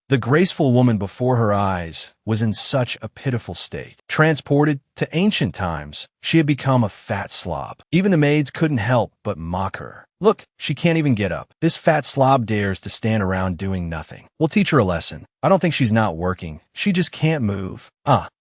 The graceful woman before her eyes was in such a pitiful state. Transported to ancient times, she had become a fat slob. Even the maids couldn't help but mock her. Look, she can't even get up. This fat slob dares to stand around doing nothing. We'll teach her a lesson. I don't think she's not working. She just can't move.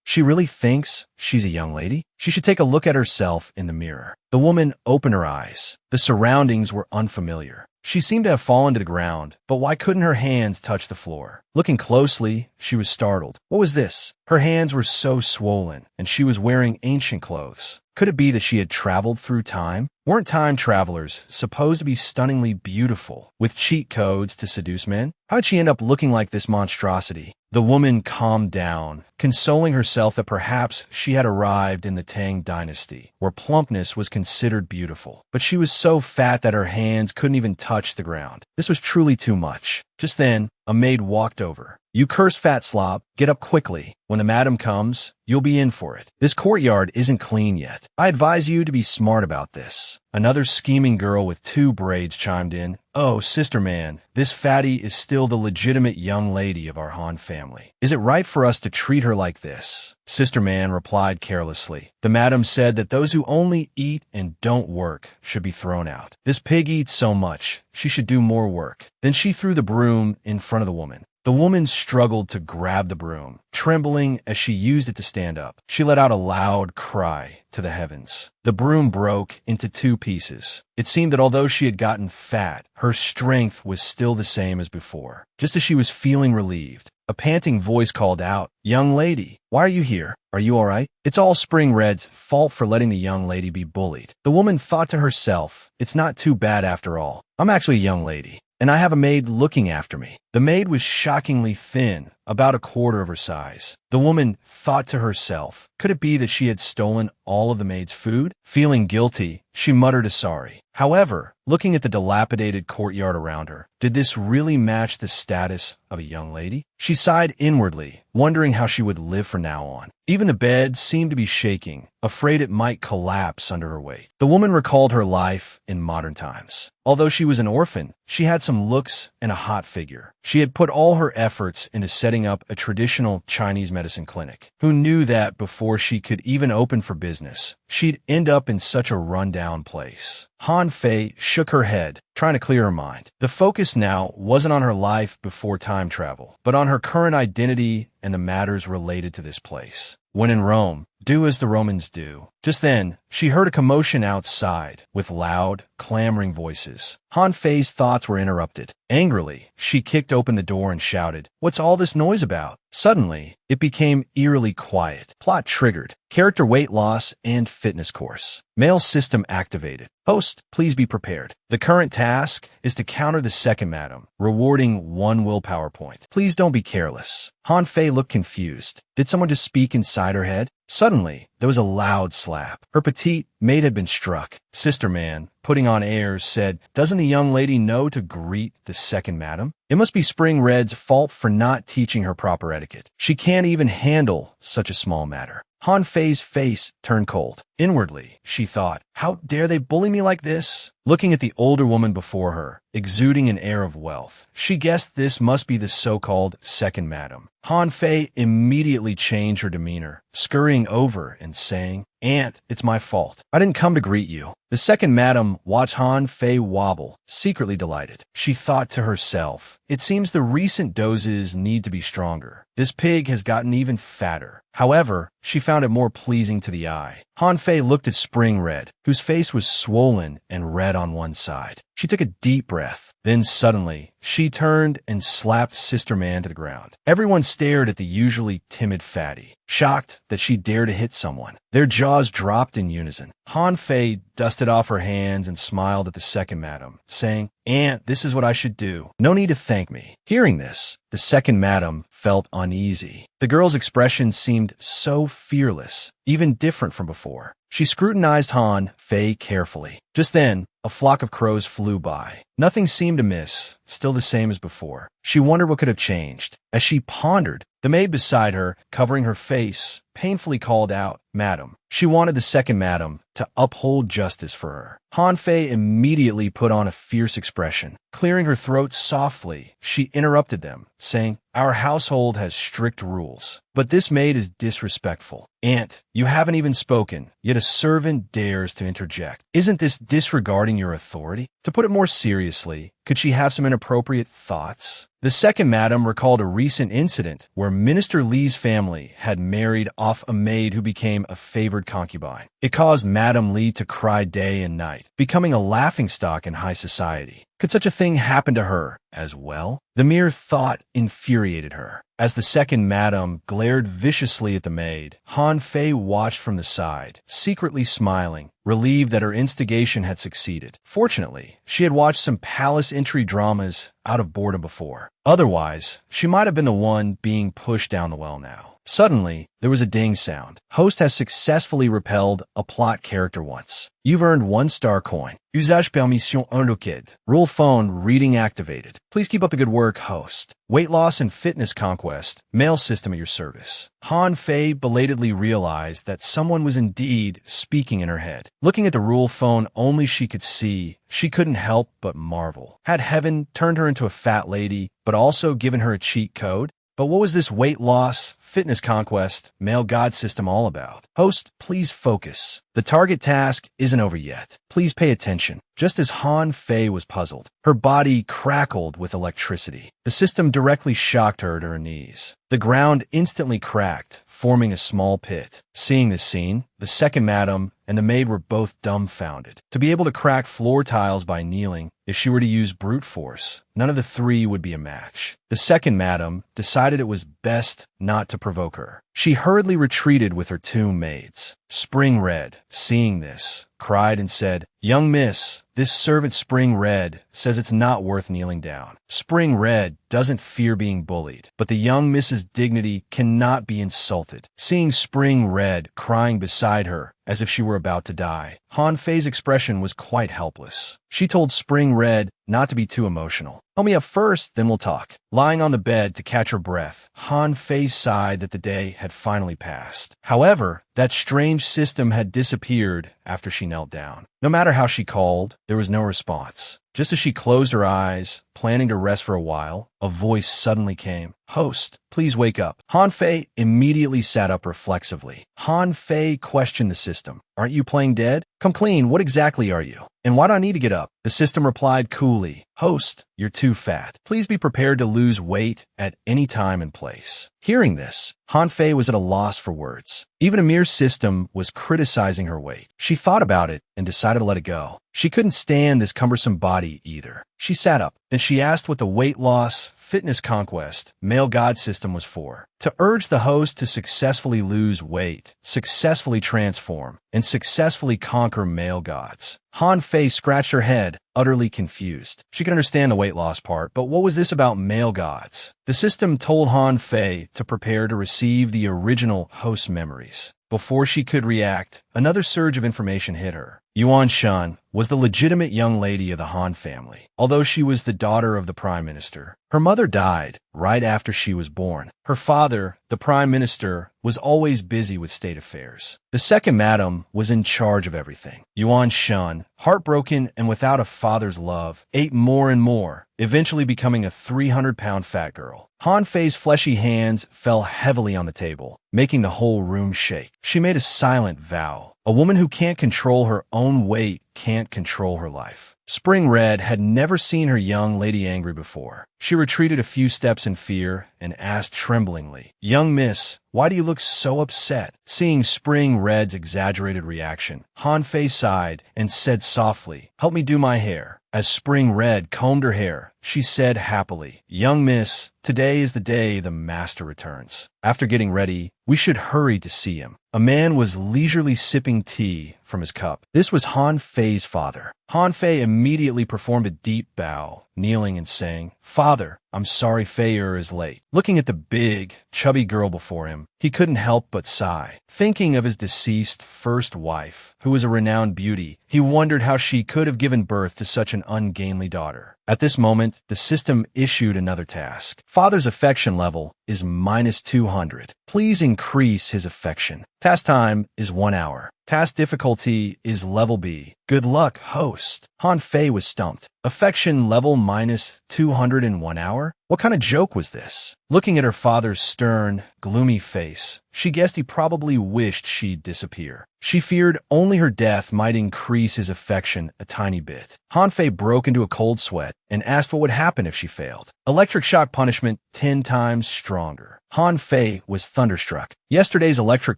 She really thinks she's a young lady? She should take a look at herself in the mirror. The woman opened her eyes. The surroundings were unfamiliar. She seemed to have fallen to the ground, but why couldn't her hands touch the floor? Looking closely, she was startled. What was this? Her hands were so swollen, and she was wearing ancient clothes. Could it be that she had traveled through time? Weren't time travelers supposed to be stunningly beautiful, with cheat codes to seduce men? How'd she end up looking like this monstrosity? The woman calmed down, consoling herself that perhaps she had arrived in the Tang dynasty, where plumpness was considered beautiful. But she was so fat that her hands couldn't even touch the ground. This was truly too much. Just then, a maid walked over. You cursed fat slob, get up quickly. When the madam comes, you'll be in for it. This courtyard isn't clean yet. I advise you to be smart about this. Another scheming girl with 2 braids chimed in. Oh, sister man, this fatty is still the legitimate young lady of our Han family. Is it right for us to treat her like this? Sister man replied carelessly. The madam said that those who only eat and don't work should be thrown out. This pig eats so much, she should do more work. Then she threw the broom in front of the woman. The woman struggled to grab the broom, trembling as she used it to stand up. She let out a loud cry to the heavens. The broom broke into 2 pieces. It seemed that although she had gotten fat, her strength was still the same as before. Just as she was feeling relieved, a panting voice called out, "Young lady, why are you here? Are you all right?" It's all Spring Red's fault for letting the young lady be bullied. The woman thought to herself, it's not too bad after all. I'm actually a young lady, and I have a maid looking after me. The maid was shockingly thin, about a quarter of her size. The woman thought to herself, could it be that she had stolen all of the maid's food? Feeling guilty, she muttered a sorry. However, looking at the dilapidated courtyard around her, did this really match the status of a young lady? She sighed inwardly, wondering how she would live from now on. Even the bed seemed to be shaking, afraid it might collapse under her weight. The woman recalled her life in modern times. Although she was an orphan, she had some looks and a hot figure. She had put all her efforts into setting up a traditional Chinese medicine clinic. Who knew that before she could even open for business, she'd end up in such a rundown place? Han Fei shook her head, trying to clear her mind. The focus now wasn't on her life before time travel, but on her current identity and the matters related to this place. When in Rome, do as the Romans do. Just then, she heard a commotion outside, with loud, clamoring voices. Han Fei's thoughts were interrupted. Angrily, she kicked open the door and shouted, "What's all this noise about?" Suddenly, it became eerily quiet. Plot triggered. Character weight loss and fitness course. Mail system activated. Host, please be prepared. The current task is to counter the second madam, rewarding 1 willpower point. Please don't be careless. Han Fei looked confused. Did someone just speak inside her head? Suddenly, there was a loud slap. Her petite maid had been struck. Sister man, putting on airs, said, "Doesn't the young lady know to greet the second madam? It must be Spring Red's fault for not teaching her proper etiquette. She can't even handle such a small matter." Han Fei's face turned cold. Inwardly, she thought, how dare they bully me like this? Looking at the older woman before her, exuding an air of wealth, she guessed this must be the so-called second madam. Han Fei immediately changed her demeanor, scurrying over and saying, "Aunt, it's my fault. I didn't come to greet you." The second madam watched Han Fei wobble, secretly delighted. She thought to herself, it seems the recent doses need to be stronger. This pig has gotten even fatter. However, she found it more pleasing to the eye. Han Fei looked at Spring Red, whose face was swollen and red on one side. She took a deep breath. Then suddenly, she turned and slapped Sister Man to the ground. Everyone stared at the usually timid fatty, shocked that she dared to hit someone. Their jaws dropped in unison. Han Fei dusted off her hands and smiled at the second madam, saying, "Aunt, this is what I should do. No need to thank me." Hearing this, the second madam felt uneasy. The girl's expression seemed so fearless, even different from before. She scrutinized Han Fei carefully. Just then, a flock of crows flew by. Nothing seemed amiss, still the same as before. She wondered what could have changed. As she pondered, the maid beside her, covering her face, painfully called out, "Madam." She wanted the second madam to uphold justice for her. Han Fei immediately put on a fierce expression. Clearing her throat softly, she interrupted them, saying, "Our household has strict rules, but this maid is disrespectful. Aunt, you haven't even spoken, yet a servant dares to interject. Isn't this disregarding your authority?" To put it more seriously, could she have some inappropriate thoughts? The second madam recalled a recent incident where Minister Li's family had married off a maid who became a favored concubine. It caused Madame Li to cry day and night, becoming a laughingstock in high society. Could such a thing happen to her as well? The mere thought infuriated her. As the second madam glared viciously at the maid, Han Fei watched from the side, secretly smiling, relieved that her instigation had succeeded. Fortunately, she had watched some palace intrigue dramas out of boredom before. Otherwise, she might have been the one being pushed down the well now. Suddenly, there was a ding sound. Host has successfully repelled a plot character once. You've earned 1-star coin. Usage permission unlocked. Rule phone reading activated. Please keep up the good work, host. Weight loss and fitness conquest. Mail system at your service. Han Fei belatedly realized that someone was indeed speaking in her head. Looking at the rule phone only she could see, she couldn't help but marvel. Had heaven turned her into a fat lady, but also given her a cheat code? But what was this weight loss, fitness conquest, male god system all about? Host, please focus. The target task isn't over yet. Please pay attention. Just as Han Fei was puzzled, her body crackled with electricity. The system directly shocked her to her knees. The ground instantly cracked, forming a small pit. Seeing this scene, the second madam and the maid were both dumbfounded. To be able to crack floor tiles by kneeling, if she were to use brute force, none of the three would be a match. The second madam decided it was best not to provoke her. She hurriedly retreated with her two maids. Spring Red, seeing this, cried and said, "Young miss, this servant Spring Red says it's not worth kneeling down." Spring Red doesn't fear being bullied, but the young miss's dignity cannot be insulted. Seeing Spring Red crying beside her as if she were about to die, Han Fei's expression was quite helpless. She told Spring Red not to be too emotional. "Help me up first, then we'll talk." Lying on the bed to catch her breath, Han Fei sighed that the day had finally passed. However, that strange system had disappeared after she knelt down. No matter how she called, there was no response. Just as she closed her eyes, planning to rest for a while, a voice suddenly came. "Host, please wake up." Han Fei immediately sat up reflexively. Han Fei questioned the system. "Aren't you playing dead? Come clean, what exactly are you? And why do I need to get up?" The system replied coolly, "Host, you're too fat. Please be prepared to lose weight at any time and place." Hearing this, Han Fei was at a loss for words. Even a mere system was criticizing her weight. She thought about it and decided to let it go. She couldn't stand this cumbersome body either. She sat up. Then she asked what the weight loss, fitness conquest, male god system was for. To urge the host to successfully lose weight, successfully transform, and successfully conquer male gods. Han Fei scratched her head, utterly confused. She could understand the weight loss part, but what was this about male gods? The system told Han Fei to prepare to receive the original host memories. Before she could react, another surge of information hit her. Yuan Shan was the legitimate young lady of the Han family. Although she was the daughter of the prime minister, her mother died right after she was born. Her father, the prime minister, was always busy with state affairs. The second madam was in charge of everything. Yuan Shan, heartbroken and without a father's love, ate more and more, eventually becoming a 300-pound fat girl. Han Fei's fleshy hands fell heavily on the table, making the whole room shake. She made a silent vow. A woman who can't control her own weight can't control her life. Spring Red had never seen her young lady angry before. She retreated a few steps in fear and asked tremblingly, "Young miss, why do you look so upset?" Seeing Spring Red's exaggerated reaction, Han Fei sighed and said softly, "Help me do my hair." As Spring Red combed her hair, she said happily, "Young miss, today is the day the master returns." After getting ready, we should hurry to see him. A man was leisurely sipping tea from his cup. This was Han Fei's father. Han Fei immediately performed a deep bow, kneeling and saying, "Father, I'm sorry Fei is late." Looking at the big, chubby girl before him, he couldn't help but sigh. Thinking of his deceased first wife, who was a renowned beauty, he wondered how she could have given birth to such an ungainly daughter. At this moment, the system issued another task. Father's affection level is -200. Please increase his affection. Task time is 1 hour. Task difficulty is level B. Good luck, host. Han Fei was stumped. Affection level -200 in 1 hour? What kind of joke was this? Looking at her father's stern, gloomy face, she guessed he probably wished she'd disappear. She feared only her death might increase his affection a tiny bit. Han Fei broke into a cold sweat and asked what would happen if she failed. Electric shock punishment 10 times stronger. Han Fei was thunderstruck. Yesterday's electric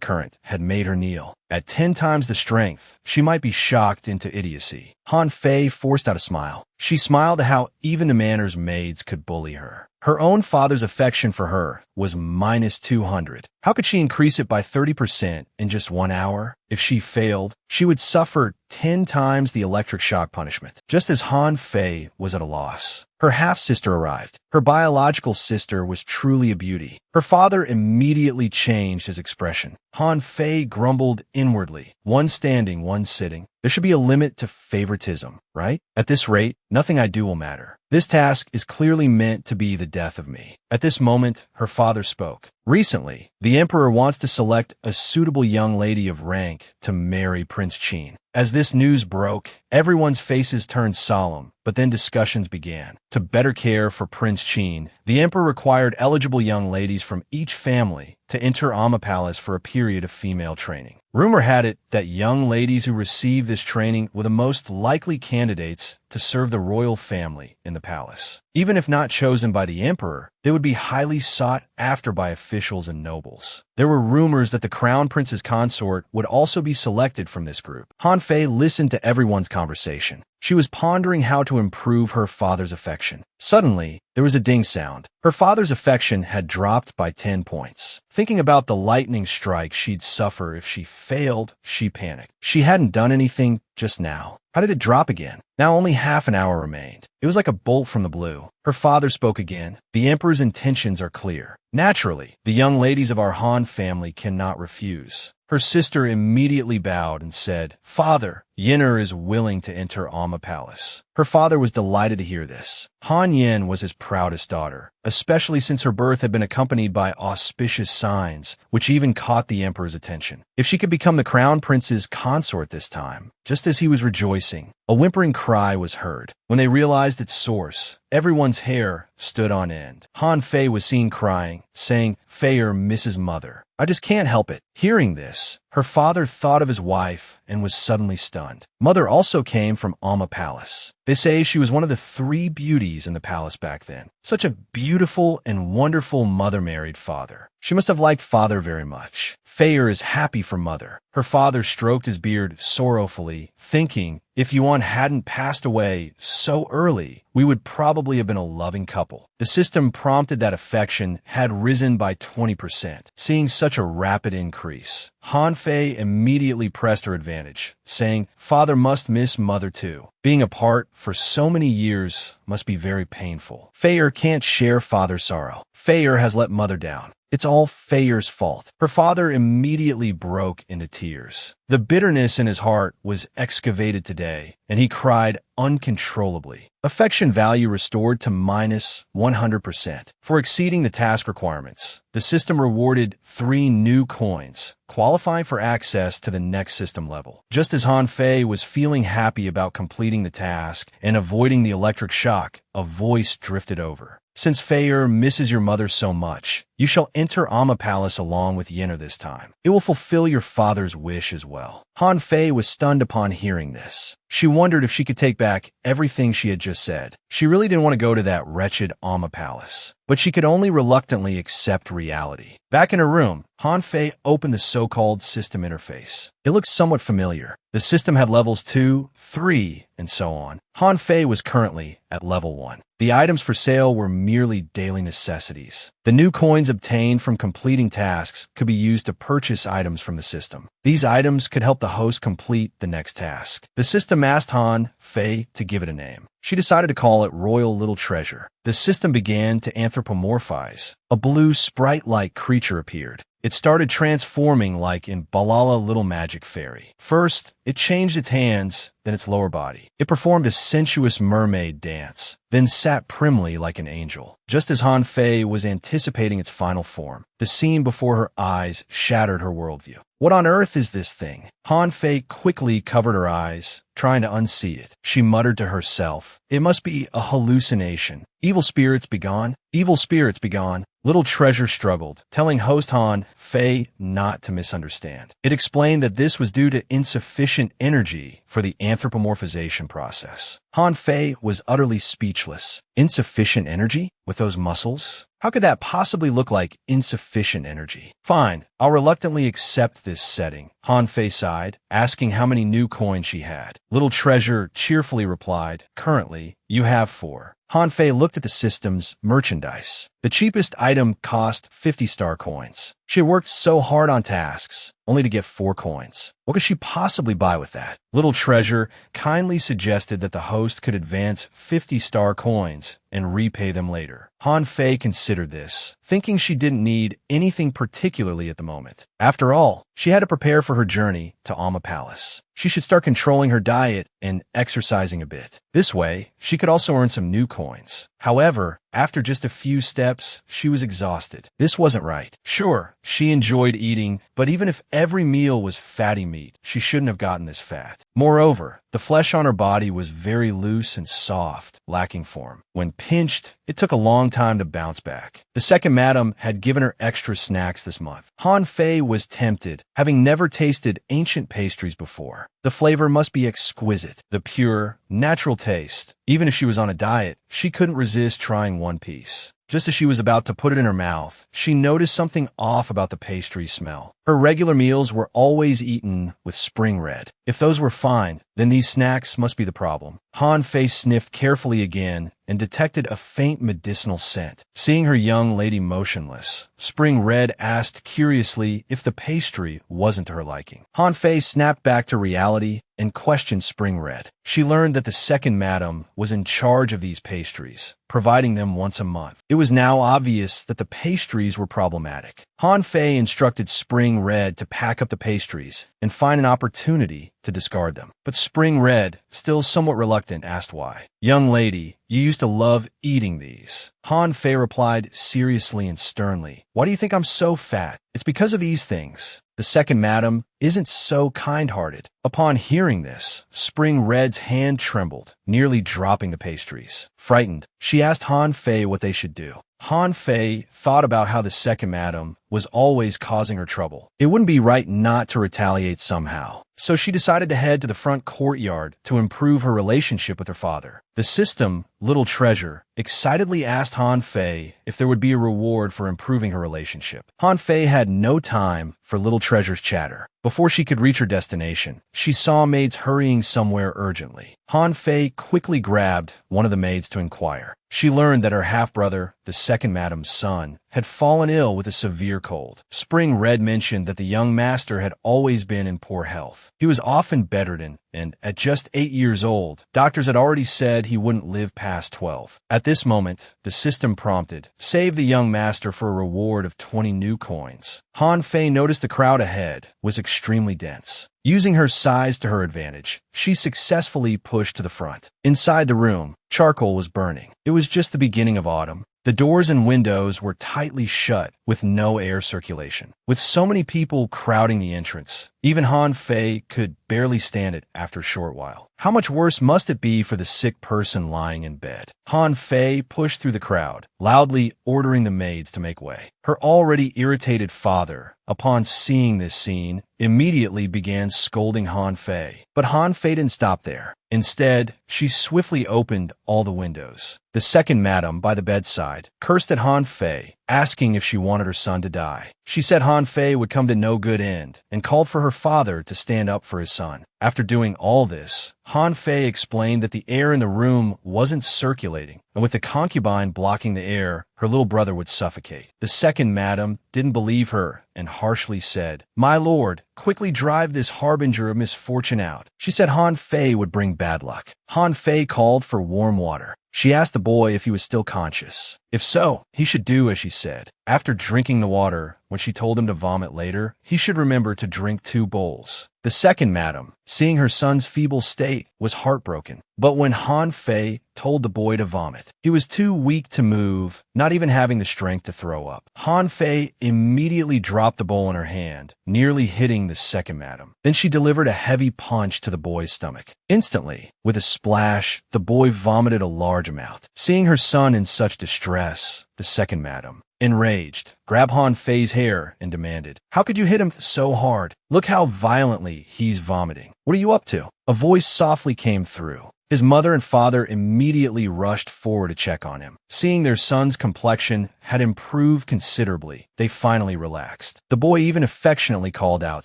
current had made her kneel. At 10 times the strength, she might be shocked into idiocy. Han Fei forced out a smile. She smiled at how even the Manor's maids could bully her. Her own father's affection for her was -200. How could she increase it by 30% in just 1 hour? If she failed, she would suffer 10 times the electric shock punishment. Just as Han Fei was at a loss, her half-sister arrived. Her biological sister was truly a beauty. Her father immediately changed his expression. Han Fei grumbled inwardly. One standing, one sitting. There should be a limit to favoritism, right? At this rate, nothing I do will matter. This task is clearly meant to be the death of me. At this moment, her father spoke. Recently, the emperor wants to select a suitable young lady of rank to marry Prince Qin. As this news broke, everyone's faces turned solemn, but then discussions began. To better care for Prince Qin, the emperor required eligible young ladies from each family to enter Amma Palace for a period of female training. Rumor had it that young ladies who received this training were the most likely candidates to serve the royal family in the palace. Even if not chosen by the emperor, they would be highly sought after by officials and nobles. There were rumors that the crown prince's consort would also be selected from this group. Han Fei listened to everyone's conversation. She was pondering how to improve her father's affection. Suddenly, there was a ding sound. Her father's affection had dropped by 10 points. Thinking about the lightning strike she'd suffer if she failed, she panicked. She hadn't done anything just now. How did it drop again? Now only half an hour remained. It was like a bolt from the blue. Her father spoke again. The emperor's intentions are clear. Naturally, the young ladies of our Han family cannot refuse. Her sister immediately bowed and said, "Father, Yenner is willing to enter Amma Palace." Her father was delighted to hear this. Han Yen was his proudest daughter, especially since her birth had been accompanied by auspicious signs, which even caught the emperor's attention. If she could become the crown prince's consort this time, just as he was rejoicing, a whimpering cry was heard. When they realized its source, everyone's hair stood on end. Han Fei was seen crying, saying, "Fei misses mother. I just can't help it." Hearing this, her father thought of his wife and was suddenly stunned. Mother also came from Amma Palace. They say she was one of the 3 beauties in the palace back then. Such a beautiful and wonderful mother married father. She must have liked father very much. Fei is happy for mother. Her father stroked his beard sorrowfully, thinking, if Yuan hadn't passed away so early, we would probably have been a loving couple. The system prompted that affection had risen by 20%. Seeing such a rapid increase, Han Fei immediately pressed her advantage, saying, "Father must miss mother too. Being apart for so many years must be very painful. Fei can't share father's sorrow. Fei has let mother down. It's all Fei's fault." Her father immediately broke into tears. The bitterness in his heart was excavated today, and he cried uncontrollably. Affection value restored to -100%. For exceeding the task requirements, the system rewarded 3 new coins, qualifying for access to the next system level. Just as Han Fei was feeling happy about completing the task and avoiding the electric shock, a voice drifted over. "Since Fei misses your mother so much, you shall enter Amma Palace along with Yenner this time. It will fulfill your father's wish as well." Han Fei was stunned upon hearing this. She wondered if she could take back everything she had just said. She really didn't want to go to that wretched Amma Palace, but she could only reluctantly accept reality. Back in her room, Han Fei opened the so-called system interface. It looked somewhat familiar. The system had levels 2, 3, and so on. Han Fei was currently at level 1. The items for sale were merely daily necessities. The new coins obtained from completing tasks could be used to purchase items from the system. These items could help the host complete the next task. The system asked Han Fei to give it a name. She decided to call it Royal Little Treasure. The system began to anthropomorphize. A blue sprite-like creature appeared. It started transforming like in Balala Little Magic Fairy. First, it changed its hands, then its lower body. It performed a sensuous mermaid dance, then sat primly like an angel. Just as Han Fei was anticipating its final form, the scene before her eyes shattered her worldview. What on earth is this thing? Han Fei quickly covered her eyes, trying to unsee it. She muttered to herself, "It must be a hallucination. Evil spirits be gone. Evil spirits be gone." Little Treasure struggled, telling host Han Fei not to misunderstand. It explained that this was due to insufficient energy for the anthropomorphization process. Han Fei was utterly speechless. Insufficient energy? With those muscles? How could that possibly look like insufficient energy? Fine, I'll reluctantly accept this setting. Han Fei sighed, asking how many new coins she had. Little Treasure cheerfully replied, "Currently, you have 4. Han Fei looked at the system's merchandise. The cheapest item cost 50 star coins. She had worked so hard on tasks, only to get 4 coins. What could she possibly buy with that? Little Treasure kindly suggested that the host could advance 50 star coins and repay them later. Han Fei considered this, thinking she didn't need anything particularly at the moment. After all, she had to prepare for her journey to Alma Palace. She should start controlling her diet and exercising a bit. This way, she could also earn some new coins. However, after just a few steps, she was exhausted. This wasn't right. Sure, she enjoyed eating, but even if every meal was fatty meat, she shouldn't have gotten this fat. Moreover, the flesh on her body was very loose and soft, lacking form. When pinched, it took a long time to bounce back. The second madam had given her extra snacks this month. Han Fei was tempted, having never tasted ancient pastries before. The flavor must be exquisite, the pure, natural taste. Even if she was on a diet, she couldn't resist trying one piece. Just as she was about to put it in her mouth, she noticed something off about the pastry smell. Her regular meals were always eaten with spring red. If those were fine, then these snacks must be the problem. Han Fei sniffed carefully again and detected a faint medicinal scent. Seeing her young lady motionless, Spring Red asked curiously if the pastry wasn't to her liking. Han Fei snapped back to reality and questioned Spring Red. She learned that the second madam was in charge of these pastries, providing them once a month. It was now obvious that the pastries were problematic. Han Fei instructed Spring Red to pack up the pastries and find an opportunity to discard them. But Spring Red, still somewhat reluctant, asked why. "Young lady, you used to love eating these." Han Fei replied seriously and sternly, "Why do you think I'm so fat? It's because of these things." The second madam isn't so kind-hearted. Upon hearing this, Spring Red's hand trembled, nearly dropping the pastries. Frightened, she asked Han Fei what they should do. Han Fei thought about how the second madam was always causing her trouble. It wouldn't be right not to retaliate somehow. So she decided to head to the front courtyard to improve her relationship with her father. The system, Little Treasure, excitedly asked Han Fei if there would be a reward for improving her relationship. Han Fei had no time for Little Treasure's chatter. Before she could reach her destination, she saw maids hurrying somewhere urgently. Han Fei quickly grabbed one of the maids to inquire. She learned that her half-brother, the second madam's son, had fallen ill with a severe cold. Spring Red mentioned that the young master had always been in poor health. He was often bedridden, and at just 8 years old, doctors had already said he wouldn't live past 12. At this moment, the system prompted, "Save the young master for a reward of 20 new coins." Han Fei noticed the crowd ahead was extremely dense. Using her size to her advantage, she successfully pushed to the front. Inside the room, charcoal was burning. It was just the beginning of autumn. The doors and windows were tightly shut with no air circulation. With so many people crowding the entrance, even Han Fei could barely stand it after a short while. How much worse must it be for the sick person lying in bed? Han Fei pushed through the crowd, loudly ordering the maids to make way. Her already irritated father, upon seeing this scene, immediately began scolding Han Fei. But Han Fei didn't stop there. Instead, she swiftly opened all the windows. The second madam by the bedside cursed at Han Fei, asking if she wanted her son to die. She said Han Fei would come to no good end and called for her father to stand up for his son. After doing all this, Han Fei explained that the air in the room wasn't circulating, and with the concubine blocking the air, her little brother would suffocate. The second madam didn't believe her and harshly said, "My lord, quickly drive this harbinger of misfortune out." She said Han Fei would bring bad luck. Han Fei called for warm water. She asked the boy if he was still conscious. If so, he should do as she said. After drinking the water, when she told him to vomit later, he should remember to drink 2 bowls. The second madam, seeing her son's feeble state, was heartbroken. But when Han Fei told the boy to vomit, he was too weak to move, not even having the strength to throw up. Han Fei immediately dropped the bowl in her hand, nearly hitting the second madam. Then she delivered a heavy punch to the boy's stomach. Instantly, with a splash, the boy vomited a large amount. Seeing her son in such distress, the second madam, enraged, grabbed Han Fei's hair and demanded, "How could you hit him so hard? Look how violently he's vomiting. What are you up to?" A voice softly came through. His mother and father immediately rushed forward to check on him. Seeing their son's complexion had improved considerably, they finally relaxed. The boy even affectionately called out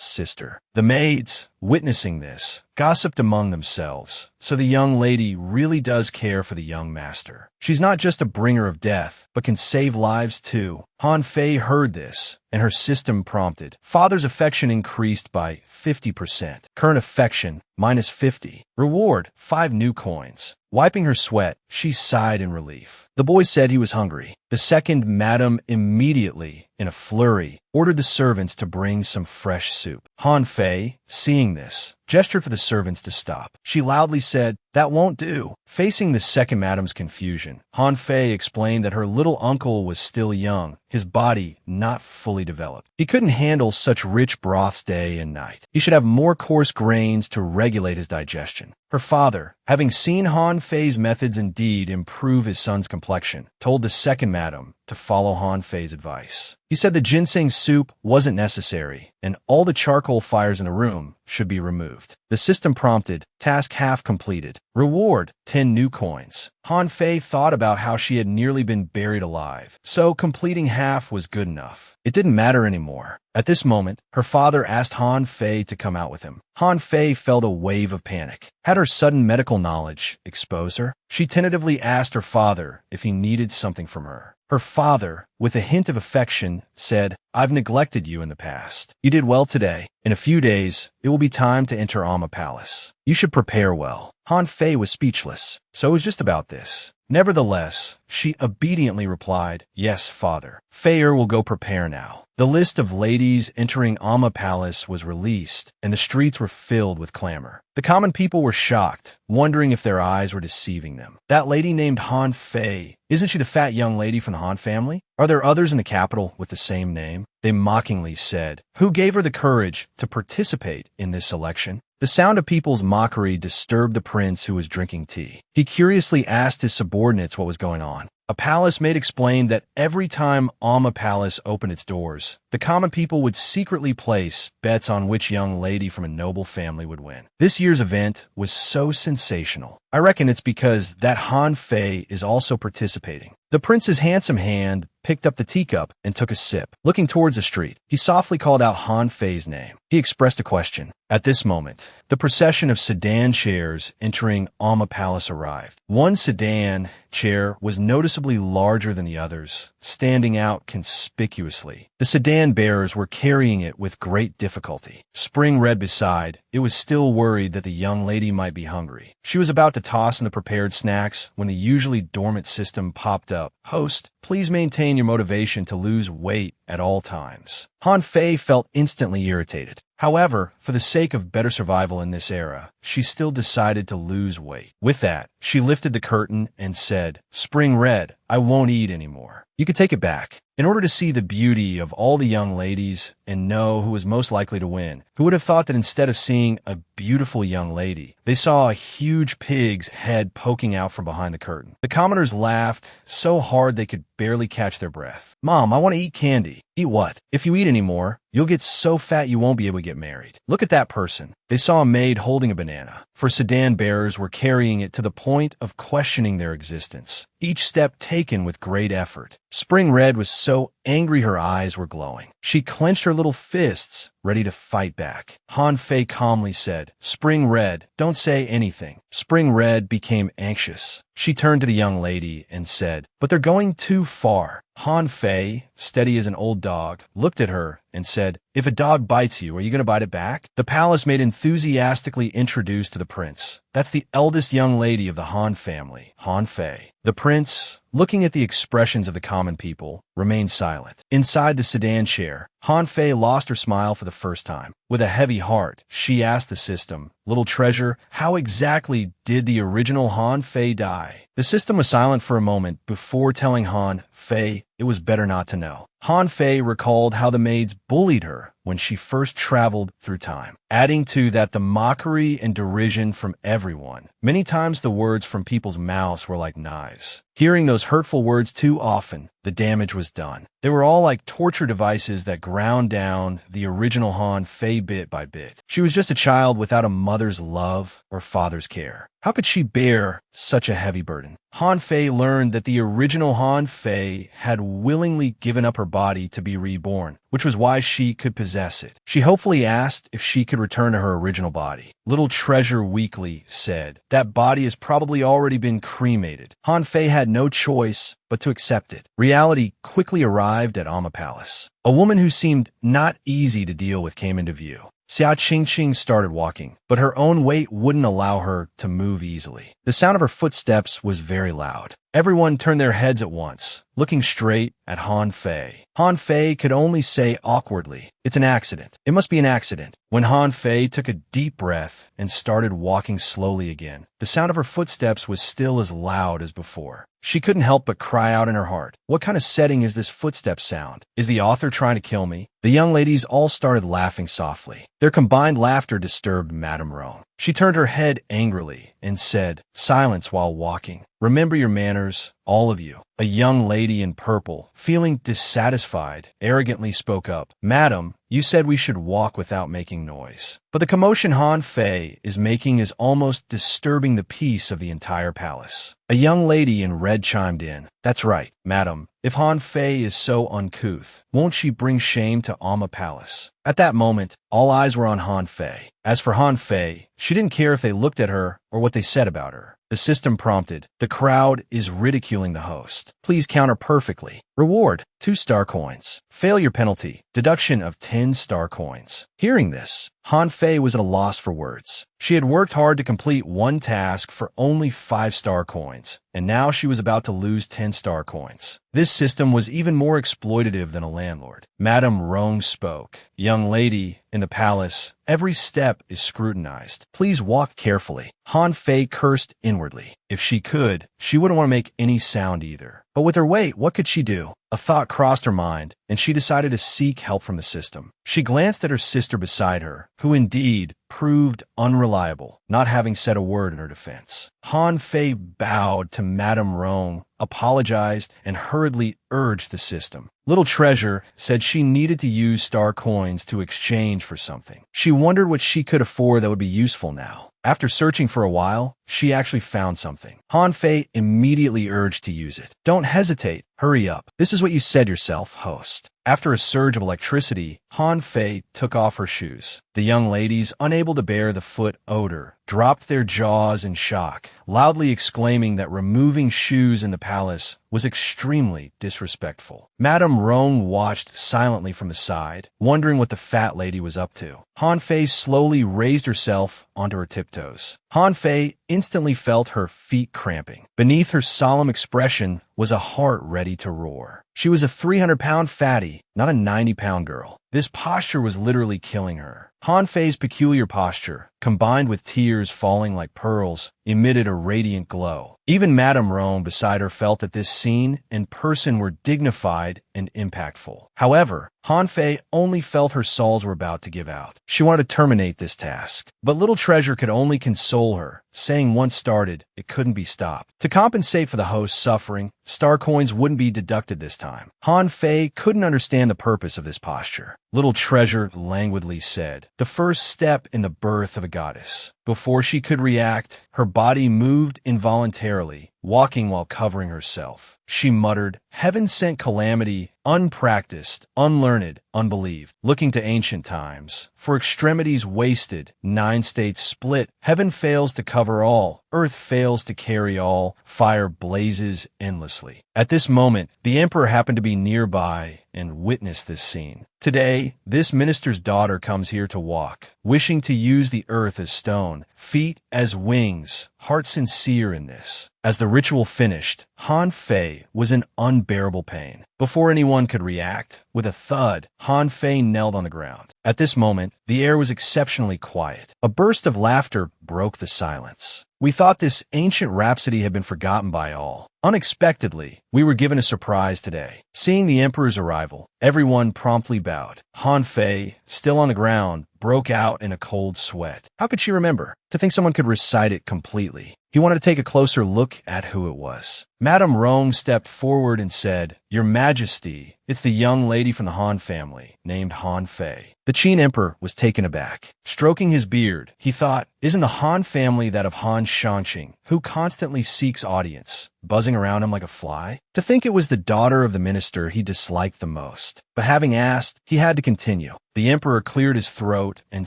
"sister." The maids, witnessing this, gossiped among themselves. So the young lady really does care for the young master. She's not just a bringer of death, but can save lives too. Han Fei heard this, and her system prompted. Father's affection increased by 50%. Current affection, -50. Reward, 5 new coins. Wiping her sweat, she sighed in relief. The boy said he was hungry. The second madam immediately, in a flurry, ordered the servants to bring some fresh soup. Han Fei, seeing this, gestured for the servants to stop. She loudly said, "That won't do." Facing the second madam's confusion, Han Fei explained that her little uncle was still young, his body not fully developed. He couldn't handle such rich broths day and night. He should have more coarse grains to regulate his digestion. Her father, having seen Han Fei's methods indeed improve his son's complexion, told the second madam to follow Han Fei's advice. He said the ginseng soup wasn't necessary, and all the charcoal fires in the room should be removed. The system prompted, task half completed. Reward, 10 new coins. Han Fei thought about how she had nearly been buried alive, so completing half was good enough. It didn't matter anymore. At this moment, her father asked Han Fei to come out with him. Han Fei felt a wave of panic. Had her sudden medical knowledge exposed her? She tentatively asked her father if he needed something from her. Her father, with a hint of affection, said, "I've neglected you in the past. You did well today. In a few days, it will be time to enter Amma Palace. You should prepare well." Han Fei was speechless, so it was just about this. Nevertheless, she obediently replied, "Yes, father. Fei'er will go prepare now." The list of ladies entering Amma Palace was released, and the streets were filled with clamor. The common people were shocked, wondering if their eyes were deceiving them. That lady named Han Fei, isn't she the fat young lady from the Han family? Are there others in the capital with the same name? They mockingly said. Who gave her the courage to participate in this election? The sound of people's mockery disturbed the prince who was drinking tea. He curiously asked his subordinates what was going on. A palace maid explained that every time Amma Palace opened its doors, the common people would secretly place bets on which young lady from a noble family would win. This year's event was so sensational. I reckon it's because that Han Fei is also participating. The prince's handsome hand picked up the teacup and took a sip. Looking towards the street, he softly called out Han Fei's name. He expressed a question. At this moment, the procession of sedan chairs entering Amma Palace arrived. One sedan chair was noticeably larger than the others, standing out conspicuously. The sedan bearers were carrying it with great difficulty. Spring Red beside, it was still worried that the young lady might be hungry. She was about to toss in the prepared snacks when the usually dormant system popped up. Host, please maintain your motivation to lose weight at all times. Han Fei felt instantly irritated. However, for the sake of better survival in this era, she still decided to lose weight. With that, she lifted the curtain and said, "Spring Red, I won't eat anymore. You can take it back." In order to see the beauty of all the young ladies and know who was most likely to win, who would have thought that instead of seeing a beautiful young lady, they saw a huge pig's head poking out from behind the curtain. The commoners laughed so hard they could barely catch their breath. "Mom, I want to eat candy." "Eat what? If you eat any more, you'll get so fat you won't be able to get married. Look at that person." They saw a maid holding a banana, for sedan bearers were carrying it to the point of questioning their existence. each step taken with great effort. Spring Red was so angry her eyes were glowing. She clenched her little fists, ready to fight back. Han Fei calmly said, "Spring Red, don't say anything." Spring Red became anxious. She turned to the young lady and said, "But they're going too far." Han Fei, steady as an old dog, looked at her and said, "If a dog bites you, are you going to bite it back?" The palace maid enthusiastically introduced to the prince. "That's the eldest young lady of the Han family, Han Fei." The prince, looking at the expressions of the common people, remained silent. Inside the sedan chair, Han Fei lost her smile for the first time. With a heavy heart, she asked the system, "Little treasure, how exactly did the original Han Fei die?" The system was silent for a moment before telling Han Fei it was better not to know. Han Fei recalled how the maids bullied her when she first traveled through time, adding to that the mockery and derision from everyone. Many times the words from people's mouths were like knives. Hearing those hurtful words too often, the damage was done. They were all like torture devices that ground down the original Han Fei bit by bit. She was just a child without a mother's love or father's care. How could she bear such a heavy burden? Han Fei learned that the original Han Fei had willingly given up her body to be reborn, which was why she could possess it. She hopefully asked if she could return to her original body. Little Treasure weakly said, "That body has probably already been cremated." Han Fei had no choice but to accept it. Reality quickly arrived at Amma Palace. A woman who seemed not easy to deal with came into view. Xia Qingqing started walking, but her own weight wouldn't allow her to move easily. The sound of her footsteps was very loud. Everyone turned their heads at once, looking straight at Han Fei. Han Fei could only say awkwardly, "It's an accident. It must be an accident." When Han Fei took a deep breath and started walking slowly again, the sound of her footsteps was still as loud as before. She couldn't help but cry out in her heart, "What kind of setting is this footstep sound? Is the author trying to kill me?" The young ladies all started laughing softly. Their combined laughter disturbed Madame Roan. She turned her head angrily and said, "Silence while walking. Remember your manners, all of you." A young lady in purple, feeling dissatisfied, arrogantly spoke up, "Madam, you said we should walk without making noise. But the commotion Han Fei is making is almost disturbing the peace of the entire palace." A young lady in red chimed in, "That's right, madam. If Han Fei is so uncouth, won't she bring shame to Amma Palace?" At that moment, all eyes were on Han Fei. As for Han Fei, she didn't care if they looked at her or what they said about her. The system prompted, "The crowd is ridiculing the host. Please counter perfectly. Reward, 2 star coins. Failure penalty, deduction of 10 star coins." Hearing this, Han Fei was at a loss for words. She had worked hard to complete one task for only 5-star coins, and now she was about to lose 10-star coins. This system was even more exploitative than a landlord. Madame Rong spoke, "Young lady, in the palace, every step is scrutinized. Please walk carefully." Han Fei cursed inwardly. If she could, she wouldn't want to make any sound either. But with her weight, what could she do? A thought crossed her mind, and she decided to seek help from the system. She glanced at her sister beside her, who indeed proved unreliable, not having said a word in her defense. Han Fei bowed to Madame Rong, apologized, and hurriedly urged the system. Little Treasure said she needed to use star coins to exchange for something. She wondered what she could afford that would be useful now. After searching for a while, she actually found something. Han Fei immediately urged to use it. "Don't hesitate. Hurry up. This is what you said yourself, host." After a surge of electricity, Han Fei took off her shoes. The young ladies, unable to bear the foot odor, dropped their jaws in shock, loudly exclaiming that removing shoes in the palace was extremely disrespectful. Madame Rong watched silently from the side, wondering what the fat lady was up to. Han Fei slowly raised herself onto her tiptoes. Han Fei instantly felt her feet cramping. Beneath her solemn expression was a heart ready to roar. She was a 300-pound fatty, not a 90-pound girl. This posture was literally killing her. Han Fei's peculiar posture, combined with tears falling like pearls, emitted a radiant glow. Even Madame Rome beside her felt that this scene and person were dignified and impactful. However, Han Fei only felt her soles were about to give out. She wanted to terminate this task, but Little Treasure could only console her, saying once started, it couldn't be stopped. To compensate for the host's suffering, star coins wouldn't be deducted this time. Han Fei couldn't understand the purpose of this posture. Little Treasure languidly said, "The first step in the birth of a goddess." Before she could react, her body moved involuntarily, walking while covering herself. She muttered, "Heaven sent calamity, unpracticed, unlearned, unbelieved." Looking to ancient times, for extremities wasted, 9 states split, heaven fails to cover all, earth fails to carry all, fire blazes endlessly. At this moment, the emperor happened to be nearby and witnessed this scene. Today, this minister's daughter comes here to walk, wishing to use the earth as stone, feet as wings, heart sincere in this. As the ritual finished, Han Fei was in unbearable pain. Before anyone could react, with a thud, Han Fei knelt on the ground. At this moment, the air was exceptionally quiet. A burst of laughter broke the silence. We thought this ancient rhapsody had been forgotten by all. Unexpectedly, we were given a surprise today. Seeing the emperor's arrival, everyone promptly bowed. Han Fei, still on the ground, broke out in a cold sweat. How could she remember? To think someone could recite it completely. He wanted to take a closer look at who it was. Madame Rong stepped forward and said, "Your Majesty, it's the young lady from the Han family, named Han Fei." The Qin emperor was taken aback. Stroking his beard, he thought, isn't the Han family that of Han Shanqing, who constantly seeks audience, buzzing around him like a fly? To think it was the daughter of the minister he disliked the most. But having asked, he had to continue. The emperor cleared his throat and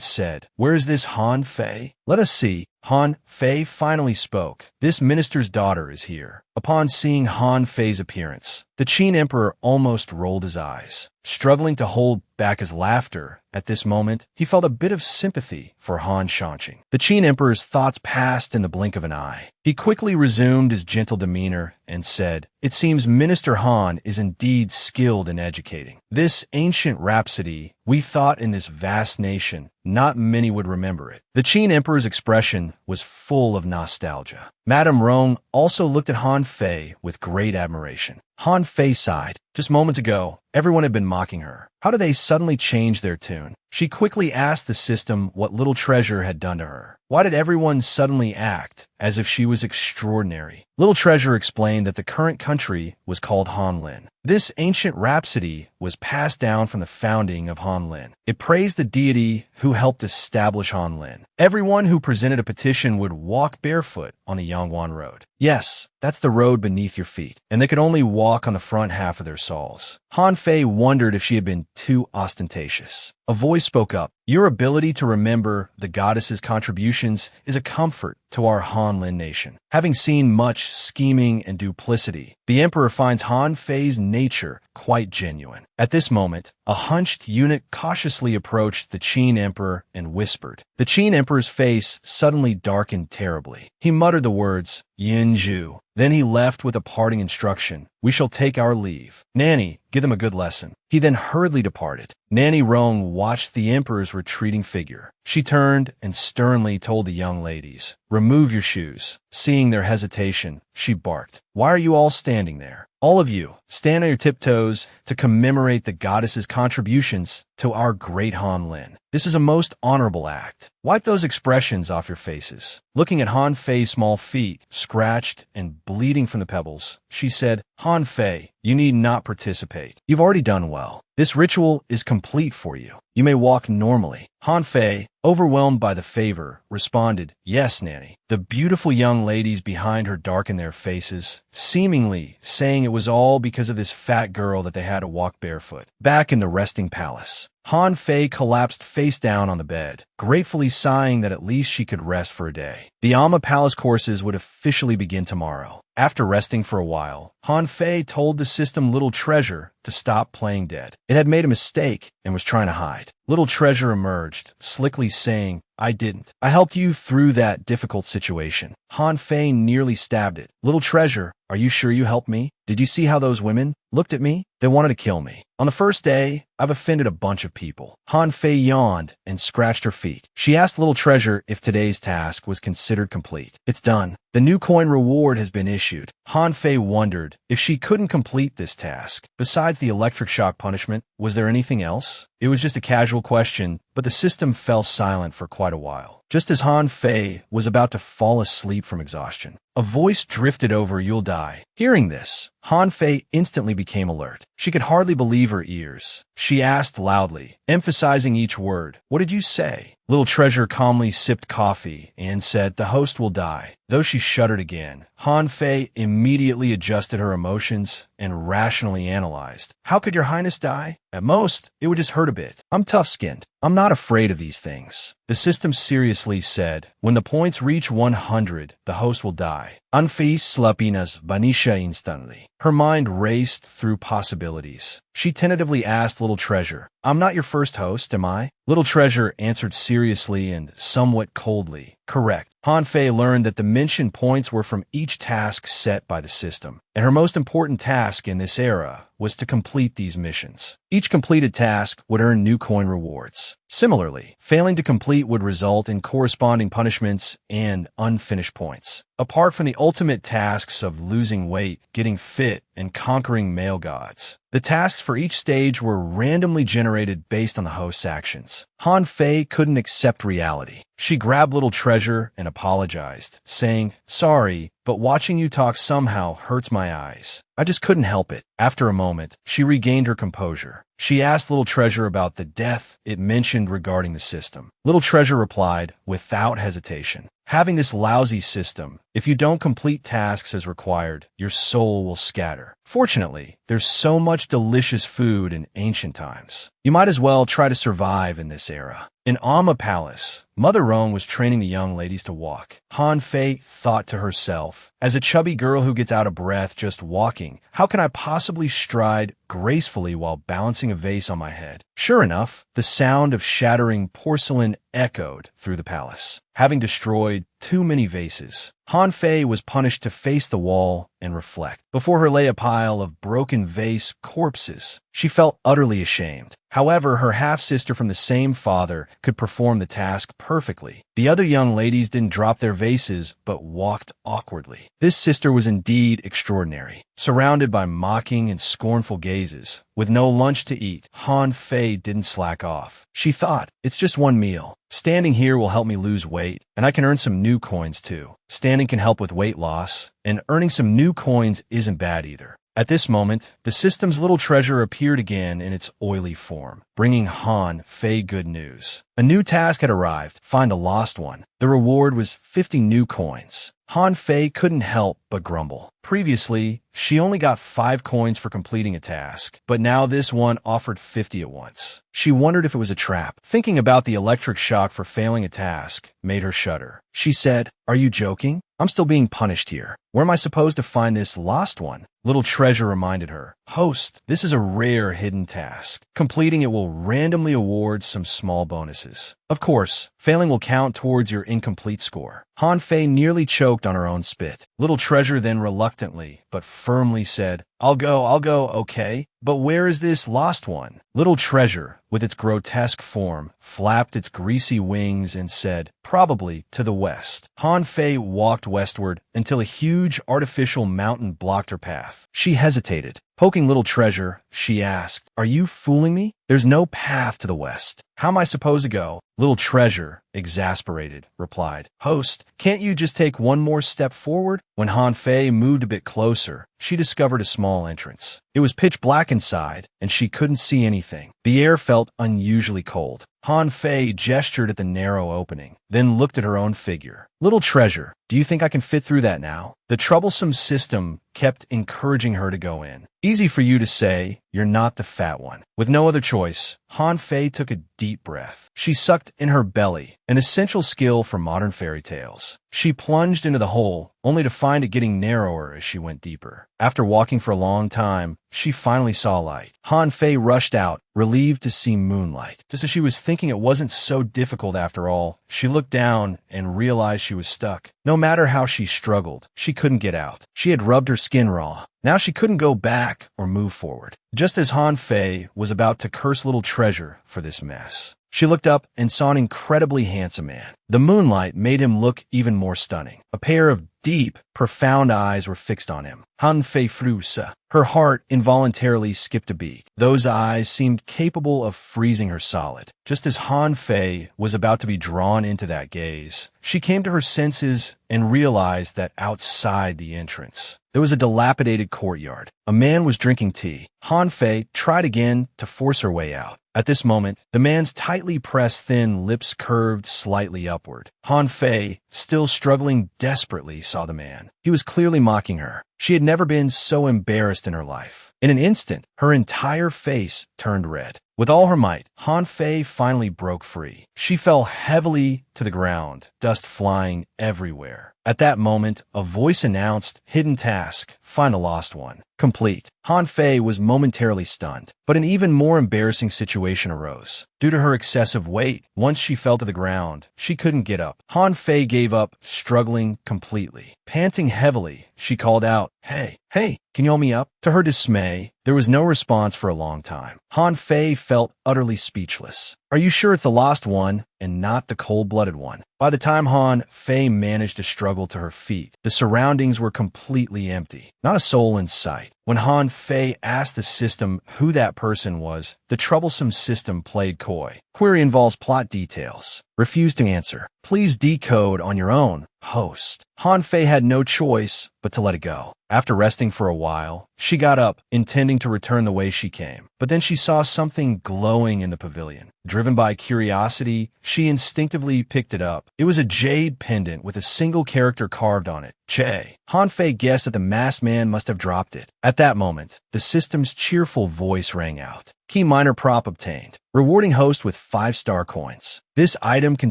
said, "Where is this Han Fei? Let us see." Han Fei finally spoke. "This minister's daughter is here." Upon seeing Han Fei's appearance, the Qin emperor almost rolled his eyes. Struggling to hold back his laughter, at this moment, he felt a bit of sympathy for Han Shanqing. The Qin emperor's thoughts passed in the blink of an eye. He quickly resumed his gentle demeanor and said, "It seems Minister Han is indeed skilled in educating. This ancient rhapsody, we thought in this vast nation, not many would remember it." The Qin emperor's expression was full of nostalgia. Madame Rong also looked at Han Fei with great admiration. Han Fei sighed. Just moments ago, everyone had been mocking her. How did they suddenly change their tune? She quickly asked the system what Little Treasure had done to her. Why did everyone suddenly act as if she was extraordinary? Little Treasure explained that the current country was called Hanlin. This ancient rhapsody was passed down from the founding of Hanlin. It praised the deity who helped establish Hanlin. Everyone who presented a petition would walk barefoot on the Yangwan Road. Yes, that's the road beneath your feet, and they could only walk on the front half of their soles. Han Fei wondered if she had been too ostentatious. A voice spoke up. "Your ability to remember the goddess's contributions is a comfort to our Hanlin nation." Having seen much scheming and duplicity, the emperor finds Han Fei's nature quite genuine. At this moment, a hunched eunuch cautiously approached the Qin emperor and whispered. The Qin emperor's face suddenly darkened terribly. He muttered the words, "Yinju." Then he left with a parting instruction. "We shall take our leave. Nanny, give them a good lesson." He then hurriedly departed. Nanny Rong watched the emperor's retreating figure. She turned and sternly told the young ladies, "Remove your shoes." Seeing their hesitation, she barked, "Why are you all standing there? All of you, stand on your tiptoes to commemorate the goddess's contributions to our great Hanlin. This is a most honorable act. Wipe those expressions off your faces." Looking at Han Fei's small feet, scratched and bleeding from the pebbles, she said, "Han Fei, you need not participate. You've already done well. This ritual is complete for you. You may walk normally." Han Fei, overwhelmed by the favor, responded, "Yes, Nanny." The beautiful young ladies behind her darkened their faces, seemingly saying it was all because of this fat girl that they had to walk barefoot. Back in the resting palace, Han Fei collapsed face down on the bed, gratefully sighing that at least she could rest for a day. The Amma Palace courses would officially begin tomorrow. After resting for a while, Han Fei told the system Little Treasure to stop playing dead. It had made a mistake and was trying to hide. Little Treasure emerged, slickly saying, "I didn't. I helped you through that difficult situation." Han Fei nearly stabbed it. "Little Treasure, are you sure you helped me? Did you see how those women looked at me? They wanted to kill me. On the first day, I've offended a bunch of people." Han Fei yawned and scratched her feet. She asked Little Treasure if today's task was considered complete. "It's done. The new coin reward has been issued." Han Fei wondered if she couldn't complete this task. Besides the electric shock punishment, was there anything else? It was just a casual question, but the system fell silent for quite a while. Just as Han Fei was about to fall asleep from exhaustion, a voice drifted over, "You'll die." Hearing this, Han Fei instantly became alert. She could hardly believe her ears. She asked loudly, emphasizing each word, "What did you say?" Little Treasure calmly sipped coffee and said, "The host will die." Though she shuddered again, Han Fei immediately adjusted her emotions and rationally analyzed. How could your highness die? At most, it would just hurt a bit. I'm tough-skinned. I'm not afraid of these things. The system seriously said, when the points reach 100, the host will die. Anfis slapinas banisha instantly. Her mind raced through possibilities. She tentatively asked Little Treasure, I'm not your first host, am I? Little Treasure answered seriously and somewhat coldly, correct. Han Fei learned that the mentioned points were from each task set by the system, and her most important task in this era was to complete these missions. Each completed task would earn new coin rewards. Similarly, failing to complete would result in corresponding punishments and unfinished points. Apart from the ultimate tasks of losing weight, getting fit, and conquering male gods, the tasks for each stage were randomly generated based on the host's actions. Han Fei couldn't accept reality. She grabbed Little Treasure and apologized, saying, Sorry, but watching you talk somehow hurts my eyes. I just couldn't help it. After a moment, she regained her composure. She asked Little Treasure about the death it mentioned regarding the system. Little Treasure replied, without hesitation, having this lousy system, if you don't complete tasks as required, your soul will scatter. Fortunately, there's so much delicious food in ancient times. You might as well try to survive in this era. In Amma Palace, Mother Roan was training the young ladies to walk. Han Fei thought to herself, as a chubby girl who gets out of breath just walking, how can I possibly stride gracefully while balancing a vase on my head? Sure enough, the sound of shattering porcelain echoed through the palace. Having destroyed too many vases, Han Fei was punished to face the wall and reflect. Before her lay a pile of broken vase corpses. She felt utterly ashamed. However, her half-sister from the same father could perform the task perfectly. The other young ladies didn't drop their vases, but walked awkwardly. This sister was indeed extraordinary. Surrounded by mocking and scornful gazes, with no lunch to eat, Han Fei didn't slack off. She thought, it's just one meal. Standing here will help me lose weight, and I can earn some new coins too. Standing can help with weight loss, and earning some new coins isn't bad either. At this moment, the system's Little Treasure appeared again in its oily form, bringing Han Fei good news. A new task had arrived, find the lost one. The reward was 50 new coins. Han Fei couldn't help but grumble. Previously, she only got 5 coins for completing a task, but now this one offered 50 at once. She wondered if it was a trap. Thinking about the electric shock for failing a task made her shudder. She said, Are you joking? I'm still being punished here. Where am I supposed to find this lost one? Little Treasure reminded her, Host, this is a rare hidden task. Completing it will randomly award some small bonuses. Of course, failing will count towards your incomplete score. Han Fei nearly choked on her own spit. Little Treasure then reluctantly, but firmly said, I'll go, okay? But where is this lost one? Little Treasure, with its grotesque form, flapped its greasy wings and said, Probably to the west. Han Fei walked westward until a huge artificial mountain blocked her path. She hesitated. Poking Little Treasure, she asked, Are you fooling me? There's no path to the west. How am I supposed to go? Little Treasure, exasperated, replied, Host, can't you just take one more step forward? When Han Fei moved a bit closer, she discovered a small entrance. It was pitch black inside, and she couldn't see anything. The air felt unusually cold. Han Fei gestured at the narrow opening, then looked at her own figure. Little Treasure, do you think I can fit through that now? The troublesome system kept encouraging her to go in. Easy for you to say, you're not the fat one. With no other choice, Han Fei took a deep breath. She sucked in her belly, an essential skill for modern fairy tales. She plunged into the hole, only to find it getting narrower as she went deeper. After walking for a long time, she finally saw light. Han Fei rushed out, relieved to see moonlight. Just as she was thinking it wasn't so difficult after all, she looked down and realized she was stuck. No matter how she struggled, she couldn't get out. She had rubbed her skin raw. Now she couldn't go back or move forward. Just as Han Fei was about to curse Little Treasure for this mess, she looked up and saw an incredibly handsome man. The moonlight made him look even more stunning. A pair of deep, profound eyes were fixed on him. Han Fei frusa. Her heart involuntarily skipped a beat. Those eyes seemed capable of freezing her solid. Just as Han Fei was about to be drawn into that gaze, she came to her senses and realized that outside the entrance, there was a dilapidated courtyard. A man was drinking tea. Han Fei tried again to force her way out. At this moment, the man's tightly pressed thin lips curved slightly upward. Han Fei, still struggling desperately, saw the man. He was clearly mocking her. She had never been so embarrassed in her life. In an instant, her entire face turned red. With all her might, Han Fei finally broke free. She fell heavily to the ground, dust flying everywhere. At that moment, a voice announced, "Hidden task. Find the lost one. Complete." Han Fei was momentarily stunned, but an even more embarrassing situation arose. Due to her excessive weight, once she fell to the ground, she couldn't get up. Han Fei gave up, struggling completely. Panting heavily, she called out, Hey, can you hold me up?" To her dismay, there was no response for a long time. Han Fei felt utterly speechless. "Are you sure it's the lost one and not the cold-blooded one?" By the time Han Fei managed to struggle to her feet, the surroundings were completely empty. Not a soul in sight. When Han Fei asked the system who that person was, the troublesome system played coy. "Query involves plot details. Refuse to answer. Please decode on your own, host." Han Fei had no choice but to let it go. After resting for a while, she got up, intending to return the way she came. But then she saw something glowing in the pavilion. Driven by curiosity, she instinctively picked it up. It was a jade pendant with a single character carved on it, Che. Han Fei guessed that the masked man must have dropped it. At that moment, the system's cheerful voice rang out. Key minor prop obtained. Rewarding host with 5-star coins. This item can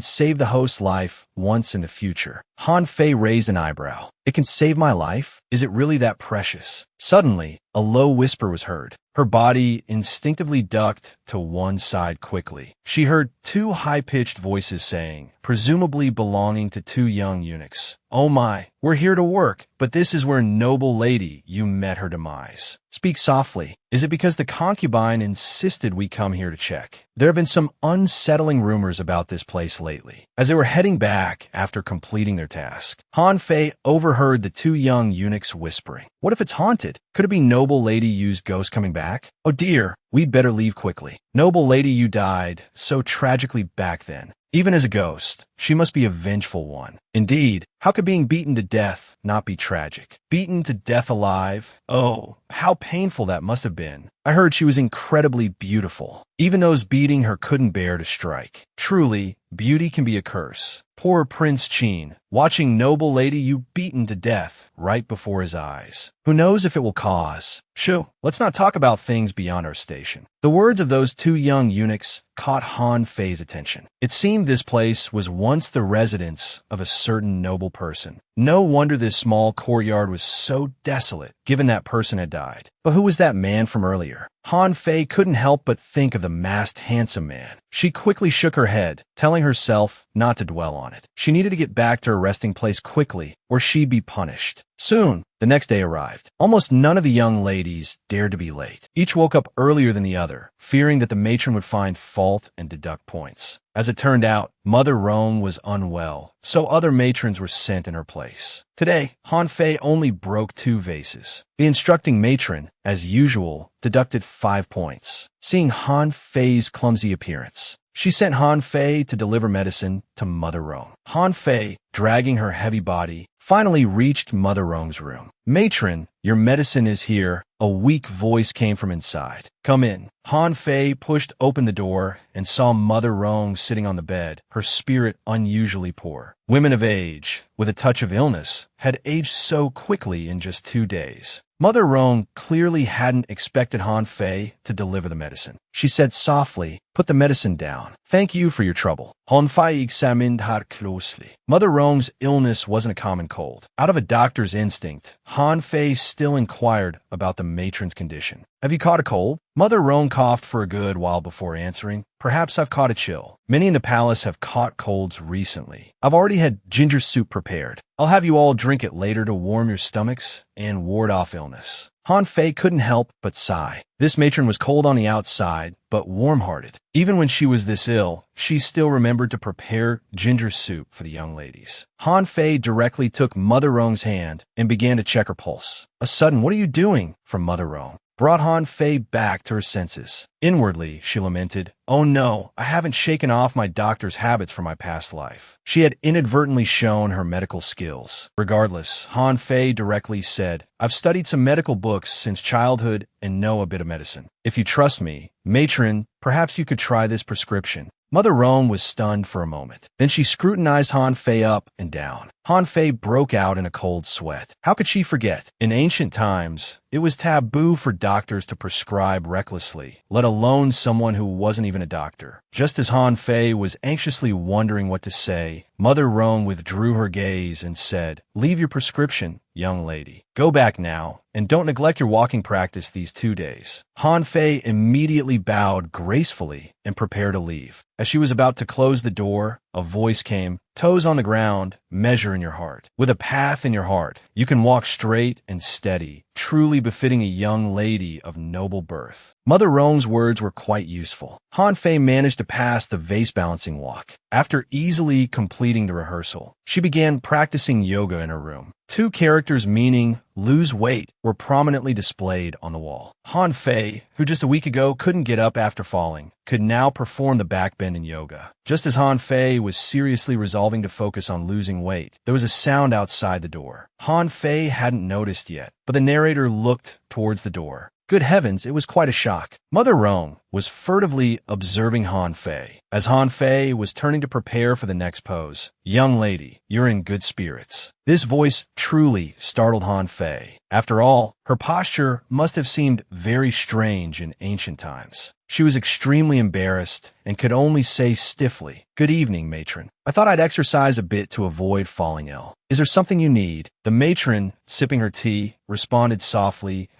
save the host's life once in the future. Han Fei raised an eyebrow. "It can save my life? Is it really that precious?" Suddenly, a low whisper was heard. Her body instinctively ducked to one side quickly. She heard 2 high-pitched voices saying, presumably belonging to 2 young eunuchs, "Oh my, we're here to work, but this is where noble lady you met her demise. Speak softly. Is it because the concubine insisted we come here to check?" There have been some unsettling rumors about this place lately. As they were heading back after completing their task, Han Fei overheard the 2 young eunuchs whispering, "What if it's haunted? Could it be noble lady Yu's ghost coming back? Oh dear, we'd better leave quickly. Noble lady Yu died so tragically back then. Even as a ghost, she must be a vengeful one. Indeed, how could being beaten to death not be tragic? Beaten to death alive? Oh, how painful that must have been. I heard she was incredibly beautiful. Even those beating her couldn't bear to strike. Truly, beauty can be a curse. Poor Prince Qin, watching noble lady Yu beaten to death right before his eyes. Who knows if it will cause? Shoo, let's not talk about things beyond our station." The words of those 2 young eunuchs caught Han Fei's attention. It seemed this place was once the residence of a certain noble person. No wonder this small courtyard was so desolate, given that person had died. But who was that man from earlier? Han Fei couldn't help but think of the masked handsome man. She quickly shook her head, telling herself not to dwell on it. She needed to get back to her resting place quickly, or she'd be punished. Soon, the next day arrived. Almost none of the young ladies dared to be late. Each woke up earlier than the other, fearing that the matron would find fault and deduct points. As it turned out, Mother Rong was unwell, so other matrons were sent in her place. Today, Han Fei only broke 2 vases. The instructing matron, as usual, deducted 5 points. Seeing Han Fei's clumsy appearance, she sent Han Fei to deliver medicine to Mother Rong. Han Fei, dragging her heavy body, finally reached Mother Rong's room. "Matron, your medicine is here." A weak voice came from inside. "Come in." Han Fei pushed open the door and saw Mother Rong sitting on the bed, her spirit unusually poor. Women of age, with a touch of illness, had aged so quickly in just 2 days. Mother Rong clearly hadn't expected Han Fei to deliver the medicine. She said softly, "Put the medicine down. Thank you for your trouble." Han Fei examined her closely. Mother Rong's illness wasn't a common cold. Out of a doctor's instinct, Han Fei still inquired about the matron's condition. "Have you caught a cold?" Mother Rong coughed for a good while before answering, "Perhaps I've caught a chill. Many in the palace have caught colds recently. I've already had ginger soup prepared. I'll have you all drink it later to warm your stomachs and ward off illness." Han Fei couldn't help but sigh. This matron was cold on the outside, but warm-hearted. Even when she was this ill, she still remembered to prepare ginger soup for the young ladies. Han Fei directly took Mother Rong's hand and began to check her pulse. A sudden, "What are you doing?" from Mother Rong. brought Han Fei back to her senses. Inwardly, she lamented, "Oh no, I haven't shaken off my doctor's habits from my past life." She had inadvertently shown her medical skills. Regardless, Han Fei directly said, "I've studied some medical books since childhood and know a bit of medicine. If you trust me, matron, perhaps you could try this prescription." Mother Rome was stunned for a moment. Then she scrutinized Han Fei up and down. Han Fei broke out in a cold sweat. How could she forget? In ancient times, it was taboo for doctors to prescribe recklessly, let alone someone who wasn't even a doctor. Just as Han Fei was anxiously wondering what to say, Mother Rome withdrew her gaze and said, "Leave your prescription, young lady. Go back now, and don't neglect your walking practice these 2 days." Han Fei immediately bowed gracefully and prepared to leave. As she was about to close the door, a voice came, "Toes on the ground, measure in your heart. With a path in your heart, you can walk straight and steady, truly befitting a young lady of noble birth." Mother Rome's words were quite useful. Han Fei managed to pass the vase balancing walk. After easily completing the rehearsal, she began practicing yoga in her room. 2 characters meaning lose weight were prominently displayed on the wall. Han Fei, who just a week ago couldn't get up after falling, could now perform the backbend in yoga. Just as Han Fei was seriously resolving to focus on losing weight, there was a sound outside the door. Han Fei hadn't noticed yet, but the narrator looked towards the door. Good heavens, it was quite a shock. Mother Rome was furtively observing Han Fei. As Han Fei was turning to prepare for the next pose, "Young lady, you're in good spirits." This voice truly startled Han Fei. After all, her posture must have seemed very strange in ancient times. She was extremely embarrassed and could only say stiffly, "Good evening, matron. I thought I'd exercise a bit to avoid falling ill. Is there something you need?" The matron, sipping her tea, responded softly,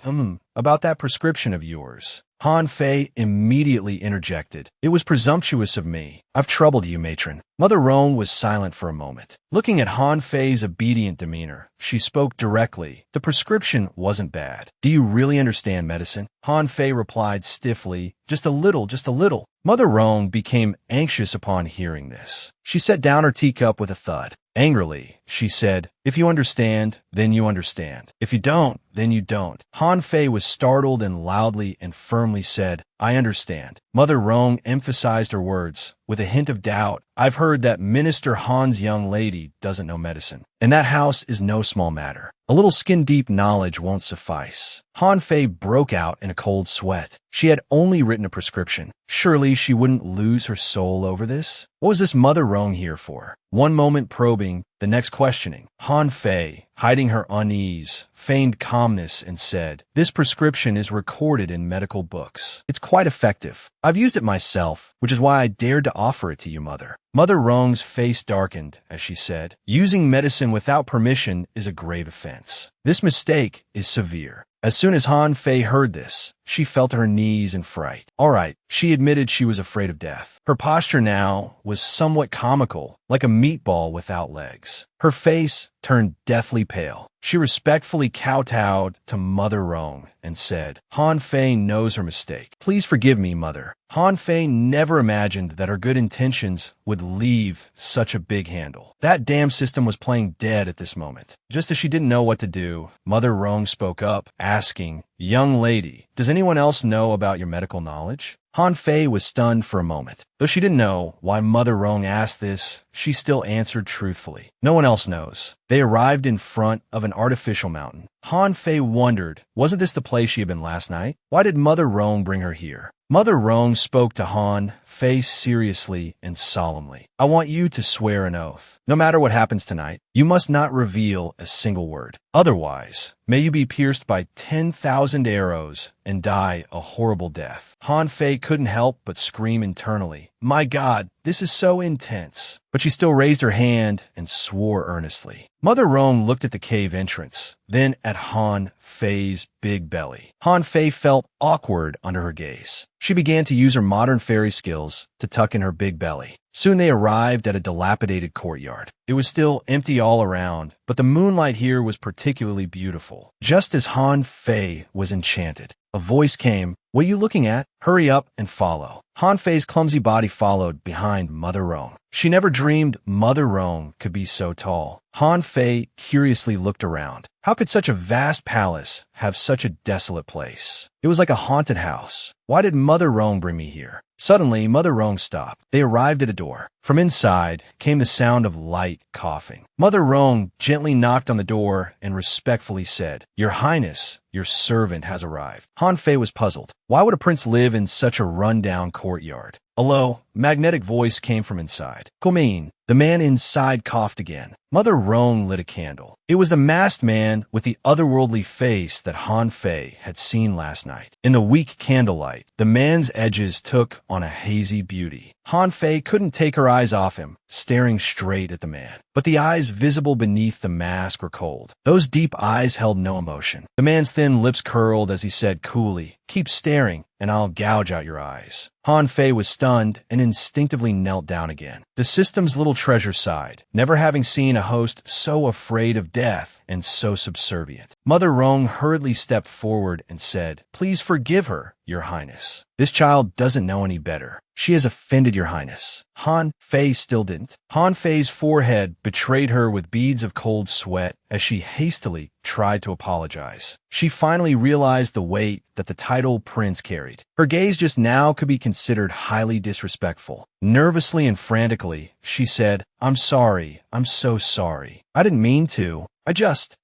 "About that prescription of yours." Han Fei immediately interjected, "It was presumptuous of me. I've troubled you, matron." Mother Rome was silent for a moment. Looking at Han Fei's obedient demeanor, she spoke directly. "The prescription wasn't bad. Do you really understand medicine?" Han Fei replied stiffly, just a little. Mother Rome became anxious upon hearing this. She set down her teacup with a thud. Angrily, she said, "If you understand, then you understand. If you don't, then you don't." Han Fei was startled and loudly and firmly said, "I understand." Mother Rome emphasized her words with a hint of doubt. "I've heard that Minister Han's young lady doesn't know medicine, and that house is no small matter. A little skin-deep knowledge won't suffice." Han Fei broke out in a cold sweat. She had only written a prescription. Surely she wouldn't lose her soul over this? What was this Mother Rome here for? One moment probing, the next questioning. Han Fei, hiding her unease, feigned calmness and said, "This prescription is recorded in medical books. It's quite effective. I've used it myself, which is why I dared to offer it to you, Mother." Mother Rome's face darkened as she said, "Using medicine without permission is a grave offense. This mistake is severe." As soon as Han Fei heard this, she fell to her knees in fright. All right, she admitted she was afraid of death. Her posture now was somewhat comical, like a meatball without legs. Her face turned deathly pale. She respectfully kowtowed to Mother Rome and said, "Han Fei knows her mistake. Please forgive me, Mother." Han Fei never imagined that her good intentions would leave such a big handle. That damn system was playing dead at this moment. Just as she didn't know what to do, Mother Rome spoke up, asking, "Young lady, does anyone else know about your medical knowledge?" Han Fei was stunned for a moment. Though she didn't know why Mother Rong asked this, she still answered truthfully. No one else knows. They arrived in front of an artificial mountain. Han Fei wondered, wasn't this the place she had been last night? Why did Mother Rong bring her here? Mother Rong spoke to Han Fei seriously and solemnly. "I want you to swear an oath. No matter what happens tonight, you must not reveal a single word. Otherwise, may you be pierced by 10,000 arrows and die a horrible death." Han Fei couldn't help but scream internally, "My God, this is so intense." But she still raised her hand and swore earnestly. Mother Rome looked at the cave entrance, then at Han Fei's big belly. Han Fei felt awkward under her gaze. She began to use her modern fairy skills to tuck in her big belly. Soon they arrived at a dilapidated courtyard. It was still empty all around, but the moonlight here was particularly beautiful. Just as Han Fei was enchanted, a voice came, "What are you looking at? Hurry up and follow." Han Fei's clumsy body followed behind Mother Rong. She never dreamed Mother Rong could be so tall. Han Fei curiously looked around. How could such a vast palace have such a desolate place? It was like a haunted house. Why did Mother Rong bring me here? Suddenly, Mother Rong stopped. They arrived at a door. From inside came the sound of light coughing. Mother Rong gently knocked on the door and respectfully said, "Your Highness, your servant has arrived." Han Fei was puzzled. Why would a prince live in such a run-down courtyard? A low, magnetic voice came from inside. "Come in." The man inside coughed again. Mother Rong lit a candle. It was the masked man with the otherworldly face that Han Fei had seen last night. In the weak candlelight, the man's edges took on a hazy beauty. Han Fei couldn't take her eyes off him, staring straight at the man. But the eyes visible beneath the mask were cold. Those deep eyes held no emotion. The man's thin lips curled as he said coolly, "Keep staring, and I'll gouge out your eyes." Han Fei was stunned and instinctively knelt down again. The system's little treasure sighed, never having seen a host so afraid of death and so subservient. Mother Rong hurriedly stepped forward and said, "Please forgive her, Your Highness. This child doesn't know any better. She has offended Your Highness." Han Fei still didn't. Han Fei's forehead betrayed her with beads of cold sweat as she hastily tried to apologize. She finally realized the weight that the title prince carried. Her gaze just now could be considered highly disrespectful. Nervously and frantically, she said, "I'm sorry. I'm so sorry. I didn't mean to. I just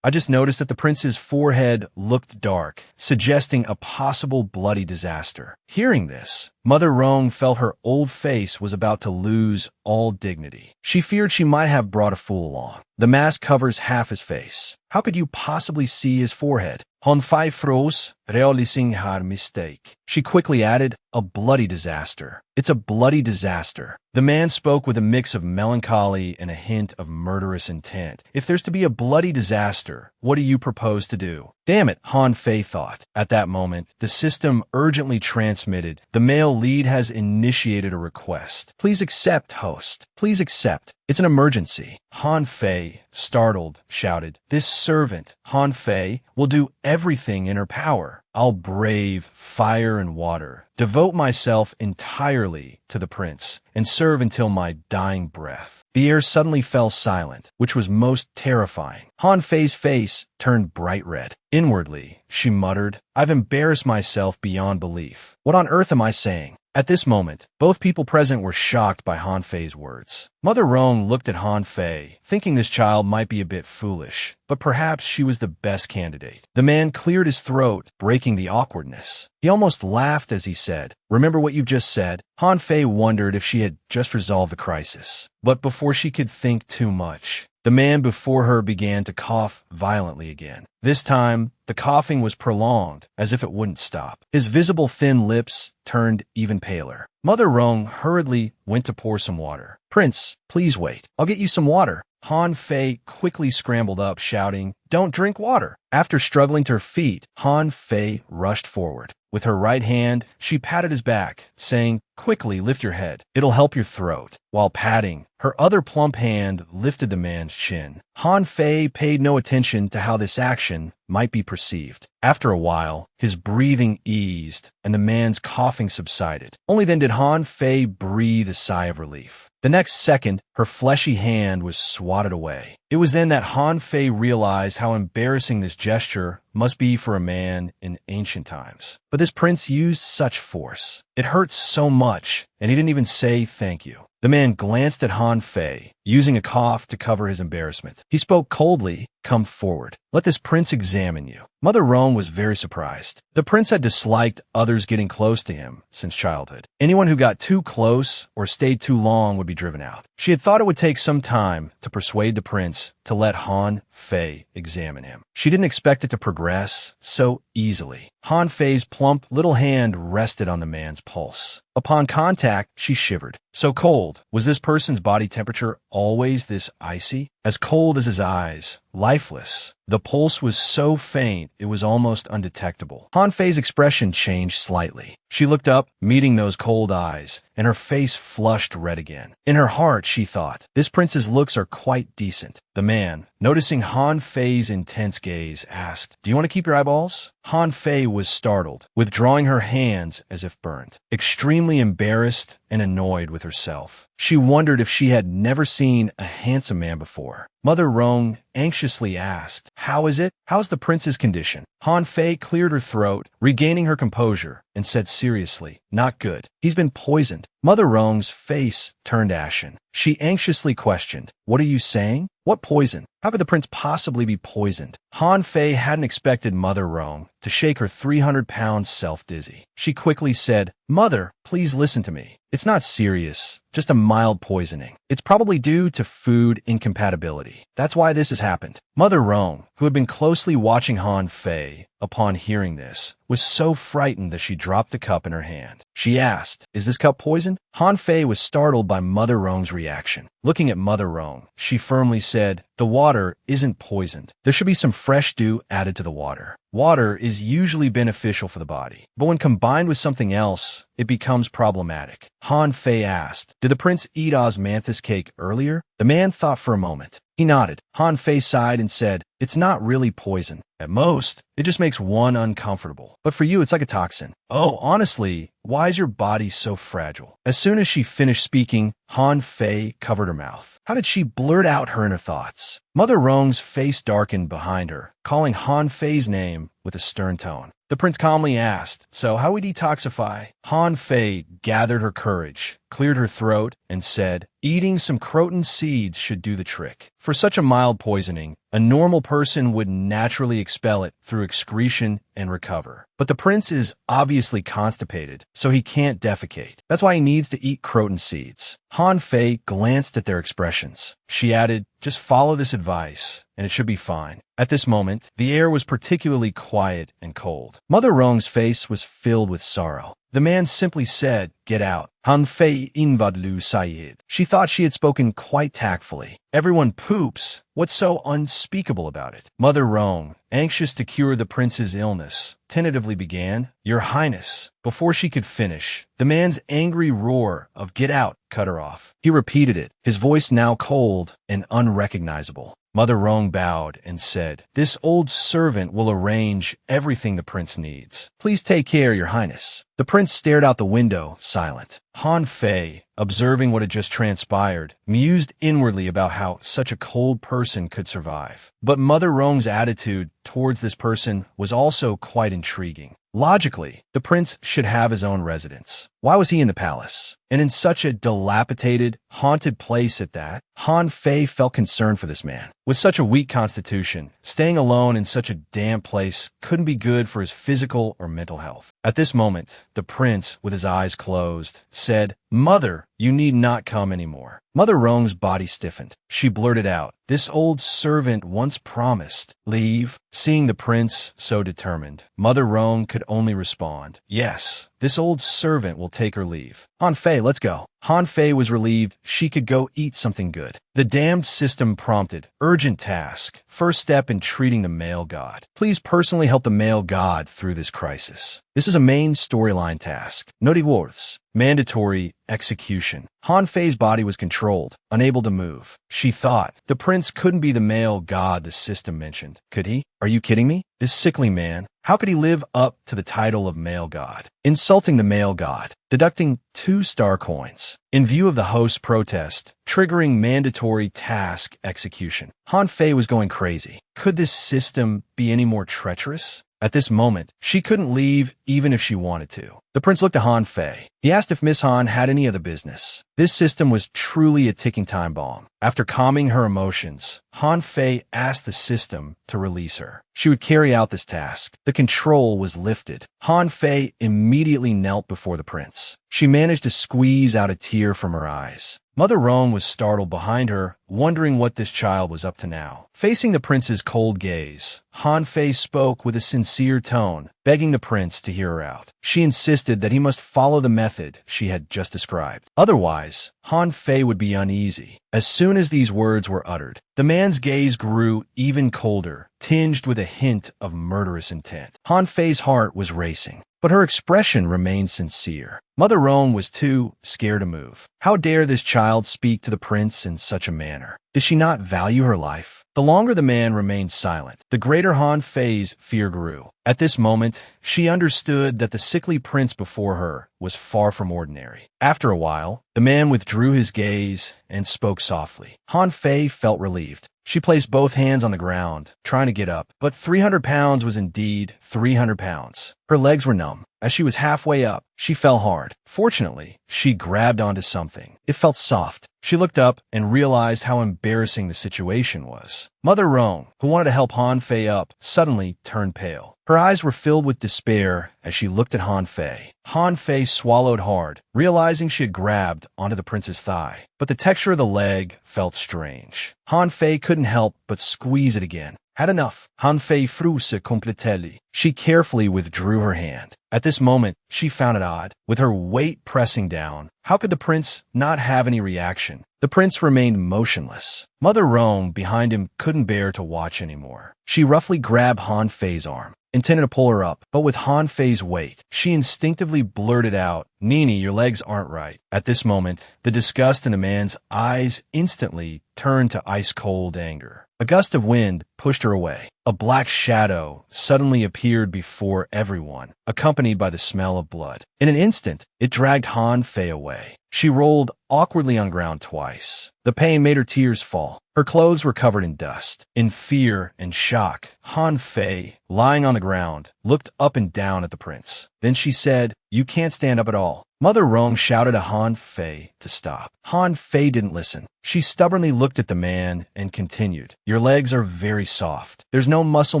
noticed that the prince's forehead looked dark, suggesting a possible bloody disaster." Hearing this, Mother Rong felt her old face was about to lose all dignity. She feared she might have brought a fool along. The mask covers half his face. How could you possibly see his forehead? Han Fei froze, realizing her mistake. She quickly added, "A bloody disaster. It's a bloody disaster." The man spoke with a mix of melancholy and a hint of murderous intent. "If there's to be a bloody disaster, what do you propose to do?" "Damn it," Han Fei thought. At that moment, the system urgently transmitted, "The male lead has initiated a request. Please accept, host. Please accept. It's an emergency." Han Fei, startled, shouted, "This servant, Han Fei, will do everything in her power. I'll brave fire and water, devote myself entirely to the prince, and serve until my dying breath." The air suddenly fell silent, which was most terrifying. Han Fei's face turned bright red. Inwardly, she muttered, "I've embarrassed myself beyond belief. What on earth am I saying?" At this moment, both people present were shocked by Han Fei's words. Mother Rong looked at Han Fei, thinking this child might be a bit foolish, but perhaps she was the best candidate. The man cleared his throat, breaking the awkwardness. He almost laughed as he said, "Remember what you've just said?" Han Fei wondered if she had just resolved the crisis. But before she could think too much, the man before her began to cough violently again. This time, the coughing was prolonged, as if it wouldn't stop. His visible thin lips turned even paler. Mother Rong hurriedly went to pour some water. "Prince, please wait. I'll get you some water." Han Fei quickly scrambled up, shouting, "Don't drink water." After struggling to her feet, Han Fei rushed forward. With her right hand, she patted his back, saying, "Quickly lift your head. It'll help your throat." While patting, her other plump hand lifted the man's chin. Han Fei paid no attention to how this action might be perceived. After a while, his breathing eased, and the man's coughing subsided. Only then did Han Fei breathe a sigh of relief. The next second, her fleshy hand was swatted away. It was then that Han Fei realized how embarrassing this gesture must be for a man in ancient times. But this prince used such force. It hurt so much, and he didn't even say thank you. The man glanced at Han Fei, using a cough to cover his embarrassment. He spoke coldly, "Come forward. Let this prince examine you." Mother Rong was very surprised. The prince had disliked others getting close to him since childhood. Anyone who got too close or stayed too long would be driven out. She had thought it would take some time to persuade the prince to let Han Fei examine him. She didn't expect it to progress so easily. Han Fei's plump little hand rested on the man's pulse. Upon contact, she shivered. So cold. Was this person's body temperature always this icy? As cold as his eyes, lifeless. The pulse was so faint it was almost undetectable. Han Fei's expression changed slightly. She looked up, meeting those cold eyes, and her face flushed red again. In her heart, she thought, "This prince's looks are quite decent." The man, noticing Han Fei's intense gaze, asked, "Do you want to keep your eyeballs?" Han Fei was startled, withdrawing her hands as if burned. Extremely embarrassed and annoyed with herself. She wondered if she had never seen a handsome man before. Mother Rong anxiously asked, "How is it? How's the prince's condition?" Han Fei cleared her throat, regaining her composure, and said seriously, "Not good. He's been poisoned." Mother Rong's face turned ashen. She anxiously questioned, "What are you saying? What poison? How could the prince possibly be poisoned?" Han Fei hadn't expected Mother Rong to shake her 300-pound self dizzy. She quickly said, "Mother, please listen to me. It's not serious, just a mild poisoning. It's probably due to food incompatibility. That's why this has happened." Mother Rong, who had been closely watching Han Fei, upon hearing this, was so frightened that she dropped the cup in her hand. She asked, "Is this cup poisoned?" Han Fei was startled by Mother Rong's reaction. Looking at Mother Rong, she firmly said, "The water isn't poisoned. There should be some fresh dew added to the water. Water is usually beneficial for the body, but when combined with something else, it becomes problematic." Han Fei asked, "Did the prince eat osmanthus cake earlier?" The man thought for a moment. He nodded. Han Fei sighed and said, "It's not really poison. At most, it just makes one uncomfortable. But for you, it's like a toxin." "Oh, honestly, why is your body so fragile?" As soon as she finished speaking, Han Fei covered her mouth. How did she blurt out her inner thoughts? Mother Rong's face darkened behind her, calling Han Fei's name with a stern tone. The prince calmly asked, "So how we detoxify?" Han Fei gathered her courage, cleared her throat, and said, "Eating some croton seeds should do the trick. For such a mild poisoning, a normal person would naturally expel it through excretion and recover. But the prince is obviously constipated, so he can't defecate. That's why he needs to eat croton seeds." Han Fei glanced at their expressions. She added, "Just follow this advice, and it should be fine." At this moment, the air was particularly quiet and cold. Mother Rong's face was filled with sorrow. The man simply said, "Get out." Han Fei invadlu sayid. She thought she had spoken quite tactfully. "Everyone poops. What's so unspeakable about it?" Mother Rong, anxious to cure the prince's illness, tentatively began, "Your Highness." Before she could finish, the man's angry roar of "Get out" cut her off. He repeated it, his voice now cold and unrecognizable. Mother Rong bowed and said, "This old servant will arrange everything the prince needs. Please take care, Your Highness." The prince stared out the window, silent. Han Fei, observing what had just transpired, mused inwardly about how such a cold person could survive. But Mother Rong's attitude towards this person was also quite intriguing. Logically, the prince should have his own residence. Why was he in the palace? And in such a dilapidated, haunted place at that? Han Fei felt concerned for this man. With such a weak constitution, staying alone in such a damp place couldn't be good for his physical or mental health. At this moment, the prince, with his eyes closed, said, "Mother, you need not come anymore." Mother Rong's body stiffened. She blurted out, "This old servant once promised." "Leave?" Seeing the prince so determined, Mother Rong could only respond, "Yes, this old servant will take her leave. Han Fei, let's go." Han Fei was relieved she could go eat something good. The damned system prompted, "Urgent task. First step in treating the male god. Please personally help the male god through this crisis." This is a main storyline task. No divorce. Mandatory execution. Han Fei's body was controlled, unable to move. She thought, the prince couldn't be the male god the system mentioned. Could he? Are you kidding me? This sickly man, how could he live up to the title of male god? Insulting the male god. Deducting 2 star coins. In view of the host's protest, triggering mandatory task execution. Han Fei was going crazy. Could this system be any more treacherous? At this moment, she couldn't leave even if she wanted to. The prince looked at Han Fei. He asked if Miss Han had any other business. This system was truly a ticking time bomb. After calming her emotions, Han Fei asked the system to release her. She would carry out this task. The control was lifted. Han Fei immediately knelt before the prince. She managed to squeeze out a tear from her eyes. Mother Rong was startled behind her, wondering what this child was up to now. Facing the prince's cold gaze, Han Fei spoke with a sincere tone, begging the prince to hear her out. She insisted that he must follow the method she had just described. Otherwise, Han Fei would be uneasy. As soon as these words were uttered, the man's gaze grew even colder, tinged with a hint of murderous intent. Han Fei's heart was racing. but her expression remained sincere. Mother Roan was too scared to move. How dare this child speak to the prince in such a manner? Did she not value her life? The longer the man remained silent, the greater Han Fei's fear grew. At this moment, she understood that the sickly prince before her was far from ordinary. After a while, the man withdrew his gaze and spoke softly. Han Fei felt relieved. She placed both hands on the ground, trying to get up, but 300 pounds was indeed 300 pounds. Her legs were numb. As she was halfway up, she fell hard. Fortunately, she grabbed onto something. It felt soft. She looked up and realized how embarrassing the situation was. Mother Roan, who wanted to help Han Fei up, suddenly turned pale. Her eyes were filled with despair as she looked at Han Fei. Han Fei swallowed hard, realizing she had grabbed onto the prince's thigh. But the texture of the leg felt strange. Han Fei couldn't help but squeeze it again. Had enough. Han Fei fruse completely. She carefully withdrew her hand. At this moment, she found it odd. With her weight pressing down, how could the prince not have any reaction? The prince remained motionless. Mother Roan, behind him, couldn't bear to watch anymore. She roughly grabbed Han Fei's arm, intended to pull her up, but with Han Fei's weight, she instinctively blurted out, "Nini, your legs aren't right." At this moment, the disgust in the man's eyes instantly turned to ice-cold anger. A gust of wind pushed her away. A black shadow suddenly appeared before everyone, accompanied by the smell of blood. In an instant, it dragged Han Fei away. She rolled awkwardly on ground twice. The pain made her tears fall. Her clothes were covered in dust. In fear and shock, Han Fei, lying on the ground, looked up and down at the prince. Then she said, "You can't stand up at all." Mother Roan shouted to Han Fei to stop. Han Fei didn't listen. She stubbornly looked at the man and continued, "Your legs are very soft. There's no muscle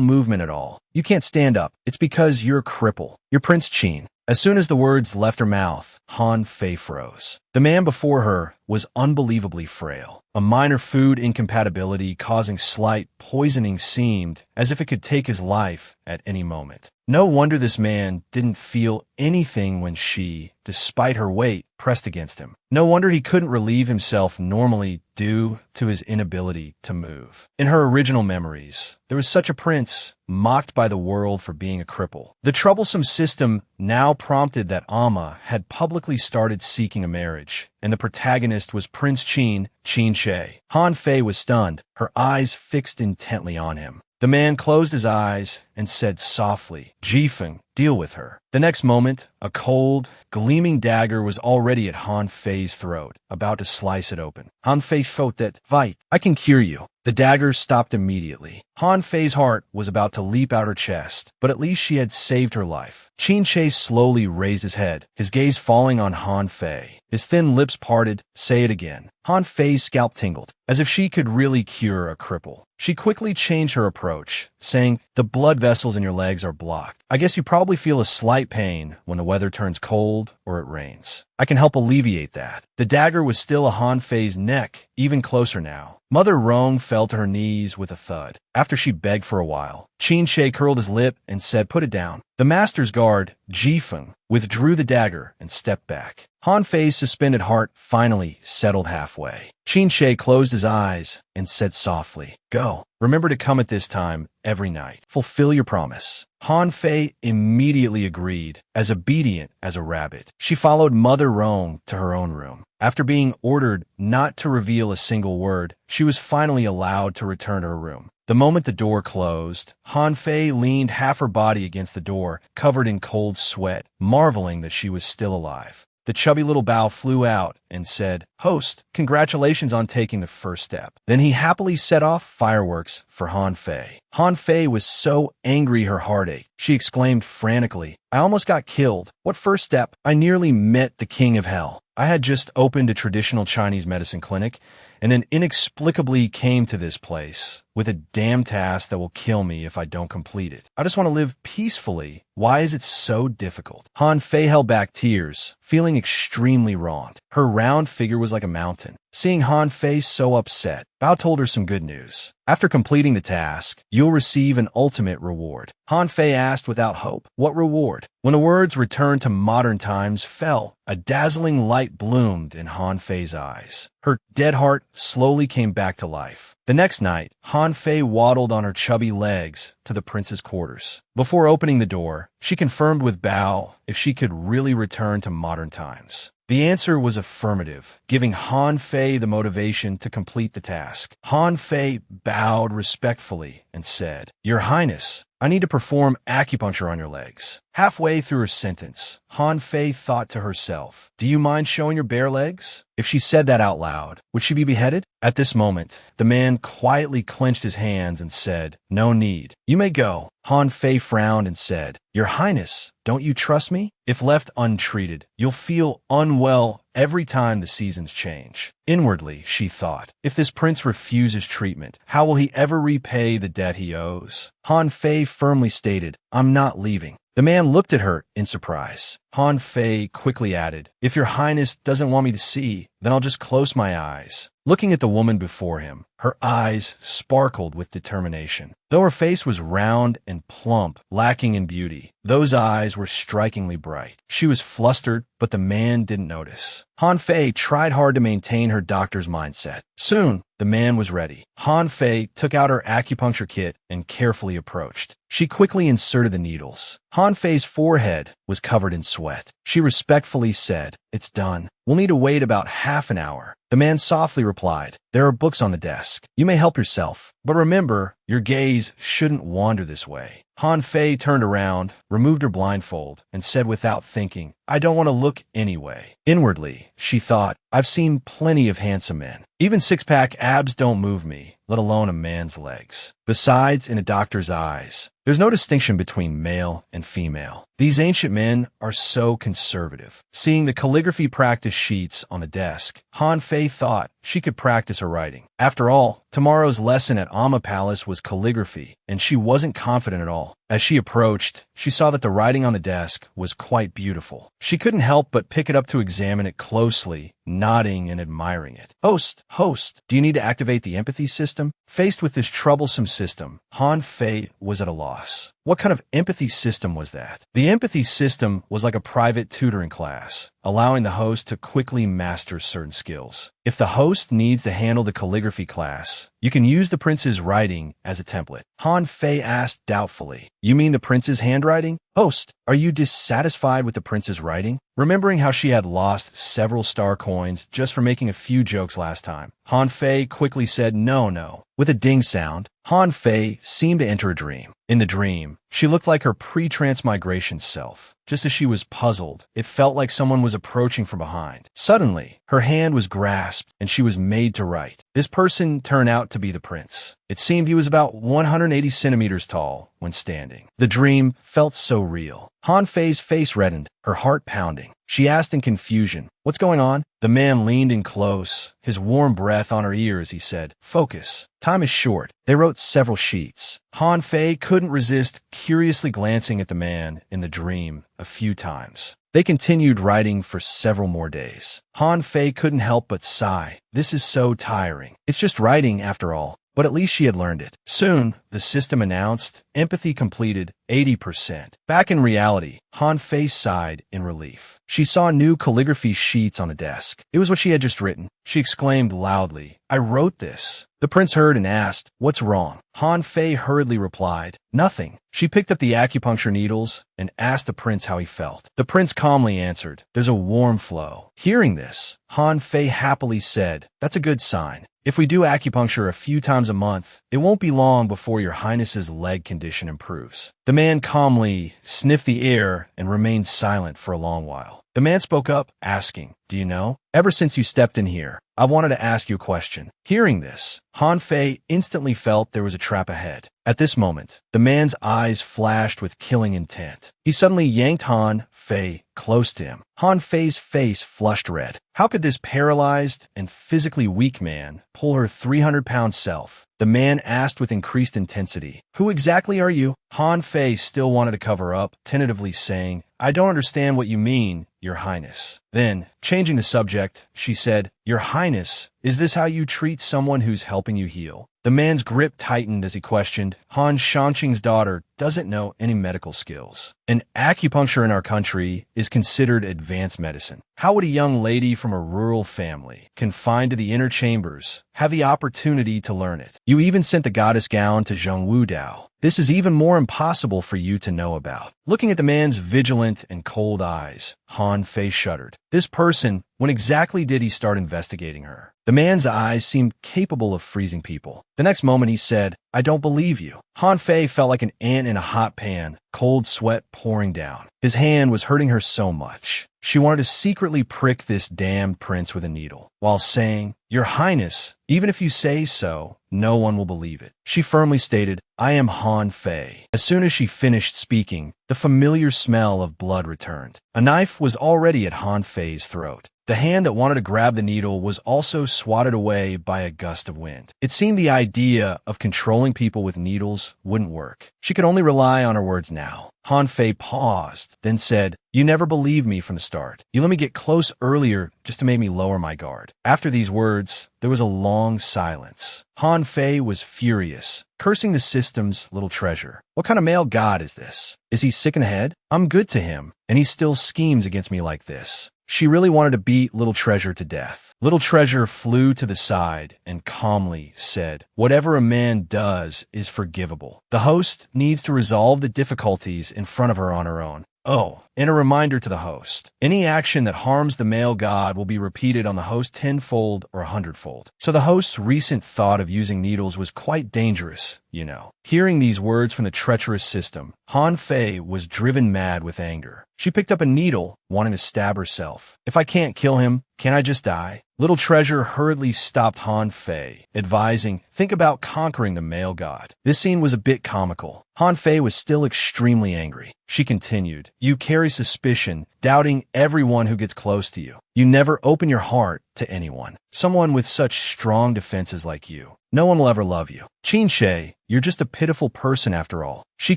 movement at all. You can't stand up. It's because you're a cripple. You're Prince Qin." As soon as the words left her mouth, Han Fei froze. The man before her was unbelievably frail. A minor food incompatibility causing slight poisoning seemed as if it could take his life at any moment. No wonder this man didn't feel anything when she, despite her weight, pressed against him. No wonder he couldn't relieve himself normally due to his inability to move. In her original memories, there was such a prince, mocked by the world for being a cripple. The troublesome system now prompted that Amma had publicly started seeking a marriage, and the protagonist was Prince Qin, Qin Shi. Han Fei was stunned, her eyes fixed intently on him. The man closed his eyes and said softly, "Jifeng, deal with her." The next moment, a cold, gleaming dagger was already at Han Fei's throat, about to slice it open. Han Fei felt that, "Vite, I can cure you." The dagger stopped immediately. Han Fei's heart was about to leap out her chest, but at least she had saved her life. Qin Shi slowly raised his head, his gaze falling on Han Fei. His thin lips parted. "Say it again." Han Fei's scalp tingled, as if she could really cure a cripple. She quickly changed her approach, saying, "The blood vessels in your legs are blocked. I guess you probably feel a slight pain when the weather turns cold or it rains. I can help alleviate that." The dagger was still a Han Fei's neck, even closer now. Mother Roan fell to her knees with a thud. After she begged for a while, Qin Shi curled his lip and said, "Put it down." The master's guard, Jifeng, withdrew the dagger and stepped back. Han Fei's suspended heart finally settled halfway. Qin Shi closed his eyes and said softly, "Go. Remember to come at this time every night. Fulfill your promise." Han Fei immediately agreed, as obedient as a rabbit. She followed Mother Roan to her own room. After being ordered not to reveal a single word, she was finally allowed to return to her room. The moment the door closed, Han Fei leaned half her body against the door, covered in cold sweat, marveling that she was still alive. The chubby little bow flew out and said, "Host, congratulations on taking the first step." Then he happily set off fireworks for Han Fei. Han Fei was so angry her heart ached. She exclaimed frantically, "I almost got killed. What first step? I nearly met the king of hell. I had just opened a traditional Chinese medicine clinic and then inexplicably came to this place with a damn task that will kill me if I don't complete it. I just want to live peacefully. Why is it so difficult?" Han Fei held back tears, feeling extremely wronged. Her round figure was like a mountain. Seeing Han Fei so upset, Bao told her some good news. After completing the task, you'll receive an ultimate reward. Han Fei asked without hope, "What reward?" When the words "returned to modern times" fell, a dazzling light bloomed in Han Fei's eyes. Her dead heart slowly came back to life. The next night, Han Fei waddled on her chubby legs to the prince's quarters. Before opening the door, she confirmed with Bao if she could really return to modern times. The answer was affirmative, giving Han Fei the motivation to complete the task. Han Fei bowed respectfully and said, "Your Highness, I need to perform acupuncture on your legs." Halfway through her sentence, Han Fei thought to herself, "Do you mind showing your bare legs?" If she said that out loud, would she be beheaded? At this moment, the man quietly clenched his hands and said, "No need. You may go." Han Fei frowned and said, "Your Highness, don't you trust me? If left untreated, you'll feel unwell every time the seasons change." Inwardly, she thought, if this prince refuses treatment, how will he ever repay the debt he owes? Han Fei firmly stated, "I'm not leaving." The man looked at her in surprise. Han Fei quickly added, "If your Highness doesn't want me to see, then I'll just close my eyes." Looking at the woman before him, her eyes sparkled with determination. Though her face was round and plump, lacking in beauty, those eyes were strikingly bright. She was flustered, but the man didn't notice. Han Fei tried hard to maintain her doctor's mindset. Soon, the man was ready. Han Fei took out her acupuncture kit and carefully approached. She quickly inserted the needles. Han Fei's forehead was covered in sweat. She respectfully said, "It's done. We'll need to wait about half an hour." The man softly replied, "There are books on the desk. You may help yourself. But remember, your gaze shouldn't wander this way." Han Fei turned around, removed her blindfold, and said without thinking, "I don't want to look anyway." Inwardly, she thought, "I've seen plenty of handsome men. Even six-pack abs don't move me, let alone a man's legs." Besides, in a doctor's eyes, there's no distinction between male and female. These ancient men are so conservative. Seeing the calligraphy practice sheets on the desk, Han Fei thought she could practice her writing. After all, tomorrow's lesson at Amma Palace was calligraphy, and she wasn't confident at all. As she approached, she saw that the writing on the desk was quite beautiful. She couldn't help but pick it up to examine it closely, nodding and admiring it. Host, do you need to activate the empathy system?" Faced with this troublesome system, Han Fei was at a loss. What kind of empathy system was that? The empathy system was like a private tutoring class, allowing the host to quickly master certain skills. If the host needs to handle the calligraphy class, you can use the prince's writing as a template. Han Fei asked doubtfully, "You mean the prince's handwriting?" "Host, are you dissatisfied with the prince's writing?" Remembering how she had lost several star coins just for making a few jokes last time, Han Fei quickly said no. With a ding sound, Han Fei seemed to enter a dream. In the dream, she looked like her pre-transmigration self. Just as she was puzzled, it felt like someone was approaching from behind. Suddenly, her hand was grasped and she was made to write. This person turned out to be the prince. It seemed he was about 180 centimeters tall when standing. The dream felt so real. Han Fei's face reddened, her heart pounding. She asked in confusion, "What's going on?" The man leaned in close, his warm breath on her ear as he said, "Focus. Time is short." They wrote several sheets. Han Fei couldn't resist curiously glancing at the man in the dream a few times. They continued writing for several more days. Han Fei couldn't help but sigh. This is so tiring. It's just writing after all. But at least she had learned it. Soon, the system announced, empathy completed 80%. Back in reality, Han Fei sighed in relief. She saw new calligraphy sheets on the desk. It was what she had just written. She exclaimed loudly, "I wrote this." The prince heard and asked, "What's wrong?" Han Fei hurriedly replied, "Nothing." She picked up the acupuncture needles and asked the prince how he felt. The prince calmly answered, "There's a warm flow." Hearing this, Han Fei happily said, "That's a good sign. If we do acupuncture a few times a month, it won't be long before your highness's leg condition improves." The man calmly sniffed the air and remained silent for a long while. The man spoke up, asking, "Do you know? Ever since you stepped in here, I've wanted to ask you a question." Hearing this, Han Fei instantly felt there was a trap ahead. At this moment, the man's eyes flashed with killing intent. He suddenly yanked Han Fei close to him. Han Fei's face flushed red. How could this paralyzed and physically weak man pull her 300-pound self? The man asked with increased intensity, "Who exactly are you?" Han Fei still wanted to cover up, tentatively saying, "I don't understand what you mean, Your Highness." Then, changing the subject, she said, "Your Highness, is this how you treat someone who's helping you heal?" The man's grip tightened as he questioned, "Han Shanqing's daughter doesn't know any medical skills." and acupuncture in our country is considered advanced medicine. How would a young lady from a rural family, confined to the inner chambers, have the opportunity to learn it? You even sent the goddess gown to Zhongwu Dao. This is even more impossible for you to know about. Looking at the man's vigilant and cold eyes, Han Fei shuddered. This person, when exactly did he start investigating her? The man's eyes seemed capable of freezing people. The next moment he said, I don't believe you. Han Fei felt like an ant in a hot pan, cold sweat pouring down. His hand was hurting her so much. She wanted to secretly prick this damned prince with a needle, while saying, Your Highness, even if you say so, no one will believe it. She firmly stated, I am Han Fei. As soon as she finished speaking, the familiar smell of blood returned. A knife was already at Han Fei's throat. The hand that wanted to grab the needle was also swatted away by a gust of wind. It seemed the idea of controlling people with needles wouldn't work. She could only rely on her words now. Han Fei paused, then said, You never believed me from the start. You let me get close earlier just to make me lower my guard. After these words, there was a long silence. Han Fei was furious, cursing the system's little treasure. What kind of male god is this? Is he sick in the head? I'm good to him, and he still schemes against me like this. She really wanted to beat Little Treasure to death. Little Treasure flew to the side and calmly said, Whatever a man does is forgivable. The host needs to resolve the difficulties in front of her on her own. Oh, and a reminder to the host. Any action that harms the male god will be repeated on the host tenfold or 100-fold. So the host's recent thought of using needles was quite dangerous, you know. Hearing these words from the treacherous system, Han Fei was driven mad with anger. She picked up a needle, wanting to stab herself. If I can't kill him, can I just die? Little Treasure hurriedly stopped Han Fei, advising, Think about conquering the male god. This scene was a bit comical. Han Fei was still extremely angry. She continued, You carry suspicion, doubting everyone who gets close to you. You never open your heart to anyone. Someone with such strong defenses like you. No one will ever love you. Qin Shi, you're just a pitiful person after all. She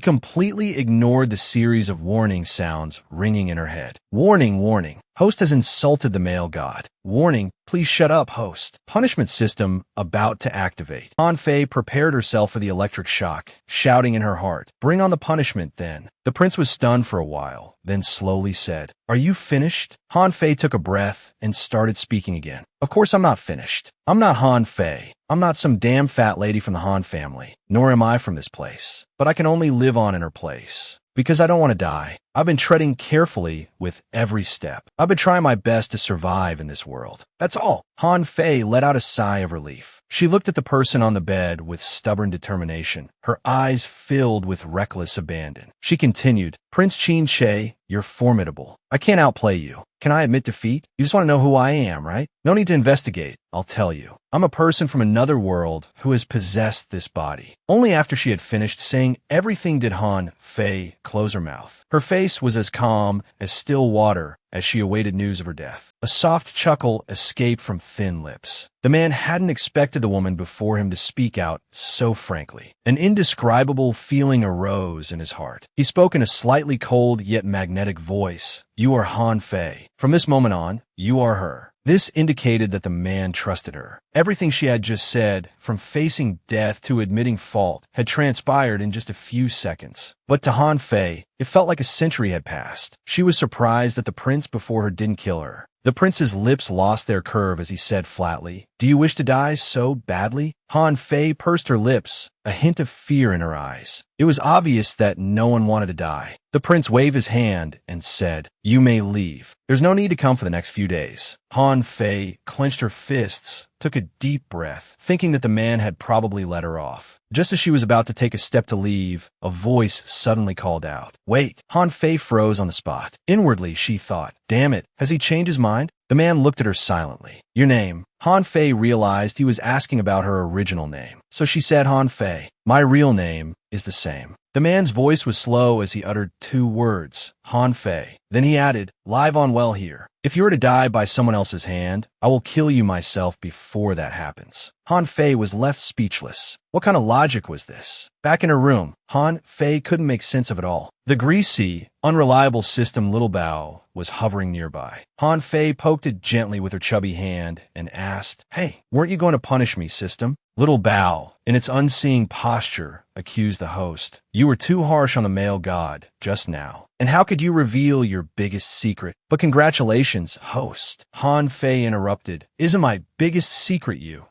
completely ignored the series of warning sounds ringing in her head. Warning, warning. Host has insulted the male god. Warning, please shut up, host. Punishment system about to activate. Han Fei prepared herself for the electric shock, shouting in her heart, Bring on the punishment, then. The prince was stunned for a while, then slowly said, Are you finished? Han Fei took a breath and started speaking again. Of course I'm not finished. I'm not Han Fei. I'm not some damn fat lady from the Han family, nor am I from this place. But I can only live on in her place. Because I don't want to die. I've been treading carefully with every step. I've been trying my best to survive in this world. That's all. Han Fei let out a sigh of relief. She looked at the person on the bed with stubborn determination, her eyes filled with reckless abandon. She continued, Prince Qin Shi, you're formidable. I can't outplay you. Can I admit defeat? You just want to know who I am, right? No need to investigate. I'll tell you. I'm a person from another world who has possessed this body. Only after she had finished saying everything did Han Fei close her mouth. Her face was as calm as still water as she awaited news of her death. A soft chuckle escaped from thin lips. The man hadn't expected the woman before him to speak out so frankly. An indescribable feeling arose in his heart. He spoke in a slightly cold yet magnetic voice. You are Han Fei. From this moment on, you are her. This indicated that the man trusted her. Everything she had just said, from facing death to admitting fault, had transpired in just a few seconds. But to Han Fei, it felt like a century had passed. She was surprised that the prince before her didn't kill her. The prince's lips lost their curve as he said flatly, Do you wish to die so badly? Han Fei pursed her lips, a hint of fear in her eyes. It was obvious that no one wanted to die. The prince waved his hand and said, You may leave. There's no need to come for the next few days. Han Fei clenched her fists, took a deep breath, thinking that the man had probably let her off. Just as she was about to take a step to leave, a voice suddenly called out, Wait! Han Fei froze on the spot. Inwardly, she thought, Damn it, has he changed his mind? The man looked at her silently. Your name? Han Fei realized he was asking about her original name. So she said, Han Fei. My real name is the same. The man's voice was slow as he uttered 2 words, Han Fei. Then he added, Live on well here. If you were to die by someone else's hand, I will kill you myself before that happens. Han Fei was left speechless. What kind of logic was this? Back in her room, Han Fei couldn't make sense of it all. The greasy, unreliable system Little Bao was hovering nearby. Han Fei poked it gently with her chubby hand and asked, "Hey, weren't you going to punish me, system?" Little Bao, in its unseeing posture, accused the host. "You were too harsh on the male god just now. And how could you reveal your biggest secret?" "But congratulations, host," Han Fei interrupted. "Isn't my biggest secret you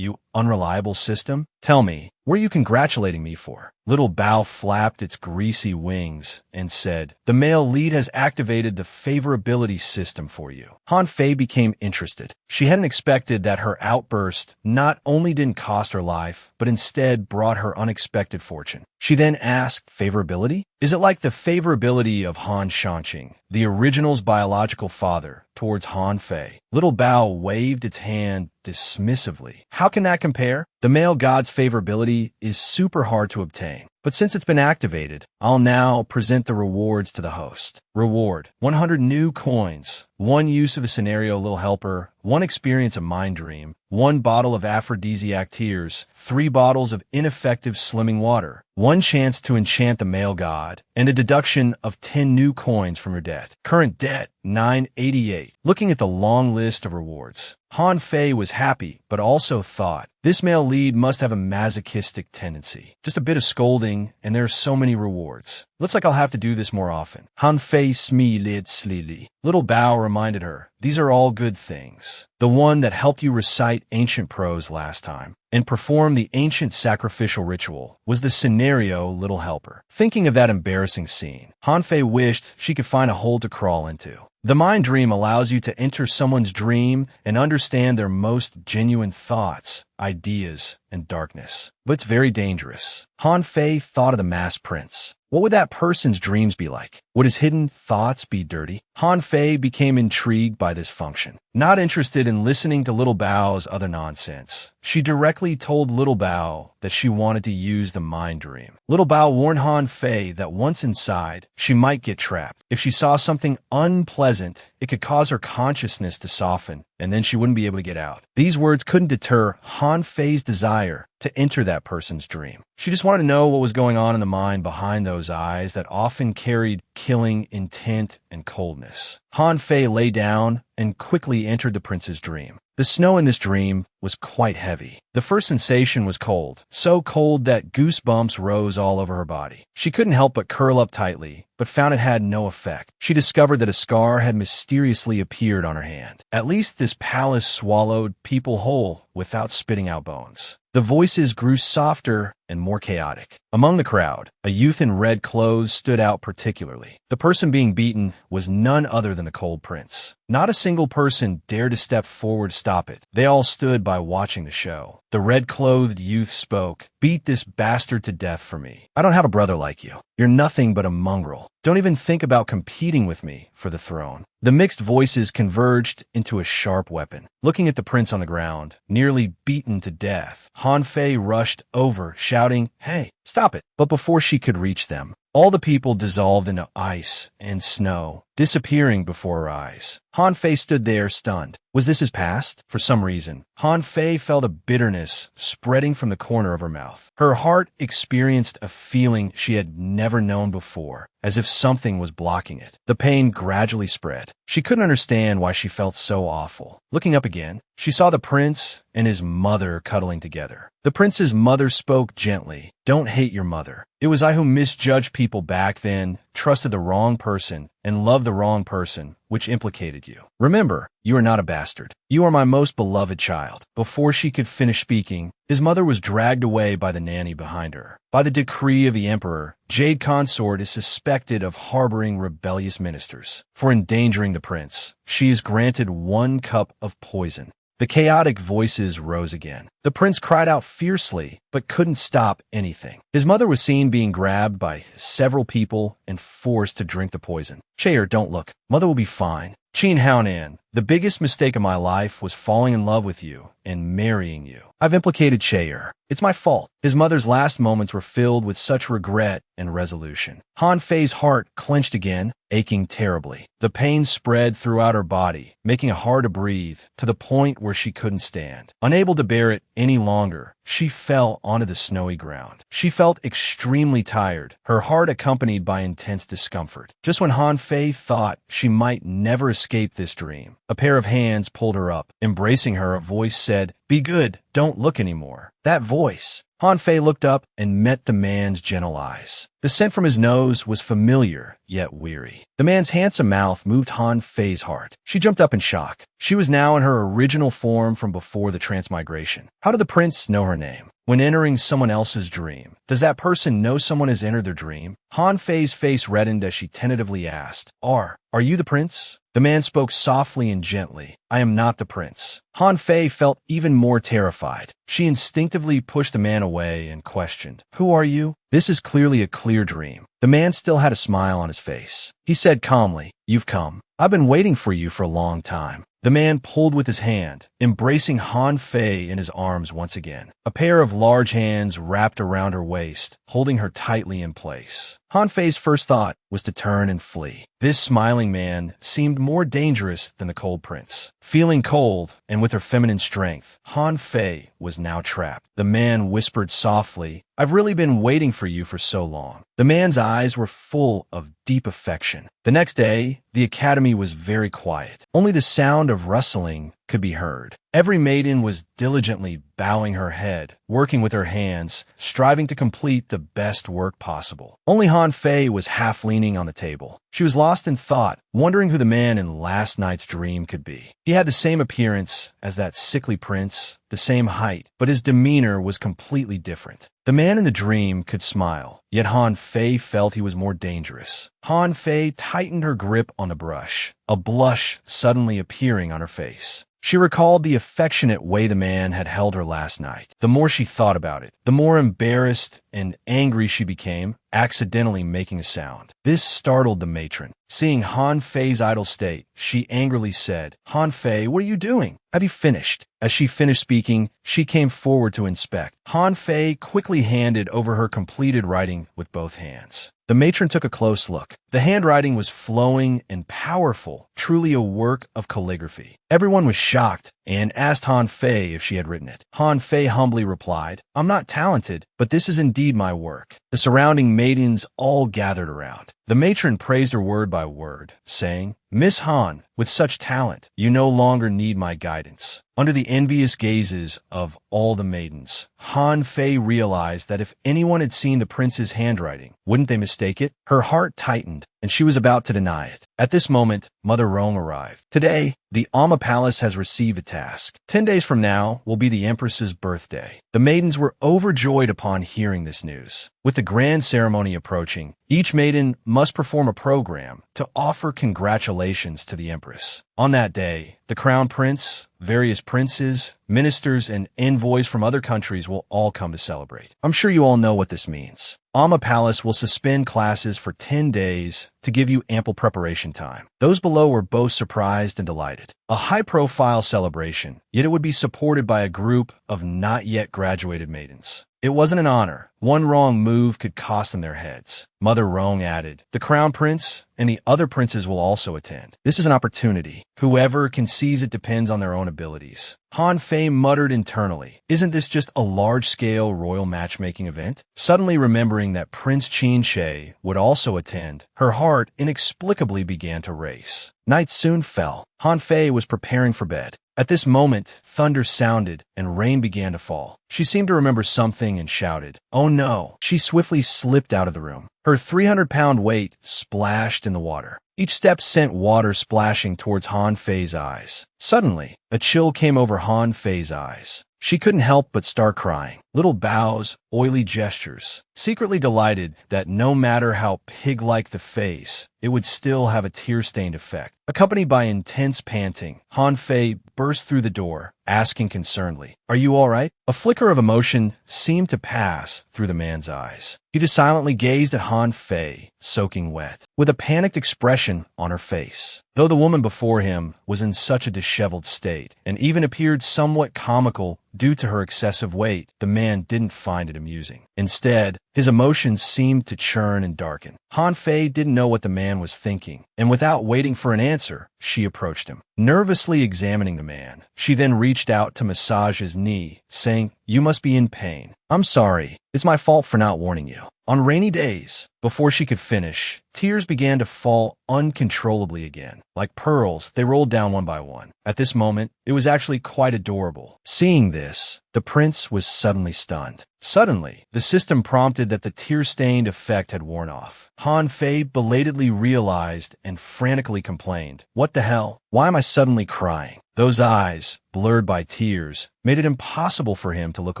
unreliable system? Tell me, what are you congratulating me for?" Little Bao flapped its greasy wings and said, "The male lead has activated the favorability system for you." Han Fei became interested. She hadn't expected that her outburst not only didn't cost her life, but instead brought her unexpected fortune. She then asked, "Favorability? Is it like the favorability of Han Shanqing, the original's biological father, towards Han Fei?" Little Bao waved its hand dismissively. "How can that compare? The male god's favorability is super hard to obtain. But since it's been activated, I'll now present the rewards to the host. Reward: 100 new coins, 1 use of a scenario Little Helper, 1 experience a mind dream, 1 bottle of aphrodisiac tears, 3 bottles of ineffective slimming water, 1 chance to enchant the male god, and a deduction of 10 new coins from your debt. Current debt, 988. Looking at the long list of rewards, Han Fei was happy, but also thought, this male lead must have a masochistic tendency. Just a bit of scolding, and there are so many rewards. Looks like I'll have to do this more often. Han Fei smiled slily. Little Bao reminded her, these are all good things. The one that helped you recite ancient prose last time and perform the ancient sacrificial ritual was the scenario Little Helper. Thinking of that embarrassing scene, Han Fei wished she could find a hole to crawl into. The mind dream allows you to enter someone's dream and understand their most genuine thoughts, ideas, and darkness. But it's very dangerous. Han Fei thought of the masked prince. What would that person's dreams be like? Would his hidden thoughts be dirty? Han Fei became intrigued by this function. Not interested in listening to Little Bao's other nonsense, she directly told Little Bao that she wanted to use the mind dream. Little Bao warned Han Fei that once inside, she might get trapped. If she saw something unpleasant, it could cause her consciousness to soften, and then she wouldn't be able to get out. These words couldn't deter Han Fei's desire to enter that person's dream. She just wanted to know what was going on in the mind behind those eyes that often carried killing intent and coldness. Han Fei lay down and quickly entered the prince's dream. The snow in this dream was quite heavy. The first sensation was cold, so cold that goosebumps rose all over her body. She couldn't help but curl up tightly, but found it had no effect. She discovered that a scar had mysteriously appeared on her hand. At least this palace swallowed people whole without spitting out bones. The voices grew softer and more chaotic. Among the crowd, a youth in red clothes stood out particularly. The person being beaten was none other than the Cold Prince. Not a single person dared to step forward to stop it. They all stood by watching the show. The red-clothed youth spoke, "Beat this bastard to death for me. I don't have a brother like you. You're nothing but a mongrel. Don't even think about competing with me for the throne." The mixed voices converged into a sharp weapon. Looking at the prince on the ground, nearly beaten to death, Han Fei rushed over, shouting, "Hey, stop it!" But before she could reach them, all the people dissolved into ice and snow, disappearing before her eyes. Han Fei stood there, stunned. Was this his past? For some reason, Han Fei felt a bitterness spreading from the corner of her mouth. Her heart experienced a feeling she had never known before, as if something was blocking it. The pain gradually spread. She couldn't understand why she felt so awful. Looking up again, she saw the prince and his mother cuddling together. The prince's mother spoke gently. "Don't hate your mother. It was I who misjudged people back then, trusted the wrong person, and loved the wrong person, which implicated you. Remember, you are not a bastard. You are my most beloved child." Before she could finish speaking, his mother was dragged away by the nanny behind her. By the decree of the emperor, Jade Consort is suspected of harboring rebellious ministers. For endangering the prince, she is granted 1 cup of poison. The chaotic voices rose again. The prince cried out fiercely, but couldn't stop anything. His mother was seen being grabbed by several people and forced to drink the poison. "Chair, don't look. Mother will be fine." Qin Haonan, The biggest mistake of my life was falling in love with you and marrying you. I've implicated Chaeyer. It's my fault. His mother's last moments were filled with such regret and resolution. Han Fei's heart clenched again, aching terribly. The pain spread throughout her body, making it hard to breathe, to the point where she couldn't stand. Unable to bear it any longer, she fell onto the snowy ground. She felt extremely tired, her heart accompanied by intense discomfort. Just when Han Fei thought she might never escape this dream, a pair of hands pulled her up. Embracing her, a voice said, "Be good, don't look anymore." That voice. Han Fei looked up and met the man's gentle eyes. The scent from his nose was familiar, yet weary. The man's handsome mouth moved Han Fei's heart. She jumped up in shock. She was now in her original form from before the transmigration. How did the prince know her name? When entering someone else's dream, does that person know someone has entered their dream? Han Fei's face reddened as she tentatively asked, Are you the prince?" The man spoke softly and gently. "I am not the prince." Han Fei felt even more terrified. She instinctively pushed the man away and questioned, "Who are you?" This is clearly a clear dream. The man still had a smile on his face. He said calmly, "You've come. I've been waiting for you for a long time." The man pulled with his hand, embracing Han Fei in his arms once again. A pair of large hands wrapped around her waist, holding her tightly in place. Han Fei's first thought was to turn and flee. This smiling man seemed more dangerous than the cold prince. Feeling cold, and with her feminine strength, Han Fei was now trapped. The man whispered softly, "I've really been waiting for you for so long." The man's eyes were full of deep affection. The next day, the academy was very quiet. Only the sound of rustling could be heard. Every maiden was diligently bowing her head, working with her hands, striving to complete the best work possible. Only Han Fei was half leaning on the table. She was lost in thought, wondering who the man in last night's dream could be. He had the same appearance as that sickly prince, the same height, but his demeanor was completely different. The man in the dream could smile, yet Han Fei felt he was more dangerous. Han Fei tightened her grip on the brush, a blush suddenly appearing on her face. She recalled the affectionate way the man had held her last night. The more she thought about it, the more embarrassed and angry she became, accidentally making a sound. This startled the matron. Seeing Han Fei's idle state, she angrily said, "Han Fei, what are you doing? Have you finished?" As she finished speaking, she came forward to inspect. Han Fei quickly handed over her completed writing with both hands. The matron took a close look. The handwriting was flowing and powerful, truly a work of calligraphy. Everyone was shocked and asked Han Fei if she had written it. Han Fei humbly replied, "I'm not talented, but this is indeed my work." The surrounding maidens all gathered around. The matron praised her word by word, saying, "Miss Han, with such talent, you no longer need my guidance." Under the envious gazes of all the maidens, Han Fei realized that if anyone had seen the prince's handwriting, wouldn't they mistake it? Her heart tightened, and she was about to deny it. At this moment, Mother Rong arrived. Today, the Alma Palace has received a task. 10 days from now will be the Empress's birthday. The maidens were overjoyed upon hearing this news. With the grand ceremony approaching, each maiden must perform a program to offer congratulations to the Empress. On that day, the Crown Prince, various princes, ministers, and envoys from other countries will all come to celebrate. I'm sure you all know what this means. Alma Palace will suspend classes for 10 days to give you ample preparation time. Those below were both surprised and delighted. A high-profile celebration, yet it would be supported by a group of not yet graduated maidens. It wasn't an honor. One wrong move could cost them their heads. Mother Rong added, "The Crown Prince and the other princes will also attend. This is an opportunity. Whoever can seize it depends on their own abilities." Han Fei muttered internally, "Isn't this just a large-scale royal matchmaking event?" Suddenly remembering that Prince Qin Shi would also attend, her heart inexplicably began to race. Night soon fell. Han Fei was preparing for bed. At this moment, thunder sounded and rain began to fall. She seemed to remember something and shouted, "Oh no!" She swiftly slipped out of the room. Her 300-pound weight splashed in the water. Each step sent water splashing towards Han Fei's eyes. Suddenly, a chill came over Han Fei's eyes. She couldn't help but start crying. Little bows, oily gestures, secretly delighted that no matter how pig-like the face, it would still have a tear-stained effect. Accompanied by intense panting, Han Fei burst through the door, asking concernedly, Are you all right? A flicker of emotion seemed to pass through the man's eyes. He just silently gazed at Han Fei, soaking wet, with a panicked expression on her face. Though the woman before him was in such a disheveled state, and even appeared somewhat comical due to her excessive weight, the man didn't find it amusing. Instead, his emotions seemed to churn and darken. Han Fei didn't know what the man was thinking, and without waiting for an answer, she approached him. Nervously examining the man, she then reached out to massage his knee, saying, "You must be in pain. I'm sorry. It's my fault for not warning you." On rainy days, before she could finish, tears began to fall uncontrollably again. Like pearls, they rolled down one by one. At this moment, it was actually quite adorable. Seeing this, the prince was suddenly stunned. Suddenly, the system prompted that the tear-stained effect had worn off. Han Fei belatedly realized and frantically complained, "What the hell? Why am I suddenly crying?" Those eyes, blurred by tears, made it impossible for him to look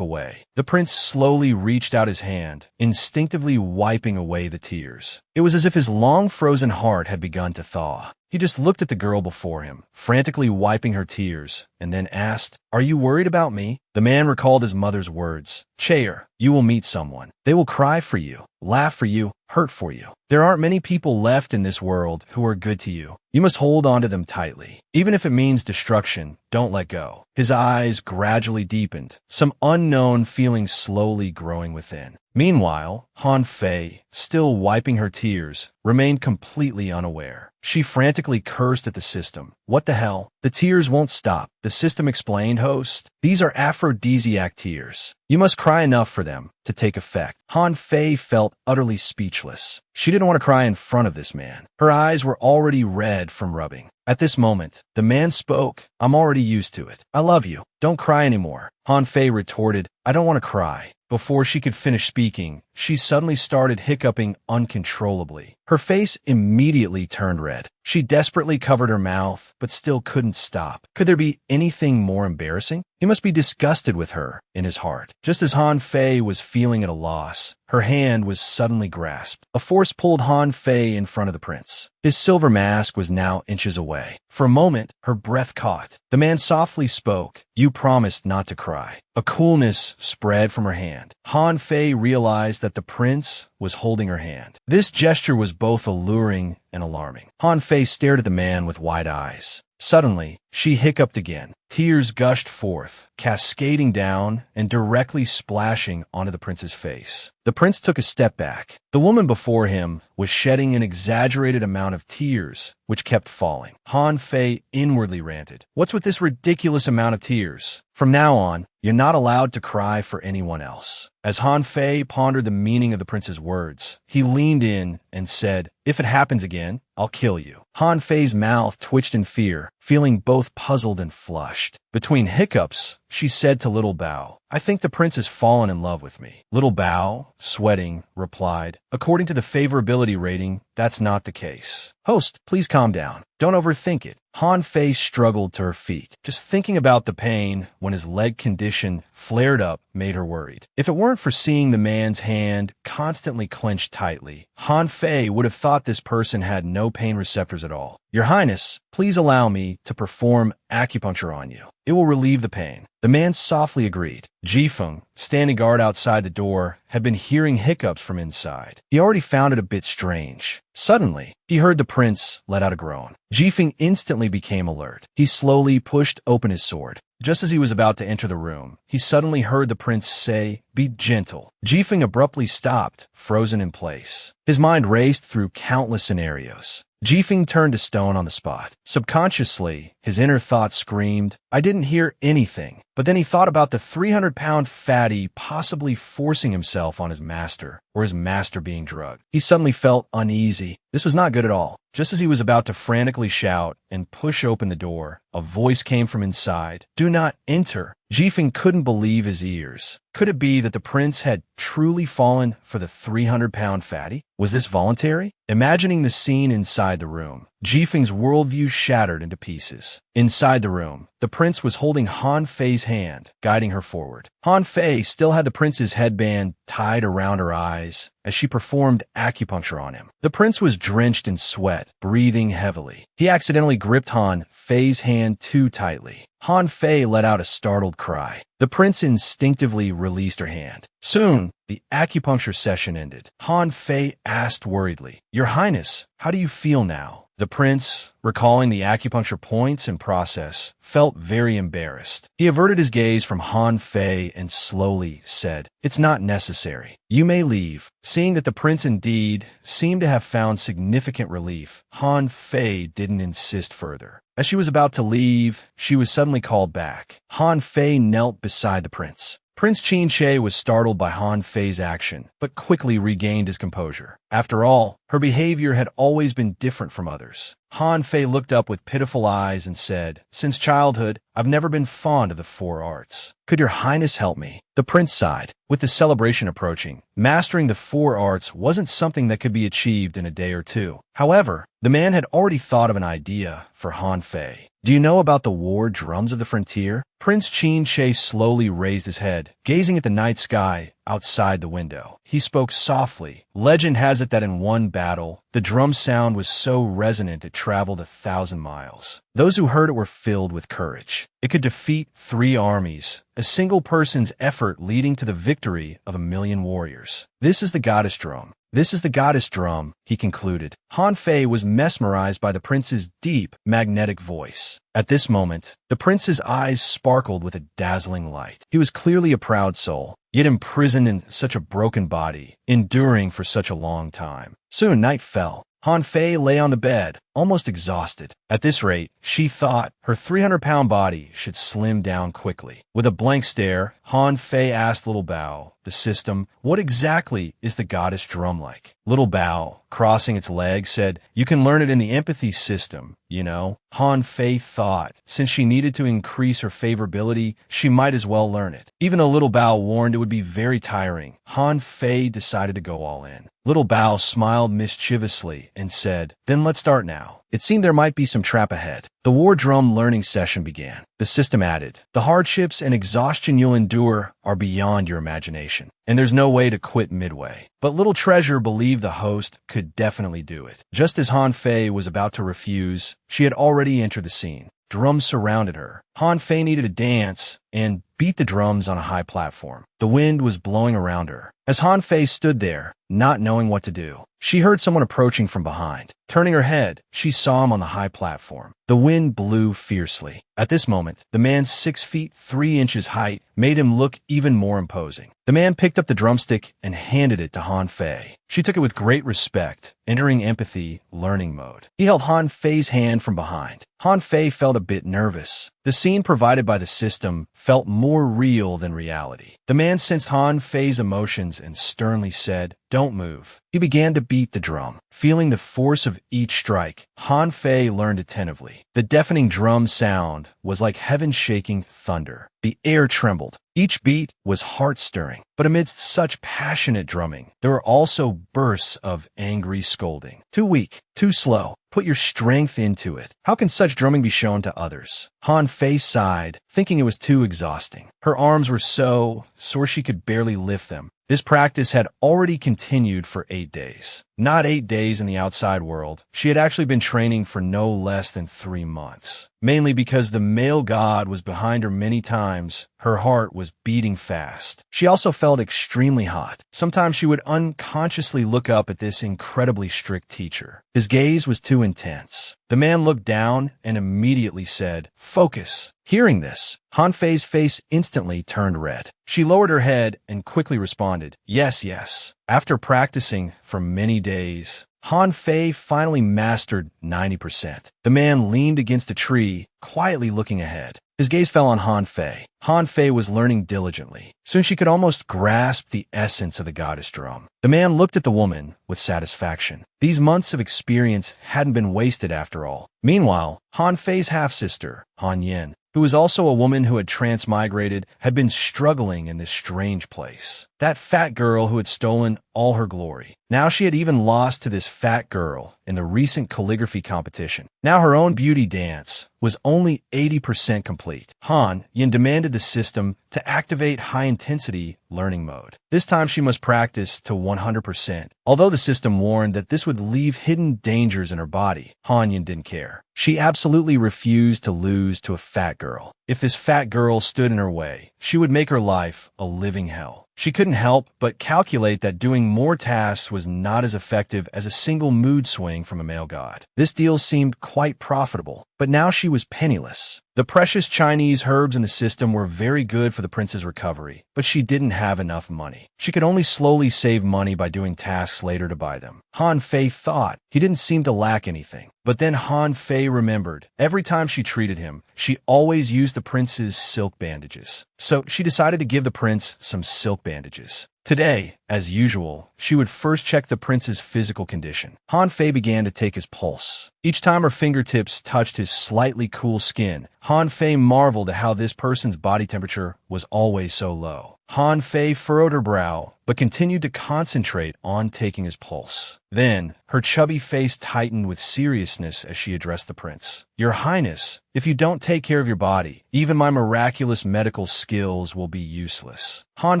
away. The prince slowly reached out his hand, instinctively wiping away the tears. It was as if his long-frozen heart had begun to thaw. He just looked at the girl before him, frantically wiping her tears, and then asked, "Are you worried about me?" The man recalled his mother's words, "Chair, you will meet someone. They will cry for you, laugh for you, hurt for you. There aren't many people left in this world who are good to you. You must hold on to them tightly. Even if it means destruction, don't let go." His eyes gradually deepened, some unknown feeling slowly growing within. Meanwhile, Han Fei, still wiping her tears, remained completely unaware. She frantically cursed at the system. "What the hell? The tears won't stop," the system explained, "Host. These are aphrodisiac tears. You must cry enough for them to take effect." Han Fei felt utterly speechless. She didn't want to cry in front of this man. Her eyes were already red from rubbing. At this moment, the man spoke. "I'm already used to it. I love you. Don't cry anymore." Han Fei retorted, "I don't want to cry." Before she could finish speaking, she suddenly started hiccuping uncontrollably. Her face immediately turned red. She desperately covered her mouth, but still couldn't stop. Could there be anything more embarrassing? He must be disgusted with her in his heart. Just as Han Fei was feeling at a loss, her hand was suddenly grasped. A force pulled Han Fei in front of the prince. His silver mask was now inches away. For a moment, her breath caught. The man softly spoke, "You promised not to cry." A coolness spread from her hand. Han Fei realized that the prince was holding her hand. This gesture was both alluring and alarming. Han Fei stared at the man with wide eyes. Suddenly, she hiccuped again. Tears gushed forth, cascading down and directly splashing onto the prince's face. The prince took a step back. The woman before him was shedding an exaggerated amount of tears, which kept falling. Han Fei inwardly ranted, "What's with this ridiculous amount of tears? From now on, you're not allowed to cry for anyone else." As Han Fei pondered the meaning of the prince's words, he leaned in and said, "If it happens again, I'll kill you." Han Fei's mouth twitched in fear, feeling both puzzled and flushed. Between hiccups, she said to Little Bao, "I think the prince has fallen in love with me." Little Bao, sweating, replied, "According to the favorability rating, that's not the case." "Host, please calm down. Don't overthink it." Han Fei struggled to her feet. Just thinking about the pain when his leg condition flared up made her worried. If it weren't for seeing the man's hand constantly clenched tightly, Han Fei would have thought this person had no pain receptors at all. "Your Highness, please allow me to perform acupuncture on you. It will relieve the pain." The man softly agreed. Jifeng, standing guard outside the door, had been hearing hiccups from inside. He already found it a bit strange. Suddenly, he heard the prince let out a groan. Jifeng instantly became alert. He slowly pushed open his sword. Just as he was about to enter the room, he suddenly heard the prince say, "Be gentle." Jifeng abruptly stopped, frozen in place. His mind raced through countless scenarios. Jifeng turned to stone on the spot. Subconsciously, his inner thought screamed, "I didn't hear anything." But then he thought about the 300-pound fatty possibly forcing himself on his master, or his master being drugged. He suddenly felt uneasy. This was not good at all. Just as he was about to frantically shout and push open the door, a voice came from inside. "Do not enter." Jifeng couldn't believe his ears. Could it be that the prince had truly fallen for the 300-pound fatty? Was this voluntary? Imagining the scene inside the room, Jifeng's worldview shattered into pieces. Inside the room, the prince was holding Han Fei's hand, guiding her forward. Han Fei still had the prince's headband tied around her eyes as she performed acupuncture on him. The prince was drenched in sweat, breathing heavily. He accidentally gripped Han Fei's hand too tightly. Han Fei let out a startled cry. The prince instinctively released her hand. Soon, the acupuncture session ended. Han Fei asked worriedly, "Your Highness, how do you feel now?" The prince, recalling the acupuncture points and process, felt very embarrassed. He averted his gaze from Han Fei and slowly said, "It's not necessary. You may leave." Seeing that the prince indeed seemed to have found significant relief, Han Fei didn't insist further. As she was about to leave, she was suddenly called back. Han Fei knelt beside the prince. Prince Qin was startled by Han Fei's action, but quickly regained his composure. After all, her behavior had always been different from others. Han Fei looked up with pitiful eyes and said, "Since childhood, I've never been fond of the four arts. Could your highness help me?" The prince sighed. With the celebration approaching, mastering the four arts wasn't something that could be achieved in a day or two. However, the man had already thought of an idea for Han Fei. "Do you know about the war drums of the frontier?" Prince Qin slowly raised his head, gazing at the night sky outside the window. He spoke softly. "Legend has it that in one battle, the drum sound was so resonant it traveled 1,000 miles. Those who heard it were filled with courage. It could defeat 3 armies, a single person's effort leading to the victory of 1,000,000 warriors. This is the goddess drum. This is the goddess drum," he concluded. Han Fei was mesmerized by the prince's deep, magnetic voice. At this moment, the prince's eyes sparkled with a dazzling light. He was clearly a proud soul, yet imprisoned in such a broken body, enduring for such a long time. Soon night fell. Han Fei lay on the bed, almost exhausted. At this rate, she thought her 300-pound body should slim down quickly. With a blank stare, Han Fei asked Little Bao, the system, "What exactly is the goddess drum like?" Little Bao, crossing its legs, said, "You can learn it in the empathy system, you know." Han Fei thought, since she needed to increase her favorability, she might as well learn it. Even though Little Bao warned it would be very tiring, Han Fei decided to go all in. Little Bao smiled mischievously and said, "Then let's start now." It seemed there might be some trap ahead. The war drum learning session began. The system added, "The hardships and exhaustion you'll endure are beyond your imagination, and there's no way to quit midway." But Little Treasure believed the host could definitely do it. Just as Han Fei was about to refuse, she had already entered the scene. Drums surrounded her. Han Fei needed to dance and beat the drums on a high platform. The wind was blowing around her. As Han Fei stood there, not knowing what to do, she heard someone approaching from behind. Turning her head, she saw him on the high platform. The wind blew fiercely. At this moment, the man's 6 feet 3 inches height made him look even more imposing. The man picked up the drumstick and handed it to Han Fei. She took it with great respect, entering empathy learning mode. He held Han Fei's hand from behind. Han Fei felt a bit nervous. The scene provided by the system felt more real than reality. The man sensed Han Fei's emotions and sternly said, "Don't move." He began to beat the drum. Feeling the force of each strike, Han Fei learned attentively. The deafening drum sound was like heaven shaking thunder. The air trembled. Each beat was heart-stirring. But amidst such passionate drumming, there were also bursts of angry scolding. "Too weak, too slow. Put your strength into it. How can such drumming be shown to others?" Han Fei sighed, thinking it was too exhausting. Her arms were so sore she could barely lift them. This practice had already continued for 8 days. Not 8 days in the outside world. She had actually been training for no less than 3 months. Mainly because the male god was behind her many times, her heart was beating fast. She also felt extremely hot. Sometimes she would unconsciously look up at this incredibly strict teacher. His gaze was too intense. The man looked down and immediately said, "Focus." Hearing this, Han Fei's face instantly turned red. She lowered her head and quickly responded, "Yes, yes." After practicing for many days, Han Fei finally mastered 90%. The man leaned against a tree, quietly looking ahead. His gaze fell on Han Fei. Han Fei was learning diligently. Soon she could almost grasp the essence of the goddess drum. The man looked at the woman with satisfaction. These months of experience hadn't been wasted after all. Meanwhile, Han Fei's half-sister, Han Yin, who was also a woman who had transmigrated, had been struggling in this strange place. That fat girl who had stolen all her glory. Now she had even lost to this fat girl in the recent calligraphy competition. Now her own beauty dance was only 80% complete. Han Yin demanded the system to activate high-intensity learning mode. This time she must practice to 100%. Although the system warned that this would leave hidden dangers in her body, Han Yin didn't care. She absolutely refused to lose to a fat girl. If this fat girl stood in her way, she would make her life a living hell. She couldn't help but calculate that doing more tasks was not as effective as a single mood swing from a male god. This deal seemed quite profitable, but now she was penniless. The precious Chinese herbs in the system were very good for the prince's recovery, but she didn't have enough money. She could only slowly save money by doing tasks later to buy them. Han Fei thought he didn't seem to lack anything. But then Han Fei remembered, every time she treated him, she always used the prince's silk bandages. So she decided to give the prince some silk bandages. Today, as usual, she would first check the prince's physical condition. Han Fei began to take his pulse. Each time her fingertips touched his slightly cool skin, Han Fei marveled at how this person's body temperature was always so low. Han Fei furrowed her brow, but continued to concentrate on taking his pulse. Then, her chubby face tightened with seriousness as she addressed the prince. "Your Highness, if you don't take care of your body, even my miraculous medical skills will be useless." Han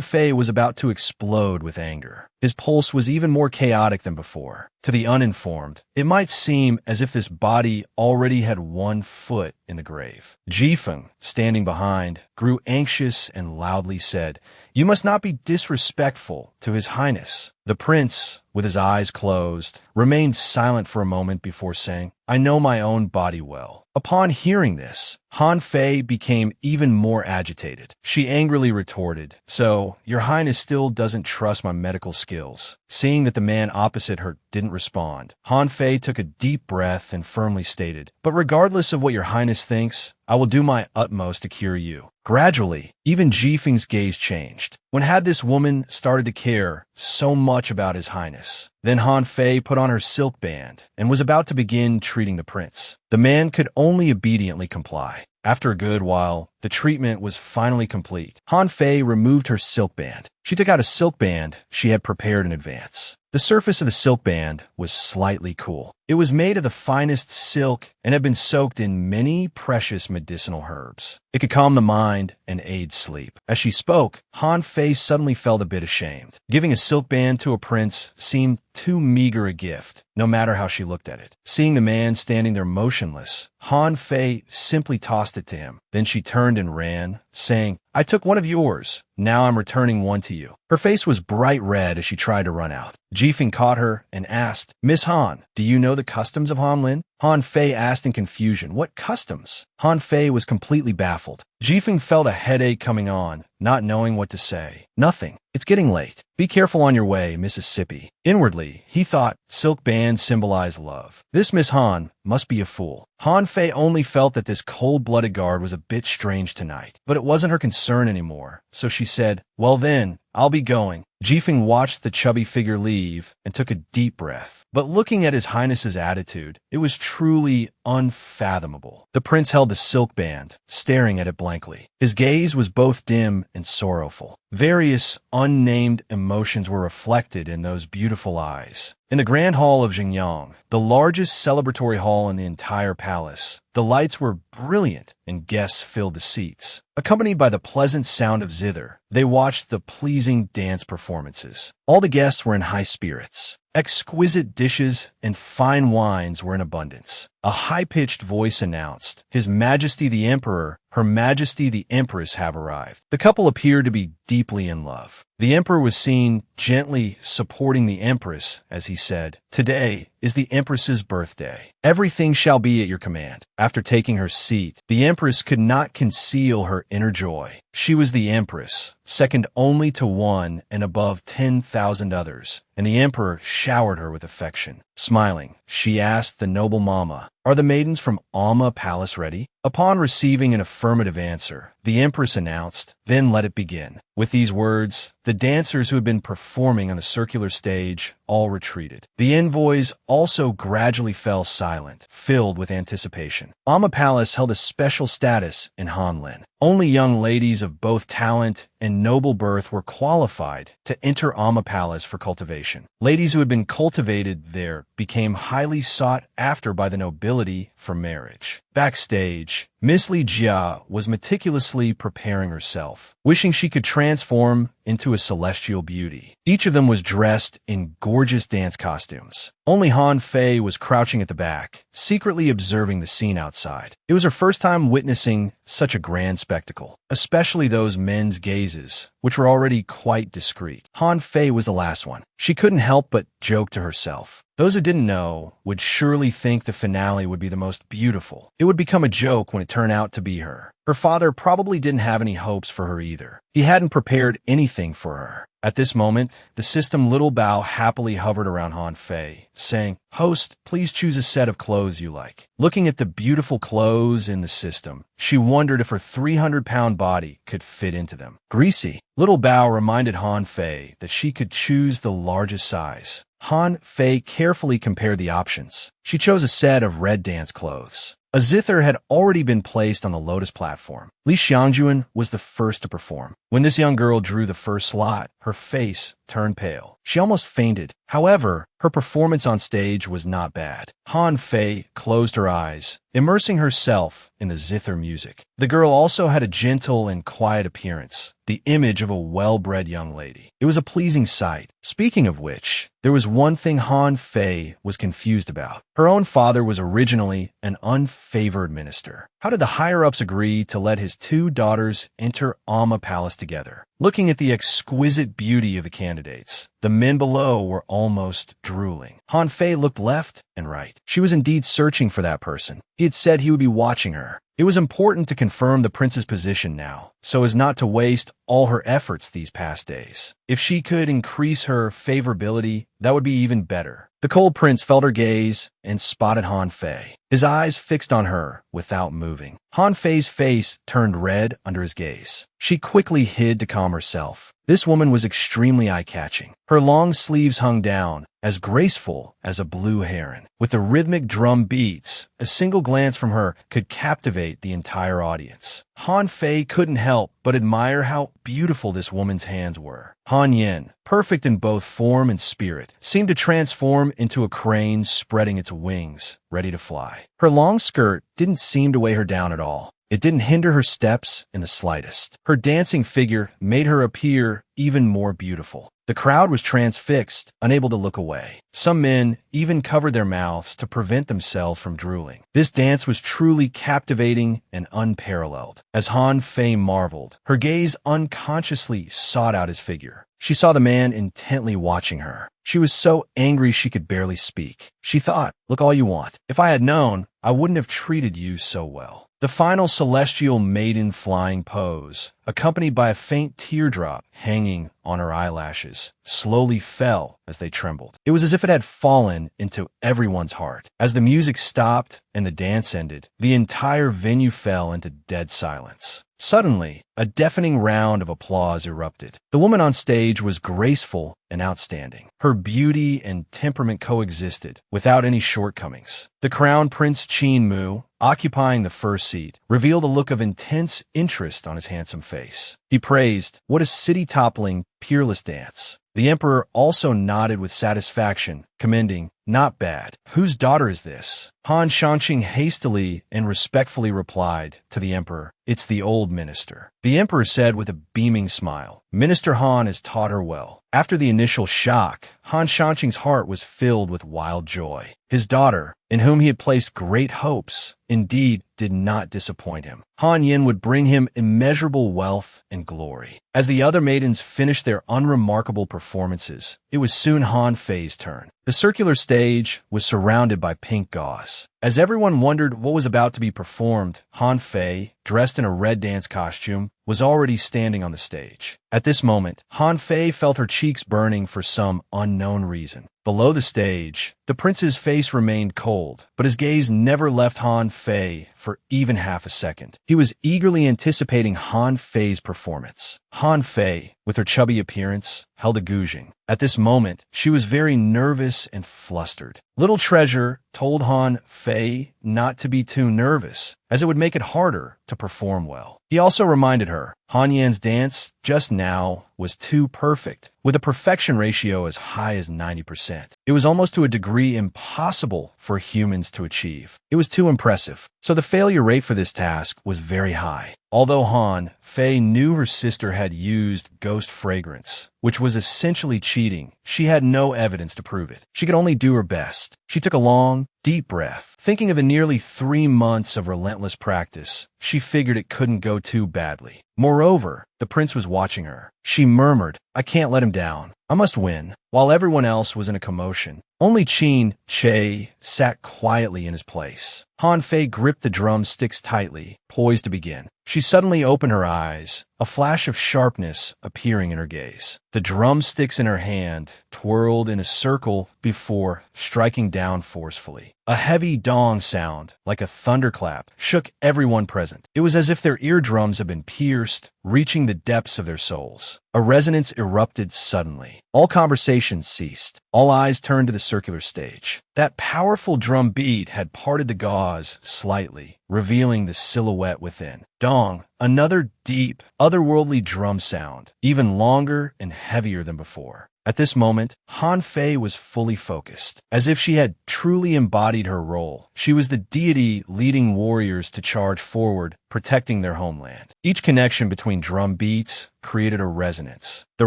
Fei was about to explode with anger. His pulse was even more chaotic than before. To the uninformed, it might seem as if this body already had one foot in the grave. Jifeng, standing behind, grew anxious and loudly said, "You must not be disrespectful to His Highness." The prince, with his eyes closed, remained silent for a moment before saying, "I know my own body well." Upon hearing this, Han Fei became even more agitated. She angrily retorted, "So, Your Highness still doesn't trust my medical skills." Seeing that the man opposite her didn't respond, Han Fei took a deep breath and firmly stated, "But regardless of what Your Highness thinks, I will do my utmost to cure you." Gradually, even Jifeng's gaze changed. When had this woman started to care so much about His Highness? Then Han Fei put on her silk band and was about to begin treating the prince. The man could only obediently comply. After a good while, the treatment was finally complete. Han Fei removed her silk band. She took out a silk band she had prepared in advance. The surface of the silk band was slightly cool. It was made of the finest silk and had been soaked in many precious medicinal herbs. It could calm the mind and aid sleep. As she spoke, Han Fei suddenly felt a bit ashamed. Giving a silk band to a prince seemed too meager a gift, no matter how she looked at it. Seeing the man standing there motionless, Han Fei simply tossed it to him. Then she turned and ran, saying, "I took one of yours. Now I'm returning one to you." Her face was bright red as she tried to run out. Jifeng caught her and asked, "Miss Han, do you know the customs of Hanlin?" Han Fei asked in confusion, "What customs?" Han Fei was completely baffled. Jifeng felt a headache coming on, not knowing what to say. "Nothing. It's getting late. Be careful on your way, Mississippi." Inwardly, he thought silk bands symbolize love. This Miss Han must be a fool. Han Fei only felt that this cold-blooded guard was a bit strange tonight, but it wasn't her concern anymore, so she said, "Well then, I'll be going." Jifeng watched the chubby figure leave and took a deep breath. But looking at His Highness's attitude, it was truly unfathomable. The prince held the silk band, staring at it blankly. His gaze was both dim and sorrowful. Various unnamed emotions were reflected in those beautiful eyes. In the Grand Hall of Xingyang, the largest celebratory hall in the entire palace, the lights were brilliant and guests filled the seats. Accompanied by the pleasant sound of zither, they watched the pleasing dance performances. All the guests were in high spirits. Exquisite dishes and fine wines were in abundance. A high-pitched voice announced, "His Majesty the Emperor, Her Majesty the Empress have arrived." The couple appeared to be deeply in love. The Emperor was seen gently supporting the Empress as he said, "Today is the Empress's birthday. Everything shall be at your command." After taking her seat, the Empress could not conceal her inner joy. She was the Empress, second only to one and above 10,000 others, and the Emperor showered her with affection. Smiling, she asked the noble Mama, "Are the maidens from Alma Palace ready?" Upon receiving an affirmative answer, the Empress announced, "Then let it begin." With these words, the dancers who had been performing on the circular stage all retreated. The envoys also gradually fell silent, filled with anticipation. Alma Palace held a special status in Hanlin. Only young ladies of both talent and noble birth were qualified to enter Alma Palace for cultivation. Ladies who had been cultivated there became highly sought after by the nobility for marriage. Backstage, Miss Li Jia was meticulously preparing herself. Wishing she could transform into a celestial beauty. Each of them was dressed in gorgeous dance costumes. Only Han Fei was crouching at the back, secretly observing the scene outside. It was her first time witnessing such a grand spectacle, especially those men's gazes, which were already quite discreet. Han Fei was the last one. She couldn't help but joke to herself. Those who didn't know would surely think the finale would be the most beautiful. It would become a joke when it turned out to be her. Her father probably didn't have any hopes for her either. He hadn't prepared anything for her. At this moment, the system Little Bao happily hovered around Han Fei, saying, "Host, please choose a set of clothes you like." Looking at the beautiful clothes in the system, she wondered if her 300-pound body could fit into them. Greasy. Little Bao reminded Han Fei that she could choose the largest size. Han Fei carefully compared the options. She chose a set of red dance clothes. A zither had already been placed on the lotus platform. Li Xiangjuan was the first to perform. When this young girl drew the first slot, her face turned pale. She almost fainted. However, her performance on stage was not bad. Han Fei closed her eyes, immersing herself in the zither music. The girl also had a gentle and quiet appearance, the image of a well-bred young lady. It was a pleasing sight. Speaking of which, there was one thing Han Fei was confused about. Her own father was originally an unfavored minister. How did the higher-ups agree to let his two daughters enter Alma Palace together? Looking at the exquisite beauty of the candidates, the men below were almost drooling. Han Fei looked left and right. She was indeed searching for that person. He had said he would be watching her. It was important to confirm the prince's position now, so as not to waste all her efforts these past days. If she could increase her favorability, that would be even better. The cold prince felt her gaze and spotted Han Fei, his eyes fixed on her without moving. Han Fei's face turned red under his gaze. She quickly hid to calm herself. This woman was extremely eye-catching. Her long sleeves hung down, as graceful as a blue heron. With the rhythmic drum beats, a single glance from her could captivate the entire audience. Han Fei couldn't help but admire how beautiful this woman's hands were. Han Yin, perfect in both form and spirit, seemed to transform into a crane spreading its wings, ready to fly. Her long skirt didn't seem to weigh her down at all. It didn't hinder her steps in the slightest. Her dancing figure made her appear even more beautiful. The crowd was transfixed, unable to look away. Some men even covered their mouths to prevent themselves from drooling. This dance was truly captivating and unparalleled. As Han Fei marveled, her gaze unconsciously sought out his figure. She saw the man intently watching her. She was so angry she could barely speak. She thought, "Look all you want. If I had known, I wouldn't have treated you so well." The final celestial maiden flying pose, accompanied by a faint teardrop hanging on her eyelashes, slowly fell as they trembled. It was as if it had fallen into everyone's heart. As the music stopped and the dance ended, the entire venue fell into dead silence. Suddenly, a deafening round of applause erupted. The woman on stage was graceful and outstanding. Her beauty and temperament coexisted without any shortcomings. The crown prince Qin Mu, occupying the first seat, revealed a look of intense interest on his handsome face. He praised, "What a city-toppling, peerless dance." The emperor also nodded with satisfaction, commending, "Not bad. Whose daughter is this?" Han Shanqing hastily and respectfully replied to the emperor, "It's the old minister." The emperor said with a beaming smile, "Minister Han has taught her well." After the initial shock, Han Shanqing's heart was filled with wild joy. His daughter, in whom he had placed great hopes, indeed did not disappoint him. Han Yin would bring him immeasurable wealth and glory. As the other maidens finished their unremarkable performances, it was soon Han Fei's turn. The circular stage was surrounded by pink gauze. As everyone wondered what was about to be performed, Han Fei, dressed in a red dance costume, was already standing on the stage. At this moment, Han Fei felt her cheeks burning for some unknown reason. Below the stage, the prince's face remained cold, but his gaze never left Han Fei for even half a second. He was eagerly anticipating Han Fei's performance. Han Fei, with her chubby appearance, held a guzheng. At this moment, she was very nervous and flustered. Little Treasure told Han Fei not to be too nervous, as it would make it harder to perform well. He also reminded her, Han Yan's dance just now was too perfect, with a perfection ratio as high as 90%. It was almost to a degree impossible for humans to achieve. It was too impressive, so the failure rate for this task was very high. Although Han Fei knew her sister had used ghost fragrance, which was essentially cheating, she had no evidence to prove it. She could only do her best. She took a long, deep breath. Thinking of the nearly 3 months of relentless practice, she figured it couldn't go too badly. Moreover, the prince was watching her. She murmured, "I can't let him down. I must win." While everyone else was in a commotion, only Qin Che sat quietly in his place. Han Fei gripped the drumsticks tightly, poised to begin. She suddenly opened her eyes, a flash of sharpness appearing in her gaze. The drumsticks in her hand twirled in a circle before striking down forcefully. A heavy dong sound, like a thunderclap, shook everyone present. It was as if their eardrums had been pierced, reaching the depths of their souls. A resonance erupted suddenly. All conversations ceased. All eyes turned to the circular stage. That powerful drum beat had parted the gauze slightly, revealing the silhouette within. Dong, another deep, otherworldly drum sound, even longer and heavier than before. At this moment, Han Fei was fully focused, as if she had truly embodied her role. She was the deity leading warriors to charge forward, protecting their homeland. Each connection between drum beats created a resonance. The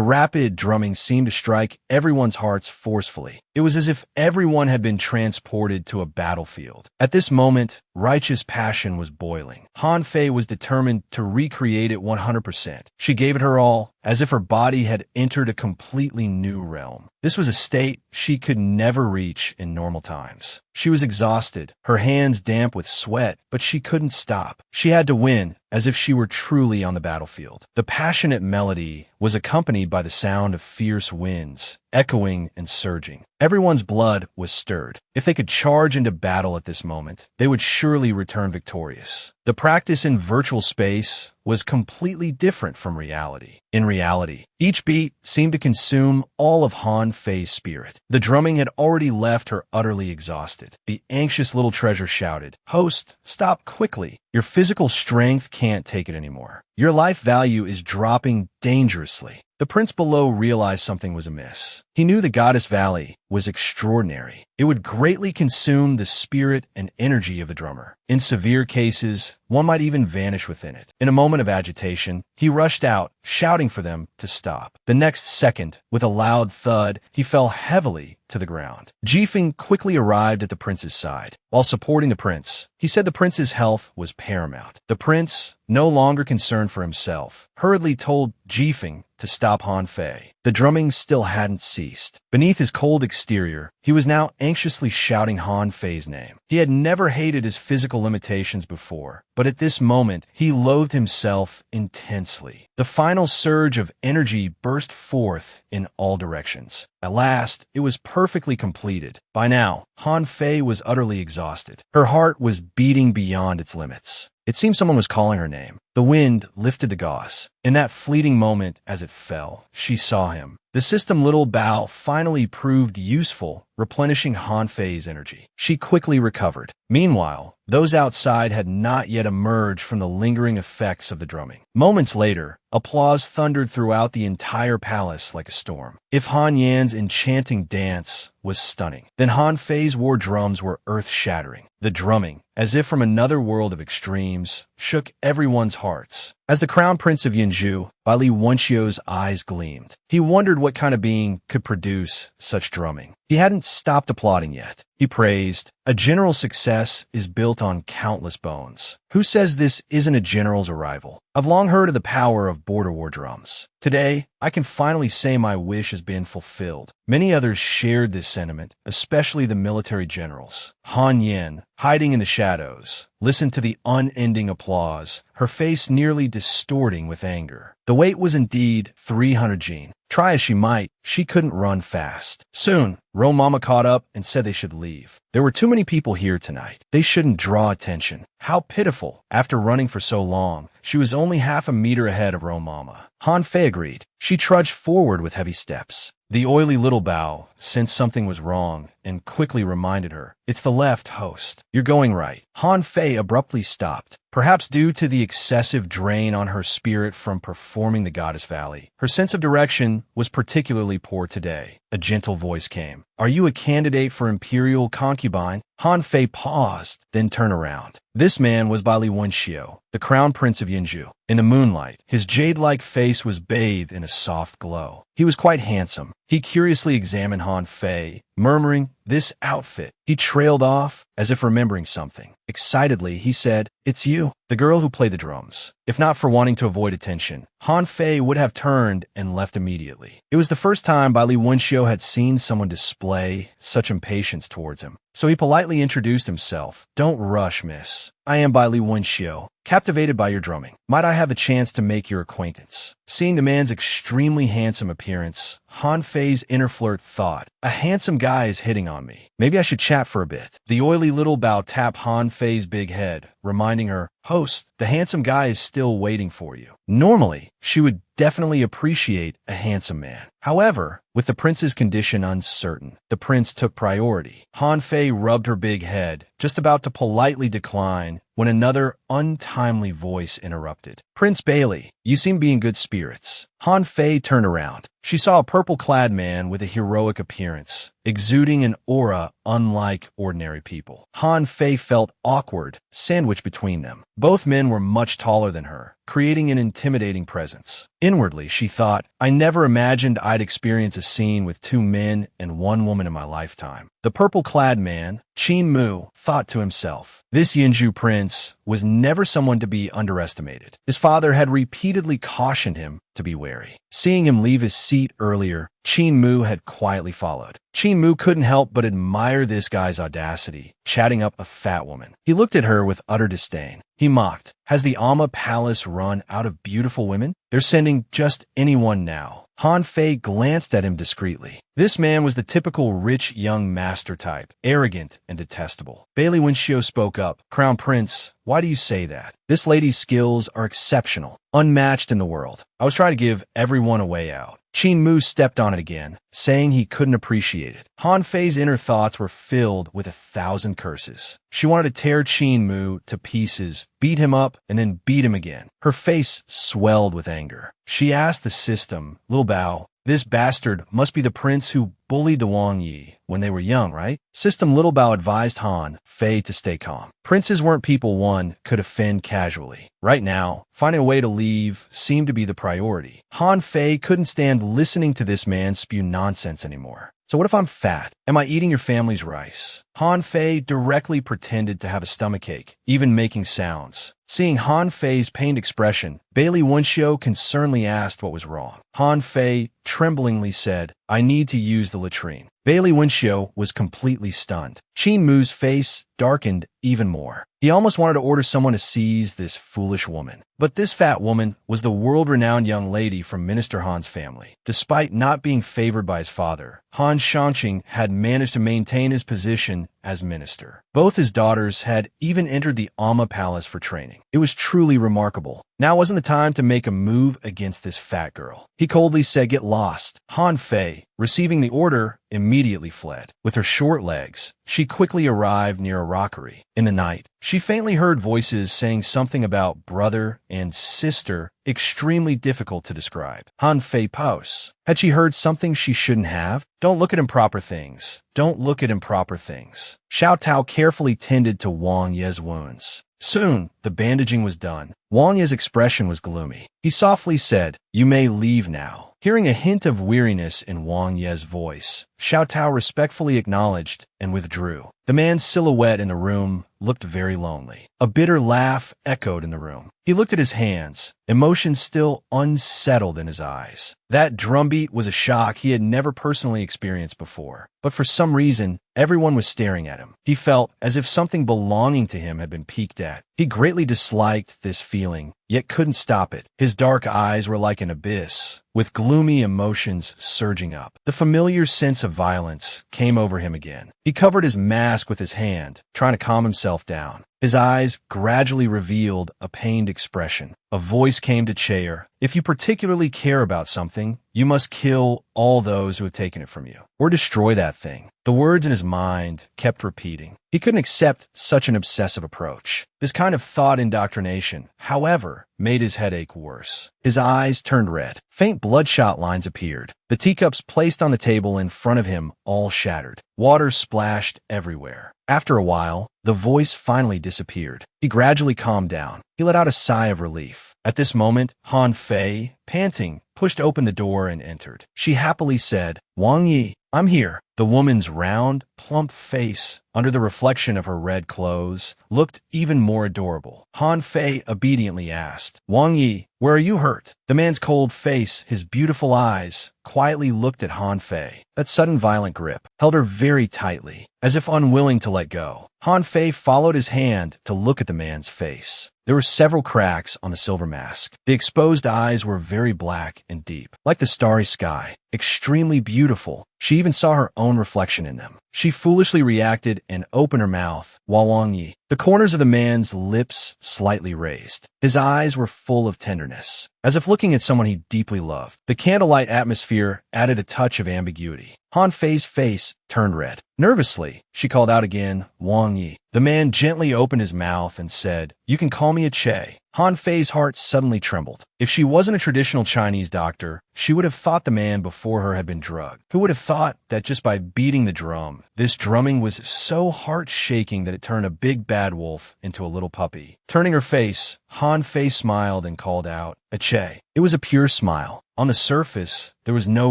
rapid drumming seemed to strike everyone's hearts forcefully. It was as if everyone had been transported to a battlefield. At this moment, righteous passion was boiling. Han Fei was determined to recreate it 100%. She gave it her all, as if her body had entered a completely new realm. This was a state she could never reach in normal times. She was exhausted, her hands damp with sweat, but she couldn't stop. She had to win, as if she were truly on the battlefield. The passionate melody was accompanied by the sound of fierce winds, echoing and surging. Everyone's blood was stirred. If they could charge into battle at this moment, they would surely return victorious. The practice in virtual space was completely different from reality. In reality, each beat seemed to consume all of Han Fei's spirit. The drumming had already left her utterly exhausted. The anxious little treasure shouted, "Host, stop quickly. Your physical strength can't take it anymore. Your life value is dropping dangerously." The prince below realized something was amiss. He knew the Goddess Valley was extraordinary. It would greatly consume the spirit and energy of the drummer. In severe cases, one might even vanish within it. In a moment of agitation, he rushed out, shouting for them to stop. The next second, with a loud thud, he fell heavily to the ground. Jifeng quickly arrived at the prince's side. While supporting the prince, he said the prince's health was paramount. The prince, no longer concerned for himself, hurriedly told Jifeng to stop Han Fei. The drumming still hadn't ceased. Beneath his cold exterior, he was now anxiously shouting Han Fei's name. He had never hated his physical limitations before, but at this moment, he loathed himself intensely. The final surge of energy burst forth in all directions. At last, it was perfectly completed. By now, Han Fei was utterly exhausted. Her heart was beating beyond its limits. It seemed someone was calling her name. The wind lifted the gauze. In that fleeting moment, as it fell, she saw him. The system little bow finally proved useful, replenishing Han Fei's energy. She quickly recovered. Meanwhile, those outside had not yet emerged from the lingering effects of the drumming. Moments later, applause thundered throughout the entire palace like a storm. If Han Yan's enchanting dance was stunning, then Han Fei's war drums were earth-shattering. The drumming, as if from another world of extremes, shook everyone's hearts. As the crown prince of Yanzhou, Bai Li Wenqiu's eyes gleamed. He wondered what kind of being could produce such drumming. He hadn't stopped applauding yet. He praised, "A general's success is built on countless bones. Who says this isn't a general's arrival? I've long heard of the power of border war drums. Today, I can finally say my wish has been fulfilled." Many others shared this sentiment, especially the military generals. Han Yan, hiding in the shadows, listened to the unending applause, her face nearly distorting with anger. The wait was indeed 300 jin. Try as she might, she couldn't run fast. Soon, Ro Mama caught up and said they should leave. There were too many people here tonight. They shouldn't draw attention. How pitiful. After running for so long, she was only half a meter ahead of Ro Mama. Han Fei agreed. She trudged forward with heavy steps. The oily little bow sensed something was wrong and quickly reminded her, "It's the left, host. You're going right." Han Fei abruptly stopped. Perhaps due to the excessive drain on her spirit from performing the Goddess Valley, her sense of direction was particularly poor today. A gentle voice came. "Are you a candidate for imperial concubine?" Han Fei paused, then turned around. This man was Bai Wenxiu, the crown prince of Yinzhu. In the moonlight, his jade-like face was bathed in a soft glow. He was quite handsome. He curiously examined Han Fei, murmuring, "This outfit." He trailed off, as if remembering something. Excitedly, he said, "It's you, the girl who played the drums." If not for wanting to avoid attention, Han Fei would have turned and left immediately. It was the first time Bai Wenxiu had seen someone display such impatience towards him. So he politely introduced himself. "Don't rush, miss. I am Bai Wenxiu, captivated by your drumming. Might I have a chance to make your acquaintance?" Seeing the man's extremely handsome appearance, Han Fei's inner flirt thought, "A handsome guy is hitting on me. Maybe I should chat for a bit." The oily little Bao tapped Han Fei's big head, reminding her, "Host, the handsome guy is still waiting for you." Normally, she would definitely appreciate a handsome man. However, with the prince's condition uncertain, the prince took priority. Han Fei rubbed her big head, just about to politely decline, when another untimely voice interrupted. "Prince Bailey, you seem to be in good spirits." Han Fei turned around. She saw a purple-clad man with a heroic appearance, exuding an aura unlike ordinary people. Han Fei felt awkward, sandwiched between them. Both men were much taller than her, creating an intimidating presence. Inwardly, she thought, "I never imagined I'd experience a scene with two men and one woman in my lifetime." The purple-clad man, Qin Mu, thought to himself, this Yinzhu prince was never someone to be underestimated. His father had repeatedly cautioned him to be wary. Seeing him leave his seat earlier, Qin Mu had quietly followed. Qin Mu couldn't help but admire this guy's audacity, chatting up a fat woman. He looked at her with utter disdain. He mocked, "Has the Amma Palace run out of beautiful women? They're sending just anyone now." Han Fei glanced at him discreetly. This man was the typical rich young master type, arrogant and detestable. Bai Wenxiu spoke up. "Crown Prince, why do you say that? This lady's skills are exceptional, unmatched in the world. I was trying to give everyone a way out." Qin Mu stepped on it again, saying he couldn't appreciate it. Han Fei's inner thoughts were filled with 1,000 curses. She wanted to tear Qin Mu to pieces, beat him up, and then beat him again. Her face swelled with anger. She asked the system, "Lil Bao, this bastard must be the prince who bullied the Wang Yi when they were young, right?" System Little Bao advised Han Fei to stay calm. Princes weren't people one could offend casually. Right now, finding a way to leave seemed to be the priority. Han Fei couldn't stand listening to this man spew nonsense anymore. "So what if I'm fat? Am I eating your family's rice?" Han Fei directly pretended to have a stomachache, even making sounds. Seeing Han Fei's pained expression, Bai Wenxiu concernedly asked what was wrong. Han Fei tremblingly said, "I need to use the latrine." Bai Wenxiu was completely stunned. Qin Mu's face darkened even more. He almost wanted to order someone to seize this foolish woman. But this fat woman was the world-renowned young lady from Minister Han's family. Despite not being favored by his father, Han Shangqing had managed to maintain his position as minister. Both his daughters had even entered the Amma Palace for training. It was truly remarkable. Now wasn't the time to make a move against this fat girl. He coldly said, "Get lost." Han Fei, receiving the order, immediately fled. With her short legs, she quickly arrived near a rockery. In the night, she faintly heard voices saying something about brother and sister, extremely difficult to describe. Han Fei paused. Had she heard something she shouldn't have? "Don't look at improper things. Don't look at improper things." Xiao Tao carefully tended to Wang Ye's wounds. Soon, the bandaging was done. Wang Ye's expression was gloomy. He softly said, "You may leave now." Hearing a hint of weariness in Wang Ye's voice, Xiao Tao respectfully acknowledged and withdrew. The man's silhouette in the room looked very lonely. A bitter laugh echoed in the room. He looked at his hands, emotion still unsettled in his eyes. That drumbeat was a shock he had never personally experienced before. But for some reason, everyone was staring at him. He felt as if something belonging to him had been peeked at. He greatly disliked this feeling, yet couldn't stop it. His dark eyes were like an abyss, with gloomy emotions surging up. The familiar sense of violence came over him again. He covered his mask with his hand, trying to calm himself down. His eyes gradually revealed a pained expression. A voice came to Chair. If you particularly care about something, you must kill all those who have taken it from you, or destroy that thing. The words in his mind kept repeating. He couldn't accept such an obsessive approach. This kind of thought indoctrination, however, made his headache worse. His eyes turned red. Faint bloodshot lines appeared. The teacups placed on the table in front of him all shattered. Water splashed everywhere. After a while, the voice finally disappeared. He gradually calmed down. He let out a sigh of relief. At this moment, Han Fei, panting, pushed open the door and entered. She happily said, "Wang Yi, I'm here." The woman's round, plump face, under the reflection of her red clothes, looked even more adorable. Han Fei obediently asked, "Wang Yi, where are you hurt?" The man's cold face, his beautiful eyes, quietly looked at Han Fei. That sudden violent grip held her very tightly, as if unwilling to let go. Han Fei followed his hand to look at the man's face. There were several cracks on the silver mask. The exposed eyes were very black and deep, like the starry sky, extremely beautiful. She even saw her own reflection in them. She foolishly reacted and opened her mouth, while Wang Yi, the corners of the man's lips slightly raised. His eyes were full of tenderness, as if looking at someone he deeply loved. The candlelight atmosphere added a touch of ambiguity. Han Fei's face turned red. Nervously, she called out again, "Wang Yi." The man gently opened his mouth and said, "You can call me a Che." Han Fei's heart suddenly trembled. If she wasn't a traditional Chinese doctor, she would have thought the man before her had been drugged. Who would have thought that just by beating the drum, this drumming was so heart-shaking that it turned a big bad wolf into a little puppy? Turning her face, Han Fei smiled and called out, "A Che." It was a pure smile. On the surface, there was no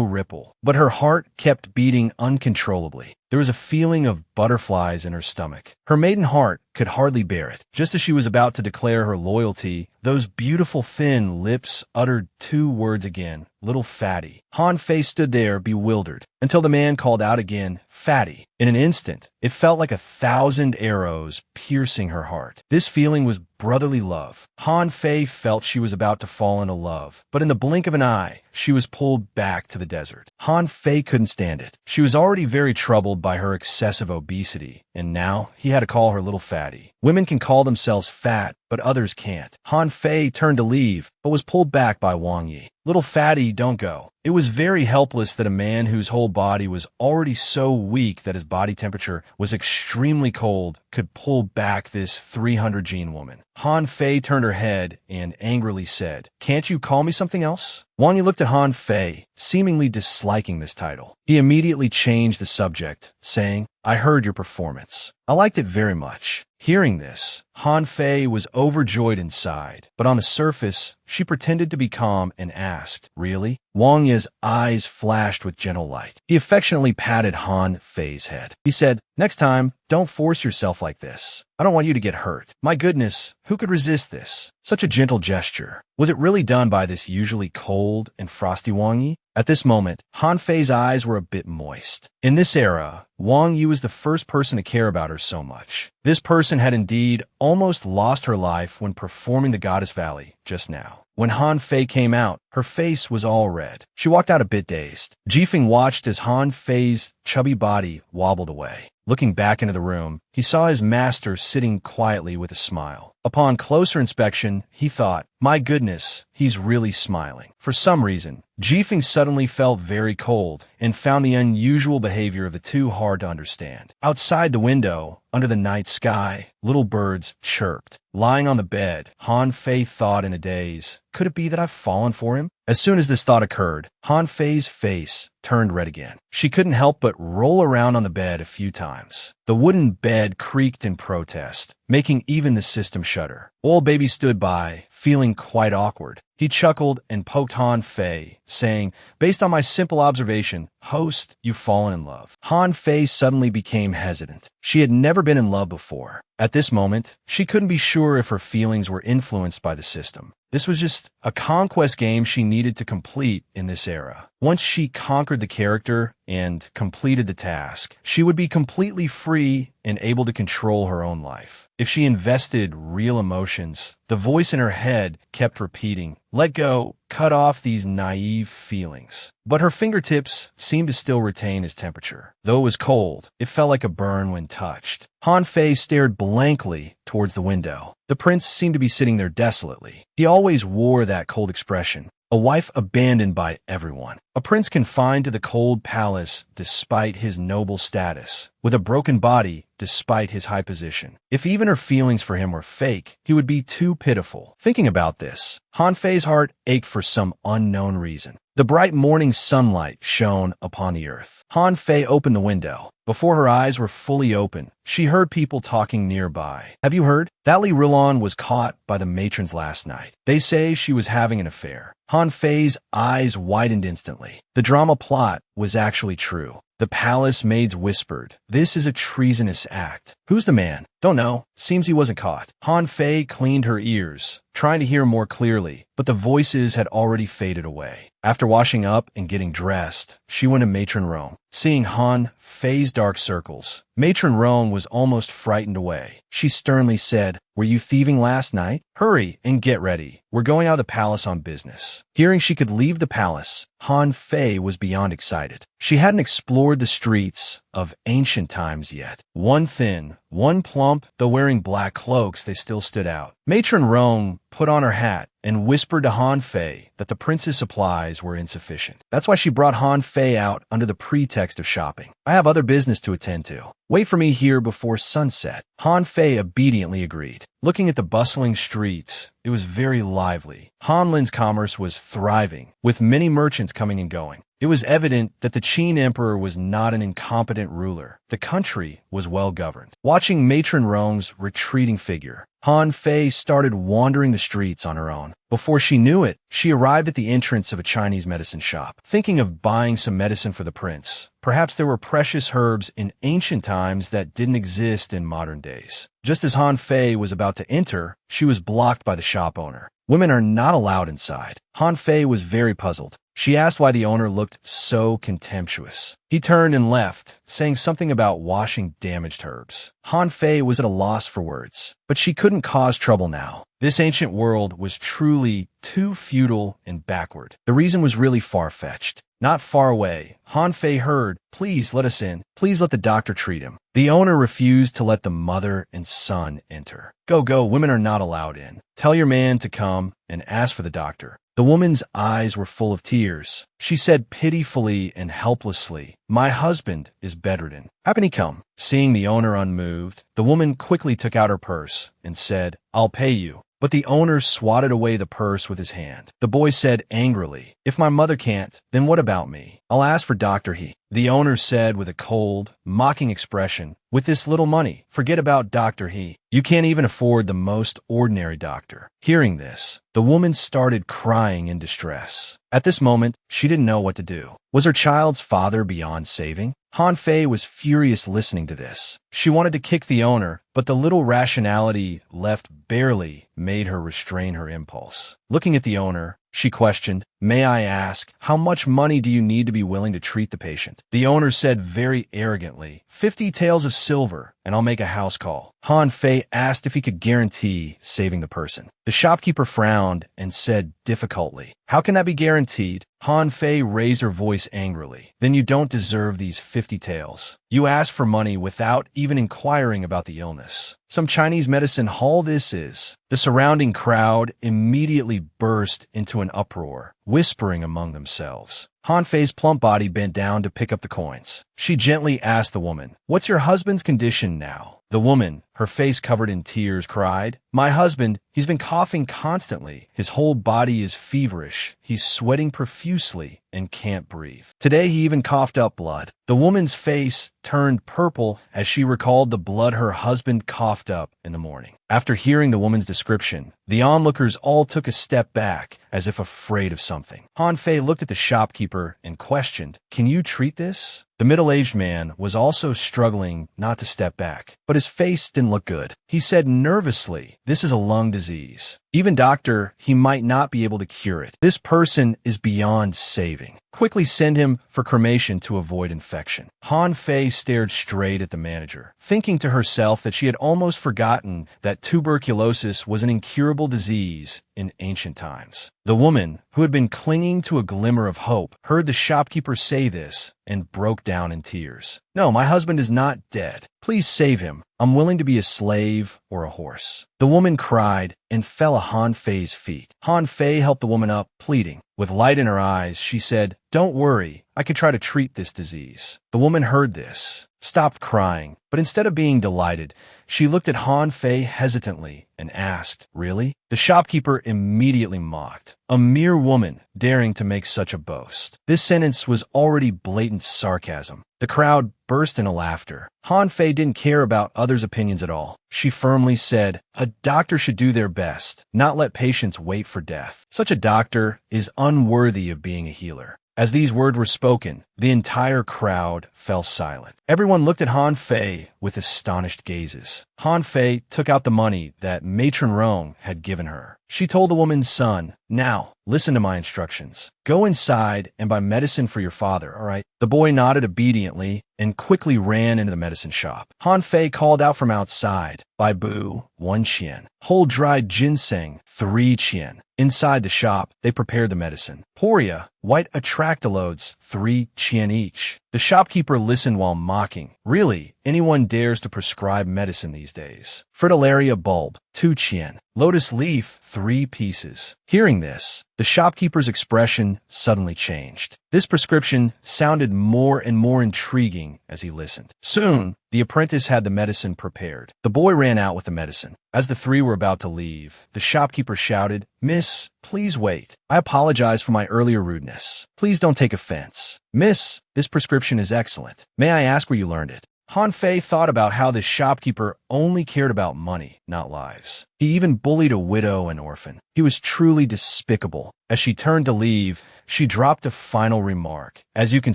ripple, but her heart kept beating uncontrollably. There was a feeling of butterflies in her stomach. Her maiden heart could hardly bear it. Just as she was about to declare her loyalty, those beautiful thin lips uttered two words again, "Little fatty." Han Fei stood there bewildered, until the man called out again, "Fatty." In an instant, it felt like 1,000 arrows piercing her heart. This feeling was brotherly love. Han Fei felt she was about to fall into love, but in the blink of an eye, she was pulled back to the desert. Han Fei couldn't stand it. She was already very troubled by her excessive obesity, and now he had to call her little fatty. Women can call themselves fat, but others can't. Han Fei turned to leave, but was pulled back by Wang Yi. "Little fatty, don't go." It was very helpless that a man whose whole body was already so weak that his body temperature was extremely cold could pull back this 300-gene woman. Han Fei turned her head and angrily said, "Can't you call me something else?" Wang Yi looked at Han Fei, seemingly disliking this title. He immediately changed the subject, saying, "I heard your performance. I liked it very much." Hearing this, Han Fei was overjoyed inside, but on the surface, she pretended to be calm and asked, "Really?" Wang Yi's eyes flashed with gentle light. He affectionately patted Han Fei's head. He said, "Next time, don't force yourself like this. I don't want you to get hurt." My goodness, who could resist this? Such a gentle gesture. Was it really done by this usually cold and frosty Wang Yi? At this moment, Han Fei's eyes were a bit moist. In this era, Wang Yi was the first person to care about her so much. This person had indeed almost lost her life when performing the Goddess Valley just now. When Han Fei came out, her face was all red. She walked out a bit dazed. Jifeng watched as Han Fei's chubby body wobbled away. Looking back into the room, he saw his master sitting quietly with a smile. Upon closer inspection, he thought, "My goodness, he's really smiling." For some reason, Jifeng suddenly felt very cold and found the unusual behavior of the two hard to understand. Outside the window, under the night sky, little birds chirped. Lying on the bed, Han Fei thought in a daze, "Could it be that I've fallen for him?" As soon as this thought occurred, Han Fei's face turned red again. She couldn't help but roll around on the bed a few times. The wooden bed creaked in protest, making even the system shudder. Old Baby stood by, feeling quite awkward. He chuckled and poked Han Fei, saying, "Based on my simple observation, host, you've fallen in love." Han Fei suddenly became hesitant. She had never been in love before. At this moment, she couldn't be sure if her feelings were influenced by the system. This was just a conquest game she needed to complete in this era. Once she conquered the character and completed the task, she would be completely free and able to control her own life. If she invested real emotions, the voice in her head kept repeating, "Let go, cut off these naive feelings." But her fingertips seemed to still retain his temperature. Though it was cold, it felt like a burn when touched. Han Fei stared blankly towards the window. The prince seemed to be sitting there desolately. He always wore that cold expression. A wife abandoned by everyone. A prince confined to the cold palace despite his noble status, with a broken body despite his high position. If even her feelings for him were fake, he would be too pitiful. Thinking about this, Han Fei's heart ached for some unknown reason. The bright morning sunlight shone upon the earth. Han Fei opened the window. Before her eyes were fully open, she heard people talking nearby. "Have you heard? That Li Rilon was caught by the matrons last night. They say she was having an affair." Han Fei's eyes widened instantly. The drama plot was actually true. The palace maids whispered, "This is a treasonous act." "Who's the man?" "Don't know. Seems he wasn't caught." Han Fei cleaned her ears, trying to hear more clearly, but the voices had already faded away. After washing up and getting dressed, she went to Matron Rome. Seeing Han Fei's dark circles, Matron Rome was almost frightened away. She sternly said, "Were you thieving last night? Hurry and get ready. We're going out of the palace on business." Hearing she could leave the palace, Han Fei was beyond excited. She hadn't explored the streets of ancient times yet. One thin, one plump, though wearing black cloaks, they still stood out. Matron Rome put on her hat and whispered to Han Fei that the prince's supplies were insufficient. That's why she brought Han Fei out under the pretext of shopping. "I have other business to attend to. Wait for me here before sunset." Han Fei obediently agreed. Looking at the bustling streets, it was very lively. Hanlin's commerce was thriving, with many merchants coming and going. It was evident that the Qin emperor was not an incompetent ruler. The country was well governed. Watching Matron Rome's retreating figure, Han Fei started wandering the streets on her own. Before she knew it, she arrived at the entrance of a Chinese medicine shop, thinking of buying some medicine for the prince. Perhaps there were precious herbs in ancient times that didn't exist in modern days. Just as Han Fei was about to enter, she was blocked by the shop owner. "Women are not allowed inside." Han Fei was very puzzled. She asked why the owner looked so contemptuous. He turned and left, saying something about washing damaged herbs. Han Fei was at a loss for words, but she couldn't cause trouble now. This ancient world was truly too feudal and backward. The reason was really far-fetched. Not far away, Han Fei heard, "Please let us in. Please let the doctor treat him." The owner refused to let the mother and son enter. Go, women are not allowed in. Tell your man to come and ask for the doctor." The woman's eyes were full of tears. She said pitifully and helplessly, "My husband is bedridden. How can he come?" Seeing the owner unmoved, the woman quickly took out her purse and said, "I'll pay you." But the owner swatted away the purse with his hand. The boy said angrily, "If my mother can't, then what about me? I'll ask for Dr. He." The owner said with a cold, mocking expression, "With this little money, forget about Dr. He. You can't even afford the most ordinary doctor." Hearing this, the woman started crying in distress. At this moment, she didn't know what to do. Was her child's father beyond saving? Han Fei was furious listening to this. She wanted to kick the owner, but the little rationality left barely made her restrain her impulse. Looking at the owner, she questioned, "May I ask, how much money do you need to be willing to treat the patient?" The owner said very arrogantly, 50 taels of silver, and I'll make a house call." Han Fei asked if he could guarantee saving the person. The shopkeeper frowned and said difficultly, "How can that be guaranteed?" Han Fei raised her voice angrily. "Then you don't deserve these 50 taels. You asked for money without even inquiring about the illness. Some Chinese medicine haul this is." The surrounding crowd immediately burst into an uproar, whispering among themselves. Han Fei's plump body bent down to pick up the coins. She gently asked the woman, "What's your husband's condition now?" The woman, her face covered in tears, cried, "My husband, he's been coughing constantly. His whole body is feverish. He's sweating profusely and can't breathe. Today he even coughed up blood." The woman's face turned purple as she recalled the blood her husband coughed up in the morning. After hearing the woman's description, the onlookers all took a step back, as if afraid of something. Han Fei looked at the shopkeeper and questioned, "Can you treat this?" The middle-aged man was also struggling not to step back, but his face didn't didn't look good. He said nervously, "This is a lung disease. Even doctor, he might not be able to cure it. This person is beyond saving. Quickly send him for cremation to avoid infection." Han Fei stared straight at the manager, thinking to herself that she had almost forgotten that tuberculosis was an incurable disease in ancient times. The woman, who had been clinging to a glimmer of hope, heard the shopkeeper say this and broke down in tears. "No, my husband is not dead. Please save him. I'm willing to be a slave or a horse." The woman cried and fell at Han Fei's feet. Han Fei helped the woman up, pleading. With light in her eyes, she said, "Don't worry, I could try to treat this disease." The woman heard this, stopped crying, but instead of being delighted, she looked at Han Fei hesitantly and asked, "Really?" The shopkeeper immediately mocked. A mere woman daring to make such a boast. This sentence was already blatant sarcasm. The crowd burst into laughter. Han Fei didn't care about others' opinions at all. She firmly said, "A doctor should do their best, not let patients wait for death. Such a doctor is unworthy of being a healer." As these words were spoken, the entire crowd fell silent. Everyone looked at Han Fei with astonished gazes. Han Fei took out the money that Matron Rong had given her. She told the woman's son, "Now, listen to my instructions. Go inside and buy medicine for your father, all right?" The boy nodded obediently and quickly ran into the medicine shop. Han Fei called out from outside, "Bai Bu, 1 qian. Whole dried ginseng, 3 qian." Inside the shop, they prepared the medicine. Poria, white atractalodes, 3 qian each. The shopkeeper listened while mocking. Really, anyone dares to prescribe medicine these days. Fritillaria bulb, 2 qian. Lotus leaf, 3 pieces. Hearing this, the shopkeeper's expression suddenly changed. This prescription sounded more and more intriguing as he listened. Soon, the apprentice had the medicine prepared. The boy ran out with the medicine. As the three were about to leave, the shopkeeper shouted, "Miss, please wait. I apologize for my earlier rudeness. Please don't take offense. Miss, this prescription is excellent. May I ask where you learned it?" Han Fei thought about how this shopkeeper only cared about money, not lives. He even bullied a widow and orphan. He was truly despicable. As she turned to leave, she dropped a final remark. "As you can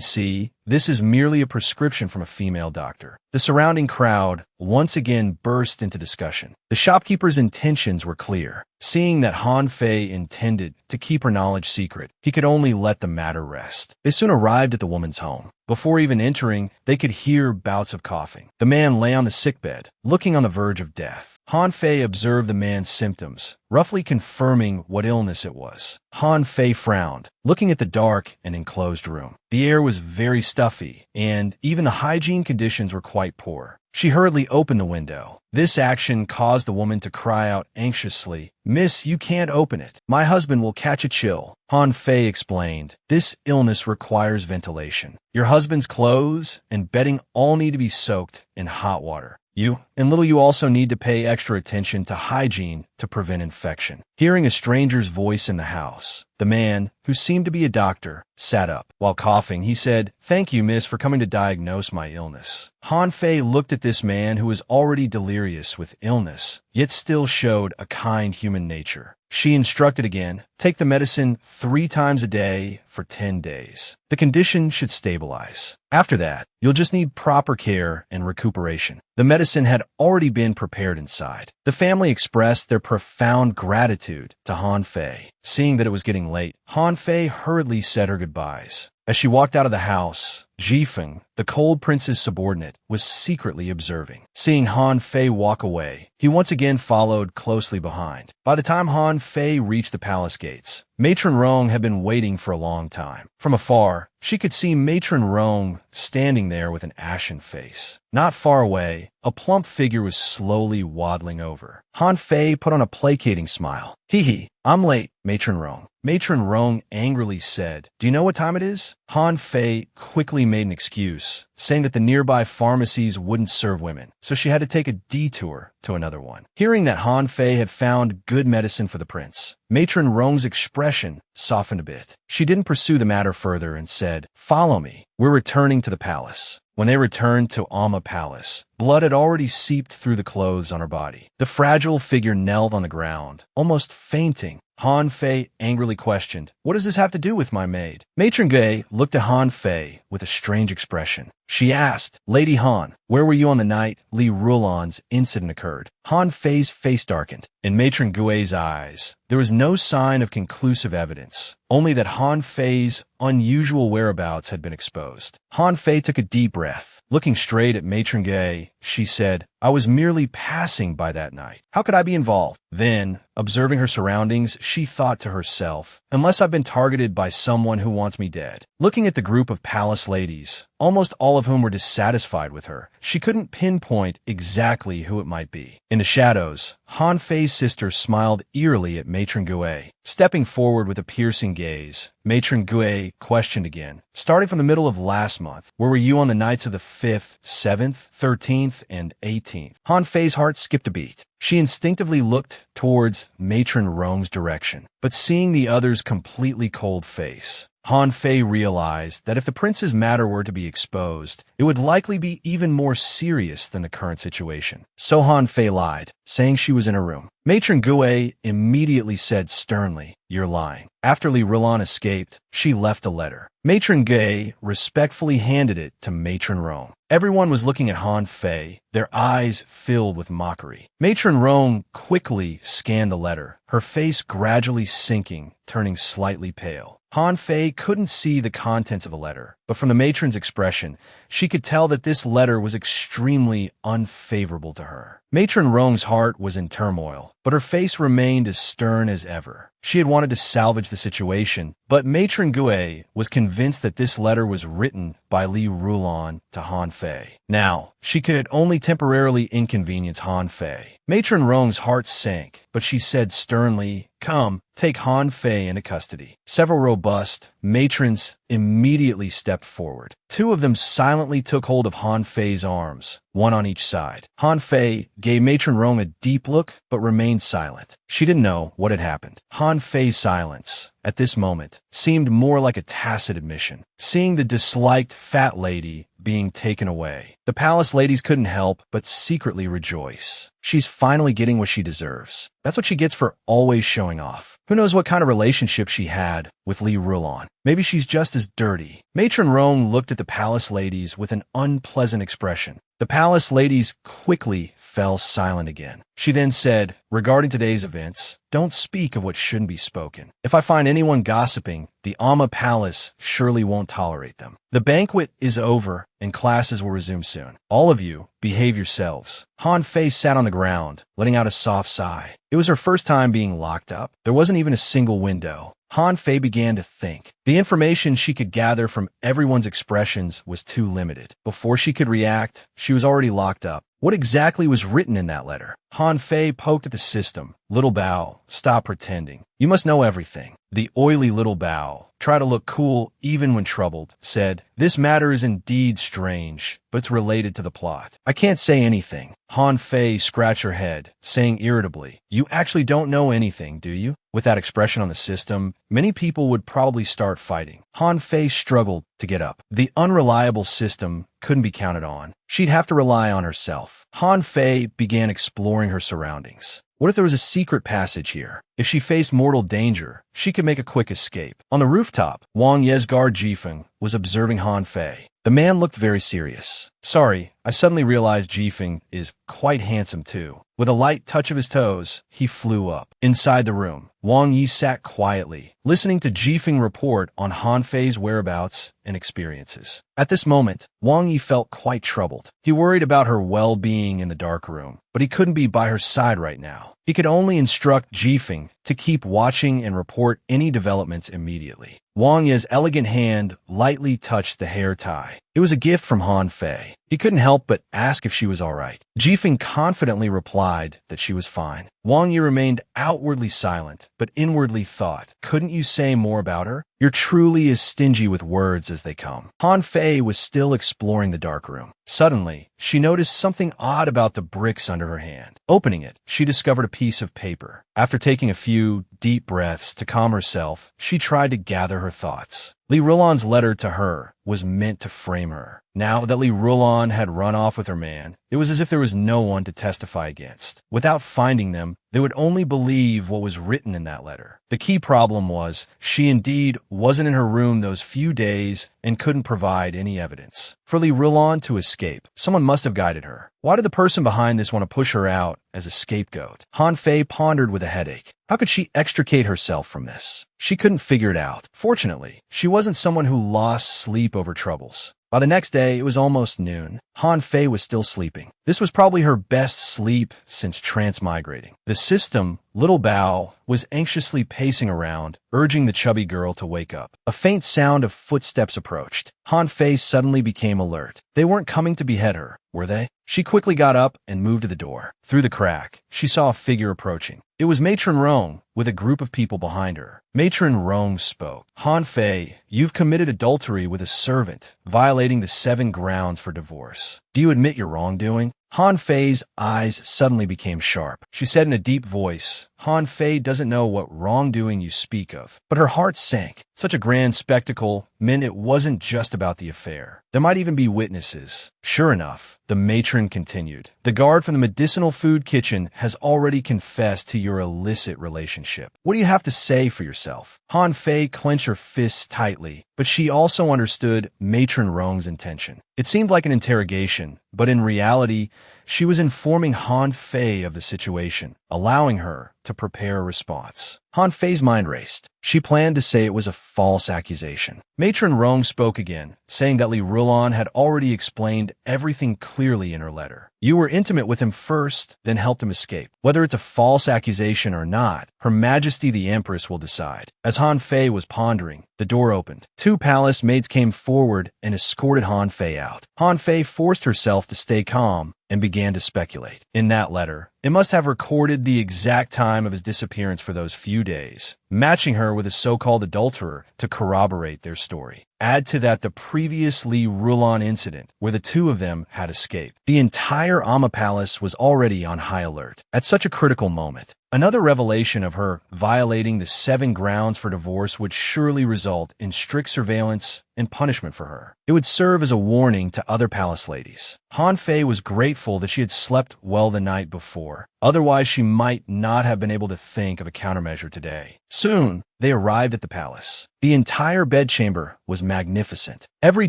see, this is merely a prescription from a female doctor." The surrounding crowd once again burst into discussion. The shopkeeper's intentions were clear. Seeing that Han Fei intended to keep her knowledge secret, he could only let the matter rest. They soon arrived at the woman's home. Before even entering, they could hear bouts of coughing. The man lay on the sickbed, looking on the verge of death. Han Fei observed the man's symptoms, roughly confirming what illness it was. Han Fei frowned, looking at the dark and enclosed room. The air was very stuffy, and even the hygiene conditions were quite poor. She hurriedly opened the window. This action caused the woman to cry out anxiously, "Miss, you can't open it. My husband will catch a chill." Han Fei explained, "This illness requires ventilation. Your husband's clothes and bedding all need to be soaked in hot water. You also need to pay extra attention to hygiene to prevent infection." Hearing a stranger's voice in the house, the man, who seemed to be a doctor, sat up. While coughing, he said, "Thank you, miss, for coming to diagnose my illness." Han Fei looked at this man who was already delirious with illness, yet still showed a kind human nature. She instructed again, "Take the medicine 3 times a day for 10 days. The condition should stabilize. After that, you'll just need proper care and recuperation." The medicine had already been prepared inside. The family expressed their profound gratitude to Han Fei. Seeing that it was getting late, Han Fei hurriedly said her goodbyes. As she walked out of the house, Jifeng, the cold prince's subordinate, was secretly observing. Seeing Han Fei walk away, he once again followed closely behind. By the time Han Fei reached the palace gates, Matron Rong had been waiting for a long time. From afar, she could see Matron Rong standing there with an ashen face. Not far away, a plump figure was slowly waddling over. Han Fei put on a placating smile. "Hee, I'm late, Matron Rong." Matron Rong angrily said, "Do you know what time it is?" Han Fei quickly made an excuse, saying that the nearby pharmacies wouldn't serve women, so she had to take a detour to another one. Hearing that Han Fei had found good medicine for the prince, Matron Rong's expression softened a bit. She didn't pursue the matter further and said, "Follow me. We're returning to the palace." When they returned to Alma Palace, blood had already seeped through the clothes on her body. The fragile figure knelt on the ground, almost fainting. Han Fei angrily questioned, "What does this have to do with my maid?" Matron Gay looked at Han Fei with a strange expression. She asked, Lady Han, where were you on the night Li Rulan's incident occurred? Han Fei's face darkened. In Matron Gui's eyes, there was no sign of conclusive evidence, only that Han Fei's unusual whereabouts had been exposed. Han Fei took a deep breath. Looking straight at Matron Gui, she said, I was merely passing by that night. How could I be involved? Then, observing her surroundings, she thought to herself, unless I've been targeted by someone who wants me dead. Looking at the group of palace ladies, almost all of whom were dissatisfied with her, she couldn't pinpoint exactly who it might be. In the shadows, Han Fei's sister smiled eerily at Matron Gui. Stepping forward with a piercing gaze, Matron Gui questioned again. Starting from the middle of last month, where were you on the nights of the 5th, 7th, 13th, and 18th? Han Fei's heart skipped a beat. She instinctively looked towards Matron Rome's direction, but seeing the other's completely cold face, Han Fei realized that if the prince's matter were to be exposed, it would likely be even more serious than the current situation. So Han Fei lied, saying she was in her room. Matron Gui immediately said sternly, You're lying. After Li Rulan escaped, she left a letter. Matron Gui respectfully handed it to Matron Rome. Everyone was looking at Han Fei, their eyes filled with mockery. Matron Rome quickly scanned the letter, her face gradually sinking, turning slightly pale. Han Fei couldn't see the contents of the letter, but from the matron's expression, she could tell that this letter was extremely unfavorable to her. Matron Rome's heart was in turmoil, but her face remained as stern as ever. She had wanted to salvage the situation, but Matron Gui was convinced that this letter was written by Li Rulan to Han Fei. Now, she could only temporarily inconvenience Han Fei. Matron Rome's heart sank, but she said sternly, Come, take Han Fei into custody. Several robust matrons immediately stepped forward. Two of them silently took hold of Han Fei's arms, one on each side. Han Fei gave Matron Rome a deep look, but remained silent. She didn't know what had happened. Han Fei's silence, at this moment, seemed more like a tacit admission. Seeing the disliked fat lady being taken away, the palace ladies couldn't help but secretly rejoice. She's finally getting what she deserves. That's what she gets for always showing off. Who knows what kind of relationship she had with Li Rulan? Maybe she's just as dirty. Matron Rome looked at the palace ladies with an unpleasant expression. The palace ladies quickly fell silent again. She then said, regarding today's events, don't speak of what shouldn't be spoken. If I find anyone gossiping, the Amma Palace surely won't tolerate them. The banquet is over and classes will resume soon. All of you, behave yourselves. Han Fei sat on the ground, letting out a soft sigh. It was her first time being locked up. There wasn't even a single window. Han Fei began to think. The information she could gather from everyone's expressions was too limited. Before she could react, she was already locked up. What exactly was written in that letter? Han Fei poked at the system. Little Bao, stop pretending. You must know everything. The oily Little Bao, try to look cool even when troubled, said, This matter is indeed strange, but it's related to the plot. I can't say anything. Han Fei scratched her head, saying irritably, You actually don't know anything, do you? With that expression on the system, many people would probably start fighting. Han Fei struggled to get up. The unreliable system couldn't be counted on. She'd have to rely on herself. Han Fei began exploring her surroundings. What if there was a secret passage here? If she faced mortal danger, she could make a quick escape. On the rooftop, Wang Ye's guard Jifeng was observing Han Fei. The man looked very serious. Sorry, I suddenly realized Jifeng is quite handsome too. With a light touch of his toes, he flew up. Inside the room, Wang Yi sat quietly, listening to Jifeng report on Han Fei's whereabouts and experiences. At this moment, Wang Yi felt quite troubled. He worried about her well-being in the dark room, but he couldn't be by her side right now. He could only instruct Jifeng to keep watching and report any developments immediately. Wang Ye's elegant hand lightly touched the hair tie. It was a gift from Han Fei. He couldn't help but ask if she was all right. Jifeng confidently replied that she was fine. Wang Yi remained outwardly silent, but inwardly thought, couldn't you say more about her? You're truly as stingy with words as they come. Han Fei was still exploring the dark room. Suddenly, she noticed something odd about the bricks under her hand. Opening it, she discovered a piece of paper. After taking a few deep breaths to calm herself. She tried to gather her thoughts. Li Rulon's letter to her was meant to frame her. Now that Li Rulon had run off with her man, it was as if there was no one to testify against. Without finding them, they would only believe what was written in that letter. The key problem was she indeed wasn't in her room those few days and couldn't provide any evidence. For Li Rulon to escape, someone must have guided her. Why did the person behind this want to push her out as a scapegoat? Han Fei pondered with a headache. How could she extricate herself from this? She couldn't figure it out. Fortunately, she wasn't someone who lost sleep over troubles. By the next day, it was almost noon. Han Fei was still sleeping. This was probably her best sleep since transmigrating. The system, Little Bao, was anxiously pacing around, urging the chubby girl to wake up. A faint sound of footsteps approached. Han Fei suddenly became alert. They weren't coming to behead her, were they? She quickly got up and moved to the door. Through the crack, she saw a figure approaching. It was Matron Rong, with a group of people behind her. Matron Rong spoke. Han Fei, you've committed adultery with a servant, violating the 7 grounds for divorce. Do you admit your wrongdoing? Han Fei's eyes suddenly became sharp. She said in a deep voice, Han Fei doesn't know what wrongdoing you speak of. But her heart sank. Such a grand spectacle meant it wasn't just about the affair. There might even be witnesses. Sure enough, the matron continued. The guard from the medicinal food kitchen has already confessed to your illicit relationship. What do you have to say for yourself? Han Fei clenched her fists tightly, but she also understood Matron Rong's intention. It seemed like an interrogation, but in reality, she was informing Han Fei of the situation, allowing her to prepare a response. Han Fei's mind raced. She planned to say it was a false accusation. Matron Rong spoke again, saying that Li Rulon had already explained everything clearly in her letter. You were intimate with him first, then helped him escape. Whether it's a false accusation or not, Her Majesty the Empress will decide. As Han Fei was pondering, the door opened. 2 palace maids came forward and escorted Han Fei out. Han Fei forced herself to stay calm and began to speculate. In that letter, it must have recorded the exact time of his disappearance for those few days, matching her with a so-called adulterer to corroborate their story. Add to that the previous Li Rulon incident, where the 2 of them had escaped. The entire Amma Palace was already on high alert. At such a critical moment, another revelation of her violating the 7 grounds for divorce would surely result in strict surveillance and punishment for her. It would serve as a warning to other palace ladies. Han Fei was grateful that she had slept well the night before. Otherwise, she might not have been able to think of a countermeasure today. Soon, they arrived at the palace. The entire bedchamber was magnificent. Every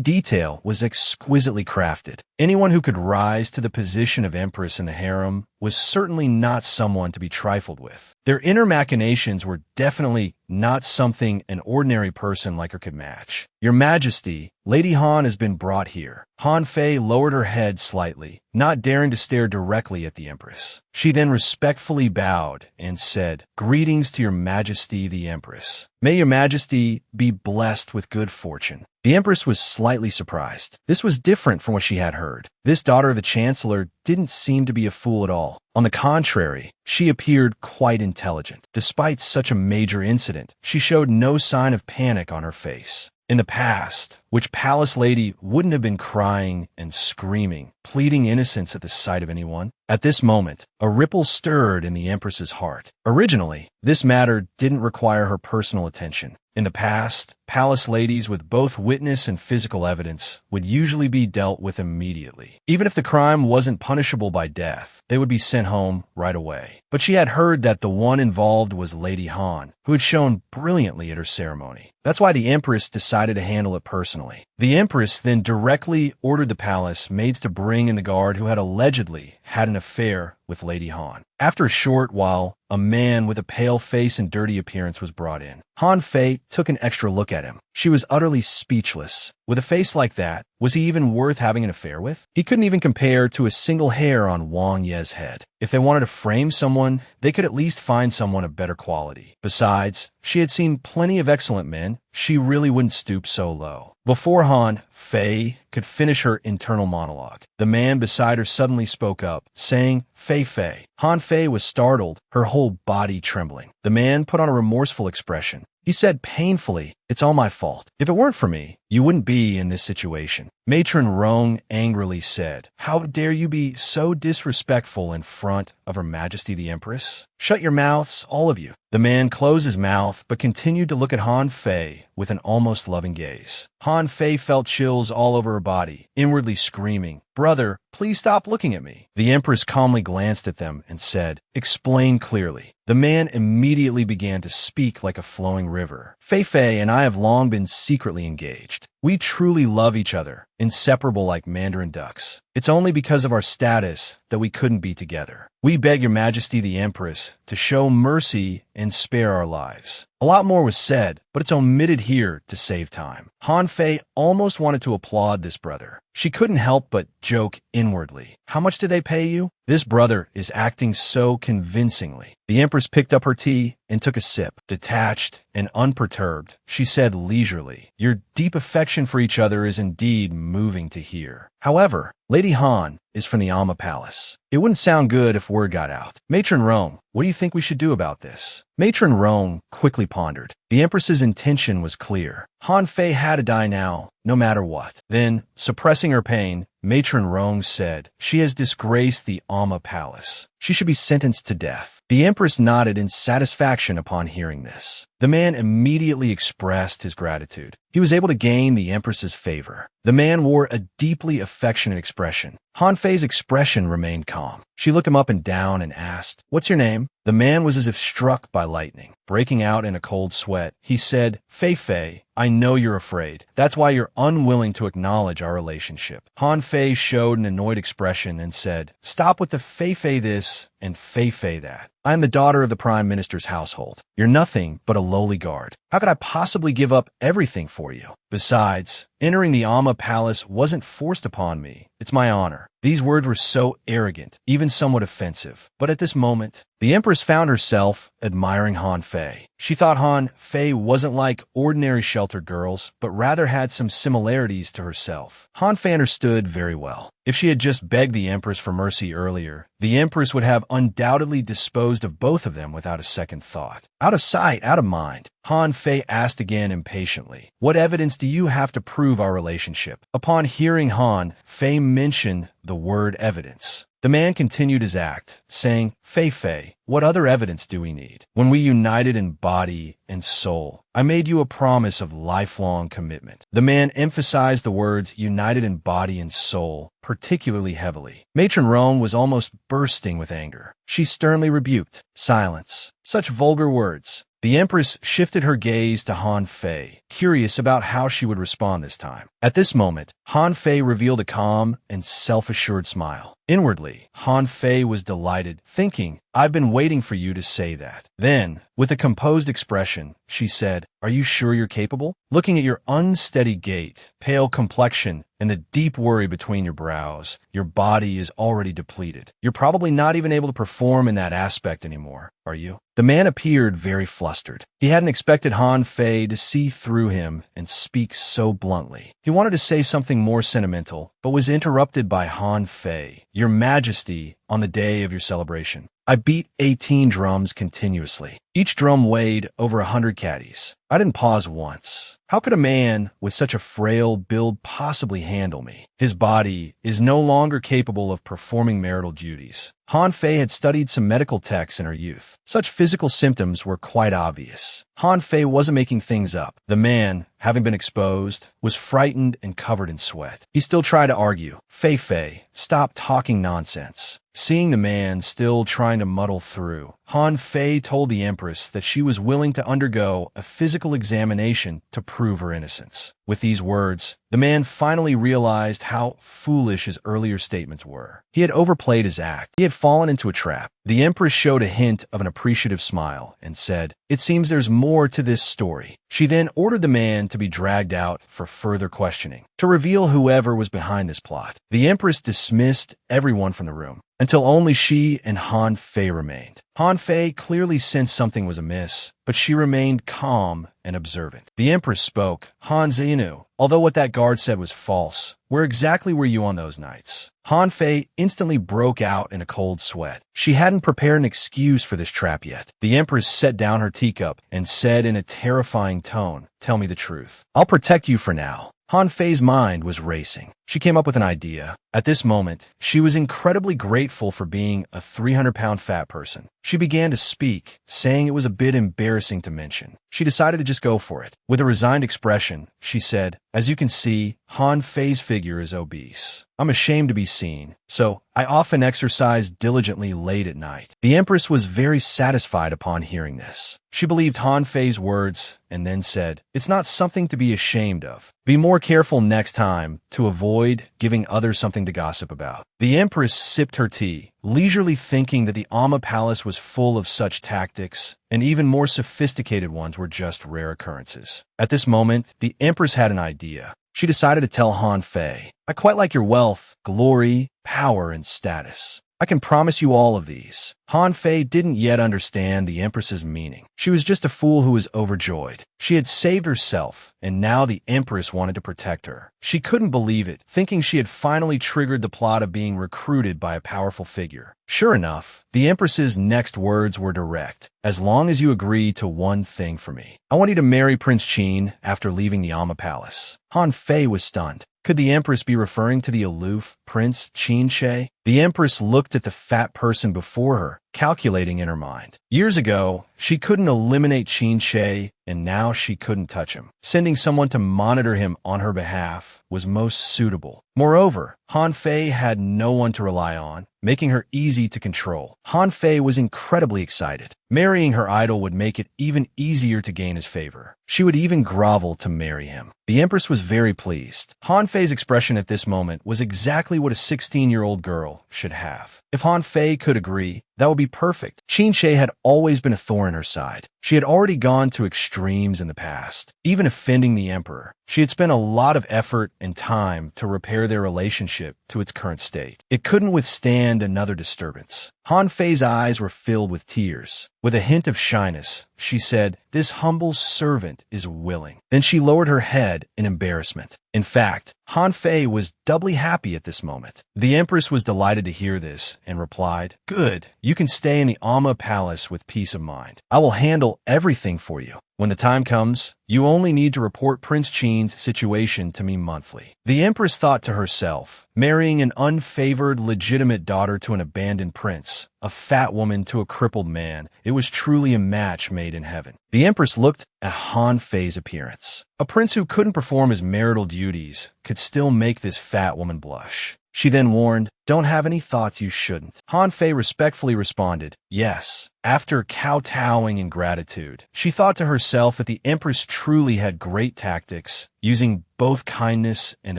detail was exquisitely crafted. Anyone who could rise to the position of empress in the harem was certainly not someone to be trifled with. Their inner machinations were definitely not something an ordinary person like her could match. Your Majesty, Lady Han has been brought here. Han Fei lowered her head slightly, not daring to stare directly at the Empress. She then respectfully bowed and said, Greetings to Your Majesty the Empress. May Your Majesty be blessed with good fortune. The Empress was slightly surprised. This was different from what she had heard. This daughter of the Chancellor didn't seem to be a fool at all. On the contrary, she appeared quite intelligent. Despite such a major incident, she showed no sign of panic on her face. In the past, which palace lady wouldn't have been crying and screaming, pleading innocence at the sight of anyone? At this moment, a ripple stirred in the Empress's heart. Originally, this matter didn't require her personal attention. In the past, palace ladies with both witness and physical evidence would usually be dealt with immediately. Even if the crime wasn't punishable by death, they would be sent home right away. But she had heard that the one involved was Lady Han, who had shown brilliantly at her ceremony. That's why the Empress decided to handle it personally. The Empress then directly ordered the palace maids to bring in the guard who had allegedly had an affair with Lady Han. After a short while, a man with a pale face and dirty appearance was brought in. Han Fei took an extra look at him. She was utterly speechless. With a face like that, was he even worth having an affair with? He couldn't even compare to a single hair on Wang Ye's head. If they wanted to frame someone, they could at least find someone of better quality. Besides, she had seen plenty of excellent men. She really wouldn't stoop so low. Before Han Fei could finish her internal monologue, the man beside her suddenly spoke up, saying, Fei Fei. Han Fei was startled, her whole body trembling. The man put on a remorseful expression. He said painfully, It's all my fault. If it weren't for me, you wouldn't be in this situation. Matron Rong angrily said, "How dare you be so disrespectful in front of Her Majesty the Empress? Shut your mouths, all of you." The man closed his mouth but continued to look at Han Fei with an almost loving gaze. Han Fei felt chills all over her body, inwardly screaming, "Brother, please stop looking at me." The Empress calmly glanced at them and said, "Explain clearly." The man immediately began to speak like a flowing river. "Fei Fei and I have long been secretly engaged. We truly love each other, inseparable like Mandarin ducks. It's only because of our status that we couldn't be together. We beg Your Majesty the Empress to show mercy and spare our lives." A lot more was said, but it's omitted here to save time. Han Fei almost wanted to applaud this brother. She couldn't help but joke inwardly. "How much did they pay you? This brother is acting so convincingly." The Empress picked up her tea and took a sip. Detached and unperturbed, she said leisurely, "Your deep affection for each other is indeed moving to hear. However, Lady Han is from the Amma Palace. It wouldn't sound good if word got out. Matron Rong, what do you think we should do about this?" Matron Rong quickly pondered. The Empress's intention was clear. Han Fei had to die now, no matter what. Then, suppressing her pain, Matron Rong said, "She has disgraced the Amma Palace. She should be sentenced to death." The Empress nodded in satisfaction upon hearing this. The man immediately expressed his gratitude. He was able to gain the Empress's favor. The man wore a deeply affectionate expression. Han Fei's expression remained calm. She looked him up and down and asked, "What's your name?" The man was as if struck by lightning. Breaking out in a cold sweat, he said, "Fei Fei, I know you're afraid. That's why you're unwilling to acknowledge our relationship." Han Fei showed an annoyed expression and said, "Stop with the Fei Fei this and Fei Fei that. I am the daughter of the Prime Minister's household. You're nothing but a lowly guard. How could I possibly give up everything for you? Besides, entering the Amma Palace wasn't forced upon me. It's my honor." These words were so arrogant, even somewhat offensive. But at this moment, the Empress found herself admiring Han Fei. She thought Han Fei wasn't like ordinary sheltered girls, but rather had some similarities to herself. Han Fei understood very well. If she had just begged the Empress for mercy earlier, the Empress would have undoubtedly disposed of both of them without a second thought. Out of sight, out of mind, Han Fei asked again impatiently, "What evidence do you have to prove our relationship?" Upon hearing Han Fei mention the word evidence, the man continued his act, saying, "Fei Fei, what other evidence do we need? When we united in body and soul, I made you a promise of lifelong commitment." The man emphasized the words united in body and soul particularly heavily. Matron Rong was almost bursting with anger. She sternly rebuked, "Silence. Such vulgar words." The Empress shifted her gaze to Han Fei, curious about how she would respond this time. At this moment, Han Fei revealed a calm and self-assured smile. Inwardly, Han Fei was delighted, thinking, "I've been waiting for you to say that." Then, with a composed expression, she said, "Are you sure you're capable? Looking at your unsteady gait, pale complexion, and the deep worry between your brows, your body is already depleted. You're probably not even able to perform in that aspect anymore, are you?" The man appeared very flustered. He hadn't expected Han Fei to see through him and speak so bluntly. He wanted to say something more sentimental, but was interrupted by Han Fei. "Your Majesty, on the day of your celebration, I beat 18 drums continuously. Each drum weighed over 100 caddies. I didn't pause once. How could a man with such a frail build possibly handle me? His body is no longer capable of performing marital duties." Han Fei had studied some medical texts in her youth. Such physical symptoms were quite obvious. Han Fei wasn't making things up. The man, having been exposed, was frightened and covered in sweat. He still tried to argue. "Fei Fei, stop talking nonsense." Seeing the man still trying to muddle through, Han Fei told the Empress that she was willing to undergo a physical examination to prove her innocence. With these words, the man finally realized how foolish his earlier statements were. He had overplayed his act. He had fallen into a trap. The Empress showed a hint of an appreciative smile and said, "It seems there's more to this story." She then ordered the man to be dragged out for further questioning, to reveal whoever was behind this plot. The Empress dismissed everyone from the room. until only she and Han Fei remained. Han Fei clearly sensed something was amiss, but she remained calm and observant. The Empress spoke. Han Zenu, although what that guard said was false, where exactly were you on those nights? Han Fei instantly broke out in a cold sweat. She hadn't prepared an excuse for this trap yet. The Empress set down her teacup and said in a terrifying tone, "Tell me the truth. I'll protect you for now." Han Fei's mind was racing. She came up with an idea. At this moment, she was incredibly grateful for being a 300-pound fat person. She began to speak, saying it was a bit embarrassing to mention. She decided to just go for it. With a resigned expression, she said, "As you can see, Han Fei's figure is obese. I'm ashamed to be seen, so I often exercise diligently late at night." The Empress was very satisfied upon hearing this. She believed Han Fei's words and then said, "It's not something to be ashamed of. Be more careful next time to avoid giving others something to gossip about." The Empress sipped her tea, leisurely thinking that the Amma Palace was full of such tactics, and even more sophisticated ones were just rare occurrences. At this moment, the Empress had an idea. She decided to tell Han Fei, "I quite like your wealth, glory, power, and status. I can promise you all of these." Han Fei didn't yet understand the Empress's meaning. She was just a fool who was overjoyed. She had saved herself, and now the Empress wanted to protect her. She couldn't believe it, thinking she had finally triggered the plot of being recruited by a powerful figure. Sure enough, the Empress's next words were direct. "As long as you agree to one thing for me. I want you to marry Prince Qin after leaving the Amma Palace." Han Fei was stunned. Could the Empress be referring to the aloof Prince Qin Shi? The Empress looked at the fat person before her, calculating in her mind. Years ago, she couldn't eliminate Qin Shi, and now she couldn't touch him. Sending someone to monitor him on her behalf was most suitable. Moreover, Han Fei had no one to rely on, making her easy to control. Han Fei was incredibly excited. Marrying her idol would make it even easier to gain his favor. She would even grovel to marry him. The Empress was very pleased. Han Fei's expression at this moment was exactly what a 16-year-old girl should have. If Han Fei could agree, that would be perfect. Qin Shi had always been a thorn in her side. She had already gone to extremes in the past, even offending the emperor. She had spent a lot of effort and time to repair their relationship to its current state. It couldn't withstand another disturbance. Han Fei's eyes were filled with tears. With a hint of shyness, she said, "This humble servant is willing." Then she lowered her head in embarrassment. In fact, Han Fei was doubly happy at this moment. The Empress was delighted to hear this and replied, "Good. You can stay in the Amma Palace with peace of mind. I will handle everything for you. When the time comes, you only need to report Prince Qin's situation to me monthly." The Empress thought to herself, marrying an unfavored, legitimate daughter to an abandoned prince, a fat woman to a crippled man, it was truly a match made in heaven. The Empress looked at Han Fei's appearance. A prince who couldn't perform his marital duties could still make this fat woman blush. She then warned, "Don't have any thoughts you shouldn't." Han Fei respectfully responded, "Yes." After kowtowing in gratitude, she thought to herself that the Empress truly had great tactics, using both kindness and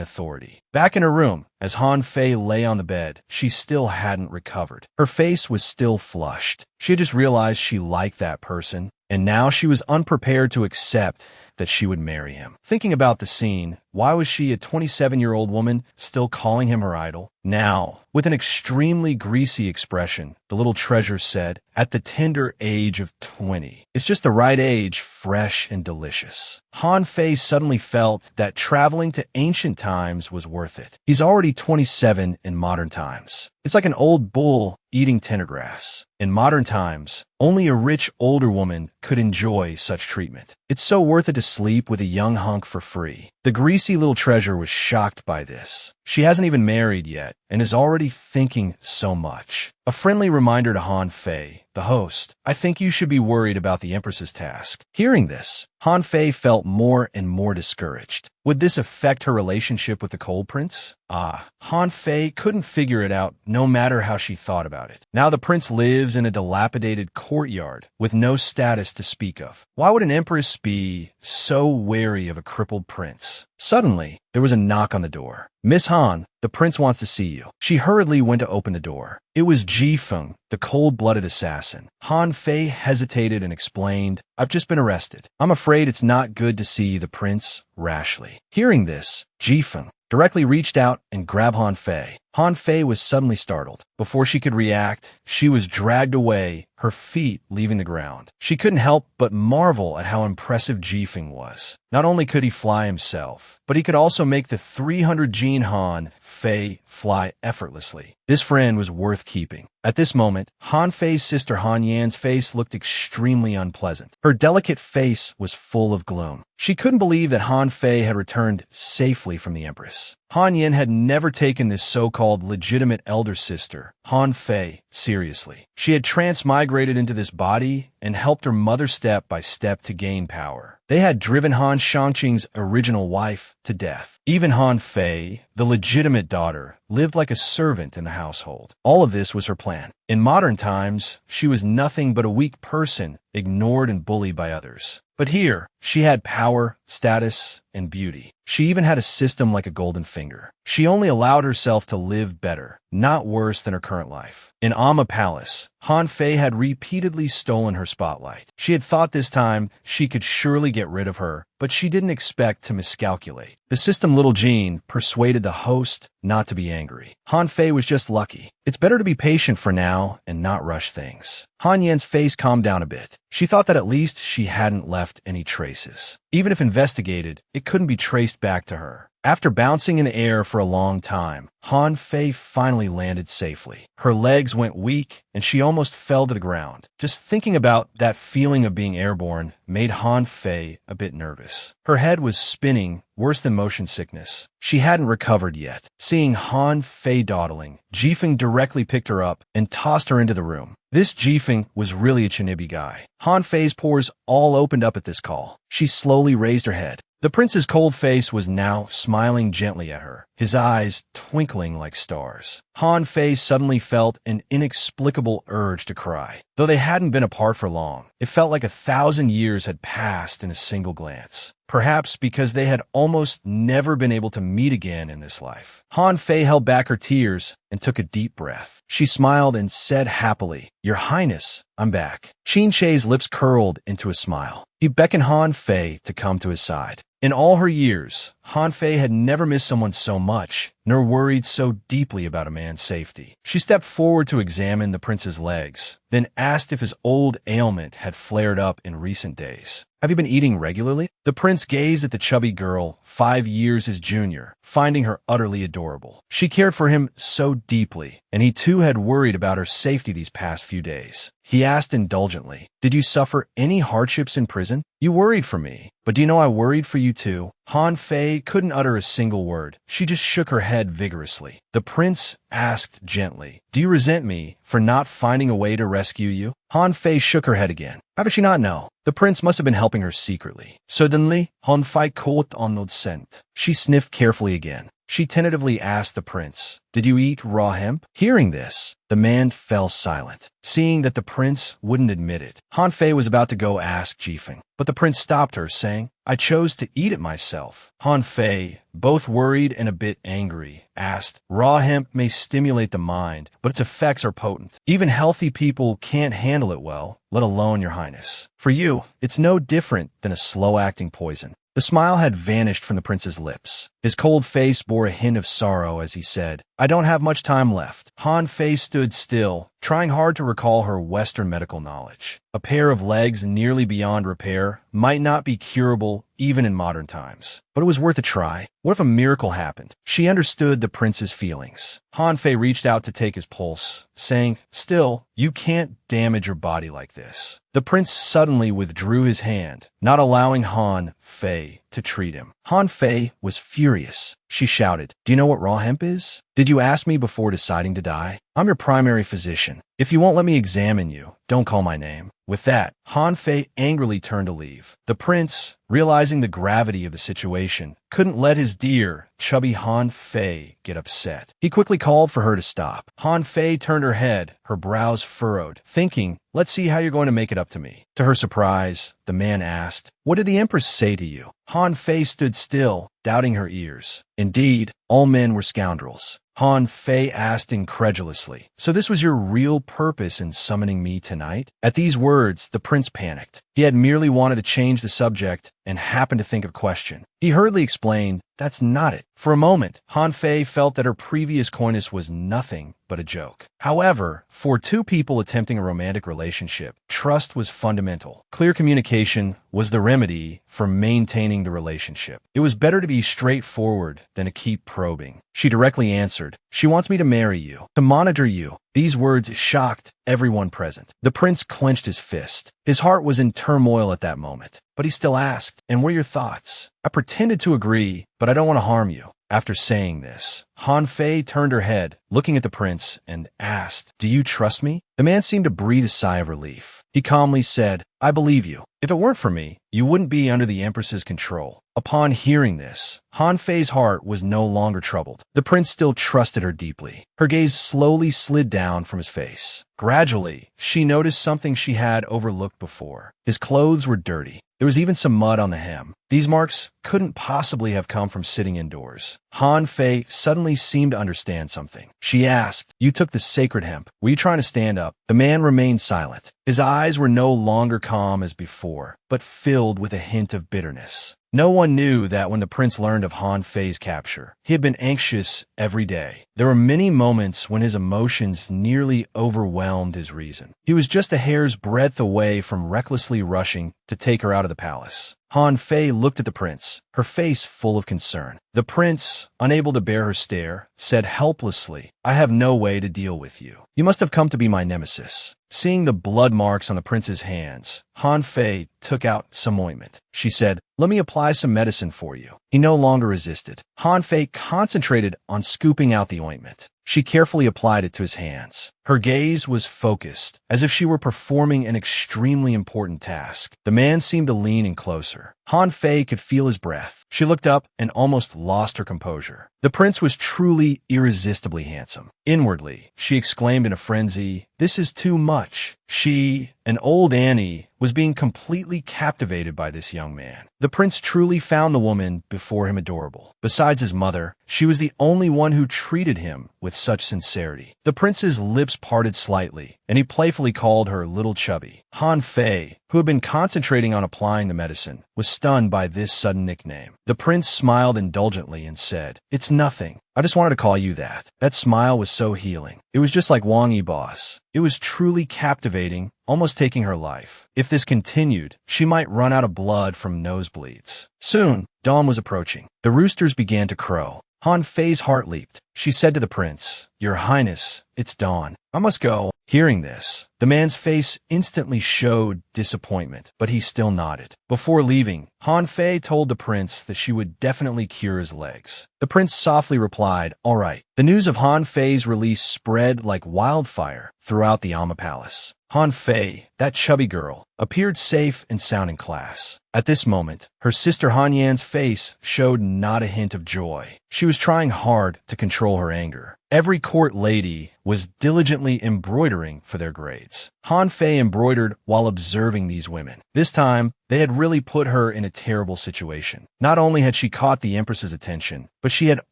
authority. Back in her room, as Han Fei lay on the bed, she still hadn't recovered. Her face was still flushed. She had just realized she liked that person, and now she was unprepared to accept that she would marry him. Thinking about the scene, why was she, a 27-year-old woman, still calling him her idol? Now, with an extremely greasy expression, the little treasure said, "At the tender age of 20. It's just the right age, fresh and delicious." Han Fei suddenly felt that traveling to ancient times was worth it. He's already 27 in modern times. It's like an old bull eating tender grass. In modern times, only a rich older woman could enjoy such treatment. It's so worth it to sleep with a young hunk for free. The greasy little treasure was shocked by this. She hasn't even married yet and is already thinking so much. A friendly reminder to Han Fei, the host, "I think you should be worried about the Empress's task." Hearing this, Han Fei felt more and more discouraged. Would this affect her relationship with the Cold Prince? Han Fei couldn't figure it out no matter how she thought about it. Now the prince lives in a dilapidated courtyard with no status to speak of. Why would an empress be so wary of a crippled prince? Suddenly, there was a knock on the door. "Miss Han, the prince wants to see you." She hurriedly went to open the door. It was Ji Feng, the cold-blooded assassin. Han Fei hesitated and explained, "I've just been arrested. I'm afraid it's not good to see the prince rashly." Hearing this, Ji Feng directly reached out and grabbed Han Fei. Han Fei was suddenly startled. Before she could react, she was dragged away, her feet leaving the ground. She couldn't help but marvel at how impressive Jifeng was. Not only could he fly himself, but he could also make the 300-gene Han Fei fly effortlessly. This friend was worth keeping. At this moment, Han Fei's sister Han Yan's face looked extremely unpleasant. Her delicate face was full of gloom. She couldn't believe that Han Fei had returned safely from the Empress. Han Yan had never taken this so-called legitimate elder sister, Han Fei, seriously. She had transmigrated into this body and helped her mother step by step to gain power. They had driven Han Shangqing's original wife to death. Even Han Fei, the legitimate daughter, lived like a servant in the household. All of this was her plan. In modern times, she was nothing but a weak person, ignored and bullied by others. But here, she had power, status, and beauty. She even had a system like a golden finger. She only allowed herself to live better, not worse than her current life. In Amma Palace, Han Fei had repeatedly stolen her spotlight. She had thought this time she could surely get rid of her, but she didn't expect to miscalculate. The system Little Jean persuaded the host not to be angry. Han Fei was just lucky. It's better to be patient for now and not rush things. Han Yan's face calmed down a bit. She thought that at least she hadn't left any traces. Even if investigated, it couldn't be traced back to her. After bouncing in the air for a long time, Han Fei finally landed safely. Her legs went weak, and she almost fell to the ground. Just thinking about that feeling of being airborne made Han Fei a bit nervous. Her head was spinning, worse than motion sickness. She hadn't recovered yet. Seeing Han Fei dawdling, Jifeng directly picked her up and tossed her into the room. This Jifeng was really a Chinibi guy. Han Fei's pores all opened up at this call. She slowly raised her head. The prince's cold face was now smiling gently at her, his eyes twinkling like stars. Han Fei suddenly felt an inexplicable urge to cry. Though they hadn't been apart for long, it felt like 1,000 years had passed in a single glance. Perhaps because they had almost never been able to meet again in this life. Han Fei held back her tears and took a deep breath. She smiled and said happily, "Your Highness, I'm back." Qin Shei's lips curled into a smile. He beckoned Han Fei to come to his side. In all her years, Han Fei had never missed someone so much, nor worried so deeply about a man's safety. She stepped forward to examine the prince's legs, then asked if his old ailment had flared up in recent days. "Have you been eating regularly?" The prince gazed at the chubby girl, 5 years his junior, finding her utterly adorable. She cared for him so deeply, and he too had worried about her safety these past few days. He asked indulgently, "Did you suffer any hardships in prison? You worried for me, but do you know I worried for you too?" Han Fei couldn't utter a single word. She just shook her head vigorously. The prince asked gently, "Do you resent me for not finding a way to rescue you?" Han Fei shook her head again. How did she not know? The prince must have been helping her secretly. Suddenly, Han Fei caught on the scent. She sniffed carefully again. She tentatively asked the prince, "Did you eat raw hemp?" Hearing this, the man fell silent. Seeing that the prince wouldn't admit it, Han Fei was about to go ask Jifeng, but the prince stopped her, saying, "I chose to eat it myself." Han Fei, both worried and a bit angry, asked, "Raw hemp may stimulate the mind, but its effects are potent. Even healthy people can't handle it well, let alone your highness. For you, it's no different than a slow-acting poison." The smile had vanished from the prince's lips. His cold face bore a hint of sorrow as he said, "I don't have much time left." Han Fei stood still, trying hard to recall her Western medical knowledge. A pair of legs nearly beyond repair might not be curable even in modern times, but it was worth a try. What if a miracle happened? She understood the prince's feelings. Han Fei reached out to take his pulse, saying, "Still, you can't damage your body like this." The prince suddenly withdrew his hand, not allowing Han Fei to treat him. Han Fei was furious. She shouted, "Do you know what raw hemp is? Did you ask me before deciding to die? I'm your primary physician. If you won't let me examine you, don't call my name." With that, Han Fei angrily turned to leave. The prince, realizing the gravity of the situation, couldn't let his dear, chubby Han Fei get upset. He quickly called for her to stop. Han Fei turned her head, her brows furrowed, thinking, "Let's see how you're going to make it up to me." To her surprise, the man asked, "What did the Empress say to you?" Han Fei stood still, doubting her ears. Indeed, all men were scoundrels. Han Fei asked incredulously, "So this was your real purpose in summoning me tonight?" At these words, the prince panicked. He had merely wanted to change the subject and happened to think of a question. He hurriedly explained, "That's not it." For a moment, Han Fei felt that her previous coyness was nothing but a joke. However, for two people attempting a romantic relationship, trust was fundamental. Clear communication was the remedy for maintaining the relationship. It was better to be straightforward than to keep probing. She directly answered, "She wants me to marry you, to monitor you." These words shocked everyone present. The prince clenched his fist. His heart was in turmoil at that moment, but he still asked, "And what are your thoughts?" "I pretended to agree, but I don't want to harm you." After saying this, Han Fei turned her head, looking at the prince, and asked, "Do you trust me?" The man seemed to breathe a sigh of relief. He calmly said, "I believe you. If it weren't for me, you wouldn't be under the Empress's control." Upon hearing this, Han Fei's heart was no longer troubled. The prince still trusted her deeply. Her gaze slowly slid down from his face. Gradually, she noticed something she had overlooked before. His clothes were dirty. There was even some mud on the hem. These marks couldn't possibly have come from sitting indoors. Han Fei suddenly seemed to understand something. She asked, "You took the sacred hemp. Were you trying to stand up?" The man remained silent. His eyes were no longer calm as before, but filled with a hint of bitterness. No one knew that when the prince learned of Han Fei's capture, he had been anxious every day. There were many moments when his emotions nearly overwhelmed his reason. He was just a hair's breadth away from recklessly rushing to take her out of the palace. Han Fei looked at the prince, her face full of concern. The prince, unable to bear her stare, said helplessly, "I have no way to deal with you. You must have come to be my nemesis." Seeing the blood marks on the prince's hands, Han Fei took out some ointment. She said, "Let me apply some medicine for you." He no longer resisted. Han Fei concentrated on scooping out the ointment. She carefully applied it to his hands. Her gaze was focused, as if she were performing an extremely important task. The man seemed to lean in closer. Han Fei could feel his breath. She looked up and almost lost her composure. The prince was truly irresistibly handsome. Inwardly, she exclaimed in a frenzy, "This is too much." She, an old Annie, was being completely captivated by this young man. The prince truly found the woman before him adorable. Besides his mother, she was the only one who treated him with such sincerity. The prince's lips parted slightly, and he playfully called her Little Chubby. Han Fei, who had been concentrating on applying the medicine, was stunned by this sudden nickname. The prince smiled indulgently and said, "It's nothing. I just wanted to call you that." That smile was so healing. It was just like Wang Yibao's. It was truly captivating, almost taking her life. If this continued, she might run out of blood from nosebleeds. Soon, dawn was approaching. The roosters began to crow. Han Fei's heart leaped. She said to the prince, "Your Highness, it's dawn. I must go." Hearing this, the man's face instantly showed disappointment, but he still nodded. Before leaving, Han Fei told the prince that she would definitely cure his legs. The prince softly replied, "All right." The news of Han Fei's release spread like wildfire throughout the Amma Palace. Han Fei, that chubby girl, appeared safe and sound in class. At this moment, her sister Han Yan's face showed not a hint of joy. She was trying hard to control her anger. Every court lady was diligently embroidering for their grades. Han Fei embroidered while observing these women. This time, they had really put her in a terrible situation. Not only had she caught the Empress's attention, but she had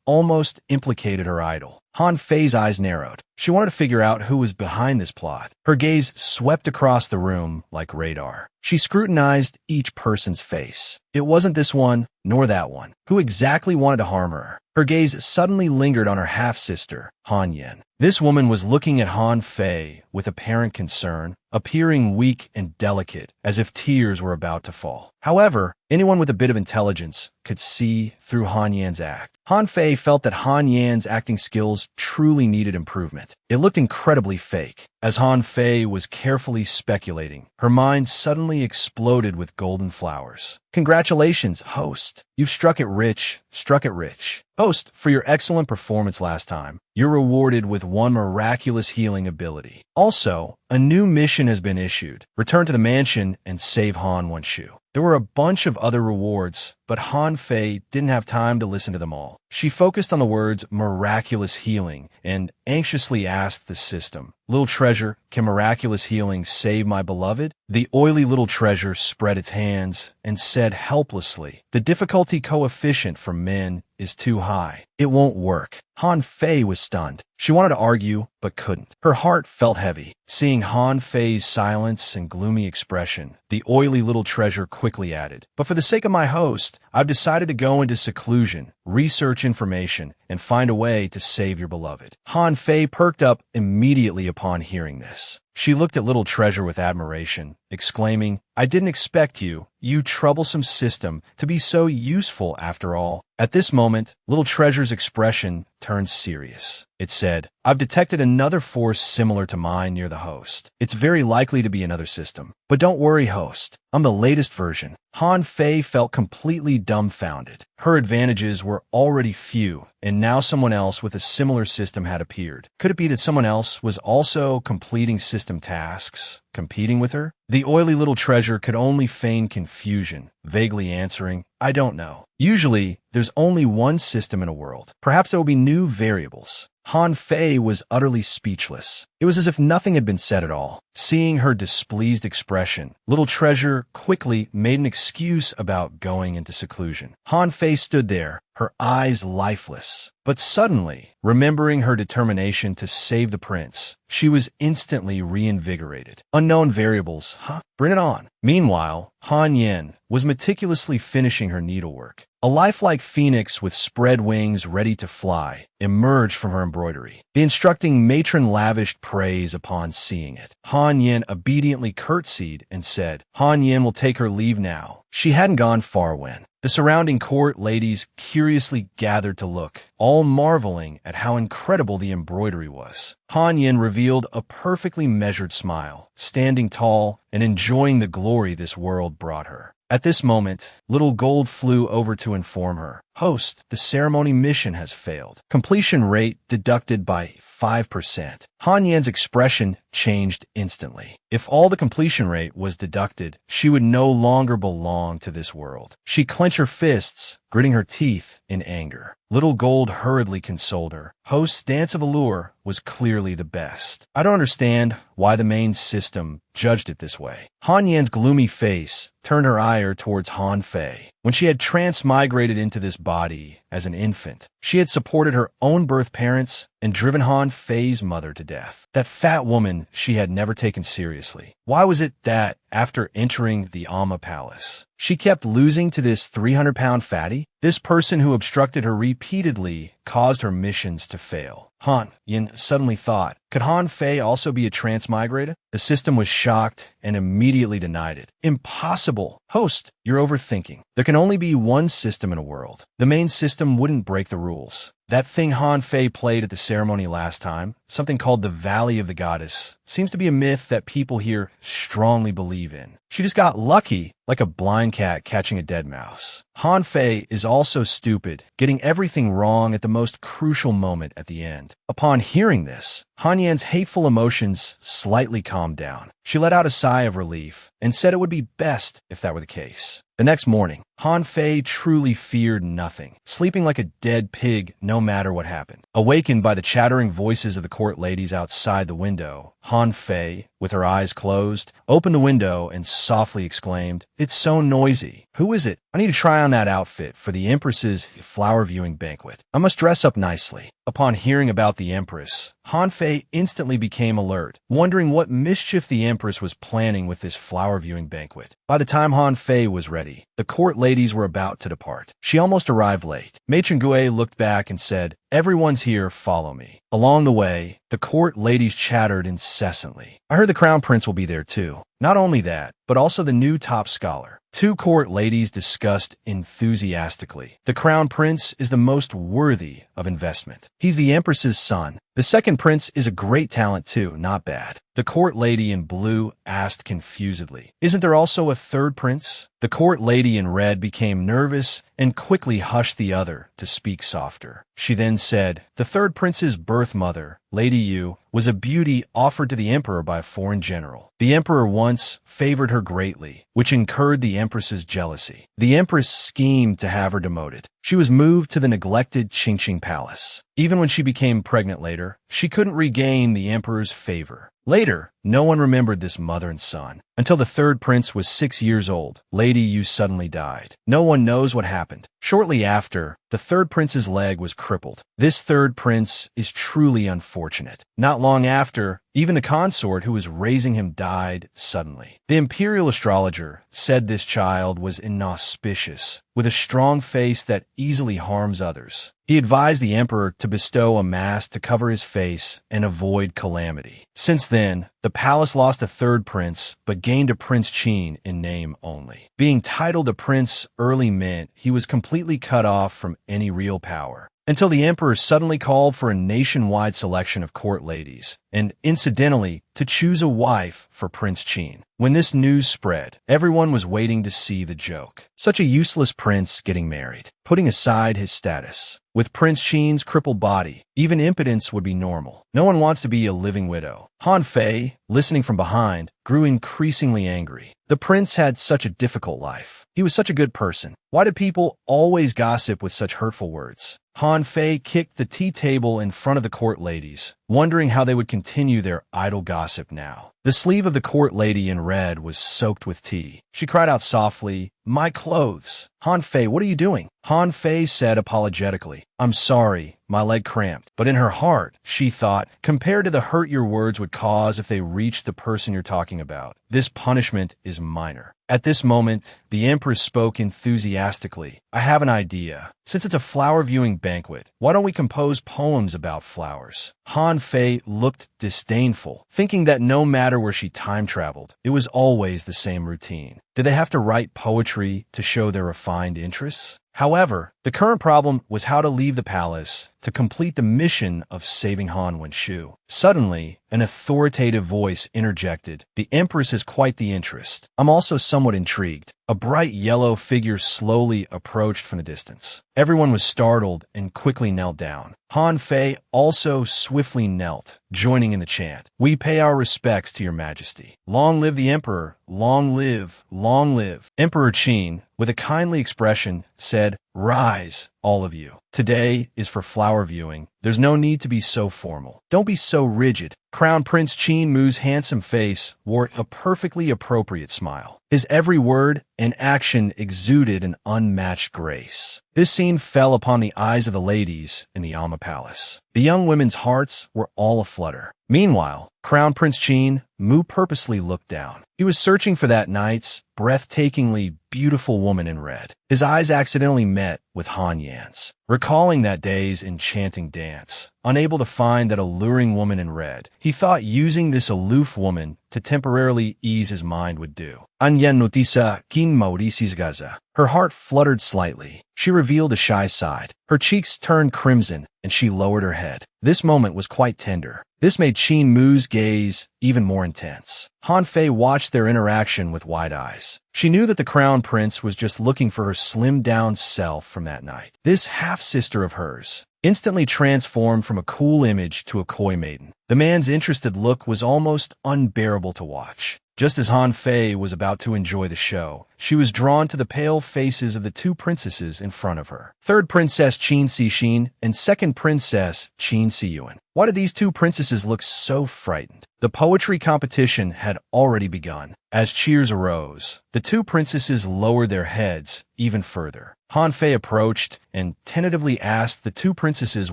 almost implicated her idol. Han Fei's eyes narrowed. She wanted to figure out who was behind this plot. Her gaze swept across the room like radar. She scrutinized each person's face. It wasn't this one, nor that one. Who exactly wanted to harm her? Her gaze suddenly lingered on her half-sister, Han Yan. This woman was looking at Han Fei with apparent concern, appearing weak and delicate, as if tears were about to fall. However, anyone with a bit of intelligence could see through Han Yan's act. Han Fei felt that Han Yan's acting skills truly needed improvement. It looked incredibly fake. As Han Fei was carefully speculating, her mind suddenly exploded with golden flowers. "Congratulations, host. You've struck it rich, struck it rich. Host, for your excellent performance last time, you're rewarded with one miraculous healing ability. Also, a new mission has been issued. Return to the mansion and save Han Wanshu." There were a bunch of other rewards, but Han Fei didn't have time to listen to them all. She focused on the words miraculous healing and anxiously asked the system, "Little treasure, can miraculous healing save my beloved?" The oily little treasure spread its hands and said helplessly, "The difficulty coefficient for men is too high. It won't work. Han Fei was stunned. She wanted to argue, but couldn't. Her heart felt heavy. Seeing Han Fei's silence and gloomy expression, the oily little treasure quickly added, "But for the sake of my host, I've decided to go into seclusion, research information, and find a way to save your beloved." Han Fei perked up immediately upon hearing this. She looked at Little Treasure with admiration, exclaiming, "I didn't expect you, you troublesome system, to be so useful after all." At this moment, Little Treasure's expression turned serious. It said, "I've detected another force similar to mine near the host. It's very likely to be another system. But don't worry, host. I'm the latest version." Han Fei felt completely dumbfounded. Her advantages were already few, and now someone else with a similar system had appeared. Could it be that someone else was also completing system tasks, competing with her? The oily Little Treasure could only feign confusion, vaguely answering, "I don't know. Usually, there's only one system in a world. Perhaps there will be new variables." Han Fei was utterly speechless. It was as if nothing had been said at all. Seeing her displeased expression, Little Treasure quickly made an excuse about going into seclusion. Han Fei stood there, her eyes lifeless. But suddenly, remembering her determination to save the prince, she was instantly reinvigorated. Unknown variables, huh? Bring it on. Meanwhile, Han Yin was meticulously finishing her needlework. A lifelike phoenix with spread wings ready to fly emerged from her embroidery. The instructing matron lavished praise upon seeing it. Han Yin obediently curtsied and said, Han Yin will take her leave now. She hadn't gone far when the surrounding court ladies curiously gathered to look, all marveling at how incredible the embroidery was. Han Yin revealed a perfectly measured smile, standing tall and enjoying the glory this world brought her. At this moment, Little Gold flew over to inform her, "Host, the ceremony mission has failed. Completion rate deducted by 5%. Han Yan's expression changed instantly. If all the completion rate was deducted, she would no longer belong to this world. She clenched her fists, gritting her teeth in anger. Little Gold hurriedly consoled her. Host's dance of allure was clearly the best. I don't understand why the main system judged it this way." Han Yan's gloomy face turned her ire towards Han Fei. When she had transmigrated into this body as an infant, she had supported her own birth parents and driven Han Fei's mother to death. That fat woman she had never taken seriously. Why was it that, after entering the Amma Palace, she kept losing to this 300-pound fatty? This person who obstructed her repeatedly caused her missions to fail. Han Yin suddenly thought, could Han Fei also be a transmigrator? The system was shocked and immediately denied it. Impossible. Host, you're overthinking. There can only be one system in a world. The main system wouldn't break the rules. That thing Han Fei played at the ceremony last time, something called the Valley of the Goddess, seems to be a myth that people here strongly believe in. She just got lucky, like a blind cat catching a dead mouse. Han Fei is also stupid, getting everything wrong at the most crucial moment at the end. Upon hearing this, Han Yan's hateful emotions slightly calmed down. She let out a sigh of relief and said it would be best if that were the case. The next morning, Han Fei truly feared nothing, sleeping like a dead pig no matter what happened. Awakened by the chattering voices of the court ladies outside the window, Han Fei, with her eyes closed, opened the window and softly exclaimed, "It's so noisy. Who is it? I need to try on that outfit for the Empress's flower viewing banquet. I must dress up nicely." Upon hearing about the Empress, Han Fei instantly became alert, wondering what mischief the Empress was planning with this flower viewing banquet. By the time Han Fei was ready, the court ladies were about to depart. She almost arrived late. Matron Gue looked back and said, "Everyone's here, follow me." Along the way, the court ladies chattered incessantly. "I heard the Crown Prince will be there too. Not only that, but also the new top scholar." Two court ladies discussed enthusiastically. "The Crown Prince is the most worthy of investment. He's the Empress's son. The second prince is a great talent too, not bad." The court lady in blue asked confusedly, "Isn't there also a third prince?" The court lady in red became nervous and quickly hushed the other to speak softer. She then said, "The third prince's birth mother, Lady Yu, was a beauty offered to the emperor by a foreign general. The emperor once favored her greatly, which incurred the empress's jealousy. The empress schemed to have her demoted. She was moved to the neglected Qingqing Palace. Even when she became pregnant later, she couldn't regain the emperor's favor. Later, no one remembered this mother and son. Until the third prince was 6 years old, Lady Yu suddenly died. No one knows what happened. Shortly after, the third prince's leg was crippled. This third prince is truly unfortunate. Not long after, even the consort who was raising him died suddenly. The imperial astrologer said this child was inauspicious, with a strong face that easily harms others. He advised the emperor to bestow a mask to cover his face and avoid calamity. Since then, the palace lost a third prince, but gained a Prince Qin in name only. Being titled a prince early meant he was completely cut off from any real power, until the emperor suddenly called for a nationwide selection of court ladies, and incidentally, to choose a wife for Prince Qin. When this news spread, everyone was waiting to see the joke. Such a useless prince getting married, putting aside his status. With Prince Qin's crippled body, even impotence would be normal. No one wants to be a living widow. Han Fei, listening from behind, grew increasingly angry. The prince had such a difficult life. He was such a good person. Why do people always gossip with such hurtful words? Han Fei kicked the tea table in front of the court ladies, wondering how they would continue their idle gossip now. The sleeve of the court lady in red was soaked with tea. She cried out softly, "My clothes!" Han Fei, what are you doing? Han Fei said apologetically, "I'm sorry, my leg cramped." But in her heart, she thought, compared to the hurt your words would cause if they reached the person you're talking about, this punishment is minor. At this moment, the empress spoke enthusiastically. "I have an idea. Since it's a flower viewing banquet, why don't we compose poems about flowers?" Han Fei looked disdainful, thinking that no matter where she time traveled, it was always the same routine. Did they have to write poetry to show their refined interests? However, the current problem was how to leave the palace to complete the mission of saving Han Wenshu. Suddenly, an authoritative voice interjected, "The Empress has quite the interest. I'm also somewhat intrigued." A bright yellow figure slowly approached from the distance. Everyone was startled and quickly knelt down. Han Fei also swiftly knelt, joining in the chant. "We pay our respects to your majesty. Long live the emperor! Long live! Long live!" Emperor Qin, with a kindly expression, said, "Rise, all of you. Today is for flower viewing. There's no need to be so formal. Don't be so rigid." Crown Prince Qin Mu's handsome face wore a perfectly appropriate smile. His every word and action exuded an unmatched grace. This scene fell upon the eyes of the ladies in the Amma Palace. The young women's hearts were all aflutter. Meanwhile, Crown Prince Qin Mu purposely looked down. He was searching for that night's breathtakingly beautiful woman in red. His eyes accidentally met with Han Yan's. Recalling that day's enchanting dance, unable to find that alluring woman in red, he thought using this aloof woman to temporarily ease his mind would do. Anyan notisa kin mauricis gaza. Her heart fluttered slightly. She revealed a shy side. Her cheeks turned crimson, and she lowered her head. This moment was quite tender. This made Qin Mu's gaze even more intense. Han Fei watched their interaction with wide eyes. She knew that the crown prince was just looking for her slimmed-down self from that night. This half-sister of hers instantly transformed from a cool image to a coy maiden. The man's interested look was almost unbearable to watch. Just as Han Fei was about to enjoy the show, she was drawn to the pale faces of the two princesses in front of her. Third Princess Qin Sixin and Second Princess Qin Siyuan. Why did these two princesses look so frightened? The poetry competition had already begun. As cheers arose, the two princesses lowered their heads even further. Han Fei approached and tentatively asked the two princesses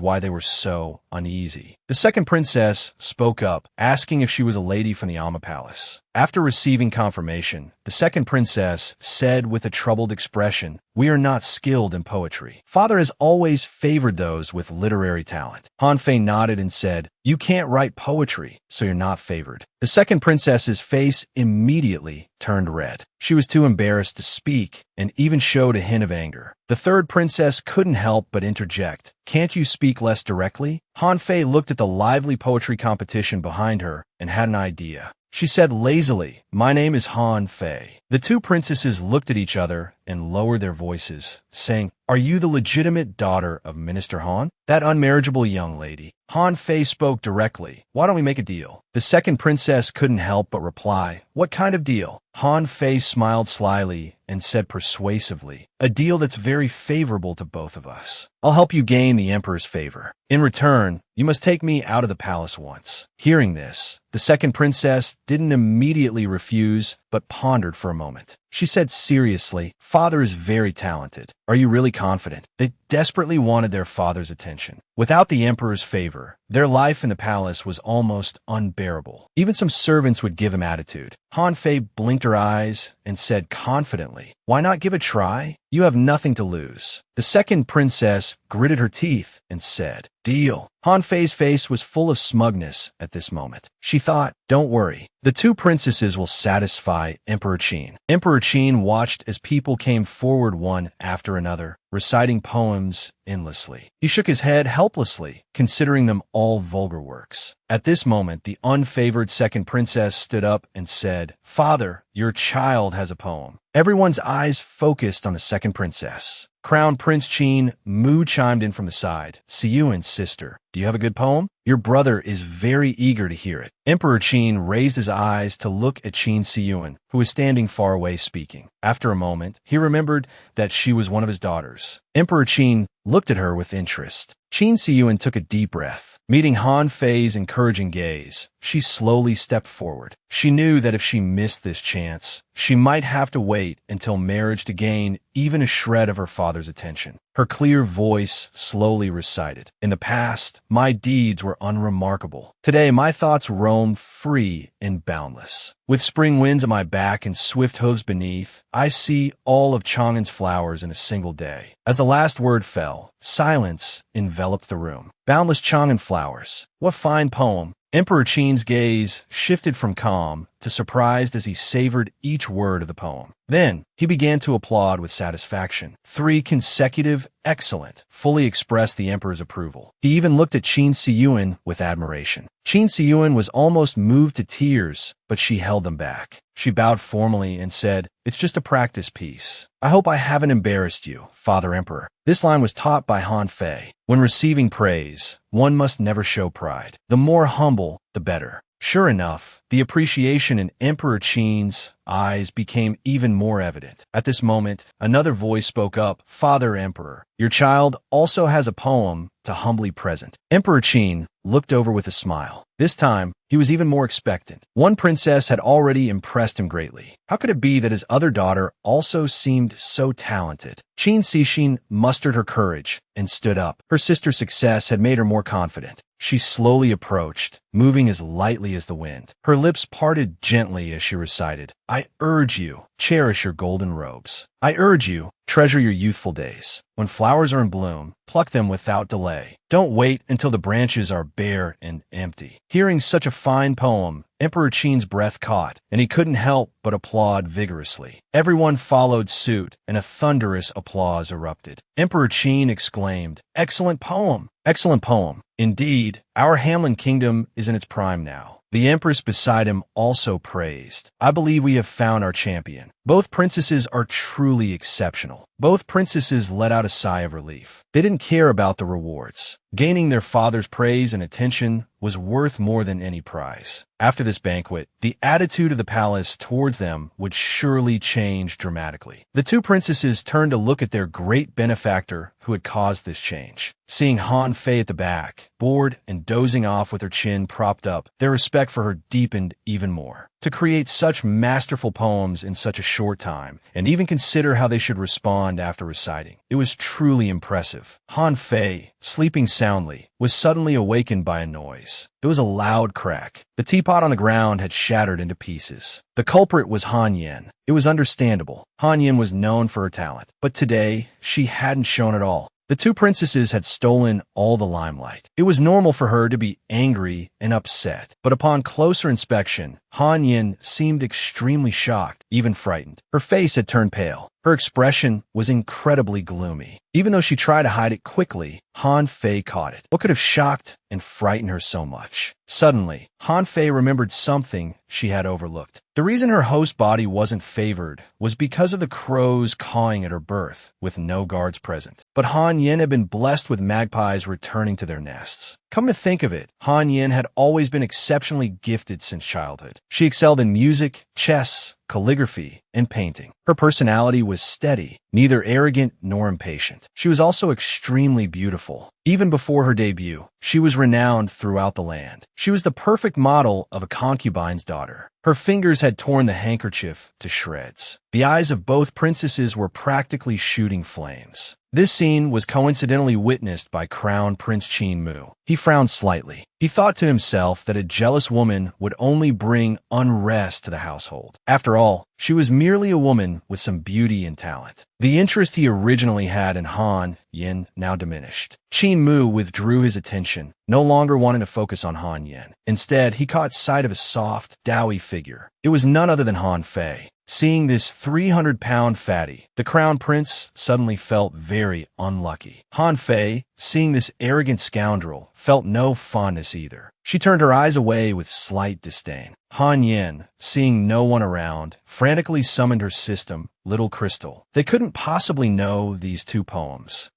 why they were so uneasy. The second princess spoke up, asking if she was a lady from the Amma Palace. After receiving confirmation, the second princess said with a troubled expression, "We are not skilled in poetry. Father has always favored those with literary talent." Han Fei nodded and said, "You can't write poetry, so you're not favored." The second princess's face immediately turned red. She was too embarrassed to speak and even showed a hint of anger. The third princess couldn't help but interject, "Can't you speak less directly?" Han Fei looked at the lively poetry competition behind her and had an idea. She said lazily, "My name is Han Fei." The two princesses looked at each other and lowered their voices, saying, "Are you the legitimate daughter of Minister Han? That unmarriageable young lady?" Han Fei spoke directly. "Why don't we make a deal?" The second princess couldn't help but reply, "What kind of deal?" Han Fei smiled slyly and said persuasively, "A deal that's very favorable to both of us. I'll help you gain the emperor's favor. In return, you must take me out of the palace once." Hearing this, the second princess didn't immediately refuse, but pondered for a moment. She said seriously, "Father is very talented. Are you really confident?" They desperately wanted their father's attention. Without the emperor's favor, their life in the palace was almost unbearable. Even some servants would give him attitude. Han Fei blinked her eyes and said confidently, "Why not give a try? You have nothing to lose." The second princess gritted her teeth and said, "Deal." Han Fei's face was full of smugness at this moment. She thought, "Don't worry. The two princesses will satisfy Emperor Qin." Emperor Qin watched as people came forward one after another, reciting poems endlessly. He shook his head helplessly, considering them all vulgar works. At this moment, the unfavored second princess stood up and said, "Father, your child has a poem." Everyone's eyes focused on the second princess. Crown Prince Qin Mu chimed in from the side. "Siyuan's sister, do you have a good poem? Your brother is very eager to hear it." Emperor Qin raised his eyes to look at Qin Siyuan, who was standing far away speaking. After a moment, he remembered that she was one of his daughters. Emperor Qin looked at her with interest. Qin Siyuan took a deep breath. Meeting Han Fei's encouraging gaze, she slowly stepped forward. She knew that if she missed this chance, she might have to wait until marriage to gain even a shred of her father's attention. Her clear voice slowly recited, "In the past, my deeds were unremarkable. Today, my thoughts roam free and boundless. With spring winds at my back and swift hooves beneath, I see all of Chang'an's flowers in a single day." As the last word fell, silence enveloped the room. Boundless Chang'an flowers. What fine poem. Emperor Qin's gaze shifted from calm to surprised as he savored each word of the poem. Then, he began to applaud with satisfaction. 3 consecutive excellent fully expressed the emperor's approval. He even looked at Qin Siyuan with admiration. Qin Siyuan was almost moved to tears, but she held them back. She bowed formally and said, "It's just a practice piece. I hope I haven't embarrassed you, Father Emperor." This line was taught by Han Fei. When receiving praise, one must never show pride. The more humble, the better. Sure enough, the appreciation in Emperor Qin's eyes became even more evident. At this moment, another voice spoke up, "Father Emperor, your child also has a poem to humbly present." Emperor Qin looked over with a smile. This time, he was even more expectant. One princess had already impressed him greatly. How could it be that his other daughter also seemed so talented? Qin Sixin mustered her courage and stood up. Her sister's success had made her more confident. She slowly approached, moving as lightly as the wind. Her lips parted gently as she recited, "I urge you, cherish your golden robes. I urge you, treasure your youthful days. When flowers are in bloom, pluck them without delay. Don't wait until the branches are bare and empty." Hearing such a fine poem, Emperor Qin's breath caught, and he couldn't help but applaud vigorously. Everyone followed suit, and a thunderous applause erupted. Emperor Qin exclaimed, "Excellent poem! Excellent poem! Indeed, our Hamlin kingdom is in its prime now." The empress beside him also praised, "I believe we have found our champion. Both princesses are truly exceptional." Both princesses let out a sigh of relief. They didn't care about the rewards. Gaining their father's praise and attention was worth more than any prize. After this banquet, the attitude of the palace towards them would surely change dramatically. The two princesses turned to look at their great benefactor who had caused this change. Seeing Han Fei at the back, bored and dozing off with her chin propped up, their respect for her deepened even more. To create such masterful poems in such a short time, and even consider how they should respond after reciting, it was truly impressive. Han Fei, sleeping soundly, was suddenly awakened by a noise. It was a loud crack. The teapot on the ground had shattered into pieces. The culprit was Han Yen. It was understandable. Han Yen was known for her talent, but today she hadn't shown it all. The two princesses had stolen all the limelight. It was normal for her to be angry and upset, but upon closer inspection, Han Yin seemed extremely shocked, even frightened. Her face had turned pale. Her Her expression was incredibly gloomy. Even though she tried to hide it quickly, Han Fei caught it. What could have shocked and frightened her so much? Suddenly, Han Fei remembered something she had overlooked. The reason her host body wasn't favored was because of the crows cawing at her birth, with no guards present. But Han Yin had been blessed with magpies returning to their nests. Come to think of it, Han Yin had always been exceptionally gifted since childhood. She excelled in music, chess, calligraphy, and painting. Her personality was steady, neither arrogant nor impatient. She was also extremely beautiful. Even before her debut, she was renowned throughout the land. She was the perfect model of a concubine's daughter. Her fingers had torn the handkerchief to shreds. The eyes of both princesses were practically shooting flames. This scene was coincidentally witnessed by Crown Prince Qin Mu. He frowned slightly. He thought to himself that a jealous woman would only bring unrest to the household. After all, she was merely a woman with some beauty and talent. The interest he originally had in Han Yin now diminished. Qin Mu withdrew his attention, no longer wanting to focus on Han Yin. Instead, he caught sight of a soft, doughy figure. It was none other than Han Fei. Seeing this 300-pound fatty, the crown prince suddenly felt very unlucky. Han Fei, seeing this arrogant scoundrel, felt no fondness either. She turned her eyes away with slight disdain. Han Yin, seeing no one around, frantically summoned her system, Little Crystal. They couldn't possibly know these two poems.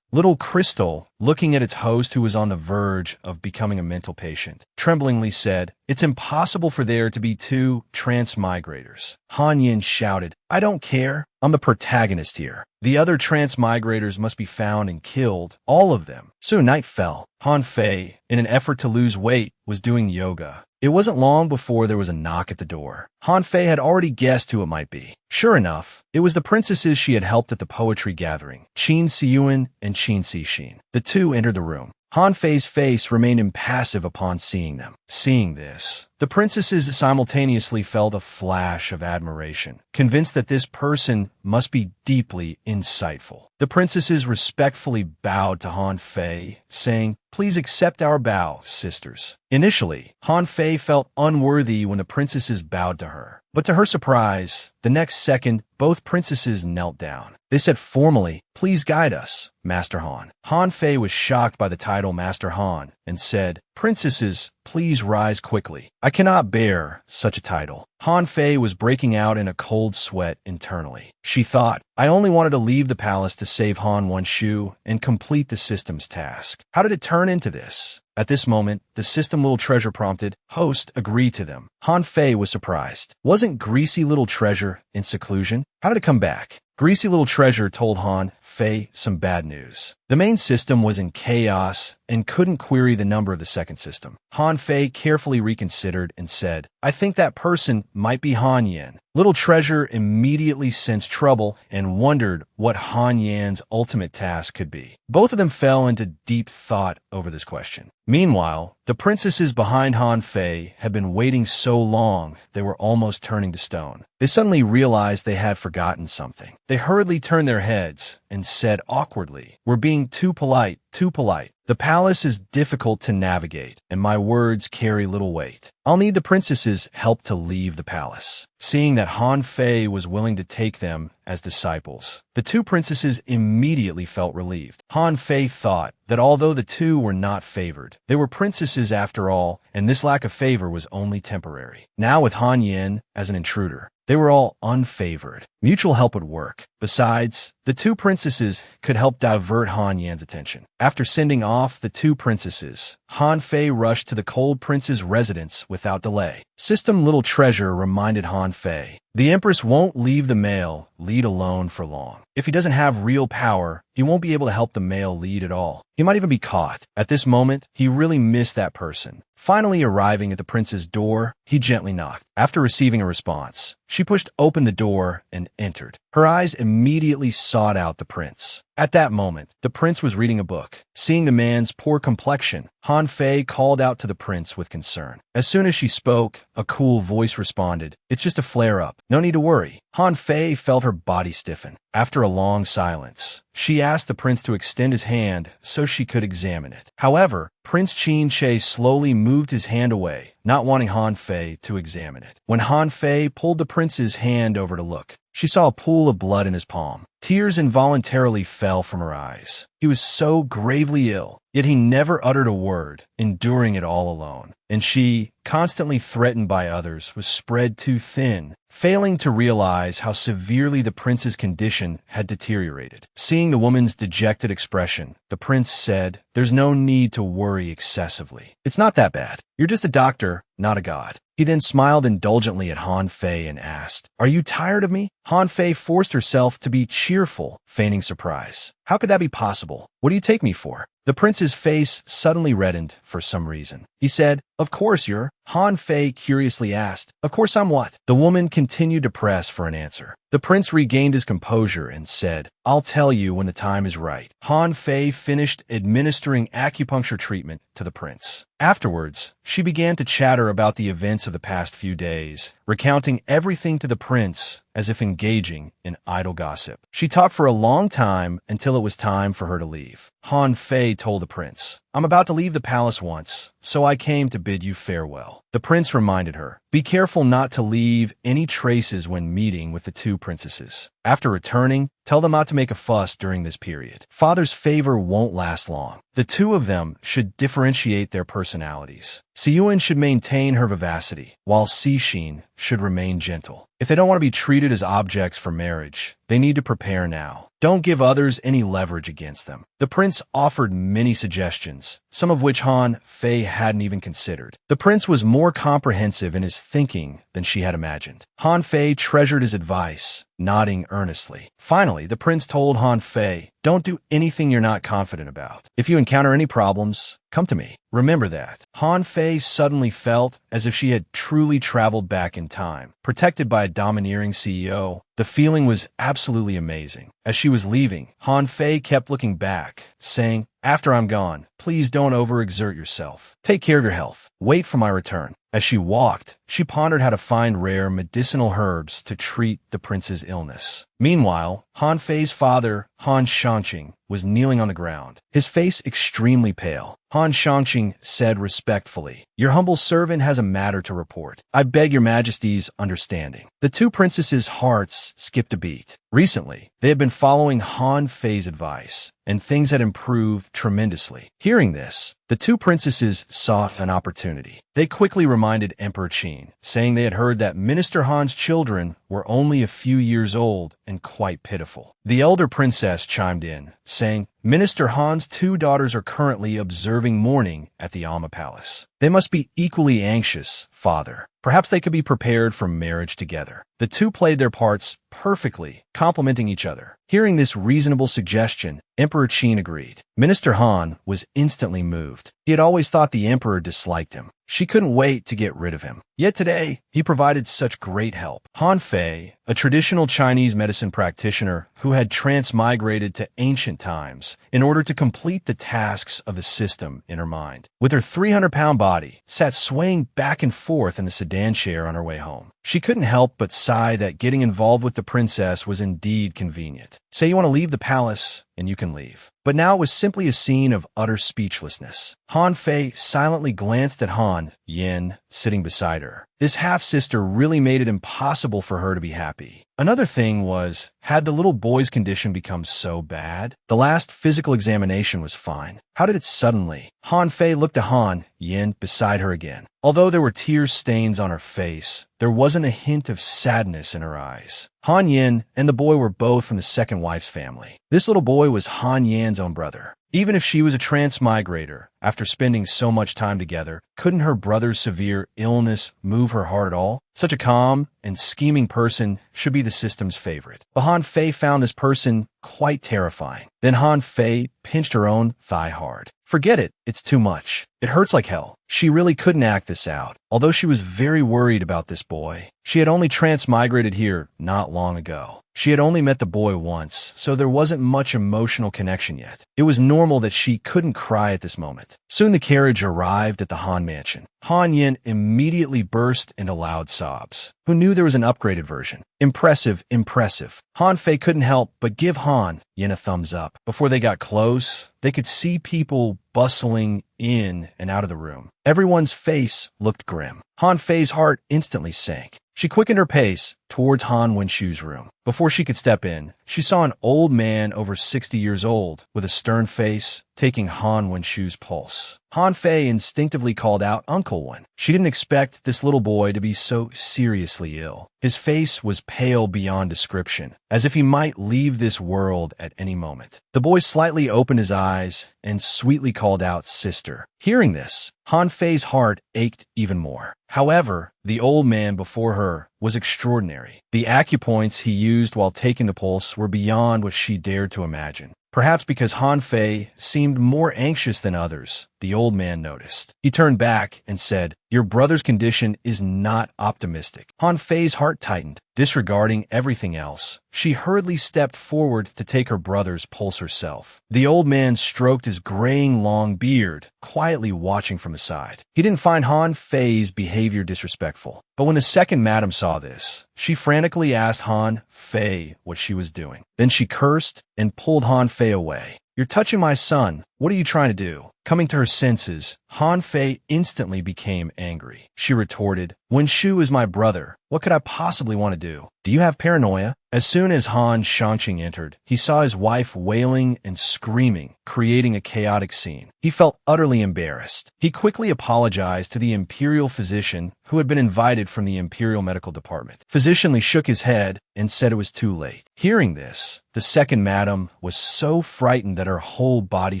Little Crystal, looking at its host who was on the verge of becoming a mental patient, tremblingly said, "It's impossible for there to be two transmigrators." Han Yin shouted, "I don't care. I'm the protagonist here. The other transmigrators must be found and killed, all of them." Soon night fell. Han Fei, in an effort to lose weight, was doing yoga. It wasn't long before there was a knock at the door. Han Fei had already guessed who it might be. Sure enough, it was the princesses she had helped at the poetry gathering, Qin Siyuan and Qin Sixin. The two entered the room. Han Fei's face remained impassive upon seeing them. Seeing this, the princesses simultaneously felt a flash of admiration, convinced that this person must be deeply insightful. The princesses respectfully bowed to Han Fei, saying, "Please accept our bow, sisters." Initially, Han Fei felt unworthy when the princesses bowed to her. But to her surprise, the next second, both princesses knelt down. They said formally, "Please guide us, Master Han." Han Fei was shocked by the title Master Han and said, "Princesses, please rise quickly. I cannot bear such a title." Han Fei was breaking out in a cold sweat internally. She thought, "I only wanted to leave the palace to save Han Wenshu and complete the system's task. How did it turn into this?" At this moment, the system Little Treasure prompted, "Host, agree to them." Han Fei was surprised. Wasn't Greasy Little Treasure in seclusion? How did it come back? Greasy Little Treasure told Han Fei some bad news. The main system was in chaos and couldn't query the number of the second system. Han Fei carefully reconsidered and said, "I think that person might be Han Yin." Little Treasure immediately sensed trouble and wondered what Han Yin's ultimate task could be. Both of them fell into deep thought over this question. Meanwhile, the princesses behind Han Fei had been waiting so long they were almost turning to stone. They suddenly realized they had forgotten something. They hurriedly turned their heads and said awkwardly, "We're being too polite, too polite. The palace is difficult to navigate, and my words carry little weight. I'll need the princesses' help to leave the palace." Seeing that Han Fei was willing to take them as disciples, the two princesses immediately felt relieved. Han Fei thought that although the two were not favored, they were princesses after all, and this lack of favor was only temporary. Now with Han Yin as an intruder, they were all unfavored. Mutual help would work. Besides, the two princesses could help divert Han Yin's attention. After sending off the two princesses, Han Fei rushed to the cold prince's residence without delay. System Little Treasure reminded Han Fei, "The Empress won't leave the male lead alone for long. If he doesn't have real power, he won't be able to help the male lead at all. He might even be caught." At this moment, he really missed that person. Finally arriving at the prince's door, he gently knocked. After receiving a response, she pushed open the door and entered. Her Her eyes immediately sought out the prince. At that moment, the prince was reading a book. Seeing the man's poor complexion, Han Fei called out to the prince with concern. As soon as she spoke, a cool voice responded, "It's just a flare-up. No need to worry." Han Fei felt her body stiffen. After a long silence, she asked the prince to extend his hand so she could examine it. However, Prince Qin Che slowly moved his hand away, not wanting Han Fei to examine it. When Han Fei pulled the prince's hand over to look, she saw a pool of blood in his palm. Tears involuntarily fell from her eyes. He was so gravely ill, yet he never uttered a word, enduring it all alone. And she, constantly threatened by others, was spread too thin, failing to realize how severely the prince's condition had deteriorated. Seeing the woman's dejected expression, the prince said, "There's no need to worry excessively. It's not that bad. You're just a doctor, not a god." He then smiled indulgently at Han Fei and asked, "Are you tired of me?" Han Fei forced herself to be cheerful, feigning surprise. "How could that be possible? What do you take me for?" The prince's face suddenly reddened for some reason. He said, "Of course you're." Han Fei curiously asked, "Of course I'm what?" The woman continued to press for an answer. The prince regained his composure and said, "I'll tell you when the time is right." Han Fei finished administering acupuncture treatment to the prince. Afterwards, she began to chatter about the events of the past few days, recounting everything to the prince as if engaging in idle gossip. She talked for a long time until it was time for her to leave. Han Fei told the prince, "I'm about to leave the palace once, so I came to bid you farewell." The prince reminded her, "Be careful not to leave any traces when meeting with the two princesses. After returning, tell them not to make a fuss during this period. Father's favor won't last long. The two of them should differentiate their personalities. Siyuan should maintain her vivacity, while Cixin should remain gentle. If they don't want to be treated as objects for marriage, they need to prepare now. Don't give others any leverage against them." The prince offered many suggestions, some of which Han Fei hadn't even considered. The prince was more comprehensive in his thinking than she had imagined. Han Fei treasured his advice, nodding earnestly. Finally, the prince told Han Fei, "Don't do anything you're not confident about. If you encounter any problems, come to me. Remember that." Han Fei suddenly felt as if she had truly traveled back in time. Protected by a domineering CEO, the feeling was absolutely amazing. As she was leaving, Han Fei kept looking back, saying, "After I'm gone, please don't overexert yourself. Take care of your health. Wait for my return." As she walked, she pondered how to find rare medicinal herbs to treat the prince's illness. Meanwhile, Han Fei's father, Han Shangqing, was kneeling on the ground, his face extremely pale. Han Shangqing said respectfully, "Your humble servant has a matter to report. I beg your majesty's understanding." The two princesses' hearts skipped a beat. Recently, they had been following Han Fei's advice, and things had improved tremendously. Hearing this, the two princesses sought an opportunity. They quickly reminded Emperor Qin, saying they had heard that Minister Han's children were only a few years old and quite pitiful. The elder princess chimed in, saying, "Minister Han's two daughters are currently observing mourning at the Alma Palace. They must be equally anxious, father. Perhaps they could be prepared for marriage together." The two played their parts perfectly, complementing each other. Hearing this reasonable suggestion, Emperor Qin agreed. Minister Han was instantly moved. He had always thought the emperor disliked him. She couldn't wait to get rid of him. Yet today, he provided such great help. Han Fei, a traditional Chinese medicine practitioner who had transmigrated to ancient times in order to complete the tasks of the system in her mind, with her 300-pound body, sat swaying back and forth in the sedan chair on her way home. She couldn't help but sigh that getting involved with the princess was indeed convenient. Say you want to leave the palace, and you can leave. But now it was simply a scene of utter speechlessness. Han Fei silently glanced at Han Yin, sitting beside her. This half-sister really made it impossible for her to be happy. Another thing was, had the little boy's condition become so bad? The last physical examination was fine. How did it suddenly? Han Fei looked at Han Yin beside her again. Although there were tear stains on her face, there wasn't a hint of sadness in her eyes. Han Yin and the boy were both from the second wife's family. This little boy was Han Yan's own brother. Even if she was a transmigrator, after spending so much time together, couldn't her brother's severe illness move her heart at all? Such a calm and scheming person should be the system's favorite. But Han Fei found this person quite terrifying. Then Han Fei pinched her own thigh hard. Forget it, it's too much. It hurts like hell. She really couldn't act this out. Although she was very worried about this boy, she had only transmigrated here not long ago. She had only met the boy once, so there wasn't much emotional connection yet. It was normal that she couldn't cry at this moment. Soon the carriage arrived at the Han mansion. Han Yin immediately burst into loud sobs. Who knew there was an upgraded version? Impressive, impressive. Han Fei couldn't help but give Han Yin a thumbs up. Before they got close, they could see people bustling in and out of the room. Everyone's face looked grim. Han Fei's heart instantly sank. She quickened her pace towards Han Wenshu's room. Before she could step in, she saw an old man over 60 years old with a stern face taking Han Wenshu's pulse. Han Fei instinctively called out Uncle Wen. She didn't expect this little boy to be so seriously ill. His face was pale beyond description, as if he might leave this world at any moment. The boy slightly opened his eyes and sweetly called out, "Sister." Hearing this, Han Fei's heart ached even more. However, the old man before her was extraordinary. The acupoints he used while taking the pulse were beyond what she dared to imagine. Perhaps because Han Fei seemed more anxious than others, the old man noticed. He turned back and said, "Your brother's condition is not optimistic." Han Fei's heart tightened. Disregarding everything else, she hurriedly stepped forward to take her brother's pulse herself. The old man stroked his graying long beard, quietly watching from the side. He didn't find Han Fei's behavior disrespectful. But when the second madam saw this, she frantically asked Han Fei what she was doing. Then she cursed and pulled Han Fei away. "You're touching my son. What are you trying to do?" Coming to her senses, Han Fei instantly became angry. She retorted, "Wenshu is my brother. What could I possibly want to do? Do you have paranoia?" As soon as Han Shanqing entered, he saw his wife wailing and screaming, creating a chaotic scene. He felt utterly embarrassed. He quickly apologized to the imperial physician who had been invited from the Imperial Medical Department. Physician shook his head and said it was too late. Hearing this, the second madam was so frightened that her whole body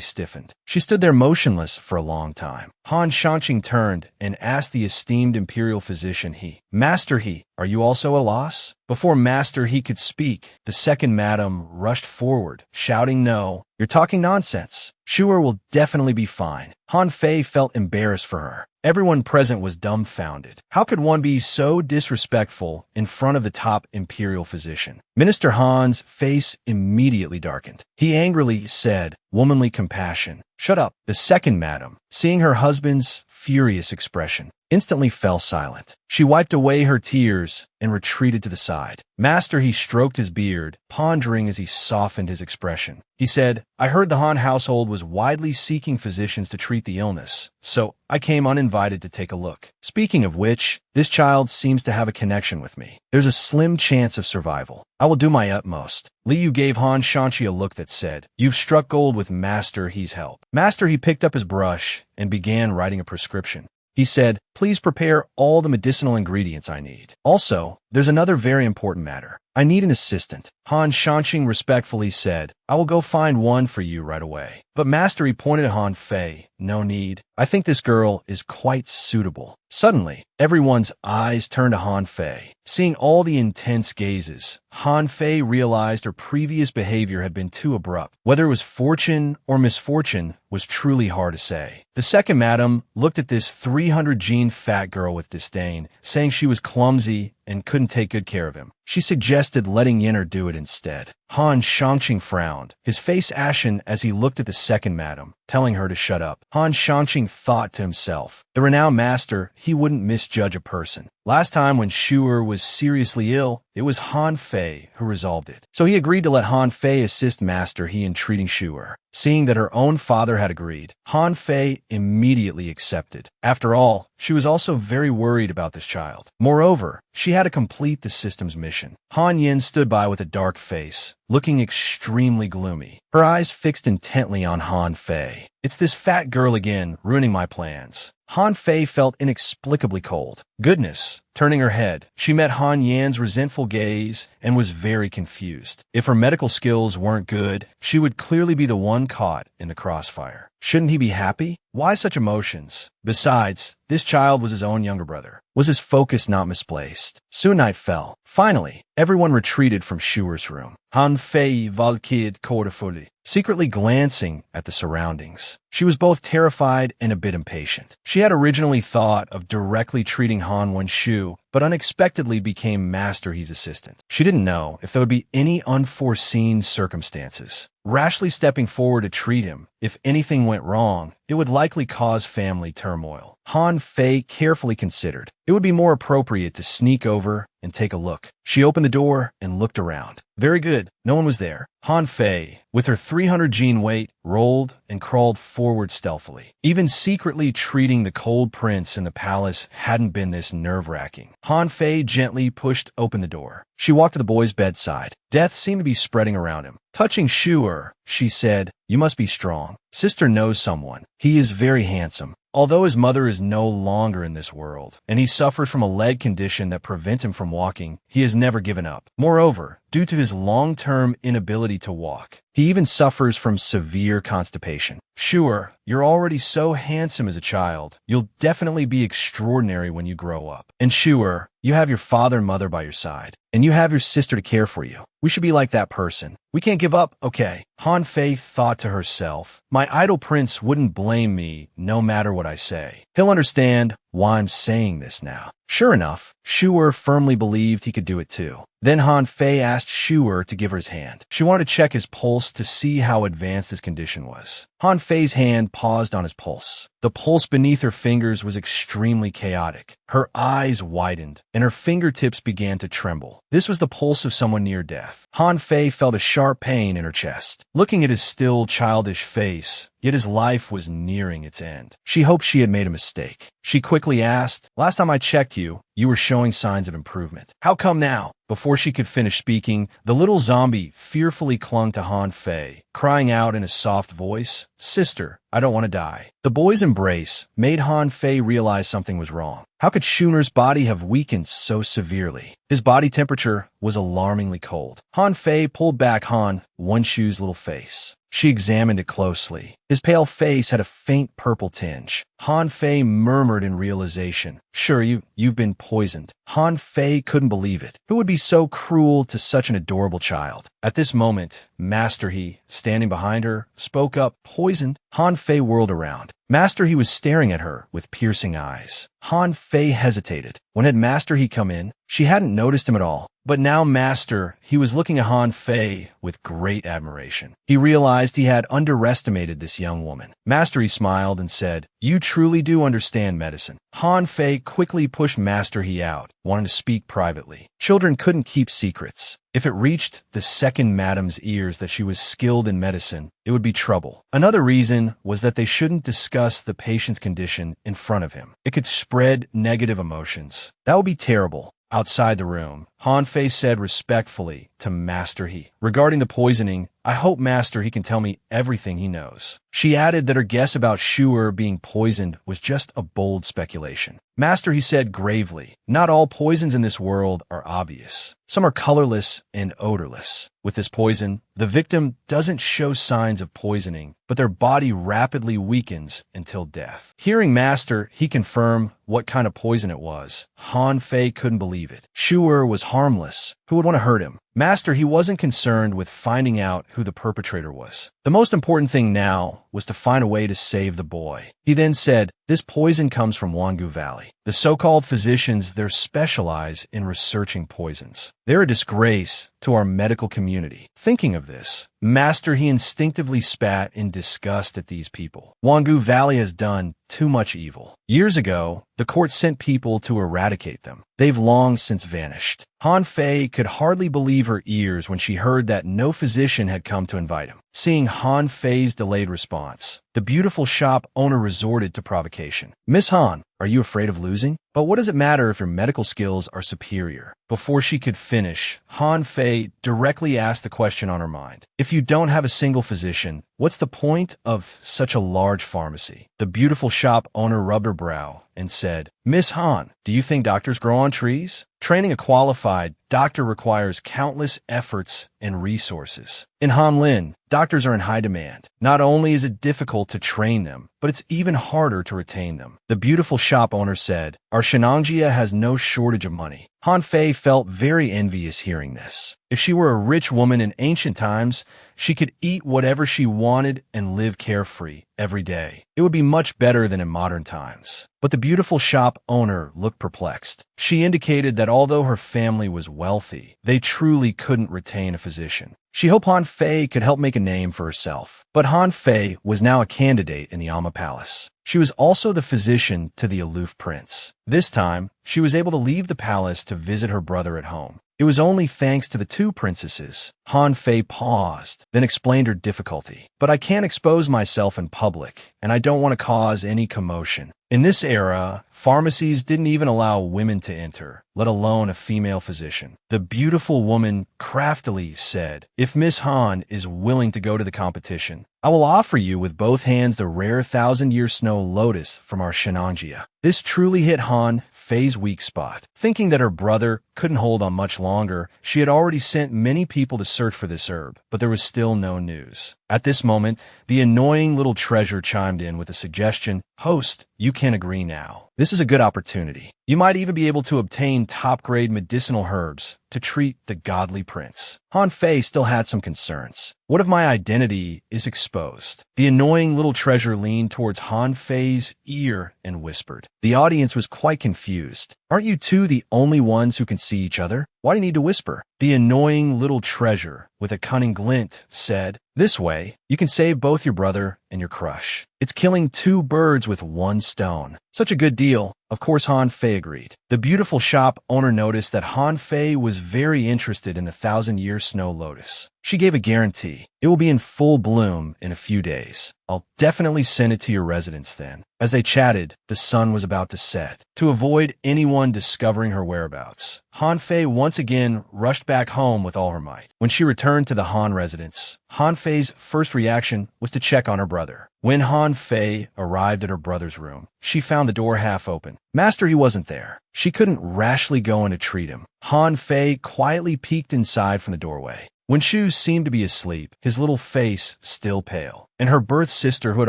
stiffened. She stood there motionless for a long time. Han Shanqing turned and asked the esteemed imperial physician Master He, are you also a loss? Before Master He could speak, the second madam rushed forward, shouting, "No, you're talking nonsense. Shu'er will definitely be fine." Han Fei felt embarrassed for her. Everyone present was dumbfounded. How could one be so disrespectful in front of the top imperial physician? Minister Han's face immediately darkened. He angrily said, "Womanly compassion. Shut up." The second madam, seeing her husband's furious expression, instantly fell silent. She wiped away her tears and retreated to the side. Master He stroked his beard, pondering as he softened his expression. He said, "I heard the Han household was widely seeking physicians to treat the illness, so I came uninvited to take a look. Speaking of which, this child seems to have a connection with me. There's a slim chance of survival. I will do my utmost." Liu gave Han Shanqi a look that said, "You've struck gold with Master He's help." Master He picked up his brush and began writing a prescription. He said, "Please prepare all the medicinal ingredients I need. Also, there's another very important matter. I need an assistant." Han Shanqing respectfully said, "I will go find one for you right away." But Master He pointed at Han Fei. "No need. I think this girl is quite suitable." Suddenly, everyone's eyes turned to Han Fei. Seeing all the intense gazes, Han Fei realized her previous behavior had been too abrupt. Whether it was fortune or misfortune was truly hard to say. The second madam looked at this 300-gene fat girl with disdain, saying she was clumsy and couldn't take good care of him. She suggested letting Yin'er do it instead. Han Shanqing frowned, his face ashen as he looked at the second madam, telling her to shut up. Han Shanqing thought to himself, the renowned master, he wouldn't misjudge a person. Last time when Shu'er was seriously ill, it was Han Fei who resolved it. So he agreed to let Han Fei assist Master He in treating Shu'er. Seeing that her own father had agreed, Han Fei immediately accepted. After all, she was also very worried about this child. Moreover, she had to complete the system's mission. Han Yin stood by with a dark face, looking extremely gloomy, her eyes fixed intently on Han Fei. "It's this fat girl again, ruining my plans." Han Fei felt inexplicably cold. Goodness. Turning her head, she met Han Yan's resentful gaze and was very confused. If her medical skills weren't good, she would clearly be the one caught in the crossfire. Shouldn't he be happy? Why such emotions? Besides, this child was his own younger brother. Was his focus not misplaced? Soon night fell. Finally, everyone retreated from Shu'er's room. Han Fei valkid kordefulle. secretly glancing at the surroundings. She was both terrified and a bit impatient. She had originally thought of directly treating Han Wen-shu, but unexpectedly became Master He's assistant. She didn't know if there would be any unforeseen circumstances. Rashly stepping forward to treat him, if anything went wrong, it would likely cause family turmoil. Han Fei carefully considered. It would be more appropriate to sneak over and take a look. She opened the door and looked around. Very good. No one was there. Han Fei, with her 300 gene weight, rolled and crawled forward stealthily. Even secretly treating the cold prince in the palace hadn't been this nerve-wracking. Han Fei gently pushed open the door. She walked to the boy's bedside. Death seemed to be spreading around him. Touching Shu'er, she said, "You must be strong. Sister knows someone. He is very handsome. Although his mother is no longer in this world, and he suffers from a leg condition that prevents him from walking, he has never given up. Moreover, due to his long-term inability to walk, he even suffers from severe constipation. Sure, you're already so handsome as a child. You'll definitely be extraordinary when you grow up. And sure, you have your father and mother by your side, and you have your sister to care for you. We should be like that person. We can't give up, okay?" Han Fei thought to herself, "My idol prince wouldn't blame me no matter what I say. He'll understand why I'm saying this now." Sure enough, Shu'er firmly believed he could do it too. Then Han Fei asked Shu'er to give her his hand. She wanted to check his pulse to see how advanced his condition was. Han Fei's hand paused on his pulse. The pulse beneath her fingers was extremely chaotic. Her eyes widened, and her fingertips began to tremble. This was the pulse of someone near death. Han Fei felt a sharp pain in her chest. Looking at his still childish face, yet his life was nearing its end. She hoped she had made a mistake. She quickly asked, "Last time I checked you, you were showing signs of improvement. How come now?" Before she could finish speaking, the little zombie fearfully clung to Han Fei, crying out in a soft voice, "Sister, I don't want to die." The boy's embrace made Han Fei realize something was wrong. How could Shuner's body have weakened so severely? His body temperature was alarmingly cold. Han Fei pulled back Han Wen-shu's little face. She examined it closely. His pale face had a faint purple tinge. Han Fei murmured in realization, "Sure, you've been poisoned." Han Fei couldn't believe it. Who would be so cruel to such an adorable child? At this moment, Master He, standing behind her, spoke up, "Poisoned?" Han Fei whirled around. Master He was staring at her with piercing eyes. Han Fei hesitated. When had Master He come in? She hadn't noticed him at all. But now Master He was looking at Han Fei with great admiration. He realized he had underestimated this young woman. Master He smiled and said, "You truly do understand medicine." Han Fei quickly pushed Master He out, wanting to speak privately. Children couldn't keep secrets. If it reached the second madam's ears that she was skilled in medicine, it would be trouble. Another reason was that they shouldn't discuss the patient's condition in front of him. It could spread negative emotions. That would be terrible. Outside the room, Han Fei said respectfully to Master He, "Regarding the poisoning, I hope Master He can tell me everything he knows." She added that her guess about Shu'er being poisoned was just a bold speculation. Master He said gravely, "Not all poisons in this world are obvious. Some are colorless and odorless. With this poison, the victim doesn't show signs of poisoning, but their body rapidly weakens until death." Hearing Master He confirm what kind of poison it was, Han Fei couldn't believe it. Shu'er was harmless. Who would want to hurt him? Master He wasn't concerned with finding out who the perpetrator was. The most important thing now was to find a way to save the boy. He then said, "This poison comes from Wangu Valley. The so-called physicians there specialize in researching poisons. They're a disgrace to our medical community." Thinking of this, Master He instinctively spat in disgust at these people. Wangu Valley has done too much evil. Years ago, the court sent people to eradicate them. They've long since vanished. Han Fei could hardly believe her ears when she heard that no physician had come to invite him. Seeing Han Fei's delayed response, the beautiful shop owner resorted to provocation. "Miss Han, are you afraid of losing? But what does it matter if your medical skills are superior?" Before she could finish, Han Fei directly asked the question on her mind. "If you don't have a single physician, what's the point of such a large pharmacy?" The beautiful shop owner rubbed her brow and said, "Miss Han, do you think doctors grow on trees? Training a qualified doctor requires countless efforts and resources. In Hanlin, doctors are in high demand. Not only is it difficult to train them, but it's even harder to retain them. The beautiful shop owner said, "Our Shenangjia has no shortage of money." Han Fei felt very envious hearing this. If she were a rich woman in ancient times, she could eat whatever she wanted and live carefree every day. It would be much better than in modern times. But the beautiful shop owner looked perplexed. She indicated that although her family was wealthy, they truly couldn't retain a physician. She hoped Han Fei could help make a name for herself. But Han Fei was now a candidate in the Alma Palace. She was also the physician to the aloof prince. This time, she was able to leave the palace to visit her brother at home. It was only thanks to the two princesses. Han Fei paused, then explained her difficulty. "But I can't expose myself in public, and I don't want to cause any commotion." In this era, pharmacies didn't even allow women to enter, let alone a female physician. The beautiful woman craftily said, "If Miss Han is willing to go to the competition, I will offer you with both hands the rare 1,000-year snow lotus from our Shenangjia." This truly hit Han Fei's weak spot. Thinking that her brother couldn't hold on much longer, she had already sent many people to search for this herb, but there was still no news. At this moment, the annoying little treasure chimed in with a suggestion, "Host, you can agree now. This is a good opportunity. You might even be able to obtain top-grade medicinal herbs to treat the godly prince." Han Fei still had some concerns. "What if my identity is exposed?" The annoying little treasure leaned towards Han Fei's ear and whispered. The audience was quite confused. "Aren't you two the only ones who can see each other? Why do you need to whisper?" The annoying little treasure, with a cunning glint, said, "This way, you can save both your brother and your crush. It's killing two birds with one stone." Such a good deal. Of course, Han Fei agreed. The beautiful shop owner noticed that Han Fei was very interested in the 1,000-year snow lotus. She gave a guarantee. "It will be in full bloom in a few days. I'll definitely send it to your residence then." As they chatted, the sun was about to set. To avoid anyone discovering her whereabouts, Han Fei once again rushed back home with all her might. When she returned to the Han residence, Han Fei's first reaction was to check on her brother. When Han Fei arrived at her brother's room, she found the door half open. Master, he wasn't there. She couldn't rashly go in to treat him. Han Fei quietly peeked inside from the doorway. When Shu seemed to be asleep, his little face still pale, and her birth sister, who had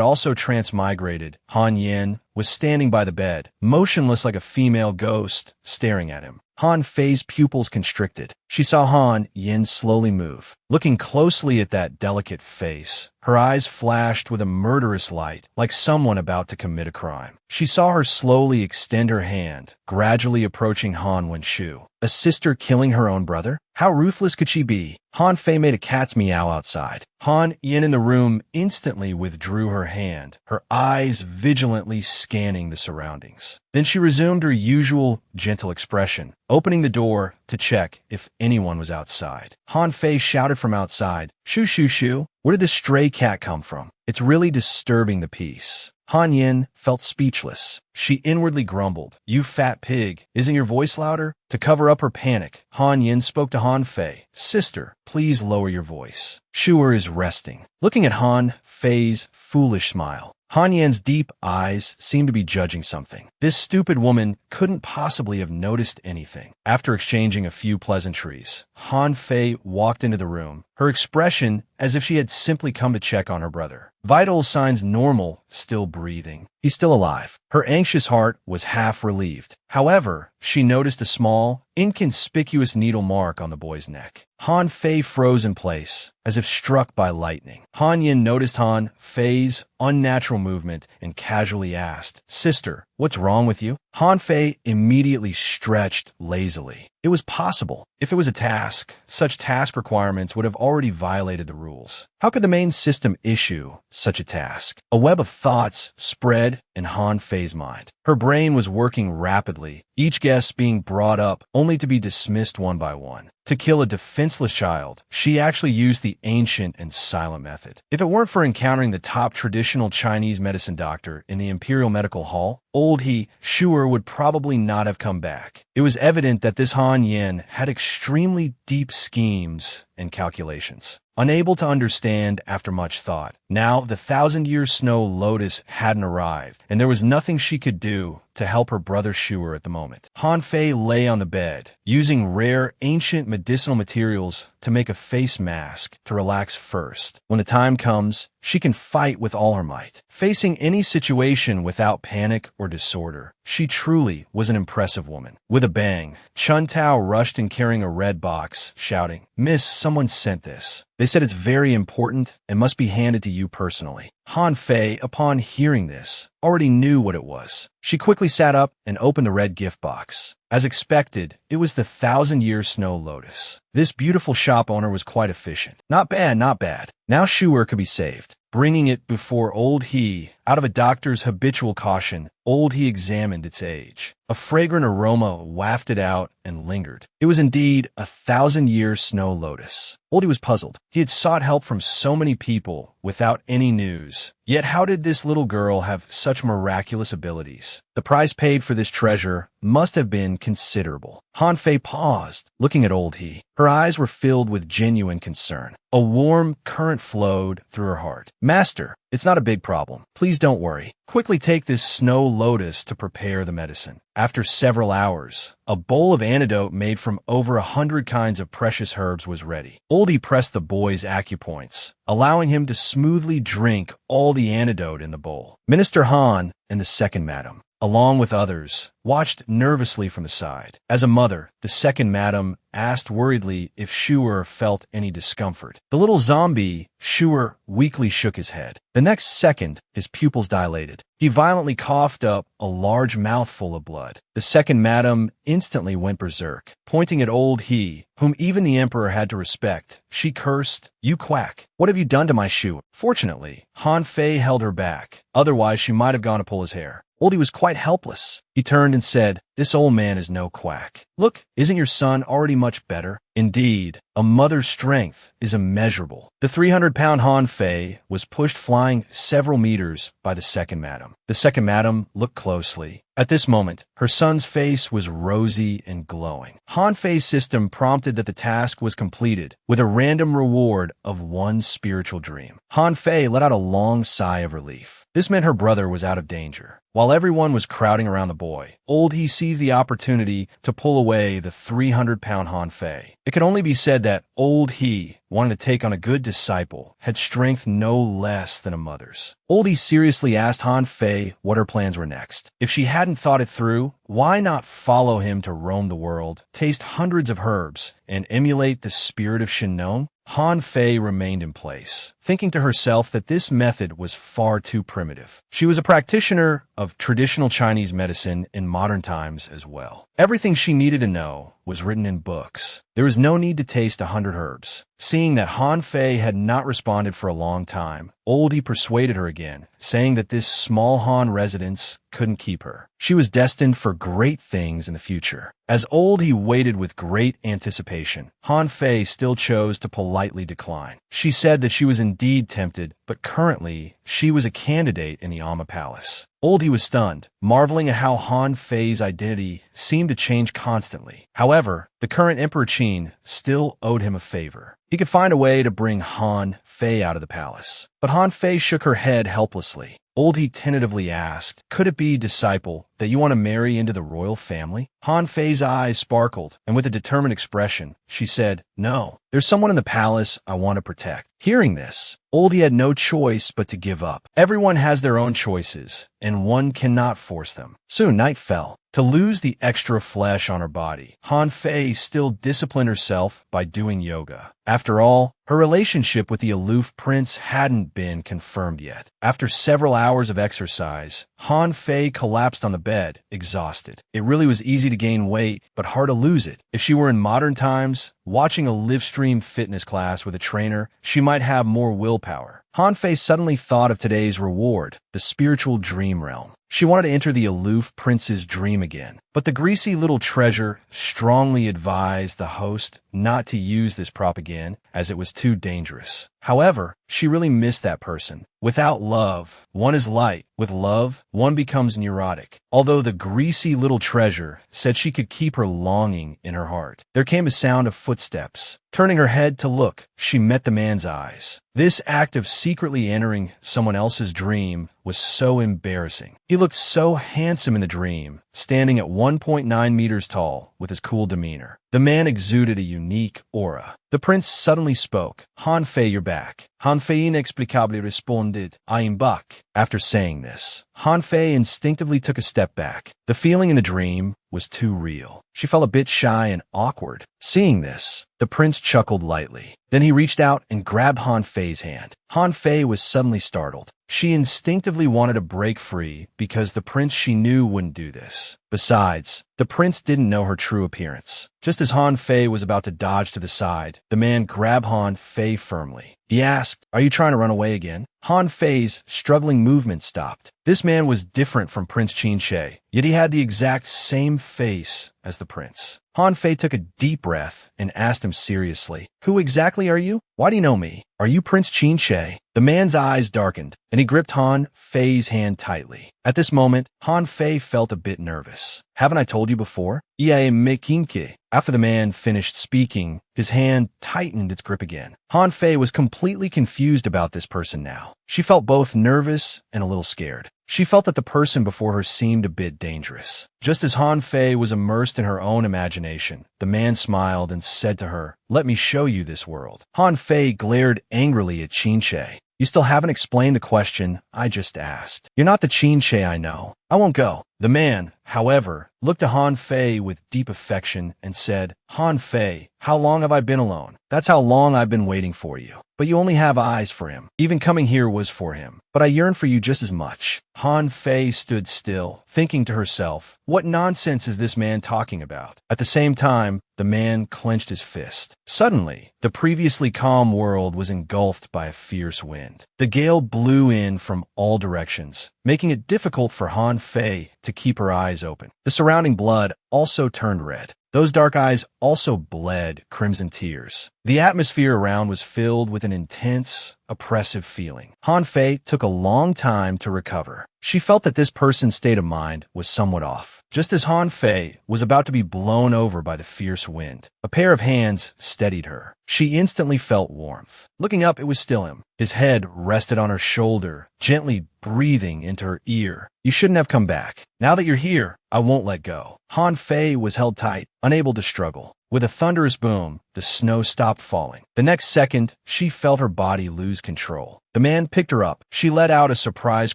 also transmigrated, Han Yin, was standing by the bed, motionless like a female ghost, staring at him. Han Fei's pupils constricted. She saw Han Yin slowly move. Looking closely at that delicate face, her eyes flashed with a murderous light, like someone about to commit a crime. She saw her slowly extend her hand, gradually approaching Han Wenshu. A sister killing her own brother? How ruthless could she be? Han Fei made a cat's meow outside. Han Yin in the room instantly withdrew her hand, her eyes vigilantly scanning the surroundings. Then she resumed her usual gentle expression, opening the door to check if anyone was outside. Han Fei shouted from outside, "Shoo, shoo, shoo! Where did this stray cat come from? It's really disturbing the peace." Han Yin felt speechless. She inwardly grumbled, "You fat pig, isn't your voice louder?" To cover up her panic, Han Yin spoke to Han Fei, "Sister, please lower your voice. Shu'er is resting." Looking at Han Fei's foolish smile, Han Yin's deep eyes seemed to be judging something. This stupid woman couldn't possibly have noticed anything. After exchanging a few pleasantries, Han Fei walked into the room, her expression as if she had simply come to check on her brother. Vital signs normal, still breathing. He's still alive. Her anxious heart was half relieved. However, she noticed a small, inconspicuous needle mark on the boy's neck. Han Fei froze in place, as if struck by lightning. Han Yin noticed Han Fei's unnatural movement and casually asked, "Sister, what's wrong with you?" Han Fei immediately stretched lazily. It was possible. If it was a task, such task requirements would have already violated the rules. How could the main system issue such a task? A web of thoughts spread in Han Fei's mind. Her brain was working rapidly, each guess being brought up only to be dismissed one by one. To kill a defenseless child, she actually used the ancient and silent method. If it weren't for encountering the top traditional Chinese medicine doctor in the Imperial Medical Hall, old he, Shu'er, would probably not have come back. It was evident that this Han Yin had extremely deep schemes and calculations. Unable to understand after much thought, now the 1,000-year snow lotus hadn't arrived, and there was nothing she could do to to help her brother Shuer at the moment. Han Fei lay on the bed, using rare ancient medicinal materials to make a face mask to relax first. When the time comes, she can fight with all her might, facing any situation without panic or disorder. She truly was an impressive woman. With a bang, Chun Tao rushed in carrying a red box, shouting, "Miss, someone sent this. They said it's very important and must be handed to you personally." Han Fei, upon hearing this, already knew what it was. She quickly sat up and opened the red gift box. As expected, it was the 1,000-year snow lotus. This beautiful shop owner was quite efficient. Not bad, not bad. Now Shuer could be saved. Bringing it before Old He, out of a doctor's habitual caution, Old He examined its age. A fragrant aroma wafted out and lingered. It was indeed a 1,000-year snow lotus. Old He was puzzled. He had sought help from so many people without any news. Yet how did this little girl have such miraculous abilities? The price paid for this treasure must have been considerable. Han Fei paused, looking at Old He. Her eyes were filled with genuine concern. A warm current flowed through her heart. "Master, it's not a big problem. Please don't worry. Quickly take this snow lotus to prepare the medicine." After several hours, a bowl of antidote made from over 100 kinds of precious herbs was ready. Oldie pressed the boy's acupoints, allowing him to smoothly drink all the antidote in the bowl. Minister Han and the second madam, along with others, watched nervously from the side. As a mother, the second madam asked worriedly if Shuer felt any discomfort. The little zombie, Shuer, weakly shook his head. The next second, his pupils dilated. He violently coughed up a large mouthful of blood. The second madam instantly went berserk. Pointing at Old He, whom even the emperor had to respect, she cursed, "You quack! What have you done to my Shuer?" Fortunately, Han Fei held her back. Otherwise, she might have gone to pull his hair. Oldie was quite helpless. He turned and said, "This old man is no quack. Look, isn't your son already much better?" Indeed, a mother's strength is immeasurable. The 300-pound Han Fei was pushed flying several meters by the second madam. The second madam looked closely. At this moment, her son's face was rosy and glowing. Han Fei's system prompted that the task was completed with a random reward of one spiritual dream. Han Fei let out a long sigh of relief. This meant her brother was out of danger. While everyone was crowding around the boy, Old He seized the opportunity to pull away the 300-pound Han Fei. It could only be said that Old He, wanting to take on a good disciple, had strength no less than a mother's. Old He seriously asked Han Fei what her plans were next. If she hadn't thought it through, why not follow him to roam the world, taste hundreds of herbs, and emulate the spirit of Shinnong? Han Fei remained in place, thinking to herself that this method was far too primitive. She was a practitioner of traditional Chinese medicine in modern times as well. Everything she needed to know was written in books. There was no need to taste 100 herbs. Seeing that Han Fei had not responded for a long time, Old He persuaded her again, saying that this small Han residence couldn't keep her. She was destined for great things in the future. As Old He waited with great anticipation, Han Fei still chose to politely decline. She said that she was indeed tempted, but currently she was a candidate in the Amma Palace. Old He was stunned, marveling at how Han Fei's identity seemed to change constantly. However, the current Emperor Qin still owed him a favor. He could find a way to bring Han Fei out of the palace. But Han Fei shook her head helplessly. Old He tentatively asked, "Could it be, disciple, that you want to marry into the royal family?" Han Fei's eyes sparkled, and with a determined expression, she said, "No, there's someone in the palace I want to protect." Hearing this, Old He had no choice but to give up. Everyone has their own choices, and one cannot force them. Soon night fell. To lose the extra flesh on her body, Han Fei still disciplined herself by doing yoga. After all, her relationship with the aloof prince hadn't been confirmed yet. After several hours of exercise, Han Fei collapsed on the bed, exhausted. It really was easy to gain weight, but hard to lose it. If she were in modern times, watching a live-stream fitness class with a trainer, she might have more willpower. Han Fei suddenly thought of today's reward, the spiritual dream realm. She wanted to enter the aloof prince's dream again, but the greasy little treasure strongly advised the host not to use this prop again, as it was too dangerous. However, she really missed that person. Without love, one is light. With love, one becomes neurotic. Although the greasy little treasure said she could keep her longing in her heart. There came a sound of footsteps. Turning her head to look, she met the man's eyes. This act of secretly entering someone else's dream was so embarrassing. He looked so handsome in the dream, standing at 1.9 meters tall with his cool demeanor. The man exuded a unique aura. The prince suddenly spoke. Han Fei, you're back. Han Fei inexplicably responded, I am back. After saying this, Han Fei instinctively took a step back. The feeling in the dream was too real. She felt a bit shy and awkward. Seeing this, the prince chuckled lightly. Then he reached out and grabbed Han Fei's hand. Han Fei was suddenly startled. She instinctively wanted to break free because the prince she knew wouldn't do this. Besides, the prince didn't know her true appearance. Just as Han Fei was about to dodge to the side, the man grabbed Han Fei firmly. He asked, are you trying to run away again? Han Fei's struggling movement stopped. This man was different from Prince Qin, yet he had the exact same face as the prince. Han Fei took a deep breath and asked him seriously, who exactly are you? Why do you know me? Are you Prince Qin? The man's eyes darkened, and he gripped Han Fei's hand tightly. At this moment, Han Fei felt a bit nervous. Haven't I told you before? Ie me kinke. After the man finished speaking, his hand tightened its grip again. Han Fei was completely confused about this person now. She felt both nervous and a little scared. She felt that the person before her seemed a bit dangerous. Just as Han Fei was immersed in her own imagination, the man smiled and said to her, let me show you this world. Han Fei glared angrily at Qin. You still haven't explained the question I just asked. You're not the Qin I know. I won't go. The man, however, looked at Han Fei with deep affection and said, Han Fei, how long have I been alone? That's how long I've been waiting for you. But you only have eyes for him. Even coming here was for him. But I yearn for you just as much. Han Fei stood still, thinking to herself, what nonsense is this man talking about? At the same time, the man clenched his fist. Suddenly, the previously calm world was engulfed by a fierce wind. The gale blew in from all directions, making it difficult for Han Fei to keep her eyes open. The surrounding blood also turned red. Those dark eyes also bled crimson tears. The atmosphere around was filled with an intense, oppressive feeling. Han Fei took a long time to recover. She felt that this person's state of mind was somewhat off. Just as Han Fei was about to be blown over by the fierce wind, a pair of hands steadied her. She instantly felt warmth. Looking up, it was still him. His head rested on her shoulder, gently breathing into her ear. You shouldn't have come back. Now that you're here, I won't let go. Han Fei was held tight, unable to struggle. With a thunderous boom, the snow stopped falling. The next second, she felt her body lose control. The man picked her up. She let out a surprised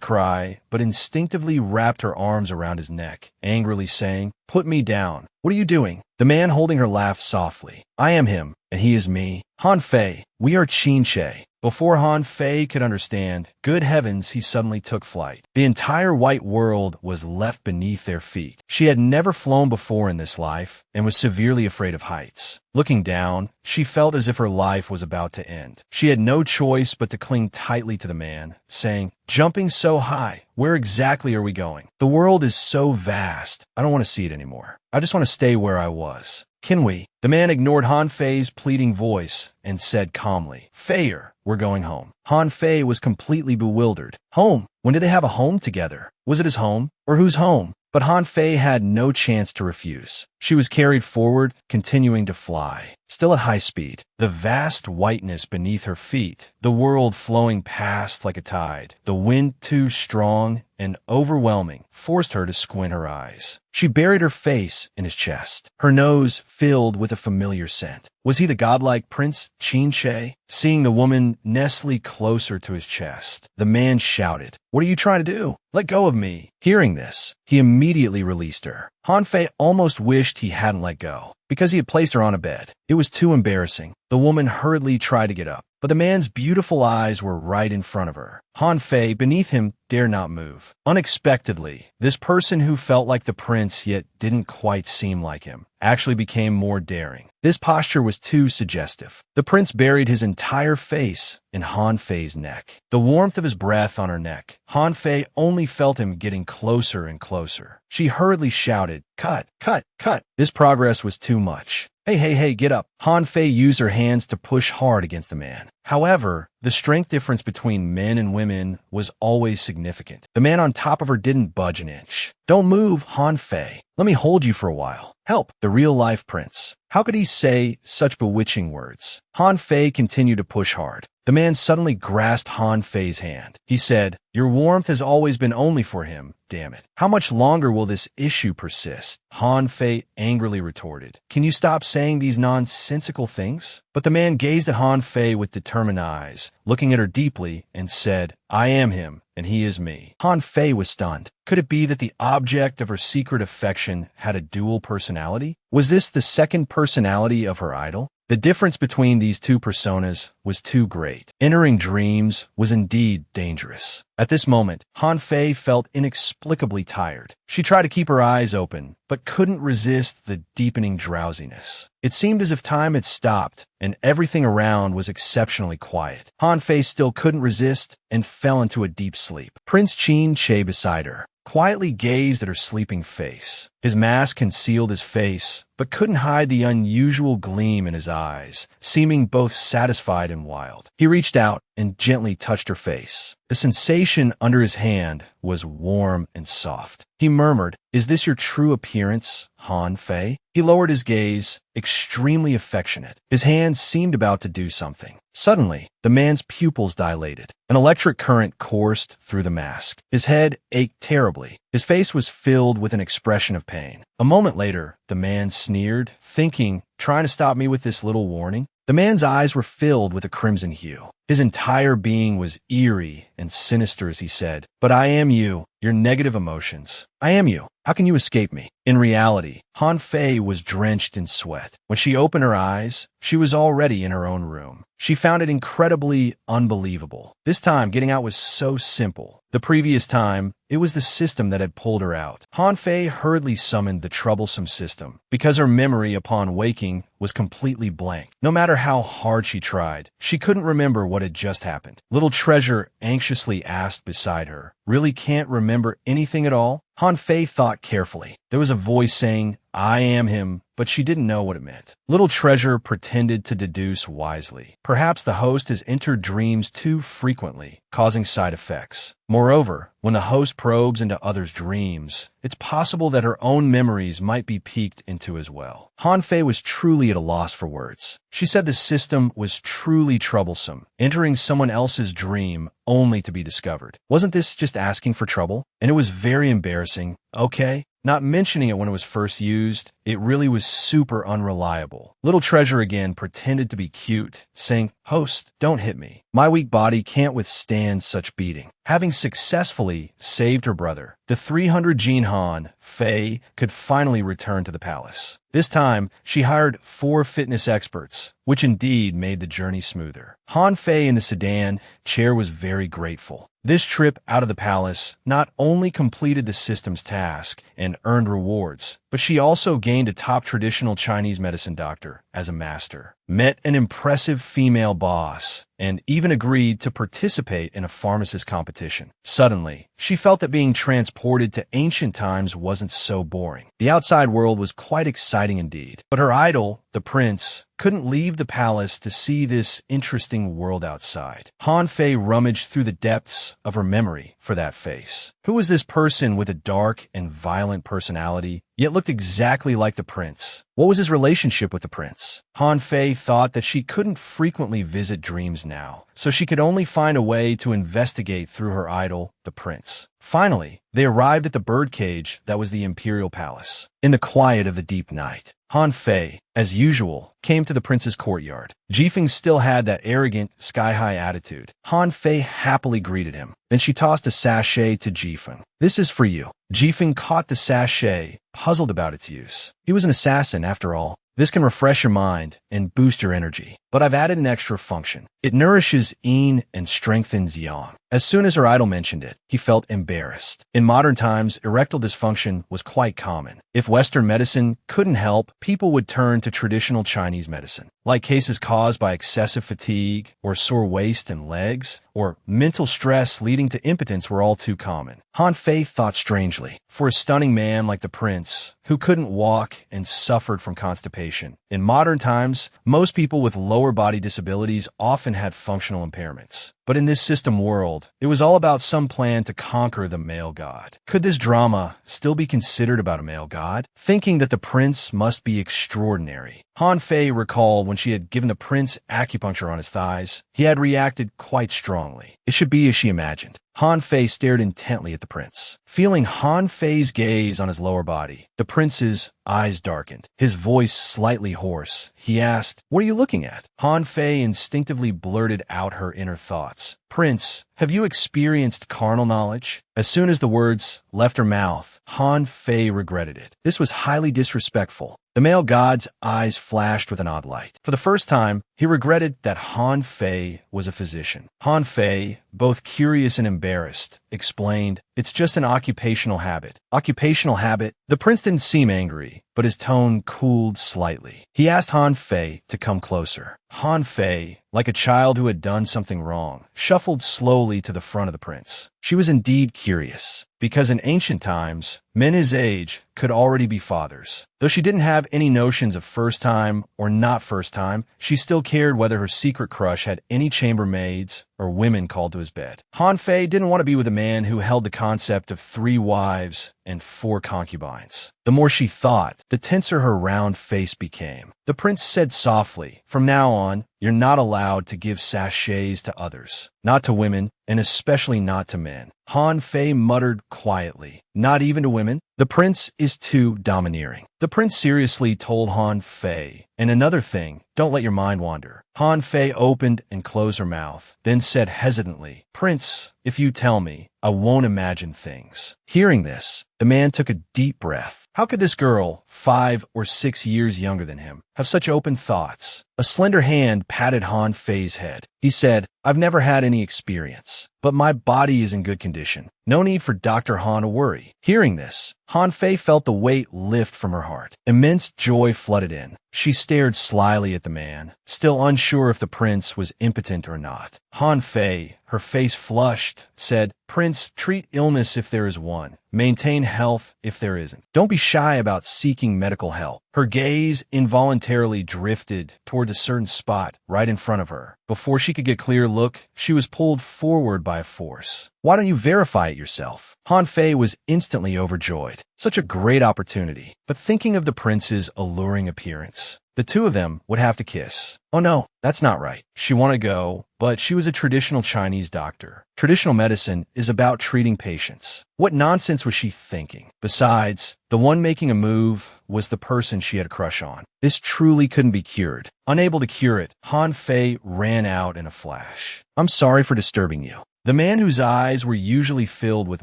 cry, but instinctively wrapped her arms around his neck, angrily saying, put me down. What are you doing? The man holding her laughed softly. I am him, and he is me. Han Fei, we are Qin. Before Han Fei could understand, good heavens, he suddenly took flight. The entire white world was left beneath their feet. She had never flown before in this life and was severely afraid of heights. Looking down, she felt as if her life was about to end. She had no choice but to cling tightly to the man, saying, jumping so high, where exactly are we going? The world is so vast, I don't want to see it anymore. I just want to stay where I was. Can we? The man ignored Han Fei's pleading voice and said calmly, Feier, we're going home. Han Fei was completely bewildered. Home? When did they have a home together? Was it his home? Or whose home? But Han Fei had no chance to refuse. She was carried forward, continuing to fly, still at high speed. The vast whiteness beneath her feet, the world flowing past like a tide. The wind, too strong and overwhelming, forced her to squint her eyes. She buried her face in his chest, her nose filled with a familiar scent. Was he the godlike Prince Qin? Seeing the woman nestle closer to his chest, the man shouted, what are you trying to do? Let go of me. Hearing this, he immediately released her. Han Fei almost wished he hadn't let go, because he had placed her on a bed. It was too embarrassing. The woman hurriedly tried to get up, but the man's beautiful eyes were right in front of her. Han Fei, beneath him, dare not move. Unexpectedly, this person who felt like the prince yet didn't quite seem like him actually became more daring. This posture was too suggestive. The prince buried his entire face in Han Fei's neck. The warmth of his breath on her neck. Han Fei only felt him getting closer and closer. She hurriedly shouted, cut, cut, cut. This progress was too much. Hey, get up. Han Fei used her hands to push hard against the man. However, the strength difference between men and women was always significant. The man on top of her didn't budge an inch. Don't move, Han Fei. Let me hold you for a while. Help, the real-life prince. How could he say such bewitching words? Han Fei continued to push hard. The man suddenly grasped Han Fei's hand. He said, "Your warmth has always been only for him, damn it. How much longer will this issue persist?" Han Fei angrily retorted, "Can you stop saying these nonsensical things?" But the man gazed at Han Fei with determined eyes, looking at her deeply, and said, "I am him, and he is me." Han Fei was stunned. Could it be that the object of her secret affection had a dual personality? Was this the second personality of her idol? The difference between these two personas was too great. Entering dreams was indeed dangerous. At this moment, Han Fei felt inexplicably tired. She tried to keep her eyes open, but couldn't resist the deepening drowsiness. It seemed as if time had stopped, and everything around was exceptionally quiet. Han Fei still couldn't resist and fell into a deep sleep. Prince Qin Che beside her quietly gazed at her sleeping face. His mask concealed his face, but couldn't hide the unusual gleam in his eyes, seeming both satisfied and wild. He reached out and gently touched her face. The sensation under his hand was warm and soft. He murmured, "Is this your true appearance, Han Fei?" He lowered his gaze, extremely affectionate. His hand seemed about to do something. Suddenly, the man's pupils dilated. An electric current coursed through the mask. His head ached terribly. His face was filled with an expression of pain. A moment later, the man sneered, thinking, "Trying to stop me with this little warning?" The man's eyes were filled with a crimson hue. His entire being was eerie and sinister as he said, "But I am you, your negative emotions. I am you. How can you escape me?" In reality, Han Fei was drenched in sweat. When she opened her eyes, she was already in her own room. She found it incredibly unbelievable. This time, getting out was so simple. The previous time, it was the system that had pulled her out. Han Fei hurriedly summoned the troublesome system, because her memory upon waking was completely blank. No matter how hard she tried, she couldn't remember what had just happened. Little Treasure anxiously asked beside her, "Really can't remember anything at all?" Han Fei thought carefully. There was a voice saying, "I am him," but she didn't know what it meant. Little Treasure pretended to deduce wisely. Perhaps the host has entered dreams too frequently, causing side effects. Moreover, when the host probes into others' dreams, it's possible that her own memories might be peeked into as well. Han Fei was truly at a loss for words. She said the system was truly troublesome, entering someone else's dream only to be discovered. Wasn't this just asking for trouble? And it was very embarrassing. Okay, not mentioning it when it was first used, it really was super unreliable. Little Treasure again pretended to be cute, saying, "Host, don't hit me. My weak body can't withstand such beating." Having successfully saved her brother, the 300 Jin Han Fei could finally return to the palace. This time, she hired 4 fitness experts, which indeed made the journey smoother. Han Fei in the sedan chair was very grateful. This trip out of the palace not only completed the system's task and earned rewards, but she also gained a top traditional Chinese medicine doctor as a master, met an impressive female boss, and even agreed to participate in a pharmacist competition. Suddenly, she felt that being transported to ancient times wasn't so boring. The outside world was quite exciting indeed, but her idol, the prince, couldn't leave the palace to see this interesting world outside. Han Fei rummaged through the depths of her memory for that face. Who was this person with a dark and violent personality, yet looked exactly like the prince? What was his relationship with the prince? Han Fei thought that she couldn't frequently visit dreams now, so she could only find a way to investigate through her idol, the prince. Finally, they arrived at the birdcage that was the imperial palace. In the quiet of the deep night, Han Fei, as usual, came to the prince's courtyard. Jifeng still had that arrogant, sky-high attitude. Han Fei happily greeted him. Then she tossed a sachet to Jifeng. "This is for you." Jifeng caught the sachet, puzzled about its use. He was an assassin, after all. This can refresh your mind and boost your energy. But I've added an extra function. It nourishes yin and strengthens yang. As soon as her idol mentioned it, he felt embarrassed. In modern times, erectile dysfunction was quite common. If Western medicine couldn't help, people would turn to traditional Chinese medicine, like cases caused by excessive fatigue, or sore waist and legs, or mental stress leading to impotence were all too common. Han Fei thought strangely. For a stunning man like the prince, who couldn't walk and suffered from constipation, in modern times, most people with lower body disabilities often had functional impairments. But in this system world, it was all about some plan to conquer the male god. Could this drama still be considered about a male god? Thinking that the prince must be extraordinary, Han Fei recalled when she had given the prince acupuncture on his thighs. He had reacted quite strongly. It should be as she imagined. Han Fei stared intently at the prince. Feeling Han Fei's gaze on his lower body, the prince's eyes darkened. His voice slightly hoarse. He asked, "What are you looking at?" Han Fei instinctively blurted out her inner thoughts. "Prince, have you experienced carnal knowledge?" As soon as the words left her mouth, Han Fei regretted it. This was highly disrespectful. The male god's eyes flashed with an odd light. For the first time, he regretted that Han Fei was a physician. Han Fei, both curious and embarrassed, explained, "It's just an occupational habit." Occupational habit? The prince didn't seem angry, but his tone cooled slightly. He asked Han Fei to come closer. Han Fei, like a child who had done something wrong, shuffled slowly to the front of the prince. She was indeed curious, because in ancient times, men his age could already be fathers. Though she didn't have any notions of first time or not first time, she still cared whether her secret crush had any chambermaids or women called to his bed. Han Fei didn't want to be with a man who held the concept of 3 wives and 4 concubines. The more she thought, the tenser her round face became. The prince said softly, "From now on, you're not allowed to give sachets to others. Not to women, and especially not to men." Han Fei muttered quietly, "Not even to women?" The prince is too domineering. The prince seriously told Han Fei, "And another thing, don't let your mind wander." Han Fei opened and closed her mouth, then said hesitantly, "Prince, if you tell me, I won't imagine things." Hearing this, the man took a deep breath. How could this girl, 5 or 6 years younger than him, have such open thoughts? A slender hand patted Han Fei's head. He said, "I've never had any experience, but my body is in good condition. No need for Dr. Han to worry." Hearing this, Han Fei felt the weight lift from her heart. Immense joy flooded in. She stared slyly at the man, still unsure if the prince was impotent or not. Han Fei, her face flushed, said, "Prince, treat illness if there is one. Maintain health if there isn't. Don't be shy about seeking medical help." Her gaze involuntarily drifted toward a certain spot right in front of her. Before she could get a clear look, she was pulled forward by a force. "Why don't you verify it yourself?" Han Fei was instantly overjoyed. Such a great opportunity. But thinking of the prince's alluring appearance, the two of them would have to kiss. Oh no, that's not right. She wanted to go, but she was a traditional Chinese doctor. Traditional medicine is about treating patients. What nonsense was she thinking? Besides, the one making a move was the person she had a crush on. This truly couldn't be cured. Unable to cure it, Han Fei ran out in a flash. "I'm sorry for disturbing you." The man whose eyes were usually filled with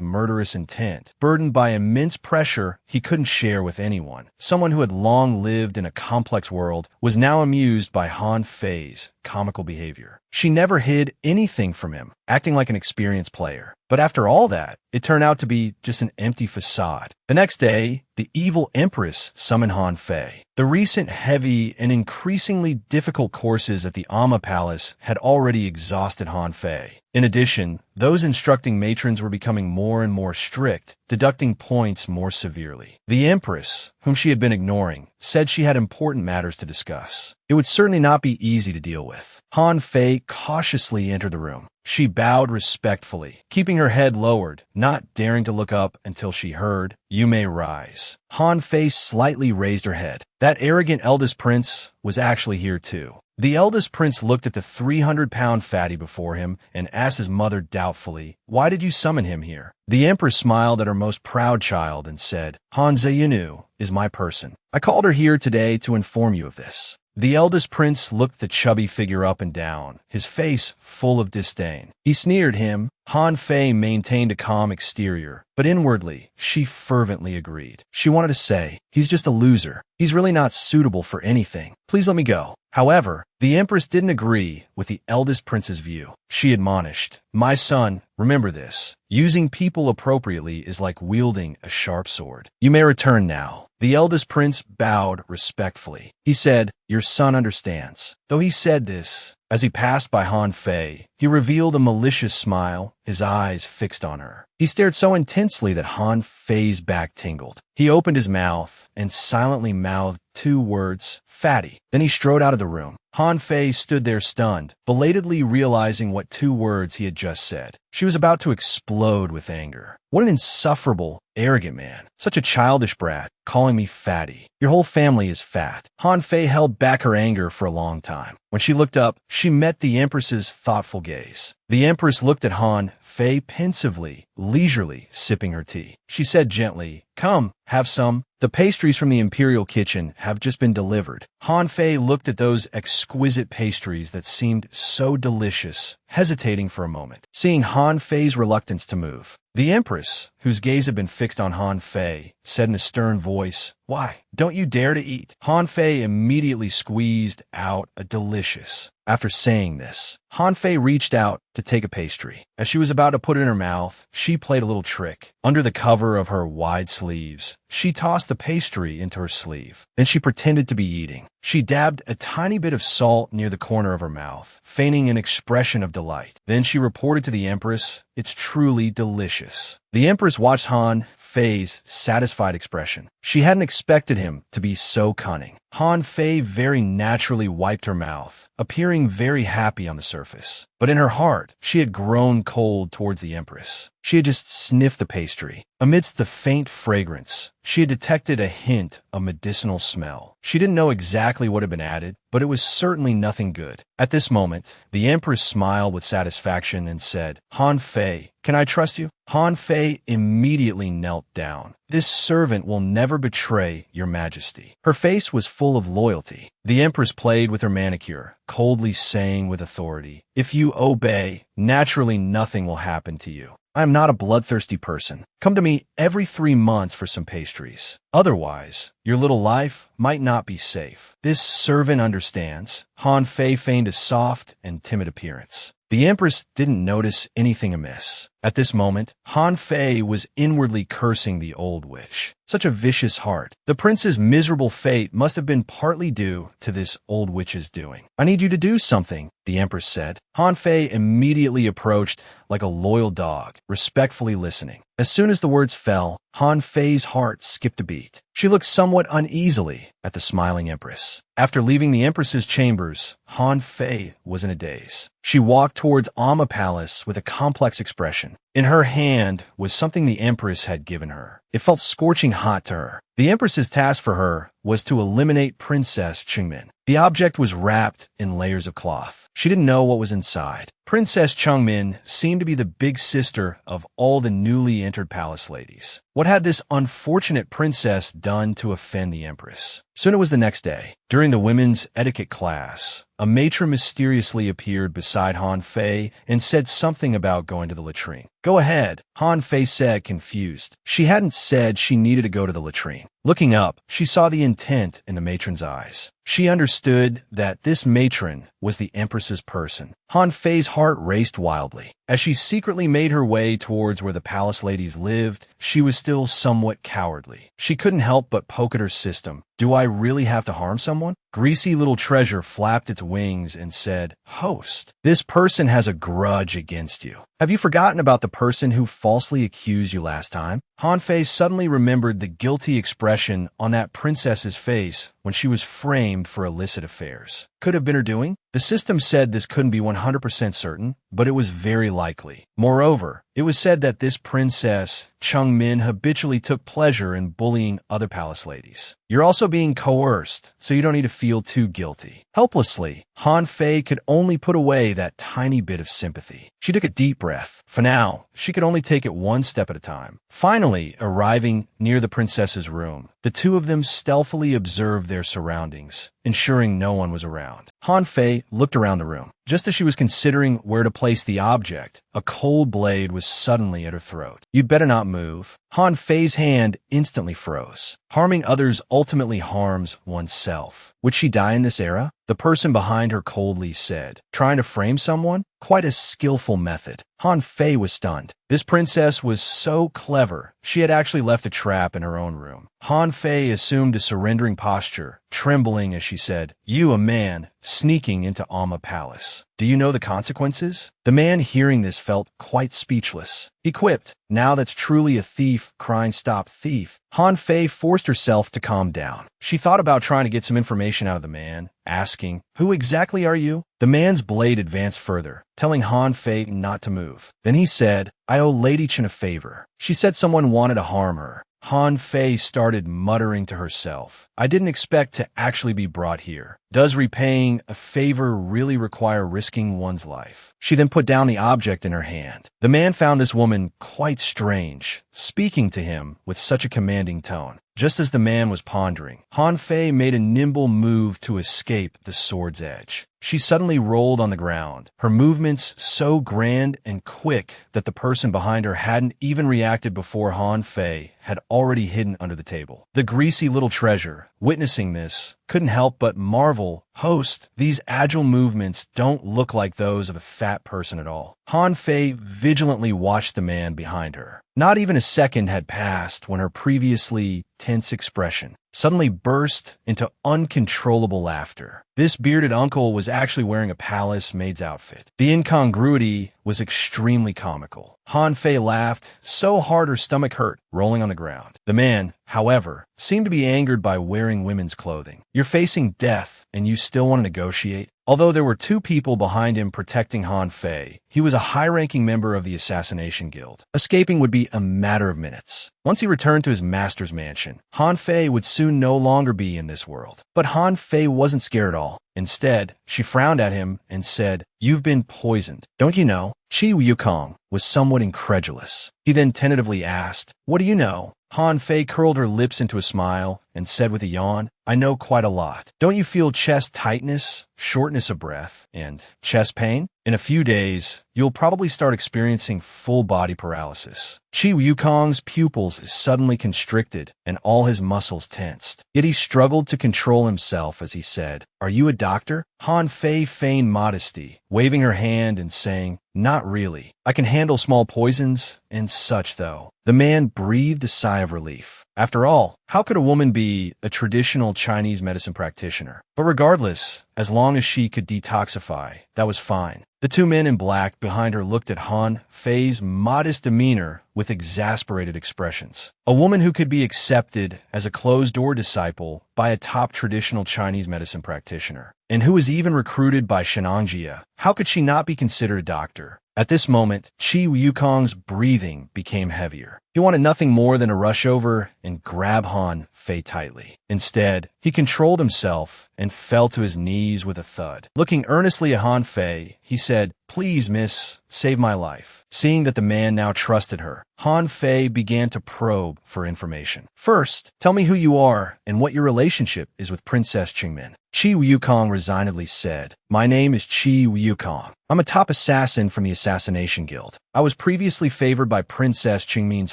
murderous intent, burdened by immense pressure he couldn't share with anyone, someone who had long lived in a complex world, was now amused by Han Fei's comical behavior. She never hid anything from him, acting like an experienced player. But after all that, it turned out to be just an empty facade. The next day, the evil empress summoned Han Fei. The recent heavy and increasingly difficult courses at the Amma Palace had already exhausted Han Fei. In addition, those instructing matrons were becoming more and more strict, deducting points more severely. The empress, whom she had been ignoring, said she had important matters to discuss. It would certainly not be easy to deal with. Han Fei cautiously entered the room. She bowed respectfully, keeping her head lowered, not daring to look up until she heard, "You may rise." Han Fei slightly raised her head. That arrogant eldest prince was actually here too. The eldest prince looked at the 300-pound fatty before him and asked his mother doubtfully, "Why did you summon him here?" The empress smiled at her most proud child and said, "Han Zeyunu is my person. I called her here today to inform you of this." The eldest prince looked the chubby figure up and down, his face full of disdain. He sneered him. Han Fei maintained a calm exterior, but inwardly, she fervently agreed. She wanted to say, "He's just a loser. He's really not suitable for anything. Please let me go." However, the empress didn't agree with the eldest prince's view. She admonished, "My son, remember this. Using people appropriately is like wielding a sharp sword. You may return now." The eldest prince bowed respectfully. He said, "Your son understands." Though he said this, as he passed by Han Fei, he revealed a malicious smile, his eyes fixed on her. He stared so intensely that Han Fei's back tingled. He opened his mouth and silently mouthed 2 words, "Fatty." Then he strode out of the room. Han Fei stood there stunned, belatedly realizing what 2 words he had just said. She was about to explode with anger. What an insufferable, arrogant man. Such a childish brat, calling me fatty. Your whole family is fat. Han Fei held back her anger for a long time. When she looked up, she met the Empress's thoughtful gaze. The Empress looked at Han Fei pensively, leisurely, sipping her tea. She said gently, "Come, have some. The pastries from the imperial kitchen have just been delivered." Han Fei looked at those exquisite pastries that seemed so delicious, hesitating for a moment. Seeing Han Fei's reluctance to move, the Empress, whose gaze had been fixed on Han Fei, said in a stern voice, "Why, don't you dare to eat?" Han Fei immediately squeezed out a delicious. After saying this, Han Fei reached out to take a pastry. As she was about to put it in her mouth, she played a little trick. Under the cover of her wide sleeves, she tossed the pastry into her sleeve. Then she pretended to be eating. She dabbed a tiny bit of salt near the corner of her mouth, feigning an expression of delight. Then she reported to the Empress, "It's truly delicious." The Empress watched Han Fei's satisfied expression. She hadn't expected him to be so cunning. Han Fei very naturally wiped her mouth, appearing very happy on the surface. But in her heart, she had grown cold towards the Empress. She had just sniffed the pastry. Amidst the faint fragrance, she had detected a hint of medicinal smell. She didn't know exactly what had been added, but it was certainly nothing good. At this moment, the Empress smiled with satisfaction and said, "Han Fei, can I trust you?" Han Fei immediately knelt down. "This servant will never betray your majesty." Her face was full of loyalty. The Empress played with her manicure, coldly saying with authority, "If you obey, naturally nothing will happen to you. I am not a bloodthirsty person. Come to me every 3 months for some pastries. Otherwise, your little life might not be safe." "This servant understands." Han Fei feigned a soft and timid appearance. The Empress didn't notice anything amiss. At this moment, Han Fei was inwardly cursing the old witch. Such a vicious heart. The prince's miserable fate must have been partly due to this old witch's doing. "I need you to do something," the Empress said. Han Fei immediately approached like a loyal dog, respectfully listening. As soon as the words fell, Han Fei's heart skipped a beat. She looked somewhat uneasily at the smiling Empress. After leaving the Empress's chambers, Han Fei was in a daze. She walked towards Amma Palace with a complex expression. In her hand was something the Empress had given her. It felt scorching hot to her. The Empress's task for her was to eliminate Princess Chengmin. The object was wrapped in layers of cloth. She didn't know what was inside. Princess Chengmin seemed to be the big sister of all the newly entered palace ladies. What had this unfortunate princess done to offend the Empress? Soon it was the next day. During the women's etiquette class, a matron mysteriously appeared beside Han Fei and said something about going to the latrine. "Go ahead," Han Fei said, confused. She hadn't said she needed to go to the latrine. Looking up, she saw the intent in the matron's eyes. She understood that this matron was the Empress's person. Han Fei's heart raced wildly. As she secretly made her way towards where the palace ladies lived, she was still somewhat cowardly. She couldn't help but poke at her system. "Do I really have to harm someone?" Greasy little treasure flapped its wings and said, "Host, this person has a grudge against you. Have you forgotten about the person who falsely accused you last time?" Han Fei suddenly remembered the guilty expression on that princess's face when she was framed for illicit affairs. Could have been her doing? The system said this couldn't be 100% certain, but it was very likely. Moreover, it was said that this princess, Chengmin, habitually took pleasure in bullying other palace ladies. You're also being coerced, so you don't need to feel too guilty. Helplessly, Han Fei could only put away that tiny bit of sympathy. She took a deep breath. For now, she could only take it one step at a time. Finally, arriving near the princess's room, the two of them stealthily observed their surroundings, ensuring no one was around. Han Fei looked around the room. Just as she was considering where to place the object, a cold blade was suddenly at her throat. "You'd better not move." Han Fei's hand instantly froze. Harming others ultimately harms oneself. Would she die in this era? The person behind her coldly said. Trying to frame someone? Quite a skillful method. Han Fei was stunned. This princess was so clever, she had actually left a trap in her own room. Han Fei assumed a surrendering posture, trembling as she said, "You, a man, sneaking into Amma Palace. this. Do you know the consequences? The man hearing this felt quite speechless. He quipped, now that's truly a thief crying stop thief. Han Fei forced herself to calm down. She thought about trying to get some information out of the man, asking, who exactly are you? The man's blade advanced further, telling Han Fei not to move. Then he said, I owe Lady Chen a favor. She said someone wanted to harm her. Han Fei started muttering to herself. I didn't expect to actually be brought here. Does repaying a favor really require risking one's life? She then put down the object in her hand. The man found this woman quite strange, speaking to him with such a commanding tone. Just as the man was pondering, Han Fei made a nimble move to escape the sword's edge. She suddenly rolled on the ground, her movements so grand and quick that the person behind her hadn't even reacted before Han Fei had already hidden under the table. The greasy little treasure, witnessing this, couldn't help but marvel, host, these agile movements don't look like those of a fat person at all. Han Fei vigilantly watched the man behind her. Not even a second had passed when her previously tense expression suddenly burst into uncontrollable laughter. This bearded uncle was actually wearing a palace maid's outfit. The incongruity was extremely comical. Han Fei laughed so hard her stomach hurt, rolling on the ground. The man, however, seemed to be angered by wearing women's clothing. You're facing death, and you still want to negotiate? Although there were two people behind him protecting Han Fei, he was a high-ranking member of the Assassination Guild. Escaping would be a matter of minutes. Once he returned to his master's mansion, Han Fei would soon no longer be in this world. But Han Fei wasn't scared at all. Instead, she frowned at him and said, You've been poisoned. Don't you know? Qi Yukong was somewhat incredulous. He then tentatively asked, What do you know? Han Fei curled her lips into a smile and said with a yawn, I know quite a lot. Don't you feel chest tightness, shortness of breath, and chest pain? In a few days, you'll probably start experiencing full body paralysis. Qi Yukong's pupils suddenly constricted and all his muscles tensed. Yet he struggled to control himself as he said, Are you a doctor? Han Fei feigned modesty, waving her hand and saying, Not really. I can handle small poisons and such though. The man breathed a sigh of relief. After all, how could a woman be a traditional Chinese medicine practitioner? But regardless, as long as she could detoxify, that was fine. The two men in black behind her looked at Han Fei's modest demeanor with exasperated expressions. A woman who could be accepted as a closed-door disciple by a top traditional Chinese medicine practitioner, and who was even recruited by Shenangjia, how could she not be considered a doctor? At this moment, Qi Yukong's breathing became heavier. He wanted nothing more than to rush over and grab Han Fei tightly. Instead, he controlled himself and fell to his knees with a thud. Looking earnestly at Han Fei, he said, Please, miss, save my life. Seeing that the man now trusted her, Han Fei began to probe for information. First, tell me who you are and what your relationship is with Princess Qingmin. Qi Yukong resignedly said, My name is Qi Yukong. I'm a top assassin from the Assassination Guild. I was previously favored by Princess Qingmin's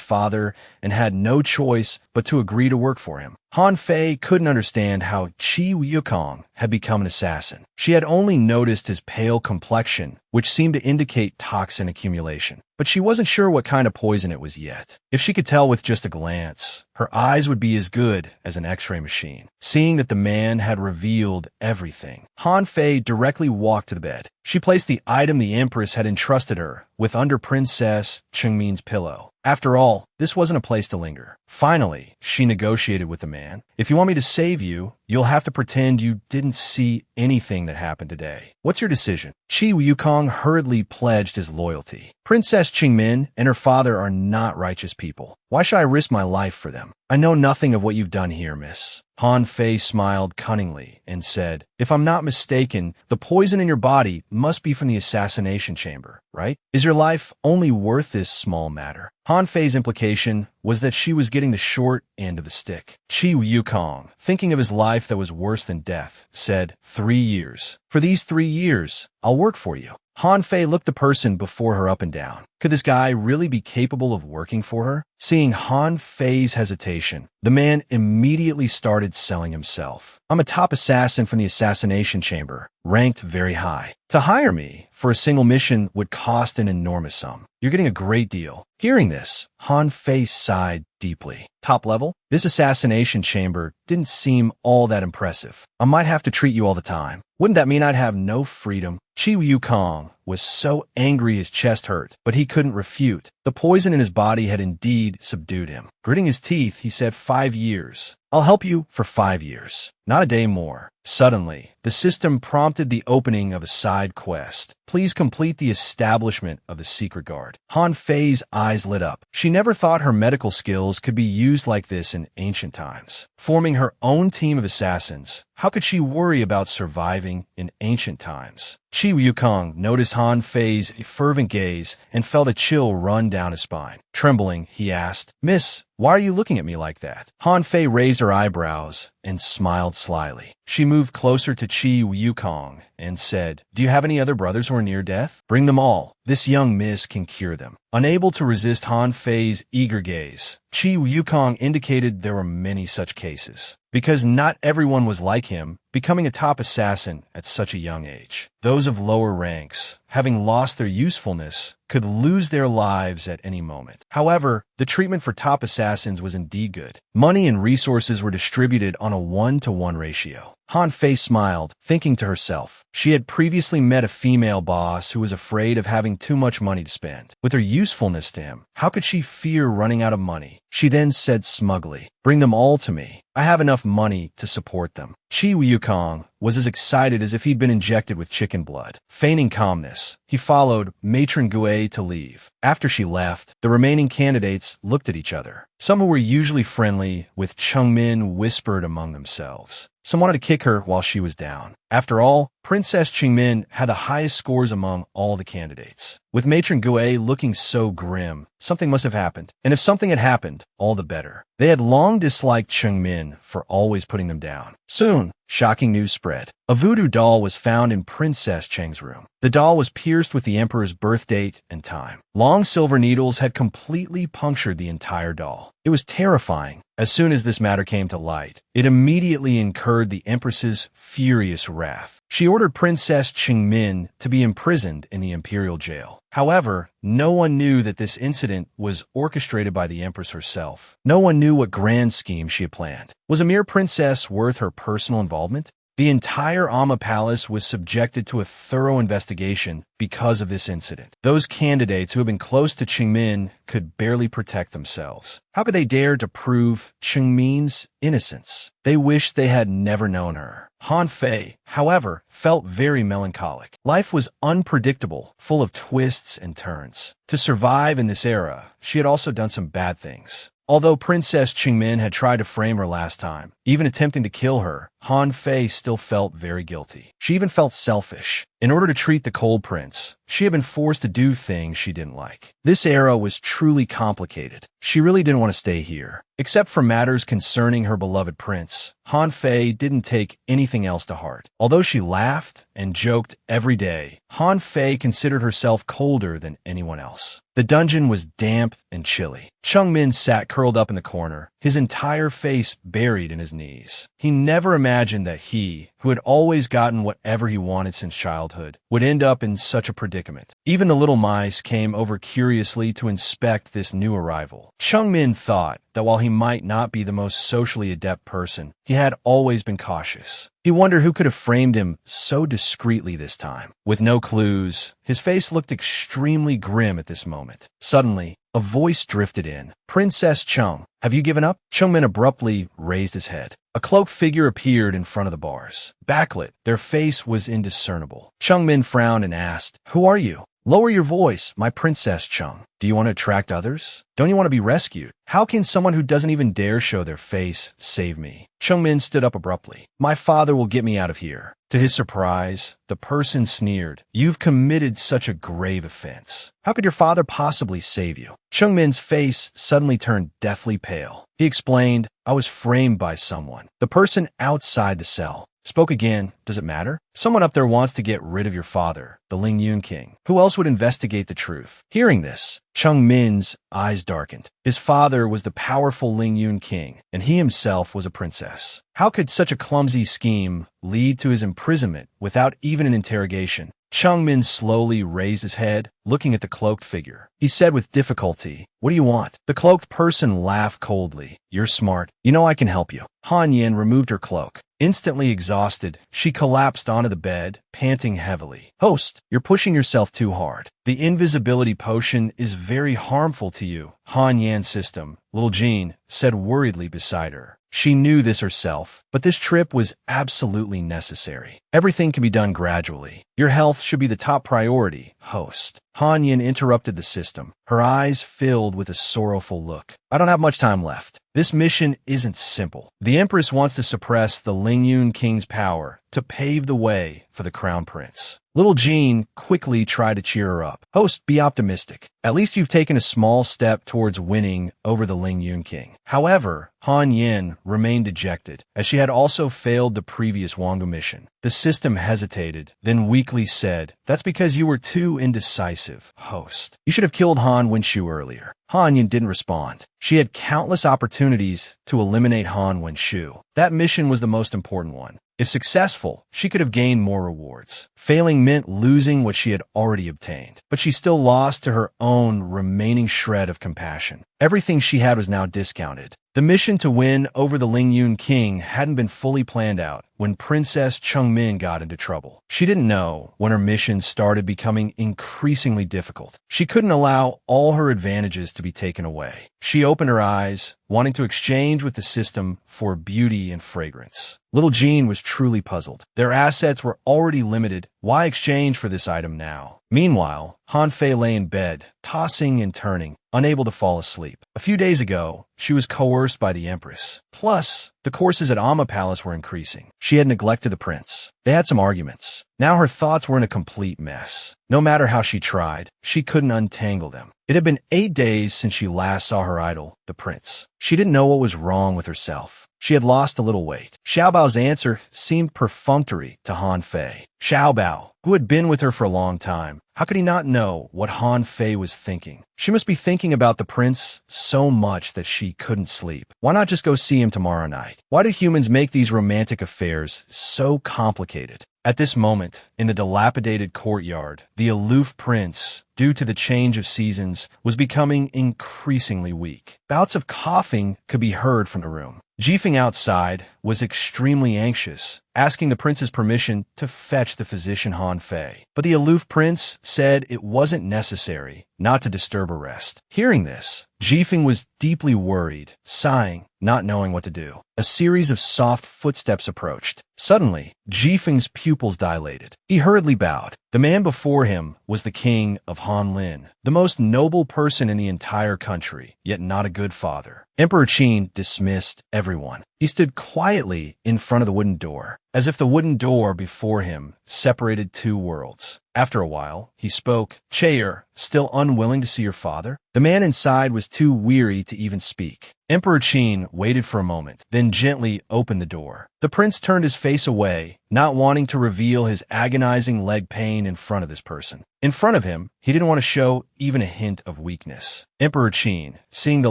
father and had no choice but to agree to work for him. Han Fei couldn't understand how Qi Yukong had become an assassin. She had only noticed his pale complexion, which seemed to indicate toxin accumulation. But she wasn't sure what kind of poison it was yet. If she could tell with just a glance, her eyes would be as good as an X-ray machine. Seeing that the man had revealed everything, Han Fei directly walked to the bed. She placed the item the Empress had entrusted her with under Princess Qingmin's pillow. After all, this wasn't a place to linger. Finally, she negotiated with the man. If you want me to save you, you'll have to pretend you didn't see anything that happened today. What's your decision? Qi Yukong hurriedly pledged his loyalty. Princess Qingmin and her father are not righteous people. Why should I risk my life for them? I know nothing of what you've done here, miss. Han Fei smiled cunningly and said, If I'm not mistaken, the poison in your body must be from the assassination chamber, right? Is your life only worth this small matter? Han Fei's implication was that she was getting the short end of the stick. Qi Yukong, thinking of his life that was worse than death, said, 3 years. For these 3 years, I'll work for you. Han Fei looked the person before her up and down. Could this guy really be capable of working for her? Seeing Han Fei's hesitation, the man immediately started selling himself. I'm a top assassin from the Assassination Chamber, ranked very high. To hire me for a single mission would cost an enormous sum. You're getting a great deal. Hearing this, Han Fei sighed deeply. Top level? This assassination chamber didn't seem all that impressive. I might have to treat you all the time. Wouldn't that mean I'd have no freedom? Chi Yukong was so angry his chest hurt, but he couldn't refute. The poison in his body had indeed subdued him. Gritting his teeth, he said, 5 years. I'll help you for 5 years. Not a day more. Suddenly, the system prompted the opening of a side quest. Please complete the establishment of the secret guard. Han Fei's eyes lit up. She never thought her medical skills could be used like this in ancient times. Forming her own team of assassins, how could she worry about surviving in ancient times? Chi Yukong noticed Han Fei's fervent gaze and felt a chill run down his spine. Trembling, he asked, "Miss, why are you looking at me like that?" Han Fei raised her eyebrows and smiled slyly. She moved closer to Chi Yukong and said, "Do you have any other brothers who are near death? Bring them all. This young miss can cure them." Unable to resist Han Fei's eager gaze, Chi Yukong indicated there were many such cases. Because not everyone was like him, becoming a top assassin at such a young age. Those of lower ranks, having lost their usefulness, could lose their lives at any moment. However, the treatment for top assassins was indeed good. Money and resources were distributed on a 1-to-1 ratio. Han Fei smiled, thinking to herself. She had previously met a female boss who was afraid of having too much money to spend. With her usefulness to him, how could she fear running out of money? She then said smugly, "Bring them all to me. I have enough money to support them." Chi Yukong was as excited as if he'd been injected with chicken blood. Feigning calmness, he followed Matron Gue to leave. After she left, the remaining candidates looked at each other. Some who were usually friendly with Chengmin whispered among themselves. Some wanted to kick her while she was down. After all, Princess Chengmin had the highest scores among all the candidates. With Matron Gue looking so grim, something must have happened. And if something had happened, all the better. They had long disliked Chengmin for always putting them down. Soon, shocking news spread. A voodoo doll was found in Princess Cheng's room. The doll was pierced with the emperor's birth date and time. Long silver needles had completely punctured the entire doll. It was terrifying. As soon as this matter came to light, it immediately incurred the empress's furious wrath. She ordered Princess Chengmin to be imprisoned in the imperial jail. However, no one knew that this incident was orchestrated by the empress herself. No one knew what grand scheme she had planned. Was a mere princess worth her personal involvement? The entire Amma Palace was subjected to a thorough investigation because of this incident. Those candidates who had been close to Chengmin could barely protect themselves. How could they dare to prove Chengmin's innocence? They wished they had never known her. Han Fei, however, felt very melancholic. Life was unpredictable, full of twists and turns. To survive in this era, she had also done some bad things. Although Princess Chengmin had tried to frame her last time, even attempting to kill her, Han Fei still felt very guilty. She even felt selfish. In order to treat the cold prince, she had been forced to do things she didn't like. This era was truly complicated. She really didn't want to stay here. Except for matters concerning her beloved prince, Han Fei didn't take anything else to heart. Although she laughed and joked every day, Han Fei considered herself colder than anyone else. The dungeon was damp and chilly. Chengmin sat curled up in the corner, his entire face buried in his knees. He never imagined that he, who had always gotten whatever he wanted since childhood, would end up in such a predicament. Even the little mice came over curiously to inspect this new arrival. Chengmin thought that while he might not be the most socially adept person, he had always been cautious. He wondered who could have framed him so discreetly this time. With no clues, his face looked extremely grim at this moment. Suddenly, a voice drifted in. "Princess Cheng, have you given up?" Chengmin abruptly raised his head. A cloaked figure appeared in front of the bars. Backlit, their face was indiscernible. Chengmin frowned and asked, "Who are you?" "Lower your voice, my Princess Cheng. Do you want to attract others? Don't you want to be rescued? How can someone who doesn't even dare show their face save me?" Chengmin stood up abruptly. "My father will get me out of here." To his surprise, the person sneered, "You've committed such a grave offense. How could your father possibly save you?" Chengmin's face suddenly turned deathly pale. He explained, "I was framed by someone. The person outside the cell." Spoke again. "Does it matter? Someone up there wants to get rid of your father, the Ling Yun King. Who else would investigate the truth?" Hearing this, Chengmin's eyes darkened. His father was the powerful Ling Yun King, and he himself was a princess. How could such a clumsy scheme lead to his imprisonment without even an interrogation? Chengmin slowly raised his head, looking at the cloaked figure. He said with difficulty, "What do you want?" The cloaked person laughed coldly. "You're smart. You know I can help you." Han Yin removed her cloak. Instantly exhausted, she collapsed onto the bed, panting heavily. "Host, you're pushing yourself too hard. The invisibility potion is very harmful to you," Han Yan's system, Little Jean, said worriedly beside her. She knew this herself, but this trip was absolutely necessary. Everything can be done gradually. Your health should be the top priority, host. Han Yin interrupted the system, her eyes filled with a sorrowful look. I don't have much time left. This mission isn't simple. The Empress wants to suppress the Lingyun King's power to pave the way for the Crown Prince. Little Jean quickly tried to cheer her up. Host, be optimistic. At least you've taken a small step towards winning over the Lingyun King. However, Han Yin remained dejected, as she had also failed the previous Wanga mission. The system hesitated, then weakly said, "That's because you were too indecisive, host. You should have killed Han Wenshu earlier." Han Yin didn't respond. She had countless opportunities to eliminate Han Wenshu. That mission was the most important one. If successful, she could have gained more rewards. Failing meant losing what she had already obtained. But she still lost to her own remaining shred of compassion. Everything she had was now discounted. The mission to win over the Lingyun King hadn't been fully planned out when Princess Chengmin got into trouble. She didn't know when her mission started becoming increasingly difficult. She couldn't allow all her advantages to be taken away. She opened her eyes, wanting to exchange with the system for beauty and fragrance. Little Jean was truly puzzled. Their assets were already limited. Why exchange for this item now? Meanwhile, Han Fei lay in bed, tossing and turning, unable to fall asleep. A few days ago, she was coerced by the Empress. Plus, the courses at Amma Palace were increasing. She had neglected the prince. They had some arguments. Now her thoughts were in a complete mess. No matter how she tried, she couldn't untangle them. It had been 8 days since she last saw her idol, the prince. She didn't know what was wrong with herself. She had lost a little weight. Xiaobao's answer seemed perfunctory to Han Fei. Xiaobao, who had been with her for a long time, how could he not know what Han Fei was thinking? She must be thinking about the prince so much that she couldn't sleep. Why not just go see him tomorrow night? Why do humans make these romantic affairs so complicated? At this moment, in the dilapidated courtyard, the aloof prince, due to the change of seasons, was becoming increasingly weak. Bouts of coughing could be heard from the room. Jifeng outside was extremely anxious, asking the prince's permission to fetch the physician Han Fei. But the aloof prince said it wasn't necessary, not to disturb her rest. Hearing this, Jifeng was deeply worried, sighing, not knowing what to do. A series of soft footsteps approached. Suddenly, Jifeng's pupils dilated. He hurriedly bowed. The man before him was the king of Hanlin, the most noble person in the entire country, yet not a good father. Emperor Qin dismissed everyone. He stood quietly in front of the wooden door, as if the wooden door before him separated two worlds. After a while, he spoke. "Chair, still unwilling to see your father?" The man inside was too weary to even speak. Emperor Qin waited for a moment, then gently opened the door. The prince turned his face away, not wanting to reveal his agonizing leg pain in front of this person. In front of him, he didn't want to show even a hint of weakness. Emperor Qin, seeing the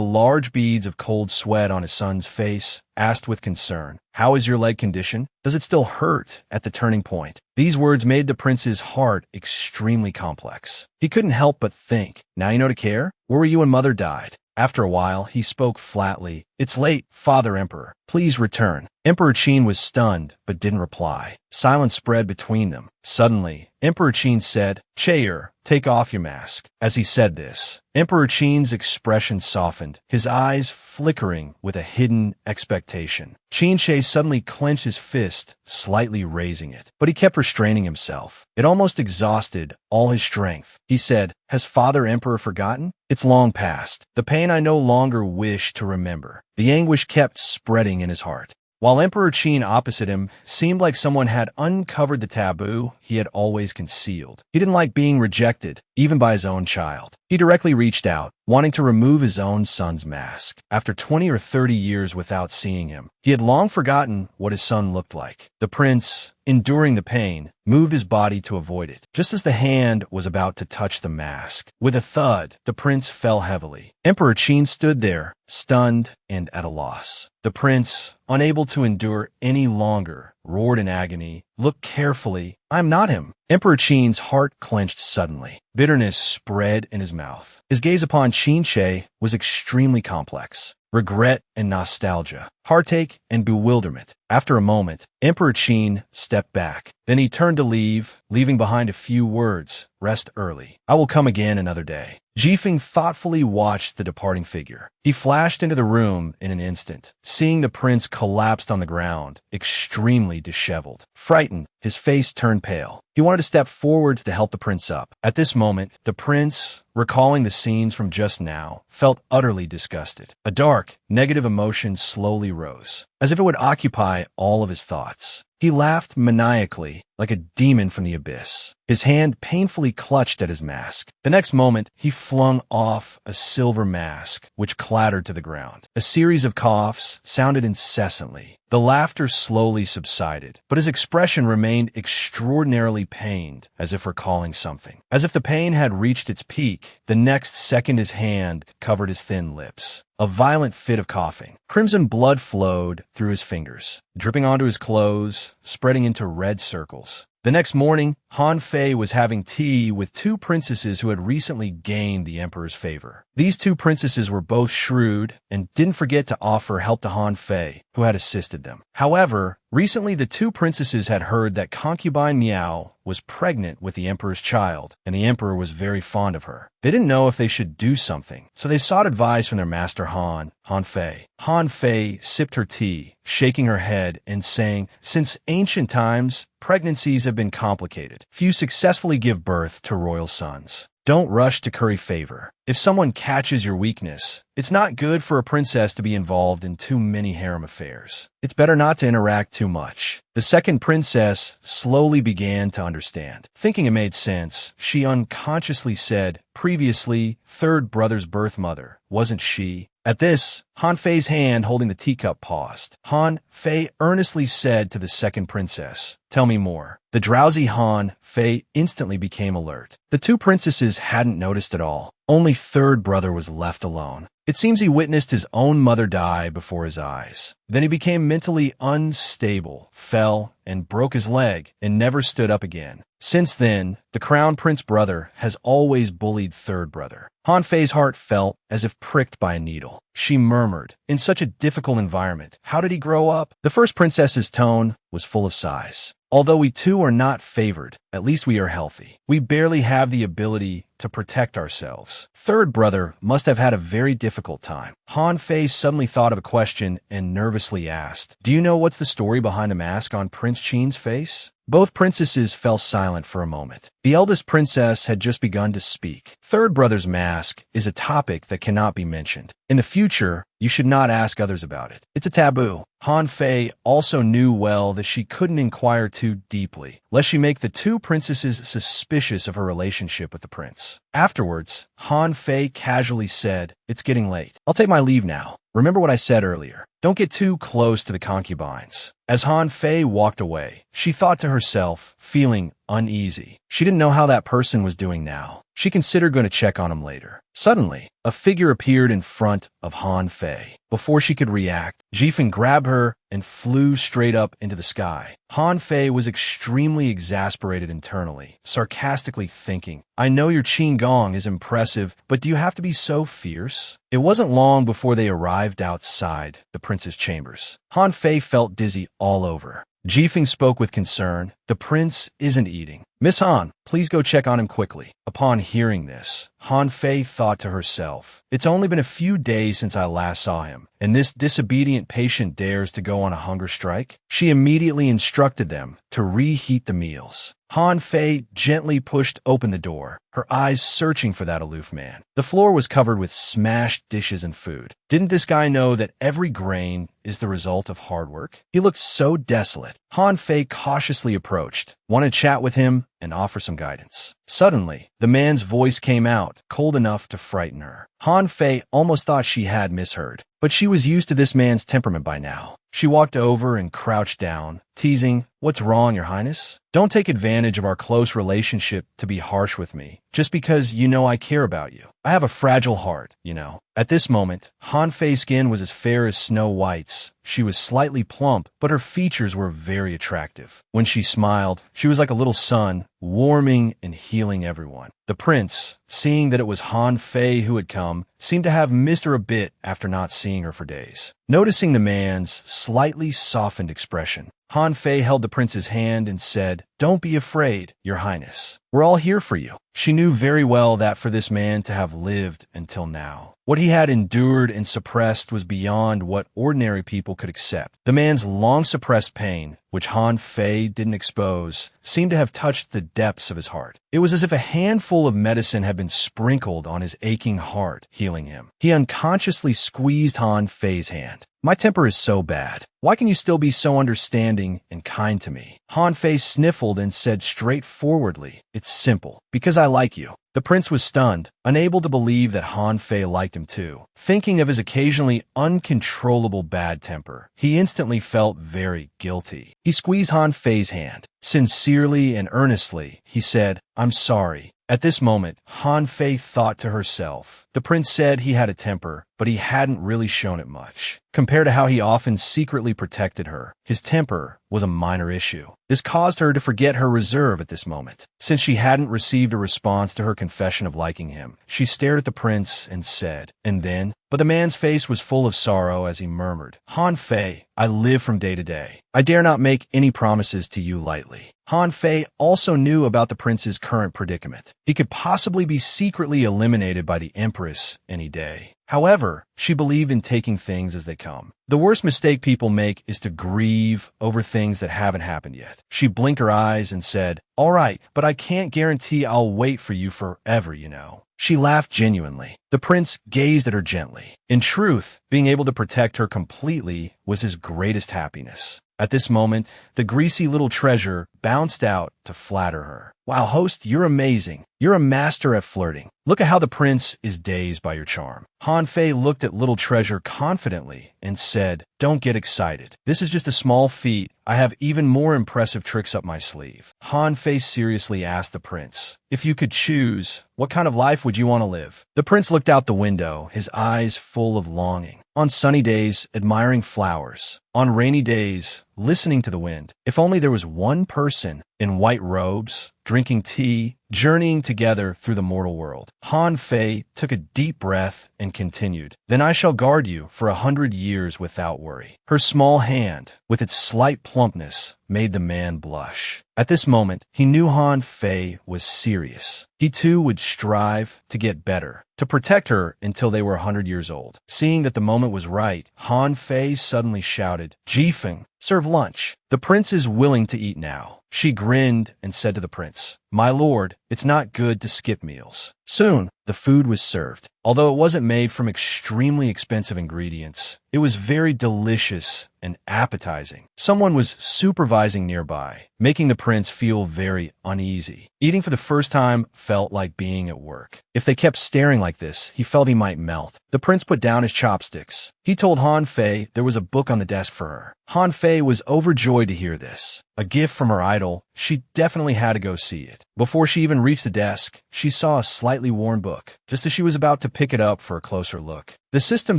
large beads of cold sweat on his son's face, asked with concern, "How is your leg condition? Does it still hurt at the turning point?" These words made the prince's heart extremely complex. He couldn't help but think, now you know to care? Where were you when mother died? After a while, he spoke flatly. "It's late, Father Emperor. Please return." Emperor Qin was stunned, but didn't reply. Silence spread between them. Suddenly, Emperor Qin said, "Chair, take off your mask." As he said this, Emperor Qin's expression softened, his eyes flickering with a hidden expectation. Qin Shi suddenly clenched his fist, slightly raising it, but he kept restraining himself. It almost exhausted all his strength. He said, "Has Father Emperor forgotten? It's long past. The pain I no longer wish to remember." The anguish kept spreading in his heart. While Emperor Qin opposite him seemed like someone had uncovered the taboo he had always concealed. He didn't like being rejected, even by his own child. He directly reached out, wanting to remove his own son's mask. After 20 or 30 years without seeing him, he had long forgotten what his son looked like. The prince, enduring the pain, moved his body to avoid it, just as the hand was about to touch the mask. With a thud, the prince fell heavily. Emperor Qin stood there, stunned and at a loss. The prince, unable to endure any longer, roared in agony, "Look carefully. I'm not him." Emperor Qin's heart clenched suddenly. Bitterness spread in his mouth. His gaze upon Qin Shi was extremely complex. regret and nostalgia, heartache and bewilderment. After a moment, Emperor Qin stepped back. Then he turned to leave, leaving behind a few words. Rest early. I will come again another day. Jifeng thoughtfully watched the departing figure. He flashed into the room in an instant, seeing the prince collapsed on the ground, extremely disheveled. Frightened, his face turned pale. He wanted to step forward to help the prince up. At this moment, the prince, recalling the scenes from just now, felt utterly disgusted. A dark, negative emotion slowly rose, as if it would occupy all of his thoughts. He laughed maniacally, like a demon from the abyss. His hand painfully clutched at his mask. The next moment, he flung off a silver mask, which clattered to the ground. A series of coughs sounded incessantly. The laughter slowly subsided, but his expression remained extraordinarily pained, as if recalling something. As if the pain had reached its peak, the next second his hand covered his thin lips. A violent fit of coughing. Crimson blood flowed through his fingers, dripping onto his clothes, spreading into red circles. The next morning, Han Fei was having tea with two princesses who had recently gained the emperor's favor. These two princesses were both shrewd and didn't forget to offer help to Han Fei, who had assisted them. However, recently the two princesses had heard that concubine Miao was pregnant with the emperor's child, and the emperor was very fond of her. They didn't know if they should do something, so they sought advice from their master Han Fei. Han Fei sipped her tea, shaking her head and saying, "Since ancient times, pregnancies have been complicated. Few successfully give birth to royal sons. Don't rush to curry favor. If someone catches your weakness, it's not good for a princess to be involved in too many harem affairs. It's better not to interact too much." The second princess slowly began to understand. Thinking it made sense, she unconsciously said, "Previously, third brother's birth mother, wasn't she?" At this, Han Fei's hand holding the teacup paused. Han Fei earnestly said to the second princess, "Tell me more." The drowsy Han Fei instantly became alert. The two princesses hadn't noticed at all. Only third brother was left alone. It seems he witnessed his own mother die before his eyes. Then he became mentally unstable, fell, and broke his leg, and never stood up again. Since then, the crown prince brother has always bullied third brother. Han Fei's heart felt as if pricked by a needle. She murmured, "In such a difficult environment, how did he grow up?" The first princess's tone was full of sighs. "Although we too are not favored, at least we are healthy. We barely have the ability to protect ourselves. Third brother must have had a very difficult time." Han Fei suddenly thought of a question and nervously asked, "Do you know what's the story behind the mask on Prince Qin's face?" Both princesses fell silent for a moment. The eldest princess had just begun to speak. Third brother's mask is a topic that cannot be mentioned. In the future, you should not ask others about it. It's a taboo. Han Fei also knew well that she couldn't inquire too deeply, lest she make the two princesses suspicious of her relationship with the prince. Afterwards, Han Fei casually said, "It's getting late. I'll take my leave now. Remember what I said earlier. Don't get too close to the concubines." As Han Fei walked away, she thought to herself, feeling uneasy. She didn't know how that person was doing now. She considered going to check on him later. Suddenly, a figure appeared in front of Han Fei. Before she could react, Jifeng grabbed her and flew straight up into the sky. Han Fei was extremely exasperated internally, sarcastically thinking, "I know your Qin Gong is impressive, but do you have to be so fierce?" It wasn't long before they arrived outside the prince's chambers. Han Fei felt dizzy all over. Jifeng spoke with concern. "The prince isn't eating. Miss Han, please go check on him quickly." Upon hearing this, Han Fei thought to herself, "It's only been a few days since I last saw him, and this disobedient patient dares to go on a hunger strike?" She immediately instructed them to reheat the meals. Han Fei gently pushed open the door, her eyes searching for that aloof man. The floor was covered with smashed dishes and food. Didn't this guy know that every grain is the result of hard work? He looked so desolate. Han Fei cautiously approached, wanted to chat with him and offer some guidance. Suddenly, the man's voice came out, cold enough to frighten her. Han Fei almost thought she had misheard, but she was used to this man's temperament by now. She walked over and crouched down, teasing, "What's wrong, Your Highness? Don't take advantage of our close relationship to be harsh with me, just because you know I care about you. I have a fragile heart, you know." At this moment, Han Fei's skin was as fair as Snow White's. She was slightly plump, but her features were very attractive. When she smiled, she was like a little sun, warming and healing everyone. The prince, seeing that it was Han Fei who had come, seemed to have missed her a bit after not seeing her for days. Noticing the man's slightly softened expression, Han Fei held the prince's hand and said, "Don't be afraid, Your Highness. We're all here for you." She knew very well that for this man to have lived until now, what he had endured and suppressed was beyond what ordinary people could accept. The man's long-suppressed pain, which Han Fei didn't expose, seemed to have touched the depths of his heart. It was as if a handful of medicine had been sprinkled on his aching heart, healing him. He unconsciously squeezed Han Fei's hand. "My temper is so bad. Why can you still be so understanding and kind to me?" Han Fei sniffled and said straightforwardly, "It's simple. Because I like you." The prince was stunned, unable to believe that Han Fei liked him too. Thinking of his occasionally uncontrollable bad temper, he instantly felt very guilty. He squeezed Han Fei's hand. Sincerely and earnestly, he said, "I'm sorry." At this moment, Han Fei thought to herself. The prince said he had a temper, but he hadn't really shown it much. Compared to how he often secretly protected her, his temper was a minor issue. This caused her to forget her reserve at this moment. Since she hadn't received a response to her confession of liking him, she stared at the prince and said, "And then?" But the man's face was full of sorrow as he murmured, "Han Fei, I live from day to day. I dare not make any promises to you lightly." Han Fei also knew about the prince's current predicament. He could possibly be secretly eliminated by the Empress any day. However, she believed in taking things as they come. The worst mistake people make is to grieve over things that haven't happened yet. She blinked her eyes and said, "All right, but I can't guarantee I'll wait for you forever, you know." She laughed genuinely. The prince gazed at her gently. In truth, being able to protect her completely was his greatest happiness. At this moment, the greasy little treasure bounced out to flatter her. "Wow, host, you're amazing. You're a master at flirting. Look at how the prince is dazed by your charm." Han Fei looked at little treasure confidently and said, "Don't get excited. This is just a small feat. I have even more impressive tricks up my sleeve." Han Fei seriously asked the prince, "If you could choose, what kind of life would you want to live?" The prince looked out the window, his eyes full of longing. On sunny days, admiring flowers. On rainy days, listening to the wind. If only there was one person in white robes, drinking tea, journeying together through the mortal world. Han Fei took a deep breath and continued, "Then I shall guard you for 100 years without worry." Her small hand, with its slight plumpness, made the man blush. At this moment, he knew Han Fei was serious. He too would strive to get better, to protect her until they were 100 years old. Seeing that the moment was right, Han Fei suddenly shouted, "Jifeng, serve lunch. The prince is willing to eat now." She grinned and said to the prince, "My lord, it's not good to skip meals." Soon, the food was served. Although it wasn't made from extremely expensive ingredients, it was very delicious and appetizing. Someone was supervising nearby, making the prince feel very uneasy. Eating for the first time felt like being at work. If they kept staring like this, he felt he might melt. The prince put down his chopsticks. He told Han Fei there was a book on the desk for her. Han Fei was overjoyed to hear this. A gift from her idol, she definitely had to go see it. Before she even reached the desk, she saw a slightly worn book. Just as she was about to pick it up for a closer look, the system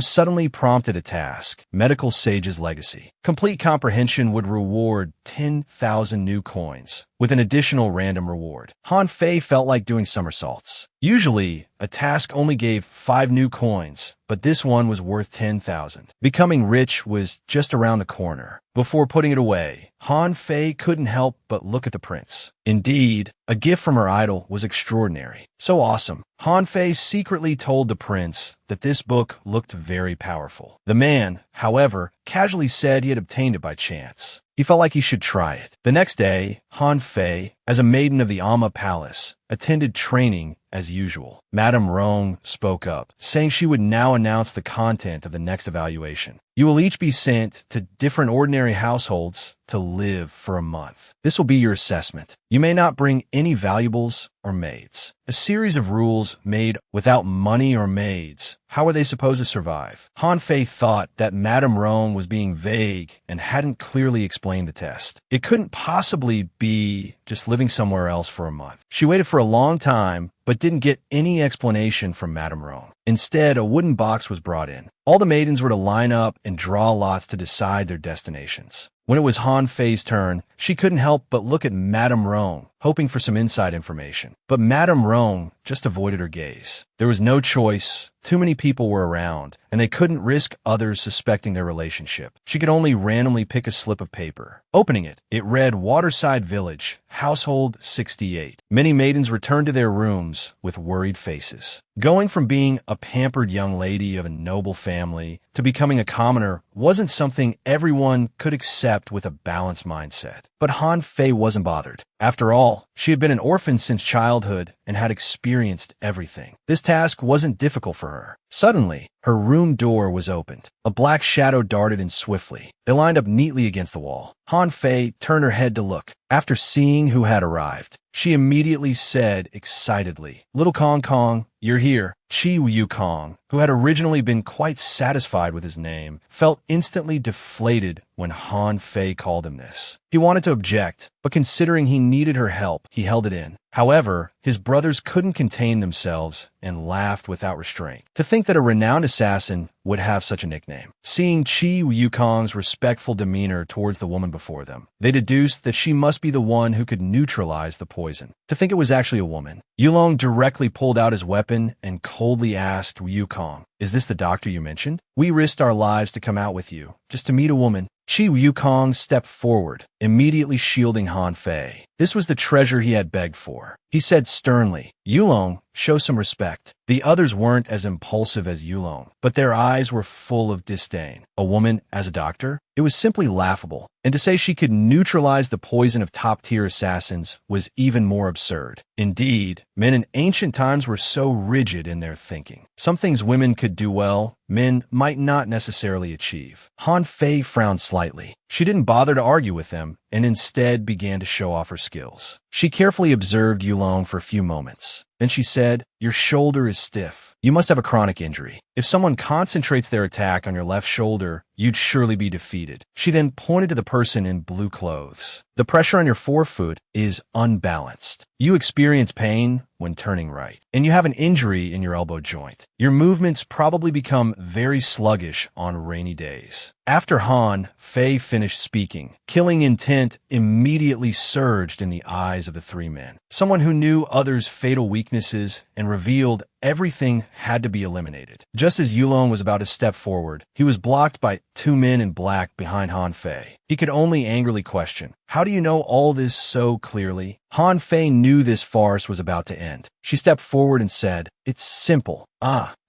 suddenly prompted a task: Medical Sage's Legacy. Complete comprehension would reward 10,000 new coins, with an additional random reward. Han Fei felt like doing somersaults. Usually, a task only gave 5 new coins, but this one was worth 10,000. Becoming rich was just around the corner. Before putting it away, Han Fei couldn't help but look at the prince. Indeed, a gift from her idol was extraordinary. So awesome. Han Fei secretly told the prince that this book looked very powerful. The man, however, casually said he had obtained it by chance. He felt like he should try it. The next day, Han Fei, as a maiden of the Amma Palace, attended training as usual. Madame Rong spoke up, saying she would now announce the content of the next evaluation. You will each be sent to different ordinary households to live for a month. This will be your assessment. You may not bring any valuables or maids. A series of rules made without money or maids. How were they supposed to survive? Han Fei thought that Madame Rong was being vague and hadn't clearly explained the test. It couldn't possibly be just living somewhere else for a month. She waited for a long time, but didn't get any explanation from Madame Rong. Instead, a wooden box was brought in. All the maidens were to line up and draw lots to decide their destinations. When it was Han Fei's turn, she couldn't help but look at Madame Rong, hoping for some inside information. But Madame Rong just avoided her gaze. There was no choice. Too many people were around, and they couldn't risk others suspecting their relationship. She could only randomly pick a slip of paper. Opening it, it read Waterside Village, Household 68. Many maidens returned to their rooms with worried faces. Going from being a pampered young lady of a noble family to becoming a commoner wasn't something everyone could accept with a balanced mindset. But Han Fei wasn't bothered. After all, she had been an orphan since childhood and had experienced everything. This task wasn't difficult for her. Suddenly, her room door was opened. A black shadow darted in swiftly. They lined up neatly against the wall. Han Fei turned her head to look. After seeing who had arrived, she immediately said excitedly, "Little Kong Kong, you're here." Chi Yu Kong, who had originally been quite satisfied with his name, felt instantly deflated when Han Fei called him this. He wanted to object, but considering he needed her help, he held it in. However, his brothers couldn't contain themselves and laughed without restraint. To think that a renowned assassin would have such a nickname. Seeing Chi Yukong's respectful demeanor towards the woman before them, they deduced that she must be the one who could neutralize the poison. To think it was actually a woman. Yulong directly pulled out his weapon and coldly asked Yukong, "Is this the doctor you mentioned? We risked our lives to come out with you, just to meet a woman." Chi Yukong stepped forward, immediately shielding Han Fei. This was the treasure he had begged for. He said sternly, "Yulong, show some respect." The others weren't as impulsive as Yulong, but their eyes were full of disdain. A woman as a doctor? It was simply laughable. And to say she could neutralize the poison of top-tier assassins was even more absurd. Indeed, men in ancient times were so rigid in their thinking. Some things women could do well, men might not necessarily achieve. Han Fei frowned slightly. She didn't bother to argue with them, and instead began to show off her skills. She carefully observed Yulong for a few moments. Then she said, "Your shoulder is stiff. You must have a chronic injury. If someone concentrates their attack on your left shoulder, you'd surely be defeated." She then pointed to the person in blue clothes. "The pressure on your forefoot is unbalanced. You experience pain when turning right, and you have an injury in your elbow joint. Your movements probably become very sluggish on rainy days." After Han Fei finished speaking, killing intent immediately surged in the eyes of the three men. Someone who knew others' fatal weaknesses and revealed everything had to be eliminated. Just as Yulong was about to step forward, he was blocked by two men in black behind Han Fei. He could only angrily question, "How do you know all this so clearly?" Han Fei knew this farce was about to end. She stepped forward and said, "It's simple.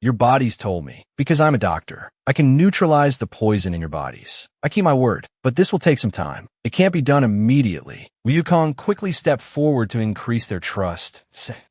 Your bodies told me. Because I'm a doctor. I can neutralize the poison in your bodies. I keep my word, but this will take some time. It can't be done immediately." Wukong quickly stepped forward to increase their trust.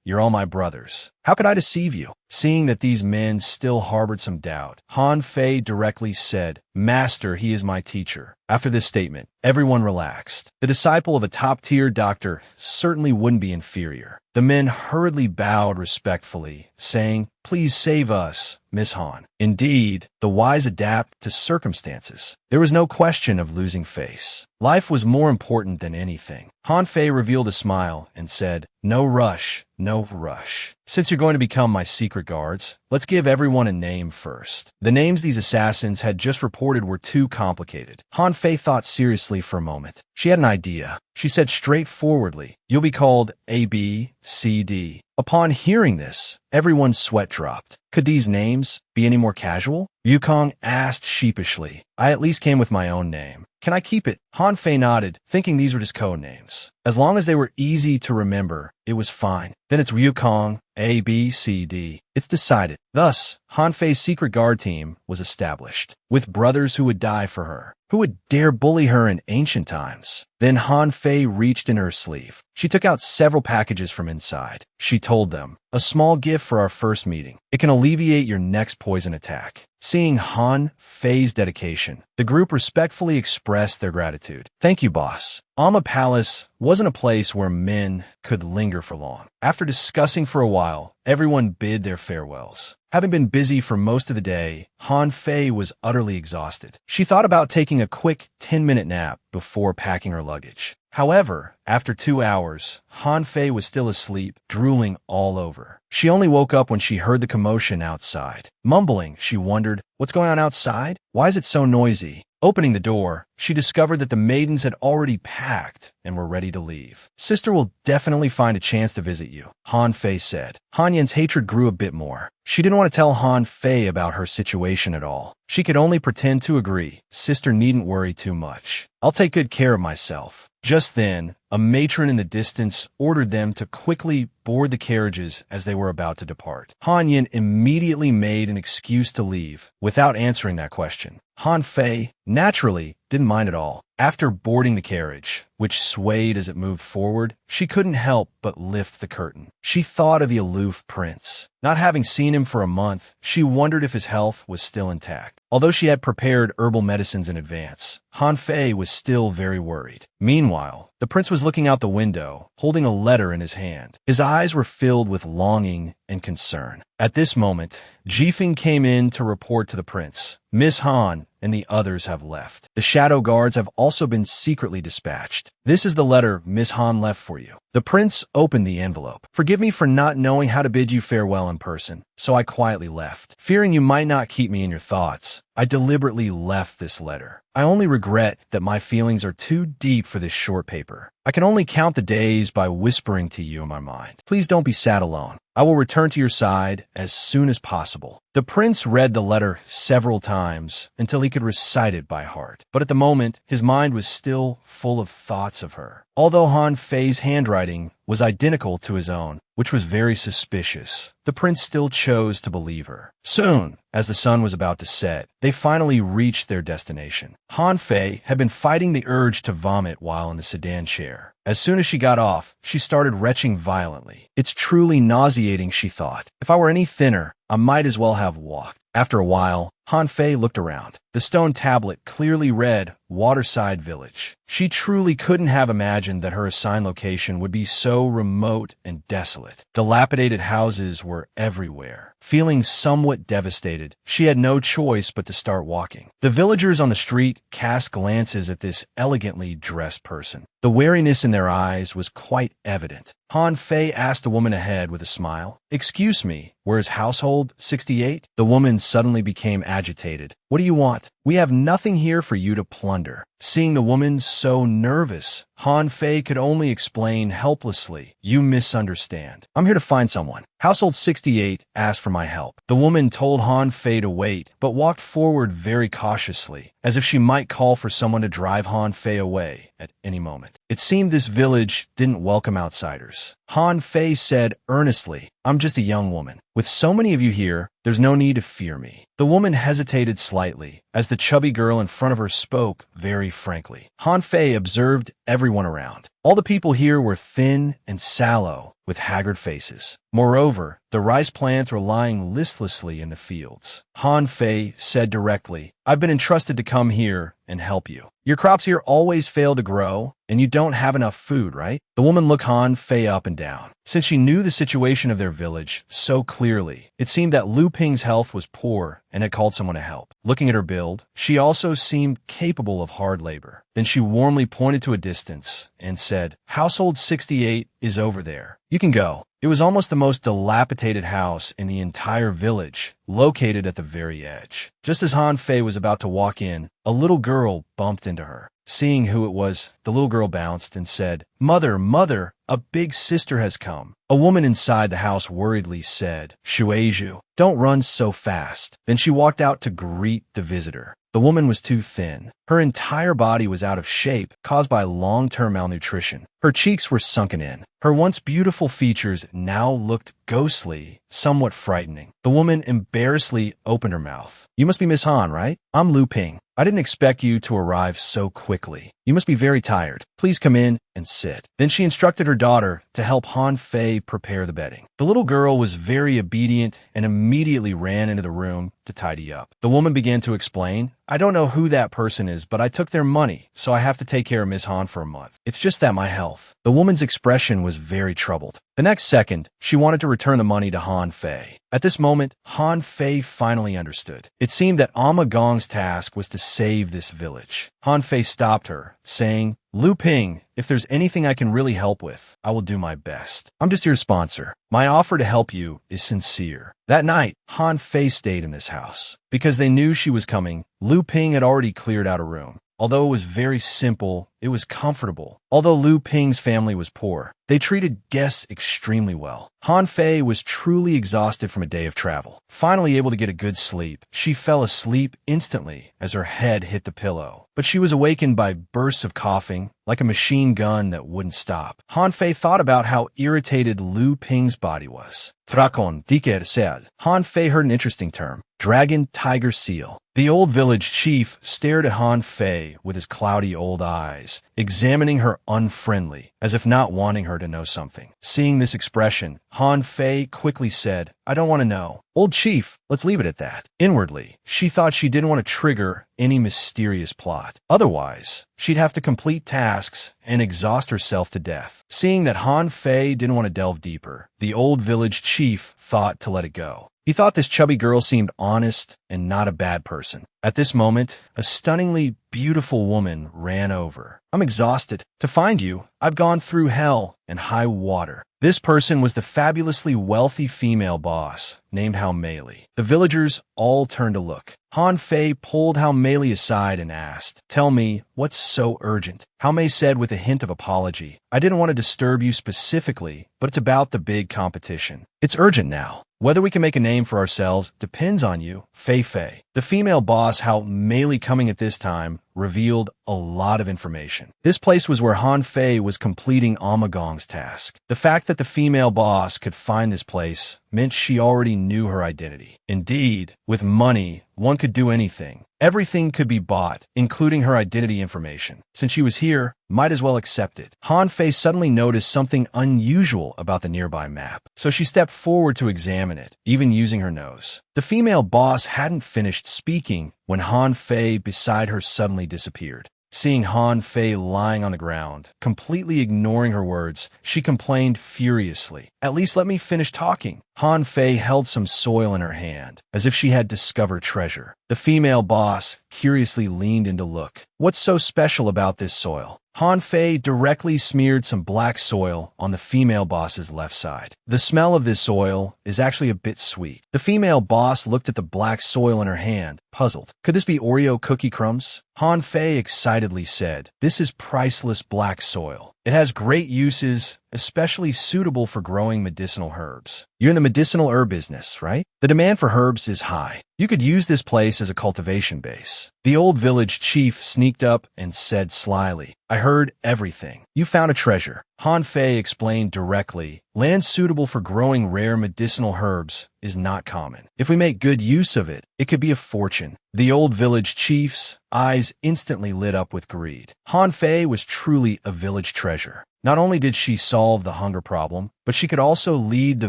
"You're all my brothers. How could I deceive you?" Seeing that these men still harbored some doubt, Han Fei directly said, "Master, he is my teacher." After this statement, everyone relaxed. The disciple of a top-tier doctor certainly wouldn't be inferior. The men hurriedly bowed respectfully, saying, "Please save us, Miss Han." Indeed, the wise adapt to circumstances. There was no question of losing face. Life was more important than anything. Han Fei revealed a smile and said, "No rush, no rush. Since you're going to become my secret guards, let's give everyone a name first." The names these assassins had just reported were too complicated. Han Fei thought seriously for a moment. She had an idea. She said straightforwardly, "You'll be called A, B, C, D." Upon hearing this, everyone's sweat dropped. Could these names be any more casual? Yukong asked sheepishly. "I at least came with my own name." Can I keep it? Han Fei nodded, thinking these were just code names. As long as they were easy to remember, it was fine. Then it's Ryukong, A, B, C, D. It's decided. Thus, Han Fei's secret guard team was established, with brothers who would die for her. Who would dare bully her in ancient times? Then Han Fei reached in her sleeve. She took out several packages from inside. She told them, "A small gift for our first meeting. It can alleviate your next poison attack." Seeing Han Fei's dedication, the group respectfully expressed their gratitude. "Thank you, boss." Alma Palace wasn't a place where men could linger for long. After discussing for a while, everyone bid their farewells. Having been busy for most of the day, Han Fei was utterly exhausted. She thought about taking a quick 10-minute nap before packing her luggage. However, after 2 hours, Han Fei was still asleep, drooling all over. She only woke up when she heard the commotion outside. Mumbling, she wondered, what's going on outside? Why is it so noisy? Opening the door, she discovered that the maidens had already packed and were ready to leave. "Sister will definitely find a chance to visit you," Han Fei said. Han Yan's hatred grew a bit more. She didn't want to tell Han Fei about her situation at all. She could only pretend to agree. "Sister needn't worry too much. I'll take good care of myself." Just then, a matron in the distance ordered them to quickly board the carriages as they were about to depart. Han Yan immediately made an excuse to leave, without answering that question. Han Fei, naturally, didn't mind at all. After boarding the carriage, which swayed as it moved forward, she couldn't help but lift the curtain. She thought of the aloof prince. Not having seen him for a month, she wondered if his health was still intact. Although she had prepared herbal medicines in advance, Han Fei was still very worried. Meanwhile, the prince was looking out the window, holding a letter in his hand. His eyes were filled with longing and concern. At this moment, Jifeng came in to report to the prince. "Miss Han and the others have left. The shadow guards have also been secretly dispatched. This is the letter Miss Han left for you." The prince opened the envelope. "Forgive me for not knowing how to bid you farewell in person, so I quietly left. Fearing you might not keep me in your thoughts, I deliberately left this letter. I only regret that my feelings are too deep for this short paper. I can only count the days by whispering to you in my mind. Please don't be sad alone. I will return to your side as soon as possible." The prince read the letter several times until he could recite it by heart. But at the moment, his mind was still full of thoughts of her. Although Han Fei's handwriting was identical to his own, which was very suspicious, the prince still chose to believe her. Soon, as the sun was about to set, they finally reached their destination. Han Fei had been fighting the urge to vomit while in the sedan chair. As soon as she got off, she started retching violently. "It's truly nauseating," she thought. "If I were any thinner, I might as well have walked." After a while, Han Fei looked around. The stone tablet clearly read Waterside Village. She truly couldn't have imagined that her assigned location would be so remote and desolate. Dilapidated houses were everywhere. Feeling somewhat devastated, she had no choice but to start walking. The villagers on the street cast glances at this elegantly dressed person. The wariness in their eyes was quite evident. Han Fei asked the woman ahead with a smile, "Excuse me, where's household 68? The woman suddenly became agitated. "What do you want? We have nothing here for you to plunder." Seeing the woman so nervous, Han Fei could only explain helplessly, "You misunderstand. I'm here to find someone. Household 68 asked for my help." The woman told Han Fei to wait, but walked forward very cautiously, as if she might call for someone to drive Han Fei away at any moment. It seemed this village didn't welcome outsiders. Han Fei said earnestly, "I'm just a young woman. With so many of you here, there's no need to fear me." The woman hesitated slightly, as the chubby girl in front of her spoke very frankly. Han Fei observed everyone around. All the people here were thin and sallow, with haggard faces. Moreover, the rice plants were lying listlessly in the fields. Han Fei said directly, "I've been entrusted to come here and help you. Your crops here always fail to grow, and you don't have enough food, right?" The woman looked Han Fei up and down. Since she knew the situation of their village so clearly, it seemed that Lu Ping's health was poor and had called someone to help. Looking at her build, she also seemed capable of hard labor. Then she warmly pointed to a distance and said, "Household 68 is over there. You can go." It was almost the most dilapidated house in the entire village, located at the very edge. Just as Han Fei was about to walk in, a little girl bumped into her. Seeing who it was, the little girl bounced and said, "Mother, mother, a big sister has come." A woman inside the house worriedly said, "Shueju, don't run so fast." Then she walked out to greet the visitor. The woman was too thin. Her entire body was out of shape, caused by long-term malnutrition. Her cheeks were sunken in. Her once beautiful features now looked ghostly, somewhat frightening. The woman embarrassedly opened her mouth. "You must be Miss Han, right? I'm Lu Ping. I didn't expect you to arrive so quickly. You must be very tired. Please come in and sit." Then she instructed her daughter to help Han Fei prepare the bedding. The little girl was very obedient and immediately ran into the room to tidy up. The woman began to explain, "I don't know who that person is, but I took their money, so I have to take care of Miss Han for a month. It's just that my health." The woman's expression was very troubled. The next second, she wanted to return the money to Han Fei. At this moment, Han Fei finally understood. It seemed that Ama Gong's task was to save this village. Han Fei stopped her, saying, "Lu Ping, if there's anything I can really help with, I will do my best. I'm just your sponsor. My offer to help you is sincere." That night, Han Fei stayed in this house. Because they knew she was coming, Lu Ping had already cleared out a room. Although it was very simple, it was comfortable. Although Lu Ping's family was poor, they treated guests extremely well. Han Fei was truly exhausted from a day of travel. Finally able to get a good sleep, she fell asleep instantly as her head hit the pillow. But she was awakened by bursts of coughing, like a machine gun that wouldn't stop. Han Fei thought about how irritated Lu Ping's body was. Trakon diker said. Han Fei heard an interesting term. Dragon, tiger, seal. The old village chief stared at Han Fei with his cloudy old eyes, examining her unfriendly, as if not wanting her to know something. Seeing this expression, Han Fei quickly said, "I don't want to know. Old chief, let's leave it at that." Inwardly, she thought she didn't want to trigger any mysterious plot. Otherwise, she'd have to complete tasks and exhaust herself to death. Seeing that Han Fei didn't want to delve deeper, the old village chief thought to let it go. He thought this chubby girl seemed honest and not a bad person. At this moment, a stunningly beautiful woman ran over. "I'm exhausted. To find you, I've gone through hell and high water." This person was the fabulously wealthy female boss, named Hao Meili. The villagers all turned to look. Han Fei pulled Hao Meili aside and asked, "Tell me, what's so urgent?" Hao Mei said with a hint of apology, "I didn't want to disturb you specifically, but it's about the big competition. It's urgent now. Whether we can make a name for ourselves depends on you, Fei Fei." The female boss, Hao Meili, coming at this time, revealed a lot of information. This place was where Han Fei was completing Ama Gong's task. The fact that the female boss could find this place meant she already knew her identity. Indeed, with money, one could do anything. Everything could be bought, including her identity information. Since she was here, might as well accept it. Han Fei suddenly noticed something unusual about the nearby map, so she stepped forward to examine it, even using her nose. The female boss hadn't finished speaking when Han Fei beside her suddenly disappeared. Seeing Han Fei lying on the ground, completely ignoring her words, she complained furiously, "At least let me finish talking." Han Fei held some soil in her hand, as if she had discovered treasure. The female boss curiously leaned in to look. "What's so special about this soil?" Han Fei directly smeared some black soil on the female boss's left side. "The smell of this soil is actually a bit sweet." The female boss looked at the black soil in her hand, puzzled. "Could this be Oreo cookie crumbs?" Han Fei excitedly said, "This is priceless black soil. It has great uses, especially suitable for growing medicinal herbs." You're in the medicinal herb business, right? The demand for herbs is high. You could use this place as a cultivation base. The old village chief sneaked up and said slyly, "I heard everything. You found a treasure." Han Fei explained directly, "Land suitable for growing rare medicinal herbs is not common. If we make good use of it, it could be a fortune." The old village chief's eyes instantly lit up with greed. Han Fei was truly a village treasure. Not only did she solve the hunger problem, but she could also lead the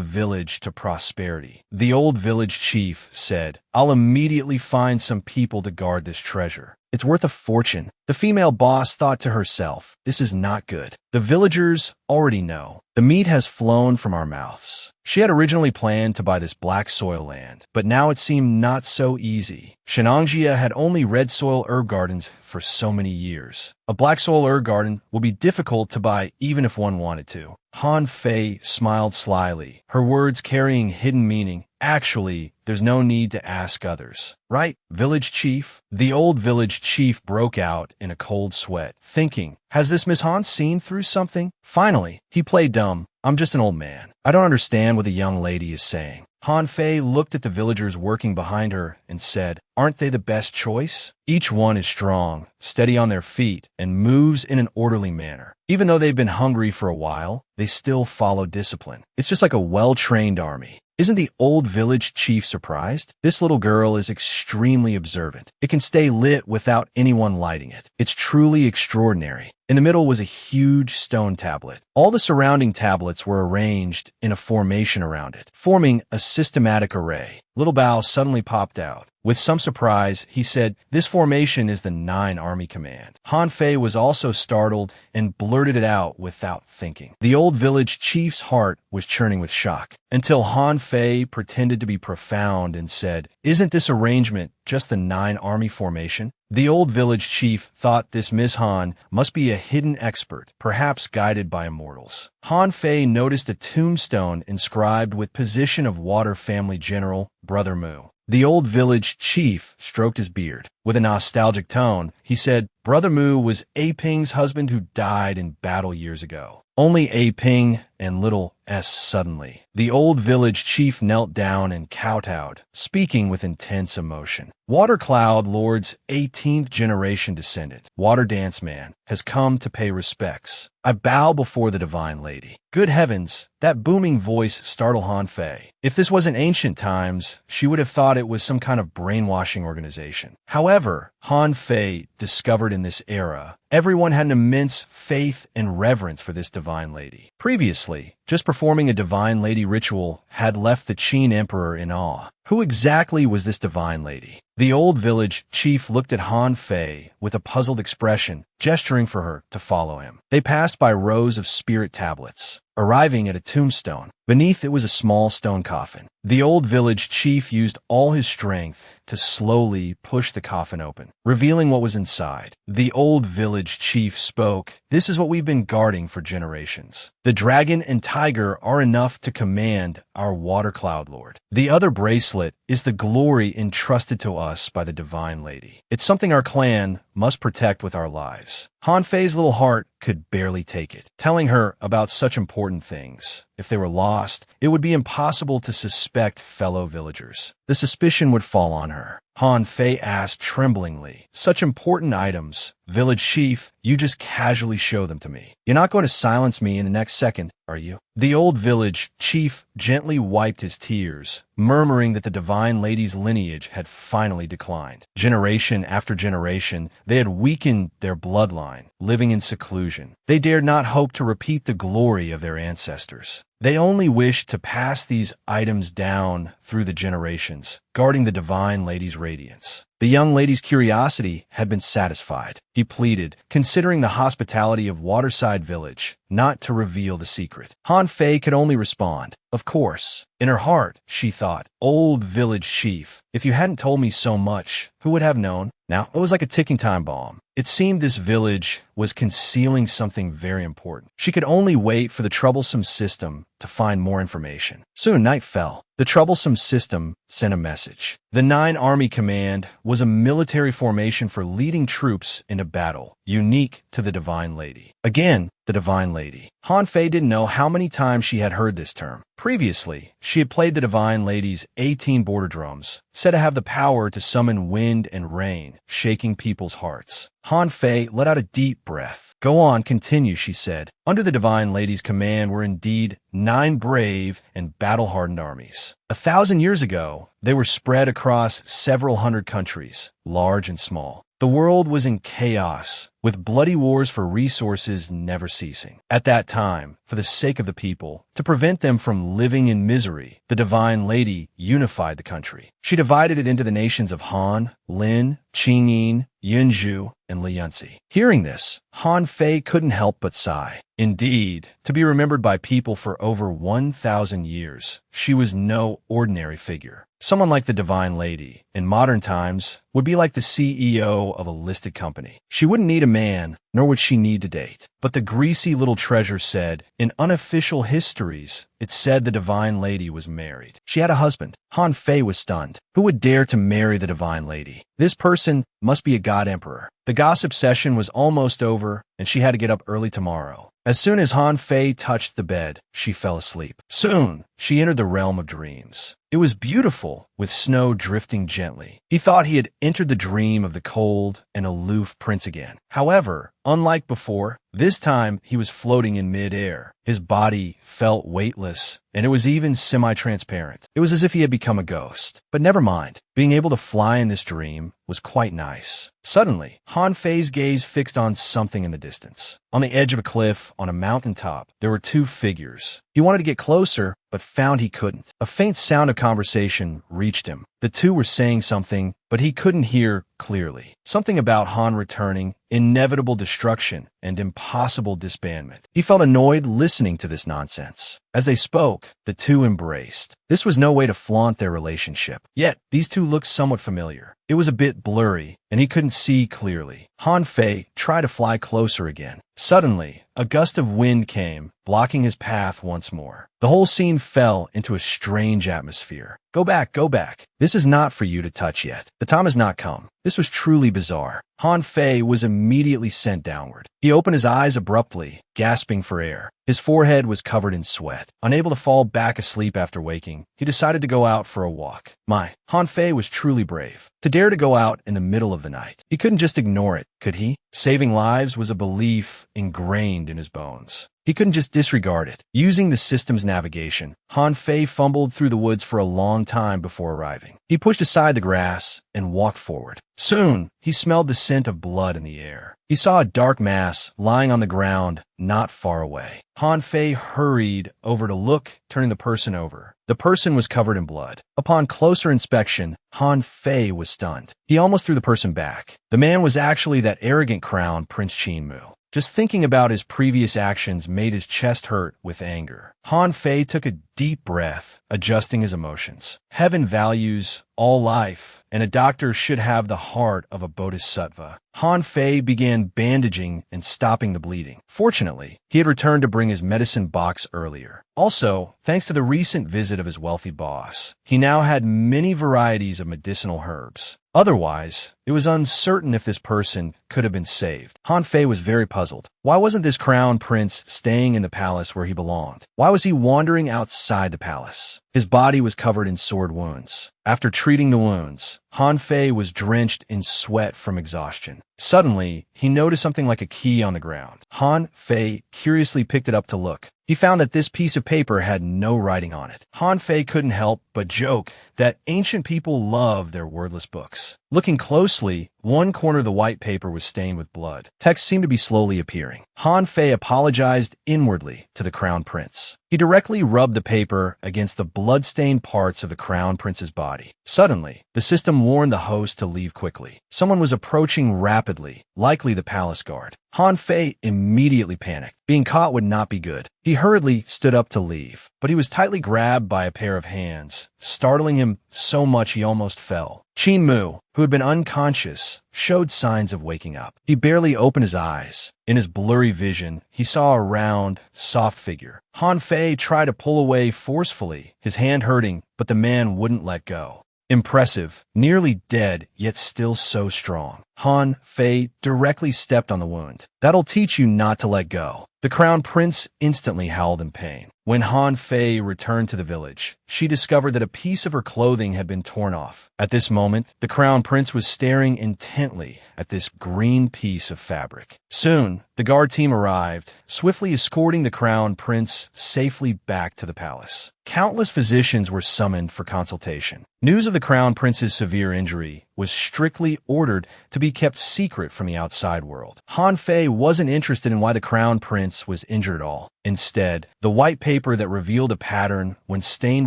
village to prosperity. The old village chief said, "I'll immediately find some people to guard this treasure. It's worth a fortune." The female boss thought to herself, "This is not good. The villagers already know. The meat has flown from our mouths." She had originally planned to buy this black soil land, but now it seemed not so easy. Shenangjia had only red soil herb gardens for so many years. A black soil herb garden would be difficult to buy even if one wanted to. Han Fei smiled slyly, her words carrying hidden meaning. Actually, there's no need to ask others. Right, village chief? The old village chief broke out in a cold sweat, thinking, has this Miss Han seen through something? Finally, he played dumb. I'm just an old man. I don't understand what the young lady is saying. Han Fei looked at the villagers working behind her and said, aren't they the best choice? Each one is strong, steady on their feet, and moves in an orderly manner. Even though they've been hungry for a while, they still follow discipline. It's just like a well-trained army. Isn't the old village chief surprised? This little girl is extremely observant. It can stay lit without anyone lighting it. It's truly extraordinary. In the middle was a huge stone tablet. All the surrounding tablets were arranged in a formation around it, forming a systematic array. Little Bao suddenly popped out. With some surprise, he said, this formation is the 9 Army Command. Han Fei was also startled and blurted it out without thinking. The old village chief's heart was churning with shock, until Han Fei pretended to be profound and said, isn't this arrangement just the 9 Army formation? The old village chief thought this Miss Han must be a hidden expert, perhaps guided by immortals. Han Fei noticed a tombstone inscribed with position of Water Family General, Brother Mu. The old village chief stroked his beard. With a nostalgic tone, he said, Brother Mu was A Ping's husband who died in battle years ago. Only A Ping and little S suddenly. The old village chief knelt down and kowtowed, speaking with intense emotion. Water Cloud Lord's 18th generation descendant, Water Dance Man, has come to pay respects. I bow before the Divine Lady. Good heavens, that booming voice startled Han Fei. If this wasn't ancient times, she would have thought it was some kind of brainwashing organization. However, Han Fei discovered in this era, everyone had an immense faith and reverence for this Divine Lady. Previously, just performing a Divine Lady ritual had left the Qin Emperor in awe. Who exactly was this Divine Lady? The old village chief looked at Han Fei with a puzzled expression, gesturing for her to follow him. They passed by rows of spirit tablets, arriving at a tombstone. Beneath it was a small stone coffin. The old village chief used all his strength to slowly push the coffin open, revealing what was inside. The old village chief spoke, this is what we've been guarding for generations. The dragon and tiger are enough to command our Water Cloud Lord. The other bracelet is the glory entrusted to us by the Divine Lady. It's something our clan must protect with our lives. Han Fei's little heart could barely take it, telling her about such important things. If they were lost, it would be impossible to suspect fellow villagers. The suspicion would fall on her. Han Fei asked tremblingly, such important items, village chief, you just casually show them to me. You're not going to silence me in the next second, are you? The old village chief gently wiped his tears, murmuring that the Divine Lady's lineage had finally declined. Generation after generation, they had weakened their bloodline, living in seclusion. They dared not hope to repeat the glory of their ancestors. They only wished to pass these items down through the generations, guarding the Divine Lady's radiance. The young lady's curiosity had been satisfied. He pleaded, considering the hospitality of Waterside Village, not to reveal the secret. Han Fei could only respond, of course. In her heart, she thought, old village chief, if you hadn't told me so much, who would have known? Now, it was like a ticking time bomb. It seemed this village was concealing something very important. She could only wait for the troublesome system to find more information. Soon night fell. The troublesome system sent a message. The 9 Army Command was a military formation for leading troops into battle, unique to the Divine Lady. Again, the Divine Lady. Han Fei didn't know how many times she had heard this term. Previously, she had played the Divine Lady's 18 border drums, said to have the power to summon wind and rain, shaking people's hearts. Han Fei let out a deep breath. Go on, continue, she said. Under the Divine Lady's command were indeed 9 brave and battle-hardened armies. 1,000 years ago, they were spread across several hundred countries, large and small. The world was in chaos, with bloody wars for resources never ceasing. At that time, for the sake of the people, to prevent them from living in misery, the Divine Lady unified the country. She divided it into the nations of Han, Lin, Qingyin, Yunzhu, and Lianzi. Hearing this, Han Fei couldn't help but sigh. Indeed, to be remembered by people for over 1,000 years, she was no ordinary figure. Someone like the Divine Lady, in modern times, would be like the CEO of a listed company. She wouldn't need a man, nor would she need to date. But the greasy little treasure said, in unofficial histories, it said the Divine Lady was married. She had a husband. Han Fei was stunned. Who would dare to marry the Divine Lady? This person must be a god emperor. The gossip session was almost over, and she had to get up early tomorrow. As soon as Han Fei touched the bed, she fell asleep. Soon, she entered the realm of dreams. It was beautiful, with snow drifting gently. He thought he had entered the dream of the cold and aloof prince again. However, unlike before, this time he was floating in mid-air. His body felt weightless, and it was even semi-transparent. It was as if he had become a ghost. But never mind. Being able to fly in this dream was quite nice. Suddenly, Han Fei's gaze fixed on something in the distance. On the edge of a cliff, on a mountaintop, there were two figures. He wanted to get closer, but found he couldn't. A faint sound of conversation reached him. The two were saying something, but he couldn't hear clearly. Something about Han returning, inevitable destruction, and impossible disbandment. He felt annoyed listening to this nonsense. As they spoke, the two embraced. This was no way to flaunt their relationship. Yet, these two looked somewhat familiar. It was a bit blurry, and he couldn't see clearly. Han Fei tried to fly closer again. Suddenly, a gust of wind came, blocking his path once more. The whole scene fell into a strange atmosphere. Go back, go back. This is not for you to touch yet. The time has not come. This was truly bizarre. Han Fei was immediately sent downward. He opened his eyes abruptly, gasping for air. His forehead was covered in sweat. Unable to fall back asleep after waking, he decided to go out for a walk. Han Fei was truly brave. To dare to go out in the middle of the night. He couldn't just ignore it, could he? Saving lives was a belief ingrained in his bones. He couldn't just disregard it. Using the system's navigation, Han Fei fumbled through the woods for a long time before arriving. He pushed aside the grass and walked forward. Soon, he smelled the scent of blood in the air. He saw a dark mass lying on the ground not far away. Han Fei hurried over to look, turning the person over. The person was covered in blood. Upon closer inspection, Han Fei was stunned. He almost threw the person back. The man was actually that arrogant crown Prince Qinmu. Just thinking about his previous actions made his chest hurt with anger. Han Fei took a deep breath, adjusting his emotions. Heaven values all life, and a doctor should have the heart of a bodhisattva. Han Fei began bandaging and stopping the bleeding. Fortunately, he had returned to bring his medicine box earlier. Also, thanks to the recent visit of his wealthy boss, he now had many varieties of medicinal herbs. Otherwise, it was uncertain if this person could have been saved. Han Fei was very puzzled. Why wasn't this crown prince staying in the palace where he belonged? Why was he wandering outside the palace? His body was covered in sword wounds. After treating the wounds, Han Fei was drenched in sweat from exhaustion. Suddenly, he noticed something like a key on the ground. Han Fei curiously picked it up to look. He found that this piece of paper had no writing on it. Han Fei couldn't help but joke that ancient people love their wordless books. Looking closely, one corner of the white paper was stained with blood. Text seemed to be slowly appearing. Han Fei apologized inwardly to the crown prince. He directly rubbed the paper against the blood-stained parts of the crown prince's body. Suddenly, the system warned the host to leave quickly. Someone was approaching rapidly, likely the palace guard. Han Fei immediately panicked. Being caught would not be good. He hurriedly stood up to leave, but he was tightly grabbed by a pair of hands, startling him so much he almost fell. Qinmu, who had been unconscious, showed signs of waking up. He barely opened his eyes. In his blurry vision, he saw a round, soft figure. Han Fei tried to pull away forcefully, his hand hurting, but the man wouldn't let go. Impressive, nearly dead, yet still so strong. Han Fei directly stepped on the wound. That'll teach you not to let go. The crown prince instantly howled in pain. When Han Fei returned to the village, she discovered that a piece of her clothing had been torn off. At this moment, the crown prince was staring intently at this green piece of fabric. Soon, the guard team arrived, swiftly escorting the crown prince safely back to the palace. Countless physicians were summoned for consultation. News of the crown prince's severe injury was strictly ordered to be kept secret from the outside world. Han Fei wasn't interested in why the crown prince was injured at all. Instead, the white paper that revealed a pattern when stained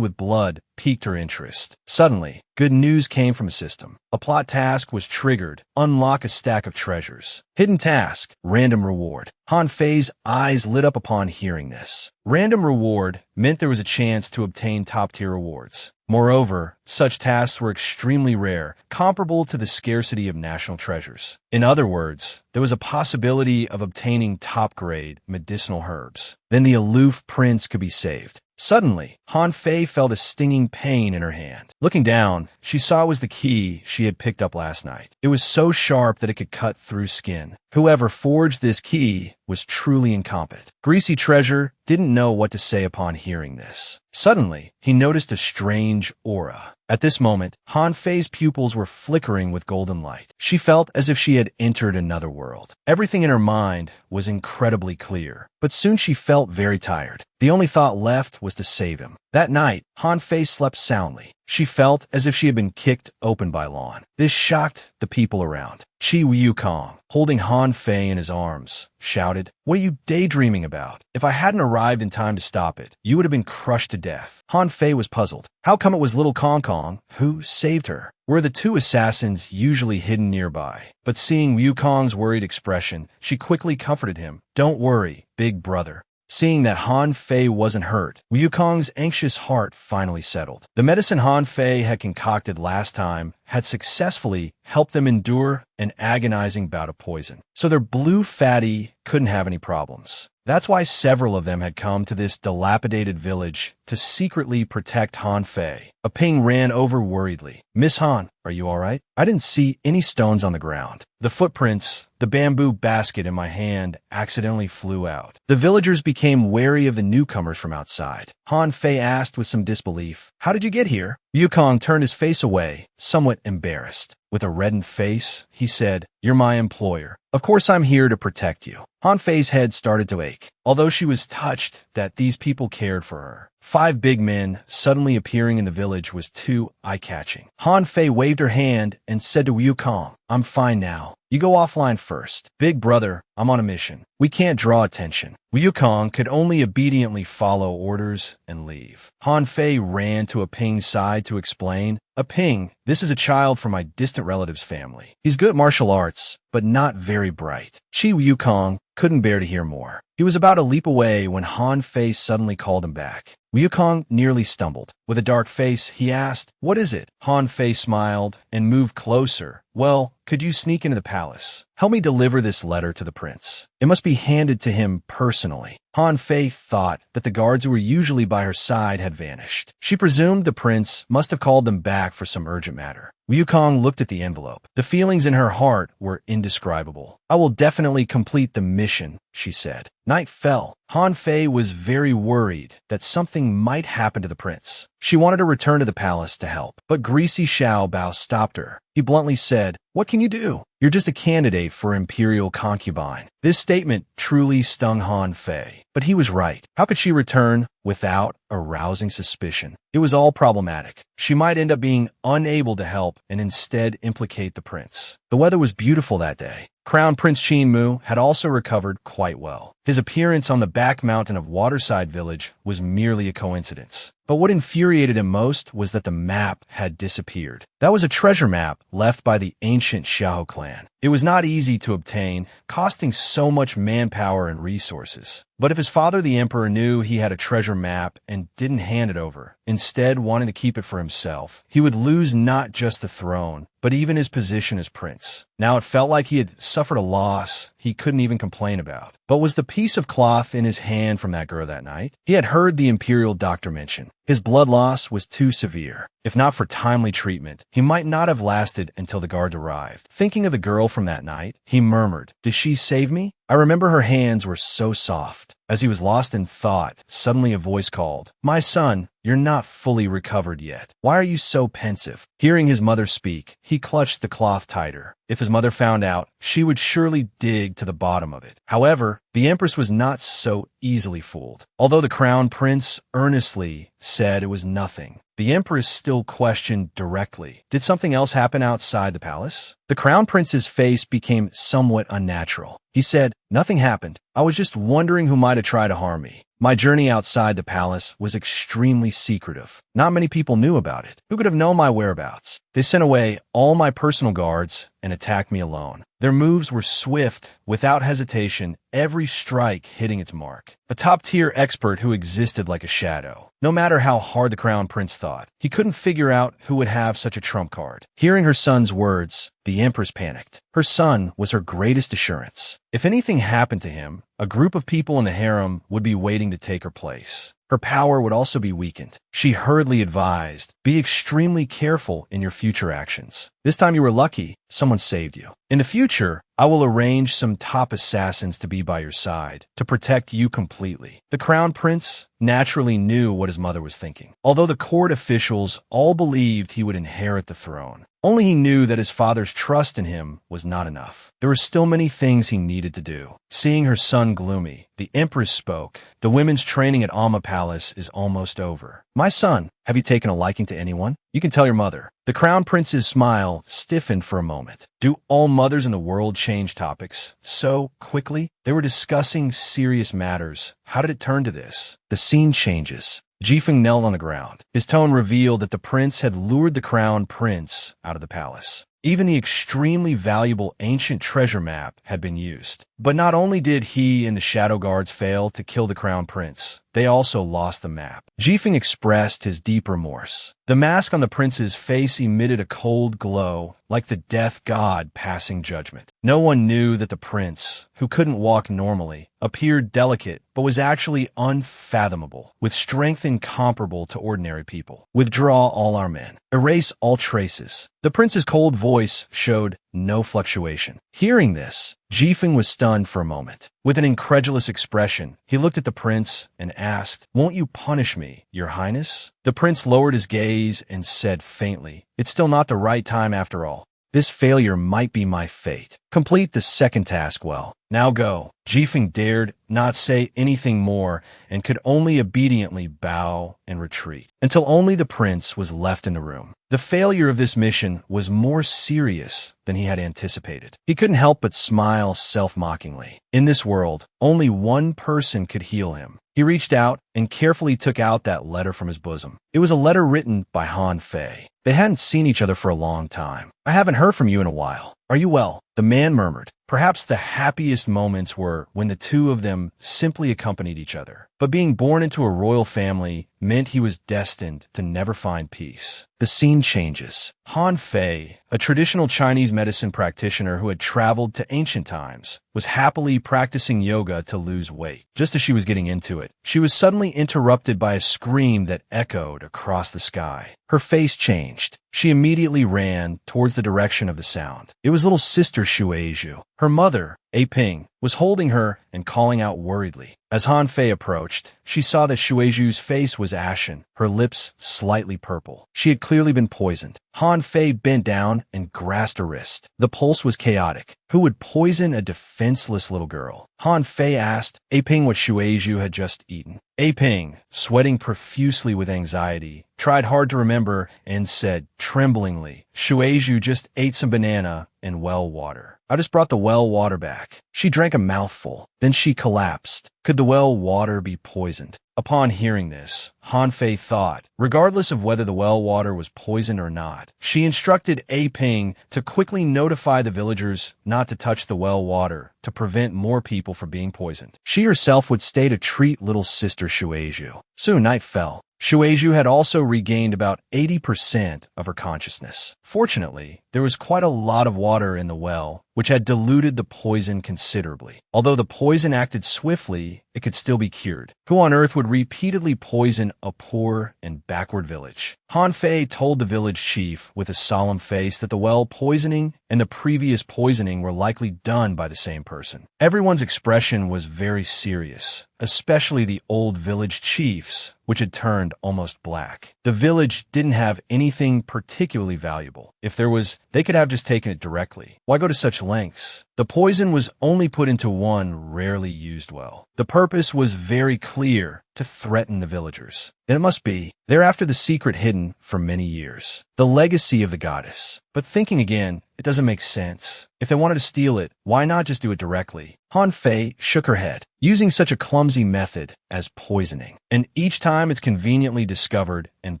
with blood piqued her interest. Suddenly, good news came from a system. A plot task was triggered. Unlock a stack of treasures. Hidden task. Random reward. Han Fei's eyes lit up upon hearing this. Random reward meant there was a chance to obtain top-tier rewards. Moreover, such tasks were extremely rare, comparable to the scarcity of national treasures. In other words, there was a possibility of obtaining top-grade medicinal herbs. Then the aloof prince could be saved. Suddenly, Han Fei felt a stinging pain in her hand. Looking down, she saw it was the key she had picked up last night. It was so sharp that it could cut through skin. Whoever forged this key was truly incompetent. Greasy Treasure didn't know what to say upon hearing this. Suddenly, he noticed a strange aura. At this moment, Han Fei's pupils were flickering with golden light. She felt as if she had entered another world. Everything in her mind was incredibly clear, but soon she felt very tired. The only thought left was to save him. That night, Han Fei slept soundly. She felt as if she had been kicked open by lawn. This shocked the people around. Qi Wukong, holding Han Fei in his arms, shouted, "What are you daydreaming about? If I hadn't arrived in time to stop it, you would have been crushed to death." Han Fei was puzzled. How come it was little Kong Kong who saved her? Were the two assassins usually hidden nearby? But seeing Wukong's worried expression, she quickly comforted him. "Don't worry, big brother." Seeing that Han Fei wasn't hurt, Wukong's anxious heart finally settled. The medicine Han Fei had concocted last time had successfully helped them endure an agonizing bout of poison. So their blue fatty couldn't have any problems. That's why several of them had come to this dilapidated village to secretly protect Han Fei. A ping ran over worriedly. "Miss Han, are you all right? I didn't see any stones on the ground." The footprints, the bamboo basket in my hand, accidentally flew out. The villagers became wary of the newcomers from outside. Han Fei asked with some disbelief, "How did you get here?" Wukong turned his face away, somewhat embarrassed. With a reddened face, he said, "You're my employer. Of course I'm here to protect you." Han Fei's head started to ache, although she was touched that these people cared for her. 5 big men suddenly appearing in the village was too eye-catching. Han Fei waved her hand and said to Wukong, "I'm fine now. You go offline first. Big brother, I'm on a mission. We can't draw attention." Wukong could only obediently follow orders and leave. Han Fei ran to A Ping's side to explain, "A Ping, this is a child from my distant relative's family. He's good at martial arts, but not very bright." Qi Wukong couldn't bear to hear more. He was about to leap away when Han Fei suddenly called him back. Wukong nearly stumbled. With a dark face, he asked, "What is it?" Han Fei smiled and moved closer. "Well, could you sneak into the palace? Help me deliver this letter to the prince. It must be handed to him personally." Han Fei thought that the guards who were usually by her side had vanished. She presumed the prince must have called them back for some urgent matter. Wukong looked at the envelope. The feelings in her heart were indescribable. "I will definitely complete the mission," she said. Night fell. Han Fei was very worried that something might happen to the prince. She wanted to return to the palace to help, but Greasy Xiao Bao stopped her. He bluntly said, "What can you do? You're just a candidate for imperial concubine." This statement truly stung Han Fei, but he was right. How could she return without arousing suspicion? It was all problematic. She might end up being unable to help and instead implicate the prince. The weather was beautiful that day. Crown Prince Qinmu had also recovered quite well. His appearance on the back mountain of Waterside Village was merely a coincidence. But what infuriated him most was that the map had disappeared. That was a treasure map left by the ancient Xiao clan. It was not easy to obtain, costing so much manpower and resources. But if his father, the emperor, knew he had a treasure map and didn't hand it over, instead wanting to keep it for himself, he would lose not just the throne, but even his position as prince. Now it felt like he had suffered a loss he couldn't even complain about. But was the piece of cloth in his hand from that girl that night? He had heard the imperial doctor mention. His blood loss was too severe. If not for timely treatment, he might not have lasted until the guards arrived. Thinking of the girl from that night, he murmured, "Did she save me? I remember her hands were so soft." As he was lost in thought, suddenly a voice called, "My son, you're not fully recovered yet. Why are you so pensive?" Hearing his mother speak, he clutched the cloth tighter. If his mother found out, she would surely dig to the bottom of it. However, the empress was not so easily fooled. Although the crown prince earnestly said it was nothing, the empress still questioned directly, "Did something else happen outside the palace?" The crown prince's face became somewhat unnatural. He said, "Nothing happened. I was just wondering who might have tried to harm me. My journey outside the palace was extremely secretive. Not many people knew about it. Who could have known my whereabouts? They sent away all my personal guards and attacked me alone. Their moves were swift, without hesitation, every strike hitting its mark. A top-tier expert who existed like a shadow. No matter how hard the Crown Prince thought, he couldn't figure out who would have such a trump card. Hearing her son's words, the Empress panicked. Her son was her greatest assurance. If anything happened to him, a group of people in the harem would be waiting to take her place. Her power would also be weakened. She hurriedly advised, be extremely careful in your future actions. This time you were lucky, someone saved you. In the future, I will arrange some top assassins to be by your side, to protect you completely. The Crown Prince naturally knew what his mother was thinking. Although the court officials all believed he would inherit the throne, only he knew that his father's trust in him was not enough. There were still many things he needed to do. Seeing her son gloomy, the Empress spoke. The women's training at Alma Palace is almost over. My son, have you taken a liking to anyone? You can tell your mother. The Crown Prince's smile stiffened for a moment. Do all mothers in the world change topics so quickly? They were discussing serious matters. How did it turn to this? The scene changes. Jifeng knelt on the ground. His tone revealed that the prince had lured the Crown Prince out of the palace. Even the extremely valuable ancient treasure map had been used. But not only did he and the Shadow Guards fail to kill the Crown Prince, they also lost the map. Jifeng expressed his deep remorse. The mask on the prince's face emitted a cold glow, like the death god passing judgment. No one knew that the prince, who couldn't walk normally, appeared delicate but was actually unfathomable, with strength incomparable to ordinary people. Withdraw all our men. Erase all traces. The prince's cold voice showed no fluctuation. Hearing this, Jifeng was stunned for a moment. With an incredulous expression, he looked at the prince and asked, "Won't you punish me, your highness?" The prince lowered his gaze and said faintly, "It's still not the right time after all. This failure might be my fate. Complete the second task well. Now go." Jifeng dared not say anything more and could only obediently bow and retreat, until only the prince was left in the room. The failure of this mission was more serious than he had anticipated. He couldn't help but smile self-mockingly. In this world, only one person could heal him. He reached out and carefully took out that letter from his bosom. It was a letter written by Han Fei. They hadn't seen each other for a long time. "I haven't heard from you in a while. Are you well?" The man murmured. Perhaps the happiest moments were when the two of them simply accompanied each other. But being born into a royal family meant he was destined to never find peace. The scene changes. Han Fei, a traditional Chinese medicine practitioner who had traveled to ancient times, was happily practicing yoga to lose weight. Just as she was getting into it, she was suddenly interrupted by a scream that echoed across the sky. Her face changed. She immediately ran towards the direction of the sound. It was little sister Shueizhu. Her mother, A Ping, was holding her and calling out worriedly. As Han Fei approached, she saw that Shueizhu's face was ashen, her lips slightly purple. She had clearly been poisoned. Han Fei bent down and grasped her wrist. The pulse was chaotic. Who would poison a defenseless little girl? Han Fei asked A Ping what Shueizhu had just eaten. A Ping, sweating profusely with anxiety, tried hard to remember and said tremblingly, "Shueizhu just ate some banana and well water. I just brought the well water back." She drank a mouthful. Then she collapsed. Could the well water be poisoned? Upon hearing this, Han Fei thought, regardless of whether the well water was poisoned or not, she instructed A Ping to quickly notify the villagers not to touch the well water to prevent more people from being poisoned. She herself would stay to treat little sister Shueizhu. Soon night fell. Shueizhu had also regained about 80% of her consciousness. Fortunately, there was quite a lot of water in the well, which had diluted the poison considerably. Although the poison acted swiftly, it could still be cured. Who on earth would repeatedly poison a poor and backward village? Han Fei told the village chief with a solemn face that the well poisoning and the previous poisoning were likely done by the same person. Everyone's expression was very serious, especially the old village chiefs, which had turned almost black. The village didn't have anything particularly valuable. If there was, they could have just taken it directly. Why go to such lengths? The poison was only put into one rarely used well. The purpose was very clear: to threaten the villagers. And it must be. They're after the secret hidden for many years. The legacy of the goddess. But thinking again, it doesn't make sense. If they wanted to steal it, why not just do it directly? Han Fei shook her head, using such a clumsy method as poisoning. And each time it's conveniently discovered and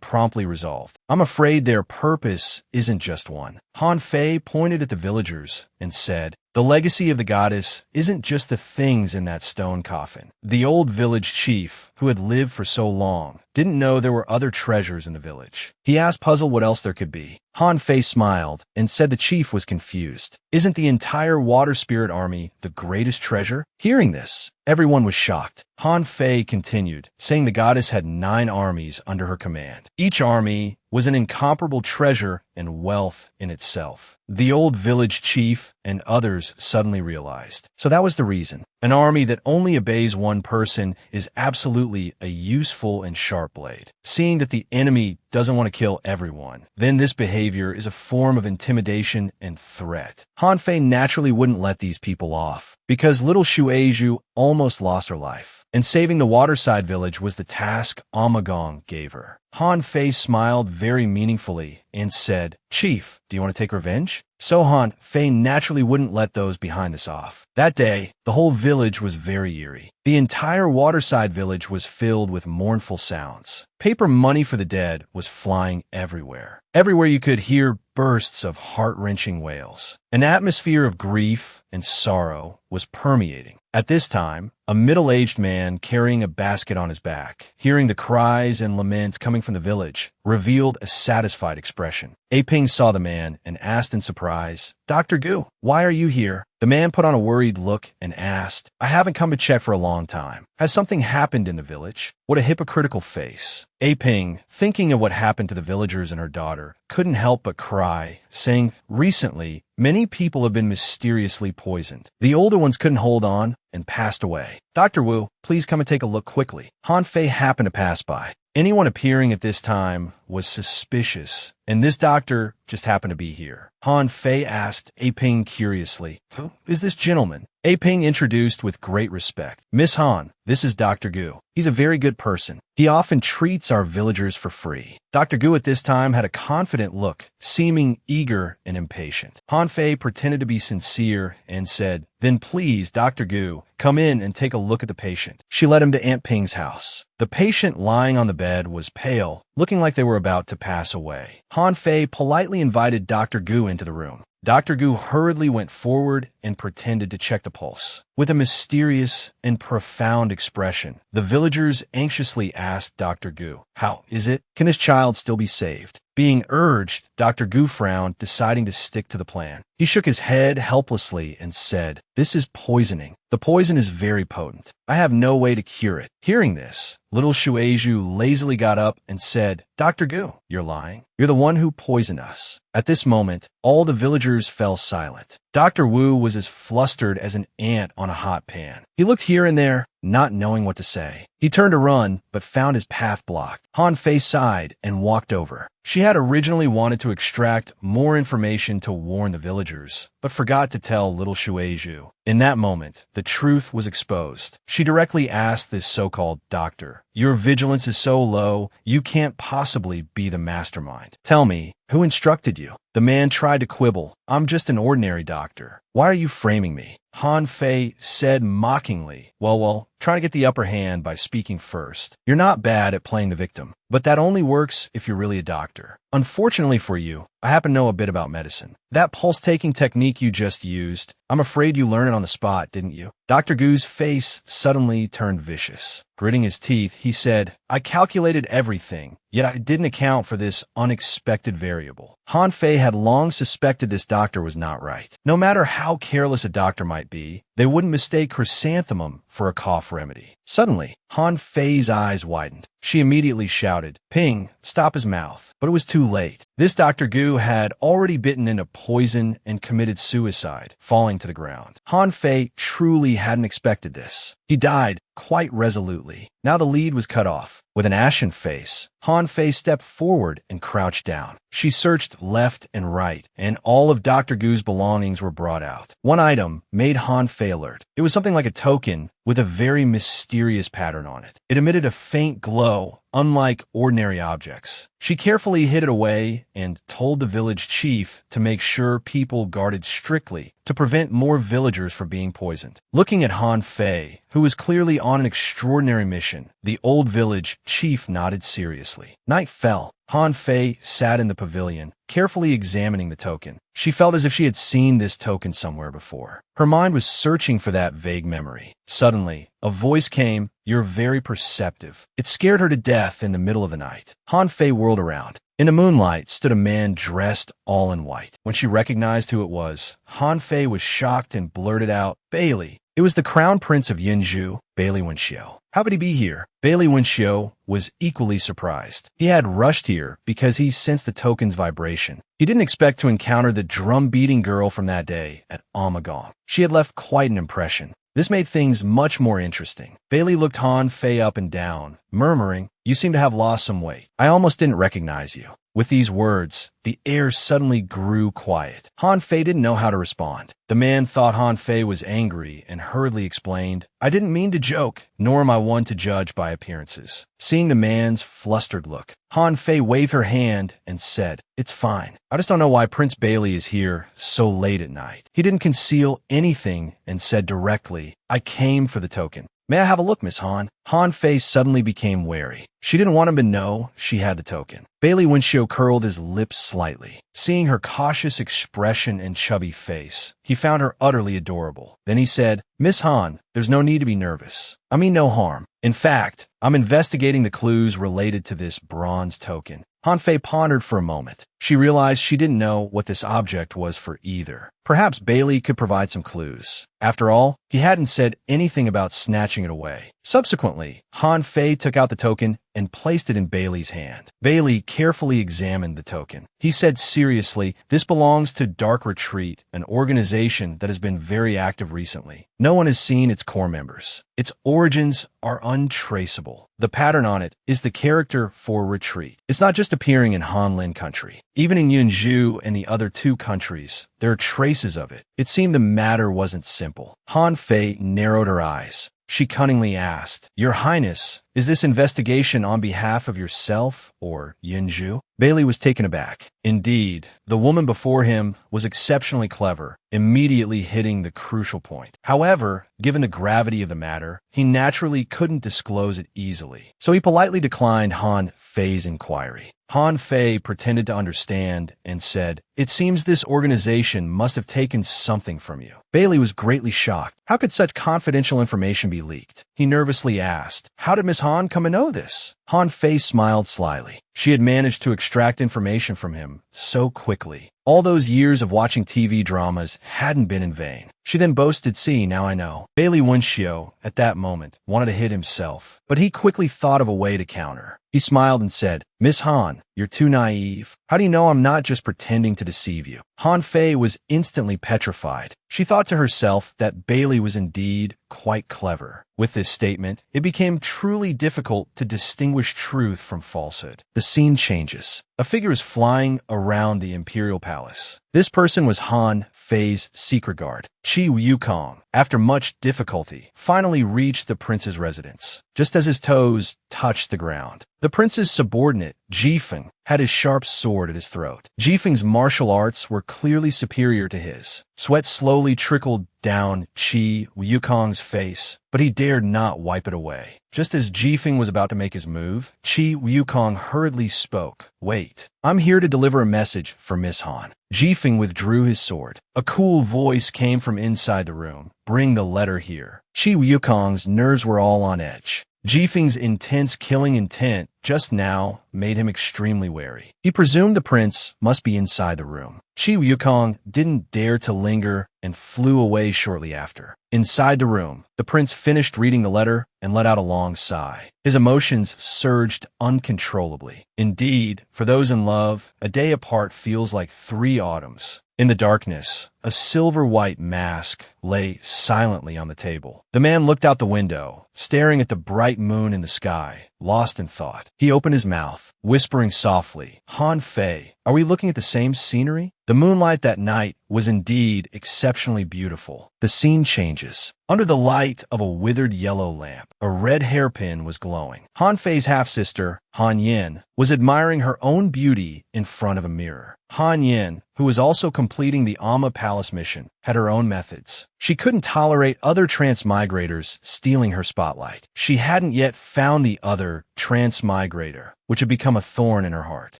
promptly resolved. I'm afraid their purpose isn't just one. Han Fei pointed at the villagers and said, the legacy of the goddess isn't just the things in that stone coffin. The old village chief, who had lived for so long, didn't know there were other treasures in the village. He asked, puzzled, what else there could be. Han Fei smiled and said the chief was confused. Isn't the entire water spirit army the greatest treasure? Hearing this, everyone was shocked. Han Fei continued, saying the goddess had 9 armies under her command. Each army was an incomparable treasure and wealth in itself. The old village chief and others suddenly realized. So that was the reason. An army that only obeys one person is absolutely a useful and sharp blade. Seeing that the enemy doesn't want to kill everyone, then this behavior is a form of intimidation and threat. Han Fei naturally wouldn't let these people off, because little Shueizhu almost lost her life, and saving the waterside village was the task Amagong gave her. Han Fei smiled very meaningfully and said, Chief, do you want to take revenge? So Han Fei naturally wouldn't let those behind this off. That day, the whole village was very eerie. The entire waterside village was filled with mournful sounds. Paper money for the dead was flying everywhere. Everywhere you could hear bursts of heart-wrenching wails. An atmosphere of grief and sorrow was permeating. At this time, a middle-aged man carrying a basket on his back, hearing the cries and laments coming from the village, revealed a satisfied expression. Aping saw the man and asked in surprise, Dr. Gu, why are you here? The man put on a worried look and asked, I haven't come to check for a long time. Has something happened in the village? What a hypocritical face. Aping, thinking of what happened to the villagers and her daughter, couldn't help but cry, saying, recently, many people have been mysteriously poisoned. The older ones couldn't hold on and passed away. Dr. Wu, please come and take a look quickly. Han Fei happened to pass by. Anyone appearing at this time was suspicious, and this doctor just happened to be here. Han Fei asked Aping curiously, who is this gentleman? Aping introduced with great respect. Miss Han, this is Dr. Gu. He's a very good person. He often treats our villagers for free. Dr. Gu at this time had a confident look, seeming eager and impatient. Han Fei pretended to be sincere and said, then please, Dr. Gu, come in and take a look at the patient. She led him to Aunt Ping's house. The patient lying on the bed was pale, looking like they were about to pass away. Han Fei politely invited Dr. Gu into the room. Dr. Gu hurriedly went forward and pretended to check the pulse. With a mysterious and profound expression, the villagers anxiously asked Dr. Gu, how is it? Can this child still be saved? Being urged, Dr. Gu frowned, deciding to stick to the plan. He shook his head helplessly and said, this is poisoning. The poison is very potent. I have no way to cure it. Hearing this, little Shueizhu lazily got up and said, Dr. Gu, you're lying. You're the one who poisoned us. At this moment, all the villagers fell silent. Dr. Wu was as flustered as an ant on a hot pan. He looked here and there, not knowing what to say. He turned to run, but found his path blocked. Han Fei sighed and walked over. She had originally wanted to extract more information to warn the villagers, but forgot to tell little Shueizhu. In that moment, the truth was exposed. She directly asked this so-called doctor, your vigilance is so low, you can't possibly be the mastermind. Tell me, who instructed you? The man tried to quibble. I'm just an ordinary doctor. Why are you framing me? Han Fei said mockingly, well, trying to get the upper hand by speaking first. You're not bad at playing the victim, but that only works if you're really a doctor. Unfortunately for you, I happen to know a bit about medicine. That pulse-taking technique you just used, I'm afraid you learned it on the spot, didn't you? Dr. Gu's face suddenly turned vicious. Gritting his teeth, he said, I calculated everything, yet I didn't account for this unexpected variable. Han Fei had long suspected this doctor was not right. No matter how careless a doctor might be, they wouldn't mistake chrysanthemum for a cough remedy. Suddenly, Han Fei's eyes widened. She immediately shouted, "Ping, stop his mouth." But it was too late. This Dr. Gu had already bitten into poison and committed suicide, falling to the ground. Han Fei truly hadn't expected this. He died quite resolutely. Now the lead was cut off. With an ashen face, Han Fei stepped forward and crouched down. She searched left and right, and all of Dr. Gu's belongings were brought out. One item made Han Fei alert. It was something like a token with a very mysterious pattern on it. It emitted a faint glow, unlike ordinary objects. She carefully hid it away and told the village chief to make sure people guarded strictly to prevent more villagers from being poisoned. Looking at Han Fei, who was clearly on an extraordinary mission, the old village chief nodded seriously. Night fell. Han Fei sat in the pavilion, carefully examining the token. She felt as if she had seen this token somewhere before. Her mind was searching for that vague memory. Suddenly, a voice came, "You're very perceptive." It scared her to death in the middle of the night. Han Fei whirled around. In the moonlight stood a man dressed all in white. When she recognized who it was, Han Fei was shocked and blurted out, "Bailey." It was the crown prince of Yunzhu, Bailey Wenxiu. How could he be here? Bailey Wenxiu was equally surprised. He had rushed here because he sensed the token's vibration. He didn't expect to encounter the drum-beating girl from that day at Amagong. She had left quite an impression. This made things much more interesting. Bailey looked Han Fei up and down, murmuring, "You seem to have lost some weight. I almost didn't recognize you." With these words, the air suddenly grew quiet. Han Fei didn't know how to respond. The man thought Han Fei was angry and hurriedly explained, "I didn't mean to joke, nor am I one to judge by appearances." Seeing the man's flustered look, Han Fei waved her hand and said, "It's fine. I just don't know why Prince Bailey is here so late at night." He didn't conceal anything and said directly, "I came for the token." "May I have a look, Miss Han?" Han Fei suddenly became wary. She didn't want him to know she had the token. Bailey Wenxiu curled his lips slightly. Seeing her cautious expression and chubby face, he found her utterly adorable. Then he said, "Miss Han, there's no need to be nervous. I mean no harm. In fact, I'm investigating the clues related to this bronze token." Han Fei pondered for a moment. She realized she didn't know what this object was for either. Perhaps Bailey could provide some clues. After all, he hadn't said anything about snatching it away. Subsequently, Han Fei took out the token and placed it in Bailey's hand. Bailey carefully examined the token. He said seriously, "This belongs to Dark Retreat, an organization that has been very active recently. No one has seen its core members. Its origins are untraceable. The pattern on it is the character for Retreat. It's not just appearing in Hanlin country. Even in Yunzhu and the other two countries, there are traces of it." It seemed the matter wasn't simple. Han Fei narrowed her eyes. She cunningly asked, "Your Highness, is this investigation on behalf of yourself or Yunzhu?" Bailey was taken aback. Indeed, the woman before him was exceptionally clever, immediately hitting the crucial point. However, given the gravity of the matter, he naturally couldn't disclose it easily. So he politely declined Han Fei's inquiry. Han Fei pretended to understand and said, "It seems this organization must have taken something from you." Bailey was greatly shocked. How could such confidential information be leaked? He nervously asked, "How did Miss Han come to know this?" Han Fei smiled slyly. She had managed to extract information from him so quickly. All those years of watching TV dramas hadn't been in vain. She then boasted, "See, now I know." Bailey Wenxiu, at that moment, wanted to hit himself, but he quickly thought of a way to counter. He smiled and said, "Miss Han, you're too naive. How do you know I'm not just pretending to deceive you?" Han Fei was instantly petrified. She thought to herself that Bailey was indeed quite clever. With this statement, it became truly difficult to distinguish truth from falsehood. The scene changes. A figure is flying around the imperial palace. This person was Han Fei's secret guard. Qi Yukong, after much difficulty, finally reached the prince's residence, just as his toes touched the ground. The prince's subordinate, Jifeng, had his sharp sword at his throat. Jifeng's martial arts were clearly superior to his. Sweat slowly trickled down Qi Yukong's face, but he dared not wipe it away. Just as Jifeng was about to make his move, Qi Yukong hurriedly spoke. "Wait, I'm here to deliver a message for Miss Han." Jifeng withdrew his sword. A cool voice came from inside the room. "Bring the letter here." Qi Yukong's nerves were all on edge. Jifeng's intense killing intent just now made him extremely wary. He presumed the prince must be inside the room. Chi Yukong didn't dare to linger and flew away shortly after. Inside the room, the prince finished reading the letter and let out a long sigh. His emotions surged uncontrollably. Indeed, for those in love, a day apart feels like 3 autumns. In the darkness, a silver-white mask lay silently on the table. The man looked out the window, staring at the bright moon in the sky, lost in thought. He opened his mouth, whispering softly, "Han Fei, are we looking at the same scenery?" The moonlight that night was indeed exceptionally beautiful. The scene changes. Under the light of a withered yellow lamp, a red hairpin was glowing. Han Fei's half-sister, Han Yin, was admiring her own beauty in front of a mirror. Han Yin, who was also completing the Amma Palace mission, had her own methods. She couldn't tolerate other transmigrators stealing her spotlight. She hadn't yet found the other transmigrator, which had become a thorn in her heart.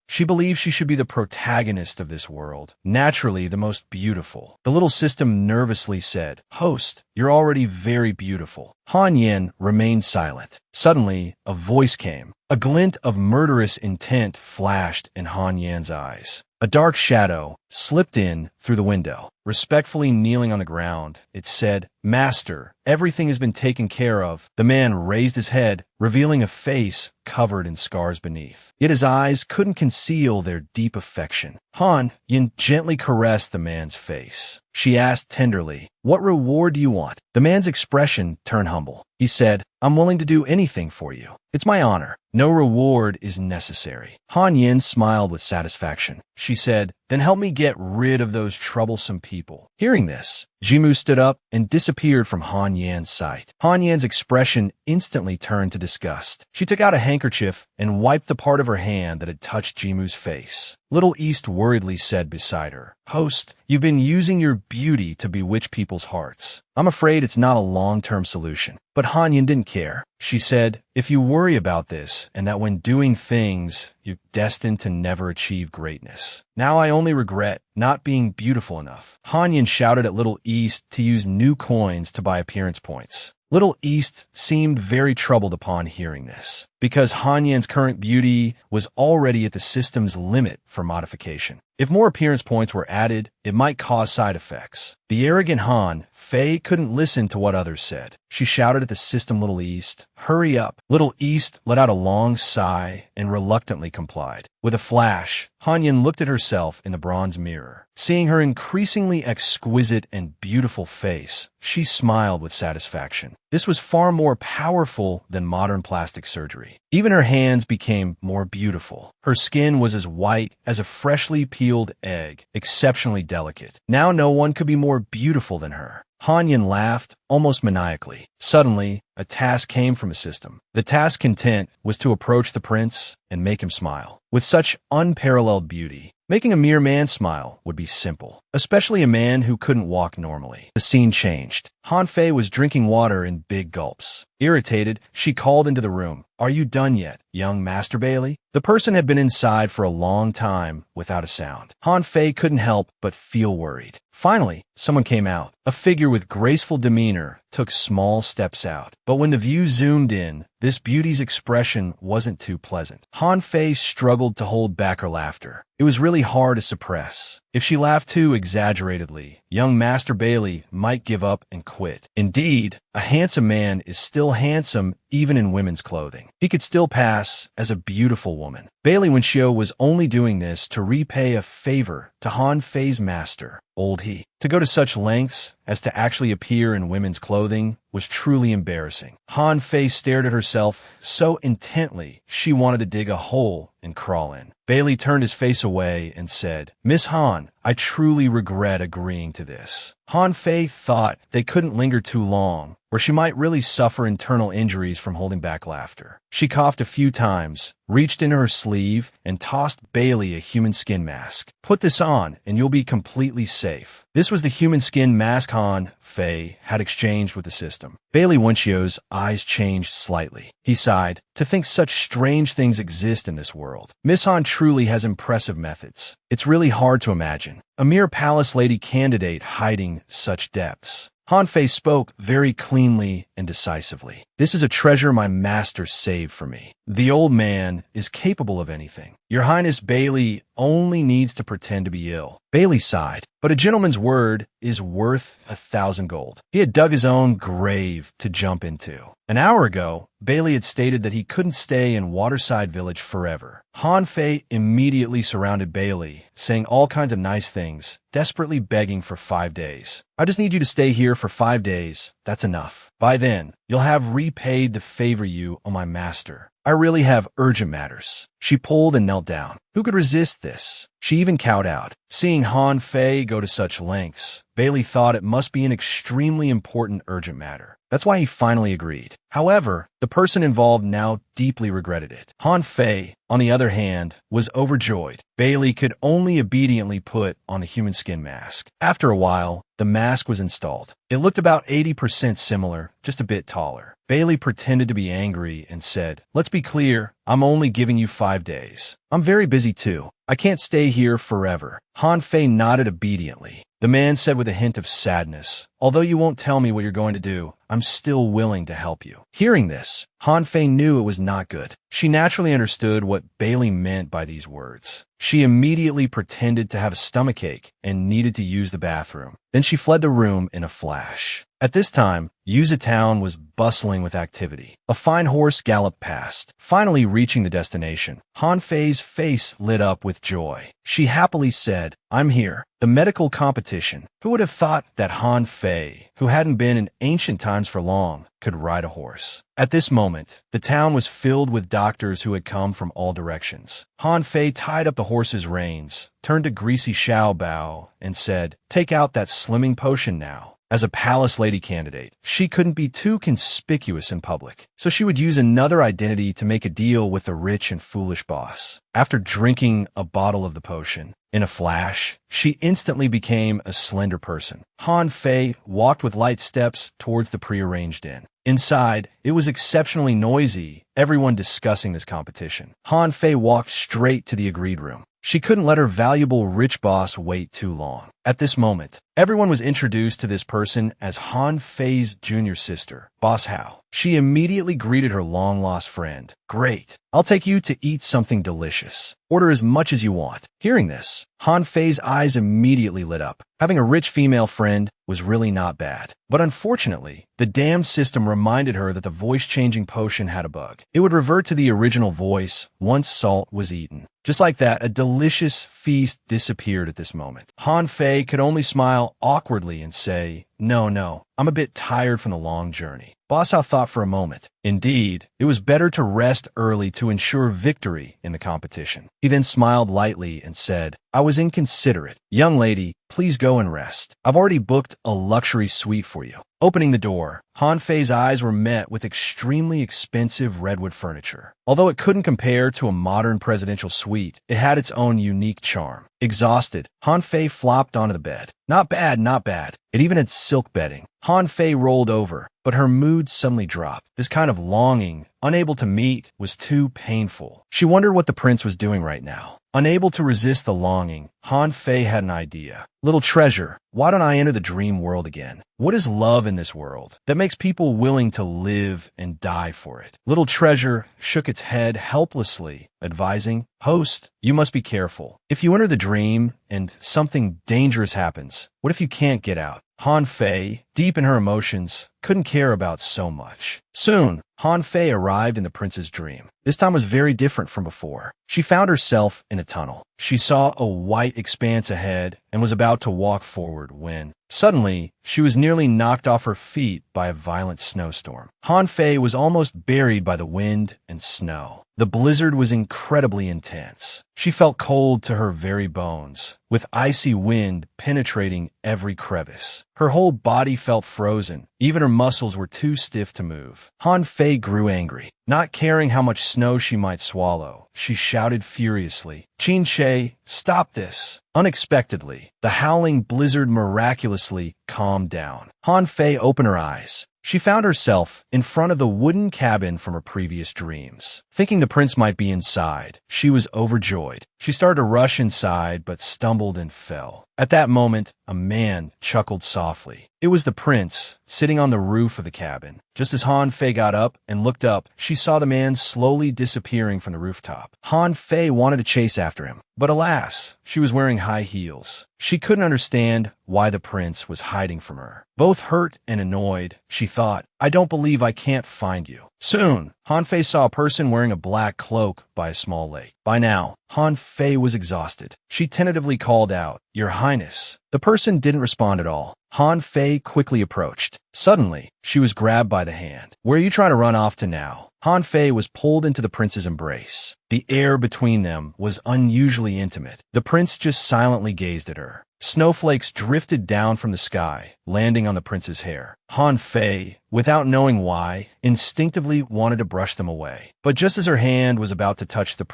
She believed she should be the protagonist of this world, naturally the most beautiful. The little system nervously said, "Host, you're already very beautiful." Han Yin remained silent. Suddenly, a voice came. A glint of murderous intent flashed in Han Yin's eyes. A dark shadow slipped in through the window. Respectfully kneeling on the ground, it said, "Master, everything has been taken care of." The man raised his head, revealing a face covered in scars beneath. Yet his eyes couldn't conceal their deep affection. Han Yin gently caressed the man's face. She asked tenderly, "What reward do you want?" The man's expression turned humble. He said, "I'm willing to do anything for you. It's my honor. No reward is necessary." Han Yin smiled with satisfaction. She said, "Then help me get rid of those troublesome people." Hearing this, Jimu stood up and disappeared from Han Yin's sight. Han Yin's expression instantly turned to disgust. She took out a handkerchief and wiped the part of her hand that had touched Jimu's face. Little East worriedly said beside her, "Host, you've been using your beauty to bewitch people's hearts. I'm afraid it's not a long-term solution." But Han Yin didn't care. She said, "If you worry about this and that when doing things, you're destined to never achieve greatness. Now I only regret not being beautiful enough." Han Yin shouted at Little East to use new coins to buy appearance points. Little East seemed very troubled upon hearing this, because Han Yin's current beauty was already at the system's limit for modification. If more appearance points were added, it might cause side effects. The arrogant Han Fei couldn't listen to what others said. She shouted at the system Little East, "Hurry up." Little East let out a long sigh and reluctantly complied. With a flash, Han Yin looked at herself in the bronze mirror. Seeing her increasingly exquisite and beautiful face, she smiled with satisfaction. This was far more powerful than modern plastic surgery. Even her hands became more beautiful. Her skin was as white as a freshly peeled egg, exceptionally delicate. Now no one could be more beautiful than her. Han Yin laughed, almost maniacally. Suddenly, a task came from a system. The task content was to approach the prince and make him smile. With such unparalleled beauty, making a mere man smile would be simple, especially a man who couldn't walk normally. The scene changed. Han Fei was drinking water in big gulps. Irritated, she called into the room, "Are you done yet, young Master Bailey?" The person had been inside for a long time without a sound. Han Fei couldn't help but feel worried. Finally, someone came out. A figure with graceful demeanor took small steps out. But when the view zoomed in, this beauty's expression wasn't too pleasant. Han Fei struggled to hold back her laughter. It was really hard to suppress. If she laughed too exaggeratedly, young Master Bailey might give up and quit. Indeed, a handsome man is still handsome even in women's clothing. He could still pass as a beautiful woman. Bailey Wenxiu was only doing this to repay a favor to Han Fei's master, Old He. To go to such lengths as to actually appear in women's clothing was truly embarrassing. Han Fei stared at herself so intently she wanted to dig a hole and crawl in. Bailey turned his face away and said, "Miss Han, I truly regret agreeing to this." Han Fei thought they couldn't linger too long, or she might really suffer internal injuries from holding back laughter. She coughed a few times, reached into her sleeve, and tossed Bailey a human skin mask. "Put this on, and you'll be completely safe." This was the human skin mask Han Fei had exchanged with the system. Bailey Wenxiu's eyes changed slightly. He sighed, "To think such strange things exist in this world. Miss Han truly has impressive methods. It's really hard to imagine a mere palace lady candidate hiding such depths." Han Fei spoke very cleanly and decisively. "This is a treasure my master saved for me. The old man is capable of anything. Your Highness Bailey only needs to pretend to be ill." Bailey sighed, but a gentleman's word is worth 1,000 gold. He had dug his own grave to jump into. An hour ago, Bailey had stated that he couldn't stay in Waterside Village forever. Han Fei immediately surrounded Bailey, saying all kinds of nice things, desperately begging for 5 days. "I just need you to stay here for 5 days. That's enough. By then, you'll have repaid the favor you owe my master. I really have urgent matters." She pulled and knelt down. Who could resist this? She even cowed out. Seeing Han Fei go to such lengths, Bailey thought it must be an extremely important urgent matter. That's why he finally agreed. However, the person involved now deeply regretted it. Han Fei, on the other hand, was overjoyed. Bailey could only obediently put on the human skin mask. After a while, the mask was installed. It looked about 80% similar, just a bit taller. Bailey pretended to be angry and said, "Let's be clear, I'm only giving you 5 days. I'm very busy too. I can't stay here forever." Han Fei nodded obediently. The man said with a hint of sadness, "Although you won't tell me what you're going to do, I'm still willing to help you." Hearing this, Han Fei knew it was not good. She naturally understood what Bailey meant by these words. She immediately pretended to have a stomachache and needed to use the bathroom. Then she fled the room in a flash. At this time, Yuza town was bustling with activity. A fine horse galloped past, finally reaching the destination. Han Fei's face lit up with joy. She happily said, "I'm here." The medical competition. Who would have thought that Han Fei, who hadn't been in ancient times for long, could ride a horse? At this moment, the town was filled with doctors who had come from all directions. Han Fei tied up the horse's reins, turned to greasy Xiao Bao, and said, "Take out that slimming potion now." As a palace lady candidate, she couldn't be too conspicuous in public, so she would use another identity to make a deal with the rich and foolish boss. After drinking a bottle of the potion, in a flash, she instantly became a slender person. Han Fei walked with light steps towards the prearranged inn. Inside, it was exceptionally noisy, everyone discussing this competition. Han Fei walked straight to the agreed room. She couldn't let her valuable rich boss wait too long. At this moment, everyone was introduced to this person as Han Fei's junior sister, Boss Hao. She immediately greeted her long-lost friend. "Great. I'll take you to eat something delicious. Order as much as you want." Hearing this, Han Fei's eyes immediately lit up. Having a rich female friend was really not bad. But unfortunately, the damn system reminded her that the voice-changing potion had a bug. It would revert to the original voice once salt was eaten. Just like that, a delicious feast disappeared at this moment. Han Fei could only smile awkwardly and say, No, I'm a bit tired from the long journey." Boss Hao thought for a moment. Indeed, it was better to rest early to ensure victory in the competition. He then smiled lightly and said, "I was inconsiderate. Young lady, please go and rest. I've already booked a luxury suite for you." Opening the door, Han Fei's eyes were met with extremely expensive redwood furniture. Although it couldn't compare to a modern presidential suite, it had its own unique charm. Exhausted, Han Fei flopped onto the bed. Not bad, not bad. It even had silk bedding. Han Fei rolled over, but her mood suddenly dropped. This kind of longing, unable to meet, was too painful. She wondered what the prince was doing right now. Unable to resist the longing, Han Fei had an idea. "Little treasure, why don't I enter the dream world again? What is love in this world that makes people willing to live and die for it?" Little treasure shook its head helplessly, advising, "Host, you must be careful. If you enter the dream and something dangerous happens, what if you can't get out?" Han Fei, deep in her emotions, couldn't care about so much. Soon, Han Fei arrived in the prince's dream. This time was very different from before. She found herself in a tunnel. She saw a white expanse ahead and was about to walk forward when, suddenly, she was nearly knocked off her feet by a violent snowstorm. Han Fei was almost buried by the wind and snow. The blizzard was incredibly intense. She felt cold to her very bones, with icy wind penetrating every crevice. Her whole body felt frozen. Even her muscles were too stiff to move. Han Fei grew angry. Not caring how much snow she might swallow, she shouted furiously, "Qin Che, stop this!" Unexpectedly, the howling blizzard miraculously calmed down. Han Fei opened her eyes. She found herself in front of the wooden cabin from her previous dreams. Thinking the prince might be inside, she was overjoyed. She started to rush inside, but stumbled and fell. At that moment, a man chuckled softly. It was the prince, sitting on the roof of the cabin. Just as Han Fei got up and looked up, she saw the man slowly disappearing from the rooftop. Han Fei wanted to chase after him, but alas, she was wearing high heels. She couldn't understand why the prince was hiding from her. Both hurt and annoyed, she thought, I don't believe I can't find you. Soon, Han Fei saw a person wearing a black cloak by a small lake. By now, Han Fei was exhausted. She tentatively called out, Your Highness. The person didn't respond at all. Han Fei quickly approached. Suddenly, she was grabbed by the hand. Where are you trying to run off to now? Han Fei was pulled into the prince's embrace. The air between them was unusually intimate. The prince just silently gazed at her. Snowflakes drifted down from the sky, landing on the prince's hair. Han Fei, without knowing why, instinctively wanted to brush them away. But just as her hand was about to touch the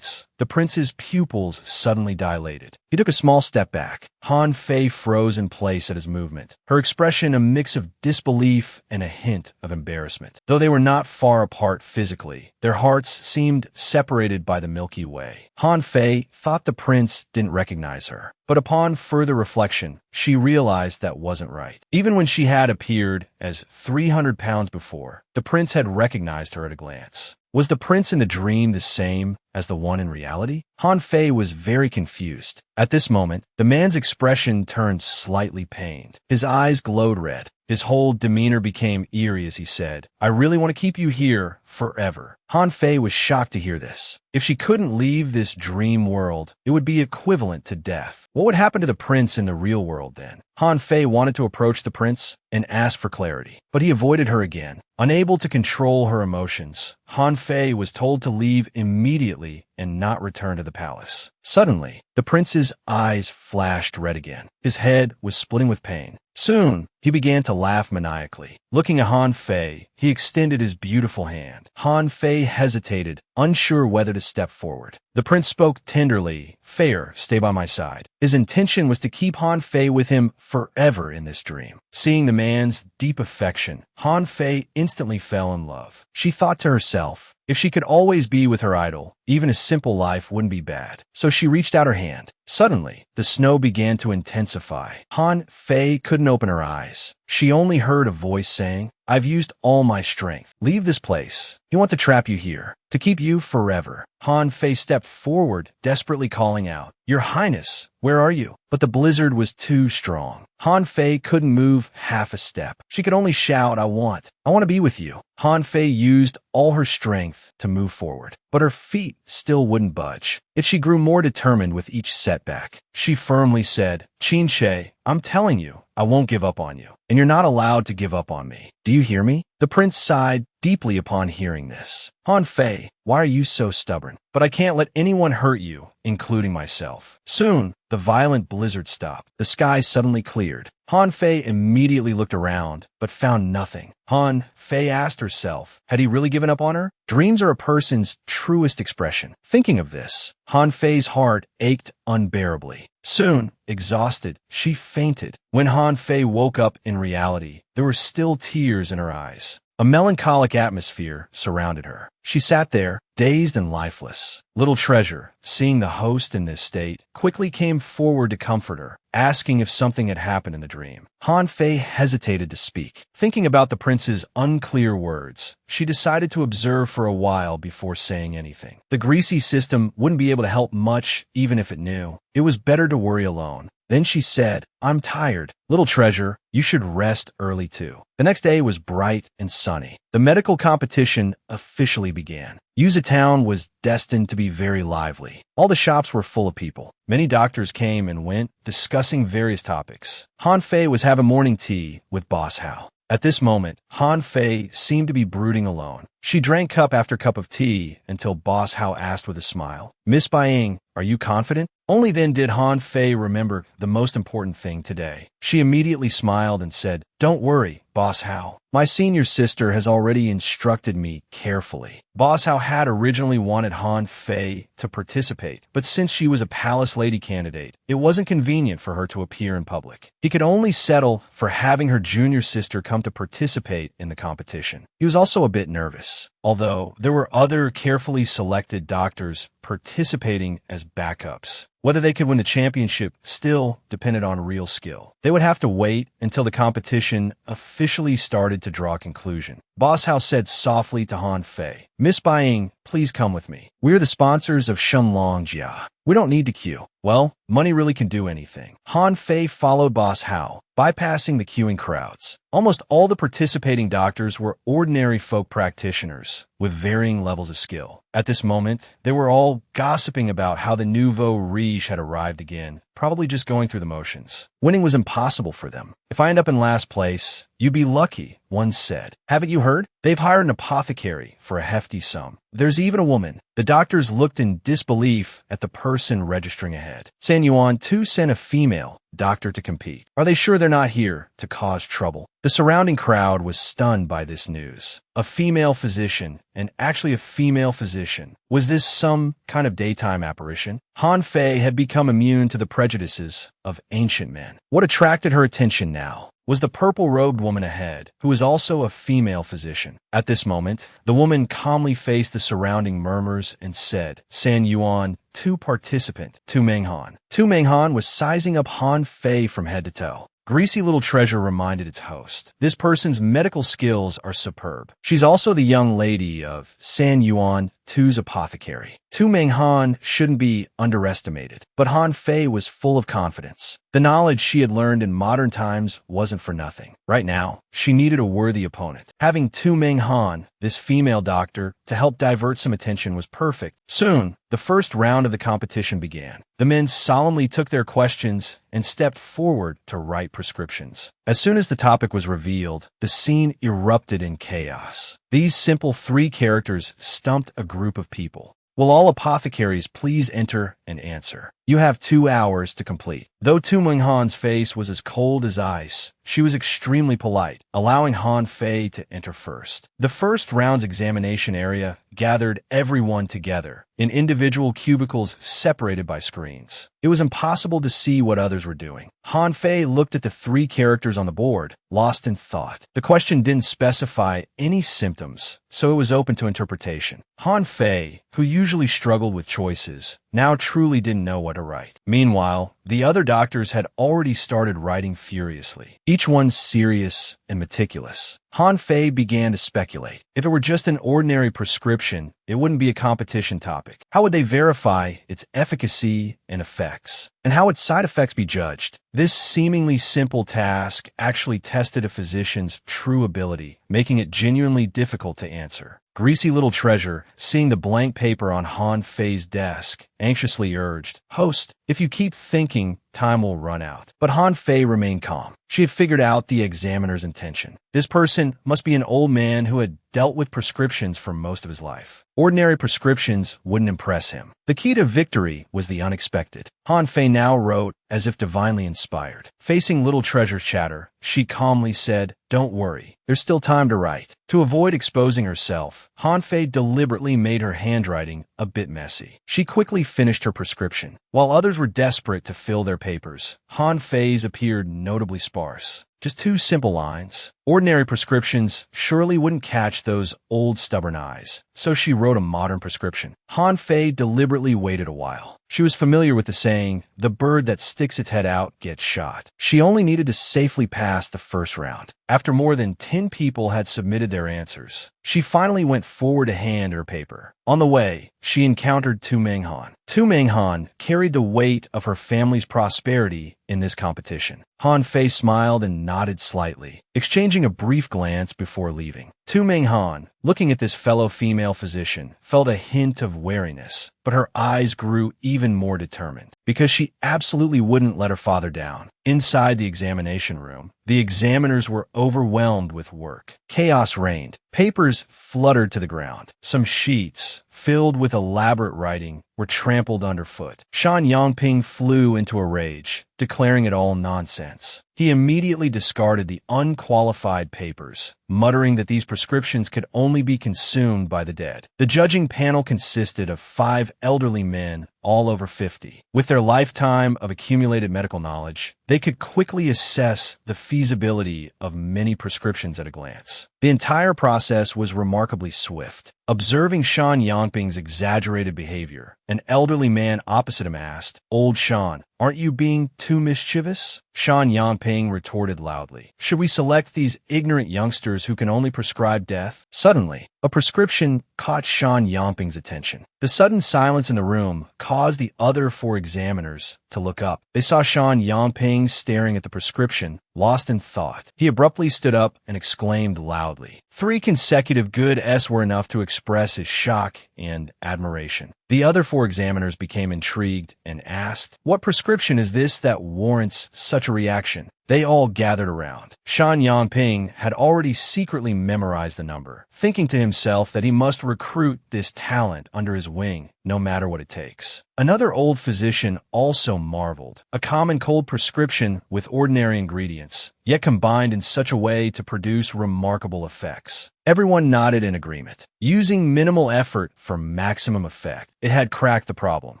prince's pupils suddenly dilated. He took a small step back. Han Fei froze in place at his movement, her expression a mix of disbelief and a hint of embarrassment. Though they were not far apart physically, their hearts seemed separated by the Milky Way. Han Fei thought the prince didn't recognize her, but upon further reflection, she realized that wasn't right. Even when she had appeared as 300 pounds before, the prince had recognized her at a glance. Was the prince in the dream the same as the one in reality? Han Fei was very confused. At this moment, the man's expression turned slightly pained. His eyes glowed red. His whole demeanor became eerie as he said, I really want to keep you here forever. Han Fei was shocked to hear this. If she couldn't leave this dream world, it would be equivalent to death. What would happen to the prince in the real world then? Han Fei wanted to approach the prince and ask for clarity, but he avoided her again. Unable to control her emotions, Han Fei was told to leave immediately and not return to the palace. Suddenly, the prince's eyes flashed red again. His head was splitting with pain. Soon, he began to laugh maniacally. Looking at Han Fei, he extended his beautiful hand. Han Fei hesitated, unsure whether to step forward. The prince spoke tenderly, Fair, stay by my side. His intention was to keep Han Fei with him forever in this dream. Seeing the man's deep affection, Han Fei instantly fell in love. She thought to herself, if she could always be with her idol, even a simple life wouldn't be bad. So she reached out her hand. Suddenly, the snow began to intensify. Han Fei couldn't open her eyes. She only heard a voice saying, I've used all my strength. Leave this place. He wants to trap you here, to keep you forever. Han Fei stepped forward, desperately calling out, Your Highness, where are you? But the blizzard was too strong. Han Fei couldn't move half a step. She could only shout, I want to be with you. Han Fei used all her strength to move forward, but her feet still wouldn't budge. Yet she grew more determined with each setback. She firmly said, Qin Shi, I'm telling you, I won't give up on you, and you're not allowed to give up on me. Do you hear me? The prince sighed deeply upon hearing this. Han Fei, why are you so stubborn? But I can't let anyone hurt you, including myself. Soon, the violent blizzard stopped. The sky suddenly cleared. Han Fei immediately looked around, but found nothing. Han Fei asked herself, had he really given up on her? Dreams are a person's truest expression. Thinking of this, Han Fei's heart ached unbearably. Soon, exhausted, she fainted. When Han Fei woke up in reality, there were still tears in her eyes. A melancholic atmosphere surrounded her. She sat there, dazed and lifeless. Little Treasure, seeing the host in this state, quickly came forward to comfort her, asking if something had happened in the dream. Han Fei hesitated to speak. Thinking about the prince's unclear words, she decided to observe for a while before saying anything. The greasy system wouldn't be able to help much, even if it knew. It was better to worry alone. Then she said, I'm tired. Little Treasure, you should rest early too. The next day was bright and sunny. The medical competition officially began. Yuza Town was destined to be very lively. All the shops were full of people. Many doctors came and went, discussing various topics. Han Fei was having morning tea with Boss Hao. At this moment, Han Fei seemed to be brooding alone. She drank cup after cup of tea until Boss Hao asked with a smile, Miss Baiying, are you confident? Only then did Han Fei remember the most important thing today. She immediately smiled and said, Don't worry, Boss Hao. My senior sister has already instructed me carefully. Boss Hao had originally wanted Han Fei to participate, but since she was a palace lady candidate, it wasn't convenient for her to appear in public. He could only settle for having her junior sister come to participate in the competition. He was also a bit nervous. Although there were other carefully selected doctors participating as backups. Whether they could win the championship still depended on real skill. They would have to wait until the competition officially started to draw a conclusion. Boss Hao said softly to Han Fei, "Miss Buying, please come with me. We're the sponsors of Shenlong Jia. We don't need to queue." Well, money really can do anything. Han Fei followed Boss Hao, bypassing the queuing crowds. Almost all the participating doctors were ordinary folk practitioners with varying levels of skill. At this moment, they were all gossiping about how the nouveau riche had arrived again, probably just going through the motions. Winning was impossible for them. "If I end up in last place, you'd be lucky," one said. "Haven't you heard? They've hired an apothecary for a hefty sum. There's even a woman." The doctors looked in disbelief at the person registering ahead. San Yuan too sent a female doctor to compete. Are they sure they're not here to cause trouble? The surrounding crowd was stunned by this news. A female physician, and actually a female physician. Was this some kind of daytime apparition? Han Fei had become immune to the prejudices of ancient men. What attracted her attention now was the purple-robed woman ahead, who was also a female physician. At this moment, the woman calmly faced the surrounding murmurs and said, "San Yuan, two participant, Tu Menghan." Tu Menghan was sizing up Han Fei from head to toe. Greasy Little Treasure reminded its host, "This person's medical skills are superb. She's also the young lady of San Yuan, Tu's apothecary." Tu Menghan shouldn't be underestimated, but Han Fei was full of confidence. The knowledge she had learned in modern times wasn't for nothing. Right now, she needed a worthy opponent. Having Tu Menghan, this female doctor, to help divert some attention was perfect. Soon, the first round of the competition began. The men solemnly took their questions and stepped forward to write prescriptions. As soon as the topic was revealed, the scene erupted in chaos. These simple three characters stumped a group of people. "Will all apothecaries please enter and answer? You have 2 hours to complete." Though Tu Menghan's face was as cold as ice, she was extremely polite, allowing Han Fei to enter first. The first round's examination area gathered everyone together in individual cubicles separated by screens. It was impossible to see what others were doing. Han Fei looked at the three characters on the board, lost in thought. The question didn't specify any symptoms, so it was open to interpretation. Han Fei, who usually struggled with choices, now truly didn't know what to write. Meanwhile, the other doctors had already started writing furiously, each one serious and meticulous. Han Fei began to speculate. If it were just an ordinary prescription, it wouldn't be a competition topic. How would they verify its efficacy and effects? And how would side effects be judged? This seemingly simple task actually tested a physician's true ability, making it genuinely difficult to answer. Greasy Little Treasure, seeing the blank paper on Han Fei's desk, anxiously urged, "Host, if you keep thinking, time will run out." But Han Fei remained calm. She had figured out the examiner's intention. This person must be an old man who had dealt with prescriptions for most of his life. Ordinary prescriptions wouldn't impress him. The key to victory was the unexpected. Han Fei now wrote as if divinely inspired. Facing Little Treasure's chatter, she calmly said, "Don't worry, there's still time to write." To avoid exposing herself, Han Fei deliberately made her handwriting a bit messy. She quickly finished her prescription. While others were desperate to fill their papers, Han Fei's appeared notably sparse. Just 2 simple lines. Ordinary prescriptions surely wouldn't catch those old stubborn eyes, so she wrote a modern prescription. Han Fei deliberately waited a while. She was familiar with the saying, "The bird that sticks its head out gets shot." She only needed to safely pass the first round. After more than 10 people had submitted their answers, she finally went forward to hand her paper. On the way, she encountered Tu Menghan. Tu Menghan carried the weight of her family's prosperity in this competition. Han Fei smiled and nodded slightly, exchanging a brief glance before leaving. Tu Menghan, looking at this fellow female physician, felt a hint of wariness, but her eyes grew even more determined, because she absolutely wouldn't let her father down. Inside the examination room, the examiners were overwhelmed with work. Chaos reigned. Papers fluttered to the ground. Some sheets, filled with elaborate writing, were trampled underfoot. Shan Yangping flew into a rage, declaring it all nonsense. He immediately discarded the unqualified papers, muttering that these prescriptions could only be consumed by the dead. The judging panel consisted of 5 elderly men, all over 50. With their lifetime of accumulated medical knowledge, they could quickly assess the feasibility of many prescriptions at a glance. The entire process was remarkably swift. Observing Shan Yangping's exaggerated behavior An elderly man opposite him asked, "Old Sean, aren't you being too mischievous?" Sean Yangping retorted loudly, "Should we select these ignorant youngsters who can only prescribe death?" Suddenly, a prescription caught Sean Yangping's attention. The sudden silence in the room caused the other four examiners to look up. They saw Sean Yangping staring at the prescription, lost in thought. He abruptly stood up and exclaimed loudly. 3 consecutive good S were enough to express his shock and admiration. The other four examiners became intrigued and asked, "What prescription is this that warrants such a reaction?" They all gathered around. Sean Yangping had already secretly memorized the number, thinking to himself that he must recruit this talent under his wing, no matter what it takes. Another old physician also marveled. A common cold prescription with ordinary ingredients, yet combined in such a way to produce remarkable effects. Everyone nodded in agreement. Using minimal effort for maximum effect, it had cracked the problem.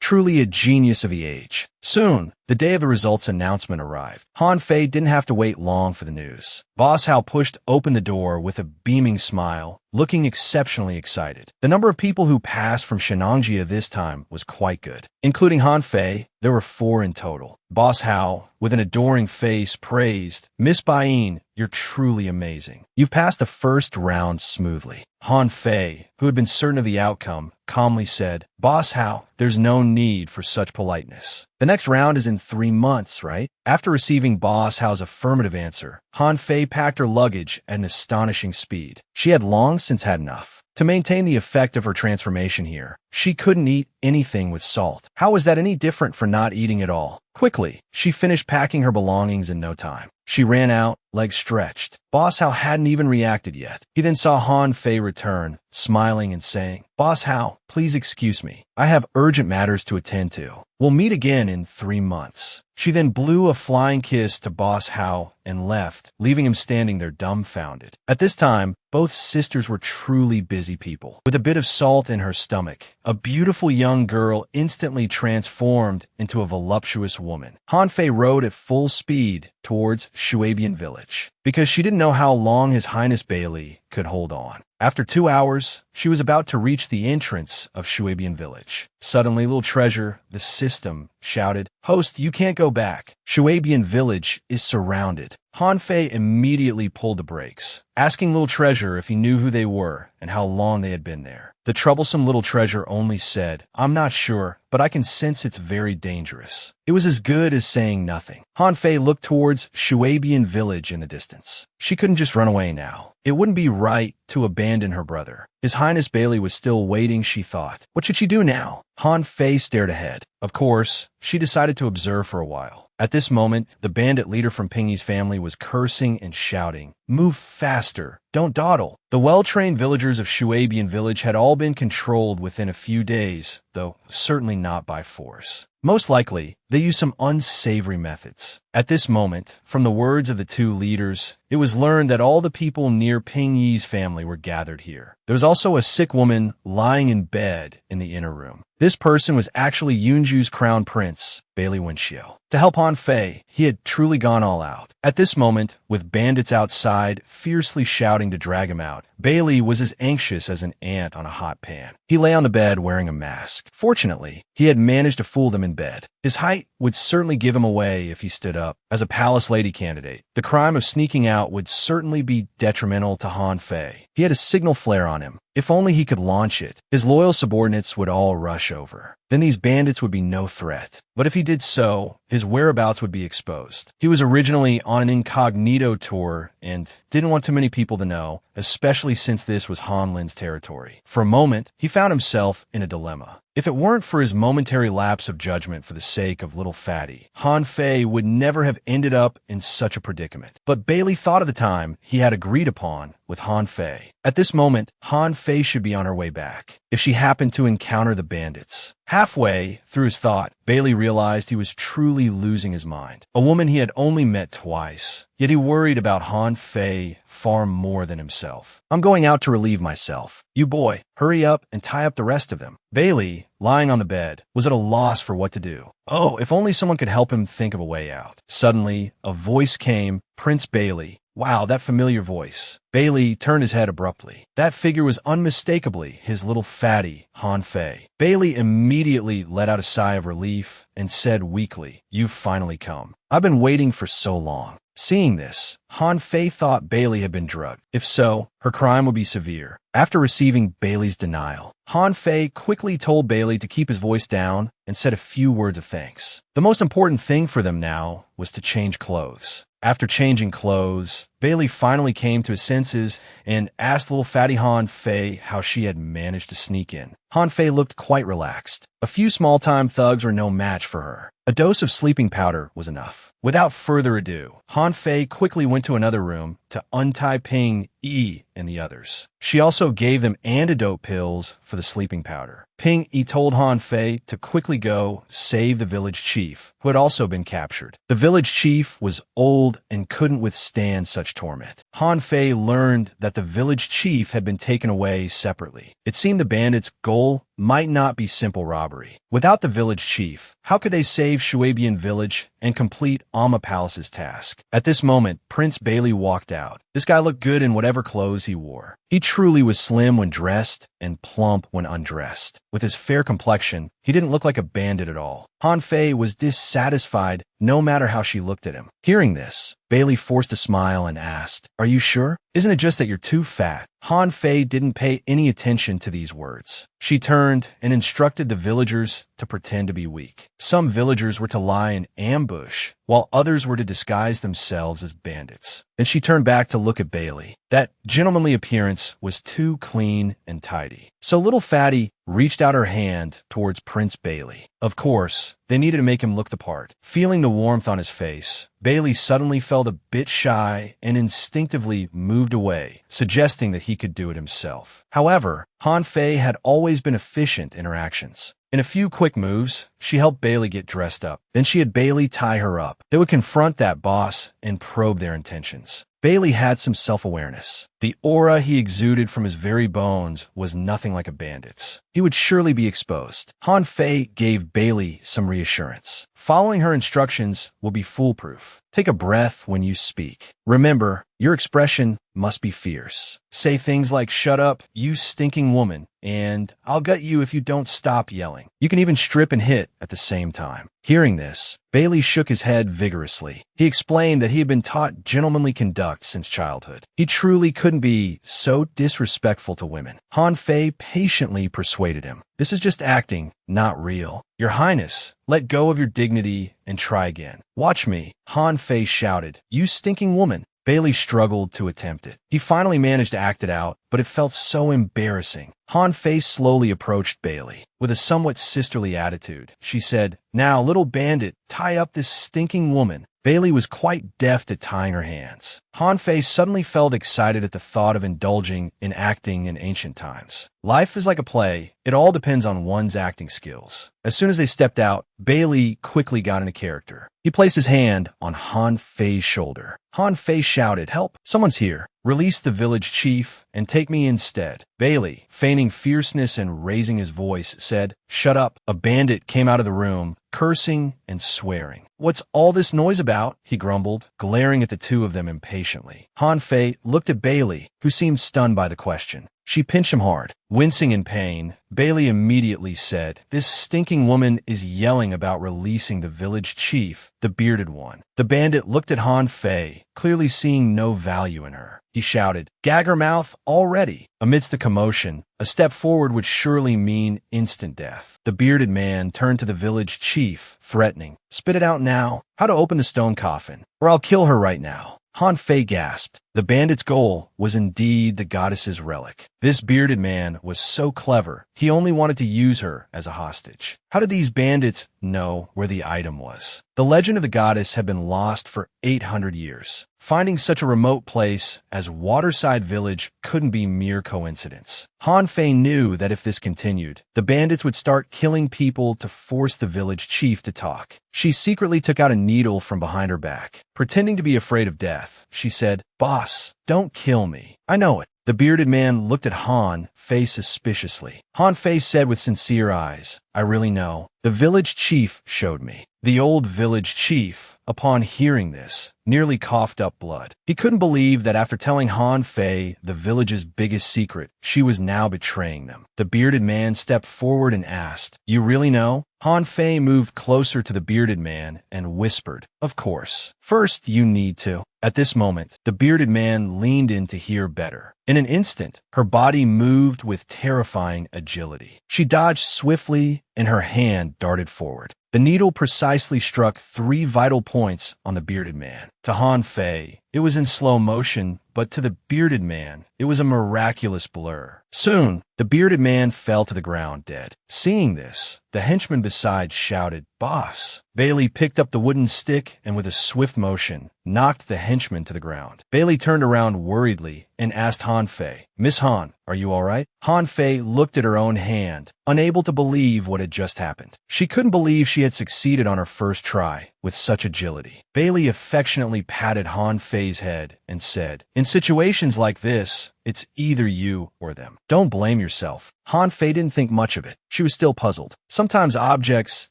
Truly a genius of the age. Soon, the day of the results announcement arrived. Han Fei didn't have to wait long for the news. Boss Hao pushed open the door with a beaming smile, looking exceptionally excited. The number of people who passed from Shenangjia this time was quite good. Including Han Fei, there were 4 in total. Boss Hao, with an adoring face, praised, "Miss Bain, you're truly amazing. You've passed the first round smoothly." Han Fei, who had been certain of the outcome, calmly said, "Boss Hao, there's no need for such politeness. The next round is in 3 months, right?" After receiving Boss Hao's affirmative answer, Han Fei packed her luggage at an astonishing speed. She had long since had enough. To maintain the effect of her transformation here, she couldn't eat anything with salt. How was that any different for not eating at all? Quickly, she finished packing her belongings in no time. She ran out, legs stretched. Boss Hao hadn't even reacted yet. He then saw Han Fei return, smiling and saying, "Boss Hao, please excuse me. I have urgent matters to attend to. We'll meet again in 3 months." She then blew a flying kiss to Boss Hao and left, leaving him standing there dumbfounded. At this time, both sisters were truly busy people. With a bit of salt in her stomach, a beautiful young girl instantly transformed into a voluptuous woman. Han Fei rode at full speed towards Shuabian village, because she didn't know how long His Highness Bailey could hold on. After 2 hours, she was about to reach the entrance of Shuabian village. Suddenly, Little Treasure, the system, shouted, "Host, you can't go back. Shuabian village is surrounded." Han Fei immediately pulled the brakes, asking Little Treasure if he knew who they were and how long they had been there. The troublesome Little Treasure only said, "I'm not sure, but I can sense it's very dangerous." It was as good as saying nothing. Han Fei looked towards Shuabian village in the distance. She couldn't just run away now. It wouldn't be right to abandon her brother. His Highness Bailey was still waiting, she thought. What should she do now? Han Fei stared ahead. Of course, she decided to observe for a while. At this moment, the bandit leader from Pingyi's family was cursing and shouting, "Move faster! Don't dawdle!" The well-trained villagers of Shuabian village had all been controlled within a few days, though certainly not by force. Most likely, they used some unsavory methods. At this moment, from the words of the 2 leaders, it was learned that all the people near Pingyi's family were gathered here. There was also a sick woman lying in bed in the inner room. This person was actually Yunju's crown prince, Bailey Wenxiu. To help Han Fei, he had truly gone all out. At this moment, with bandits outside fiercely shouting to drag him out, Bailey was as anxious as an ant on a hot pan. He lay on the bed wearing a mask. Fortunately, he had managed to fool them in bed. His height would certainly give him away if he stood up. As a palace lady candidate, the crime of sneaking out would certainly be detrimental to Han Fei. He had a signal flare on him. If only he could launch it, his loyal subordinates would all rush over. Then these bandits would be no threat. But if he did so, his whereabouts would be exposed. He was originally on an incognito tour and didn't want too many people to know, especially since this was Han Lin's territory. For a moment, he found himself in a dilemma. If it weren't for his momentary lapse of judgment for the sake of little Fatty, Han Fei would never have ended up in such a predicament. But Bailey thought of the time he had agreed upon with Han Fei. At this moment, Han Fei should be on her way back, if she happened to encounter the bandits. Halfway through his thought, Bailey realized he was truly losing his mind. A woman he had only met twice, yet he worried about Han Fei far more than himself. "I'm going out to relieve myself. You boy, hurry up and tie up the rest of them." Bailey, lying on the bed, was at a loss for what to do. Oh, if only someone could help him think of a way out. Suddenly, a voice came, "Prince Bailey." Wow, that familiar voice. Bailey turned his head abruptly. That figure was unmistakably his little fatty, Han Fei. Bailey immediately let out a sigh of relief and said weakly, "You've finally come. I've been waiting for so long." Seeing this, Han Fei thought Bailey had been drugged. If so, her crime would be severe. After receiving Bailey's denial, Han Fei quickly told Bailey to keep his voice down and said a few words of thanks. The most important thing for them now was to change clothes. After changing clothes, Bailey finally came to his senses and asked little fatty Han Fei how she had managed to sneak in. Han Fei looked quite relaxed. A few small-time thugs were no match for her. A dose of sleeping powder was enough. Without further ado, Han Fei quickly went to another room to untie Ping, Yi, and the others. She also gave them antidote pills for the sleeping powder. Ping Yi told Han Fei to quickly go save the village chief, who had also been captured. The village chief was old and couldn't withstand such torment. Han Fei learned that the village chief had been taken away separately. It seemed the bandits' goal might not be simple robbery. Without the village chief, how could they save Shuabian village and complete Alma Palace's task? At this moment, Prince Bailey walked out. This guy looked good in whatever clothes he wore. He truly was slim when dressed and plump when undressed. With his fair complexion, he didn't look like a bandit at all. Han Fei was dissatisfied no matter how she looked at him. Hearing this, Bailey forced a smile and asked, "Are you sure? Isn't it just that you're too fat?" Han Fei didn't pay any attention to these words. She turned and instructed the villagers to pretend to be weak. Some villagers were to lie in ambush, while others were to disguise themselves as bandits. Then she turned back to look at Bailey. That gentlemanly appearance was too clean and tidy. So little Fatty reached out her hand towards Prince Bailey. Of course, they needed to make him look the part. Feeling the warmth on his face, Bailey suddenly felt a bit shy and instinctively moved away, suggesting that he could do it himself. However, Han Fei had always been efficient in her actions. In a few quick moves, she helped Bailey get dressed up. Then she had Bailey tie her up. They would confront that boss and probe their intentions. Bailey had some self-awareness. The aura he exuded from his very bones was nothing like a bandit's. He would surely be exposed. Han Fei gave Bailey some reassurance. Following her instructions will be foolproof. Take a breath when you speak. Remember, your expression must be fierce. Say things like, "Shut up, you stinking woman," and "I'll gut you if you don't stop yelling." You can even strip and hit at the same time. Hearing this, Bailey shook his head vigorously. He explained that he had been taught gentlemanly conduct since childhood. He truly couldn't be so disrespectful to women. Han Fei patiently persuaded him. "This is just acting, not real. Your Highness, let go of your dignity and try again." "Watch me," Han Fei shouted. "You stinking woman." Bailey struggled to attempt it. He finally managed to act it out, but it felt so embarrassing. Han Fei slowly approached Bailey. With a somewhat sisterly attitude, she said, "Now, little bandit, tie up this stinking woman." Bailey was quite deft at tying her hands. Han Fei suddenly felt excited at the thought of indulging in acting in ancient times. Life is like a play. It all depends on one's acting skills. As soon as they stepped out, Bailey quickly got into character. He placed his hand on Han Fei's shoulder. Han Fei shouted, "Help! Someone's here. Release the village chief and take me instead." Bailey, feigning fierceness and raising his voice, said, "Shut up." A bandit came out of the room, cursing and swearing. "What's all this noise about?" he grumbled, glaring at the two of them impatiently. Han Fei looked at Bailey, who seemed stunned by the question. She pinched him hard. Wincing in pain, Bailey immediately said, "This stinking woman is yelling about releasing the village chief, the bearded one." The bandit looked at Han Fei, clearly seeing no value in her. He shouted, "Gag her mouth already." Amidst the commotion, a step forward would surely mean instant death. The bearded man turned to the village chief, threatening, "Spit it out now. How to open the stone coffin, or I'll kill her right now." Han Fei gasped. The bandit's goal was indeed the goddess's relic. This bearded man was so clever, he only wanted to use her as a hostage. How did these bandits know where the item was? The legend of the goddess had been lost for 800 years. Finding such a remote place as Waterside Village couldn't be mere coincidence. Han Fei knew that if this continued, the bandits would start killing people to force the village chief to talk. She secretly took out a needle from behind her back. Pretending to be afraid of death, she said, "Boss, don't kill me. I know it." The bearded man looked at Han Fei suspiciously. Han Fei said with sincere eyes, "I really know. The village chief showed me." The old village chief, upon hearing this, nearly coughed up blood. He couldn't believe that after telling Han Fei the village's biggest secret, she was now betraying them. The bearded man stepped forward and asked, "You really know?" Han Fei moved closer to the bearded man and whispered, "Of course. First, you need to." At this moment, the bearded man leaned in to hear better. In an instant, her body moved with terrifying agility. She dodged swiftly, and her hand darted forward. The needle precisely struck 3 vital points on the bearded man. To Han Fei, it was in slow motion, but to the bearded man, it was a miraculous blur. Soon, the bearded man fell to the ground dead. Seeing this, the henchman beside shouted, "Boss!" Bailey picked up the wooden stick and with a swift motion, knocked the henchman to the ground. Bailey turned around worriedly and asked Han Fei, "Miss Han, are you all right?" Han Fei looked at her own hand, unable to believe what had just happened. She couldn't believe she had succeeded on her first try with such agility. Bailey affectionately patted Han Fei's head and said, "In situations like this, it's either you or them. Don't blame yourself." Han Fei didn't think much of it. She was still puzzled. Sometimes objects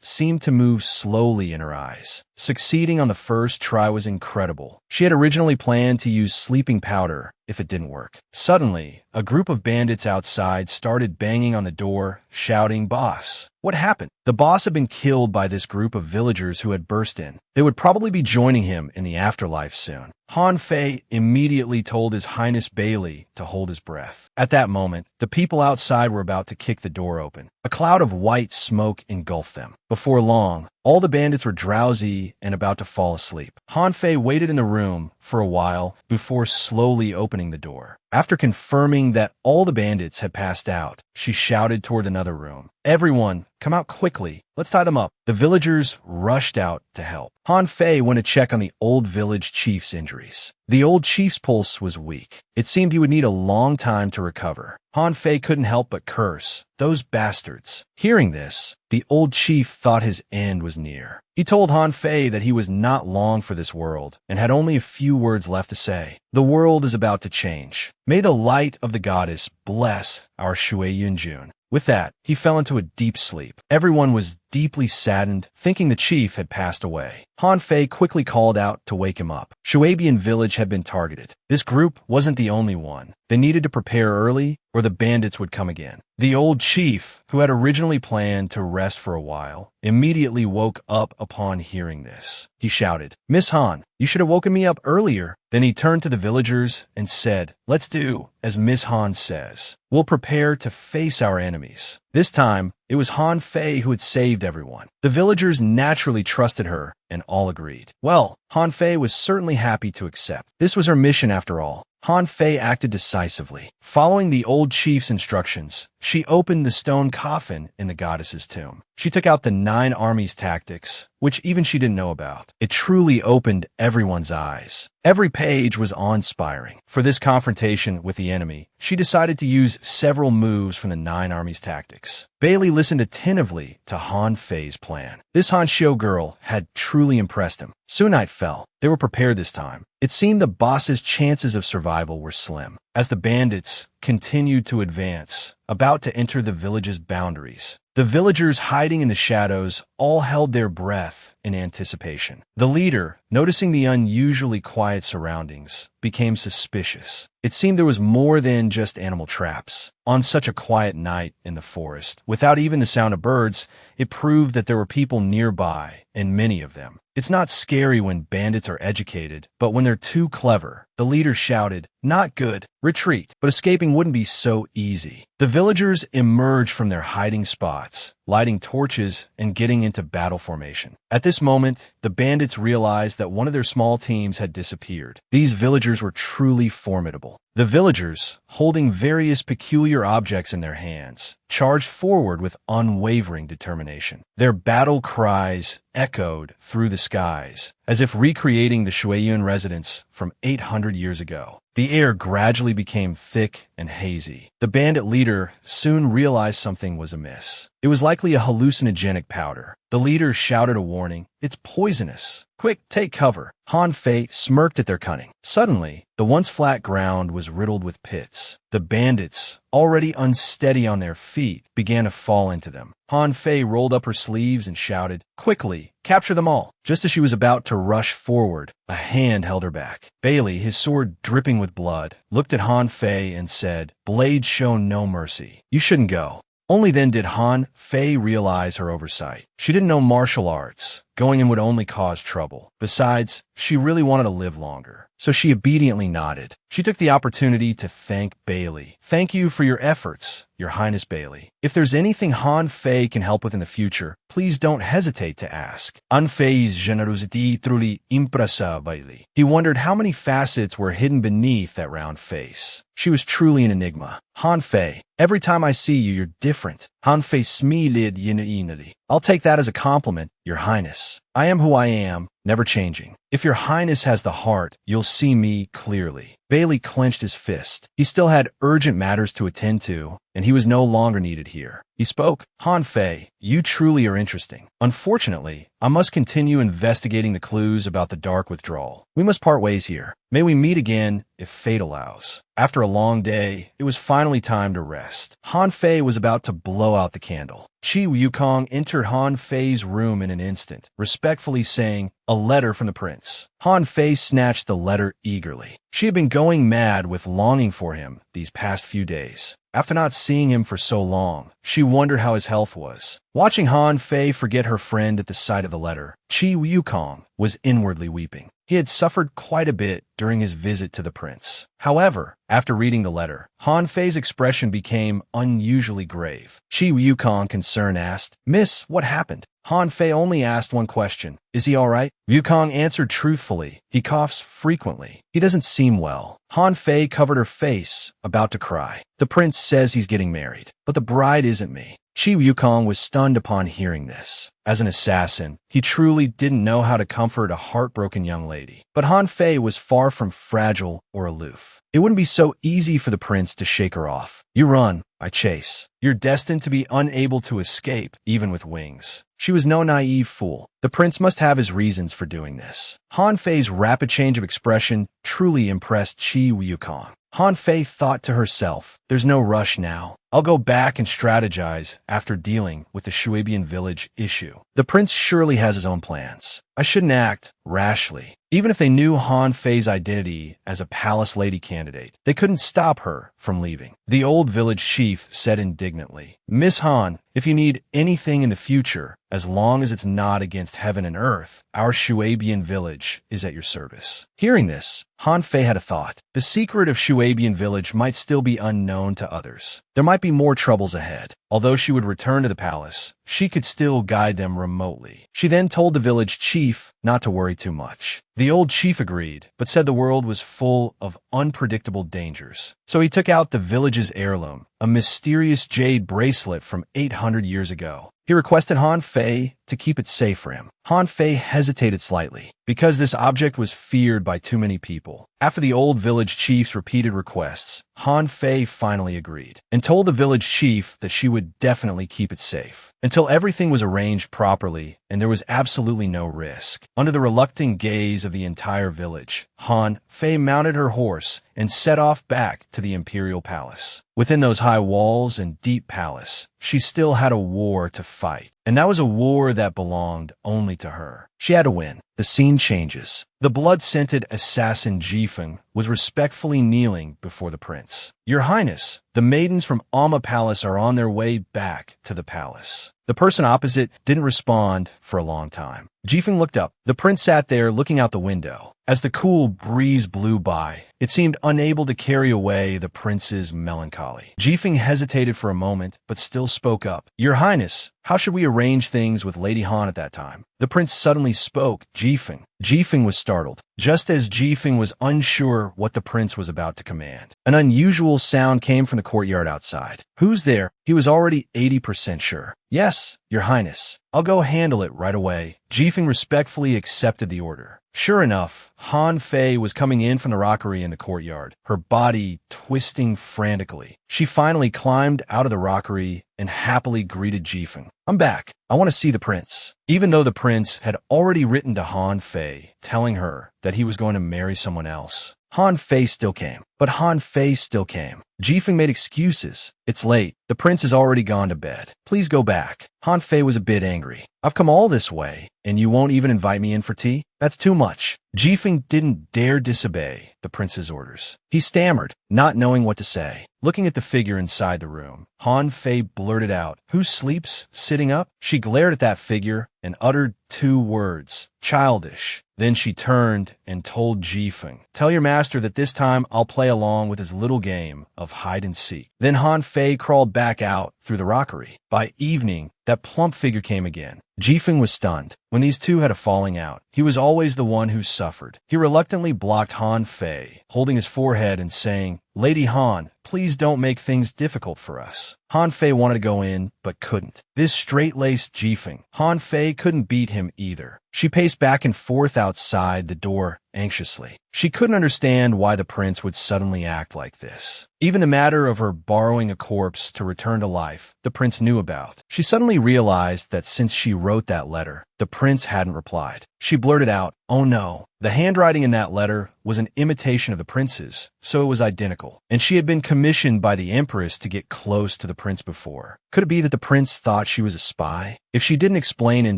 seemed to move slowly in her eyes. Succeeding on the first try was incredible. She had originally planned to use sleeping powder if it didn't work. Suddenly, a group of bandits outside started banging on the door, shouting, "Boss!" What happened? The boss had been killed by this group of villagers who had burst in. They would probably be joining him in the afterlife soon. Han Fei immediately told His Highness Bailey to hold his breath. At that moment, the people outside were about to kick the door open. A cloud of white smoke engulfed them. Before long, all the bandits were drowsy and about to fall asleep. Han Fei waited in the room for a while before slowly opening the door. After confirming that all the bandits had passed out, she shouted toward another room, "Everyone, come out quickly. Let's tie them up." The villagers rushed out to help. Han Fei went to check on the old village chief's injuries. The old chief's pulse was weak. It seemed he would need a long time to recover. Han Fei couldn't help but curse, "Those bastards." Hearing this, the old chief thought his end was near. He told Han Fei that he was not long for this world and had only a few words left to say. "The world is about to change. May the light of the goddess bless our Shui Yunjun." With that, he fell into a deep sleep. Everyone was deeply saddened, thinking the chief had passed away. Han Fei quickly called out to wake him up. Shuabian village had been targeted. This group wasn't the only one. They needed to prepare early, or the bandits would come again. The old chief, who had originally planned to rest for a while, immediately woke up upon hearing this. He shouted, "Miss Han, you should have woken me up earlier." Then he turned to the villagers and said, "Let's do as Miss Han says. We'll prepare to face our enemies." This time, it was Han Fei who had saved everyone. The villagers naturally trusted her, and all agreed. Well, Han Fei was certainly happy to accept. This was her mission after all. Han Fei acted decisively. Following the old chief's instructions, she opened the stone coffin in the goddess's tomb. She took out the 9 armies tactics, which even she didn't know about. It truly opened everyone's eyes. Every page was awe-inspiring. For this confrontation with the enemy, she decided to use several moves from the 9 armies tactics. Bailey listened attentively to Han Fei's plan. This Hanshio girl had truly impressed him. Soon night fell. They were prepared this time. It seemed the boss's chances of survival were slim. As the bandits continued to advance, about to enter the village's boundaries, the villagers hiding in the shadows all held their breath in anticipation. The leader, noticing the unusually quiet surroundings, became suspicious. It seemed there was more than just animal traps. On such a quiet night in the forest, without even the sound of birds, it proved that there were people nearby, and many of them. It's not scary when bandits are educated, but when they're too clever. The leader shouted, "Not good. Retreat." But escaping wouldn't be so easy. The villagers emerged from their hiding spots, lighting torches and getting into battle formation. At this moment, the bandits realized that one of their small teams had disappeared. These villagers were truly formidable. The villagers, holding various peculiar objects in their hands, charged forward with unwavering determination. Their battle cries echoed through the skies, as if recreating the Shuiyun residence from 800 years ago. The air gradually became thick and hazy. The bandit leader soon realized something was amiss. It was likely a hallucinogenic powder. The leader shouted a warning, "It's poisonous. Quick, take cover." Han Fei smirked at their cunning. Suddenly, the once flat ground was riddled with pits. The bandits, already unsteady on their feet, began to fall into them. Han Fei rolled up her sleeves and shouted, "Quickly, capture them all!" Just as she was about to rush forward, a hand held her back. Bailey, his sword dripping with blood, looked at Han Fei and said, "Blades show no mercy. You shouldn't go." Only then did Han Fei realize her oversight. She didn't know martial arts. Going in would only cause trouble. Besides, she really wanted to live longer. So she obediently nodded. She took the opportunity to thank Bailey. "Thank you for your efforts, Your Highness Bailey. If there's anything Han Fei can help with in the future, please don't hesitate to ask." Han Fei's generosity truly impressa Bailey. He wondered how many facets were hidden beneath that round face. She was truly an enigma. "Han Fei, every time I see you, you're different." Han Fei smiled genuinely. "I'll take that as a compliment, Your Highness. I am who I am, never changing. If Your Highness has the heart, you'll see me clearly." Bailey clenched his fist. He still had urgent matters to attend to, and he was no longer needed here. He spoke, "Han Fei, you truly are interesting. Unfortunately, I must continue investigating the clues about the dark withdrawal. We must part ways here. May we meet again, if fate allows." After a long day, it was finally time to rest. Han Fei was about to blow out the candle. Chi Wukong entered Han Fei's room in an instant, respectfully saying, "A letter from the prince." Han Fei snatched the letter eagerly. She had been going mad with longing for him these past few days. After not seeing him for so long, she wondered how his health was. Watching Han Fei forget her friend at the sight of the letter, Chi Wukong was inwardly weeping. He had suffered quite a bit during his visit to the prince. However, after reading the letter, Han Fei's expression became unusually grave. Chi Wukong, concerned, asked, "Miss, what happened?" Han Fei only asked one question, "Is he all right?" Wukong answered truthfully, "He coughs frequently. He doesn't seem well." Han Fei covered her face, about to cry. "The prince says he's getting married, but the bride isn't me." Chi Wukong was stunned upon hearing this. As an assassin, he truly didn't know how to comfort a heartbroken young lady. But Han Fei was far from fragile or aloof. It wouldn't be so easy for the prince to shake her off. "You run, I chase. You're destined to be unable to escape, even with wings." She was no naive fool. The prince must have his reasons for doing this. Han Fei's rapid change of expression truly impressed Chi Wukong. Han Fei thought to herself, "There's no rush now. I'll go back and strategize after dealing with the Shuabian village issue. The prince surely has his own plans. I shouldn't act rashly." Even if they knew Han Fei's identity as a palace lady candidate, they couldn't stop her from leaving. The old village chief said indignantly, "Miss Han, if you need anything in the future, as long as it's not against heaven and earth, our Shuabian village is at your service." Hearing this, Han Fei had a thought. The secret of Shuabian village might still be unknown to others. There might be more troubles ahead. Although she would return to the palace, she could still guide them remotely. She then told the village chief not to worry too much. The old chief agreed, but said the world was full of unpredictable dangers. So he took out the village's heirloom, a mysterious jade bracelet from 800 years ago. He requested Han Fei to keep it safe for him. Han Fei hesitated slightly, because this object was feared by too many people. After the old village chief's repeated requests, Han Fei finally agreed, and told the village chief that she would definitely keep it safe, until everything was arranged properly and there was absolutely no risk. Under the reluctant gaze of the entire village, Han Fei mounted her horse and set off back to the imperial palace. Within those high walls and deep palace, she still had a war to fight, and that was a war that belonged only to her. She had to win. The scene changes. The blood-scented assassin Jifeng was respectfully kneeling before the prince. "Your Highness, the maidens from Alma Palace are on their way back to the palace." The person opposite didn't respond for a long time. Jifeng looked up. The prince sat there looking out the window. As the cool breeze blew by, it seemed unable to carry away the prince's melancholy. Jifeng hesitated for a moment, but still spoke up. "Your Highness, how should we arrange things with Lady Han at that time?" The prince suddenly spoke, "Jifeng." Jifeng was startled, just as Jifeng was unsure what the prince was about to command. An unusual sound came from the courtyard outside. "Who's there?" He was already 80% sure. "Yes, Your Highness. I'll go handle it right away." Jifeng respectfully accepted the order. Sure enough, Han Fei was coming in from the rockery in the courtyard, her body twisting frantically. She finally climbed out of the rockery and happily greeted Jifeng. "I'm back. I want to see the prince." Even though the prince had already written to Han Fei, telling her that he was going to marry someone else, Han Fei still came. But Han Fei still came. Jifeng made excuses. It's late. The prince has already gone to bed. Please go back. Han Fei was a bit angry. I've come all this way, and you won't even invite me in for tea? That's too much. Jifeng didn't dare disobey the prince's orders. He stammered, not knowing what to say. Looking at the figure inside the room, Han Fei blurted out, "Who sleeps sitting up?" She glared at that figure and uttered 2 words, "Childish." Then she turned and told Jifeng, "Tell your master that this time I'll play along with his little game of hide and seek." Then Han Fei crawled back out through the rockery. By evening, that plump figure came again. Jifeng was stunned. When these two had a falling out, he was always the one who suffered. He reluctantly blocked Han Fei, holding his forehead and saying, "Lady Han, please don't make things difficult for us." Han Fei wanted to go in, but couldn't. This straight-laced Jifeng, Han Fei couldn't beat him either. She paced back and forth outside the door anxiously. She couldn't understand why the prince would suddenly act like this. Even the matter of her borrowing a corpse to return to life, the prince knew about. She suddenly realized that since she wrote that letter, the prince hadn't replied. She blurted out, "Oh no." The handwriting in that letter was an imitation of the prince's, so it was identical, and she had been commissioned by the empress to get close to the prince before. Could it be that the prince thought she was a spy? If she didn't explain in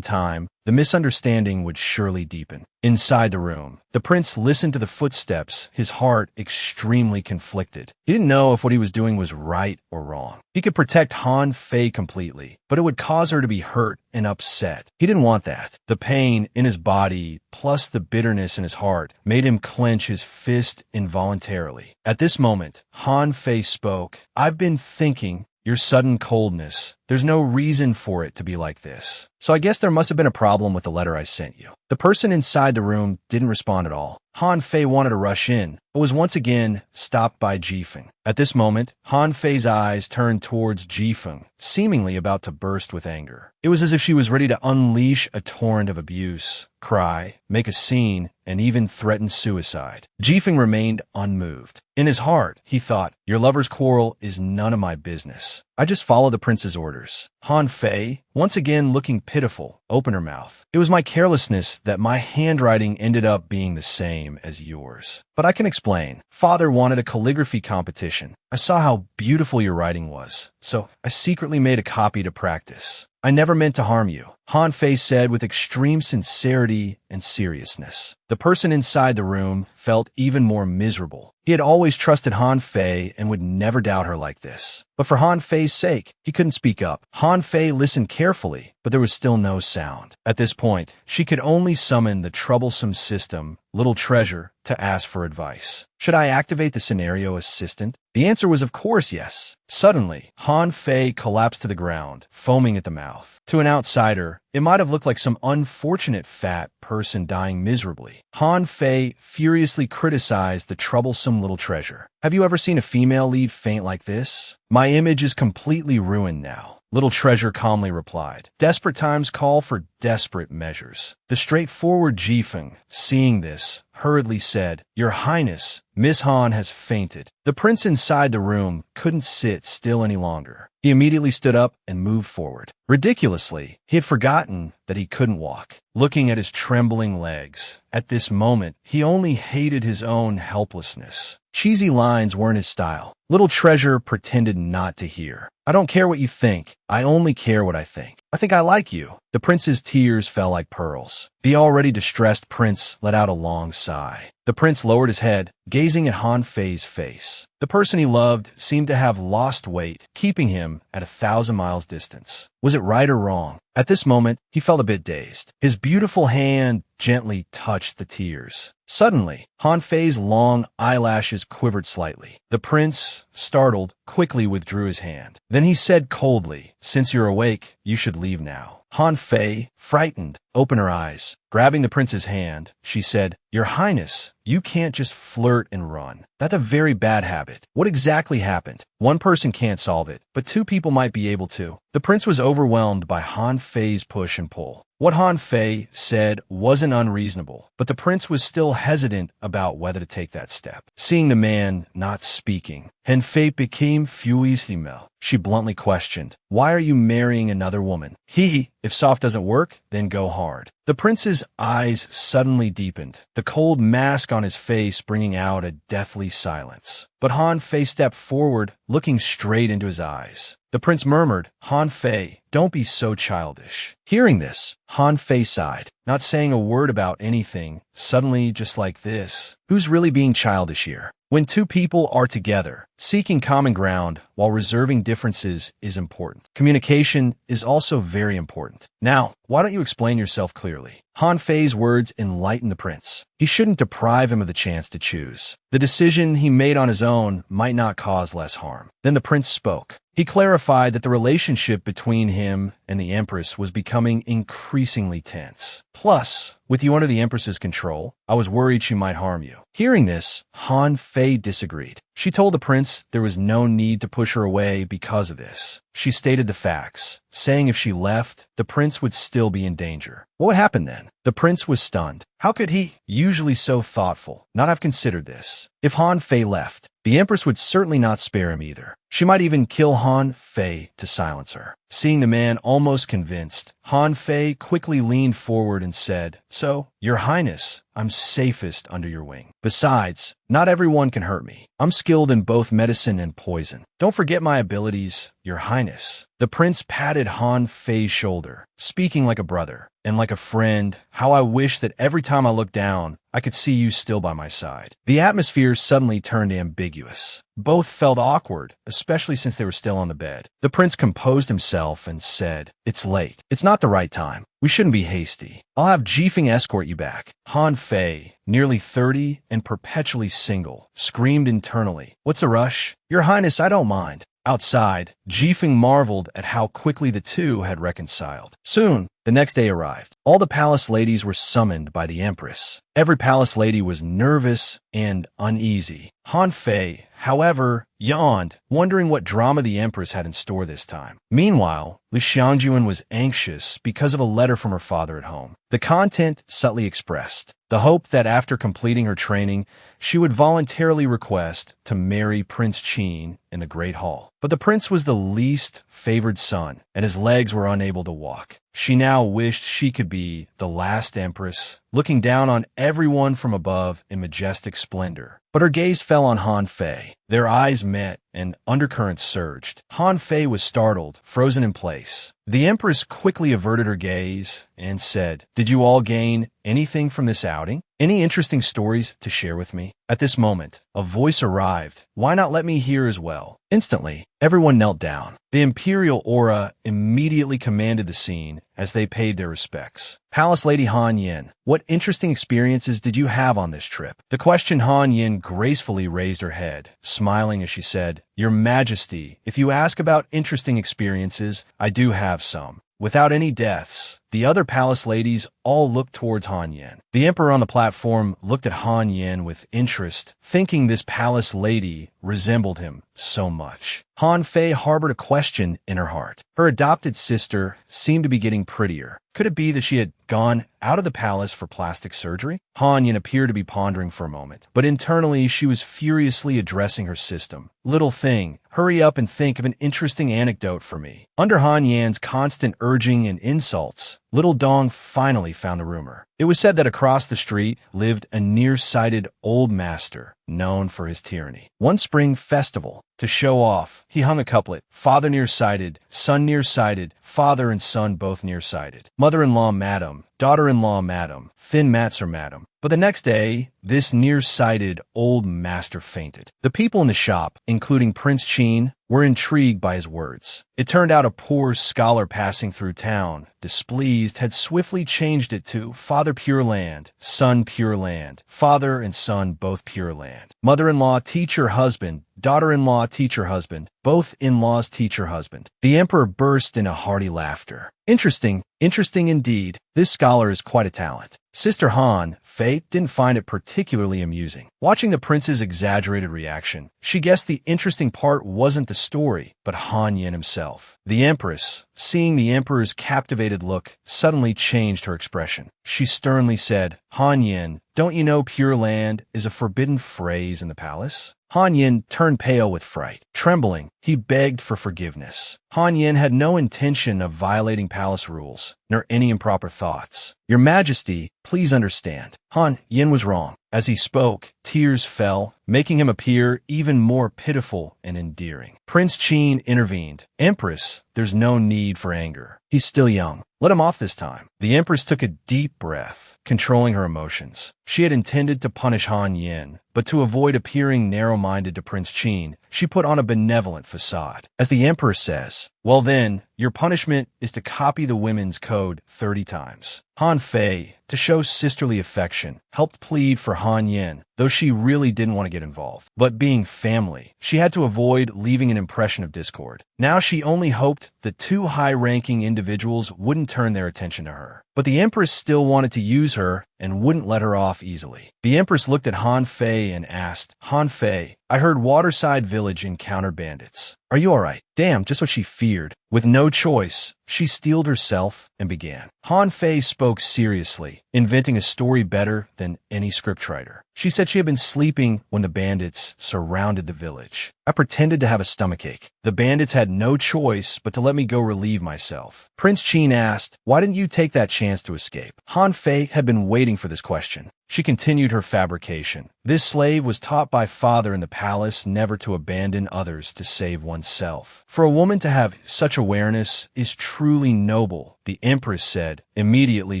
time, the misunderstanding would surely deepen. Inside the room, the prince listened to the footsteps, his heart extremely conflicted. He didn't know if what he was doing was right or wrong. He could protect Han Fei completely, but it would cause her to be hurt and upset. He didn't want that. The pain in his body, plus the bitterness in his heart, made him clench his fist involuntarily. At this moment, Han Fei spoke. "I've been thinking, your sudden coldness. There's no reason for it to be like this. So I guess there must have been a problem with the letter I sent you." The person inside the room didn't respond at all. Han Fei wanted to rush in, but was once again stopped by Jifeng. At this moment, Han Fei's eyes turned towards Jifeng, seemingly about to burst with anger. It was as if she was ready to unleash a torrent of abuse, cry, make a scene, and even threaten suicide. Jifeng remained unmoved. In his heart, he thought, "Your lover's quarrel is none of my business. I just follow the prince's orders." Han Fei, once again looking pitiful, opened her mouth. "It was my carelessness that my handwriting ended up being the same as yours. But I can explain. Father wanted a calligraphy competition. I saw how beautiful your writing was, so I secretly made a copy to practice. I never meant to harm you," Han Fei said with extreme sincerity and seriousness. The person inside the room felt even more miserable. He had always trusted Han Fei and would never doubt her like this. But for Han Fei's sake, he couldn't speak up. Han Fei listened carefully, but there was still no sound. At this point, she could only summon the troublesome system, Little Treasure, to ask for advice. Should I activate the scenario assistant? The answer was of course yes. Suddenly, Han Fei collapsed to the ground, foaming at the mouth. To an outsider, it might have looked like some unfortunate fat person dying miserably. Han Fei furiously criticized the troublesome Little Treasure. "Have you ever seen a female lead faint like this? My image is completely ruined now." Little Treasure calmly replied, "Desperate times call for desperate measures." The straightforward Jifeng, seeing this, hurriedly said, "Your Highness, Miss Han has fainted." The prince inside the room couldn't sit still any longer. He immediately stood up and moved forward. Ridiculously, he had forgotten that he couldn't walk. Looking at his trembling legs, at this moment, he only hated his own helplessness. Cheesy lines weren't his style. Little Treasure pretended not to hear. "I don't care what you think. I only care what I think. I think I like you." The prince's tears fell like pearls. The already distressed prince let out a long sigh. The prince lowered his head, gazing at Han Fei's face. The person he loved seemed to have lost weight, keeping him at 1,000 miles distance. Was it right or wrong? At this moment, he felt a bit dazed. His beautiful hand gently touched the tears. Suddenly, Han Fei's long eyelashes quivered slightly. The prince, startled, quickly withdrew his hand. Then he said coldly, "Since you're awake, you should leave now." Han Fei, frightened, opened her eyes. Grabbing the prince's hand, she said, "Your Highness, you can't just flirt and run. That's a very bad habit. What exactly happened? One person can't solve it, but 2 people might be able to." The prince was overwhelmed by Han Fei's push and pull. What Han Fei said wasn't unreasonable, but the prince was still hesitant about whether to take that step. Seeing the man not speaking, Han Fei became furiously mel. She bluntly questioned, "Why are you marrying another woman?" If soft doesn't work, then go hard." The prince's eyes suddenly deepened, the cold mask on his face bringing out a deathly silence. But Han Fei stepped forward, looking straight into his eyes. The prince murmured, "Han Fei, don't be so childish." Hearing this, Han Fei sighed, not saying a word about anything, suddenly just like this. Who's really being childish here? When two people are together, seeking common ground while reserving differences is important. Communication is also very important. Now, why don't you explain yourself clearly? Han Fei's words enlightened the prince. He shouldn't deprive him of the chance to choose. The decision he made on his own might not cause less harm. Then the prince spoke. He clarified that the relationship between him and the Empress was becoming increasingly tense. Plus, with you under the Empress's control, I was worried she might harm you. Hearing this, Han Fei disagreed. She told the prince there was no need to push her away because of this. She stated the facts, saying if she left, the prince would still be in danger. What would happen then? The prince was stunned. How could he, usually so thoughtful, not have considered this? If Han Fei left, the Empress would certainly not spare him either. She might even kill Han Fei to silence her. Seeing the man almost convinced, Han Fei quickly leaned forward and said, "So, Your Highness, I'm safest under your wing. Besides, not everyone can hurt me. I'm skilled in both medicine and poison. Don't forget my abilities, Your Highness." The prince patted Han Fei's shoulder, speaking like a brother and like a friend. "How I wish that every time I look down, I could see you still by my side." The atmosphere suddenly turned ambiguous. Both felt awkward, especially since they were still on the bed. The prince composed himself and said, "It's late. It's not the right time. We shouldn't be hasty. I'll have Jifeng escort you back." Han Fei, nearly 30 and perpetually single, screamed internally, "What's the rush? Your Highness, I don't mind." Outside, Jifeng marveled at how quickly the two had reconciled. Soon, the next day arrived. All the palace ladies were summoned by the Empress. Every palace lady was nervous and uneasy. Han Fei, however, yawned, wondering what drama the Empress had in store this time. Meanwhile, Li Xiangjuan was anxious because of a letter from her father at home. The content subtly expressed the hope that after completing her training, she would voluntarily request to marry Prince Qin in the Great Hall. But the prince was the least favored son, and his legs were unable to walk. She now wished she could be the last empress, looking down on everyone from above in majestic splendor. But her gaze fell on Han Fei. Their eyes met, and undercurrents surged. Han Fei was startled, frozen in place. The Empress quickly averted her gaze and said, "Did you all gain anything from this outing? Any interesting stories to share with me?" At this moment, a voice arrived. "Why not let me hear as well?" Instantly, everyone knelt down. The imperial aura immediately commanded the scene as they paid their respects. "Palace Lady Han Yin, what interesting experiences did you have on this trip?" The question Han Yin gracefully raised her head, smiling as she said, "Your Majesty, if you ask about interesting experiences, I do have some. Without any deaths." The other palace ladies all looked towards Han Yin. The emperor on the platform looked at Han Yin with interest, thinking this palace lady resembled him so much. Han Fei harbored a question in her heart. Her adopted sister seemed to be getting prettier. Could it be that she had gone out of the palace for plastic surgery? Han Yin appeared to be pondering for a moment, but internally she was furiously addressing her system. "Little thing, hurry up and think of an interesting anecdote for me." Under Han Yan's constant urging and insults, Little Dong finally found a rumor. It was said that across the street lived a nearsighted old master known for his tyranny. One spring festival, to show off, he hung a couplet: "Father nearsighted, son nearsighted, father and son both nearsighted. Mother-in-law madam, daughter-in-law madam, thin mats are madam." But the next day, this nearsighted old master fainted. The people in the shop, including Prince Qin, were intrigued by his words. It turned out a poor scholar passing through town, displeased, had swiftly changed it to "Father Pure Land, Son Pure Land, father and son both pure land. Mother-in-law teacher husband, daughter-in-law teacher husband, both in-laws teacher husband." The emperor burst into hearty laughter. Interesting indeed. This scholar is quite a talent. Sister Han Fei didn't find it particularly amusing. Watching the prince's exaggerated reaction, she guessed the interesting part wasn't the story, but Han Yin himself. The Empress, seeing the Emperor's captivated look, suddenly changed her expression. She sternly said, "Han Yin, don't you know Pure Land is a forbidden phrase in the palace?" Han Yin turned pale with fright. Trembling, he begged for forgiveness. Han Yin had no intention of violating palace rules, nor any improper thoughts. "Your Majesty, please understand." Han Yin was wrong. As he spoke, tears fell, making him appear even more pitiful and endearing. Prince Qin intervened. "Empress, there's no need for anger. He's still young. Let him off this time." The Empress took a deep breath, controlling her emotions. She had intended to punish Han Yin, but to avoid appearing narrow-minded to Prince Qin, she put on a benevolent facade. As the Emperor says, "Well then, your punishment is to copy the women's code 30 times. Han Fei, to show sisterly affection, helped plead for Han Yin, though she really didn't want to get involved. But being family, she had to avoid leaving an impression of discord. Now she only hoped that two high-ranking individuals wouldn't turn their attention to her. But the Empress still wanted to use her and wouldn't let her off easily. The Empress looked at Han Fei and asked, "Han Fei, I heard Waterside Village encountered bandits. Are you alright?" Damn, just what she feared. With no choice, she steeled herself and began. Han Fei spoke seriously, inventing a story better than any scriptwriter. She said she had been sleeping when the bandits surrounded the village. "I pretended to have a stomachache. The bandits had no choice but to let me go relieve myself." Prince Qin asked, "Why didn't you take that chance to escape?" Han Fei had been waiting for this question. She continued her fabrication. "This slave was taught by father in the palace never to abandon others to save oneself. For a woman to have such awareness is truly noble," the Empress said, immediately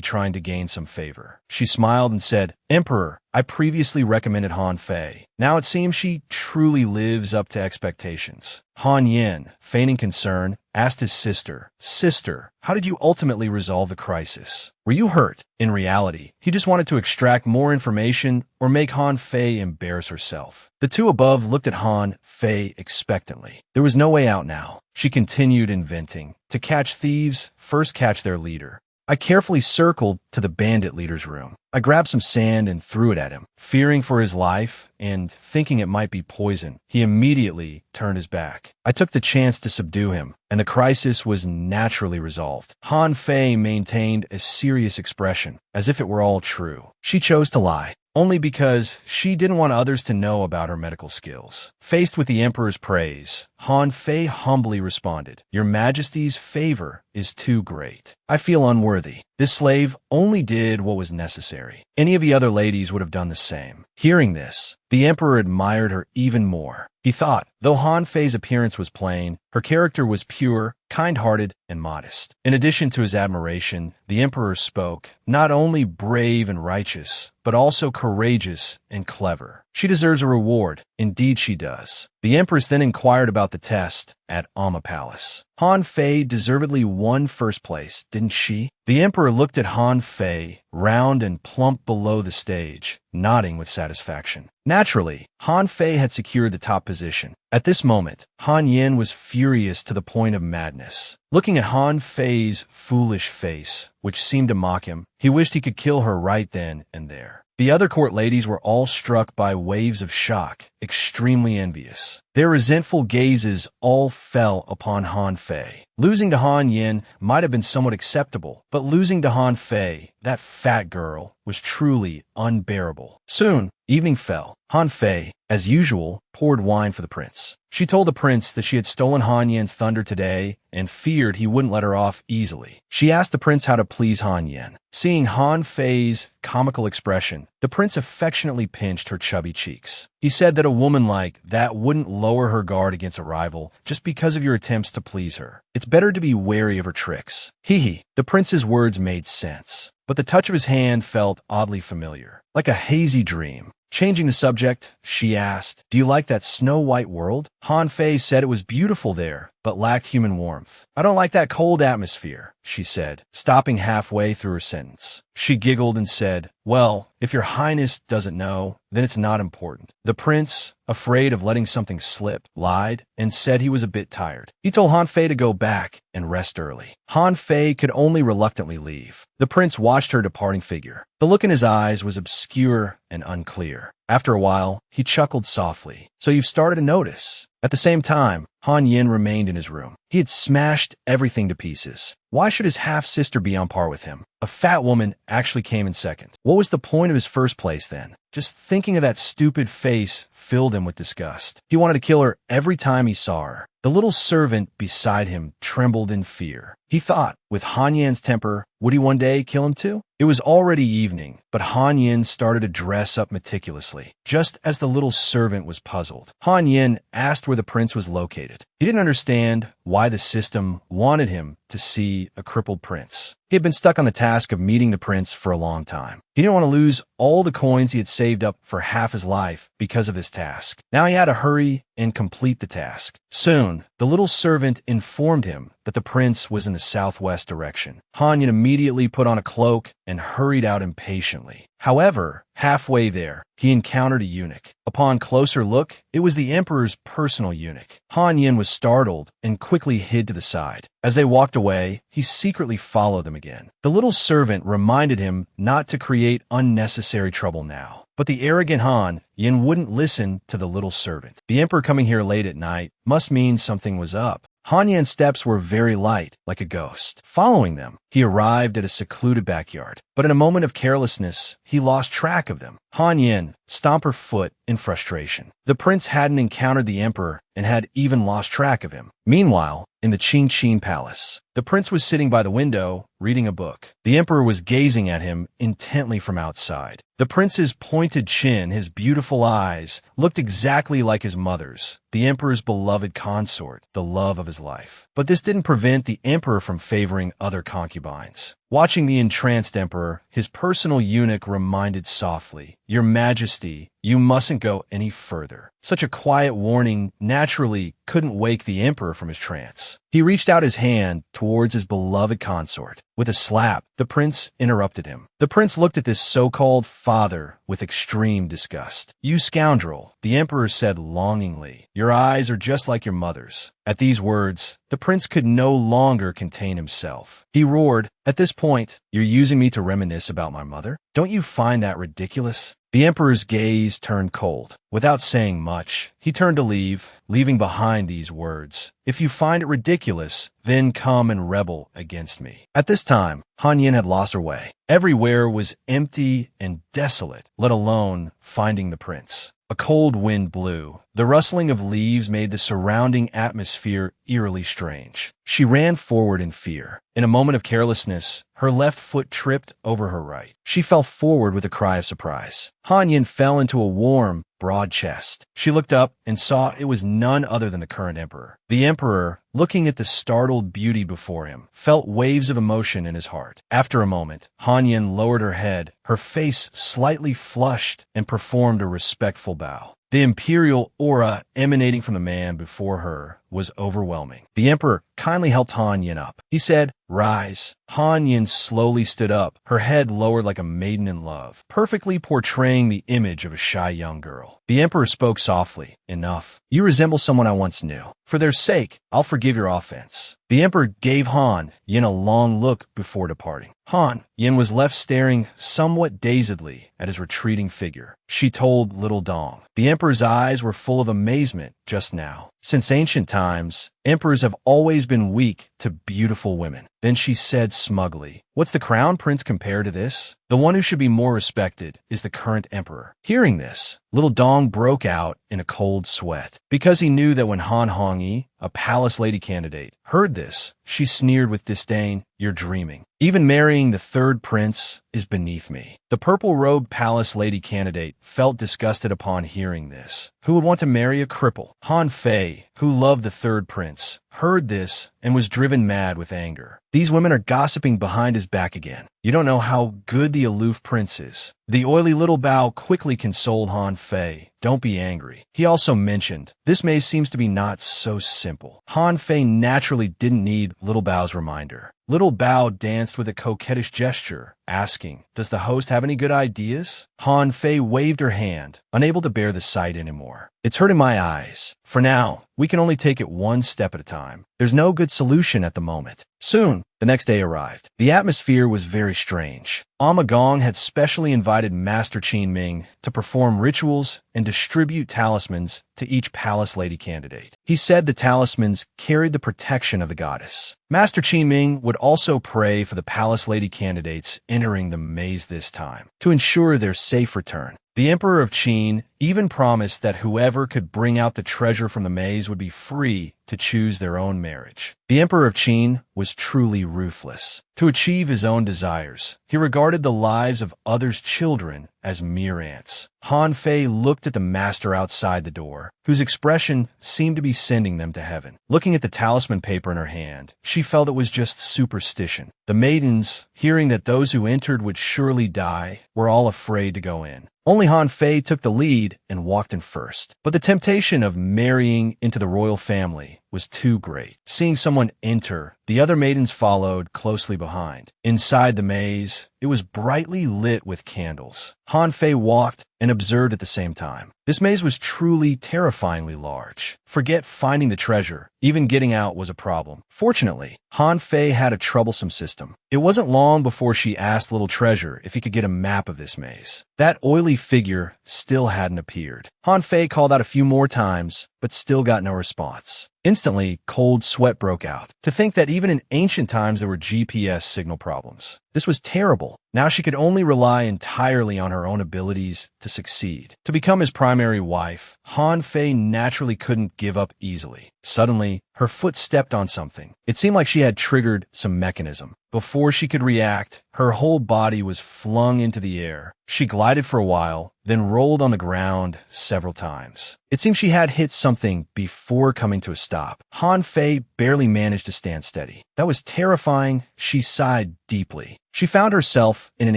trying to gain some favor. She smiled and said, "Emperor, I previously recommended Han Fei. Now it seems she truly lives up to expectations." Han Yin, feigning concern, asked his sister, "Sister, how did you ultimately resolve the crisis? Were you hurt?" In reality, he just wanted to extract more information or make Han Fei embarrass herself. The two above looked at Han Fei expectantly. There was no way out now. She continued inventing. "To catch thieves, first catch their leader. I carefully circled to the bandit leader's room. I grabbed some sand and threw it at him. Fearing for his life and thinking it might be poison, he immediately turned his back. I took the chance to subdue him, and the crisis was naturally resolved." Han Fei maintained a serious expression, as if it were all true. She chose to lie, only because she didn't want others to know about her medical skills. Faced with the Emperor's praise, Han Fei humbly responded, "Your Majesty's favor is too great. I feel unworthy. This slave only did what was necessary. Any of the other ladies would have done the same." Hearing this, the Emperor admired her even more. He thought, though Han Fei's appearance was plain, her character was pure, kind-hearted, and modest. In addition to his admiration, the Emperor spoke, "Not only brave and righteous, but also courageous and clever. She deserves a reward. Indeed she does." The Empress then inquired about the test at Alma Palace. Han Fei deservedly won first place, didn't she? The Emperor looked at Han Fei, round and plump below the stage, nodding with satisfaction. Naturally, Han Fei had secured the top position. At this moment, Han Yin was furious to the point of madness. Looking at Han Fei's foolish face, which seemed to mock him, he wished he could kill her right then and there. The other court ladies were all struck by waves of shock, extremely envious. Their resentful gazes all fell upon Han Fei. Losing to Han Yin might have been somewhat acceptable, but losing to Han Fei, that fat girl, was truly unbearable. Soon, evening fell. Han Fei, as usual, poured wine for the prince. She told the prince that she had stolen Han Yin's thunder today and feared he wouldn't let her off easily. She asked the prince how to please Han Yin. Seeing Han Fei's comical expression, the prince affectionately pinched her chubby cheeks. He said that a woman like that wouldn't lower her guard against a rival just because of your attempts to please her. It's better to be wary of her tricks. Hee. The prince's words made sense, but the touch of his hand felt oddly familiar, like a hazy dream. Changing the subject, she asked, "Do you like that snow-white world?" Han Fei said it was beautiful there, but lacked human warmth. "I don't like that cold atmosphere," she said, stopping halfway through her sentence. She giggled and said, "Well, if your highness doesn't know, then it's not important." The prince, afraid of letting something slip, lied and said he was a bit tired. He told Han Fei to go back and rest early. Han Fei could only reluctantly leave. The prince watched her departing figure. The look in his eyes was obscure and unclear. After a while, he chuckled softly. "So you've started to notice." At the same time, Han Yin remained in his room. He had smashed everything to pieces. Why should his half-sister be on par with him? A fat woman actually came in second. What was the point of his first place then? Just thinking of that stupid face filled him with disgust. He wanted to kill her every time he saw her. The little servant beside him trembled in fear. He thought, with Han Yin's temper, would he one day kill him too? It was already evening, but Han Yin started to dress up meticulously. Just as the little servant was puzzled, Han Yin asked where the prince was located. He didn't understand why the system wanted him to see a crippled prince. He had been stuck on the task of meeting the prince for a long time. He didn't want to lose all the coins he had saved up for half his life because of this task. Now he had to hurry and complete the task. Soon, the little servant informed him that the prince was in the southwest direction. Han Yin immediately put on a cloak and hurried out impatiently. However, halfway there, he encountered a eunuch. Upon closer look, it was the emperor's personal eunuch. Han Yin was startled and quickly hid to the side. As they walked away, he secretly followed them again. The little servant reminded him not to create unnecessary trouble now. But the arrogant Han Yin wouldn't listen to the little servant. The emperor coming here late at night must mean something was up. Han Yin's steps were very light, like a ghost. Following them, he arrived at a secluded backyard. But in a moment of carelessness, he lost track of them. Han Yin stomped her foot in frustration. The prince hadn't encountered the emperor and had even lost track of him. Meanwhile, in the Qingqin palace, the prince was sitting by the window, reading a book. The emperor was gazing at him intently from outside. The prince's pointed chin, his beautiful eyes, looked exactly like his mother's, the emperor's beloved consort, the love of his life. But this didn't prevent the emperor from favoring other concubines. Watching the entranced emperor, his personal eunuch reminded softly, "Your Majesty, you mustn't go any further." Such a quiet warning naturally couldn't wake the emperor from his trance. He reached out his hand towards his beloved consort. With a slap, the prince interrupted him. The prince looked at this so-called father with extreme disgust. "You scoundrel," the emperor said longingly. "Your eyes are just like your mother's." At these words, the prince could no longer contain himself. He roared, "At this point, you're using me to reminisce about my mother? Don't you find that ridiculous?" The emperor's gaze turned cold. Without saying much, he turned to leave, leaving behind these words, "If you find it ridiculous, then come and rebel against me." At this time, Han Yin had lost her way. Everywhere was empty and desolate, let alone finding the prince. A cold wind blew. The rustling of leaves made the surrounding atmosphere eerily strange. She ran forward in fear. In a moment of carelessness, her left foot tripped over her right. She fell forward with a cry of surprise. Han Yin fell into a warm, broad chest. She looked up and saw it was none other than the current emperor. The emperor, looking at the startled beauty before him, felt waves of emotion in his heart. After a moment, Han Yin lowered her head, her face slightly flushed, and performed a respectful bow. The imperial aura emanating from the man before her was overwhelming. The emperor kindly helped Han Yin up. He said, "Rise." Han Yin slowly stood up, her head lowered like a maiden in love, perfectly portraying the image of a shy young girl. The emperor spoke softly, "Enough. You resemble someone I once knew. For their sake, I'll forgive your offense." The emperor gave Han Yin a long look before departing. Han Yin was left staring somewhat dazedly at his retreating figure. She told little Dong. The emperor's eyes were full of amazement just now. Since ancient times, emperors have always been weak to beautiful women. Then she said smugly, "What's the crown prince compared to this? The one who should be more respected is the current emperor." Hearing this, little Dong broke out in a cold sweat. Because he knew that when Han Hongyi, a palace lady candidate, heard this, she sneered with disdain, "You're dreaming. Even marrying the third prince is beneath me." The purple-robed palace lady candidate felt disgusted upon hearing this. Who would want to marry a cripple? Han Fei, who loved the third prince, heard this and was driven mad with anger. These women are gossiping behind his back again. You don't know how good the aloof prince is. The oily little Bao quickly consoled Han Fei. "Don't be angry." He also mentioned, "This maze seems to be not so simple." Han Fei naturally didn't need little Bao's reminder. Little Bao danced with a coquettish gesture, asking, "Does the host have any good ideas?" Han Fei waved her hand, unable to bear the sight anymore. "It's hurting my eyes. For now, we can only take it one step at a time. There's no good solution at the moment." Soon, the next day arrived. The atmosphere was very strange. Ama Gong had specially invited Master Qin Ming to perform rituals and distribute talismans to each palace lady candidate. He said the talismans carried the protection of the goddess. Master Qin Ming would also pray for the palace lady candidates entering the maze this time to ensure their safe return. The Emperor of Qin even promised that whoever could bring out the treasure from the maze would be free to choose their own marriage. The Emperor of Qin was truly ruthless. To achieve his own desires, he regarded the lives of others' children as mere ants. Han Fei looked at the master outside the door, whose expression seemed to be sending them to heaven. Looking at the talisman paper in her hand, she felt it was just superstition. The maidens, hearing that those who entered would surely die, were all afraid to go in. Only Han Fei took the lead and walked in first. But the temptation of marrying into the royal family was too great. Seeing someone enter, the other maidens followed closely behind. Inside the maze, it was brightly lit with candles. Han Fei walked and observed at the same time. This maze was truly terrifyingly large. Forget finding the treasure. Even getting out was a problem. Fortunately, Han Fei had a troublesome system. It wasn't long before she asked Little Treasure if he could get a map of this maze. That oily figure still hadn't appeared. Han Fei called out a few more times, but still got no response. Instantly, cold sweat broke out. To think that even in ancient times there were GPS signal problems. This was terrible. Now she could only rely entirely on her own abilities to succeed. To become his primary wife, Han Fei naturally couldn't give up easily. Suddenly, her foot stepped on something. It seemed like she had triggered some mechanism. Before she could react, her whole body was flung into the air. She glided for a while, then rolled on the ground several times. It seemed she had hit something before coming to a stop. Han Fei barely managed to stand steady. That was terrifying. She sighed deeply. She found herself in an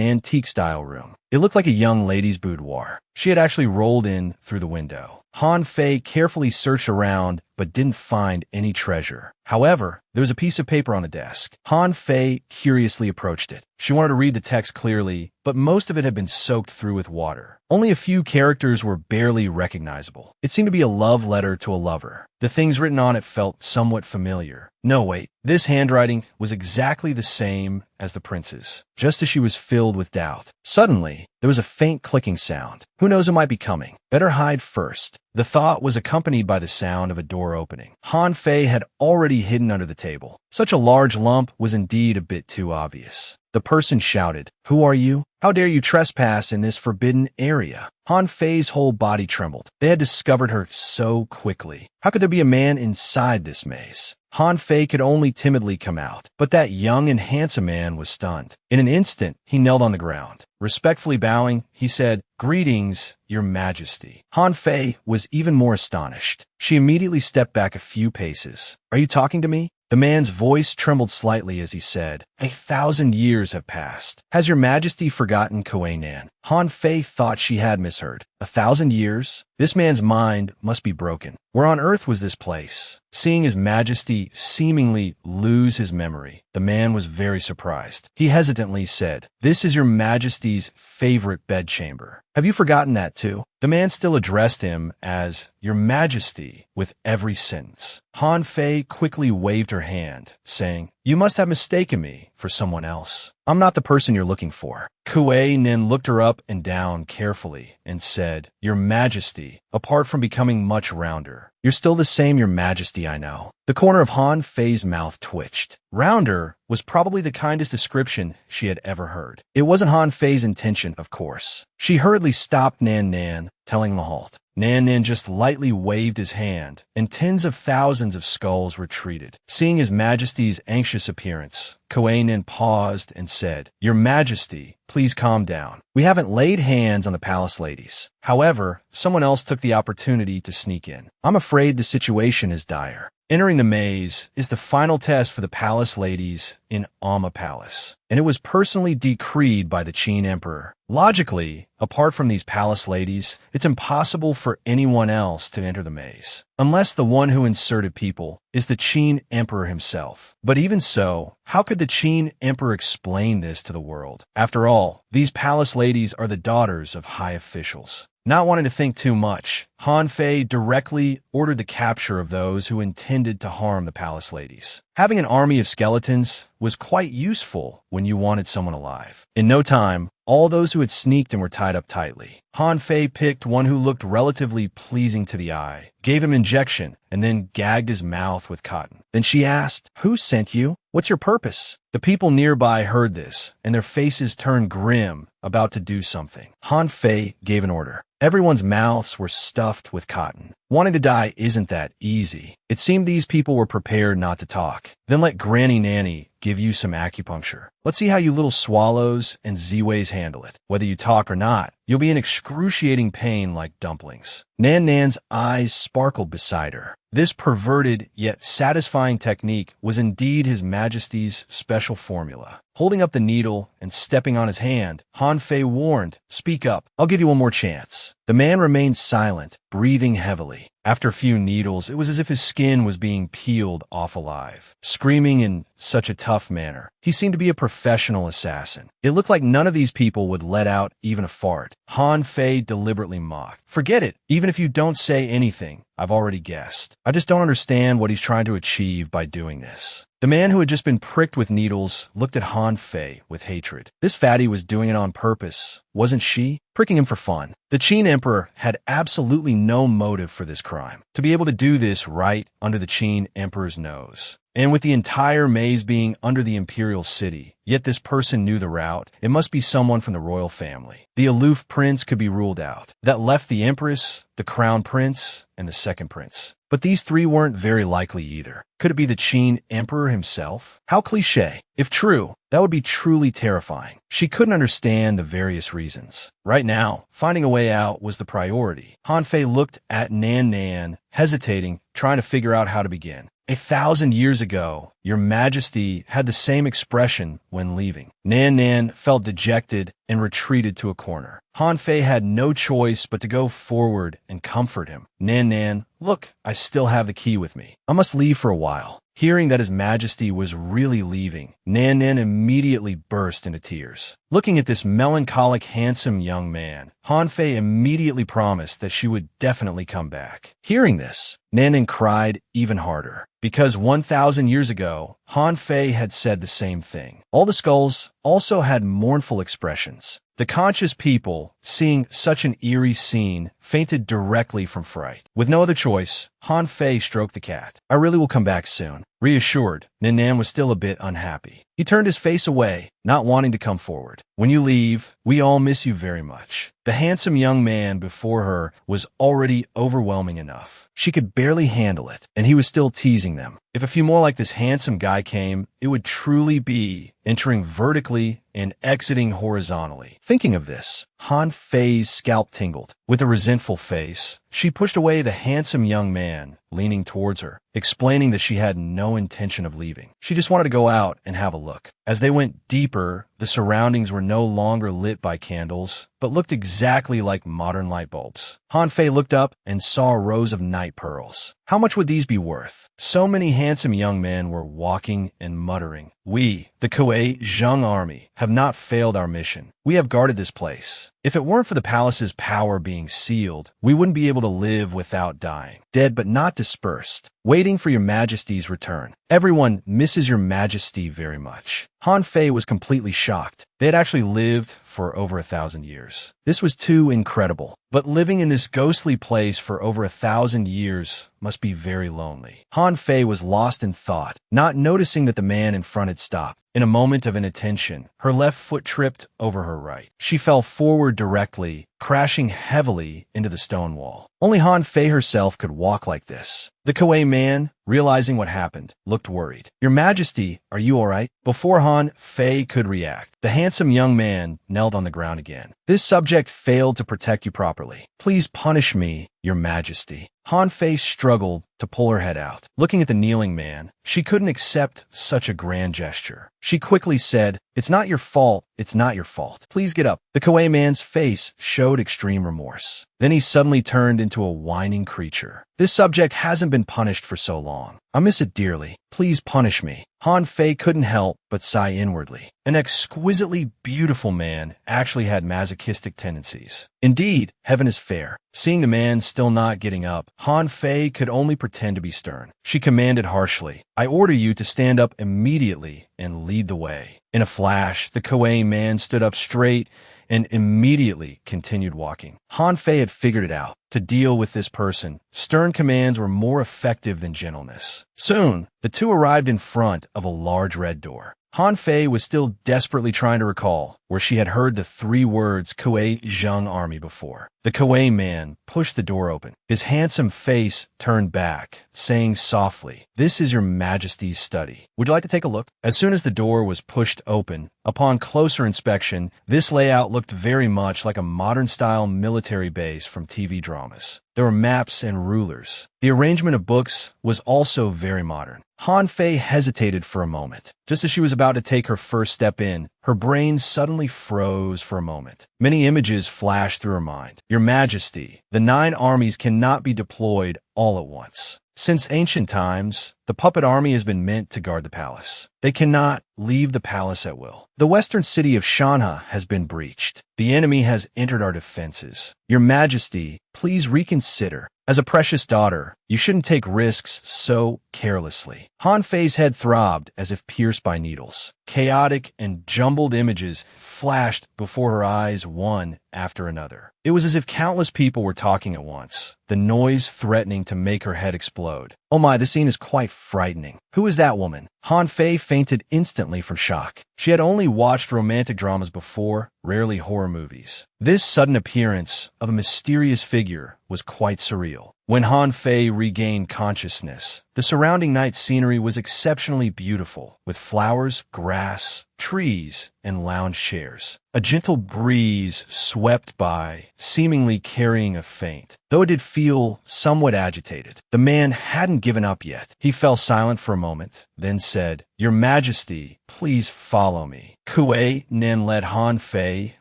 antique-style room. It looked like a young lady's boudoir. She had actually rolled in through the window. Han Fei carefully searched around but didn't find any treasure. However, there was a piece of paper on the desk. Han Fei curiously approached it. She wanted to read the text clearly, but most of it had been soaked through with water. Only a few characters were barely recognizable. It seemed to be a love letter to a lover. The things written on it felt somewhat familiar. No, wait. This handwriting was exactly the same as the prince's, just as she was filled with doubt. Suddenly, there was a faint clicking sound. Who knows what might be coming? Better hide first. The thought was accompanied by the sound of a door opening. Han Fei had already hidden under the table. Such a large lump was indeed a bit too obvious. The person shouted, "Who are you? How dare you trespass in this forbidden area?" Han Fei's whole body trembled. They had discovered her so quickly. How could there be a man inside this maze? Han Fei could only timidly come out, but that young and handsome man was stunned. In an instant, he knelt on the ground. Respectfully bowing, he said, "Greetings, Your Majesty." Han Fei was even more astonished. She immediately stepped back a few paces. "Are you talking to me?" The man's voice trembled slightly as he said, "1,000 years have passed. Has Your Majesty forgotten Kuei Nan?" Han Fei thought she had misheard. 1,000 years? This man's mind must be broken. Where on earth was this place? Seeing His Majesty seemingly lose his memory, the man was very surprised. He hesitantly said, "This is Your Majesty's favorite bedchamber. Have you forgotten that too?" The man still addressed him as Your Majesty with every sentence. Han Fei quickly waved her hand, saying, "You must have mistaken me for someone else. I'm not the person you're looking for." Kuei Nin looked her up and down carefully and said, "Your Majesty, apart from becoming much rounder, you're still the same Your Majesty I know." The corner of Han Fei's mouth twitched. Rounder was probably the kindest description she had ever heard. It wasn't Han Fei's intention, of course. She hurriedly stopped Nan Nan, telling him to halt. Nan Nan just lightly waved his hand, and tens of thousands of skulls retreated. Seeing His Majesty's anxious appearance, Kuei Nin paused and said, "Your Majesty, please calm down. We haven't laid hands on the palace ladies. However, someone else took the opportunity to sneak in. I'm afraid the situation is dire. Entering the maze is the final test for the palace ladies in Amma Palace, and it was personally decreed by the Qin Emperor. Logically, apart from these palace ladies, it's impossible for anyone else to enter the maze, unless the one who inserted people is the Qin Emperor himself. But even so, how could the Qin Emperor explain this to the world? After all, these palace ladies are the daughters of high officials. Not wanting to think too much, Han Fei directly ordered the capture of those who intended to harm the palace ladies. Having an army of skeletons was quite useful when you wanted someone alive. In no time, all those who had sneaked in were tied up tightly. Han Fei picked one who looked relatively pleasing to the eye, gave him an injection, and then gagged his mouth with cotton. Then she asked, "Who sent you? What's your purpose?" The people nearby heard this, and their faces turned grim, about to do something. Han Fei gave an order. Everyone's mouths were stuffed with cotton. Wanting to die isn't that easy. It seemed these people were prepared not to talk. Then let Granny Nanny give you some acupuncture. Let's see how you little swallows and Z-Ways handle it. Whether you talk or not, you'll be in excruciating pain like dumplings. Nan Nan's eyes sparkled beside her. This perverted yet satisfying technique was indeed His Majesty's special formula. Holding up the needle and stepping on his hand, Han Fei warned, "Speak up. I'll give you one more chance." The man remained silent, breathing heavily. After a few needles, it was as if his skin was being peeled off alive. Screaming in such a tough manner, he seemed to be a professional assassin. It looked like none of these people would let out even a fart. Han Fei deliberately mocked. "Forget it. Even if you don't say anything, I've already guessed. I just don't understand what he's trying to achieve by doing this." The man who had just been pricked with needles looked at Han Fei with hatred. This fatty was doing it on purpose, wasn't she? Pricking him for fun. The Qin Emperor had absolutely no motive for this crime. To be able to do this right under the Qin Emperor's nose. And with the entire maze being under the imperial city, yet this person knew the route, it must be someone from the royal family. The aloof prince could be ruled out. That left the empress, the crown prince, and the second prince. But these three weren't very likely either. Could it be the Qin Emperor himself? How cliché. If true, that would be truly terrifying. She couldn't understand the various reasons. Right now, finding a way out was the priority. Han Fei looked at Nan Nan, hesitating, trying to figure out how to begin. 1,000 years ago, Your Majesty had the same expression when leaving. Nan Nan felt dejected and retreated to a corner. Han Fei had no choice but to go forward and comfort him. Nan Nan, look, I still have the key with me. I must leave for a while. Hearing that His Majesty was really leaving, Nan Nan immediately burst into tears. Looking at this melancholic, handsome young man, Han Fei immediately promised that she would definitely come back. Hearing this, Nan Nan cried even harder. Because 1,000 years ago, Han Fei had said the same thing. All the skulls also had mournful expressions. The conscious people, seeing such an eerie scene, fainted directly from fright. With no other choice, Han Fei stroked the cat. "I really will come back soon." Reassured, Nan Nan was still a bit unhappy. He turned his face away, not wanting to come forward. "When you leave, we all miss you very much." The handsome young man before her was already overwhelming enough. She could barely handle it, and he was still teasing them. If a few more like this handsome guy came, it would truly be entering vertically and exiting horizontally. Thinking of this, Han Fei's scalp tingled. With a resentful face, she pushed away the handsome young man, leaning towards her, explaining that she had no intention of leaving. She just wanted to go out and have a look. As they went deeper, the surroundings were no longer lit by candles, but looked exactly like modern light bulbs. Han Fei looked up and saw rows of night pearls. How much would these be worth? So many handsome young men were walking and muttering. "We, the Kuei Zheng army, have not failed our mission. We have guarded this place. If it weren't for the palace's power being sealed, we wouldn't be able to live without dying. Dead but not dispersed. Waiting for Your Majesty's return. Everyone misses Your Majesty very much." Han Fei was completely shocked. They had actually lived for over 1,000 years. This was too incredible. But living in this ghostly place for over 1,000 years must be very lonely. Han Fei was lost in thought, not noticing that the man in front had stopped. In a moment of inattention, her left foot tripped over her right. She fell forward directly, crashing heavily into the stone wall. Only Han Fei herself could walk like this. The Kuei man, realizing what happened, looked worried. "Your Majesty, are you all right?" Before Han Fei could react, the handsome young man knelt on the ground again. "This subject failed to protect you properly. Please punish me, Your Majesty." Han Fei struggled to pull her head out. Looking at the kneeling man, she couldn't accept such a grand gesture. She quickly said, "It's not your fault. It's not your fault. Please get up." The Kuei man's face showed extreme remorse. Then he suddenly turned into a whining creature. "This subject hasn't been punished for so long. I miss it dearly. Please punish me. Han Fei couldn't help but sigh inwardly. An exquisitely beautiful man actually had masochistic tendencies. Indeed, heaven is fair. Seeing the man still not getting up, Han Fei could only pretend to be stern. She commanded harshly, I order you to stand up immediately and lead the way. In a flash, the Kuei man stood up straight and immediately continued walking. Han Fei had figured it out. To deal with this person, stern commands were more effective than gentleness. Soon, the two arrived in front of a large red door. Han Fei was still desperately trying to recall where she had heard the 3 words Kuei Zheng Army before. The Kuei man pushed the door open. His handsome face turned back, saying softly, This is your Majesty's study. Would you like to take a look? As soon as the door was pushed open, upon closer inspection, this layout looked very much like a modern-style military base from TV dramas. There were maps and rulers. The arrangement of books was also very modern. Han Fei hesitated for a moment. Just as she was about to take her first step in, her brain suddenly froze for a moment. Many images flashed through her mind. Your Majesty, the 9 armies cannot be deployed all at once. Since ancient times, the puppet army has been meant to guard the palace. They cannot leave the palace at will. The western city of Shanha has been breached. The enemy has entered our defenses. Your Majesty, please reconsider. As a precious daughter, you shouldn't take risks so carelessly. Han Fei's head throbbed as if pierced by needles. Chaotic and jumbled images flashed before her eyes one after another. It was as if countless people were talking at once, the noise threatening to make her head explode. Oh my, the scene is quite frightening. Who is that woman? Han Fei fainted instantly from shock. She had only watched romantic dramas before, rarely horror movies. This sudden appearance of a mysterious figure was quite surreal. When Han Fei regained consciousness, the surrounding night scenery was exceptionally beautiful, with flowers, grass, trees, and lounge chairs. A gentle breeze swept by, seemingly carrying a faint, though it did feel somewhat agitated. The man hadn't given up yet. He fell silent for a moment, then said, Your Majesty, please follow me. Kuei Nen led Han Fei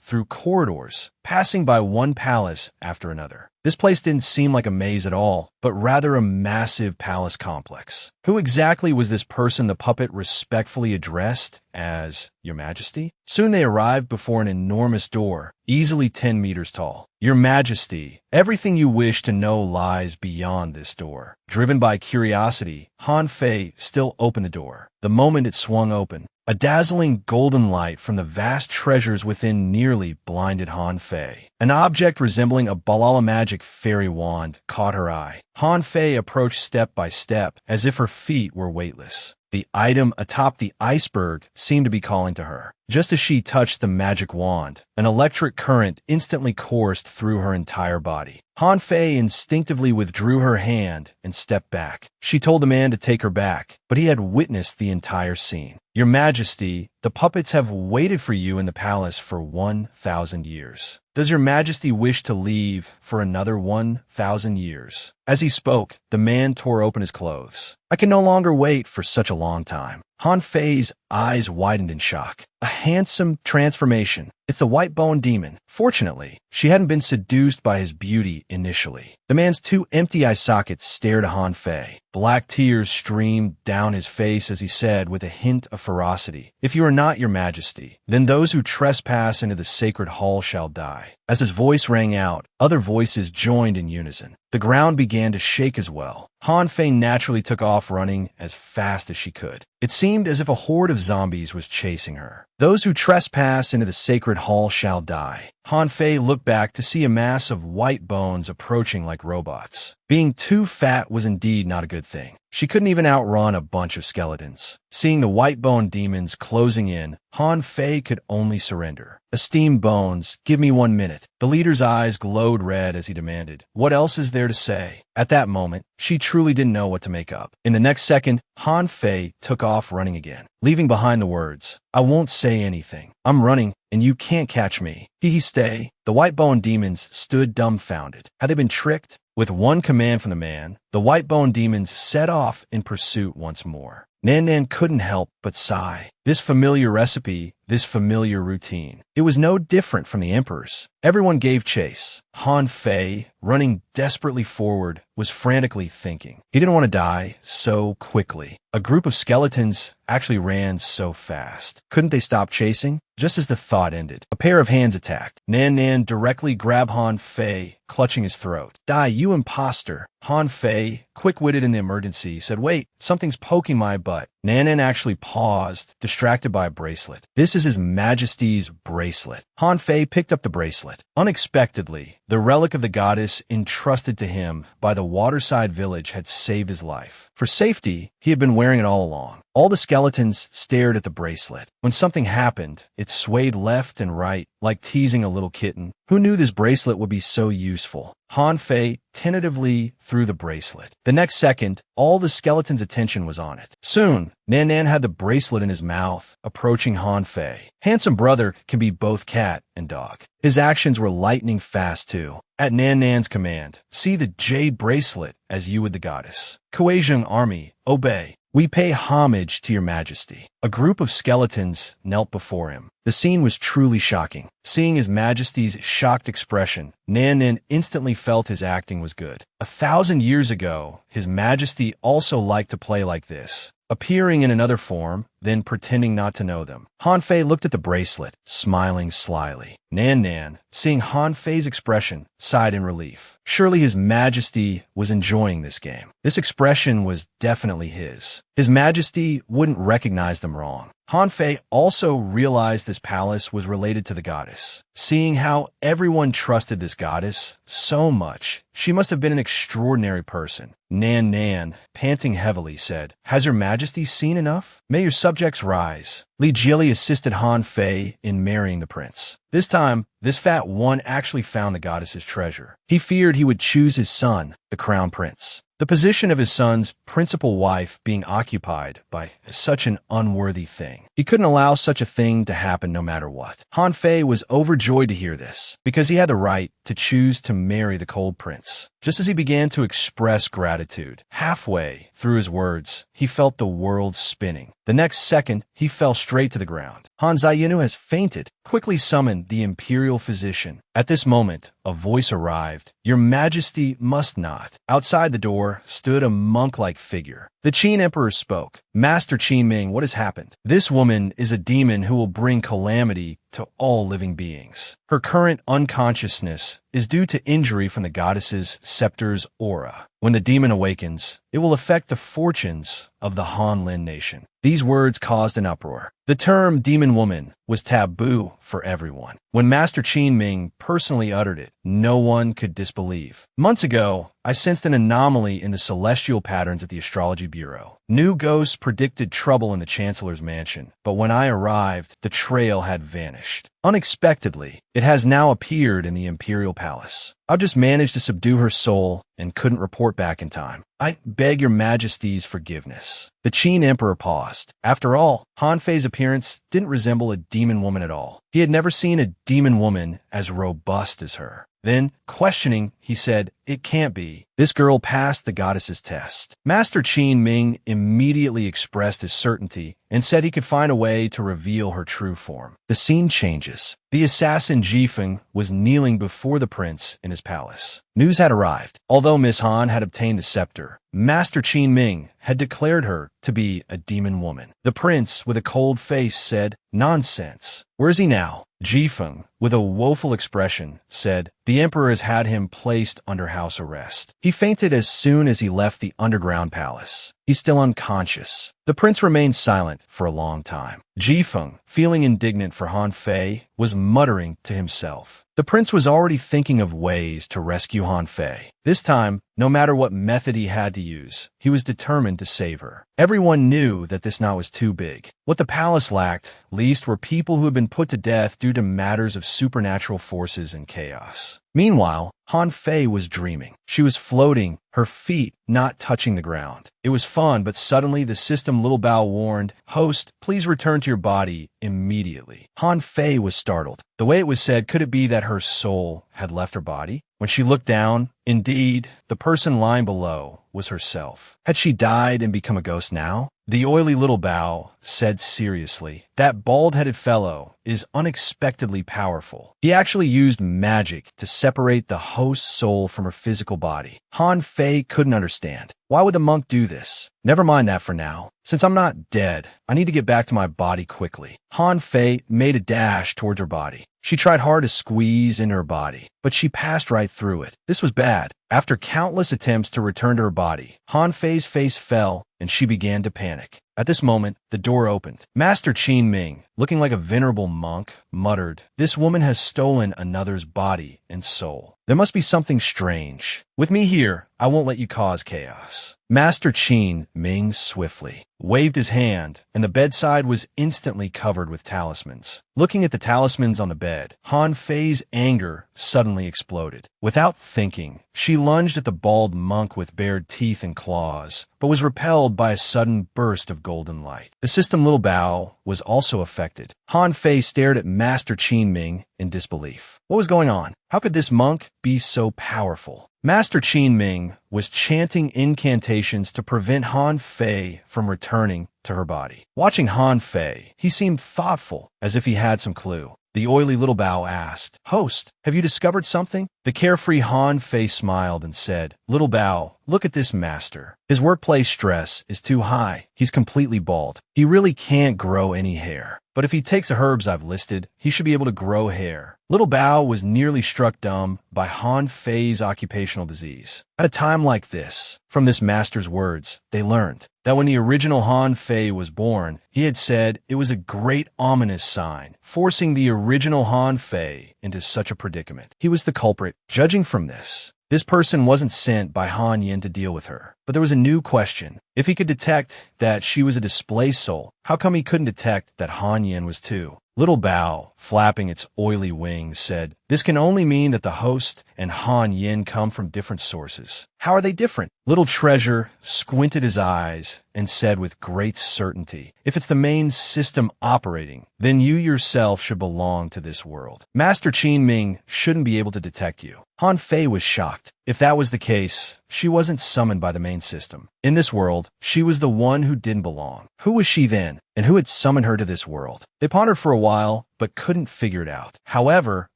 through corridors, passing by one palace after another. This place didn't seem like a maze at all, but rather a massive palace complex. Who exactly was this person the puppet respectfully addressed as Your Majesty? Soon they arrived before an enormous door, easily 10 meters tall. Your Majesty, everything you wish to know lies beyond this door. Driven by curiosity, Han Fei still opened the door. The moment it swung open, a dazzling golden light from the vast treasures within nearly blinded Han Fei. An object resembling a Balala magic fairy wand caught her eye. Han Fei approached step by step, as if her feet were weightless. The item atop the iceberg seemed to be calling to her. Just as she touched the magic wand, an electric current instantly coursed through her entire body. Han Fei instinctively withdrew her hand and stepped back. She told the man to take her back, but he had witnessed the entire scene. Your Majesty, the puppets have waited for you in the palace for 1,000 years. Does Your Majesty wish to leave for another 1,000 years? As he spoke, the man tore open his clothes. I can no longer wait for such a long time. Han Fei's eyes widened in shock. A handsome transformation. It's the white-bone demon. Fortunately, she hadn't been seduced by his beauty initially. The man's 2 empty eye sockets stared at Han Fei. Black tears streamed down his face as he said with a hint of ferocity, If you are not Your Majesty, then those who trespass into the sacred hall shall die. As his voice rang out, other voices joined in unison. The ground began to shake as well. Han Fei naturally took off running as fast as she could. It seemed as if a horde of zombies was chasing her. Those who trespass into the sacred hall shall die. Han Fei looked back to see a mass of white bones approaching like robots. Being too fat was indeed not a good thing. She couldn't even outrun a bunch of skeletons. Seeing the white bone demons closing in, Han Fei could only surrender. Esteemed bones, give me 1 minute. The leader's eyes glowed red as he demanded, What else is there to say? At that moment, she truly didn't know what to make up. In the next second, Han Fei took off running again, leaving behind the words, I won't say anything. I'm running, and you can't catch me. Stay. The white-bone demons stood dumbfounded. Had they been tricked? With one command from the man, the white-bone demons set off in pursuit once more. Nan Nan couldn't help but sigh. This familiar recipe, this familiar routine. It was no different from the emperor's. Everyone gave chase. Han Fei, running desperately forward, was frantically thinking. He didn't want to die so quickly. A group of skeletons actually ran so fast. Couldn't they stop chasing? Just as the thought ended, a pair of hands attacked. Nan Nan directly grabbed Han Fei, clutching his throat. Die, you imposter. Han Fei, quick-witted in the emergency, said, wait, something's poking my butt. Nan Nan actually paused, distracted by a bracelet. This is His Majesty's bracelet. Han Fei picked up the bracelet. Unexpectedly, the relic of the goddess entrusted to him by the waterside village had saved his life. For safety, he had been wearing it all along. All the skeletons stared at the bracelet. When something happened, it swayed left and right, like teasing a little kitten. Who knew this bracelet would be so useful? Han Fei tentatively threw the bracelet. The next second, all the skeleton's attention was on it. Soon, Nan Nan had the bracelet in his mouth, approaching Han Fei. Handsome brother can be both cat and dog. His actions were lightning fast, too. At Nan Nan's command, see the jade bracelet as you would the goddess. Kueijing army, obey. We pay homage to your majesty. A group of skeletons knelt before him. The scene was truly shocking. Seeing His Majesty's shocked expression, Nan Nan instantly felt his acting was good. 1,000 years ago, His Majesty also liked to play like this, appearing in another form, then pretending not to know them. Han Fei looked at the bracelet, smiling slyly. Nan Nan, seeing Han Fei's expression, sighed in relief. Surely His Majesty was enjoying this game. This expression was definitely his. His Majesty wouldn't recognize them wrong. Han Fei also realized this palace was related to the goddess. Seeing how everyone trusted this goddess so much, she must have been an extraordinary person. Nan Nan, panting heavily, said, Has Your Majesty seen enough? May your subjects rise. Li Jili assisted Han Fei in marrying the prince. This time, this fat one actually found the goddess's treasure. He feared he would choose his son, the crown prince. The position of his son's principal wife being occupied by such an unworthy thing. He couldn't allow such a thing to happen no matter what. Han Fei was overjoyed to hear this, because he had the right to choose to marry the cold prince. Just as he began to express gratitude, halfway through his words, he felt the world spinning. The next second, he fell straight to the ground. Han Zayinu has fainted. Quickly summoned the imperial physician. At this moment, a voice arrived. Your Majesty must not. Outside the door stood a monk-like figure. The Qin Emperor spoke. Master Qin Ming, what has happened? This woman is a demon who will bring calamity to all living beings. Her current unconsciousness is due to injury from the goddess's scepter's aura. When the demon awakens, it will affect the fortunes of the Han Lin nation. These words caused an uproar. The term demon woman was taboo for everyone. When Master Qin Ming personally uttered it, no one could disbelieve. Months ago, I sensed an anomaly in the celestial patterns at the Astrology Bureau. New ghosts predicted trouble in the Chancellor's mansion, but when I arrived, the trail had vanished. Unexpectedly, it has now appeared in the Imperial Palace. I've just managed to subdue her soul and couldn't report back in time. I beg Your Majesty's forgiveness. The Qin Emperor paused. After all, Han Fei's appearance didn't resemble a demon woman at all. He had never seen a demon woman as robust as her. Then, questioning, he said, It can't be. This girl passed the goddess's test. Master Qin Ming immediately expressed his certainty and said he could find a way to reveal her true form. The scene changes. The assassin Jifeng was kneeling before the prince in his palace. News had arrived. Although Miss Han had obtained the scepter, Master Qin Ming had declared her to be a demon woman. The prince, with a cold face, said, Nonsense. Where is he now? Jifeng, with a woeful expression, said, The emperor has had him placed under house arrest. He fainted as soon as he left the underground palace. He's still unconscious. The prince remained silent for a long time. Jifeng, feeling indignant for Han Fei, was muttering to himself. The prince was already thinking of ways to rescue Han Fei. This time, no matter what method he had to use, he was determined to save her. Everyone knew that this knot was too big. What the palace lacked, least, were people who had been put to death due to matters of supernatural forces and chaos. Meanwhile, Han Fei was dreaming. She was floating, her feet not touching the ground. It was fun, but suddenly the system Little Bao warned, Host, please return to your body immediately. Han Fei was startled. The way it was said, could it be that her soul had left her body? When she looked down, indeed, the person lying below was herself. Had she died and become a ghost now? The oily little Bao said seriously. That bald-headed fellow is unexpectedly powerful. He actually used magic to separate the host's soul from her physical body. Han Fei couldn't understand. Why would the monk do this? Never mind that for now. Since I'm not dead, I need to get back to my body quickly. Han Fei made a dash towards her body. She tried hard to squeeze into her body, but she passed right through it. This was bad. After countless attempts to return to her body, Han Fei's face fell and she began to panic. At this moment, the door opened. Master Qin Ming, looking like a venerable monk, muttered, "This woman has stolen another's body and soul. There must be something strange. With me here, I won't let you cause chaos." Master Qin Ming swiftly waved his hand, and the bedside was instantly covered with talismans. Looking at the talismans on the bed, Han Fei's anger suddenly exploded. Without thinking, she lunged at the bald monk with bared teeth and claws, but was repelled by a sudden burst of golden light. The system Little Bao was also affected. Han Fei stared at Master Qin Ming in disbelief. What was going on? How could this monk be so powerful? Master Qin Ming was chanting incantations to prevent Han Fei from returning to her body. Watching Han Fei, he seemed thoughtful, as if he had some clue. The oily little Bao asked, "Host, have you discovered something?" The carefree Han Fei smiled and said, "Little Bao, look at this master. His workplace stress is too high. He's completely bald. He really can't grow any hair. But if he takes the herbs I've listed, he should be able to grow hair." Little Bao was nearly struck dumb by Han Fei's occupational disease. At a time like this, from this master's words, they learned that when the original Han Fei was born, he had said it was a great ominous sign, forcing the original Han Fei into such a predicament. He was the culprit. Judging from this person wasn't sent by Han Yin to deal with her. But there was a new question. If he could detect that she was a displaced soul, how come he couldn't detect that Han Yin was too? Little Bao, flapping its oily wings, said, "This can only mean that the host and Han Yin come from different sources." "How are they different?" Little Treasure squinted his eyes and said with great certainty, "If it's the main system operating, then you yourself should belong to this world. Master Qin Ming shouldn't be able to detect you." Han Fei was shocked. If that was the case, she wasn't summoned by the main system. In this world, she was the one who didn't belong. Who was she then? And who had summoned her to this world? They pondered for a while, but couldn't figure it out. However,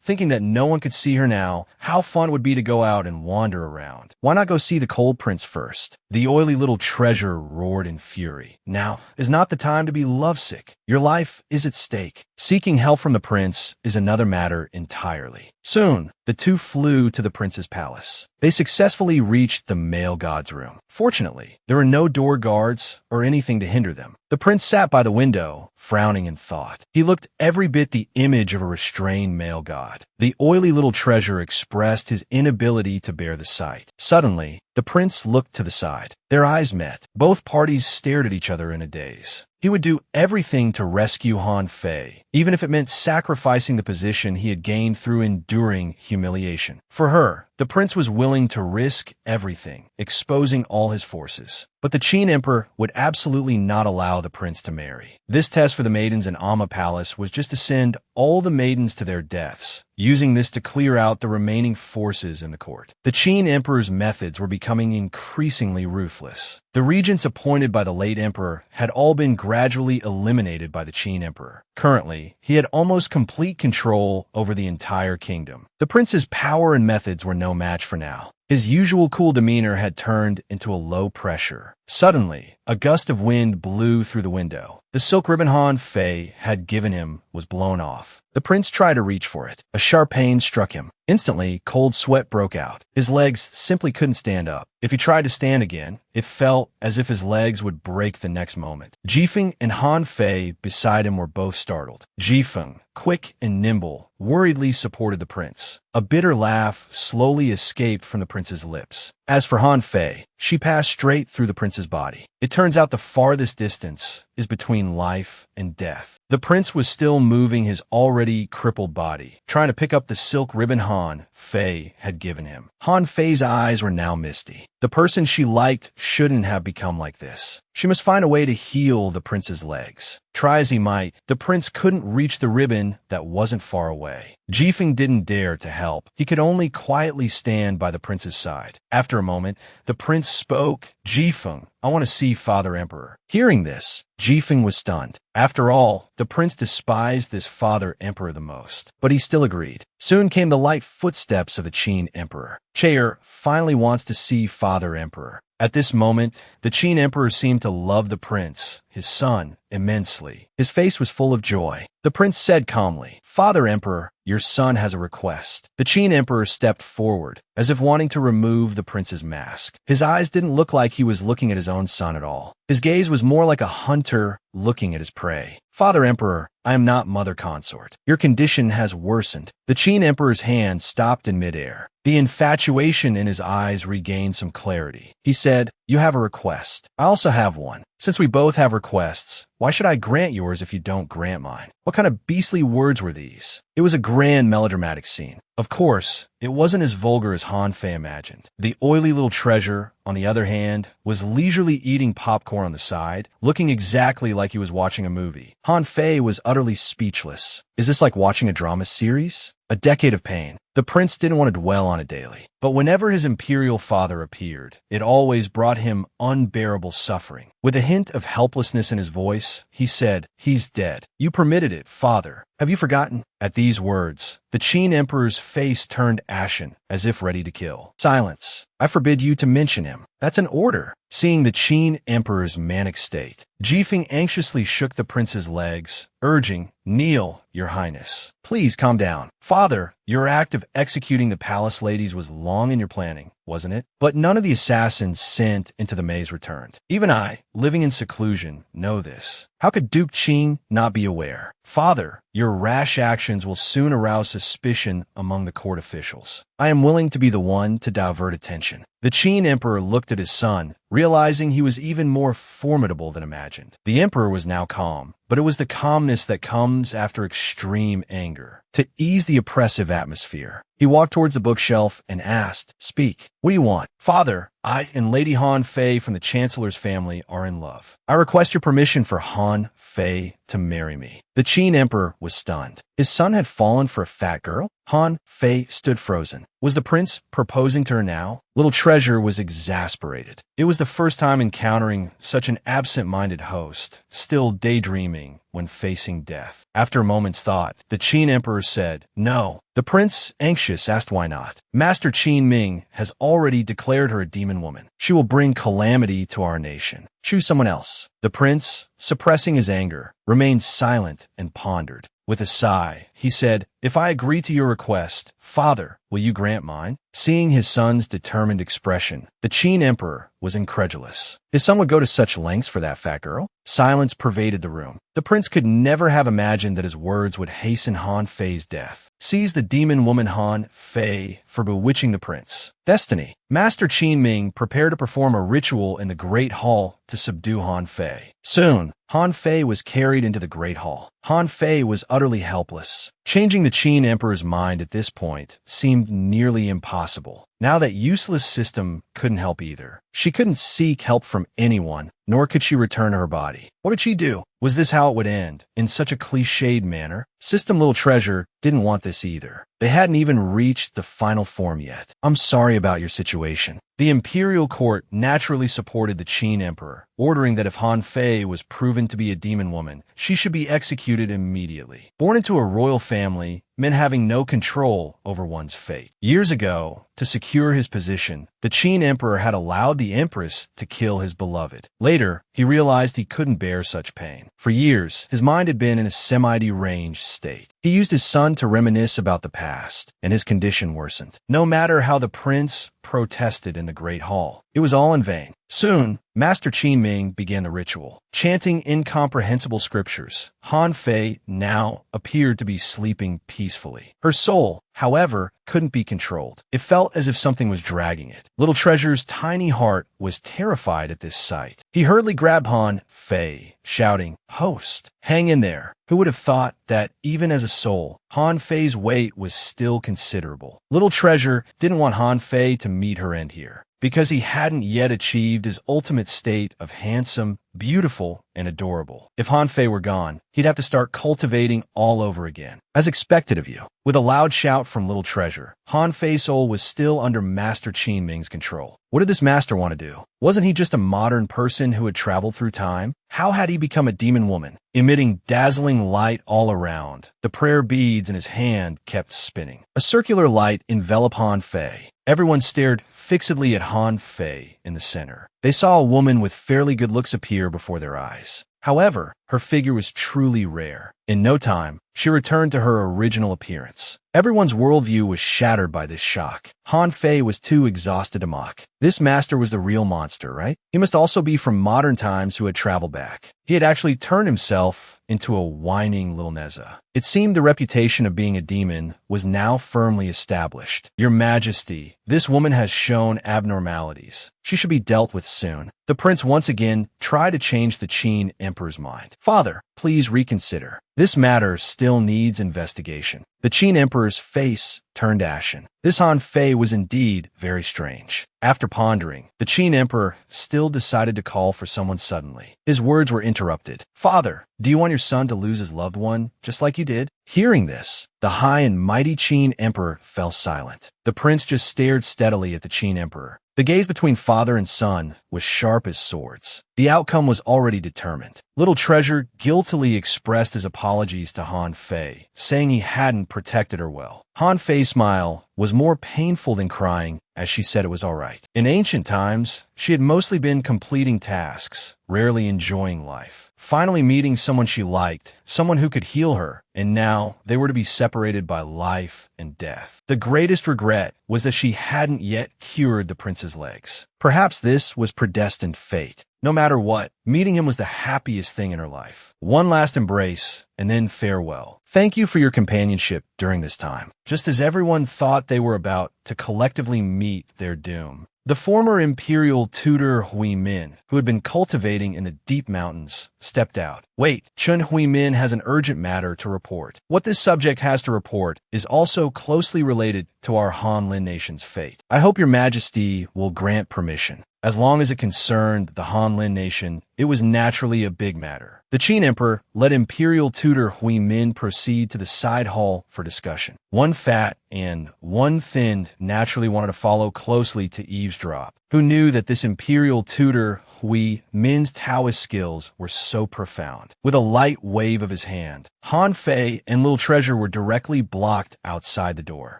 thinking that no one could see her now, how fun it would be to go out and wander around. Why not go see the Cold Prince first? The oily little Treasure roared in fury. Now is not the time to be lovesick. Your life is at stake. Seeking help from the prince is another matter entirely. Soon, the two flew to the prince's palace. They successfully reached the male god's room. Fortunately, there were no door guards or anything to hinder them. The prince sat by the window, frowning in thought. He looked every bit the image of a restrained male god. The oily little Treasure expressed his inability to bear the sight. Suddenly, the prince looked to the side. Their eyes met. Both parties stared at each other in a daze. He would do everything to rescue Han Fei, even if it meant sacrificing the position he had gained through enduring humiliation. For her, the prince was willing to risk everything, exposing all his forces. But the Qin Emperor would absolutely not allow the prince to marry. This test for the maidens in Amma Palace was just to send all the maidens to their deaths, using this to clear out the remaining forces in the court. The Qin Emperor's methods were becoming increasingly ruthless. The regents appointed by the late emperor had all been gradually eliminated by the Qin Emperor. Currently, he had almost complete control over the entire kingdom. The prince's power and methods were no match for now. His usual cool demeanor had turned into a low pressure. Suddenly, a gust of wind blew through the window. The silk ribbon Han Fei had given him was blown off. The prince tried to reach for it. A sharp pain struck him. Instantly, cold sweat broke out. His legs simply couldn't stand up. If he tried to stand again, it felt as if his legs would break the next moment. Jifeng and Han Fei beside him were both startled. Jifeng, quick and nimble, worriedly supported the prince. A bitter laugh slowly escaped from the prince's lips. As for Han Fei, she passed straight through the prince's body. It turns out the farthest distance is between life and death. The prince was still moving his already crippled body, trying to pick up the silk ribbon Han Fei had given him. Han Fei's eyes were now misty. The person she liked shouldn't have become like this. She must find a way to heal the prince's legs. Try as he might, the prince couldn't reach the ribbon that wasn't far away. Jifeng didn't dare to help. He could only quietly stand by the prince's side. After a moment, the prince spoke. "Jifeng, I want to see Father Emperor. Hearing this, Jifeng was stunned. After all, the prince despised this Father Emperor the most, but he still agreed. Soon came the light footsteps of the Qin Emperor. Chair finally wants to see Father Emperor. At this moment, the Qin Emperor seemed to love the prince, his son, immensely. His face was full of joy. The prince said calmly, "Father Emperor, your son has a request." The Qin Emperor stepped forward, as if wanting to remove the prince's mask. His eyes didn't look like he was looking at his own son at all. His gaze was more like a hunter looking at his prey. "Father Emperor, I am not mother consort. Your condition has worsened." The Qin Emperor's hand stopped in midair. The infatuation in his eyes regained some clarity. He said, "You have a request. I also have one. Since we both have requests, why should I grant yours if you don't grant mine?" What kind of beastly words were these? It was a grand melodramatic scene. Of course, it wasn't as vulgar as Han Fei imagined. The oily little treasure, on the other hand, was leisurely eating popcorn on the side, looking exactly like he was watching a movie. Han Fei was utterly speechless. Is this like watching a drama series? A decade of pain. The prince didn't want to dwell on it daily. But whenever his imperial father appeared, it always brought him unbearable suffering. With a hint of helplessness in his voice, he said, "He's dead. You permitted it, father. Have you forgotten?" At these words, the Qin Emperor's face turned ashen, as if ready to kill. "Silence. I forbid you to mention him. That's an order." Seeing the Qin Emperor's manic state, Jifeng anxiously shook the prince's legs, urging, "Kneel, your highness. Please calm down. Father, your act of executing the palace ladies was long in your planning, wasn't it? But none of the assassins sent into the maze returned. Even I, living in seclusion, know this. How could Duke Qin not be aware? Father, your rash actions will soon arouse suspicion among the court officials. I am willing to be the one to divert attention." The Qin Emperor looked at his son, realizing he was even more formidable than imagined. The emperor was now calm, but it was the calmness that comes after extreme anger. To ease the oppressive atmosphere, he walked towards the bookshelf and asked, "Speak. What do you want?" "Father, I and Lady Han Fei from the Chancellor's family are in love. I request your permission for Han Fei to marry me." The Qin Emperor was stunned. His son had fallen for a fat girl? Han Fei stood frozen. Was the prince proposing to her now? Little Treasure was exasperated. It was the first time encountering such an absent-minded host, still daydreaming when facing death. After a moment's thought, the Qin Emperor said, "No." The prince, anxious, asked why not. "Master Qin Ming has already declared her a demon woman. She will bring calamity to our nation. Choose someone else." The prince, suppressing his anger, remained silent and pondered. With a sigh, he said, "If I agree to your request, father, will you grant mine?" Seeing his son's determined expression, the Qin Emperor was incredulous. His son would go to such lengths for that fat girl? Silence pervaded the room. The prince could never have imagined that his words would hasten Han Fei's death. Seize the demon woman Han Fei for bewitching the prince. Destiny. Master Qin Ming prepared to perform a ritual in the Great Hall to subdue Han Fei. Soon, Han Fei was carried into the Great Hall. Han Fei was utterly helpless. Changing the Qin Emperor's mind at this point seemed nearly impossible. Now that useless system couldn't help either. She couldn't seek help from anyone, nor could she return to her body. What did she do? Was this how it would end, in such a cliched manner? System Little Treasure didn't want this either. They hadn't even reached the final form yet. "I'm sorry about your situation." The imperial court naturally supported the Qin Emperor, ordering that if Han Fei was proven to be a demon woman, she should be executed immediately. Born into a royal family meant having no control over one's fate. Years ago, to secure his position, the Qin Emperor had allowed the Empress to kill his beloved. Later, he realized he couldn't bear such pain. For years, his mind had been in a semi-deranged state. He used his son to reminisce about the past, and his condition worsened. No matter how the prince protested in the Great Hall, it was all in vain. Soon, Master Qin Ming began the ritual. Chanting incomprehensible scriptures, Han Fei now appeared to be sleeping peacefully. Her soul, however, couldn't be controlled. It felt as if something was dragging it. Little Treasure's tiny heart was terrified at this sight. He hurriedly grabbed Han Fei, shouting, "Host, hang in there." Who would have thought that, even as a soul, Han Fei's weight was still considerable? Little Treasure didn't want Han Fei to meet her end here. because he hadn't yet achieved his ultimate state of handsome, beautiful, and adorable. If Han Fei were gone, he'd have to start cultivating all over again. As expected of you. With a loud shout from Little Treasure, Han Fei's soul was still under Master Qin Ming's control. What did this master want to do? Wasn't he just a modern person who had traveled through time? How had he become a demon woman, emitting dazzling light all around? The prayer beads in his hand kept spinning. A circular light enveloped Han Fei. Everyone stared fixedly at Han Fei in the center. They saw a woman with fairly good looks appear before their eyes. However, her figure was truly rare. In no time, she returned to her original appearance. Everyone's worldview was shattered by this shock. Han Fei was too exhausted to mock. This master was the real monster, right? He must also be from modern times who had traveled back. He had actually turned himself into a whining little Neza. It seemed the reputation of being a demon was now firmly established. Your Majesty, this woman has shown abnormalities. She should be dealt with soon. The prince once again tried to change the Qin Emperor's mind. Father, please reconsider. This matter still needs investigation. The Qin Emperor's face turned ashen. This Han Fei was indeed very strange. After pondering, the Qin Emperor still decided to call for someone suddenly. His words were interrupted. Father, do you want your son to lose his loved one, just like you did? Hearing this, the high and mighty Qin Emperor fell silent. The prince just stared steadily at the Qin Emperor. The gaze between father and son was sharp as swords. The outcome was already determined. Little Treasure guiltily expressed his apologies to Han Fei, saying he hadn't protected her well. Han Fei's smile was more painful than crying as she said it was all right. In ancient times, she had mostly been completing tasks, rarely enjoying life. Finally meeting someone she liked, someone who could heal her, and now they were to be separated by life and death. The greatest regret was that she hadn't yet cured the prince's legs. Perhaps this was predestined fate. No matter what, meeting him was the happiest thing in her life. One last embrace, and then farewell. Thank you for your companionship during this time. Just as everyone thought they were about to collectively meet their doom, the former imperial tutor Hui Min, who had been cultivating in the deep mountains, stepped out. Wait, Chun Hui Min has an urgent matter to report. What this subject has to report is also closely related to our Han Lin nation's fate. I hope your majesty will grant permission. As long as it concerned the Han Lin nation, it was naturally a big matter. The Qin Emperor let Imperial Tutor Hui Min proceed to the side hall for discussion. One fat and one thin naturally wanted to follow closely to eavesdrop. Who knew that this Imperial Tutor Hui Min's Taoist skills were so profound? With a light wave of his hand, Han Fei and Little Treasure were directly blocked outside the door.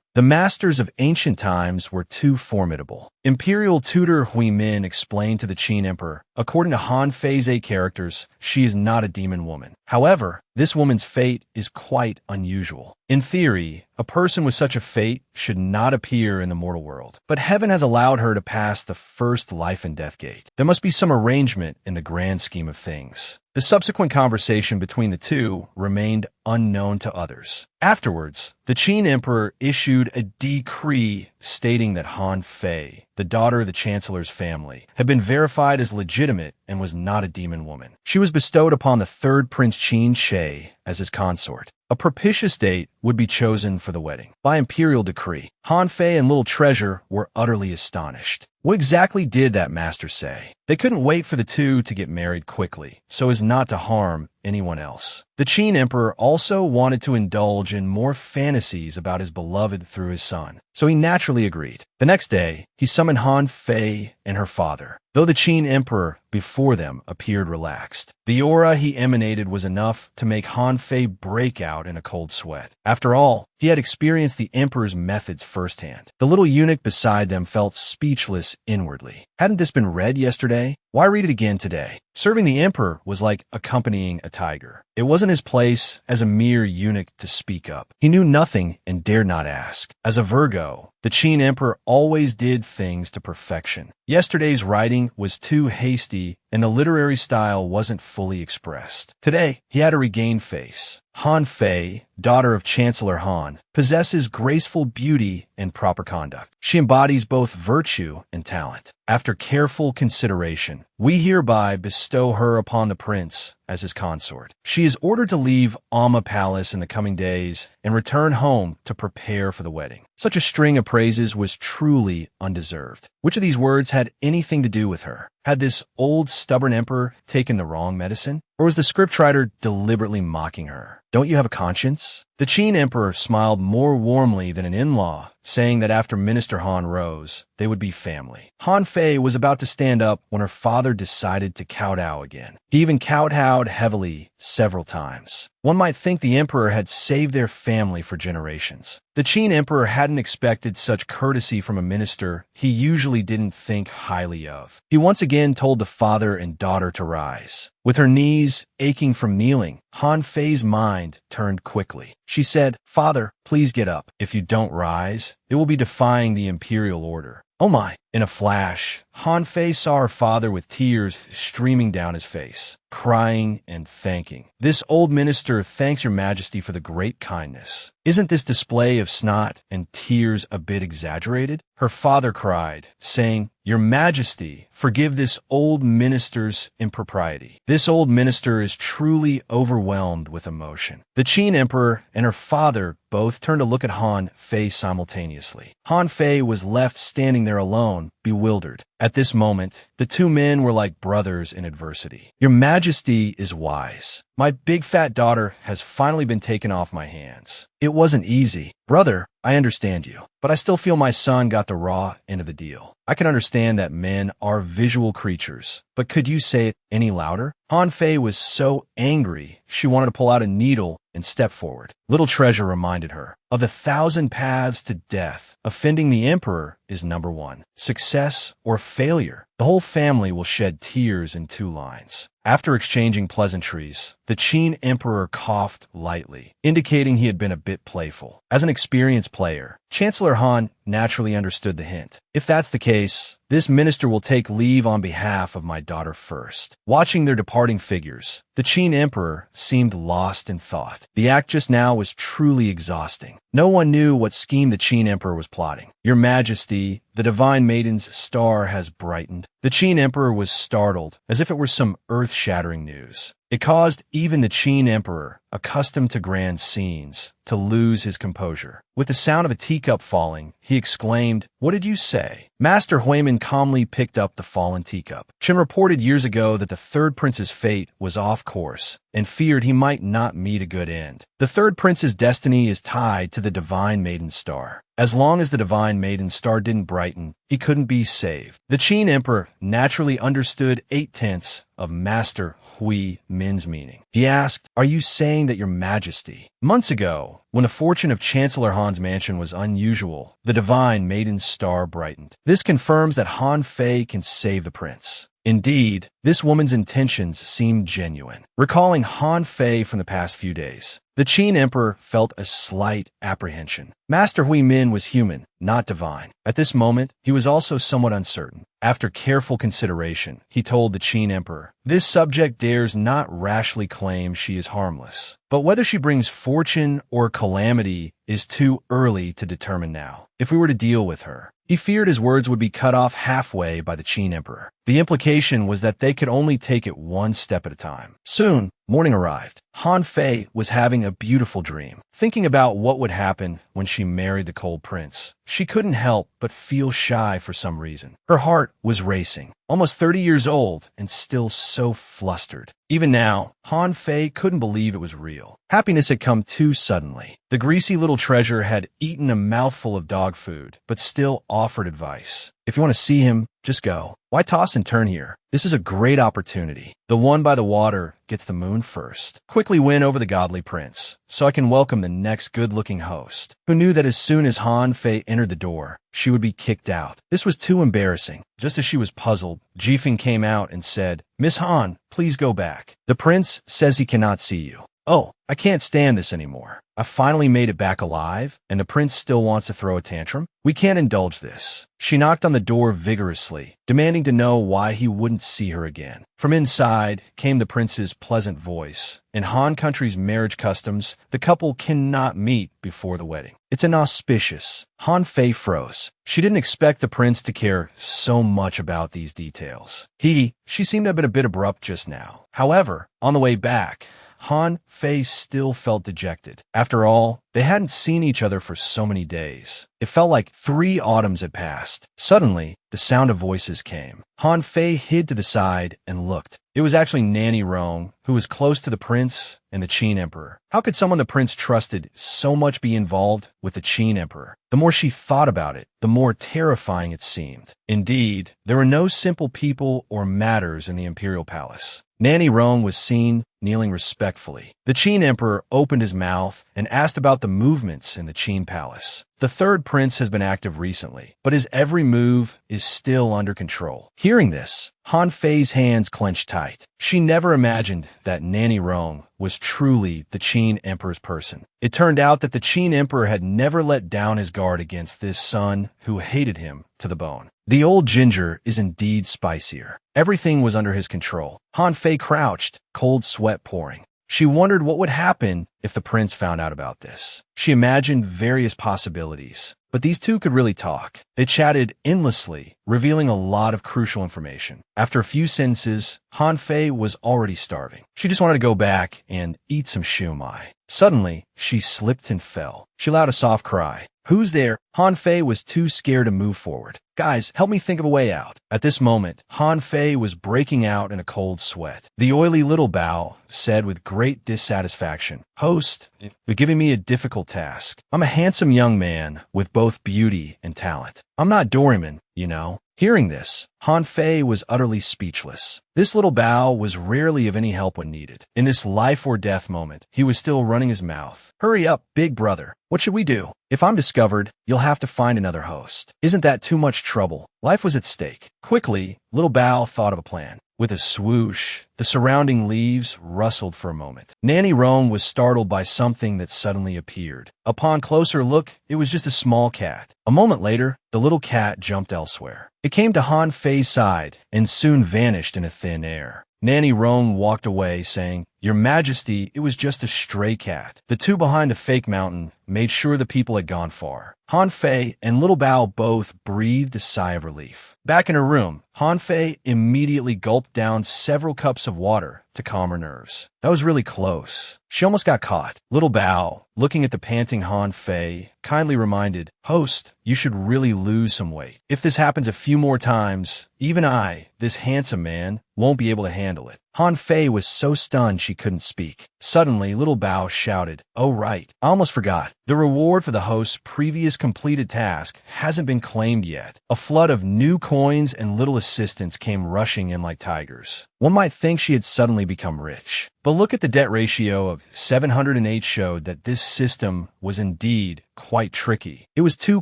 The masters of ancient times were too formidable. Imperial Tutor Hui Min explained to the Qin Emperor, according to Han Fei's 8 characters, she is not a demon woman. However, this woman's fate is quite unusual. In theory, a person with such a fate should not appear in the mortal world. But heaven has allowed her to pass the first life and death gate. There must be some arrangement in the grand scheme of things. The subsequent conversation between the two remained unknown to others. Afterwards, the Qin Emperor issued a decree stating that Han Fei, the daughter of the Chancellor's family, had been verified as legitimate and was not a demon woman. She was bestowed upon the third Prince Qin Shi as his consort. A propitious date would be chosen for the wedding. By imperial decree, Han Fei and Little Treasure were utterly astonished. What exactly did that master say? They couldn't wait for the two to get married quickly, so as not to harm anyone else. The Qin Emperor also wanted to indulge in more fantasies about his beloved through his son, so he naturally agreed. The next day, he summoned Han Fei and her father, though the Qin Emperor before them appeared relaxed. The aura he emanated was enough to make Han Fei break out in a cold sweat. After all, he had experienced the Emperor's methods firsthand. The little eunuch beside them felt speechless inwardly. Hadn't this been read yesterday? Why read it again today? Serving the Emperor was like accompanying a tiger. It wasn't his place as a mere eunuch to speak up. He knew nothing and dared not ask. As a Virgo, the Qin Emperor always did things to perfection. Yesterday's writing was too hasty and the literary style wasn't fully expressed. Today, he had a regained face. Han Fei, daughter of Chancellor Han, possesses graceful beauty and proper conduct. She embodies both virtue and talent. After careful consideration, we hereby bestow her upon the prince as his consort. She is ordered to leave Alma Palace in the coming days and return home to prepare for the wedding. Such a string of praises was truly undeserved. Which of these words had anything to do with her? Had this old, stubborn emperor taken the wrong medicine? Or was the scriptwriter deliberately mocking her? Don't you have a conscience? The Qin emperor smiled more warmly than an in-law, saying that after Minister Han rose, they would be family. Han Fei was about to stand up when her father decided to kowtow again. He even kowtowed heavily several times. One might think the emperor had saved their family for generations. The Qin emperor hadn't expected such courtesy from a minister he usually didn't think highly of. He once again told the father and daughter to rise. With her knees aching from kneeling, Han Fei's mind turned quickly. She said, "Father, please get up. If you don't rise, it will be defying the imperial order." Oh my! In a flash, Han Fei saw her father with tears streaming down his face, crying and thanking. "This old minister thanks your majesty for the great kindness. Isn't this display of snot and tears a bit exaggerated?" Her father cried, saying, "Your majesty, forgive this old minister's impropriety. This old minister is truly overwhelmed with emotion." The Qin emperor and her father both turned to look at Han Fei simultaneously. Han Fei was left standing there alone, bewildered. At this moment, the two men were like brothers in adversity. "Your majesty is wise. My big fat daughter has finally been taken off my hands. It wasn't easy. Brother, I understand you, but I still feel my son got the raw end of the deal. I can understand that men are visual creatures, but could you say it any louder?" Han Fei was so angry, she wanted to pull out a needle and step forward. Little Treasure reminded her, of the 1,000 paths to death, offending the emperor is number one. Success or failure. The whole family will shed tears in 2 lines. After exchanging pleasantries, the Qin emperor coughed lightly, indicating he had been a bit playful. As an experienced player, Chancellor Han naturally understood the hint. "If that's the case, this minister will take leave on behalf of my daughter first." Watching their departing figures, the Qin emperor seemed lost in thought. The act just now was truly exhausting. No one knew what scheme the Qin emperor was plotting. "Your Majesty, the divine maiden's star has brightened." The Qin emperor was startled, as if it were some earth-shattering news. It caused even the Qin emperor, accustomed to grand scenes, to lose his composure. With the sound of a teacup falling, he exclaimed, "What did you say?" Master Huimin calmly picked up the fallen teacup. Chen reported years ago that the third prince's fate was off course, and feared he might not meet a good end. The third prince's destiny is tied to the divine maiden's star. As long as the divine maiden's star didn't brighten, he couldn't be saved. The Qin emperor naturally understood 8/10 of Master Hui Min's meaning. He asked, "Are you saying that your majesty?" Months ago, when the fortune of Chancellor Han's mansion was unusual, the divine maiden's star brightened. This confirms that Han Fei can save the prince. Indeed, this woman's intentions seemed genuine. Recalling Han Fei from the past few days, the Qin emperor felt a slight apprehension. Master Hui Min was human, not divine. At this moment, he was also somewhat uncertain. After careful consideration, he told the Qin emperor, "This subject dares not rashly claim she is harmless. But whether she brings fortune or calamity is too early to determine now. If we were to deal with her..." He feared his words would be cut off halfway by the Qin emperor. The implication was that they could only take it one step at a time. Soon, morning arrived. Han Fei was having a beautiful dream. Thinking about what would happen when she married the cold prince, she couldn't help but feel shy for some reason. Her heart was racing. Almost 30 years old and still so flustered. Even now, Han Fei couldn't believe it was real. Happiness had come too suddenly. The greasy little treasure had eaten a mouthful of dog food, but still offered advice. "If you want to see him, just go. Why toss and turn here? This is a great opportunity. The one by the water gets the moon first. Quickly win over the godly prince, so I can welcome the next good-looking host," who knew that as soon as Han Fei entered the door, she would be kicked out. This was too embarrassing. Just as she was puzzled, Jifeng came out and said, "Miss Han, please go back. The prince says he cannot see you." "Oh, I can't stand this anymore. I finally made it back alive, and the prince still wants to throw a tantrum? We can't indulge this." She knocked on the door vigorously, demanding to know why he wouldn't see her again. From inside came the prince's pleasant voice. In Han country's marriage customs, the couple cannot meet before the wedding. It's inauspicious. Han Fei froze. She didn't expect the prince to care so much about these details. She seemed to have been a bit abrupt just now. However, on the way back, Han Fei still felt dejected. After all, they hadn't seen each other for so many days. It felt like 3 autumns had passed. Suddenly, the sound of voices came. Han Fei hid to the side and looked. It was actually Nanny Rong, who was close to the prince and the Qin Emperor. How could someone the prince trusted so much be involved with the Qin Emperor? The more she thought about it, the more terrifying it seemed. Indeed, there were no simple people or matters in the imperial palace. Nanny Rong was seen kneeling respectfully. The Qin Emperor opened his mouth and asked about the movements in the Qin palace. The 3rd prince has been active recently, but his every move is still under control. Hearing this, Han Fei's hands clenched tight. She never imagined that Nanny Rong was truly the Qin Emperor's person. It turned out that the Qin Emperor had never let down his guard against this son who hated him to the bone. The old ginger is indeed spicier. Everything was under his control. Han Fei crouched, cold sweat pouring. She wondered what would happen if the prince found out about this. She imagined various possibilities, but these two could really talk. They chatted endlessly, revealing a lot of crucial information. After a few sentences, Han Fei was already starving. She just wanted to go back and eat some shumai. Suddenly, she slipped and fell. She let out a soft cry. "Who's there?" Han Fei was too scared to move forward. "Guys, help me think of a way out." At this moment, Han Fei was breaking out in a cold sweat. The oily little Bao said with great dissatisfaction, "Host, you're giving me a difficult task. I'm a handsome young man with both beauty and talent. I'm not Doraemon, you know." Hearing this, Han Fei was utterly speechless. This little Bao was rarely of any help when needed. In this life or death moment, he was still running his mouth. "Hurry up, big brother. What should we do? If I'm discovered, you'll have to find another host. Isn't that too much trouble?" Life was at stake. Quickly, little Bao thought of a plan. With a swoosh, the surrounding leaves rustled for a moment. Nanny Rong was startled by something that suddenly appeared. Upon closer look, it was just a small cat. A moment later, the little cat jumped elsewhere. It came to Han Fei's side and soon vanished in a thin air. Nanny Rong walked away, saying, "Your Majesty, it was just a stray cat." The two behind the fake mountain made sure the people had gone far. Han Fei and Little Bao both breathed a sigh of relief. Back in her room, Han Fei immediately gulped down several cups of water to calm her nerves. That was really close. She almost got caught. Little Bao, looking at the panting Han Fei, kindly reminded, "Host, you should really lose some weight. If this happens a few more times, even I, this handsome man, won't be able to handle it." Han Fei was so stunned she couldn't speak. Suddenly, Little Bao shouted, "Oh right, I almost forgot. The reward for the host's previous completed task hasn't been claimed yet." A flood of new coins and little assistants came rushing in like tigers. One might think she had suddenly become rich. But look at the debt ratio of 708 showed that this system was indeed quite tricky. It was too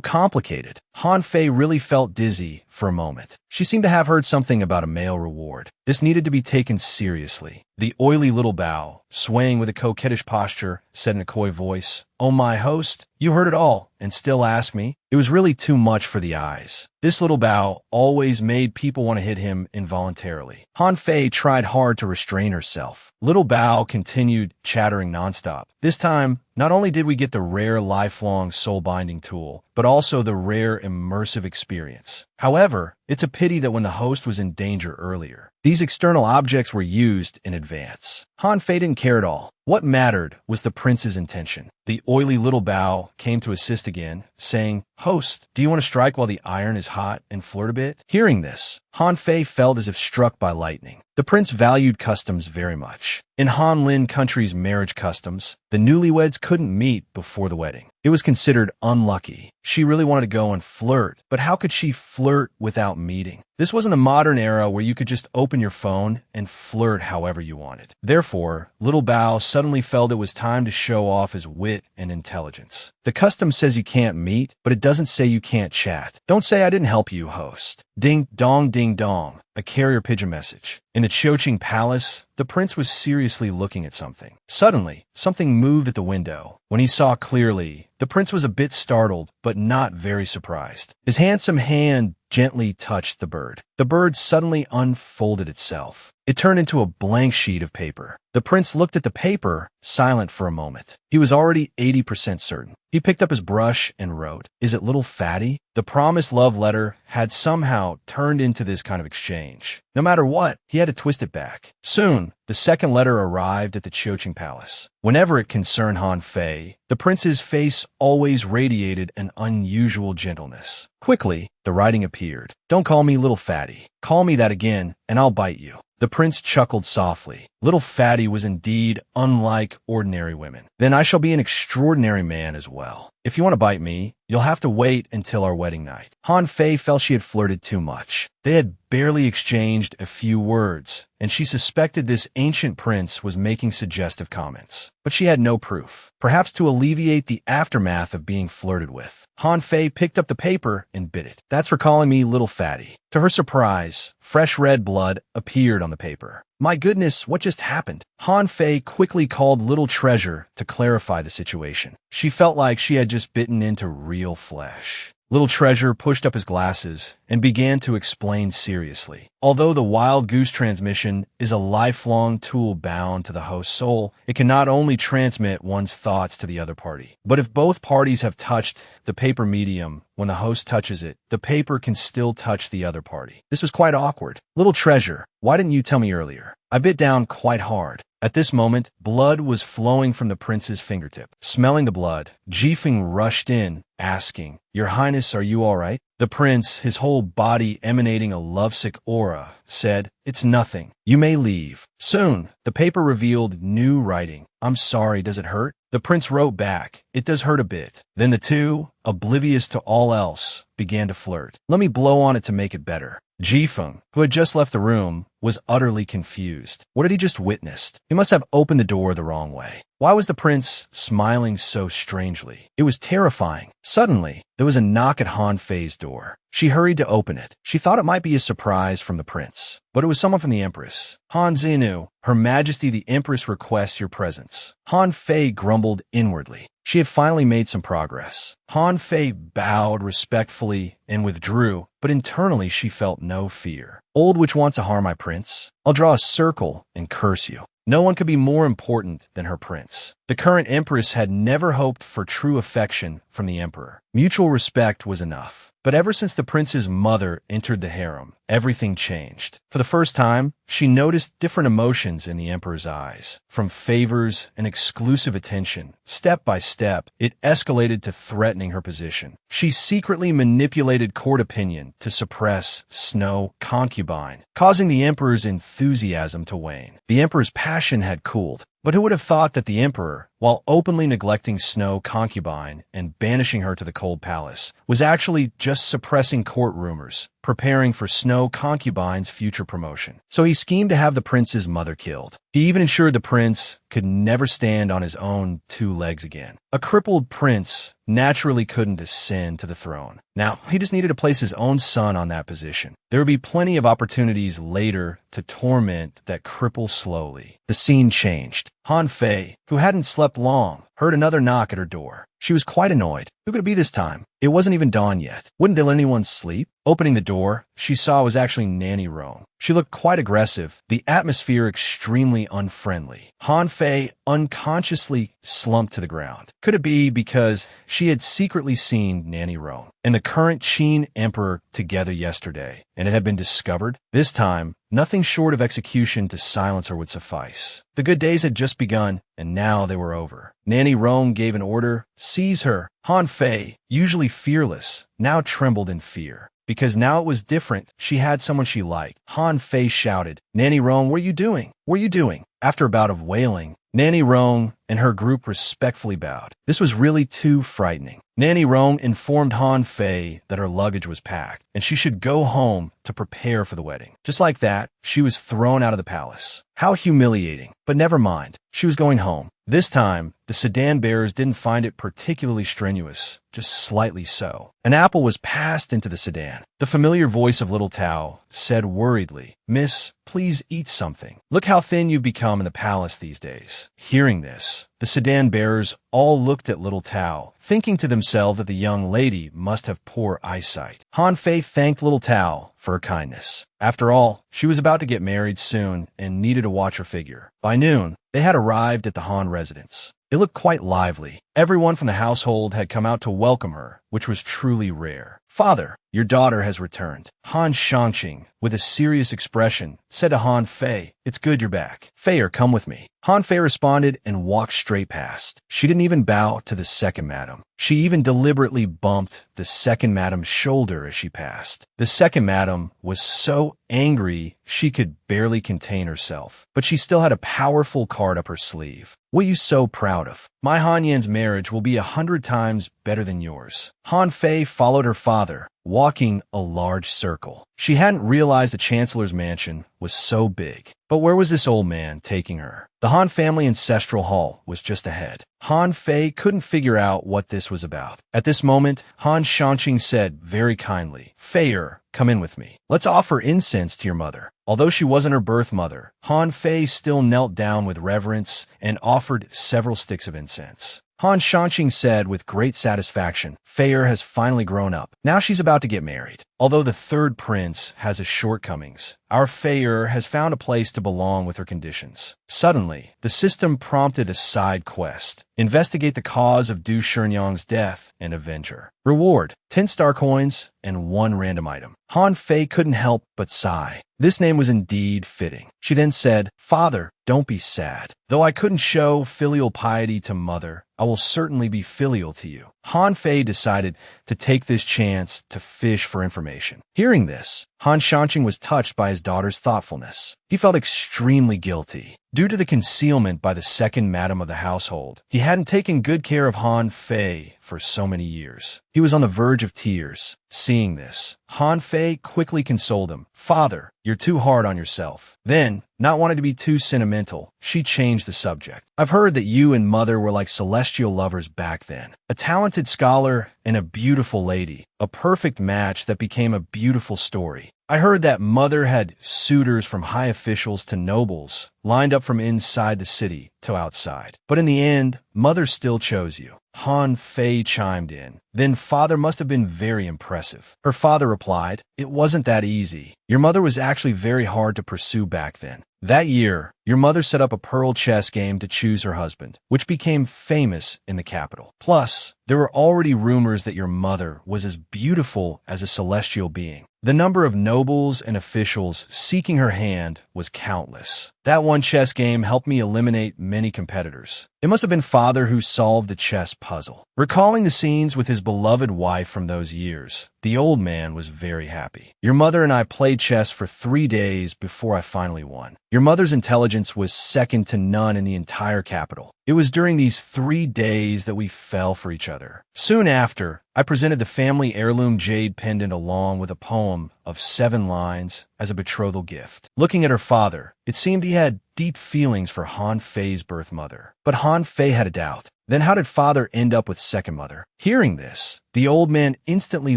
complicated. Han Fei really felt dizzy for a moment. She seemed to have heard something about a male reward. This needed to be taken seriously. The oily little Bao, swaying with a coquettish posture, said in a coy voice, "Oh my host, you heard it all, and still ask me?" It was really too much for the eyes. This little Bao always made people want to hit him involuntarily. Han Fei tried hard to restrain herself. Little Bao continued chattering nonstop. This time, not only did we get the rare lifelong soul-binding tool, but also the rare immersive experience. However, it's a pity that when the host was in danger earlier, these external objects were used in advance. Han Fei didn't care at all. What mattered was the prince's intention. The oily little Bao came to assist again, saying, "Host, do you want to strike while the iron is hot and flirt a bit?" Hearing this, Han Fei felt as if struck by lightning. The prince valued customs very much. In Han Lin country's marriage customs, the newlyweds couldn't meet before the wedding. It was considered unlucky. She really wanted to go and flirt, but how could she flirt without meeting? This wasn't the modern era where you could just open your phone and flirt however you wanted. Therefore, little Bao suddenly felt it was time to show off his wit and intelligence. The custom says you can't meet, but it doesn't say you can't chat. Don't say I didn't help you, host. Ding dong, a carrier pigeon message. In the Choqing Palace, the prince was seriously looking at something. Suddenly, something moved at the window. When he saw clearly, the prince was a bit startled, but not very surprised. His handsome hand gently touched the bird. The bird suddenly unfolded itself. It turned into a blank sheet of paper. The prince looked at the paper, silent for a moment. He was already 80% certain. He picked up his brush and wrote, "Is it little fatty?" The promised love letter had somehow turned into this kind of exchange. No matter what, he had to twist it back. Soon, the second letter arrived at the Choqing Palace. Whenever it concerned Han Fei, the prince's face always radiated an unusual gentleness. Quickly, the writing appeared. "Don't call me little fatty. Call me that again, and I'll bite you." The prince chuckled softly. Little Fatty was indeed unlike ordinary women. "Then I shall be an extraordinary man as well. If you want to bite me, you'll have to wait until our wedding night." Han Fei felt she had flirted too much. They had barely exchanged a few words, and she suspected this ancient prince was making suggestive comments. But she had no proof. Perhaps to alleviate the aftermath of being flirted with, Han Fei picked up the paper and bit it. "That's for calling me little fatty." To her surprise, fresh red blood appeared on the paper. "My goodness, what just happened?" Han Fei quickly called Little Treasure to clarify the situation. She felt like she had just bitten into real flesh. Little Treasure pushed up his glasses and began to explain seriously. Although the Wild Goose transmission is a lifelong tool bound to the host's soul, it can not only transmit one's thoughts to the other party, but if both parties have touched the paper medium, when the host touches it, the paper can still touch the other party. This was quite awkward. "Little Treasure, why didn't you tell me earlier?" I bit down quite hard. At this moment, blood was flowing from the prince's fingertip. Smelling the blood, Jifeng rushed in, asking, "Your Highness, are you all right?" The prince, his whole body emanating a lovesick aura, said, "It's nothing. You may leave." Soon, the paper revealed new writing. "I'm sorry, does it hurt?" The prince wrote back, "It does hurt a bit." Then the two, oblivious to all else, began to flirt. "Let me blow on it to make it better." Jifeng, who had just left the room, was utterly confused. What had he just witnessed? He must have opened the door the wrong way. Why was the prince smiling so strangely? It was terrifying. Suddenly, there was a knock at Han Fei's door. She hurried to open it. She thought it might be a surprise from the prince, but it was someone from the Empress. "Han Zinu, Her Majesty the Empress requests your presence." Han Fei grumbled inwardly. She had finally made some progress. Han Fei bowed respectfully and withdrew, but internally she felt no fear. "Old witch wants to harm my prince? I'll draw a circle and curse you." No one could be more important than her prince. The current empress had never hoped for true affection from the emperor. Mutual respect was enough. But ever since the prince's mother entered the harem, everything changed. For the first time, she noticed different emotions in the emperor's eyes. From favors and exclusive attention, step by step, it escalated to threatening her position. She secretly manipulated court opinion to suppress Snow Concubine, causing the emperor's enthusiasm to wane. The emperor's passion had cooled. But who would have thought that the emperor, while openly neglecting Snow Concubine and banishing her to the cold palace, was actually just suppressing court rumors, preparing for Snow Concubine's future promotion. So he schemed to have the prince's mother killed. He even ensured the prince could never stand on his own two legs again. A crippled prince naturally couldn't ascend to the throne. Now, he just needed to place his own son on that position. There would be plenty of opportunities later to torment that cripple slowly. The scene changed. Han Fei, who hadn't slept long, heard another knock at her door. She was quite annoyed. Who could it be this time? It wasn't even dawn yet. Wouldn't they let anyone sleep? Opening the door, she saw it was actually Nanny Rong. She looked quite aggressive, the atmosphere extremely unfriendly. Han Fei unconsciously slumped to the ground. Could it be because she had secretly seen Nanny Rong and the current Qin emperor together yesterday, and it had been discovered? This time, nothing short of execution to silence her would suffice. The good days had just begun, and now they were over. Nanny Rong gave an order, "Seize her." Han Fei, usually fearless, now trembled in fear. Because now it was different, she had someone she liked. Han Fei shouted, "Nanny Rong, what are you doing? What are you doing?" After a bout of wailing, Nanny Rong and her group respectfully bowed. This was really too frightening. Nanny Rong informed Han Fei that her luggage was packed, and she should go home to prepare for the wedding. Just like that, she was thrown out of the palace. How humiliating. But never mind. She was going home. This time, the sedan bearers didn't find it particularly strenuous, just slightly so. An apple was passed into the sedan. The familiar voice of little Tao said worriedly, "Miss, please eat something. Look how thin you've become in the palace these days." Hearing this, the sedan bearers all looked at little Tao, thinking to themselves that the young lady must have poor eyesight. Han Fei thanked little Tao for her kindness. After all, she was about to get married soon and needed to watch her figure. By noon, they had arrived at the Han residence. It looked quite lively. Everyone from the household had come out to welcome her, which was truly rare. "Father, your daughter has returned." Han Shangqing, with a serious expression, said to Han Fei, "It's good you're back. Feier, come with me." Han Fei responded and walked straight past. She didn't even bow to the second madam. She even deliberately bumped the second madam's shoulder as she passed. The second madam was so angry she could barely contain herself, but she still had a powerful card up her sleeve. "What are you so proud of? My Han Yan's marriage will be 100 times better than yours." Han Fei followed her father, walking a large circle. She hadn't realized the Chancellor's mansion was so big. But where was this old man taking her? The Han family ancestral hall was just ahead. Han Fei couldn't figure out what this was about. At this moment, Han Shangqing said very kindly, "Feier, come in with me. Let's offer incense to your mother." Although she wasn't her birth mother, Han Fei still knelt down with reverence and offered several sticks of incense. Han Shangqing said with great satisfaction, "Feier has finally grown up. Now she's about to get married. Although the third prince has his shortcomings, our Feier has found a place to belong with her conditions." Suddenly, the system prompted a side quest. Investigate the cause of Du Shenyang's death and avenge her. Reward, 10 star coins and 1 random item. Han Fei couldn't help but sigh. This name was indeed fitting. She then said, "Father, don't be sad. Though I couldn't show filial piety to mother, I will certainly be filial to you." Han Fei decided to take this chance to fish for information. Hearing this, Han Shangqing was touched by his daughter's thoughtfulness. He felt extremely guilty. Due to the concealment by the second madam of the household, he hadn't taken good care of Han Fei for so many years. He was on the verge of tears. Seeing this, Han Fei quickly consoled him. "Father, you're too hard on yourself." Then, not wanting to be too sentimental, she changed the subject. "I've heard that you and mother were like celestial lovers back then. A talented scholar and a beautiful lady. A perfect match that became a beautiful story. I heard that mother had suitors from high officials to nobles, lined up from inside the city to outside. But in the end, mother still chose you." Han Fei chimed in. "Then father must have been very impressive." Her father replied, "It wasn't that easy. Your mother was actually very hard to pursue back then. That year, your mother set up a pearl chess game to choose her husband, which became famous in the capital. Plus, there were already rumors that your mother was as beautiful as a celestial being. The number of nobles and officials seeking her hand was countless. That one chess game helped me eliminate many competitors. It must have been father who solved the chess puzzle." Recalling the scenes with his beloved wife from those years, the old man was very happy. "Your mother and I played chess for 3 days before I finally won. Your mother's intelligence was second to none in the entire capital. It was during these 3 days that we fell for each other. Soon after, I presented the family heirloom jade pendant along with a poem of 7 lines as a betrothal gift." Looking at her father, it seemed he had deep feelings for Han Fei's birth mother. But Han Fei had a doubt. Then how did father end up with second mother? Hearing this, the old man instantly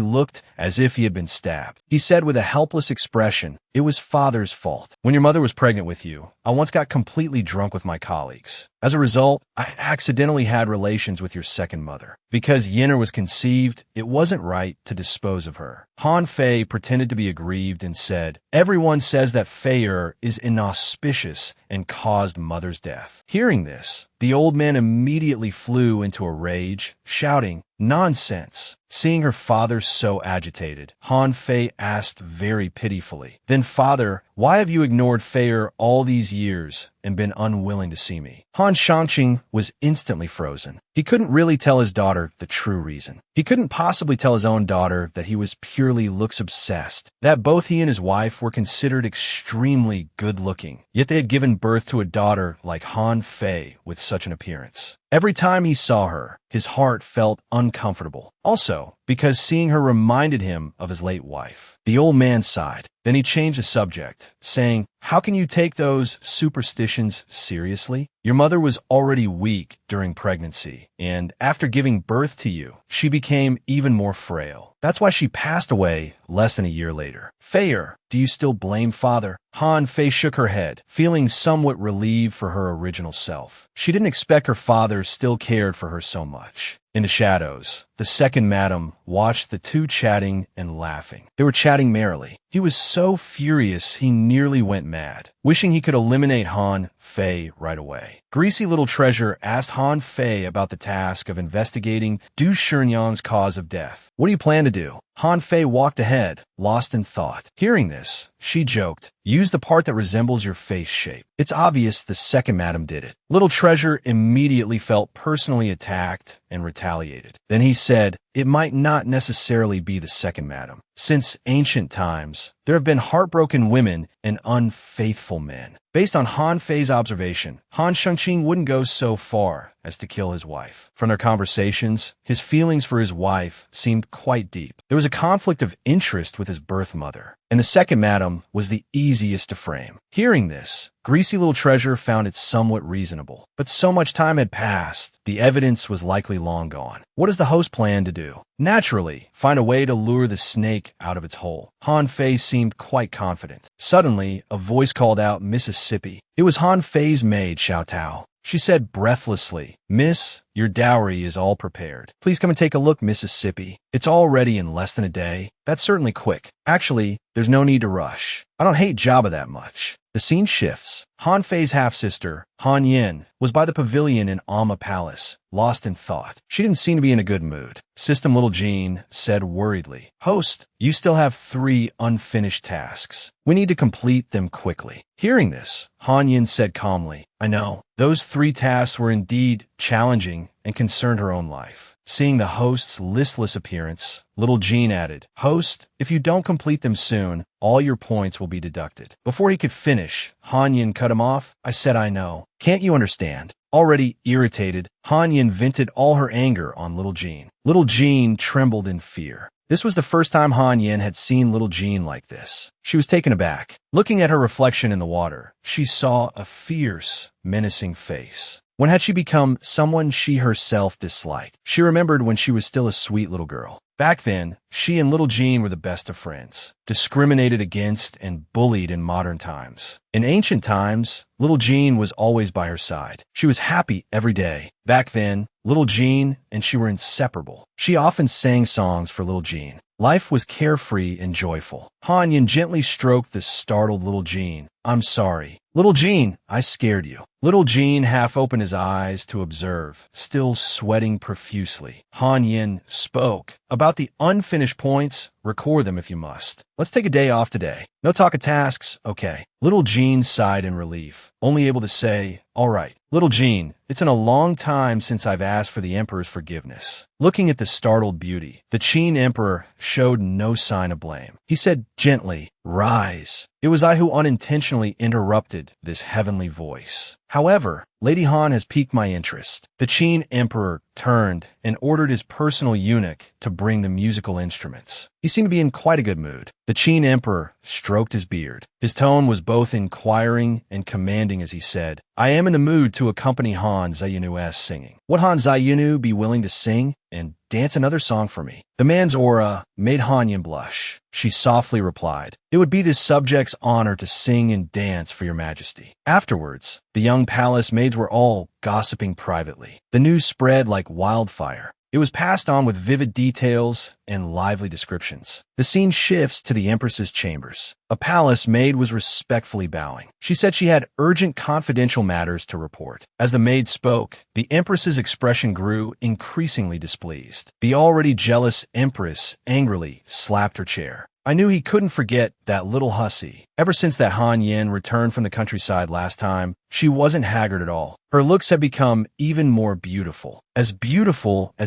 looked as if he had been stabbed. He said with a helpless expression, "It was father's fault. When your mother was pregnant with you, I once got completely drunk with my colleagues. As a result, I accidentally had relations with your second mother. Because Yenner was conceived, it wasn't right to dispose of her." Han Fei pretended to be aggrieved and said, "Everyone says that Feier is inauspicious and caused mother's death." Hearing this, the old man immediately flew into a rage, shouting, "Nonsense!" Seeing her father so agitated, Han Fei asked very pitifully, "Then father, why have you ignored Feier all these years and been unwilling to see me?" Han Shangqing was instantly frozen. He couldn't really tell his daughter the true reason. He couldn't possibly tell his own daughter that he was purely looks-obsessed, that both he and his wife were considered extremely good-looking, yet they had given birth to a daughter like Han Fei with such an appearance. Every time he saw her, his heart felt uncomfortable. Also, because seeing her reminded him of his late wife. The old man sighed. Then he changed the subject, saying, "How can you take those superstitions seriously? Your mother was already weak during pregnancy, and after giving birth to you, she became even more frail. That's why she passed away less than a year later. Fei, do you still blame father? Han Fei shook her head, feeling somewhat relieved for her original self. She didn't expect her father still cared for her so much. In the shadows, the second madam watched the two chatting and laughing. They were chatting merrily. He was so furious he nearly went mad, wishing he could eliminate Han Fei right away. Greasy Little Treasure asked Han Fei about the task of investigating Du Shunyan's cause of death. What do you plan to do? Han Fei walked ahead, lost in thought. Hearing this, she joked, use the part that resembles your face shape. It's obvious the second madam did it. Little Treasure immediately felt personally attacked and retaliated. Then he said, it might not necessarily be the second madam. Since ancient times, there have been heartbroken women and unfaithful men. Based on Han Fei's observation, Han Shengqing wouldn't go so far as to kill his wife. From their conversations, his feelings for his wife seemed quite deep. There was a conflict of interest with his birth mother, and the second madam was the easiest to frame. Hearing this, Greasy Little Treasure found it somewhat reasonable. But so much time had passed, the evidence was likely long gone. What does the host plan to do? Naturally, find a way to lure the snake out of its hole. Han Fei seemed quite confident. Suddenly, a voice called out Mississippi. It was Han Fei's maid, Xiao Tao. She said breathlessly, Miss, your dowry is all prepared. Please come and take a look, Mississippi. It's all ready in less than a day. That's certainly quick. Actually, there's no need to rush. I don't hate Jabba that much. The scene shifts. Han Fei's half-sister, Han Yin, was by the pavilion in Alma Palace, lost in thought. She didn't seem to be in a good mood. System Little Jean said worriedly, Host, you still have 3 unfinished tasks. We need to complete them quickly. Hearing this, Han Yin said calmly, I know. Those 3 tasks were indeed challenging and concerned her own life. Seeing the host's listless appearance, Little Jean added, Host, if you don't complete them soon, all your points will be deducted. Before he could finish, Han Yin cut him off. I said I know. Can't you understand? Already irritated, Han Yin vented all her anger on Little Jean. Little Jean trembled in fear. This was the first time Han Yin had seen Little Jean like this. She was taken aback. Looking at her reflection in the water, she saw a fierce, menacing face. When had she become someone she herself disliked? She remembered when she was still a sweet little girl. Back then, she and Little Jean were the best of friends, discriminated against and bullied in modern times. In ancient times, Little Jean was always by her side. She was happy every day. Back then, Little Jean and she were inseparable. She often sang songs for Little Jean. Life was carefree and joyful. Han Yin gently stroked the startled Little Jean. I'm sorry. Little Jean, I scared you. Little Jean half opened his eyes to observe, still sweating profusely. Han Yin spoke. About the unfinished points, record them if you must. Let's take a day off today. No talk of tasks? Okay. Little Jean sighed in relief, only able to say, all right. Little Jean, it's been a long time since I've asked for the Emperor's forgiveness. Looking at the startled beauty, the Qin Emperor showed no sign of blame. He said gently, rise. It was I who unintentionally interrupted this heavenly voice. However, Lady Han has piqued my interest. The Qin Emperor turned and ordered his personal eunuch to bring the musical instruments. He seemed to be in quite a good mood. The Qin Emperor stroked his beard. His tone was both inquiring and commanding as he said, I am in the mood to accompany Han Zayunu's singing. Would Han Zayunu be willing to sing and dance another song for me? The man's aura made Han Yin blush. She softly replied, it would be this subject's honor to sing and dance for your majesty. Afterwards, the young palace maids were all gossiping privately. The news spread like wildfire. It was passed on with vivid details and lively descriptions. The scene shifts to the Empress's chambers. A palace maid was respectfully bowing. She said she had urgent confidential matters to report. As the maid spoke, the Empress's expression grew increasingly displeased. The already jealous Empress angrily slapped her chair. I knew he couldn't forget that little hussy. Ever since that Han Yin returned from the countryside last time, she wasn't haggard at all. Her looks had become even more beautiful as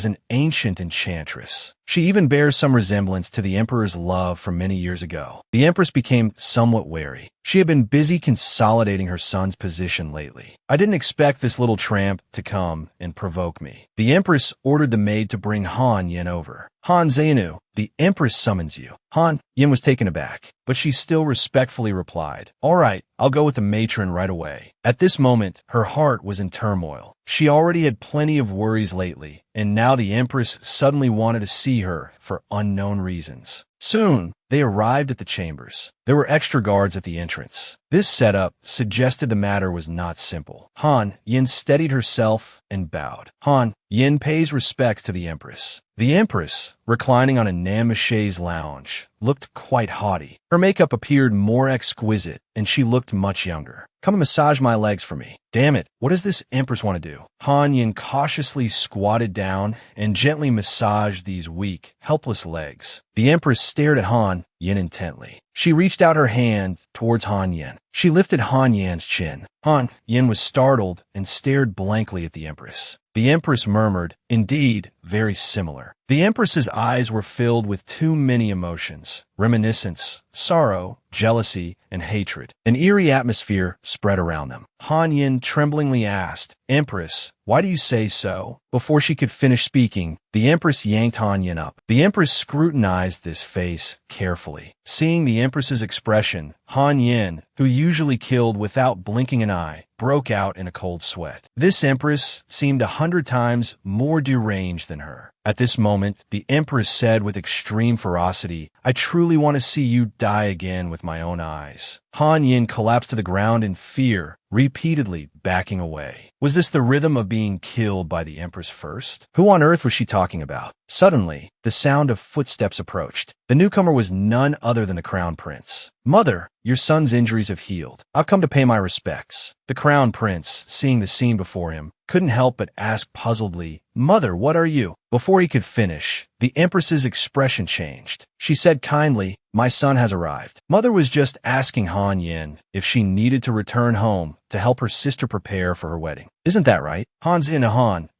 an ancient enchantress. She even bears some resemblance to the Emperor's love from many years ago. The Empress became somewhat wary. She had been busy consolidating her son's position lately. I didn't expect this little tramp to come and provoke me. The Empress ordered the maid to bring Han Yin over. Han Zayunu, the Empress summons you. Han Yin was taken aback, but she still respectfully replied, all right, I'll go with the matron right away. At this moment, her heart was in turmoil. She already had plenty of worries lately, and now the Empress suddenly wanted to see her for unknown reasons. Soon, they arrived at the chambers. There were extra guards at the entrance. This setup suggested the matter was not simple. Han Yin steadied herself and bowed. Han Yin pays respects to the Empress. The Empress, reclining on a Namashay's lounge, looked quite haughty. Her makeup appeared more exquisite, and she looked much younger. Come and massage my legs for me. Damn it, what does this Empress want to do? Han Yin cautiously squatted down and gently massaged these weak, helpless legs. The Empress stared at Han Yin intently. She reached out her hand towards Han Yin. She lifted Han Yin's chin. Han Yin was startled and stared blankly at the Empress. The Empress murmured, "Indeed, very similar." The Empress's eyes were filled with too many emotions: reminiscence, sorrow, jealousy, and hatred. An eerie atmosphere spread around them. Han Yin tremblingly asked, "Empress, why do you say so?" Before she could finish speaking, the Empress yanked Han Yin up. The Empress scrutinized this face carefully. Seeing the Empress's expression, Han Yin, who usually killed without blinking an eye, broke out in a cold sweat. This Empress seemed 100 times more deranged than her. At this moment, the Empress said with extreme ferocity, "I truly want to see you die again with my own eyes." Han Yin collapsed to the ground in fear, repeatedly backing away. Was this the rhythm of being killed by the Empress first? Who on earth was she talking about? Suddenly, the sound of footsteps approached. The newcomer was none other than the Crown Prince. "Mother, your son's injuries have healed. I've come to pay my respects." The Crown Prince, seeing the scene before him, couldn't help but ask puzzledly, "Mother, what are you?" Before he could finish, the Empress's expression changed. She said kindly, "My son has arrived." Mother was just asking Han Yin if she needed to return home to help her sister prepare for her wedding. Isn't that right? Han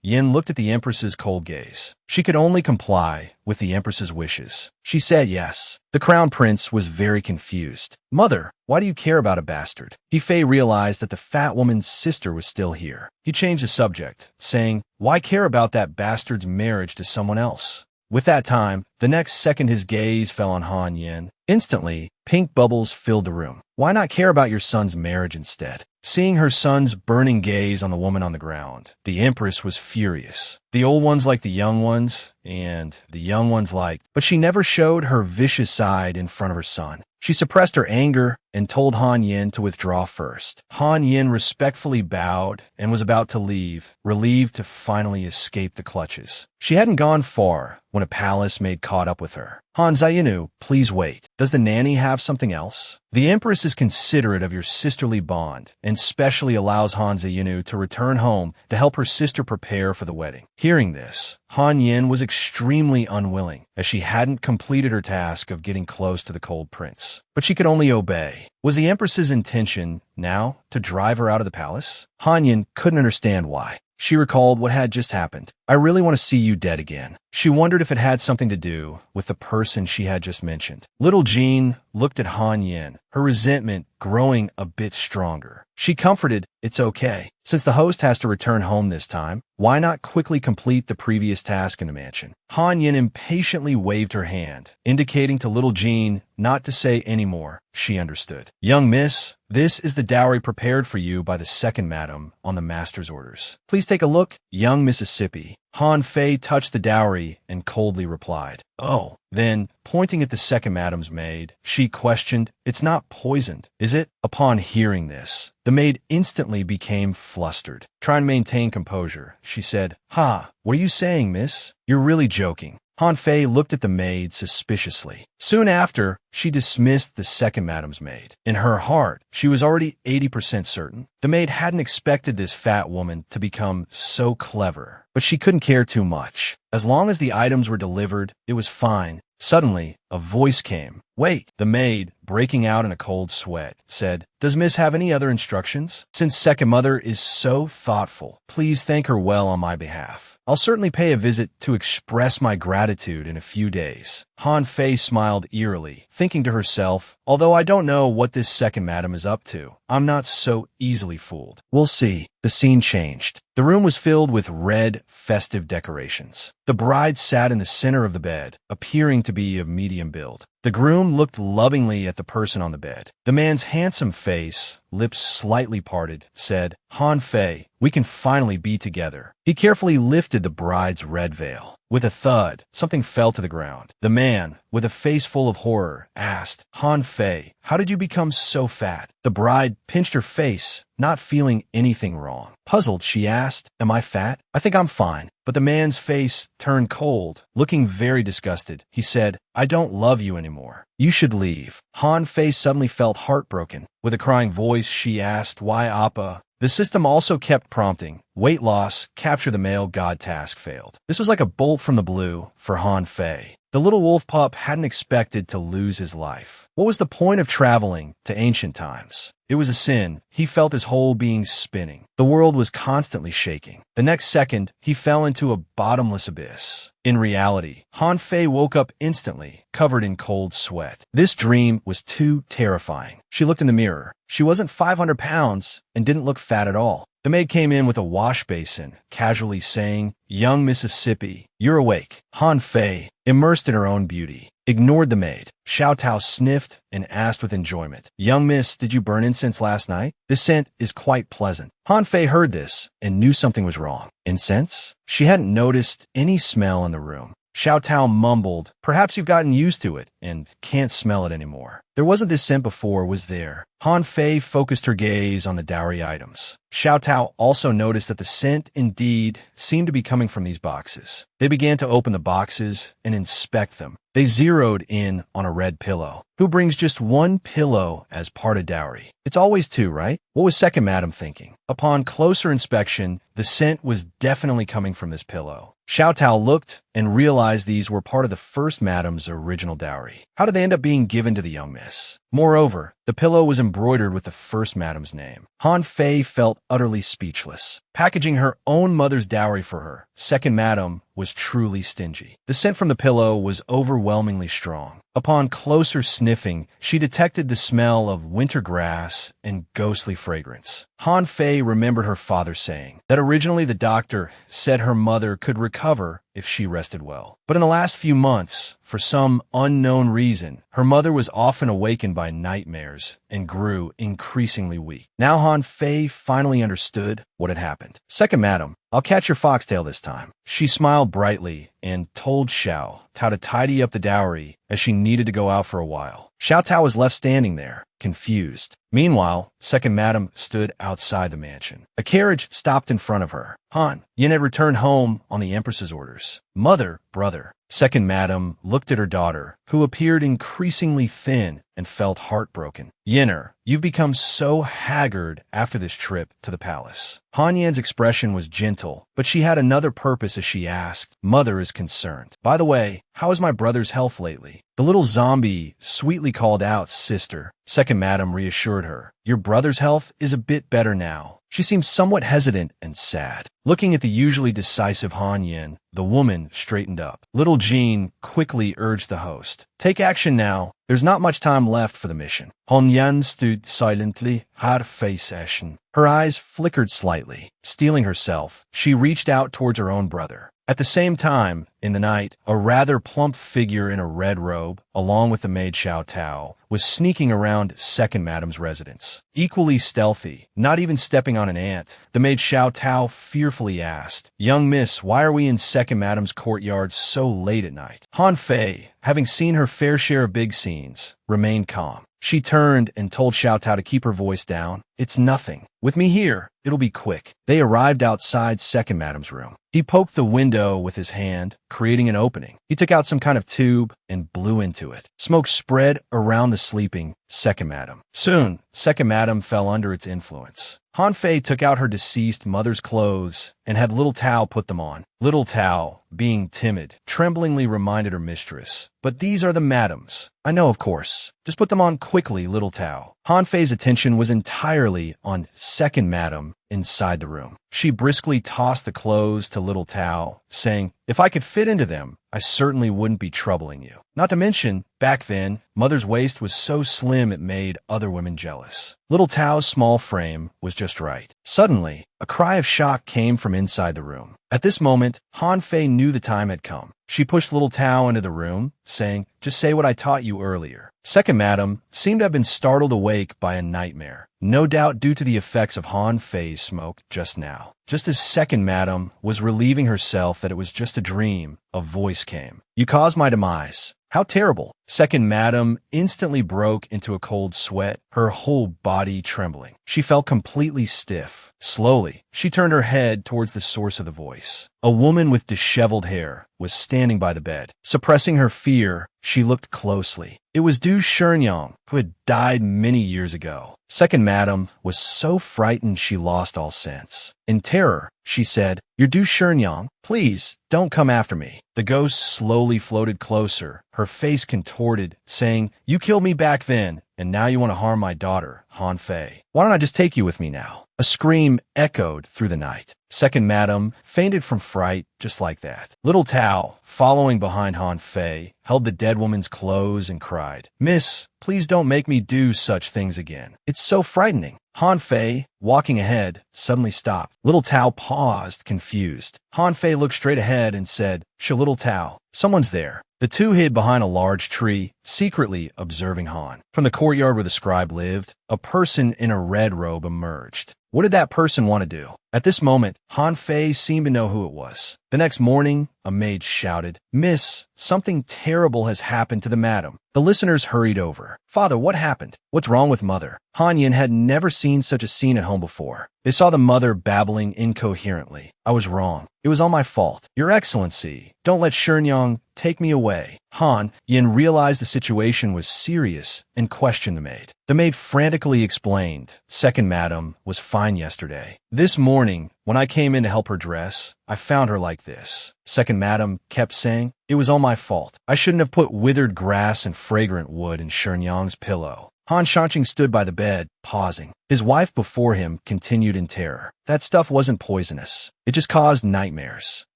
Yin looked at the Empress's cold gaze. She could only comply with the Empress's wishes. She said yes. The Crown Prince was very confused. "Mother, why do you care about a bastard?" He Fei realized that the fat woman's sister was still here. He changed the subject, saying, "Why care about that bastard's marriage to someone else?" With that time, the next second his gaze fell on Han Yin. Instantly, pink bubbles filled the room. "Why not care about your son's marriage instead?" Seeing her son's burning gaze on the woman on the ground, the Empress was furious. The old ones liked the young ones, and the young ones liked, but she never showed her vicious side in front of her son. She suppressed her anger and told Han Yin to withdraw first. Han Yin respectfully bowed and was about to leave, relieved to finally escape the clutches. She hadn't gone far when a palace maid caught up with her. "Han Zayinu, please wait. Does the nanny have something else?" The Empress is considerate of your sisterly bond and specially allows Han Zayinu to return home to help her sister prepare for the wedding. Hearing this, Han Yin was extremely unwilling, as she hadn't completed her task of getting close to the cold prince. But she could only obey. Was the Empress's intention now to drive her out of the palace? Han Yin couldn't understand why. She recalled what had just happened. "I really want to see you dead again." She wondered if it had something to do with the person she had just mentioned. Little Jean looked at Han Yin, her resentment growing a bit stronger. She comforted, "It's okay. Since the host has to return home this time, why not quickly complete the previous task in the mansion?" Han Yin impatiently waved her hand, indicating to little Jean not to say any more. She understood. "Young miss, this is the dowry prepared for you by the second madam on the master's orders. Please take a look." Young Mississippi. Han Fei touched the dowry and coldly replied, "Oh." Then, pointing at the second madam's maid, she questioned, "It's not poisoned, is it?" Upon hearing this, the maid instantly became flustered. Trying to maintain composure, she said, "Ha, what are you saying, miss? You're really joking." Han Fei looked at the maid suspiciously. Soon after, she dismissed the second madam's maid. In her heart, she was already 80% certain. The maid hadn't expected this fat woman to become so clever, but she couldn't care too much. As long as the items were delivered, it was fine. Suddenly, a voice came. "Wait." The maid, breaking out in a cold sweat, said, "Does Miss have any other instructions? Since second mother is so thoughtful, please thank her well on my behalf. I'll certainly pay a visit to express my gratitude in a few days." Han Fei smiled eerily, thinking to herself, "Although I don't know what this second madam is up to, I'm not so easily fooled. We'll see." The scene changed. The room was filled with red, festive decorations. The bride sat in the center of the bed, appearing to be of medium build. The groom looked lovingly at the person on the bed. The man's handsome face lips slightly parted, said, Han Fei, we can finally be together. He carefully lifted the bride's red veil. With a thud, something fell to the ground. The man, with a face full of horror, asked, Han Fei, how did you become so fat? The bride pinched her face, not feeling anything wrong. Puzzled, she asked, am I fat? I think I'm fine. But the man's face turned cold. Looking very disgusted, he said, I don't love you anymore. You should leave. Han Fei suddenly felt heartbroken. With a crying voice, she asked, why Appa? The system also kept prompting, weight loss, capture the male god task failed. This was like a bolt from the blue for Han Fei. The little wolf pup hadn't expected to lose his life. What was the point of traveling to ancient times? It was a sin. He felt his whole being spinning. The world was constantly shaking. The next second, he fell into a bottomless abyss. In reality, Han Fei woke up instantly, covered in cold sweat. This dream was too terrifying. She looked in the mirror. She wasn't 500 pounds and didn't look fat at all. The maid came in with a wash basin, casually saying, young Mississippi, you're awake. Han Fei, immersed in her own beauty, ignored the maid. Xiao Tao sniffed and asked with enjoyment, young miss, did you burn incense last night? This scent is quite pleasant. Han Fei heard this and knew something was wrong. Incense? She hadn't noticed any smell in the room. Xiao Tao mumbled, perhaps you've gotten used to it and can't smell it anymore. There wasn't this scent before, was there? Han Fei focused her gaze on the dowry items. Xiao Tao also noticed that the scent indeed seemed to be coming from these boxes. They began to open the boxes and inspect them. They zeroed in on a red pillow. Who brings just one pillow as part of dowry? It's always two, right? What was second madam thinking? Upon closer inspection, the scent was definitely coming from this pillow. Xiao Tao looked and realized these were part of the first madam's original dowry. How did they end up being given to the young miss? Moreover, the pillow was embroidered with the first madam's name. Han Fei felt utterly speechless. Packaging her own mother's dowry for her, second madam was truly stingy. The scent from the pillow was overwhelmingly strong. Upon closer sniffing, she detected the smell of winter grass and ghostly fragrance. Han Fei remembered her father saying that originally the doctor said her mother could recover if she rested well. But in the last few months, for some unknown reason, her mother was often awakened by nightmares and grew increasingly weak. Now Han Fei finally understood what had happened. Second madam, I'll catch your foxtail this time. She smiled brightly and told Xiao Tao to tidy up the dowry as she needed to go out for a while. Xiao Tao was left standing there, confused. Meanwhile, second madam stood outside the mansion. A carriage stopped in front of her. Han, Yin had returned home on the Empress's orders. Mother, brother. Second madam looked at her daughter, who appeared increasingly thin and felt heartbroken. Yinner, you've become so haggard after this trip to the palace. Han Yan's expression was gentle, but she had another purpose as she asked, Mother is concerned. By the way, how is my brother's health lately? The little zombie sweetly called out, Sister. Second madam reassured her. Your brother's health is a bit better now. She seemed somewhat hesitant and sad. Looking at the usually decisive Han Yin, the woman straightened up. Little Jean quickly urged the host. Take action now. There's not much time left for the mission. Han Yan stood silently, her face ashen. Her eyes flickered slightly. Steeling herself, she reached out towards her own brother. At the same time, in the night, a rather plump figure in a red robe, along with the maid Xiao Tao, was sneaking around second madam's residence. Equally stealthy, not even stepping on an ant, the maid Xiao Tao fearfully asked, Young miss, why are we in second madam's courtyard so late at night? Han Fei, having seen her fair share of big scenes, remained calm. She turned and told Xiao Tao to keep her voice down. It's nothing. With me here, it'll be quick. They arrived outside second madam's room. He poked the window with his hand, creating an opening. He took out some kind of tube and blew into it. Smoke spread around the sleeping second madam. Soon, second madam fell under its influence. Han Fei took out her deceased mother's clothes and had Little Tao put them on. Little Tao, being timid, tremblingly reminded her mistress, But these are the madams. I know, of course. Just put them on quickly, Little Tao. Han Fei's attention was entirely on second madam inside the room. She briskly tossed the clothes to Little Tao, saying, If I could fit into them, I certainly wouldn't be troubling you. Not to mention, back then, Mother's waist was so slim it made other women jealous. Little Tao's small frame was just right. Suddenly, a cry of shock came from inside the room. At this moment, Han Fei knew the time had come. She pushed little Tao into the room, saying, "Just say what I taught you earlier." Second Madam seemed to have been startled awake by a nightmare, no doubt due to the effects of Han Fei's smoke just now. Just as Second Madam was relieving herself that it was just a dream, a voice came. "You caused my demise. How terrible." Second Madam instantly broke into a cold sweat, her whole body trembling. She felt completely stiff. Slowly, she turned her head towards the source of the voice. A woman with disheveled hair was standing by the bed. Suppressing her fear, she looked closely. It was Du Shenyang, who had died many years ago. Second Madam was so frightened she lost all sense. In terror, she said, "You're Du Shenyang. Please, don't come after me." The ghost slowly floated closer, her face contorted, saying, "You killed me back then, and now you want to harm my daughter, Han Fei. Why don't I just take you with me now?" A scream echoed through the night. Second Madam fainted from fright just like that. Little Tao, following behind Han Fei, held the dead woman's clothes and cried, "Miss, please don't make me do such things again. It's so frightening." Han Fei, walking ahead, suddenly stopped. Little Tao paused, confused. Han Fei looked straight ahead and said, Little Tao, someone's there." The two hid behind a large tree, secretly observing Han. From the courtyard where the scribe lived, a person in a red robe emerged. What did that person want to do? At this moment, Han Fei seemed to know who it was. The next morning, a maid shouted, "Miss, something terrible has happened to the madam." The listeners hurried over. "Father, what happened? What's wrong with mother?" Han Yin had never seen such a scene at home before. They saw the mother babbling incoherently. "I was wrong. It was all my fault. Your Excellency, don't let Shenyang take me away." Han Yin realized the situation was serious and questioned the maid. The maid frantically explained, "Second Madam was fine yesterday. This morning, when I came in to help her dress, I found her like this." Second Madam kept saying, "It was all my fault. I shouldn't have put withered grass and fragrant wood in Shenyang's pillow." Han Shanqing stood by the bed, pausing. His wife before him continued in terror. "That stuff wasn't poisonous. It just caused nightmares.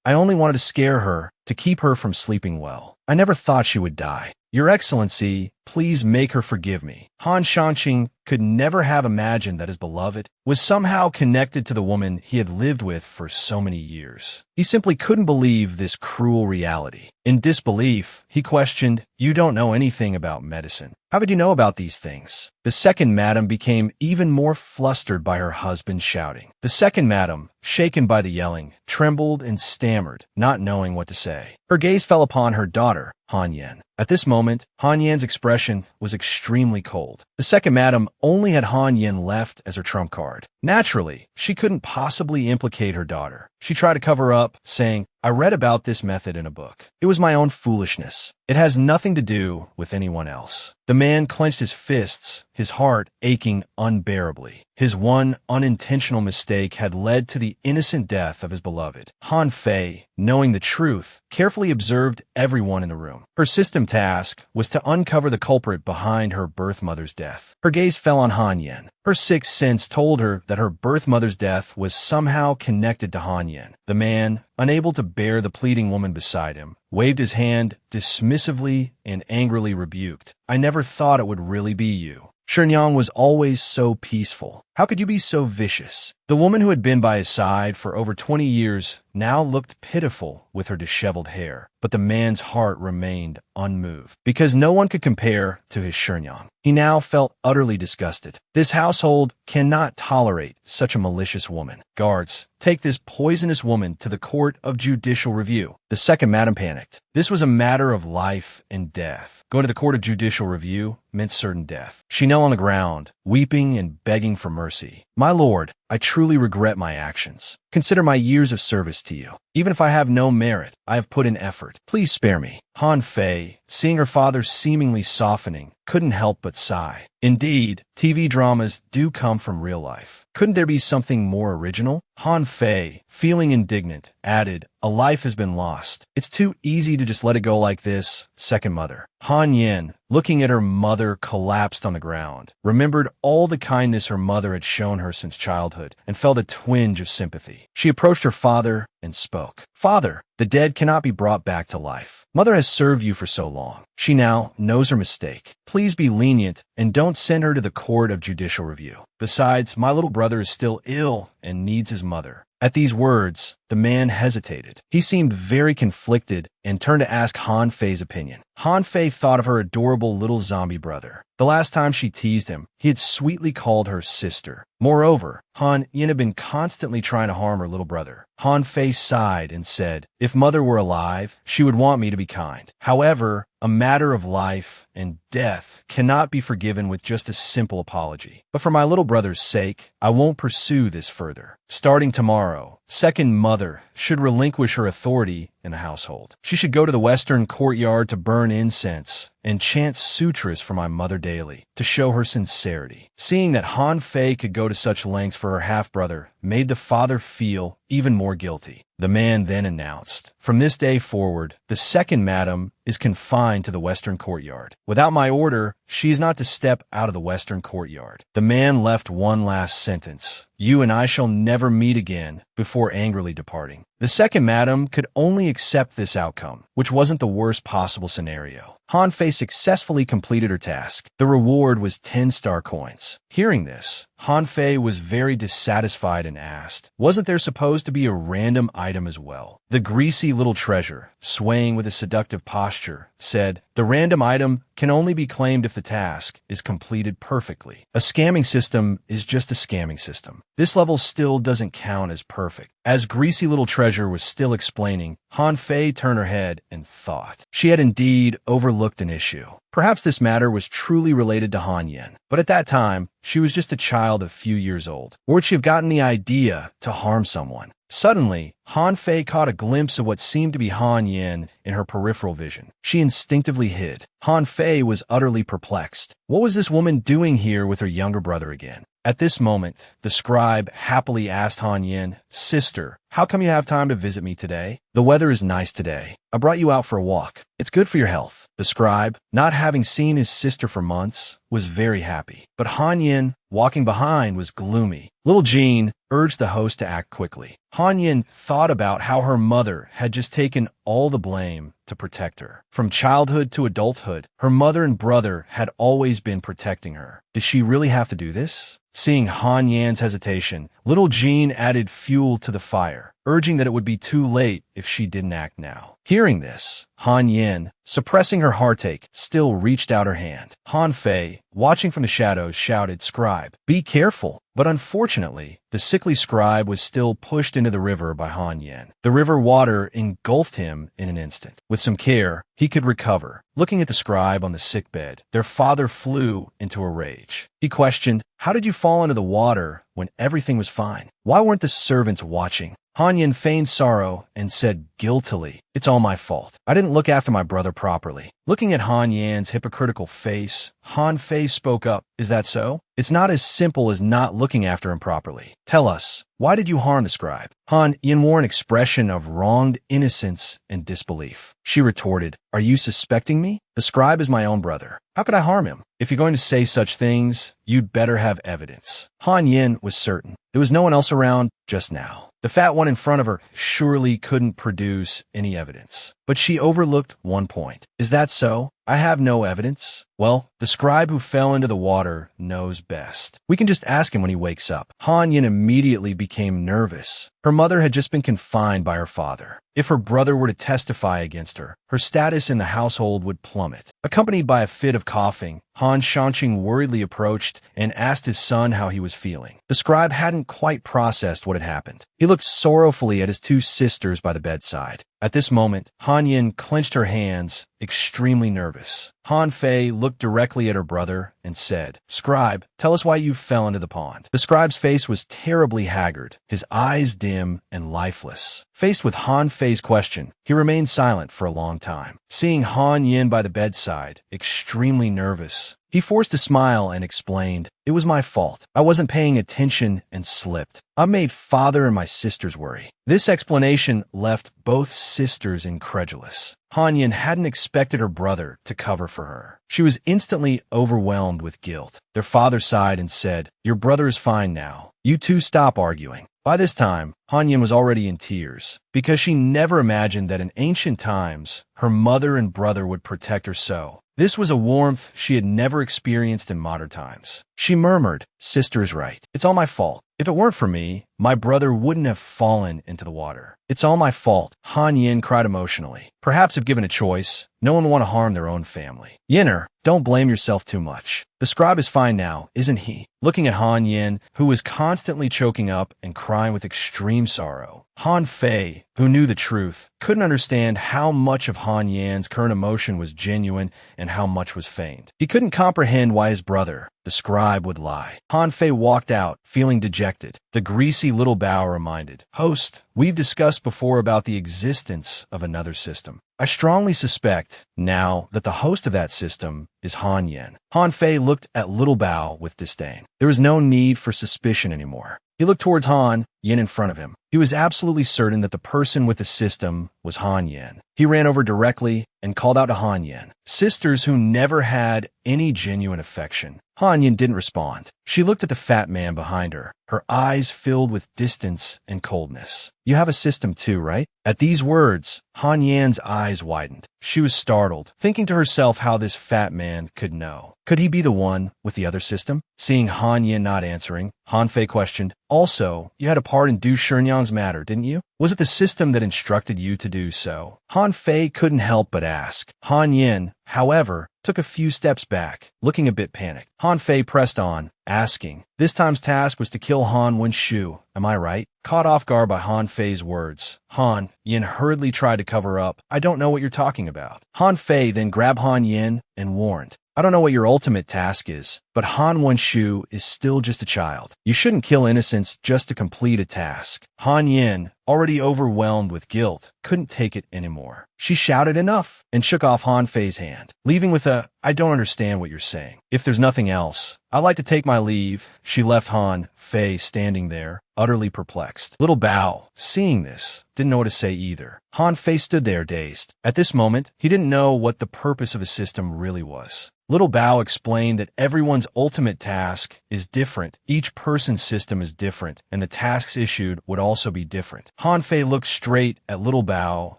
I only wanted to scare her, to keep her from sleeping well. I never thought she would die. Your Excellency, please make her forgive me." Han Shanqing could never have imagined that his beloved was somehow connected to the woman he had lived with for so many years. He simply couldn't believe this cruel reality. In disbelief, he questioned, "You don't know anything about medicine. How could you know about these things?" The Second Madam became even more flustered by her husband shouting. The Second Madam, shaken by the yelling, trembled and stammered, not knowing what to say. Her gaze fell upon her daughter, Han Yan. At this moment, Han Yan's expression was extremely cold. The Second Madam only had Han Yan left as her trump card. Naturally, she couldn't possibly implicate her daughter. She tried to cover up, saying, "I read about this method in a book. It was my own foolishness. It has nothing to do with anyone else." The man clenched his fists, his heart aching unbearably. His one unintentional mistake had led to the innocent death of his beloved. Han Fei, knowing the truth, carefully observed everyone in the room. Her system task was to uncover the culprit behind her birth mother's death. Her gaze fell on Han Yan. Her sixth sense told her that her birth mother's death was somehow connected to Han Yan. The man, unable to bear the pleading woman beside him, waved his hand dismissively and angrily rebuked. "I never thought it would really be you. Shenyang was always so peaceful. How could you be so vicious?" The woman who had been by his side for over 20 years now looked pitiful with her disheveled hair, but the man's heart remained unmoved, because no one could compare to his Shenyang. He now felt utterly disgusted. This household cannot tolerate such a malicious woman. "Guards, take this poisonous woman to the court of judicial review." The Second Madam panicked. This was a matter of life and death. Going to the court of judicial review meant certain death. She knelt on the ground, weeping and begging for mercy. "My lord, I truly regret my actions. Consider my years of service to you. Even if I have no merit, I have put in effort. Please spare me." Han Fei, seeing her father seemingly softening, couldn't help but sigh. Indeed, TV dramas do come from real life. Couldn't there be something more original? Han Fei, feeling indignant, added, "A life has been lost. It's too easy to just let it go like this." Second mother. Han Yin, looking at her mother, collapsed on the ground, remembered all the kindness her mother had shown her since childhood, and felt a twinge of sympathy. She approached her father, and spoke. Father, the dead cannot be brought back to life. Mother has served you for so long. She now knows her mistake. Please be lenient and don't send her to the court of judicial review. Besides, my little brother is still ill and needs his mother. At these words, the man hesitated. He seemed very conflicted and turned to ask Han Fei's opinion. Han Fei thought of her adorable little zombie brother. The last time she teased him, he had sweetly called her sister. Moreover, Han Yin had been constantly trying to harm her little brother. Han Fei sighed and said, if mother were alive, she would want me to be kind. However, a matter of life and death cannot be forgiven with just a simple apology. But for my little brother's sake, I won't pursue this further. Starting tomorrow, second mother should relinquish her authority in the household. She should go to the western courtyard to burn incense and chant sutras for my mother daily to show her sincerity. Seeing that Han Fei could go to such lengths for her half-brother made the father feel even more guilty. The man then announced, from this day forward, the second madam is confined to the western courtyard. Without my order, she is not to step out of the western courtyard. The man left one last sentence, you and I shall never meet again, before angrily departing. The second madam could only accept this outcome, which wasn't the worst possible scenario. Han Fei successfully completed her task. The reward was 10 star coins. Hearing this, Han Fei was very dissatisfied and asked, wasn't there supposed to be a random item as well? The greasy little treasure, swaying with a seductive posture, said, the random item can only be claimed if the task is completed perfectly. A scamming system is just a scamming system. This level still doesn't count as perfect. As greasy little treasure was still explaining, Han Fei turned her head and thought. She had indeed overlooked an issue. Perhaps this matter was truly related to Han Yin, but at that time, she was just a child a few years old. Or would she have gotten the idea to harm someone? Suddenly, Han Fei caught a glimpse of what seemed to be Han Yin in her peripheral vision. She instinctively hid. Han Fei was utterly perplexed. What was this woman doing here with her younger brother again? At this moment, the scribe happily asked Han Yin, sister, how come you have time to visit me today? The weather is nice today. I brought you out for a walk. It's good for your health. The scribe, not having seen his sister for months, was very happy. But Han Yin, walking behind, was gloomy. Little Jean urged the host to act quickly. Han Yin thought about how her mother had just taken all the blame to protect her. From childhood to adulthood, her mother and brother had always been protecting her. Did she really have to do this? Seeing Han Yan's hesitation, little Jean added fuel to the fire, urging that it would be too late if she didn't act now. Hearing this, Han Yin, suppressing her heartache, still reached out her hand. Han Fei, watching from the shadows, shouted, scribe, be careful. But unfortunately, the sickly scribe was still pushed into the river by Han Yin. The river water engulfed him in an instant. With some care, he could recover. Looking at the scribe on the sickbed, their father flew into a rage. He questioned, how did you fall into the water when everything was fine? Why weren't the servants watching? Han Yin feigned sorrow and said guiltily, it's all my fault. I didn't look after my brother properly. Looking at Han Yan's hypocritical face, Han Fei spoke up, is that so? It's not as simple as not looking after him properly. Tell us, why did you harm the scribe? Han Yin wore an expression of wronged innocence and disbelief. She retorted, are you suspecting me? The scribe is my own brother. How could I harm him? If you're going to say such things, you'd better have evidence. Han Yin was certain. There was no one else around just now. The fat one in front of her surely couldn't produce any evidence. But she overlooked one point. Is that so? I have no evidence. Well, the scribe who fell into the water knows best. We can just ask him when he wakes up. Han Yin immediately became nervous. Her mother had just been confined by her father. If her brother were to testify against her, her status in the household would plummet. Accompanied by a fit of coughing, Han Shanqing worriedly approached and asked his son how he was feeling. The scribe hadn't quite processed what had happened. He looked sorrowfully at his two sisters by the bedside. At this moment, Han Yin clenched her hands, extremely nervous. Han Fei looked directly at her brother and said, scribe, tell us why you fell into the pond. The scribe's face was terribly haggard, his eyes dim and lifeless. Faced with Han Fei's question, he remained silent for a long time. Seeing Han Yin by the bedside, extremely nervous, he forced a smile and explained, it was my fault. I wasn't paying attention and slipped. I made father and my sisters worry. This explanation left both sisters incredulous. Han Yin hadn't expected her brother to cover for her. She was instantly overwhelmed with guilt. Their father sighed and said, your brother is fine now. You two stop arguing. By this time, Han Yin was already in tears, because she never imagined that in ancient times, her mother and brother would protect her so. This was a warmth she had never experienced in modern times. She murmured, "Sister is right. It's all my fault. If it weren't for me, my brother wouldn't have fallen into the water. It's all my fault." Han Yin cried emotionally. Perhaps if given a choice, no one would want to harm their own family. "Yinner, don't blame yourself too much. The scribe is fine now, isn't he?" Looking at Han Yin, who was constantly choking up and crying with extreme sorrow. Han Fei, who knew the truth, couldn't understand how much of Han Yan's current emotion was genuine and how much was feigned. He couldn't comprehend why his brother, the scribe, would lie. Han Fei walked out, feeling dejected. The greasy little Bao reminded, "Host, we've discussed before about the existence of another system. I strongly suspect now that the host of that system is Han Yin." Han Fei looked at little Bao with disdain. There was no need for suspicion anymore. He looked towards Han Yin in front of him. He was absolutely certain that the person with the system was Han Yin. He ran over directly and called out to Han Yin, sisters who never had any genuine affection. Han Yin didn't respond. She looked at the fat man behind her, her eyes filled with distance and coldness. "You have a system too, right?" At these words, Han Yan's eyes widened. She was startled, thinking to herself how this fat man could know. Could he be the one with the other system? Seeing Han Yin not answering, Han Fei questioned, "Also, you had a part in Du Shenyang's matter, didn't you? Was it the system that instructed you to do so?" Han Fei couldn't help but ask. Han Yin, however, took a few steps back, looking a bit panicked. Han Fei pressed on, asking. This time's task was to kill Han Wenshu, am I right? Caught off guard by Han Fei's words, Han Yin hurriedly tried to cover up. "I don't know what you're talking about." Han Fei then grabbed Han Yin and warned, "I don't know what your ultimate task is, but Han Wenshu is still just a child. You shouldn't kill innocents just to complete a task." Han Yin, already overwhelmed with guilt, couldn't take it anymore. She shouted enough and shook off Han Fei's hand, leaving with a, "I don't understand what you're saying. If there's nothing else, I'd like to take my leave." She left Han Fei standing there, utterly perplexed. Little Bao, seeing this, didn't know what to say either. Han Fei stood there dazed. At this moment, he didn't know what the purpose of his system really was. Little Bao explained that everyone's ultimate task is different. Each person's system is different, and the tasks issued would also be different. Han Fei looked straight at Little Bao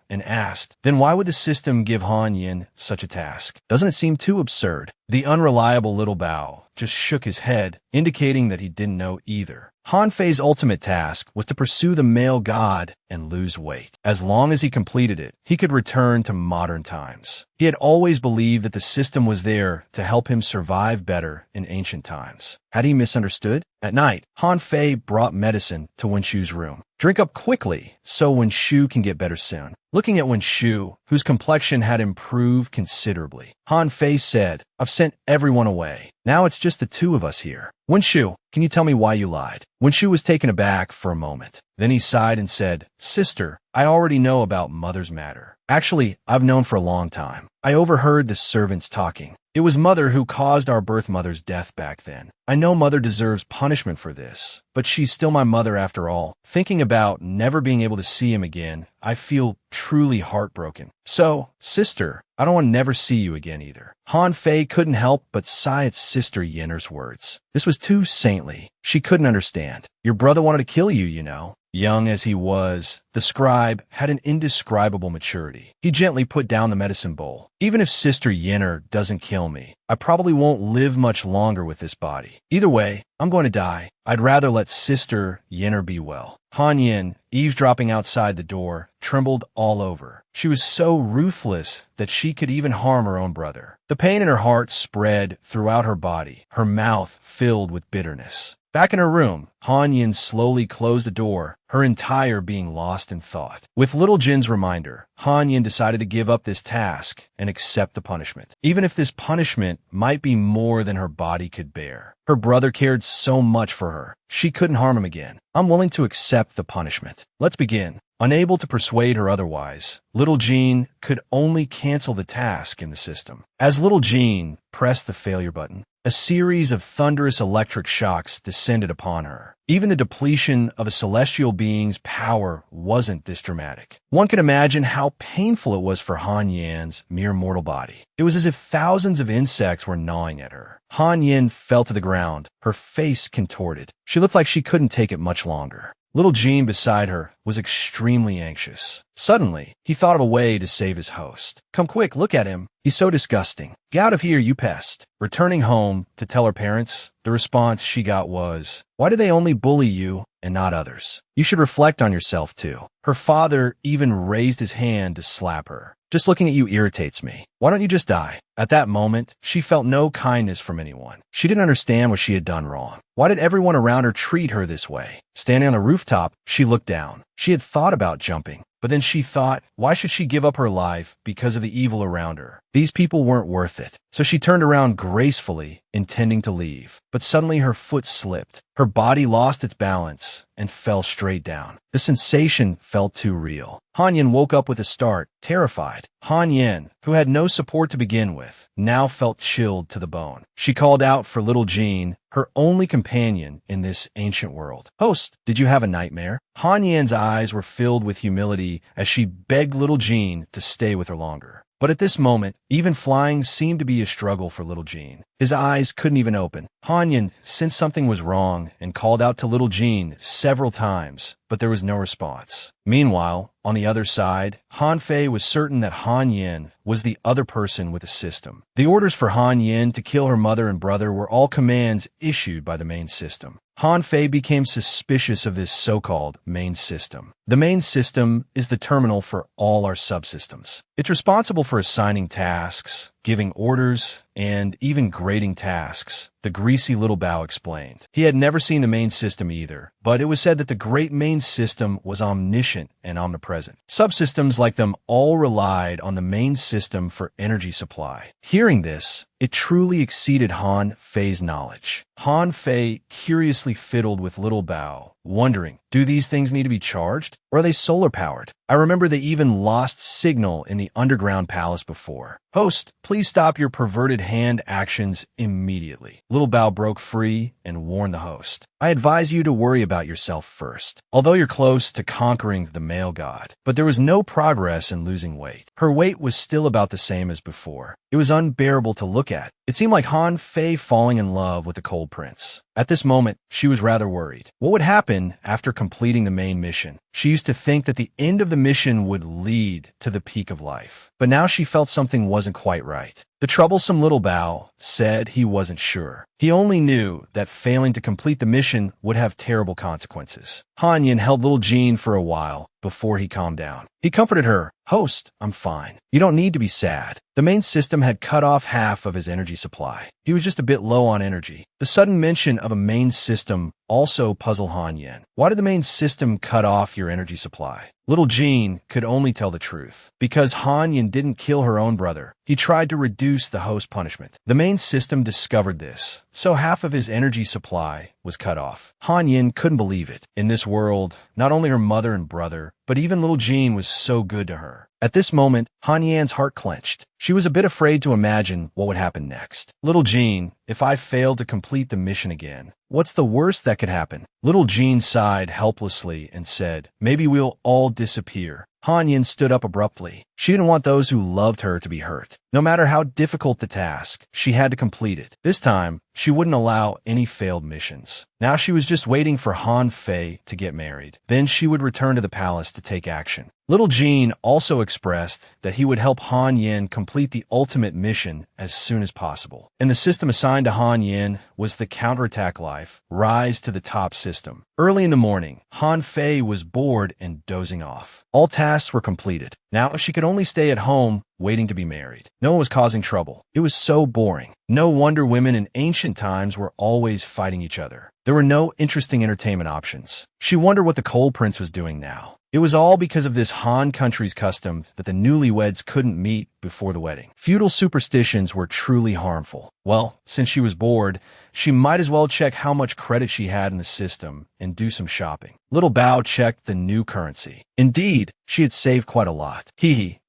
and asked, "Then why would the system give Han Yin such a task? Doesn't it seem too absurd?" The unreliable Little Bao just shook his head, indicating that he didn't know either. Han Fei's ultimate task was to pursue the male god and lose weight. As long as he completed it, he could return to modern times. He had always believed that the system was there to help him survive better in ancient times. Had he misunderstood? At night, Han Fei brought medicine to Wenshu's room. "Drink up quickly, so Wenshu can get better soon." Looking at Wenshu, whose complexion had improved considerably, Han Fei said, "I've sent everyone away. Now it's just the two of us here. Wenshu, can you tell me why you lied?" Wenshu was taken aback for a moment. Then he sighed and said, "Sister, I already know about Mother's matter. Actually, I've known for a long time. I overheard the servants talking. It was Mother who caused our birth mother's death back then. I know Mother deserves punishment for this, but she's still my mother after all. Thinking about never being able to see him again, I feel truly heartbroken. So, sister, I don't want to never see you again either." Han Fei couldn't help but sigh at Sister Yinner's words. This was too saintly. She couldn't understand. Your brother wanted to kill you, you know. Young as he was, the scribe had an indescribable maturity. He gently put down the medicine bowl. "Even if Sister Yinner doesn't kill me, I probably won't live much longer with this body. Either way, I'm going to die. I'd rather let Sister Yinner be well." Han Yin, eavesdropping outside the door, trembled all over. She was so ruthless that she could even harm her own brother. The pain in her heart spread throughout her body, her mouth filled with bitterness. Back in her room, Han Yin slowly closed the door, her entire being lost in thought. With little Jin's reminder, Han Yin decided to give up this task and accept the punishment, even if this punishment might be more than her body could bear. Her brother cared so much for her. She couldn't harm him again. "I'm willing to accept the punishment. Let's begin." Unable to persuade her otherwise, little Jean could only cancel the task in the system. As little Jean pressed the failure button, a series of thunderous electric shocks descended upon her. Even the depletion of a celestial being's power wasn't this dramatic. One can imagine how painful it was for Han Yan's mere mortal body. It was as if thousands of insects were gnawing at her. Han Yin fell to the ground, her face contorted. She looked like she couldn't take it much longer. Little Jean beside her was extremely anxious. Suddenly, he thought of a way to save his host. "Come quick, look at him. He's so disgusting. Get out of here, you pest." Returning home to tell her parents, the response she got was, "Why do they only bully you and not others? You should reflect on yourself too." Her father even raised his hand to slap her. "Just looking at you irritates me. Why don't you just die?" At that moment, she felt no kindness from anyone. She didn't understand what she had done wrong. Why did everyone around her treat her this way? Standing on a rooftop, she looked down. She had thought about jumping, but then she thought, why should she give up her life because of the evil around her? These people weren't worth it. So she turned around gracefully, intending to leave. But suddenly her foot slipped. Her body lost its balance and fell straight down. The sensation felt too real. Han Yin woke up with a start, terrified. Han Yin, who had no support to begin with, now felt chilled to the bone. She called out for little Jean, her only companion in this ancient world. "Host, did you have a nightmare?" Han Yin's eyes were filled with humility as she begged little Jean to stay with her longer. But at this moment, even flying seemed to be a struggle for little Jean. His eyes couldn't even open. Han Yin sensed something was wrong and called out to little Jean several times, but there was no response. Meanwhile, on the other side, Han Fei was certain that Han Yin was the other person with the system. The orders for Han Yin to kill her mother and brother were all commands issued by the main system. Han Fei became suspicious of this so-called main system. The main system is the terminal for all our subsystems. It's responsible for assigning tasks, giving orders, and even grading tasks, the greasy little Bao explained. He had never seen the main system either, but it was said that the great main system was omniscient and omnipresent. Subsystems like them all relied on the main system for energy supply. Hearing this, it truly exceeded Han Fei's knowledge. Han Fei curiously fiddled with little Bao, wondering, do these things need to be charged, or are they solar-powered? I remember they even lost signal in the underground palace before. "Host, please stop your perverted hand actions immediately." Little Bao broke free and warned the host. "I advise you to worry about yourself first. Although you're close to conquering the male god." But there was no progress in losing weight. Her weight was still about the same as before. It was unbearable to look at. It seemed like Han Fei falling in love with the cold prince. At this moment, she was rather worried. What would happen after completing the main mission? She used to think that the end of the mission would lead to the peak of life. But now she felt something wasn't quite right. The troublesome little Bao said he wasn't sure. He only knew that failing to complete the mission would have terrible consequences. Han Yin held little Jean for a while before he calmed down. He comforted her. "Host, I'm fine. You don't need to be sad." The main system had cut off half of his energy supply. He was just a bit low on energy. The sudden mention of a main system also puzzled Han Yin. Why did the main system cut off your energy supply? Little Jean could only tell the truth. Because Han Yin didn't kill her own brother, he tried to reduce the host punishment. The main system discovered this, so half of his energy supply was cut off. Han Yin couldn't believe it. In this world, not only her mother and brother, but even little Jean was so good to her. At this moment, Han Yan's heart clenched. She was a bit afraid to imagine what would happen next. "Little Jean, if I failed to complete the mission again, what's the worst that could happen?" Little Jean sighed helplessly and said, "Maybe we'll all disappear." Han Yin stood up abruptly. She didn't want those who loved her to be hurt. No matter how difficult the task, she had to complete it. This time, she wouldn't allow any failed missions. Now she was just waiting for Han Fei to get married. Then she would return to the palace to take action. Little Jean also expressed that he would help Han Yin complete the ultimate mission as soon as possible. And the system assigned to Han Yin was the counterattack life, rise to the top system. Early in the morning, Han Fei was bored and dozing off. All tasks were completed. Now she could only stay at home waiting to be married. No one was causing trouble. It was so boring. No wonder women in ancient times were always fighting each other. There were no interesting entertainment options. She wondered what the Cold Prince was doing now. It was all because of this Han country's custom that the newlyweds couldn't meet before the wedding. Feudal superstitions were truly harmful. Well, since she was bored, she might as well check how much credit she had in the system and do some shopping. Little Bao checked the new currency. Indeed, she had saved quite a lot.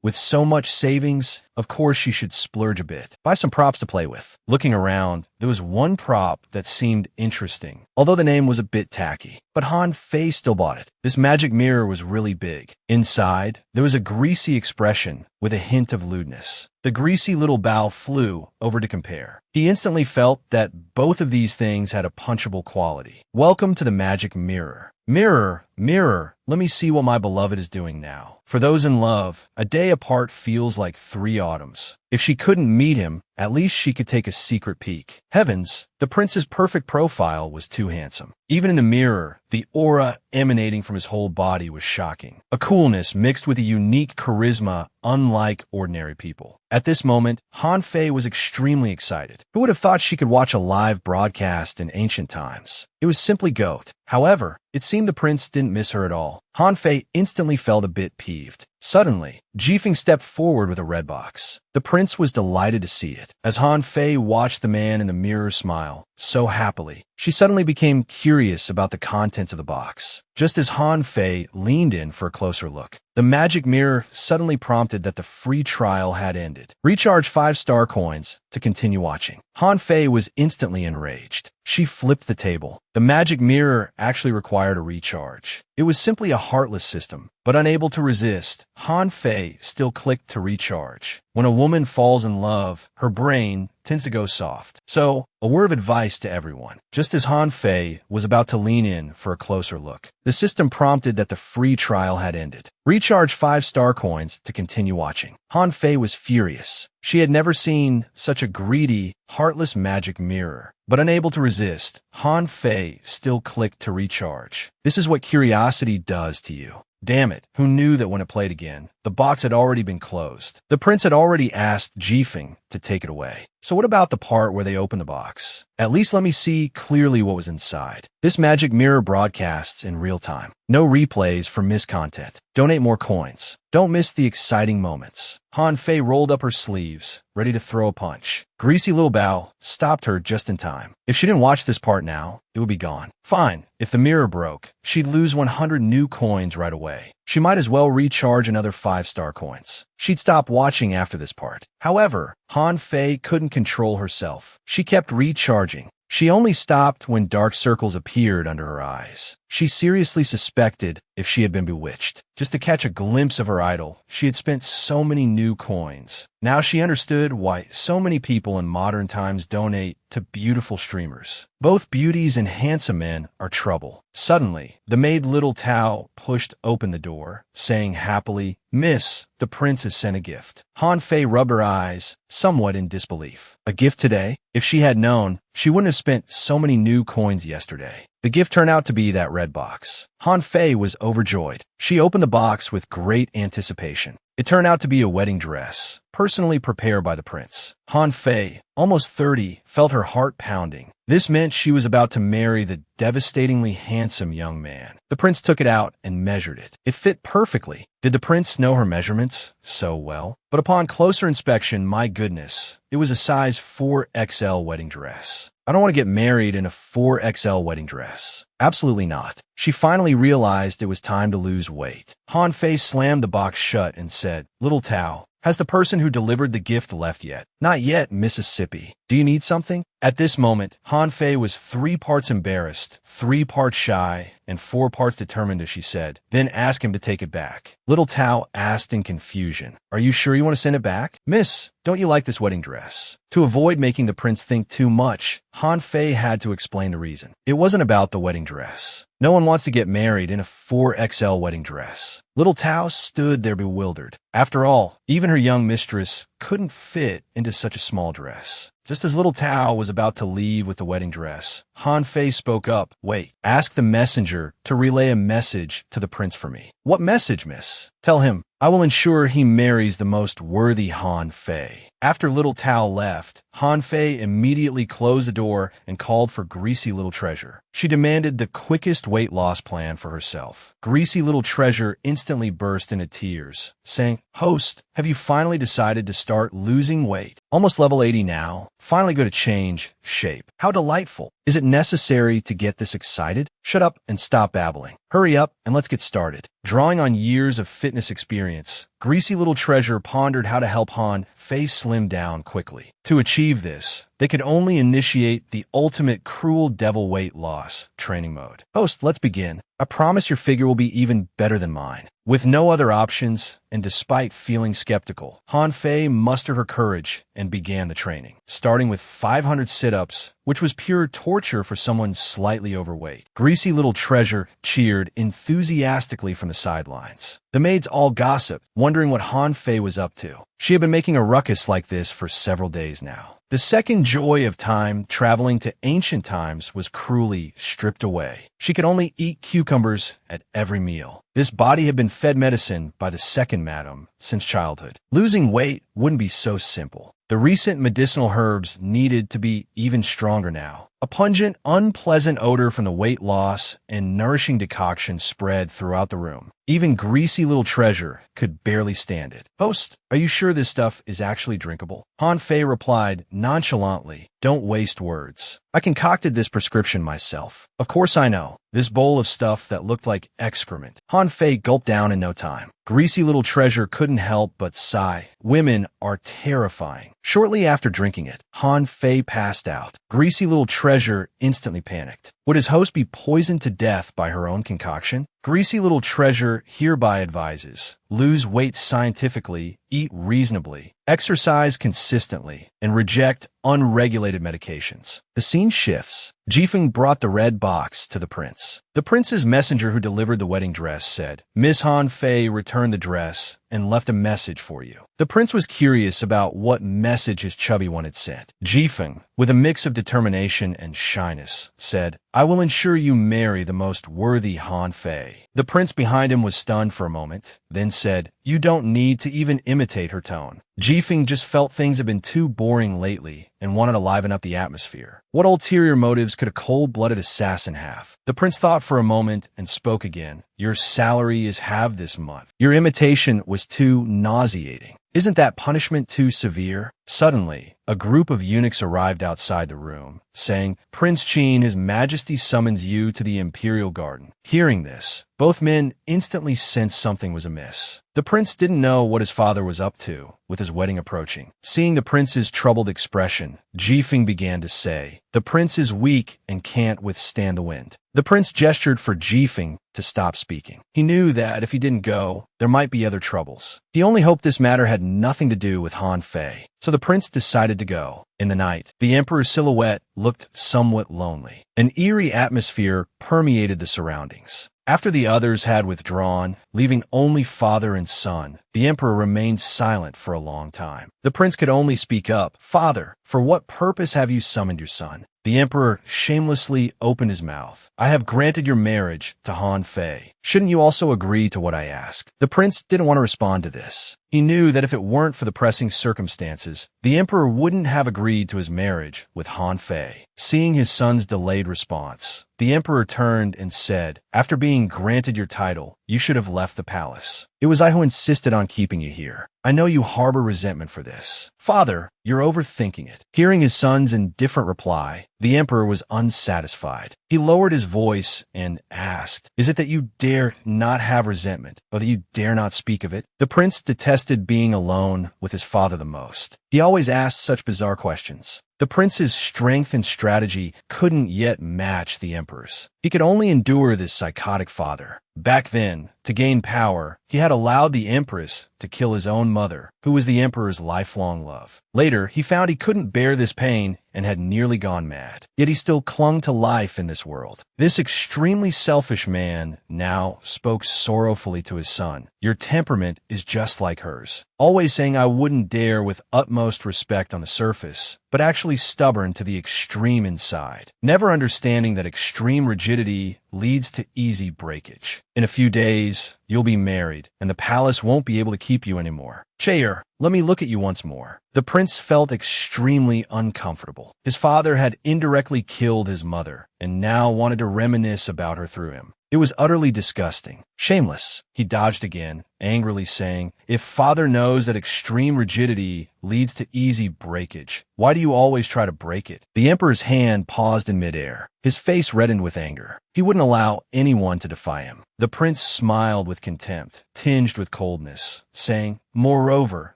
With so much savings, of course she should splurge a bit. Buy some props to play with. Looking around, there was one prop that seemed interesting, although the name was a bit tacky. But Han Fei still bought it. This magic mirror was really big. Inside, there was a greasy expression with a hint of lewdness. The greasy little Bao flew over to compare. He instantly felt that both of these things had a punchable quality. Welcome to the magic mirror. Mirror, mirror, let me see what my beloved is doing now. For those in love, a day apart feels like 3 autumns. If she couldn't meet him, at least she could take a secret peek. Heavens, the prince's perfect profile was too handsome. Even in the mirror, the aura emanating from his whole body was shocking. A coolness mixed with a unique charisma unlike ordinary people. At this moment, Han Fei was extremely excited. Who would have thought she could watch a live broadcast in ancient times? It was simply goat. However, it seemed the prince didn't miss her at all. Han Fei instantly felt a bit peeved. Suddenly, Jifeng stepped forward with a red box. The prince was delighted to see it. As Han Fei watched the man in the mirror smile so happily, she suddenly became curious about the contents of the box. Just as Han Fei leaned in for a closer look, the magic mirror suddenly prompted that the free trial had ended. Recharge 5-star coins to continue watching. Han Fei was instantly enraged. She flipped the table. The magic mirror actually required a recharge. It was simply a heartless system, but unable to resist, Han Fei still clicked to recharge. When a woman falls in love, her brain tends to go soft. So, a word of advice to everyone. Just as Han Fei was about to lean in for a closer look, the system prompted that the free trial had ended. Recharge 5-star coins to continue watching. Han Fei was furious. She had never seen such a greedy, heartless magic mirror. But unable to resist, Han Fei still clicked to recharge. This is what curiosity does to you. Damn it, who knew that when it played again, the box had already been closed. The prince had already asked Jifeng to take it away. So what about the part where they opened the box? At least let me see clearly what was inside. This magic mirror broadcasts in real time. No replays for missed content. Donate more coins. Don't miss the exciting moments. Han Fei rolled up her sleeves, ready to throw a punch. Greasy Little Bao stopped her just in time. If she didn't watch this part now, it would be gone. Fine, if the mirror broke, she'd lose 100 new coins right away. She might as well recharge another 5-star coins. She'd stop watching after this part. However, Han Fei couldn't control herself. She kept recharging. She only stopped when dark circles appeared under her eyes. She seriously suspected if she had been bewitched. Just to catch a glimpse of her idol, she had spent so many new coins. Now she understood why so many people in modern times donate to beautiful streamers. Both beauties and handsome men are trouble. Suddenly, the maid Little Tao pushed open the door, saying happily, "Miss, the prince has sent a gift." Han Fei rubbed her eyes, somewhat in disbelief. A gift today? If she had known, she wouldn't have spent so many new coins yesterday. The gift turned out to be that red box. Han Fei was overjoyed. She opened the box with great anticipation. It turned out to be a wedding dress, personally prepared by the prince. Han Fei, almost 30, felt her heart pounding. This meant she was about to marry the devastatingly handsome young man. The prince took it out and measured it. It fit perfectly. Did the prince know her measurements so well? But upon closer inspection, my goodness, it was a size 4XL wedding dress. I don't want to get married in a 4XL wedding dress. Absolutely not. She finally realized it was time to lose weight. Han Fei slammed the box shut and said, "Little Tao, has the person who delivered the gift left yet?" "Not yet, Mississippi. Do you need something?" At this moment, Han Fei was 3 parts embarrassed, 3 parts shy, and 4 parts determined as she said, "Then ask him to take it back." Little Tao asked in confusion, "Are you sure you want to send it back? Miss, don't you like this wedding dress?" To avoid making the prince think too much, Han Fei had to explain the reason. It wasn't about the wedding dress. No one wants to get married in a 4XL wedding dress. Little Tao stood there bewildered. After all, even her young mistress couldn't fit into such a small dress. Just as Little Tao was about to leave with the wedding dress, Han Fei spoke up. "Wait, ask the messenger to relay a message to the prince for me." "What message, miss?" "Tell him, I will ensure he marries the most worthy Han Fei." After Little Tao left, Han Fei immediately closed the door and called for Greasy Little Treasure. She demanded the quickest weight loss plan for herself. Greasy Little Treasure instantly burst into tears, saying, "Host, have you finally decided to start losing weight? Almost level 80 now. Finally going to change shape. How delightful. Is it necessary to get this excited? Shut up and stop babbling. Hurry up and let's get started." Drawing on years of fitness experience, Greasy Little Treasure pondered how to help Han Fei slim down quickly. To achieve this, they could only initiate the ultimate cruel devil weight loss training mode. Host, let's begin. I promise your figure will be even better than mine. With no other options, and despite feeling skeptical, Han Fei mustered her courage and began the training, starting with 500 sit-ups, which was pure torture for someone slightly overweight. Greasy little treasure cheered enthusiastically from the sidelines. The maids all gossiped, wondering what Han Fei was up to. She had been making a ruckus like this for several days now. The second joy of time traveling to ancient times was cruelly stripped away. She could only eat cucumbers at every meal. This body had been fed medicine by the second madam since childhood. Losing weight wouldn't be so simple. The recent medicinal herbs needed to be even stronger now. A pungent, unpleasant odor from the weight loss and nourishing decoction spread throughout the room. Even greasy little treasure could barely stand it. Host, are you sure this stuff is actually drinkable? Han Fei replied nonchalantly, don't waste words. I concocted this prescription myself. Of course I know. This bowl of stuff that looked like excrement. Han Fei gulped down in no time. Greasy little treasure couldn't help but sigh. Women are terrifying. Shortly after drinking it, Han Fei passed out. Greasy little treasure instantly panicked. Would his host be poisoned to death by her own concoction? Greasy little treasure hereby advises, lose weight scientifically, eat reasonably, exercise consistently, and reject unregulated medications. The scene shifts. Jifeng brought the red box to the prince. The prince's messenger who delivered the wedding dress said, Miss Han Fei returned the dress and left a message for you. The prince was curious about what message his chubby one had sent. Jifeng, with a mix of determination and shyness, said, I will ensure you marry the most worthy Han Fei. The prince behind him was stunned for a moment, then said, You don't need to even imitate her tone. Jifeng just felt things had been too boring lately and wanted to liven up the atmosphere. What ulterior motives could a cold-blooded assassin have? The prince thought for a moment and spoke again. Your salary is halved this month. Your imitation was too nauseating. Isn't that punishment too severe? Suddenly, a group of eunuchs arrived outside the room, saying, Prince Qin, His Majesty summons you to the imperial garden. Hearing this, both men instantly sensed something was amiss. The prince didn't know what his father was up to with his wedding approaching. Seeing the prince's troubled expression, Jifeng began to say, The prince is weak and can't withstand the wind. The prince gestured for Jifeng to stop speaking. He knew that if he didn't go, there might be other troubles. He only hoped this matter had nothing to do with Han Fei. So the prince decided to go. In the night, the emperor's silhouette looked somewhat lonely. An eerie atmosphere permeated the surroundings. After the others had withdrawn, leaving only father and son, the emperor remained silent for a long time. The prince could only speak up. Father, for what purpose have you summoned your son? The emperor shamelessly opened his mouth. I have granted your marriage to Han Fei. Shouldn't you also agree to what I ask? The prince didn't want to respond to this. He knew that if it weren't for the pressing circumstances, the emperor wouldn't have agreed to his marriage with Han Fei. Seeing his son's delayed response, the emperor turned and said, After being granted your title, you should have left the palace. It was I who insisted on keeping you here. I know you harbor resentment for this. Father, you're overthinking it. Hearing his son's indifferent reply, the emperor was unsatisfied. He lowered his voice and asked, Is it that you dare not have resentment, or that you dare not speak of it? The prince detested being alone with his father the most. He always asked such bizarre questions. The prince's strength and strategy couldn't yet match the emperor's. He could only endure this psychotic father. Back then, to gain power, he had allowed the empress to kill his own mother, who was the emperor's lifelong love. Later, he found he couldn't bear this pain and had nearly gone mad. Yet he still clung to life in this world. This extremely selfish man now spoke sorrowfully to his son. Your temperament is just like hers. Always saying I wouldn't dare with utmost respect on the surface, but actually stubborn to the extreme inside. Never understanding that extreme rigidity leads to easy breakage. In a few days, you'll be married, and the palace won't be able to keep you anymore. Chair, let me look at you once more. The prince felt extremely uncomfortable. His father had indirectly killed his mother, and now wanted to reminisce about her through him. It was utterly disgusting. Shameless. He dodged again, angrily saying, if father knows that extreme rigidity leads to easy breakage, why do you always try to break it? The emperor's hand paused in midair. His face reddened with anger. He wouldn't allow anyone to defy him. The prince smiled with contempt, tinged with coldness, saying, moreover,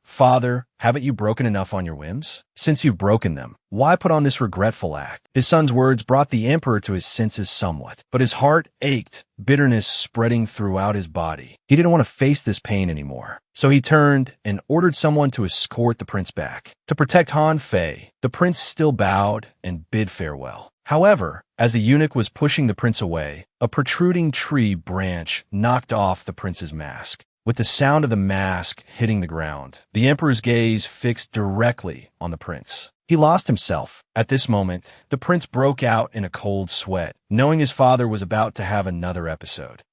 father, haven't you broken enough on your whims? Since you've broken them, why put on this regretful act? His son's words brought the emperor to his senses somewhat, but his heart ached, bitterness spreading throughout his body. He didn't want to face this pain anymore. So he turned and ordered someone to escort the prince back. To protect Han Fei, the prince still bowed and bid farewell. However, as the eunuch was pushing the prince away, a protruding tree branch knocked off the prince's mask. With the sound of the mask hitting the ground, the emperor's gaze fixed directly on the prince. He lost himself. At this moment, the prince broke out in a cold sweat, knowing his father was about to have another episode.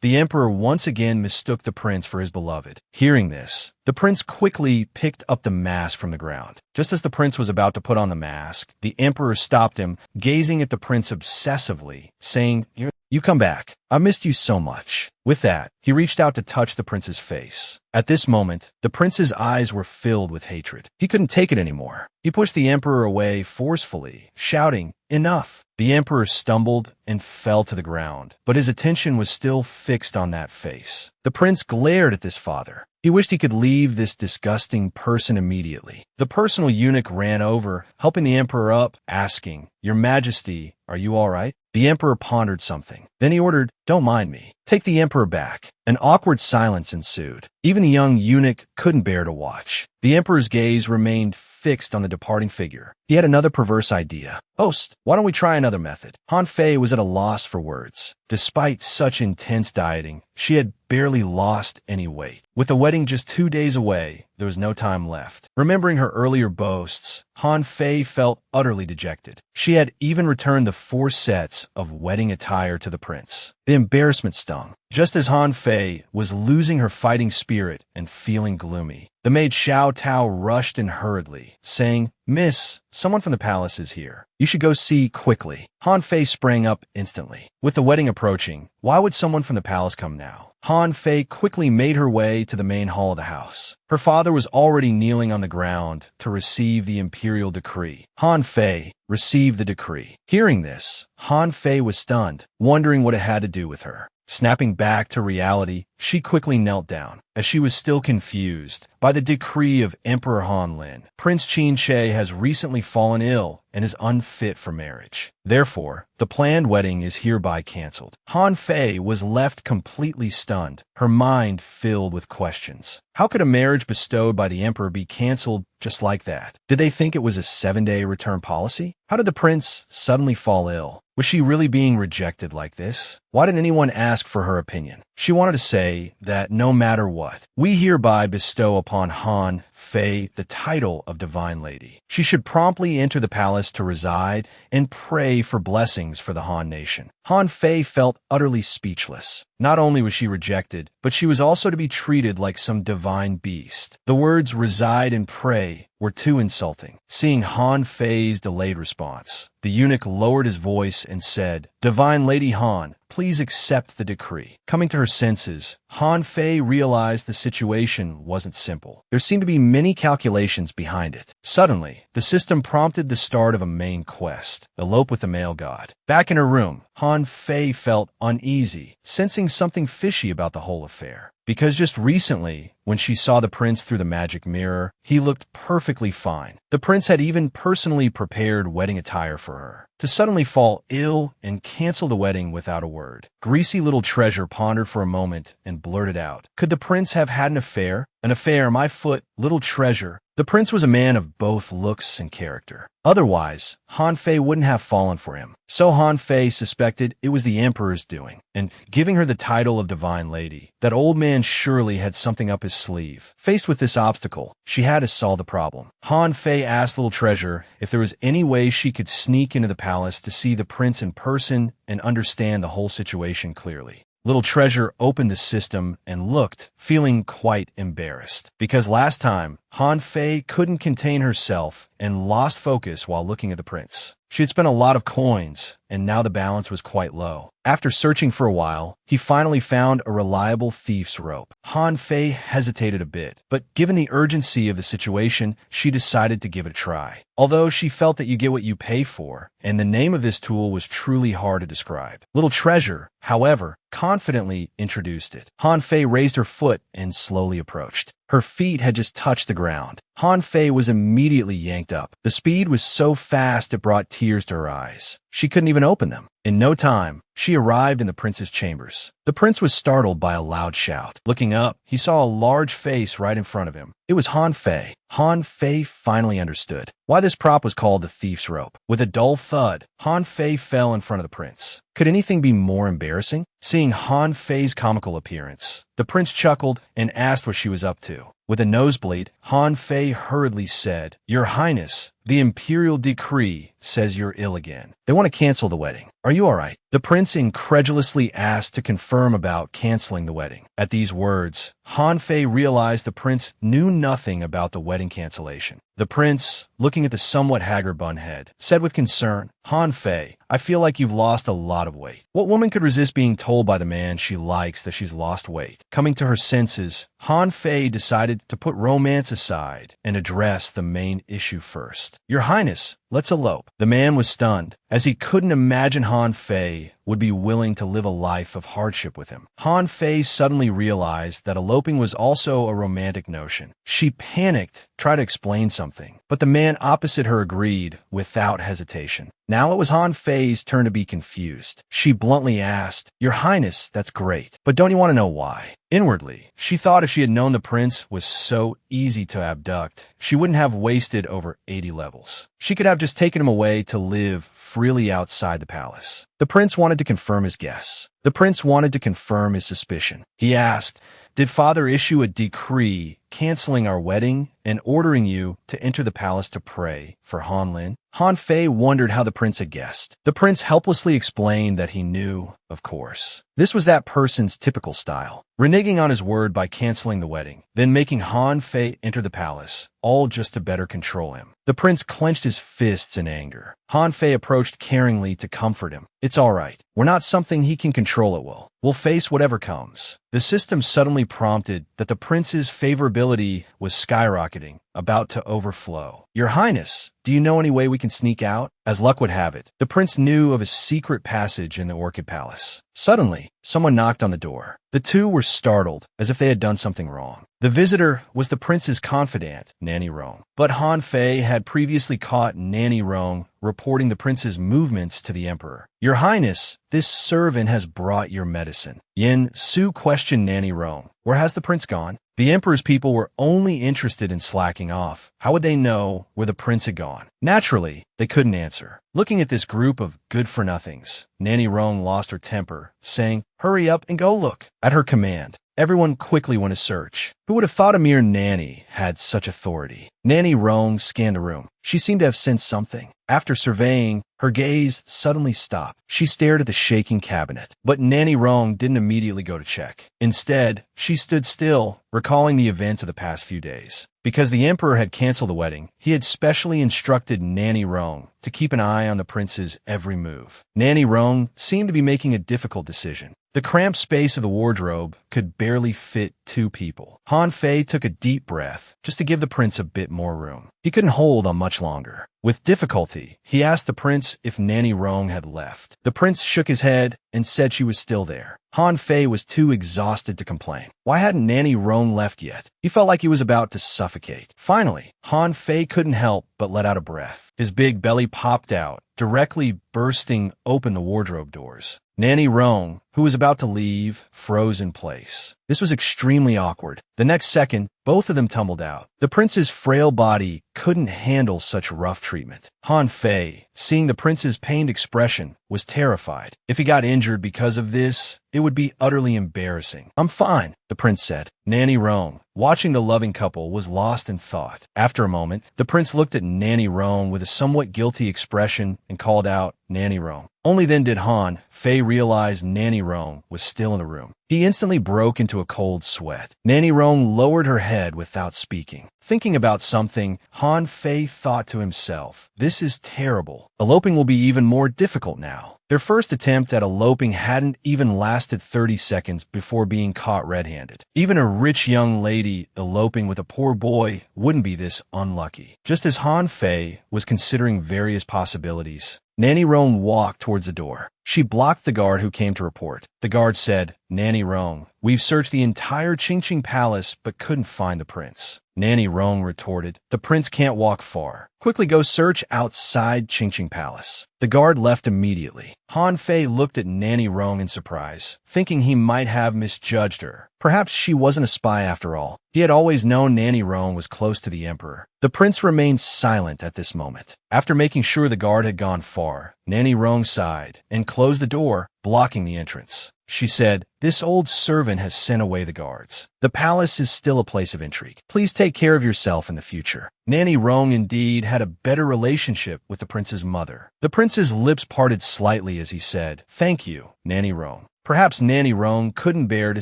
The emperor once again mistook the prince for his beloved. Hearing this, the prince quickly picked up the mask from the ground. Just as the prince was about to put on the mask, the emperor stopped him, gazing at the prince obsessively, saying, You come back. I missed you so much. With that, he reached out to touch the prince's face. At this moment, the prince's eyes were filled with hatred. He couldn't take it anymore. He pushed the emperor away forcefully, shouting, Enough! The emperor stumbled and fell to the ground, but his attention was still fixed on that face. The prince glared at this father. He wished he could leave this disgusting person immediately. The personal eunuch ran over, helping the emperor up, asking, Your Majesty, are you all right? The emperor pondered something. Then he ordered, Don't mind me. Take the emperor back. An awkward silence ensued. Even the young eunuch couldn't bear to watch. The emperor's gaze remained fixed on the departing figure. He had another perverse idea. Host, why don't we try another method? Han Fei was at a loss for words. Despite such intense dieting, she had barely lost any weight. With the wedding just 2 days away, there was no time left. Remembering her earlier boasts, Han Fei felt utterly dejected. She had even returned the 4 sets of wedding attire to the prince. The embarrassment stung. Just as Han Fei was losing her fighting spirit and feeling gloomy, the maid Xiao Tao rushed in hurriedly, saying, Miss, someone from the palace is here. You should go see quickly. Han Fei sprang up instantly. With the wedding approaching, why would someone from the palace come now? Han Fei quickly made her way to the main hall of the house. Her father was already kneeling on the ground to receive the imperial decree. Han Fei received the decree. Hearing this, Han Fei was stunned, wondering what it had to do with her. Snapping back to reality, she quickly knelt down, as she was still confused by the decree of Emperor Han Lin. Prince Qin Shi has recently fallen ill and is unfit for marriage. Therefore, the planned wedding is hereby canceled. Han Fei was left completely stunned, her mind filled with questions. How could a marriage bestowed by the emperor be canceled just like that? Did they think it was a 7-day return policy? How did the prince suddenly fall ill? Was she really being rejected like this? Why didn't anyone ask for her opinion? She wanted to say that no matter what, we hereby bestow upon Han Fei the title of Divine Lady. She should promptly enter the palace to reside and pray for blessings for the Han nation. Han Fei felt utterly speechless. Not only was she rejected, but she was also to be treated like some divine beast. The words reside and pray were too insulting. Seeing Han Fei's delayed response, the eunuch lowered his voice and said, Divine Lady Han, please accept the decree. Coming to her senses, Han Fei realized the situation wasn't simple. There seemed to be many calculations behind it. Suddenly, the system prompted the start of a main quest, elope with the male god. Back in her room, Han Fei felt uneasy, sensing something fishy about the whole affair. Because just recently, when she saw the prince through the magic mirror, he looked perfectly fine. The prince had even personally prepared wedding attire for her. To suddenly fall ill and cancel the wedding without a word. Greasy little treasure pondered for a moment and blurted out, Could the prince have had an affair? An affair, my foot, little treasure. The prince was a man of both looks and character. Otherwise, Han Fei wouldn't have fallen for him. So Han Fei suspected it was the emperor's doing, and giving her the title of Divine Lady. That old man surely had something up his sleeve. Faced with this obstacle, she had to solve the problem. Han Fei asked Little Treasure if there was any way she could sneak into the palace to see the prince in person and understand the whole situation clearly. Little Treasure opened the system and looked, feeling quite embarrassed. Because last time, Han Fei couldn't contain herself and lost focus while looking at the prince. She had spent a lot of coins, and now the balance was quite low. After searching for a while, he finally found a reliable thief's rope. Han Fei hesitated a bit, but given the urgency of the situation, she decided to give it a try. Although she felt that you get what you pay for, and the name of this tool was truly hard to describe. Little Treasure, however, confidently introduced it. Han Fei raised her foot and slowly approached. Her feet had just touched the ground. Han Fei was immediately yanked up. The speed was so fast it brought tears to her eyes. She couldn't even open them. In no time, she arrived in the prince's chambers. The prince was startled by a loud shout. Looking up, he saw a large face right in front of him. It was Han Fei. Han Fei finally understood why this prop was called the thief's rope. With a dull thud, Han Fei fell in front of the prince. Could anything be more embarrassing? Seeing Han Fei's comical appearance, the prince chuckled and asked what she was up to. With a nosebleed, Han Fei hurriedly said, "Your Highness, the imperial decree says you're ill again. They want to cancel the wedding. Are you all right?" The prince incredulously asked to confirm about canceling the wedding. At these words, Han Fei realized the prince knew nothing about the wedding cancellation. The prince, looking at the somewhat haggard bunhead, said with concern, "Han Fei, I feel like you've lost a lot of weight." What woman could resist being told by the man she likes that she's lost weight? Coming to her senses, Han Fei decided to put romance aside and address the main issue first. "Your Highness, let's elope." The man was stunned, as he couldn't imagine Han Fei would be willing to live a life of hardship with him. Han Fei suddenly realized that eloping was also a romantic notion. She panicked, tried to explain something, but the man opposite her agreed without hesitation. Now it was Han Fei's turn to be confused. She bluntly asked, "Your Highness, that's great, but don't you want to know why?" Inwardly, she thought if she had known the prince was so easy to abduct, she wouldn't have wasted over 80 levels. She could have just taken him away to live freely outside the palace. The prince wanted to confirm his guess. The prince wanted to confirm his suspicion. He asked, "Did father issue a decree canceling our wedding and ordering you to enter the palace to pray for Han Lin?" Han Fei wondered how the prince had guessed. The prince helplessly explained that he knew, of course. This was that person's typical style, reneging on his word by canceling the wedding, then making Han Fei enter the palace, all just to better control him. The prince clenched his fists in anger. Han Fei approached caringly to comfort him. "It's all right. We're not something he can control at will. We'll face whatever comes." The system suddenly prompted that the prince's favorability was skyrocketing, about to overflow. "Your Highness, do you know any way we can sneak out?" As luck would have it, the prince knew of a secret passage in the Orchid Palace. Suddenly, someone knocked on the door. The two were startled, as if they had done something wrong. The visitor was the prince's confidant, Nanny Rong. But Han Fei had previously caught Nanny Rong reporting the prince's movements to the emperor. "Your Highness, this servant has brought your medicine." Yin Su questioned Nanny Rong. "Where has the prince gone?" The emperor's people were only interested in slacking off. How would they know where the prince had gone? Naturally, they couldn't answer. Looking at this group of good-for-nothings, Nanny Rong lost her temper, saying, "Hurry up and go look." At her command, everyone quickly went to search. Who would have thought a mere nanny had such authority? Nanny Rong scanned the room. She seemed to have sensed something. After surveying, her gaze suddenly stopped. She stared at the shaking cabinet. But Nanny Rong didn't immediately go to check. Instead, she stood still, recalling the events of the past few days. Because the emperor had canceled the wedding, he had specially instructed Nanny Rong to keep an eye on the prince's every move. Nanny Rong seemed to be making a difficult decision. The cramped space of the wardrobe could barely fit two people. Han Fei took a deep breath, just to give the prince a bit more room. He couldn't hold on much longer. With difficulty, he asked the prince if Nanny Rong had left. The prince shook his head and said she was still there. Han Fei was too exhausted to complain. Why hadn't Nanny Rong left yet? He felt like he was about to suffocate. Finally, Han Fei couldn't help but let out a breath. His big belly popped out, directly bursting open the wardrobe doors. Nanny Rong, who was about to leave, froze in place. This was extremely awkward. The next second, both of them tumbled out. The prince's frail body couldn't handle such rough treatment. Han Fei, seeing the prince's pained expression, was terrified. If he got injured because of this, it would be utterly embarrassing. "I'm fine," the prince said. Nanny Rong, watching the loving couple, was lost in thought. After a moment, the prince looked at Nanny Rong with a somewhat guilty expression and called out, "Nanny Rong." Only then did Han Fei realize Nanny Rong was still in the room. He instantly broke into a cold sweat. Nanny Rong lowered her head without speaking. Thinking about something, Han Fei thought to himself, this is terrible. Eloping will be even more difficult now. Their first attempt at eloping hadn't even lasted 30 seconds before being caught red-handed. Even a rich young lady eloping with a poor boy wouldn't be this unlucky. Just as Han Fei was considering various possibilities, Nanny Rong walked towards the door. She blocked the guard who came to report. The guard said, Nanny Rong, we've searched the entire Qingqing Palace but couldn't find the prince. Nanny Rong retorted, the prince can't walk far. Quickly go search outside Qingqing Palace. The guard left immediately. Han Fei looked at Nanny Rong in surprise, thinking he might have misjudged her. Perhaps she wasn't a spy after all. He had always known Nanny Rong was close to the emperor. The prince remained silent at this moment. After making sure the guard had gone far, Nanny Rong sighed and closed the door, blocking the entrance. She said, this old servant has sent away the guards. The palace is still a place of intrigue. Please take care of yourself in the future. Nanny Rong indeed had a better relationship with the prince's mother. The prince's lips parted slightly as he said, thank you, Nanny Rong. Perhaps Nanny Rong couldn't bear to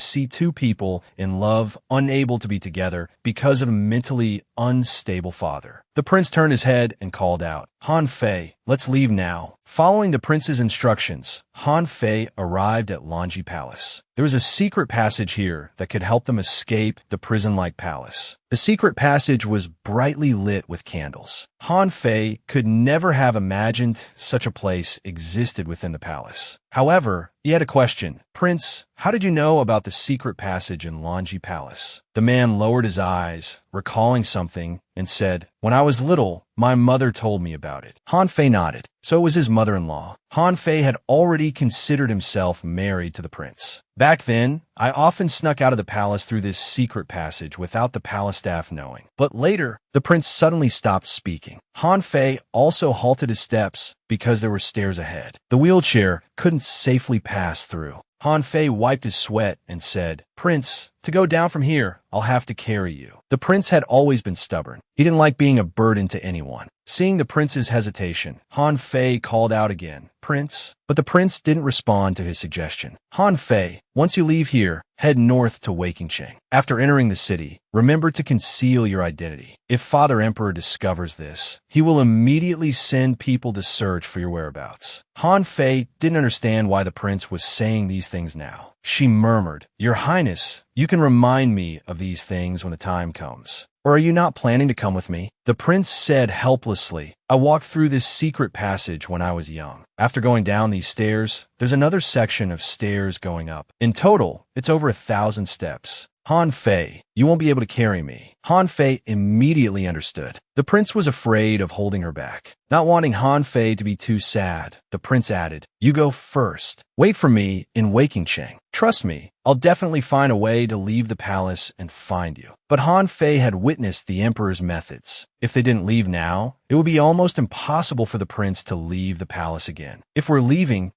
see two people in love unable to be together because of a mentally unstable father. The prince turned his head and called out, Han Fei, let's leave now. Following the prince's instructions, Han Fei arrived at Lanji Palace. There was a secret passage here that could help them escape the prison-like palace. The secret passage was brightly lit with candles. Han Fei could never have imagined such a place existed within the palace. However, he had a question. Prince, how did you know about the secret passage in Lanji Palace? The man lowered his eyes, recalling something, and said, when I was little, my mother told me about it. Han Fei nodded. So was his mother-in-law. Han Fei had already considered himself married to the prince. Back then, I often snuck out of the palace through this secret passage without the palace staff knowing. But later, the prince suddenly stopped speaking. Han Fei also halted his steps because there were stairs ahead. The wheelchair couldn't safely pass through. Han Fei wiped his sweat and said, Prince, to go down from here, I'll have to carry you. The prince had always been stubborn. He didn't like being a burden to anyone. Seeing the prince's hesitation, Han Fei called out again, Prince? But the prince didn't respond to his suggestion. Han Fei, once you leave here, head north to Wei-Qingcheng. After entering the city, remember to conceal your identity. If Father Emperor discovers this, he will immediately send people to search for your whereabouts. Han Fei didn't understand why the prince was saying these things now. She murmured, Your Highness, you can remind me of these things when the time comes. Or are you not planning to come with me? The prince said helplessly, I walked through this secret passage when I was young. After going down these stairs, there's another section of stairs going up. In total, it's over 1,000 steps. Han Fei, you won't be able to carry me. Han Fei immediately understood. The prince was afraid of holding her back. Not wanting Han Fei to be too sad, the prince added, You go first. Wait for me in Wei-Qingcheng. Trust me, I'll definitely find a way to leave the palace and find you. But Han Fei had witnessed the emperor's methods. If they didn't leave now, it would be almost impossible for the prince to leave the palace again. If we're leaving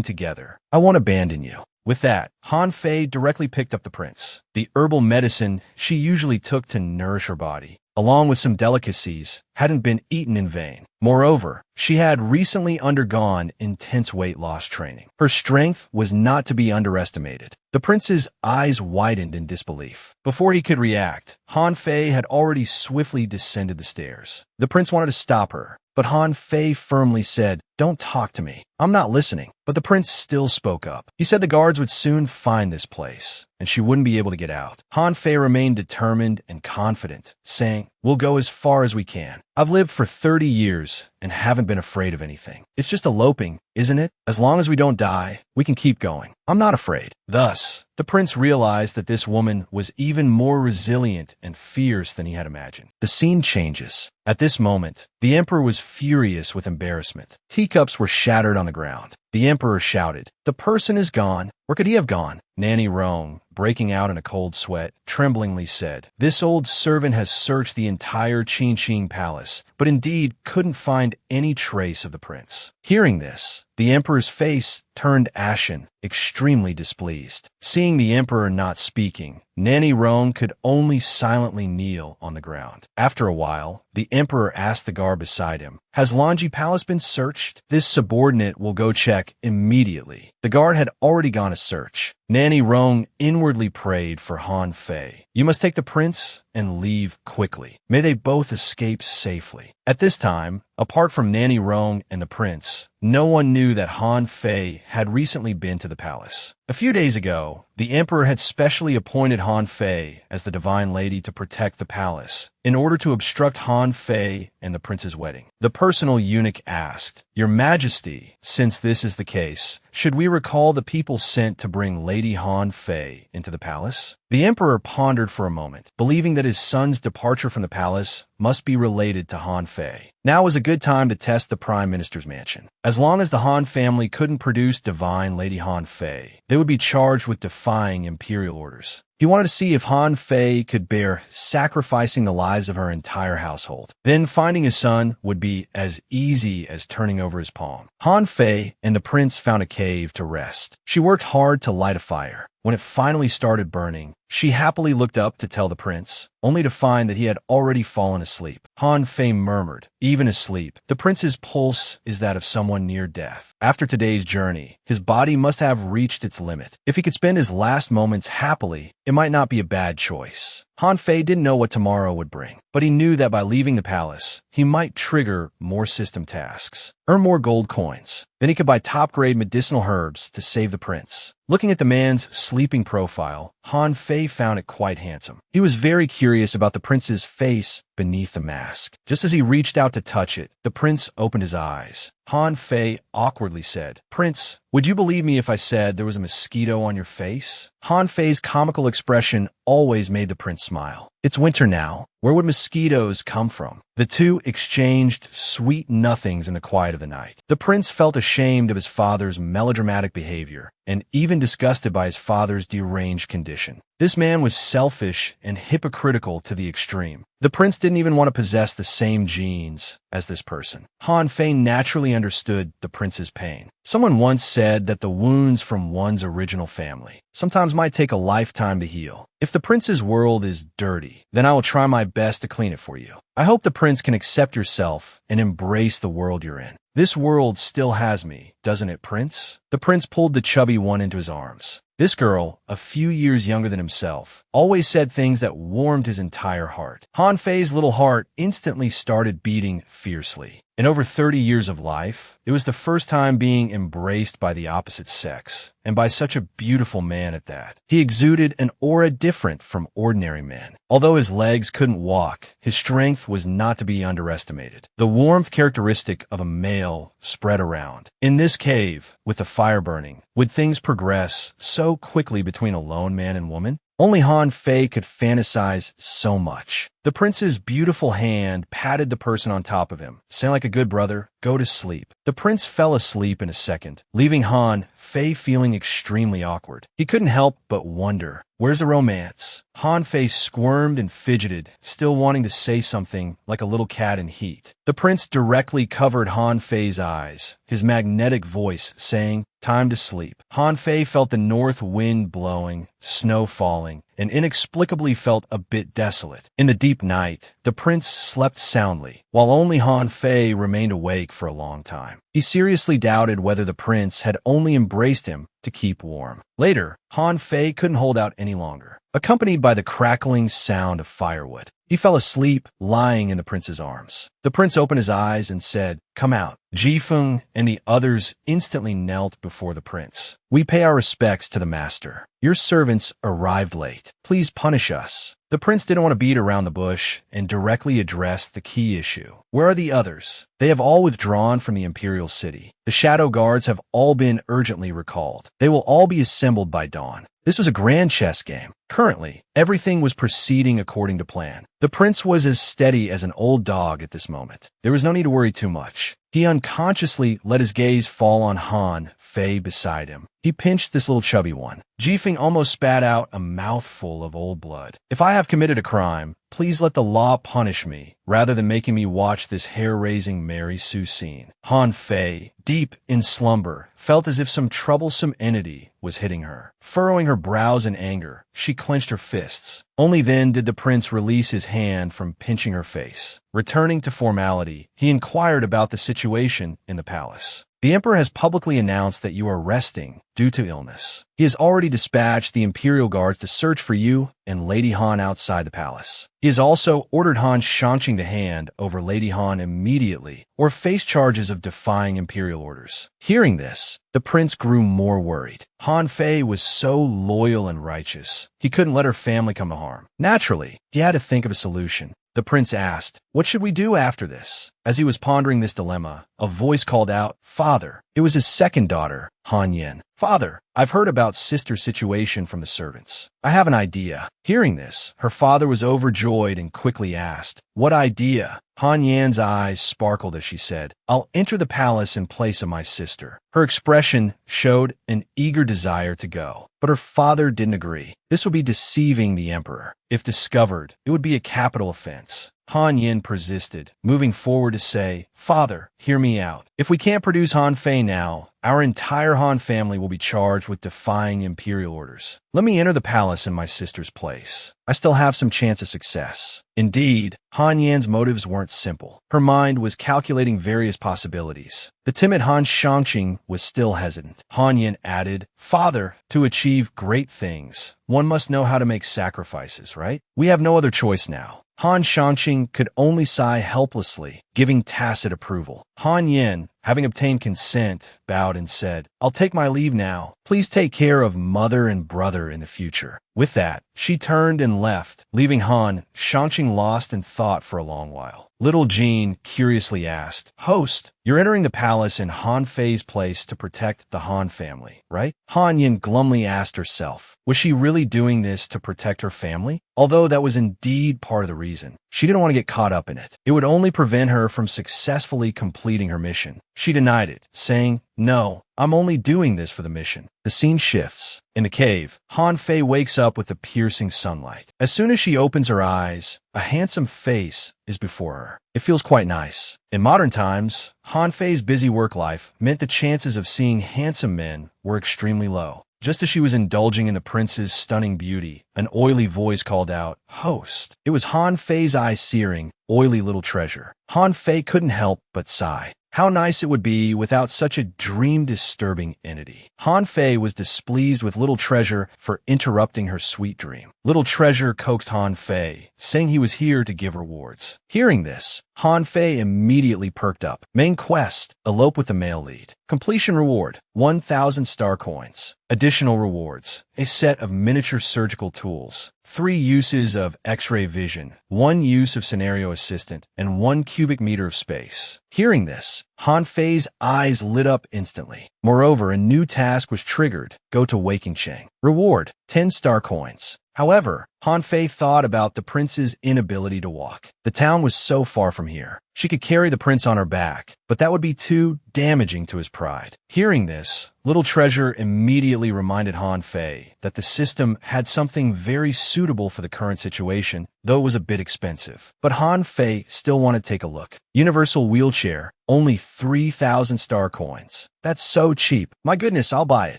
together. I won't abandon you. With that, Han Fei directly picked up the prince. The herbal medicine she usually took to nourish her body, along with some delicacies, hadn't been eaten in vain. Moreover, she had recently undergone intense weight loss training. Her strength was not to be underestimated. The prince's eyes widened in disbelief. Before he could react, Han Fei had already swiftly descended the stairs. The prince wanted to stop her, but Han Fei firmly said, Don't talk to me. I'm not listening. But the prince still spoke up. He said the guards would soon find this place, and she wouldn't be able to get out. Han Fei remained determined and confident, saying, We'll go as far as we can. I've lived for 30 years and haven't been afraid of anything. It's just eloping, isn't it? As long as we don't die, we can keep going. I'm not afraid. Thus, the prince realized that this woman was even more resilient and fierce than he had imagined. The scene changes. At this moment, the emperor was furious with embarrassment. Teacups were shattered on the ground. The emperor shouted, The person is gone. Where could he have gone? Nanny Rong, breaking out in a cold sweat, tremblingly said, This old servant has searched the entire Qingqing palace, but indeed couldn't find any trace of the prince. Hearing this, the emperor's face turned ashen, extremely displeased. Seeing the emperor not speaking, Nanny Rong could only silently kneel on the ground. After a while, the emperor asked the guard beside him, Has Lanji Palace been searched? This subordinate will go check immediately. The guard had already gone to search. Nanny Rong inwardly prayed for Han Fei. You must take the prince and leave quickly. May they both escape safely. At this time, apart from Nanny Rong and the prince, no one knew that Han Fei had recently been to the palace. A few days ago, the emperor had specially appointed Han Fei as the divine lady to protect the palace in order to obstruct Han Fei and the prince's wedding. The personal eunuch asked, Your Majesty, since this is the case, should we recall the people sent to bring Lady Han Fei into the palace? The emperor pondered for a moment, believing that his son's departure from the palace must be related to Han Fei. Now was a good time to test the prime minister's mansion. As long as the Han family couldn't produce divine Lady Han Fei, they would be charged with defying imperial orders. He wanted to see if Han Fei could bear sacrificing the lives of her entire household. Then finding his son would be as easy as turning over his palm. Han Fei and the prince found a cave to rest. She worked hard to light a fire. When it finally started burning, she happily looked up to tell the prince, only to find that he had already fallen asleep. Han Fei murmured, Even asleep, the prince's pulse is that of someone near death. After today's journey, his body must have reached its limit. If he could spend his last moments happily, it might not be a bad choice. Han Fei didn't know what tomorrow would bring, but he knew that by leaving the palace, he might trigger more system tasks, earn more gold coins. Then he could buy top-grade medicinal herbs to save the prince. Looking at the man's sleeping profile, Han Fei found it quite handsome. He was very curious about the prince's face beneath the mask. Just as he reached out to touch it, the prince opened his eyes. Han Fei awkwardly said, Prince, would you believe me if I said there was a mosquito on your face? Han Fei's comical expression always made the prince smile. It's winter now. Where would mosquitoes come from? The two exchanged sweet nothings in the quiet of the night. The prince felt ashamed of his father's melodramatic behavior and even disgusted by his father's deranged condition. This man was selfish and hypocritical to the extreme. The prince didn't even want to possess the same genes as this person. Han Fei naturally understood the prince's pain. Someone once said that the wounds from one's original family sometimes might take a lifetime to heal. If the prince's world is dirty, then I will try my best to clean it for you. I hope the prince can accept yourself and embrace the world you're in. This world still has me, doesn't it, prince? The prince pulled the chubby one into his arms. This girl, a few years younger than himself, always said things that warmed his entire heart. Han Fei's little heart instantly started beating fiercely. In over 30 years of life, it was the first time being embraced by the opposite sex, and by such a beautiful man at that. He exuded an aura different from ordinary men. Although his legs couldn't walk, his strength was not to be underestimated. The warmth characteristic of a male spread around. In this cave, with the fire burning, would things progress so quickly between a lone man and woman? Only Han Fei could fantasize so much. The prince's beautiful hand patted the person on top of him, saying like a good brother, go to sleep. The prince fell asleep in a second, leaving Han Fei feeling extremely awkward. He couldn't help but wonder, where's the romance? Han Fei squirmed and fidgeted, still wanting to say something like a little cat in heat. The prince directly covered Han Fei's eyes, his magnetic voice saying, time to sleep. Han Fei felt the north wind blowing, snow falling, and inexplicably felt a bit desolate. In the deep night, the prince slept soundly, while only Han Fei remained awake for a long time. He seriously doubted whether the prince had only embraced him to keep warm. Later, Han Fei couldn't hold out any longer. Accompanied by the crackling sound of firewood, he fell asleep, lying in the prince's arms. The prince opened his eyes and said, come out. Jifeng and the others instantly knelt before the prince. We pay our respects to the master. Your servants arrived late. Please punish us. The prince didn't want to beat around the bush and directly address the key issue. Where are the others? They have all withdrawn from the imperial city. The shadow guards have all been urgently recalled. They will all be assembled by dawn. This was a grand chess game. Currently, everything was proceeding according to plan. The prince was as steady as an old dog at this moment. There was no need to worry too much. He unconsciously let his gaze fall on Han Fei beside him. He pinched this little chubby one. Jifeng almost spat out a mouthful of old blood. If I have committed a crime, please let the law punish me, rather than making me watch this hair-raising Mary Sue scene. Han Fei, deep in slumber, felt as if some troublesome entity was hitting her. Furrowing her brows in anger, she clenched her fists. Only then did the prince release his hand from pinching her face. Returning to formality, he inquired about the situation in the palace. The emperor has publicly announced that you are resting due to illness. He has already dispatched the imperial guards to search for you and Lady Han outside the palace. He has also ordered Han Shanqing to hand over Lady Han immediately or face charges of defying imperial orders. Hearing this, the prince grew more worried. Han Fei was so loyal and righteous. He couldn't let her family come to harm. Naturally, he had to think of a solution. The prince asked, "What should we do after this?" As he was pondering this dilemma, a voice called out, "Father." It was his second daughter, Han Yin. "Father, I've heard about sister's situation from the servants. I have an idea." Hearing this, her father was overjoyed and quickly asked, "What idea?" Han Yan's eyes sparkled as she said, "I'll enter the palace in place of my sister." Her expression showed an eager desire to go, but her father didn't agree. This would be deceiving the emperor. If discovered, it would be a capital offense. Han Yin persisted, moving forward to say, "Father, hear me out. If we can't produce Han Fei now, our entire Han family will be charged with defying imperial orders. Let me enter the palace in my sister's place. I still have some chance of success." Indeed, Han Yan's motives weren't simple. Her mind was calculating various possibilities. The timid Han Shanqing was still hesitant. Han Yan added, "Father, to achieve great things, one must know how to make sacrifices, right? We have no other choice now." Han Shanqing could only sigh helplessly, giving tacit approval. Han Yin, having obtained consent, bowed and said, "I'll take my leave now. Please take care of mother and brother in the future." With that, she turned and left, leaving Han Shanqing lost in thought for a long while. Little Jean curiously asked, "Host, you're entering the palace in Han Fei's place to protect the Han family, right?" Han Yin glumly asked herself, was she really doing this to protect her family? Although that was indeed part of the reason. She didn't want to get caught up in it. It would only prevent her from successfully completing her mission. She denied it, saying, "No, I'm only doing this for the mission." The scene shifts. In the cave, Han Fei wakes up with the piercing sunlight. As soon as she opens her eyes, a handsome face is before her. It feels quite nice. In modern times, Han Fei's busy work life meant the chances of seeing handsome men were extremely low. Just as she was indulging in the prince's stunning beauty, an oily voice called out, "Host." It was Han Fei's eye-searing, oily little treasure. Han Fei couldn't help but sigh. How nice it would be without such a dream-disturbing entity. Han Fei was displeased with Little Treasure for interrupting her sweet dream. Little Treasure coaxed Han Fei, saying he was here to give rewards. Hearing this, Han Fei immediately perked up. Main quest, elope with the male lead. Completion reward, 1,000 star coins. Additional rewards, a set of miniature surgical tools, 3 uses of X-ray vision, 1 use of scenario assistant, and 1 cubic meter of space. Hearing this, Han Fei's eyes lit up instantly. Moreover, a new task was triggered. Go to Waking Chang. Reward, 10 star coins. However, Han Fei thought about the prince's inability to walk. The town was so far from here. She could carry the prince on her back, but that would be too damaging to his pride. Hearing this, Little Treasure immediately reminded Han Fei that the system had something very suitable for the current situation, though it was a bit expensive. But Han Fei still wanted to take a look. Universal wheelchair, only 3,000 star coins. That's so cheap. My goodness, I'll buy it.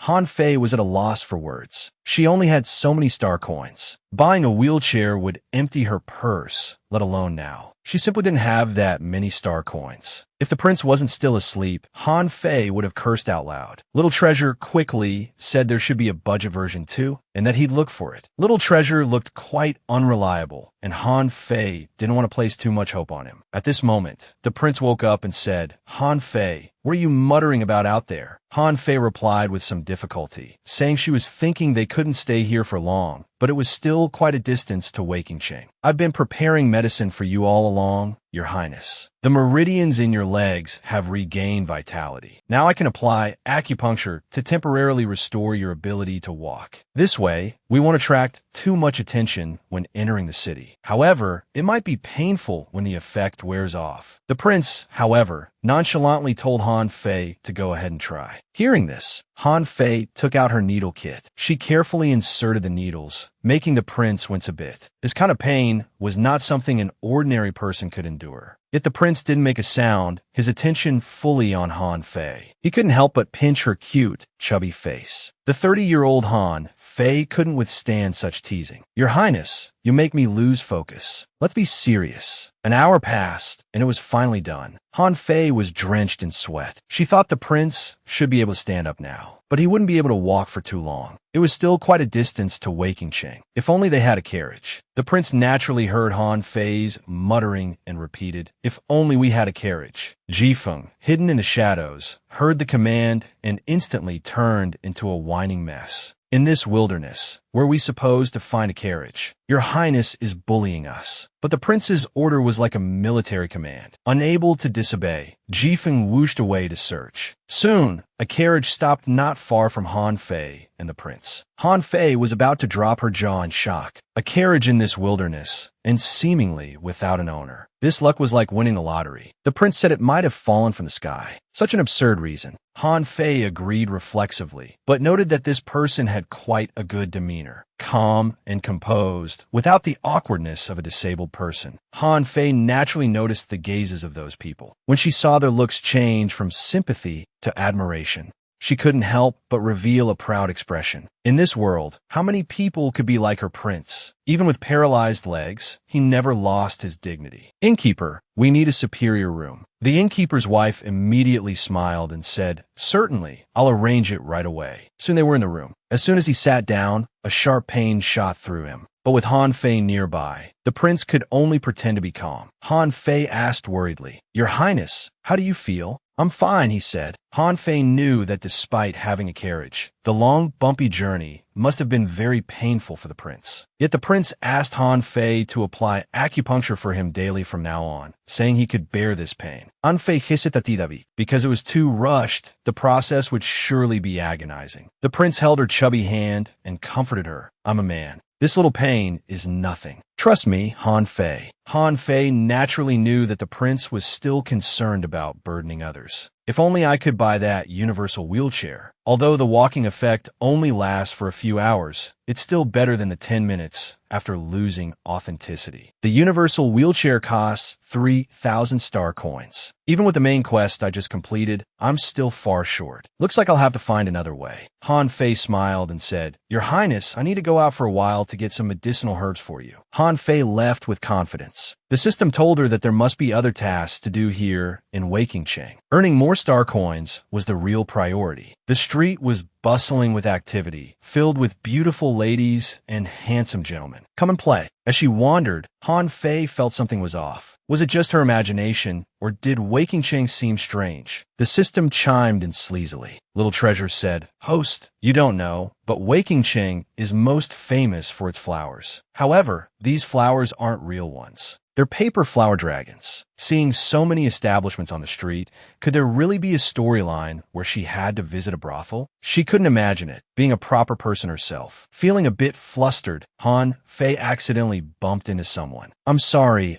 Han Fei was at a loss for words. She only had so many star coins. Buying a wheelchair would empty her purse, let alone now. She simply didn't have that many star coins. If the prince wasn't still asleep, Han Fei would have cursed out loud. Little Treasure quickly said there should be a budget version too, and that he'd look for it. Little Treasure looked quite unreliable, and Han Fei didn't want to place too much hope on him. At this moment, the prince woke up and said, "Han Fei, what are you muttering about out there?" Han Fei replied with some difficulty, saying she was thinking they couldn't stay here for long, but it was still quite a distance to Waking Chang. "I've been preparing medicine for you all along, Your Highness. The meridians in your legs have regained vitality. Now I can apply acupuncture to temporarily restore your ability to walk. This way, we won't attract too much attention when entering the city. However, it might be painful when the effect wears off." The prince, however, nonchalantly told Han Fei to go ahead and try. Hearing this, Han Fei took out her needle kit. She carefully inserted the needles, making the prince wince a bit. This kind of pain was not something an ordinary person could endure. Yet the prince didn't make a sound, his attention fully on Han Fei. He couldn't help but pinch her cute, chubby face. The 30-year-old Han Fei couldn't withstand such teasing. "Your Highness, you make me lose focus. Let's be serious." An hour passed, and it was finally done. Han Fei was drenched in sweat. She thought the prince should be able to stand up now, but he wouldn't be able to walk for too long. It was still quite a distance to Waking Cheng. If only they had a carriage. The prince naturally heard Han Fei's muttering and repeated, "If only we had a carriage." Jifeng, hidden in the shadows, heard the command and instantly turned into a whining mess. "In this wilderness, were we supposed to find a carriage? Your Highness is bullying us." But the prince's order was like a military command. Unable to disobey, Jifeng whooshed away to search. Soon, a carriage stopped not far from Han Fei and the prince. Han Fei was about to drop her jaw in shock. A carriage in this wilderness, and seemingly without an owner. This luck was like winning the lottery. The prince said it might have fallen from the sky. Such an absurd reason. Han Fei agreed reflexively, but noted that this person had quite a good demeanor. Calm and composed, without the awkwardness of a disabled person. Han Fei naturally noticed the gazes of those people. When she saw their looks change from sympathy to admiration, she couldn't help but reveal a proud expression. In this world, how many people could be like her prince? Even with paralyzed legs, he never lost his dignity. "Innkeeper, we need a superior room." The innkeeper's wife immediately smiled and said, "Certainly, I'll arrange it right away." Soon they were in the room. As soon as he sat down, a sharp pain shot through him. But with Han Fei nearby, the prince could only pretend to be calm. Han Fei asked worriedly, "Your Highness, how do you feel?" "I'm fine," he said. Han Fei knew that despite having a carriage, the long, bumpy journey must have been very painful for the prince. Yet the prince asked Han Fei to apply acupuncture for him daily from now on, saying he could bear this pain. Han Fei hesitated because it was too rushed. The process would surely be agonizing. The prince held her chubby hand and comforted her. "I'm a man. This little pain is nothing. Trust me, Han Fei." Han Fei naturally knew that the prince was still concerned about burdening others. "If only I could buy that universal wheelchair. Although the walking effect only lasts for a few hours, it's still better than the 10 minutes after losing authenticity." The universal wheelchair costs 3,000 star coins. Even with the main quest I just completed, I'm still far short. Looks like I'll have to find another way. Han Fei smiled and said, "Your Highness, I need to go out for a while to get some medicinal herbs for you." Han Fei left with confidence. The system told her that there must be other tasks to do here in Waking Cheng. Earning more star coins was the real priority. The street was bustling with activity, filled with beautiful ladies and handsome gentlemen. "Come and play." As she wandered, Han Fei felt something was off. Was it just her imagination, or did Waking Cheng seem strange? The system chimed in sleazily. Little Treasure said, "Host, you don't know, but Waking Cheng is most famous for its flowers. However, these flowers aren't real ones. They're paper flower dragons." Seeing so many establishments on the street, could there really be a storyline where she had to visit a brothel? She couldn't imagine it, being a proper person herself. Feeling a bit flustered, Han Fei accidentally bumped into someone. I'm sorry,"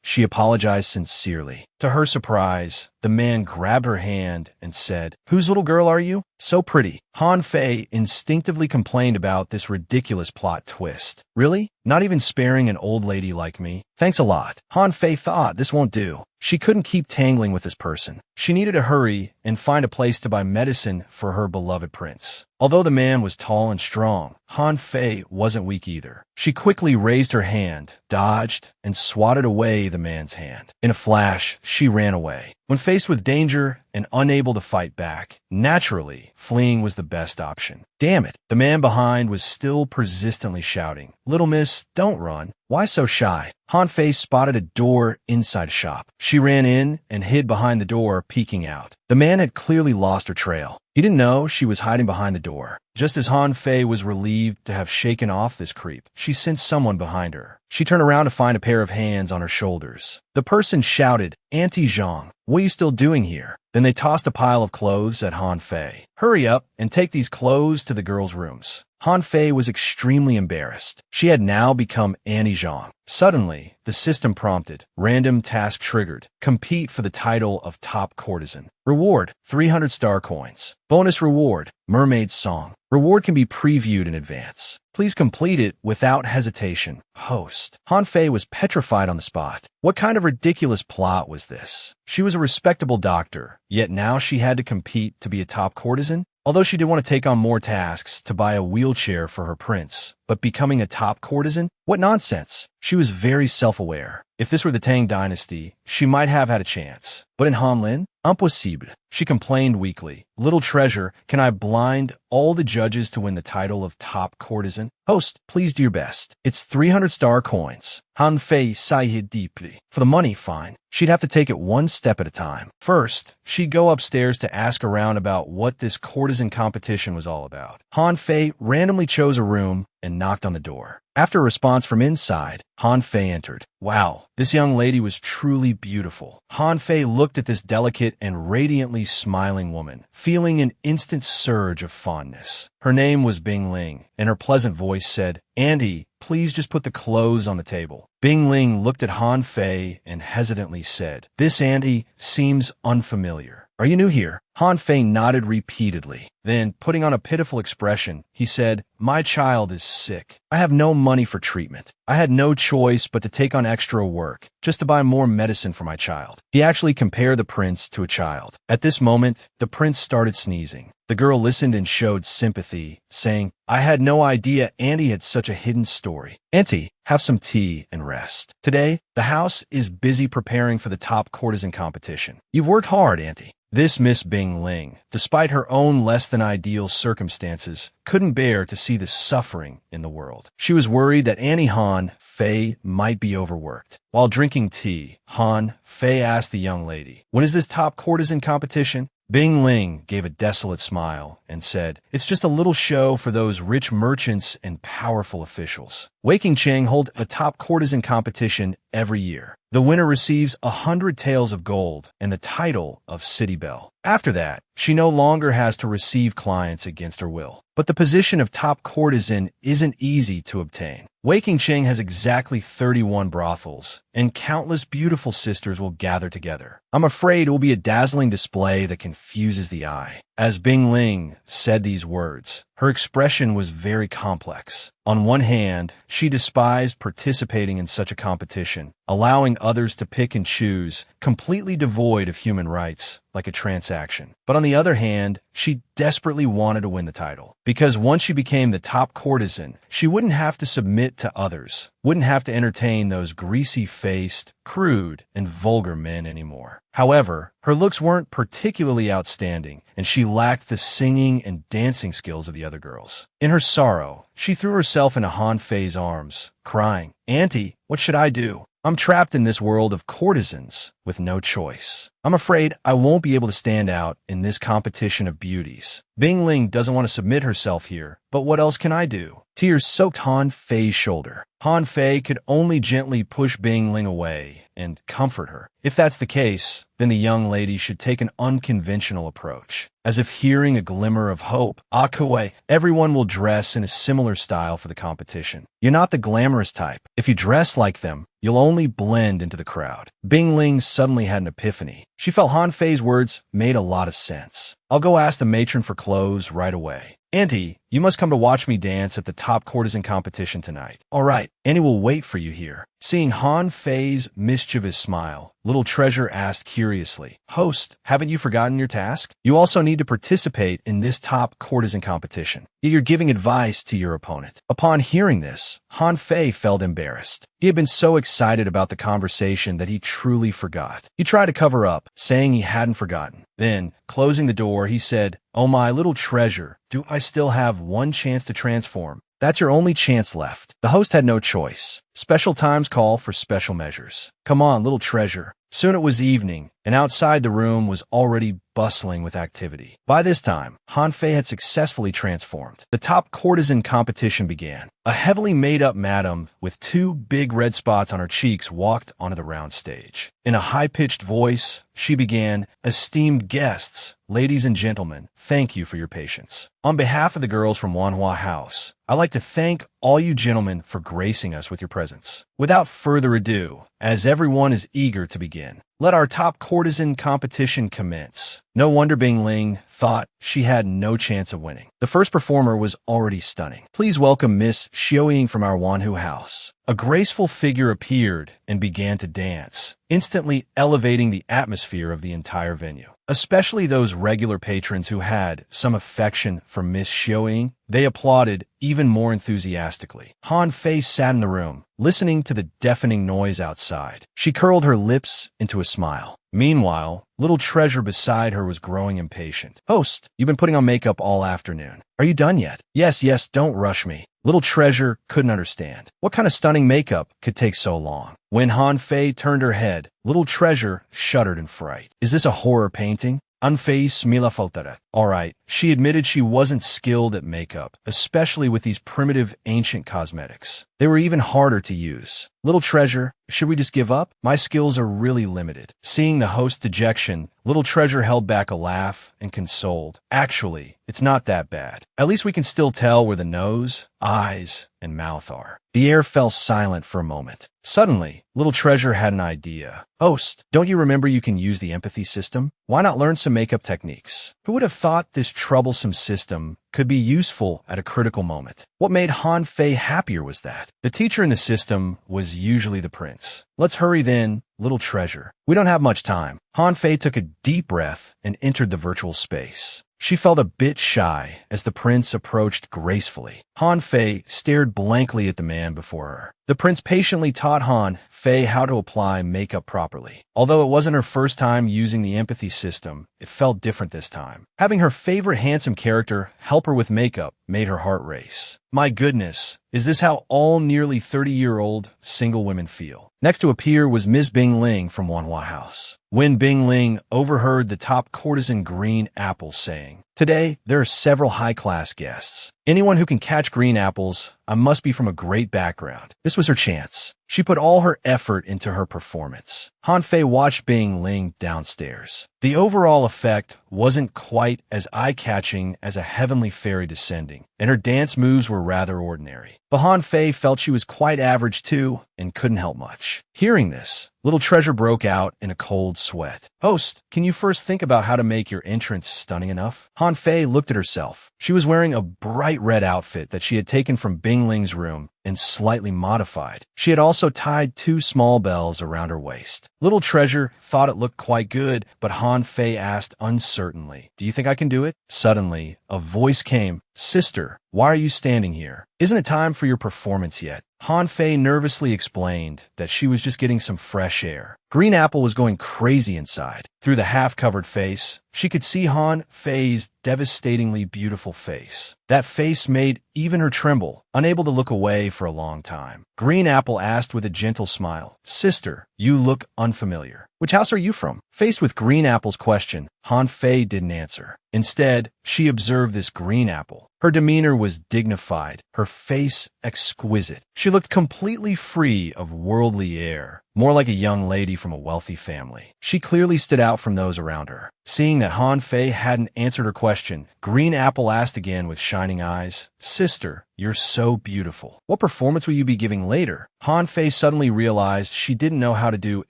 she apologized sincerely. To her surprise, the man grabbed her hand and said, "Whose little girl are you? So pretty." Han Fei instinctively complained about this ridiculous plot twist. "Really? Not even sparing an old lady like me? Thanks a lot." Han Fei thought, this won't do. She couldn't keep tangling with this person. She needed to hurry and find a place to buy medicine for her beloved prince. Although the man was tall and strong, Han Fei wasn't weak either. She quickly raised her hand, dodged, and swatted away the man's hand. In a flash, she ran away. When faced with danger and unable to fight back, naturally, fleeing was the best option. Damn it! The man behind was still persistently shouting, "Little miss, don't run. Why so shy?" Han Fei spotted a door inside a shop. She ran in and hid behind the door, peeking out. The man had clearly lost her trail. He didn't know she was hiding behind the door. Just as Han Fei was relieved to have shaken off this creep, she sensed someone behind her. She turned around to find a pair of hands on her shoulders. The person shouted, "Auntie Zhang, what are you still doing here?" Then they tossed a pile of clothes at Han Fei. "Hurry up and take these clothes to the girls' rooms." Han Fei was extremely embarrassed. She had now become Annie Zhang. Suddenly, the system prompted. Random task triggered. Compete for the title of top courtesan. Reward, 300 star coins. Bonus reward, Mermaid's Song. Reward can be previewed in advance. Please complete it without hesitation. Host. Han Fei was petrified on the spot. What kind of ridiculous plot was this? She was a respectable doctor, yet now she had to compete to be a top courtesan? Although she did want to take on more tasks to buy a wheelchair for her prince, but becoming a top courtesan? What nonsense! She was very self-aware. If this were the Tang dynasty, she might have had a chance. But in Hanlin, impossible. She complained weakly. Little treasure, can I blind all the judges to win the title of top courtesan? Host, please do your best. It's 300 star coins. Han Fei sighed deeply. For the money, fine. She'd have to take it one step at a time. First, she'd go upstairs to ask around about what this courtesan competition was all about. Han Fei randomly chose a room and knocked on the door. After a response from inside, Han Fei entered. Wow, this young lady was truly beautiful. Han Fei looked at this delicate and radiantly smiling woman, feeling an instant surge of fondness. Her name was Bing Ling, and her pleasant voice said, "Auntie, please just put the clothes on the table." Bing Ling looked at Han Fei and hesitantly said, "This auntie seems unfamiliar. Are you new here?" Han Fei nodded repeatedly. Then, putting on a pitiful expression, he said, "My child is sick. I have no money for treatment. I had no choice but to take on extra work, just to buy more medicine for my child." He actually compared the prince to a child. At this moment, the prince started sneezing. The girl listened and showed sympathy, saying, "I had no idea Auntie had such a hidden story. Auntie, have some tea and rest. Today, the house is busy preparing for the top courtesan competition. You've worked hard, Auntie." This Miss Bing Ling, despite her own less-than-ideal circumstances, couldn't bear to see the suffering in the world. She was worried that Annie Han Fei might be overworked. While drinking tea, Han Fei asked the young lady, "When is this top courtesan competition?" Bing Ling gave a desolate smile and said, "It's just a little show for those rich merchants and powerful officials. Waking Cheng holds a top courtesan competition every year. The winner receives 100 taels of gold and the title of City Belle. After that, she no longer has to receive clients against her will. But the position of top courtesan isn't easy to obtain. Waking Cheng has exactly 31 brothels, and countless beautiful sisters will gather together. I'm afraid it will be a dazzling display that confuses the eye." As Bing Ling said these words, her expression was very complex. On one hand, she despised participating in such a competition, allowing others to pick and choose, completely devoid of human rights, like a transaction. But on the other hand, she desperately wanted to win the title, because once she became the top courtesan, she wouldn't have to submit to others, wouldn't have to entertain those greasy-faced, crude, and vulgar men anymore. However, her looks weren't particularly outstanding, and she lacked the singing and dancing skills of the other girls. In her sorrow, she threw herself into Han Fei's arms, crying, "Auntie, what should I do? I'm trapped in this world of courtesans with no choice. I'm afraid I won't be able to stand out in this competition of beauties. Bing Ling doesn't want to submit herself here, but what else can I do?" Tears soaked Han Fei's shoulder. Han Fei could only gently push Bing Ling away and comfort her. If that's the case, then the young lady should take an unconventional approach. As if hearing a glimmer of hope, "Akue, everyone will dress in a similar style for the competition. You're not the glamorous type. If you dress like them, you'll only blend into the crowd." Bing Ling suddenly had an epiphany. She felt Han Fei's words made a lot of sense. "I'll go ask the matron for clothes right away. Auntie, you must come to watch me dance at the top courtesan competition tonight." "All right, Annie will wait for you here." Seeing Han Fei's mischievous smile, Little Treasure asked curiously, "Host, haven't you forgotten your task? You also need to participate in this top courtesan competition. Yet you're giving advice to your opponent." Upon hearing this, Han Fei felt embarrassed. He had been so excited about the conversation that he truly forgot. He tried to cover up, saying he hadn't forgotten. Then, closing the door, he said, "Oh my Little Treasure, do I still have one chance to transform? That's your only chance left." The host had no choice. Special times call for special measures. "Come on, Little Treasure." Soon it was evening, and outside the room was already bustling with activity. By this time, Han Fei had successfully transformed. The top courtesan competition began. A heavily made-up madam with 2 big red spots on her cheeks walked onto the round stage. In a high-pitched voice, she began, "Esteemed guests, ladies and gentlemen, thank you for your patience. On behalf of the girls from Manhwa House, I'd like to thank all you gentlemen for gracing us with your presence. Without further ado, as everyone is eager to begin, let our top courtesan competition commence." No wonder Bing Ling thought she had no chance of winning. The first performer was already stunning. "Please welcome Miss Xiaoying from our Wanhu house." A graceful figure appeared and began to dance, instantly elevating the atmosphere of the entire venue. Especially those regular patrons who had some affection for Miss Xiaoying, they applauded even more enthusiastically. Han Fei sat in the room, listening to the deafening noise outside. She curled her lips into a smile. Meanwhile, little Treasure beside her was growing impatient. "Host, you've been putting on makeup all afternoon. Are you done yet?" Yes, don't rush me." Little Treasure couldn't understand. What kind of stunning makeup could take so long? When Han Fei turned her head, Little Treasure shuddered in fright. "Is this a horror painting?" Han Fei smila falteret. All right, she admitted she wasn't skilled at makeup, especially with these primitive ancient cosmetics. They were even harder to use. "Little Treasure, should we just give up? My skills are really limited." Seeing the host's dejection, Little Treasure held back a laugh and consoled. "Actually, it's not that bad. At least we can still tell where the nose, eyes, and mouth are." The air fell silent for a moment. Suddenly, Little Treasure had an idea. "Host, don't you remember you can use the empathy system? Why not learn some makeup techniques?" Who would have thought this troublesome system could be useful at a critical moment? What made Han Fei happier was that the teacher in the system was usually the prince. "Let's hurry then, Little Treasure. We don't have much time." Han Fei took a deep breath and entered the virtual space. She felt a bit shy as the prince approached gracefully. Han Fei stared blankly at the man before her. The prince patiently taught Han Fei how to apply makeup properly. Although it wasn't her first time using the empathy system, it felt different this time. Having her favorite handsome character help her with makeup made her heart race. My goodness, is this how all nearly 30-year-old single women feel? Next to appear was Ms. Bing Ling from Manhwa House. When Bing Ling overheard the top courtesan Green Apple saying, "Today, there are several high-class guests. Anyone who can catch green apples, must be from a great background." This was her chance. She put all her effort into her performance. Han Fei watched Bing Ling downstairs. The overall effect wasn't quite as eye-catching as a heavenly fairy descending, and her dance moves were rather ordinary. But Han Fei felt she was quite average too, and couldn't help much. Hearing this, Little Treasure broke out in a cold sweat. "Host, can you first think about how to make your entrance stunning enough?" Han Fei looked at herself. She was wearing a bright red outfit that she had taken from Bing Ling's room and slightly modified. She had also tied 2 small bells around her waist. Little Treasure thought it looked quite good, but Han Fei asked uncertainly, "Do you think I can do it?" Suddenly, a voice came. "Sister, why are you standing here? Isn't it time for your performance yet?" Han Fei nervously explained that she was just getting some fresh air. Green Apple was going crazy inside. Through the half-covered face, she could see Han Fei's devastatingly beautiful face. That face made even her tremble, unable to look away for a long time. Green Apple asked with a gentle smile, "Sister, you look unfamiliar. Which house are you from?" Faced with Green Apple's question, Han Fei didn't answer. Instead, she observed this Green Apple. Her demeanor was dignified, her face exquisite. She looked completely free of worldly air, more like a young lady from a wealthy family. She clearly stood out from those around her. Seeing that Han Fei hadn't answered her question, Green Apple asked again with shining eyes, "Sister, you're so beautiful. What performance will you be giving later?" Han Fei suddenly realized she didn't know how to do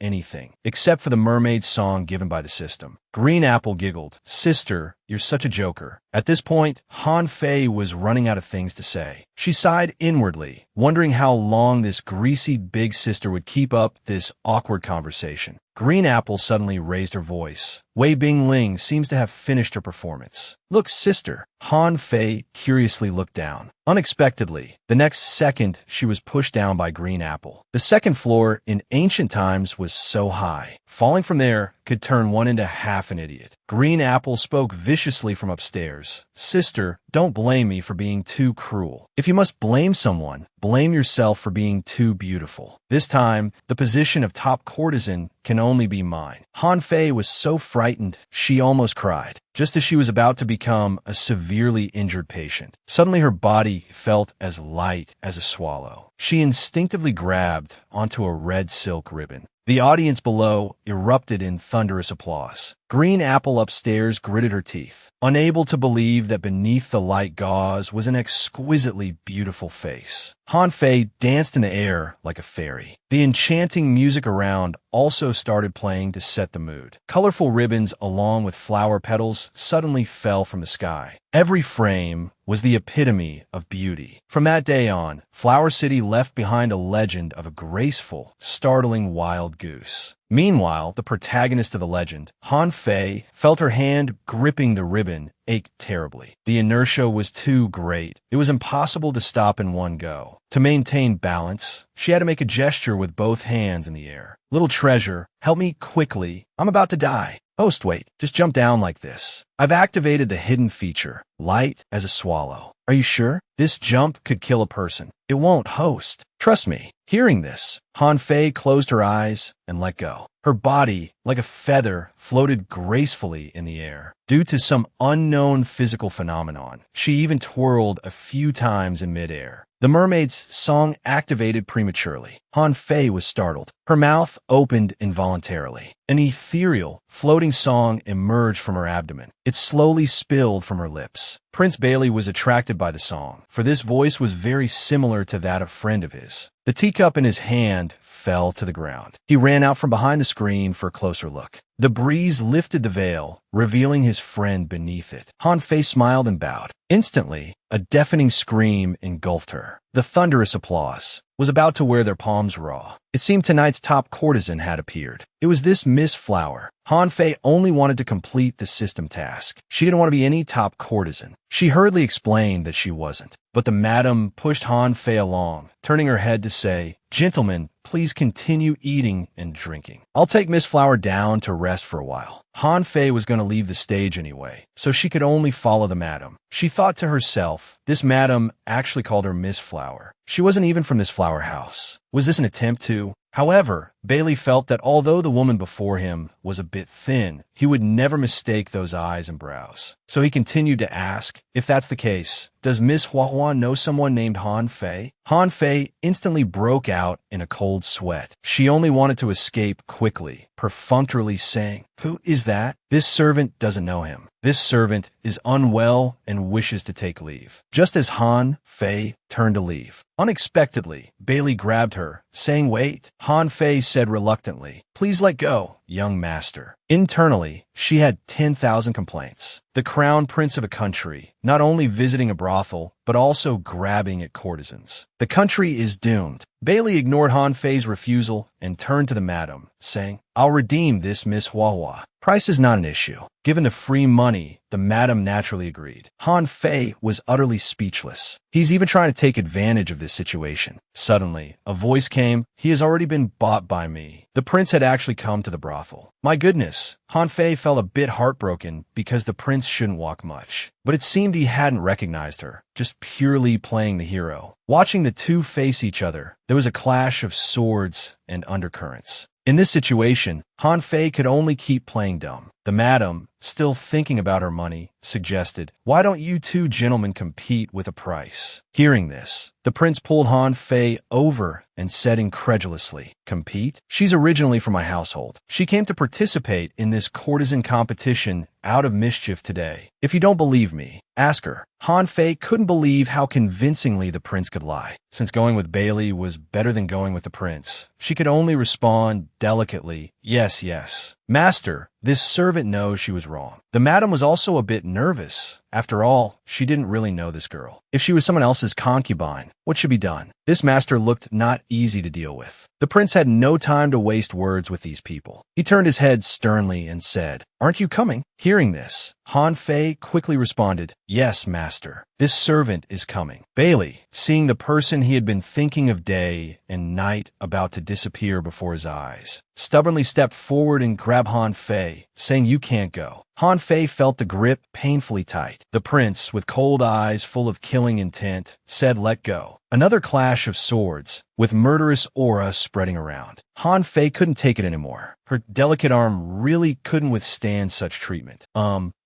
anything, except for the mermaid song given by the system. Green Apple giggled, "Sister, you're such a joker." At this point, Han Fei was running out of things to say. She sighed inwardly, wondering how long this greasy big sister would keep up this awkward conversation. Green Apple suddenly raised her voice. Wei Bing Ling seems to have finished her performance. "Look, sister." Han Fei curiously looked down. Unexpectedly, the next second she was pushed down by Green Apple. The second floor in ancient times was so high. Falling from there could turn one into half an idiot. Green Apple spoke viciously from upstairs. "Sister, don't blame me for being too cruel. If you must blame someone, blame yourself for being too beautiful. This time, the position of top courtesan can only be mine." Han Fei was so frightened, she almost cried. Just as she was about to become a severely injured patient, suddenly her body felt as light as a swallow. She instinctively grabbed onto a red silk ribbon. The audience below erupted in thunderous applause. Green Apple upstairs gritted her teeth, unable to believe that beneath the light gauze was an exquisitely beautiful face. Han Fei danced in the air like a fairy. The enchanting music around also started playing to set the mood. Colorful ribbons along with flower petals suddenly fell from the sky. Every frame was the epitome of beauty. From that day on, Flower City left behind a legend of a graceful, startling wild goose. Meanwhile, the protagonist of the legend, Han Fei, felt her hand gripping the ribbon ached terribly. The inertia was too great. It was impossible to stop in one go. To maintain balance, she had to make a gesture with both hands in the air. Little treasure, help me quickly. I'm about to die. Host, wait, just jump down like this. I've activated the hidden feature, light as a swallow. Are you sure? This jump could kill a person. It won't, host. Trust me. Hearing this, Han Fei closed her eyes and let go. Her body, like a feather, floated gracefully in the air. Due to some unknown physical phenomenon, she even twirled a few times in midair. The mermaid's song activated prematurely. Han Fei was startled. Her mouth opened involuntarily. An ethereal, floating song emerged from her abdomen. It slowly spilled from her lips. Prince Bailey was attracted by the song, for this voice was very similar to that of a friend of his. The teacup in his hand fell to the ground. He ran out from behind the screen for a closer look. The breeze lifted the veil, revealing his friend beneath it. Han Fei smiled and bowed. Instantly, a deafening scream engulfed her. The thunderous applause was about to wear their palms raw. It seemed tonight's top courtesan had appeared. It was this Miss Flower. Han Fei only wanted to complete the system task. She didn't want to be any top courtesan. She hurriedly explained that she wasn't. But the madam pushed Han Fei along, turning her head to say, "Gentlemen, please continue eating and drinking. I'll take Miss Flower down to rest for a while." Han Fei was going to leave the stage anyway, so she could only follow the madam. She thought to herself, this madam actually called her Miss Flower. She wasn't even from this flower house. Was this an attempt to? However, Bailey felt that although the woman before him was a bit thin, he would never mistake those eyes and brows. So he continued to ask, if that's the case, does Miss Hua know someone named Han Fei? Han Fei instantly broke out in a cold sweat. She only wanted to escape quickly, perfunctorily saying, "Who is that? This servant doesn't know him. This servant is unwell and wishes to take leave." Just as Han Fei turned to leave, unexpectedly, Bailey grabbed her, saying, "Wait." Han Fei said reluctantly, "Please let go, young master." Internally, she had 10,000 complaints. The crown prince of a country, not only visiting a brothel, but also grabbing at courtesans. The country is doomed. Bailey ignored Han Fei's refusal and turned to the madam, saying, "I'll redeem this Miss Hua. Price is not an issue." Given the free money, the madam naturally agreed. Han Fei was utterly speechless. He's even trying to take advantage of this situation. Suddenly, a voice came, "He has already been bought by me." The prince had actually come to the brothel. My goodness, Han Fei felt a bit heartbroken because the prince shouldn't walk much. But it seemed he hadn't recognized her, just purely playing the hero. Watching the two face each other, there was a clash of swords and undercurrents. In this situation, Han Fei could only keep playing dumb. The madam, still thinking about her money, suggested, "Why don't you two gentlemen compete with a price?" Hearing this, the prince pulled Han Fei over and said incredulously, "Compete? She's originally from my household. She came to participate in this courtesan competition out of mischief today. If you don't believe me, ask her." Han Fei couldn't believe how convincingly the prince could lie. Since going with Bailey was better than going with the prince, she could only respond delicately, "Yes, yes. Master, this servant knows she was wrong." The madam was also a bit nervous. After all, she didn't really know this girl. If she was someone else's concubine, what should be done? This master looked not easy to deal with. The prince had no time to waste words with these people. He turned his head sternly and said, "Aren't you coming?" Hearing this, Han Fei quickly responded, "Yes, master. This servant is coming." Bailey, seeing the person he had been thinking of day and night about to disappear before his eyes, stubbornly stepped forward and grabbed Han Fei, saying, "You can't go." Han Fei felt the grip painfully tight. The prince, with cold eyes full of killing intent, said, "Let go." Another clash of swords, with murderous aura spreading around. Han Fei couldn't take it anymore. Her delicate arm really couldn't withstand such treatment.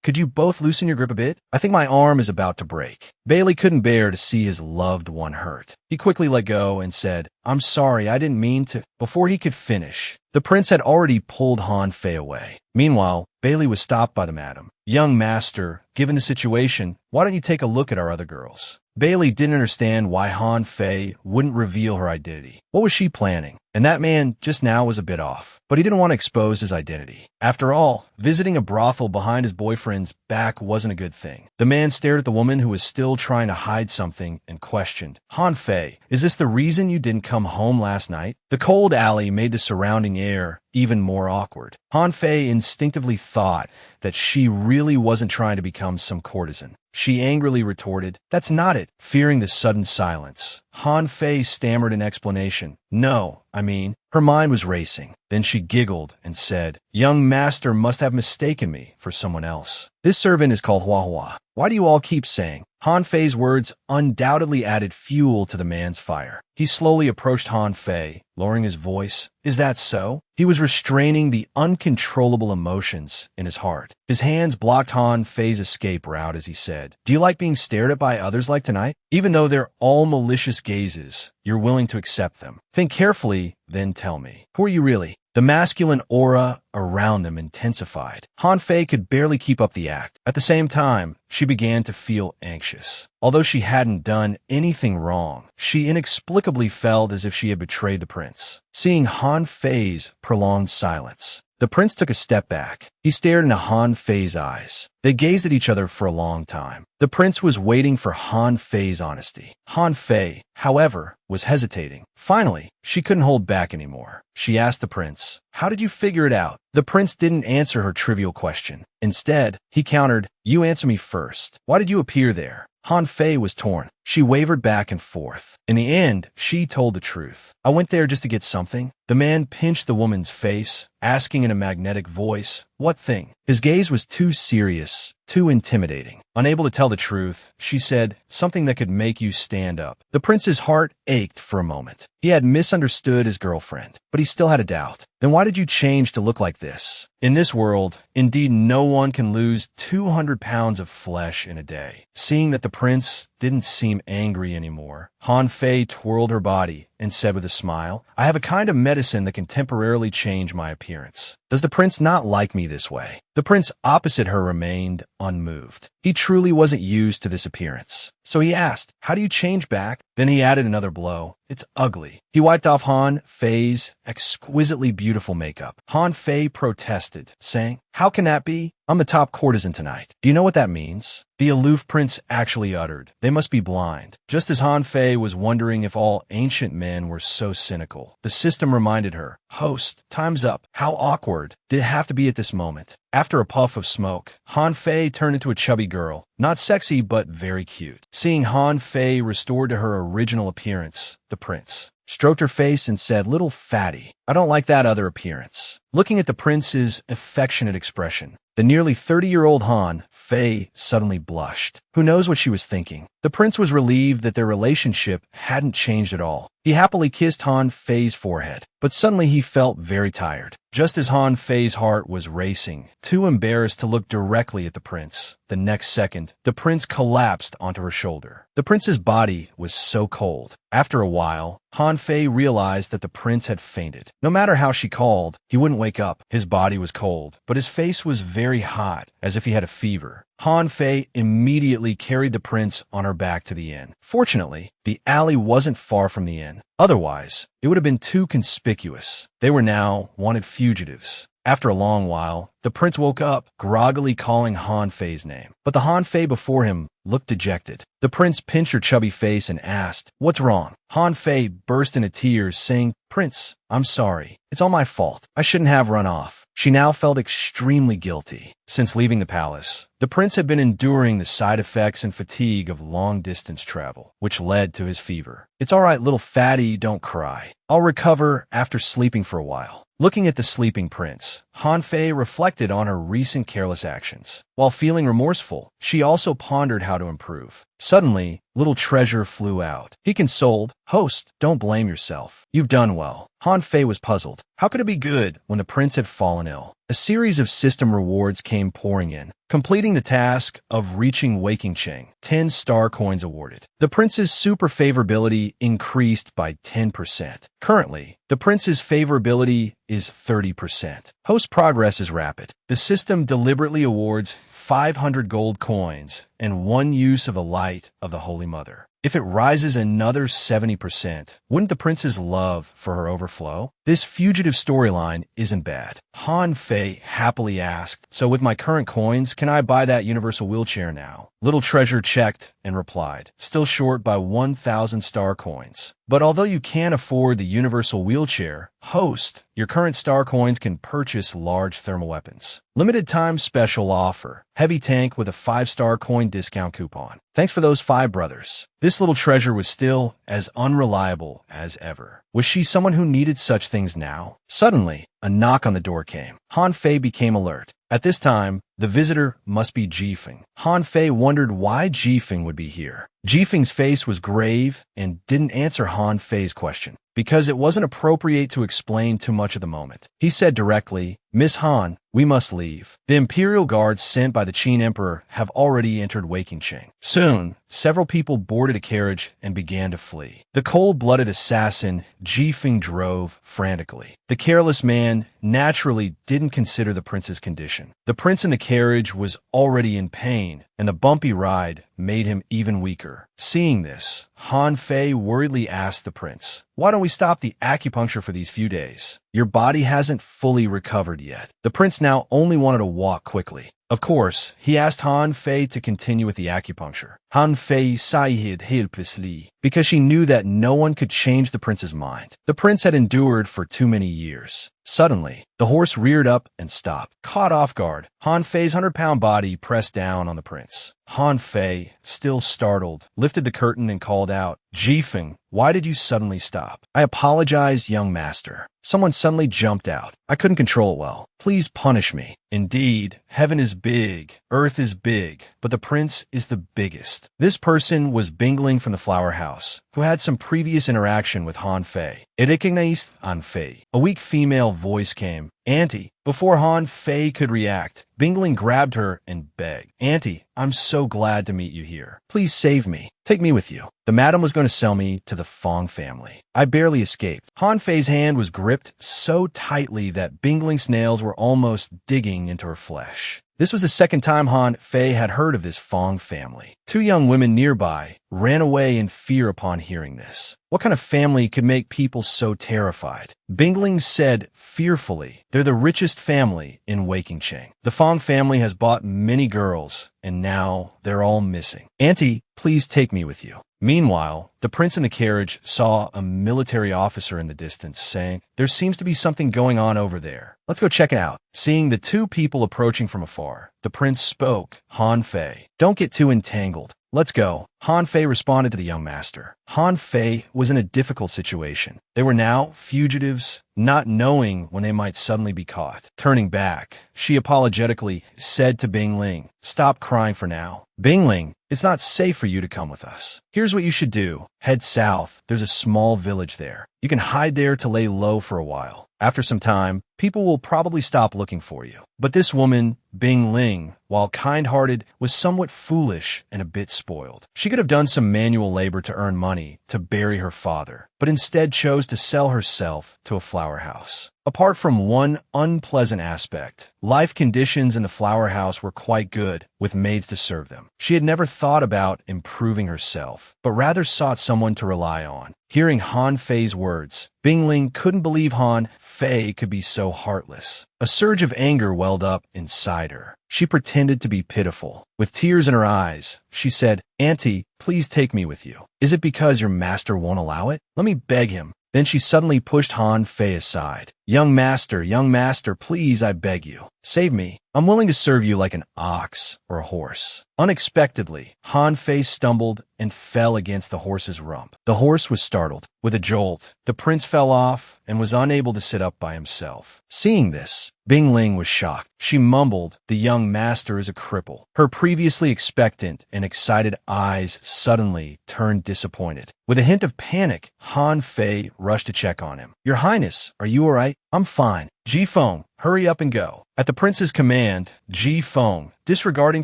Could you both loosen your grip a bit? I think my arm is about to break." Bailey couldn't bear to see his loved one hurt. He quickly let go and said, "I'm sorry, I didn't mean to." Before he could finish, the prince had already pulled Han Fei away. Meanwhile, Bailey was stopped by the madam. "Young master, given the situation, why don't you take a look at our other girls?" Bailey didn't understand why Han Fei wouldn't reveal her identity. What was she planning? and that man just now was a bit off. But he didn't want to expose his identity. After all, visiting a brothel behind his boyfriend's back wasn't a good thing. The man stared at the woman who was still trying to hide something and questioned, "Han Fei, is this the reason you didn't come home last night?" The cold alley made the surrounding air even more awkward. Han Fei instinctively thought that she really wasn't trying to become some courtesan. She angrily retorted, "That's not it." Fearing the sudden silence, Han Fei stammered an explanation. "No, I mean..." Her mind was racing. Then she giggled and said, "Young master must have mistaken me for someone else. This servant is called Hua Hua. Why do you all keep saying?" Han Fei's words undoubtedly added fuel to the man's fire. He slowly approached Han Fei, lowering his voice. "Is that so?" He was restraining the uncontrollable emotions in his heart. His hands blocked Han Fei's escape route as he said, "Do you like being stared at by others like tonight? Even though they're all malicious gazes, you're willing to accept them. Think carefully, then tell me. Who are you really?" The masculine aura around them intensified. Han Fei could barely keep up the act. At the same time, she began to feel anxious. Although she hadn't done anything wrong, she inexplicably felt as if she had betrayed the prince. Seeing Han Fei's prolonged silence, the prince took a step back. He stared into Han Fei's eyes. They gazed at each other for a long time. The prince was waiting for Han Fei's honesty. Han Fei, however, was hesitating. Finally, she couldn't hold back anymore. She asked the prince, "How did you figure it out?" The prince didn't answer her trivial question. Instead, he countered, "You answer me first. Why did you appear there?" Han Fei was torn. She wavered back and forth. In the end, she told the truth. "I went there just to get something." The man pinched the woman's face, asking in a magnetic voice, "What thing?" His gaze was too serious, too intimidating. Unable to tell the truth, she said, "Something that could make you stand up." The prince's heart ached for a moment. He had misunderstood his girlfriend, but he still had a doubt. "Then why did you change to look like this?" In this world, indeed no one can lose 200 pounds of flesh in a day. Seeing that the prince didn't seem angry anymore, Han Fei twirled her body and said with a smile, "I have a kind of medicine that can temporarily change my appearance. Does the prince not like me this way?" The prince opposite her remained unmoved. He truly wasn't used to this appearance. So he asked, "How do you change back?" Then he added another blow. "It's ugly." He wiped off Han Fei's exquisitely beautiful makeup. Han Fei protested, saying, "How can that be? I'm the top courtesan tonight. Do you know what that means?" The aloof prince actually uttered, "They must be blind." Just as Han Fei was wondering if all ancient men were so cynical, the system reminded her, "Host, time's up." How awkward did it have to be at this moment? After a puff of smoke, Han Fei turned into a chubby girl. Not sexy, but very cute. Seeing Han Fei restored to her original appearance, the prince stroked her face and said, "Little fatty, I don't like that other appearance." Looking at the prince's affectionate expression, the nearly 30-year-old Han Fei suddenly blushed. Who knows what she was thinking? The prince was relieved that their relationship hadn't changed at all. He happily kissed Han Fei's forehead, but suddenly he felt very tired. Just as Han Fei's heart was racing, too embarrassed to look directly at the prince, the next second, the prince collapsed onto her shoulder. The prince's body was so cold. After a while, Han Fei realized that the prince had fainted. No matter how she called, he wouldn't wake up. His body was cold, but his face was very hot, as if he had a fever. Han Fei immediately carried the prince on her back to the inn. Fortunately, the alley wasn't far from the inn. Otherwise, it would have been too conspicuous. They were now wanted fugitives. After a long while, the prince woke up, groggily calling Han Fei's name. But the Han Fei before him looked dejected. The prince pinched her chubby face and asked, "What's wrong?" Han Fei burst into tears, saying, "Prince, I'm sorry. It's all my fault. I shouldn't have run off." She now felt extremely guilty. Since leaving the palace, the prince had been enduring the side effects and fatigue of long-distance travel, which led to his fever. "It's all right, little fatty, don't cry. I'll recover after sleeping for a while." Looking at the sleeping prince, Han Fei reflected on her recent careless actions. While feeling remorseful, she also pondered how to improve. Suddenly, little treasure flew out. He consoled, "Host, don't blame yourself. You've done well." Han Fei was puzzled. How could it be good when the prince had fallen ill? A series of system rewards came pouring in. Completing the task of reaching Waking Cheng, 10 star coins awarded. The prince's super favorability increased by 10%. Currently, the prince's favorability is 30%. Host progress is rapid. The system deliberately awards 500 gold coins and 1 use of the light of the Holy Mother. If it rises another 70%, wouldn't the prince's love for her overflow? This fugitive storyline isn't bad. Han Fei happily asked, "So with my current coins, can I buy that universal wheelchair now?" Little Treasure checked and replied, "Still short by 1,000 star coins. But although you can't afford the universal wheelchair, host, your current star coins can purchase large thermal weapons. Limited time special offer. Heavy tank with a 5-star coin discount coupon. Thanks for those 5 brothers." This Little Treasure was still as unreliable as ever. Was she someone who needed such things now? Suddenly, a knock on the door came. Han Fei became alert. At this time, the visitor must be Jifeng. Han Fei wondered why Jifeng would be here. Jifeng's face was grave and didn't answer Han Fei's question, because it wasn't appropriate to explain too much at the moment. He said directly, "Miss Han, we must leave. The Imperial Guards sent by the Qin Emperor have already entered Wei-Qingcheng." Soon, several people boarded a carriage and began to flee. The cold-blooded assassin Jifeng drove frantically. The careless man naturally didn't consider the prince's condition. The prince in the carriage was already in pain, and the bumpy ride made him even weaker. Seeing this, Han Fei worriedly asked the prince, "Why don't we stop the acupuncture for these few days? Your body hasn't fully recovered yet." The prince now only wanted to walk quickly. Of course, he asked Han Fei to continue with the acupuncture. Han Fei sighed helplessly, because she knew that no one could change the prince's mind. The prince had endured for too many years. Suddenly, the horse reared up and stopped. Caught off guard, Han Fei's 100-pound body pressed down on the prince. Han Fei, still startled, lifted the curtain and called out, "Jifeng, why did you suddenly stop?" "I apologize, young master. Someone suddenly jumped out. I couldn't control it well. Please punish me." Indeed, heaven is big, earth is big, but the prince is the biggest. This person was Bingling from the Flower House, who had some previous interaction with Han Fei. "It recognized Han Fei." A weak female voice came, "Auntie." Before Han Fei could react, Bingling grabbed her and begged, "Auntie, I'm so glad to meet you here. Please save me. Take me with you. The madam was going to sell me to the Fong family. I barely escaped." Han Fei's hand was gripped so tightly that Bingling's nails were almost digging into her flesh. This was the second time Han Fei had heard of this Fong family. 2 young women nearby ran away in fear upon hearing this. What kind of family could make people so terrified? Bingling said fearfully, "They're the richest family in Wei-Qingcheng. The Fong family has bought many girls, and now they're all missing. Auntie, please take me with you." Meanwhile, the prince in the carriage saw a military officer in the distance, saying, "There seems to be something going on over there. Let's go check it out." Seeing the 2 people approaching from afar, the prince spoke, "Han Fei, don't get too entangled. Let's go." Han Fei responded to the young master. Han Fei was in a difficult situation. They were now fugitives, not knowing when they might suddenly be caught. Turning back, she apologetically said to Bingling, "Stop crying for now. Bingling, it's not safe for you to come with us. Here's what you should do. Head south. There's a small village there. You can hide there to lay low for a while. After some time, people will probably stop looking for you." But this woman, Bingling, while kind-hearted, was somewhat foolish and a bit spoiled. She could have done some manual labor to earn money to bury her father, but instead chose to sell herself to a flower house. Apart from one unpleasant aspect, life conditions in the flower house were quite good, with maids to serve them. She had never thought about improving herself, but rather sought someone to rely on. Hearing Han Fei's words, Bingling couldn't believe Han Fei could be so heartless. A surge of anger welled up inside her. She pretended to be pitiful. With tears in her eyes, she said, "Auntie, please take me with you. Is it because your master won't allow it? Let me beg him." Then she suddenly pushed Han Fei aside. Young master, please, I beg you. Save me. I'm willing to serve you like an ox or a horse." Unexpectedly, Han Fei stumbled and fell against the horse's rump. The horse was startled. With a jolt, the prince fell off and was unable to sit up by himself. Seeing this, Bingling was shocked. She mumbled, "The young master is a cripple." Her previously expectant and excited eyes suddenly turned disappointed. With a hint of panic, Han Fei rushed to check on him. "Your Highness, are you all right?" "I'm fine." "Jifeng, hurry up and go." At the prince's command, Jifeng, disregarding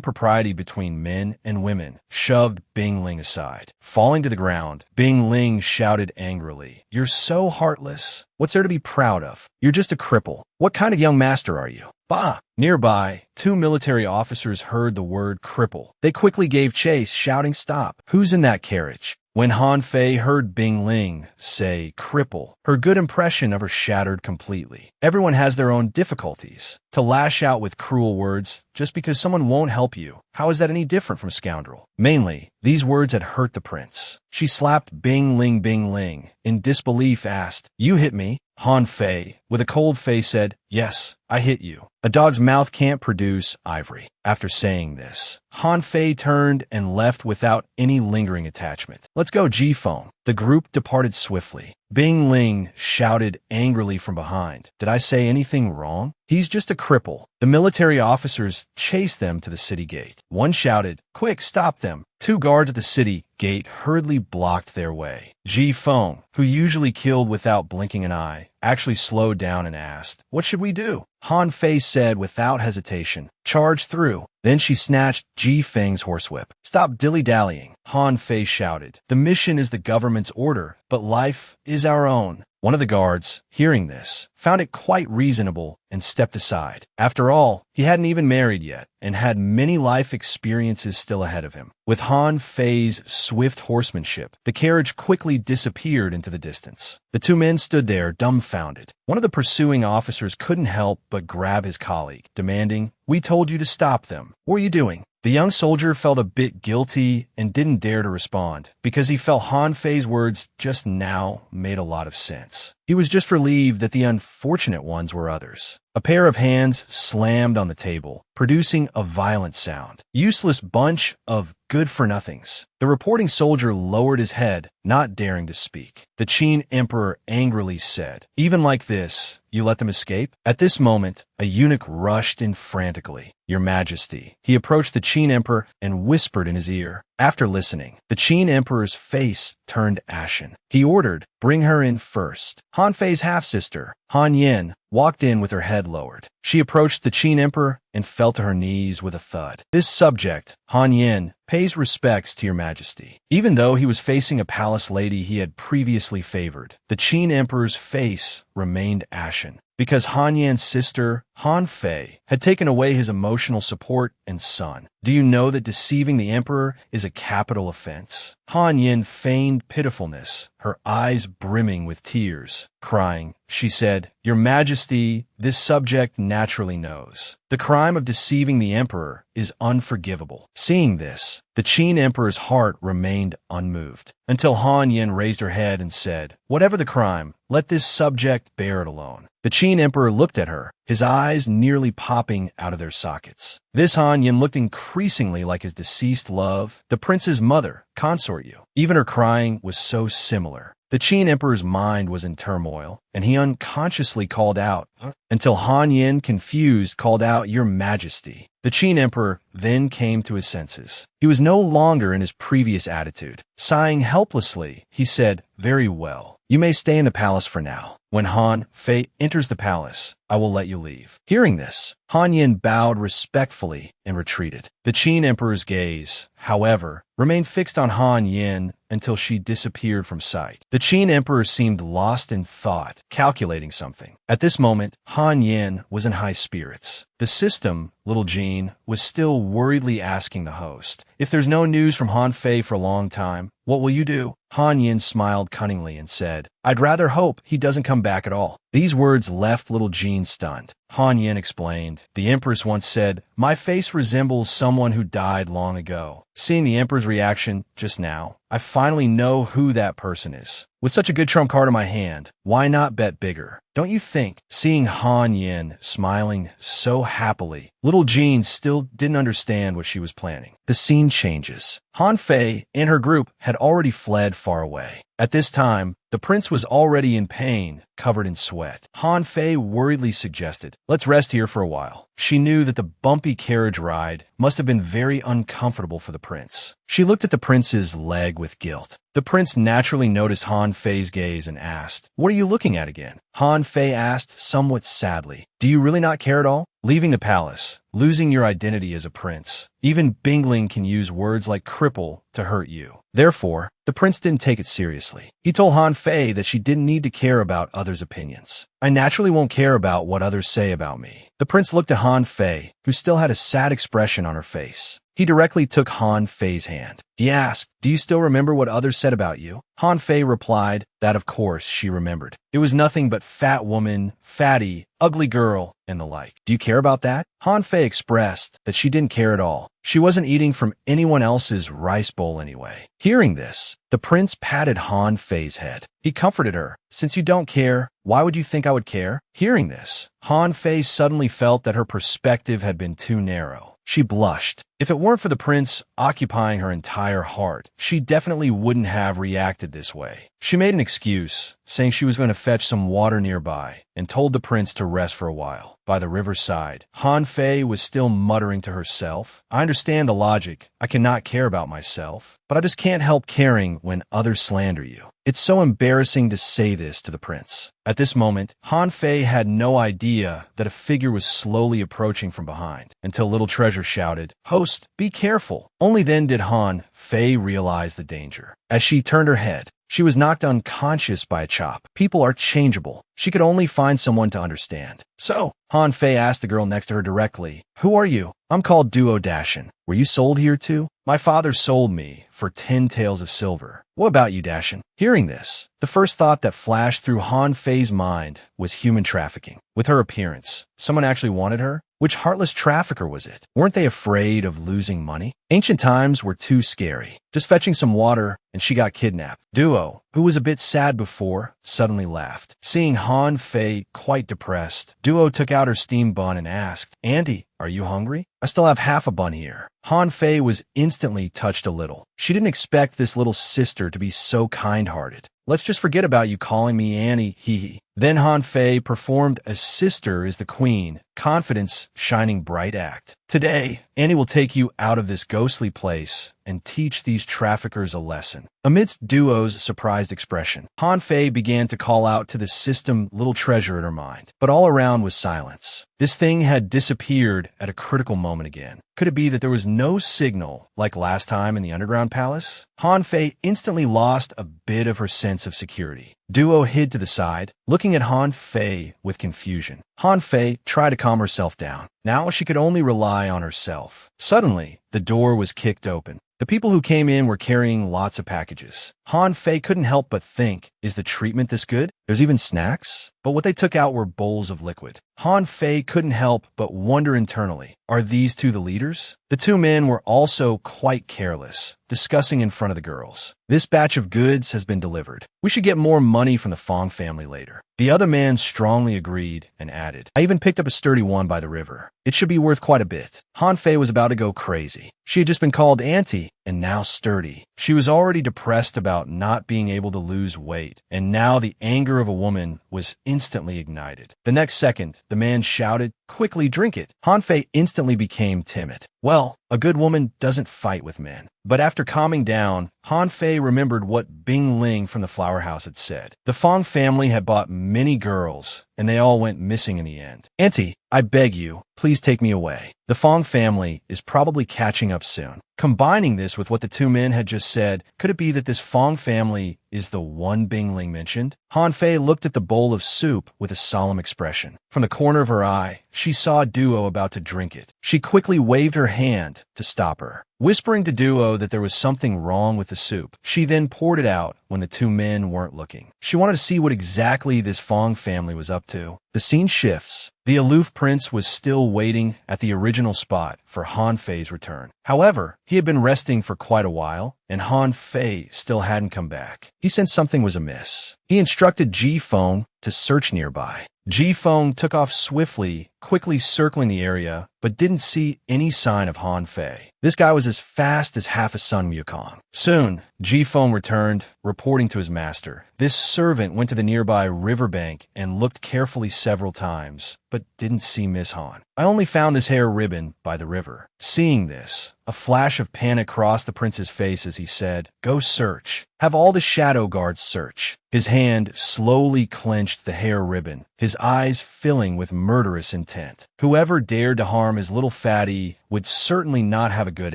propriety between men and women, shoved Bingling aside. Falling to the ground, Bingling shouted angrily, "You're so heartless. What's there to be proud of? You're just a cripple. What kind of young master are you?" "Bah!" Nearby, 2 military officers heard the word cripple. They quickly gave chase, shouting, "Stop! Who's in that carriage?" When Han Fei heard Bing Ling say cripple, her good impression of her shattered completely. Everyone has their own difficulties. To lash out with cruel words just because someone won't help you, how is that any different from scoundrel? Mainly, these words had hurt the prince. She slapped Bing Ling, in disbelief asked, "You hit me?" Han Fei, with a cold face, said, "Yes, I hit you. A dog's mouth can't produce ivory." After saying this, Han Fei turned and left without any lingering attachment. "Let's go, G-Phone." The group departed swiftly. Bing Ling shouted angrily from behind, "Did I say anything wrong? He's just a cripple." The military officers chased them to the city gate. One shouted, "Quick, stop them." Two guards at the city gate hurriedly blocked their way. Ji Feng, who usually killed without blinking an eye, actually slowed down and asked, "What should we do?" Han Fei said without hesitation, "Charge through." Then she snatched Ji Feng's horsewhip. "Stop dilly-dallying," Han Fei shouted. "The mission is the government's order, but life is our own." One of the guards, hearing this, found it quite reasonable and stepped aside. After all, he hadn't even married yet and had many life experiences still ahead of him. With Han Fei's swift horsemanship, the carriage quickly disappeared into the distance. The two men stood there dumbfounded. One of the pursuing officers couldn't help but grab his colleague, demanding, "We told you to stop them. What are you doing?" The young soldier felt a bit guilty and didn't dare to respond, because he felt Han Fei's words just now made a lot of sense. He was just relieved that the unfortunate ones were others. A pair of hands slammed on the table, producing a violent sound. Useless bunch of good-for-nothings. The reporting soldier lowered his head, not daring to speak. The Qin emperor angrily said, "Even like this, you let them escape?" At this moment, a eunuch rushed in frantically. "Your Majesty." He approached the Qin emperor and whispered in his ear. After listening, the Qin emperor's face turned ashen. He ordered, "Bring her in first." Han Fei's half-sister, Han Yin, walked in with her head lowered. She approached the Qin emperor and fell to her knees with a thud. "This subject, Han Yin, pays respects to your Majesty." Even though he was facing a palace lady he had previously favored, the Qin emperor's face remained ashen, because Han Yin's sister, Han Fei, had taken away his emotional support and son. "Do you know that deceiving the emperor is a capital offense?" Han Yin feigned pitifulness, her eyes brimming with tears. Crying, she said, "Your Majesty, this subject naturally knows. The crime of deceiving the emperor is unforgivable." Seeing this, the Qin emperor's heart remained unmoved, until Han Yin raised her head and said, "Whatever the crime, let this subject bear it alone." The Qin emperor looked at her, his eyes nearly popping out of their sockets. This Han Yin looked increasingly like his deceased love, the prince's mother, consort Yu. Even her crying was so similar. The Qin emperor's mind was in turmoil, and he unconsciously called out, until Han Yin, confused, called out, "Your Majesty." The Qin emperor then came to his senses. He was no longer in his previous attitude. Sighing helplessly, he said, "Very well. You may stay in the palace for now. When Han Fei enters the palace, I will let you leave." Hearing this, Han Yin bowed respectfully and retreated. The Qin emperor's gaze, however, remained fixed on Han Yin until she disappeared from sight. The Qin emperor seemed lost in thought, calculating something. At this moment, Han Yin was in high spirits. The system, little Jean, was still worriedly asking the host, "If there's no news from Han Fei for a long time, what will you do?" Han Yin smiled cunningly and said, "I'd rather hope he doesn't come back at all." These words left little Jean stunned. Han Yin explained, "The Empress once said, 'My face resembles someone who died long ago.' Seeing the Emperor's reaction just now, I finally know who that person is. With such a good trump card in my hand, why not bet bigger? Don't you think?" Seeing Han Yin smiling so happily, little Jean still didn't understand what she was planning. The scene changes. Han Fei and her group had already fled far away. At this time, the prince was already in pain, covered in sweat. Han Fei worriedly suggested, "Let's rest here for a while." She knew that the bumpy carriage ride must have been very uncomfortable for the prince. She looked at the prince's leg with guilt. The prince naturally noticed Han Fei's gaze and asked, "What are you looking at again?" Han Fei asked somewhat sadly, "Do you really not care at all?" Leaving the palace, losing your identity as a prince, even Bingling can use words like cripple to hurt you. Therefore, the prince didn't take it seriously. He told Han Fei that she didn't need to care about others' opinions. "I naturally won't care about what others say about me." The prince looked at Han Fei, who still had a sad expression on her face. he directly took Han Fei's hand. He asked, "Do you still remember what others said about you?" Han Fei replied that of course she remembered. It was nothing but fat woman, fatty, ugly girl, and the like. "Do you care about that?" Han Fei expressed that she didn't care at all. She wasn't eating from anyone else's rice bowl anyway. Hearing this, the prince patted Han Fei's head. He comforted her. "Since you don't care, why would you think I would care?" Hearing this, Han Fei suddenly felt that her perspective had been too narrow. She blushed. If it weren't for the prince occupying her entire heart, she definitely wouldn't have reacted this way. She made an excuse, saying she was going to fetch some water nearby, and told the prince to rest for a while. By the river's side, Han Fei was still muttering to herself, "I understand the logic. I cannot care about myself, but I just can't help caring when others slander you. It's so embarrassing to say this to the prince." At this moment, Han Fei had no idea that a figure was slowly approaching from behind, until Little Treasure shouted, "Host, be careful." Only then did Han Fei realize the danger. As she turned her head, she was knocked unconscious by a chop. People are changeable. She could only find someone to understand. "So," Han Fei asked the girl next to her directly, "who are you?" "I'm called Duo Dashin. Were you sold here too?" "My father sold me for 10 taels of silver." "What about you, Dashin?" Hearing this, the first thought that flashed through Han Fei's mind was human trafficking. With her appearance, someone actually wanted her? Which heartless trafficker was it? Weren't they afraid of losing money? Ancient times were too scary. Just fetching some water, and she got kidnapped. Duo, who was a bit sad before, suddenly laughed. Seeing Han Fei quite depressed, Duo took out her steamed bun and asked, "Auntie, are you hungry? I still have half a bun here." Han Fei was instantly touched a little. She didn't expect this little sister to be so kind-hearted. "Let's just forget about you calling me Annie, hee. Then Han Fei performed a sister is the queen, confidence shining bright act. "Today, Annie will take you out of this ghostly place and teach these traffickers a lesson." Amidst Duo's surprised expression, Han Fei began to call out to the system Little Treasure in her mind, but all around was silence. This thing had disappeared at a critical moment again. Could it be that there was no signal like last time in the underground palace? Han Fei instantly lost a bit of her sense of security. Duo hid to the side, looking at Han Fei with confusion. Han Fei tried to calm herself down. Now she could only rely on herself. Suddenly, the door was kicked open. The people who came in were carrying lots of packages. Han Fei couldn't help but think, is the treatment this good? There's even snacks? But what they took out were bowls of liquid. Han Fei couldn't help but wonder internally, are these two the leaders? The two men were also quite careless, discussing in front of the girls. "This batch of goods has been delivered. We should get more money from the Fong family later." The other man strongly agreed and added, "I even picked up a sturdy one by the river. It should be worth quite a bit." Han Fei was about to go crazy. She had just been called auntie, and now sturdy. She was already depressed about not being able to lose weight, and now the anger of a woman was instantly ignited. The next second, the man shouted, "Quickly drink it." Han Fei instantly became timid. Well, a good woman doesn't fight with men. But after calming down, Han Fei remembered what Bing Ling from the flower house had said. The Fong family had bought many girls, and they all went missing in the end. "Auntie, I beg you, please take me away. The Fong family is probably catching up soon." Combining this with what the two men had just said, could it be that this Fong family is the one Bing Ling mentioned? Han Fei looked at the bowl of soup with a solemn expression. From the corner of her eye, she saw Duo about to drink it. She quickly waved her hand to stop her. Whispering to Duo that there was something wrong with the soup, she then poured it out when the two men weren't looking. She wanted to see what exactly this Fong family was up to. The scene shifts. The aloof prince was still waiting at the original spot for Han Fei's return. However, he had been resting for quite a while, and Han Fei still hadn't come back. He sensed something was amiss. He instructed Ji Feng to search nearby. Ji Feng took off swiftly, quickly circling the area, but didn't see any sign of Han Fei. This guy was as fast as half a Sun Wukong. Soon, Ji Feng returned, reporting to his master. This servant went to the nearby riverbank and looked carefully several times, but didn't see Miss Han. "I only found this hair ribbon by the river." Seeing this, a flash of panic crossed the prince's face as he said, "Go search. Have all the shadow guards search." His hand slowly clenched the hair ribbon, his eyes filling with murderous intent. Whoever dared to harm his little fatty would certainly not have a good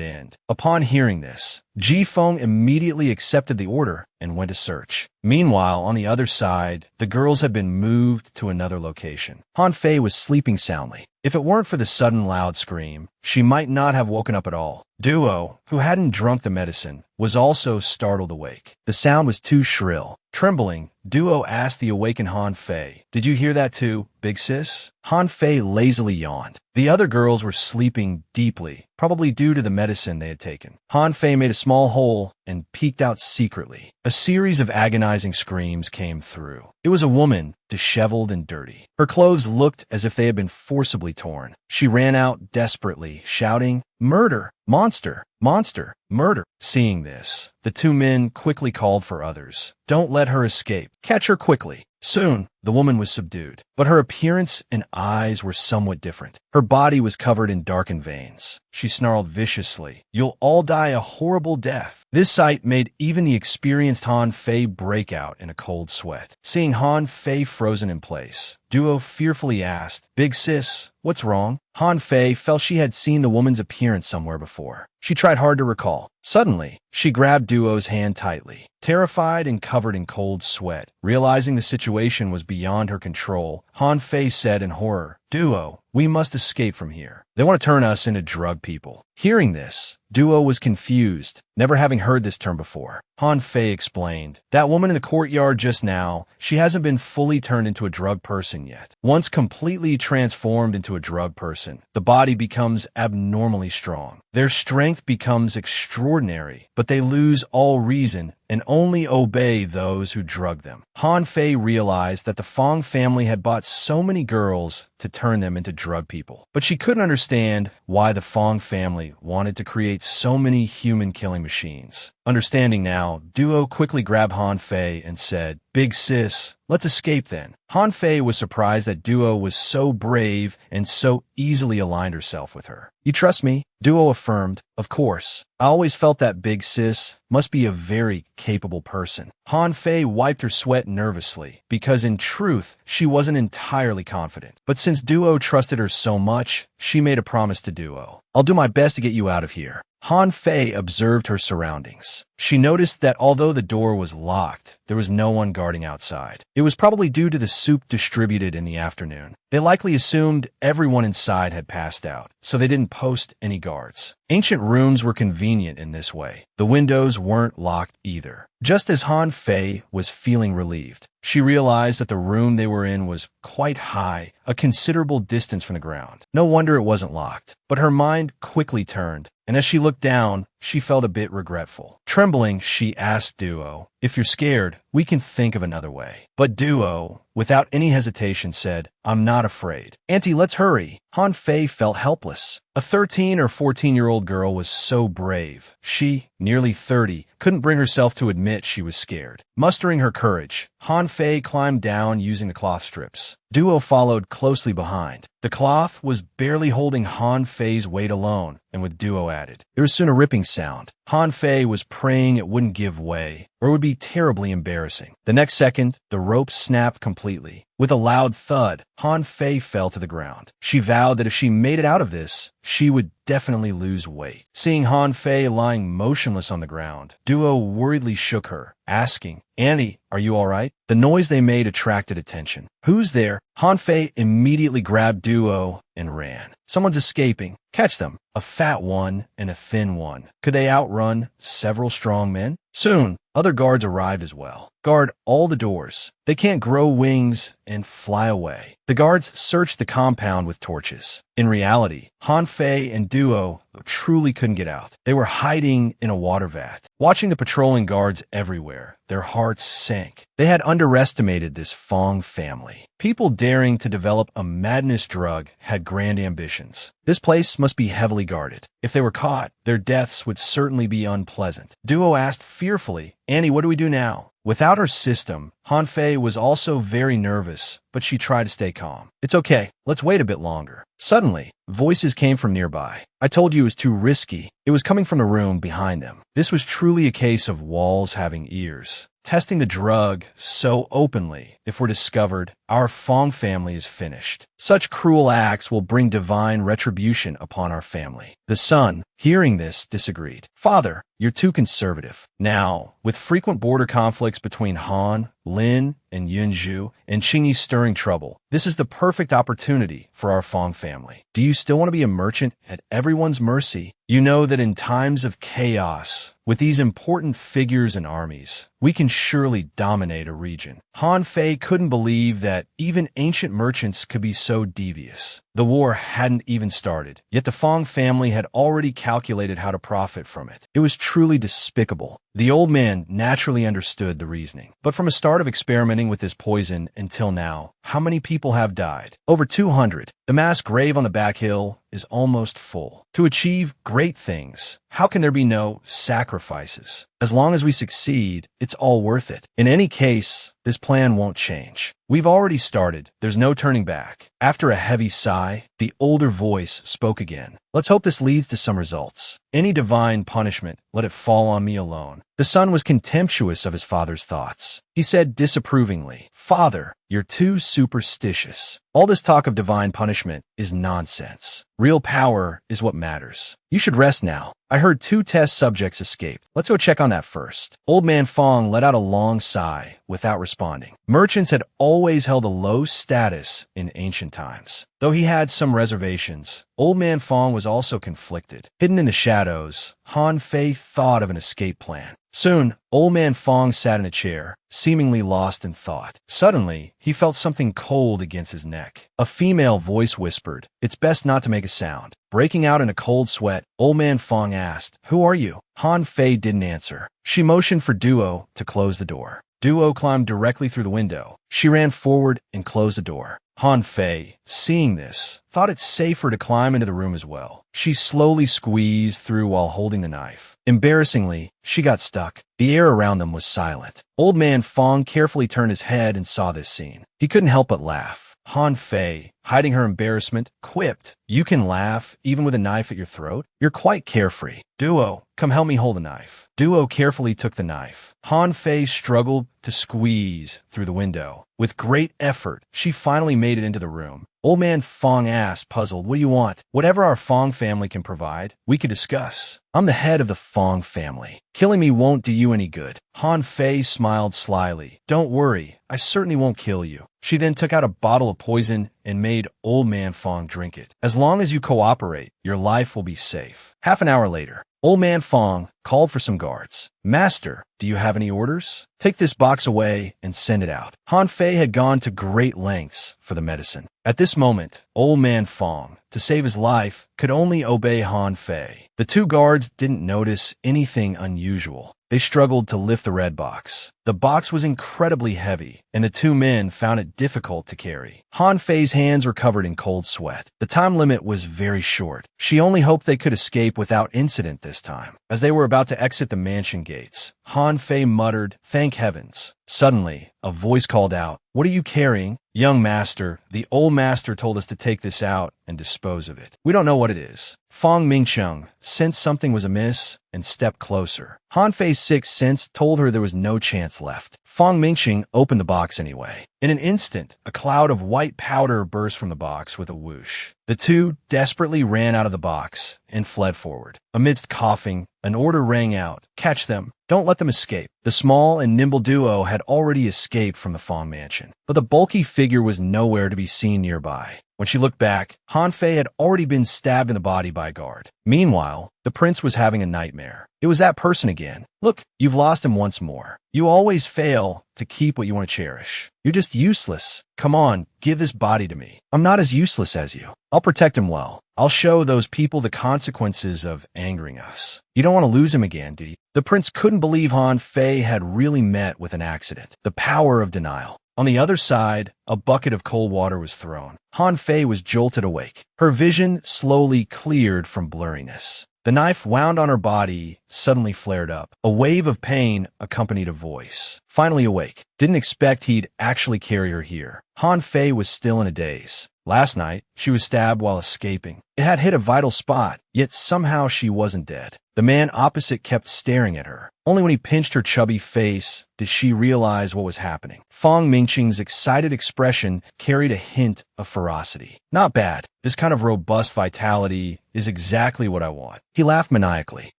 end. Upon hearing this, Ji Feng immediately accepted the order and went to search. Meanwhile, on the other side, the girls had been moved to another location. Han Fei was sleeping soundly. If it weren't for the sudden loud scream, she might not have woken up at all. Duo, who hadn't drunk the medicine, was also startled awake. The sound was too shrill. Trembling, Duo asked the awakened Han Fei, "Did you hear that too, big sis?" Han Fei lazily yawned. The other girls were sleeping deeply, probably due to the medicine they had taken. Han Fei made a small hole and peeked out secretly. A series of agonizing screams came through. It was a woman, disheveled and dirty. Her clothes looked as if they had been forcibly torn. She ran out desperately, shouting, "Murder! Monster! Monster! Murder!" Seeing this, the two men quickly called for others. "Don't let her escape. Catch her quickly." Soon, the woman was subdued, but her appearance and eyes were somewhat different. Her body was covered in darkened veins. She snarled viciously, "You'll all die a horrible death." This sight made even the experienced Han Fei break out in a cold sweat. Seeing Han Fei frozen in place, Duo fearfully asked, "Big sis, what's wrong?" Han Fei felt she had seen the woman's appearance somewhere before. She tried hard to recall. Suddenly, she grabbed Duo's hand tightly. Terrified and covered in cold sweat, realizing the situation was beyond her control, Han Fei said in horror, "Duo, we must escape from here. They want to turn us into drug people." Hearing this, Duo was confused, never having heard this term before. Han Fei explained, "That woman in the courtyard just now, she hasn't been fully turned into a drug person yet. Once completely transformed into a drug person, the body becomes abnormally strong. Their strength becomes extraordinary, but they lose all reason and only obey those who drug them." Han Fei realized that the Fong family had bought so many girls to turn them into drug people, but she couldn't understand why the Fong family wanted to create so many human-killing machines. Understanding now, Duo quickly grabbed Han Fei and said, "Big sis, let's escape then." Han Fei was surprised that Duo was so brave and so easily aligned herself with her. "You trust me?" Duo affirmed, "Of course. I always felt that big sis must be a very capable person." Han Fei wiped her sweat nervously, because in truth, she wasn't entirely confident. But since Duo trusted her so much, she made a promise to Duo. "I'll do my best to get you out of here." Han Fei observed her surroundings. She noticed that although the door was locked, there was no one guarding outside. It was probably due to the soup distributed in the afternoon. They likely assumed everyone inside had passed out, so they didn't post any guards. Ancient rooms were convenient in this way. The windows weren't locked either. Just as Han Fei was feeling relieved, she realized that the room they were in was quite high, a considerable distance from the ground. No wonder it wasn't locked. But her mind quickly turned, and as she looked down, she felt a bit regretful. Trembling, she asked Duo, "If you're scared, we can think of another way." But Duo, without any hesitation, said, "I'm not afraid. Auntie, let's hurry." Han Fei felt helpless. A 13 or 14-year-old girl was so brave. She, nearly 30, couldn't bring herself to admit she was scared. Mustering her courage, Han Fei climbed down using the cloth strips. Duo followed closely behind. The cloth was barely holding Han Fei's weight alone, and with Duo added, there was soon a ripping sound. Han Fei was praying it wouldn't give way, or it would be terribly embarrassing. The next second, the rope snapped completely. With a loud thud, Han Fei fell to the ground. She vowed that if she made it out of this, she would definitely lose weight. Seeing Han Fei lying motionless on the ground, Duo worriedly shook her, asking, "Annie, are you all right?" The noise they made attracted attention. "Who's there?" Han Fei immediately grabbed Duo and ran. "Someone's escaping. Catch them. A fat one and a thin one. Could they outrun several strong men?" Soon, other guards arrived as well. "Guard all the doors. They can't grow wings and fly away." The guards searched the compound with torches. In reality, Han Fei and Duo truly couldn't get out. They were hiding in a water vat. Watching the patrolling guards everywhere, their hearts sank. They had underestimated this Fong family. People daring to develop a madness drug had grand ambitions. This place must be heavily guarded. If they were caught, their deaths would certainly be unpleasant. Duo asked fearfully, "Annie, what do we do now?" Without her system, Han Fei was also very nervous, but she tried to stay calm. "It's okay. Let's wait a bit longer." Suddenly, voices came from nearby. "I told you it was too risky." It was coming from the room behind them. This was truly a case of walls having ears. Testing the drug so openly, if we're discovered, our Fong family is finished. Such cruel acts will bring divine retribution upon our family. The sun, hearing this, disagreed. Father, you're too conservative. Now, with frequent border conflicts between Han, Lin, and Yunju, and Qingyi stirring trouble, this is the perfect opportunity for our Fong family. Do you still want to be a merchant at everyone's mercy? You know that in times of chaos, with these important figures and armies, we can surely dominate a region. Han Fei couldn't believe that even ancient merchants could be so devious. The war hadn't even started, yet the Fong family had already calculated how to profit from it. It was truly despicable. The old man naturally understood the reasoning. But from a start of experimenting with this poison until now, how many people have died? Over 200. The mass grave on the back hill is almost full. To achieve great things, how can there be no sacrifices? As long as we succeed, it's all worth it. In any case, this plan won't change. We've already started. There's no turning back. After a heavy sigh, the older voice spoke again. Let's hope this leads to some results. Any divine punishment, let it fall on me alone. The son was contemptuous of his father's thoughts. He said disapprovingly, Father, you're too superstitious. All this talk of divine punishment is nonsense. Real power is what matters. You should rest now. I heard 2 test subjects escaped. Let's go check on that first. Old man Fong let out a long sigh without responding. Merchants had always held a low status in ancient times. Though he had some reservations, Old man Fong was also conflicted. Hidden in the shadows, Han Fei thought of an escape plan. Soon, Old man Fong sat in a chair, seemingly lost in thought. Suddenly, he felt something cold against his neck. A female voice whispered, "It's best not to make a sound." Breaking out in a cold sweat, Old man Fong asked, "Who are you?" Han Fei didn't answer. She motioned for Duo to close the door. Duo climbed directly through the window. She ran forward and closed the door. Han Fei, seeing this, thought it safer to climb into the room as well. She slowly squeezed through while holding the knife. Embarrassingly, she got stuck. The air around them was silent. Old man Fong carefully turned his head and saw this scene. He couldn't help but laugh. Han Fei, hiding her embarrassment, quipped, "You can laugh even with a knife at your throat? You're quite carefree. Duo, come help me hold the knife." Duo carefully took the knife. Han Fei struggled to squeeze through the window. With great effort, she finally made it into the room. Old man Fong asked, puzzled, "What do you want?" "Whatever our Fong family can provide, we could discuss. I'm the head of the Fong family. Killing me won't do you any good." Han Fei smiled slyly. "Don't worry, I certainly won't kill you." She then took out a bottle of poison and made Old man Fong drink it. "As long as you cooperate, your life will be safe." Half an hour later, Old man Fong called for some guards. "Master, do you have any orders? Take this box away and send it out." Han Fei had gone to great lengths for the medicine. At this moment, Old man Fong, to save his life, could only obey Han Fei. The 2 guards didn't notice anything unusual. They struggled to lift the red box. The box was incredibly heavy, and the 2 men found it difficult to carry. Han Fei's hands were covered in cold sweat. The time limit was very short. She only hoped they could escape without incident this time. As they were about to exit the mansion gates, Han Fei muttered, "Thank heavens." Suddenly, a voice called out, "What are you carrying?" "Young master, the old master told us to take this out and dispose of it. We don't know what it is." Fong Mingcheng sensed something was amiss and stepped closer. Han Fei's 6th sense told her there was no chance left. Fong Mingcheng opened the box anyway. In an instant, a cloud of white powder burst from the box with a whoosh. The 2 desperately ran out of the box and fled forward. Amidst coughing, an order rang out, "Catch them. Don't let them escape." The small and nimble duo had already escaped from the Fong mansion, but the bulky figure was nowhere to be seen nearby. When she looked back, Han Fei had already been stabbed in the body by a guard. Meanwhile, the prince was having a nightmare. It was that person again. "Look, you've lost him once more. You always fail to keep what you want to cherish. You're just useless. Come on, give this body to me. I'm not as useless as you. I'll protect him well. I'll show those people the consequences of angering us." "You don't want to lose him again, do you?" The prince couldn't believe Han Fei had really met with an accident. The power of denial. On the other side, a bucket of cold water was thrown. Han Fei was jolted awake. Her vision slowly cleared from blurriness. The knife wound on her body suddenly flared up. A wave of pain accompanied a voice. Finally awake. Didn't expect he'd actually carry her here. Han Fei was still in a daze. Last night, she was stabbed while escaping. It had hit a vital spot, yet somehow she wasn't dead. The man opposite kept staring at her. Only when he pinched her chubby face did she realize what was happening. Fong Mingqing's excited expression carried a hint of ferocity. Not bad. This kind of robust vitality is exactly what I want. He laughed maniacally.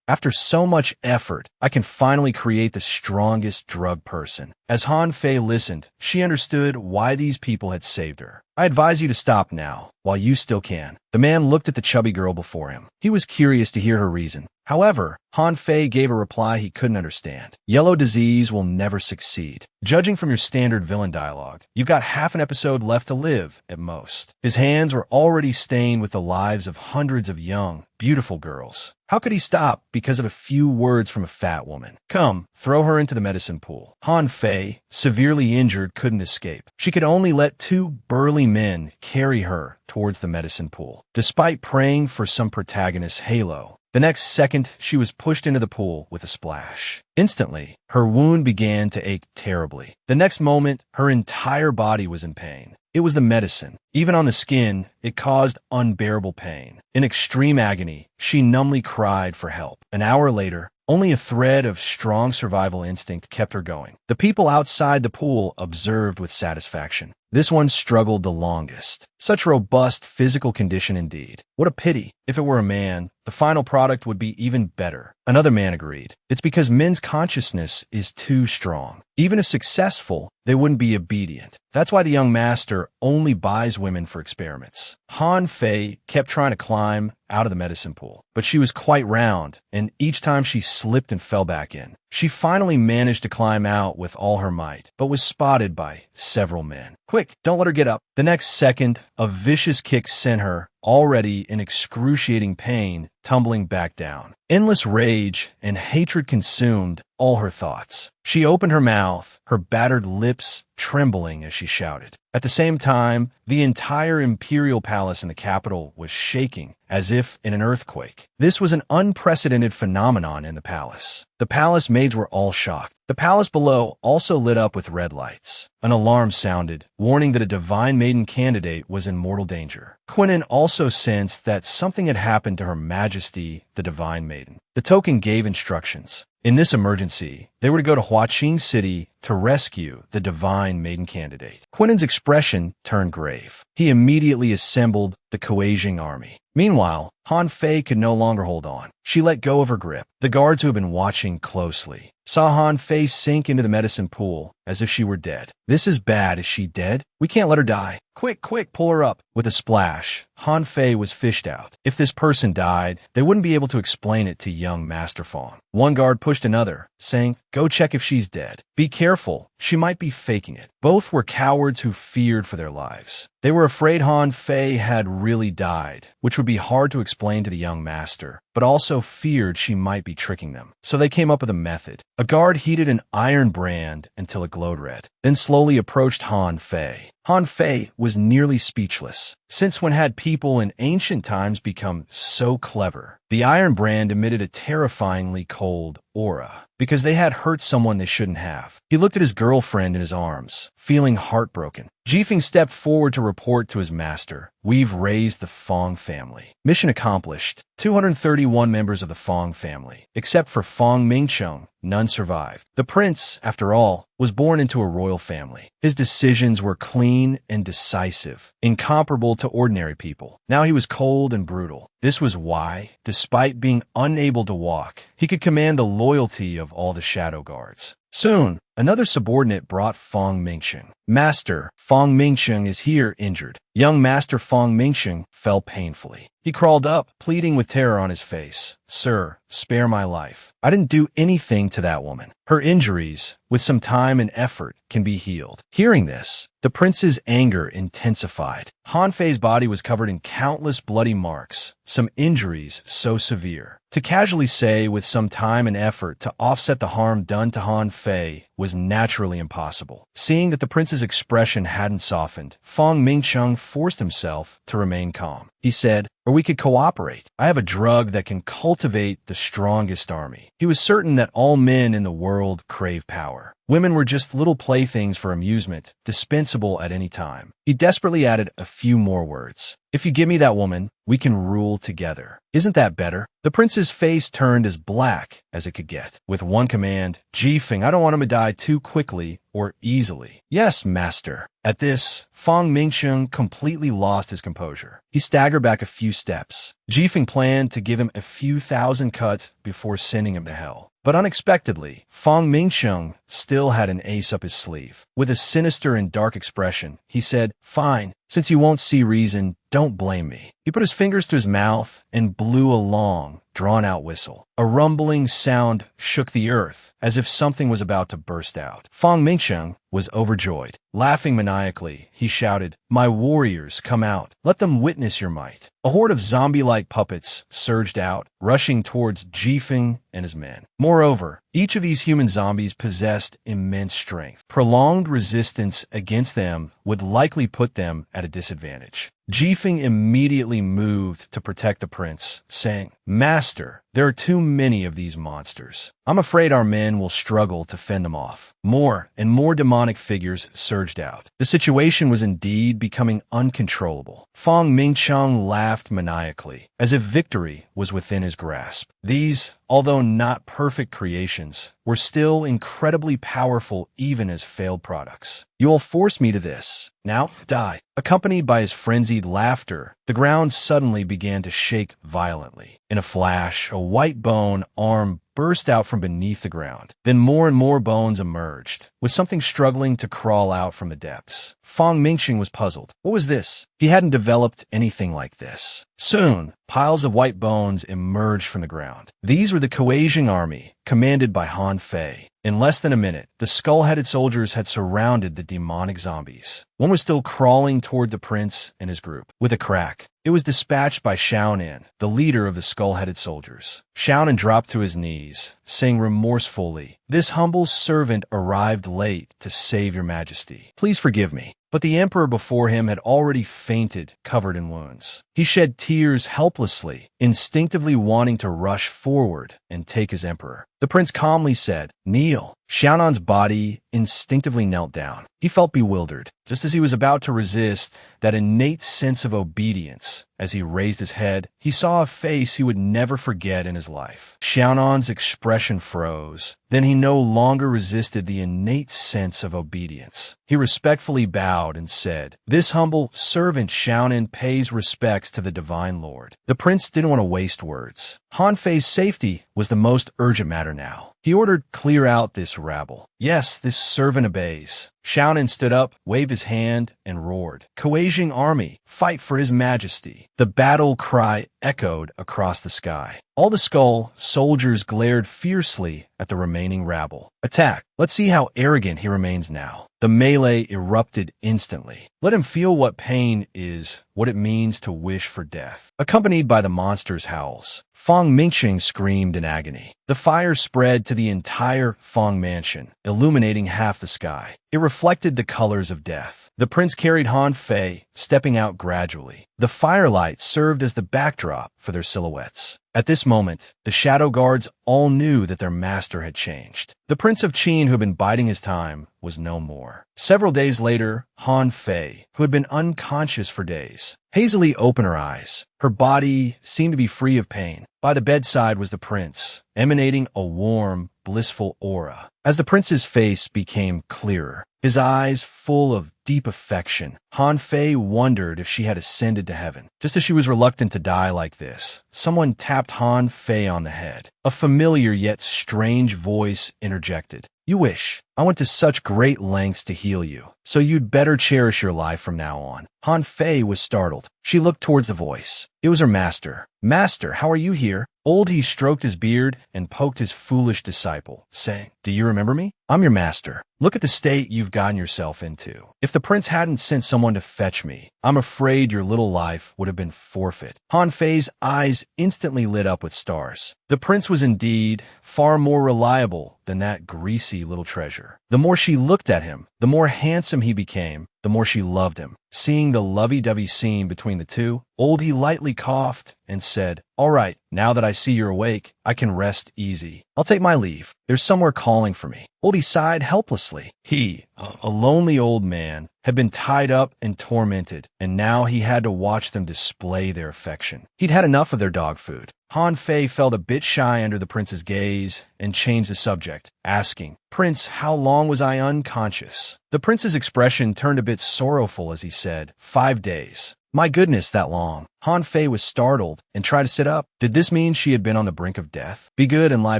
After so much effort, I can finally create the strongest drug person. As Han Fei listened, she understood why these people had saved her. I advise you to stop now, while you still can. The man looked at the chubby girl before him. He was curious to hear her reason. However, Han Fei gave a reply he couldn't understand. Yellow disease will never succeed. Judging from your standard villain dialogue, you've got half an episode left to live, at most. His hands were already stained with the lives of hundreds of young, beautiful girls. How could he stop because of a few words from a fat woman? Come, throw her into the medicine pool. Han Fei, severely injured, couldn't escape. She could only let two burly men carry her towards the medicine pool. Despite praying for some protagonist's halo, the next second, she was pushed into the pool with a splash. Instantly, her wound began to ache terribly. The next moment, her entire body was in pain. It was the medicine. Even on the skin, it caused unbearable pain. In extreme agony, she numbly cried for help. An hour later, only a thread of strong survival instinct kept her going. The people outside the pool observed with satisfaction. This one struggled the longest. Such robust physical condition indeed. What a pity. If it were a man, the final product would be even better. Another man agreed. It's because men's consciousness is too strong. Even if successful, they wouldn't be obedient. That's why the young master only buys women for experiments. Han Fei kept trying to climb out of the medicine pool, but she was quite round, and each time she slipped and fell back in. She finally managed to climb out with all her might, but was spotted by several men. Quick, don't let her get up. The next second, a vicious kick sent her, already in excruciating pain, tumbling back down. Endless rage and hatred consumed all her thoughts. She opened her mouth, her battered lips trembling as she shouted. At the same time, the entire imperial palace in the capital was shaking, as if in an earthquake. This was an unprecedented phenomenon in the palace. The palace maids were all shocked. The palace below also lit up with red lights. An alarm sounded, warning that a divine maiden candidate was in mortal danger. Quinnen also sensed that something had happened to Her Majesty, the Divine Maiden. The token gave instructions. In this emergency, they were to go to Huaqing City to rescue the divine maiden candidate. Quinnen's expression turned grave. He immediately assembled the Kueijing army. Meanwhile, Han Fei could no longer hold on. She let go of her grip. The guards who had been watching closely saw Han Fei sink into the medicine pool as if she were dead. This is bad. Is she dead? We can't let her die. Quick, quick, pull her up. With a splash, Han Fei was fished out. If this person died, they wouldn't be able to explain it to young Master Fong. One guard pushed another, saying, "Go check if she's dead. Be careful, she might be faking it." Both were cowards who feared for their lives. They were afraid Han Fei had really died, which would be hard to explain to the young master, but also feared she might be tricking them. So they came up with a method. A guard heated an iron brand until it glowed red, then slowly approached Han Fei. Han Fei was nearly speechless. Since when had people in ancient times become so clever? The iron brand emitted a terrifyingly cold aura, because they had hurt someone they shouldn't have. He looked at his girlfriend in his arms, feeling heartbroken. Jifeng stepped forward to report to his master, "We've raised the Fong family." Mission accomplished. 231 members of the Fong family. Except for Fong Mingcheng, none survived. The prince, after all, was born into a royal family. His decisions were clean and decisive, incomparable to ordinary people. Now he was cold and brutal. This was why, despite being unable to walk, he could command the loyalty of all the shadow guards. Soon, another subordinate brought Fong Mingcheng. "Master, Fong Mingcheng is here injured." Young Master Fong Mingcheng fell painfully. He crawled up, pleading with terror on his face. "Sir, spare my life. I didn't do anything to that woman. Her injuries, with some time and effort, can be healed." Hearing this, the prince's anger intensified. Han Fei's body was covered in countless bloody marks, some injuries so severe. To casually say with some time and effort to offset the harm done to Han Fei was naturally impossible. Seeing that the prince's expression hadn't softened, Fong Mingcheng forced himself to remain calm. he said, or we could cooperate. I have a drug that can cultivate the strongest army. He was certain that all men in the world crave power. Women were just little playthings for amusement, dispensable at any time. He desperately added a few more words. If you give me that woman, we can rule together. Isn't that better? The prince's face turned as black as it could get. With one command, Jifeng, I don't want him to die too quickly or easily. Yes, master. At this, Fang Mingsheng completely lost his composure. He staggered back a few steps. Jifeng planned to give him a few thousand cuts before sending him to hell. But unexpectedly, Fang Mingsheng still had an ace up his sleeve. With a sinister and dark expression, he said, Fine, since you won't see reason, don't blame me. He put his fingers to his mouth and blew a long, drawn-out whistle. A rumbling sound shook the earth, as if something was about to burst out. Fang Mingsheng was overjoyed. Laughing maniacally, he shouted, My warriors, come out. Let them witness your might. A horde of zombie-like puppets surged out, rushing towards Jifeng and his men. Moreover, each of these human zombies possessed immense strength. Prolonged resistance against them would likely put them at a disadvantage. Jifeng immediately moved to protect the prince, saying, Master, there are too many of these monsters. I'm afraid our men will struggle to fend them off. More and more demonic figures surged out. The situation was indeed becoming uncontrollable. Fang Mingsheng laughed maniacally, as if victory was within his grasp. These, although not perfect creations, were still incredibly powerful even as failed products. You will force me to this. Now, die. Accompanied by his frenzied laughter, the ground suddenly began to shake violently. In a flash, a white bone arm burst out from beneath the ground. Then more and more bones emerged, with something struggling to crawl out from the depths. Fang Mingsheng was puzzled. What was this? He hadn't developed anything like this. Soon, piles of white bones emerged from the ground. These were the Kueijing army, commanded by Han Fei. In less than a minute, the skull-headed soldiers had surrounded the demonic zombies. One was still crawling toward the prince and his group. With a crack, it was dispatched by Xiaonan, the leader of the skull-headed soldiers. Xiaonan dropped to his knees, saying remorsefully, This humble servant arrived late to save your majesty. Please forgive me. But the emperor before him had already fainted, covered in wounds. He shed tears helplessly, instinctively wanting to rush forward and take his emperor. The prince calmly said, Kneel. Xiaonan's body instinctively knelt down. He felt bewildered. Just as he was about to resist that innate sense of obedience, as he raised his head, he saw a face he would never forget in his life. Xiaonan's expression froze. Then he no longer resisted the innate sense of obedience. He respectfully bowed and said, This humble servant Xiaonan pays respects to the divine lord. The prince didn't want to waste words. Han Fei's safety was the most urgent matter now. He ordered, Clear out this rabble. Yes, this servant obeys. Xiaonan stood up, waved his hand, and roared, Kueijing army, fight for his majesty. The battle cry echoed across the sky. All the skull soldiers glared fiercely at the remaining rabble. Attack! Let's see how arrogant he remains now. The melee erupted instantly. Let him feel what pain is, what it means to wish for death. Accompanied by the monster's howls, Fang Mingsheng screamed in agony. The fire spread to the entire Fang mansion, illuminating half the sky. It reflected the colors of death. The prince carried Han Fei, stepping out gradually. The firelight served as the backdrop for their silhouettes. At this moment, the shadow guards all knew that their master had changed. The Prince of Qin who had been biding his time was no more. Several days later, Han Fei, who had been unconscious for days, hazily opened her eyes. Her body seemed to be free of pain. By the bedside was the prince, emanating a warm, blissful aura. As the prince's face became clearer, his eyes full of deep affection, Han Fei wondered if she had ascended to heaven. Just as she was reluctant to die like this, someone tapped Han Fei on the head. A familiar yet strange voice interjected. You wish. I went to such great lengths to heal you, so you'd better cherish your life from now on. Han Fei was startled. She looked towards the voice. It was her master. Master, how are you here? Old he stroked his beard and poked his foolish disciple, saying, Do you remember me? I'm your master. Look at the state you've gotten yourself into. If the prince hadn't sent someone to fetch me, I'm afraid your little life would have been forfeit." Han Fei's eyes instantly lit up with stars. The prince was indeed far more reliable than that greasy little treasure. The more she looked at him, the more handsome he became, the more she loved him. Seeing the lovey-dovey scene between the two, Oldie lightly coughed and said, "All right, now that I see you're awake, I can rest easy. I'll take my leave. There's somewhere calling for me." Oldie sighed helplessly. He, a lonely old man, had been tied up and tormented, and now he had to watch them display their affection. He'd had enough of their dog food. Han Fei felt a bit shy under the prince's gaze and changed the subject, asking, "Prince, how long was I unconscious?" The prince's expression turned a bit sorrowful as he said, 5 days. "My goodness, that long." Han Fei was startled and tried to sit up. Did this mean she had been on the brink of death? "Be good and lie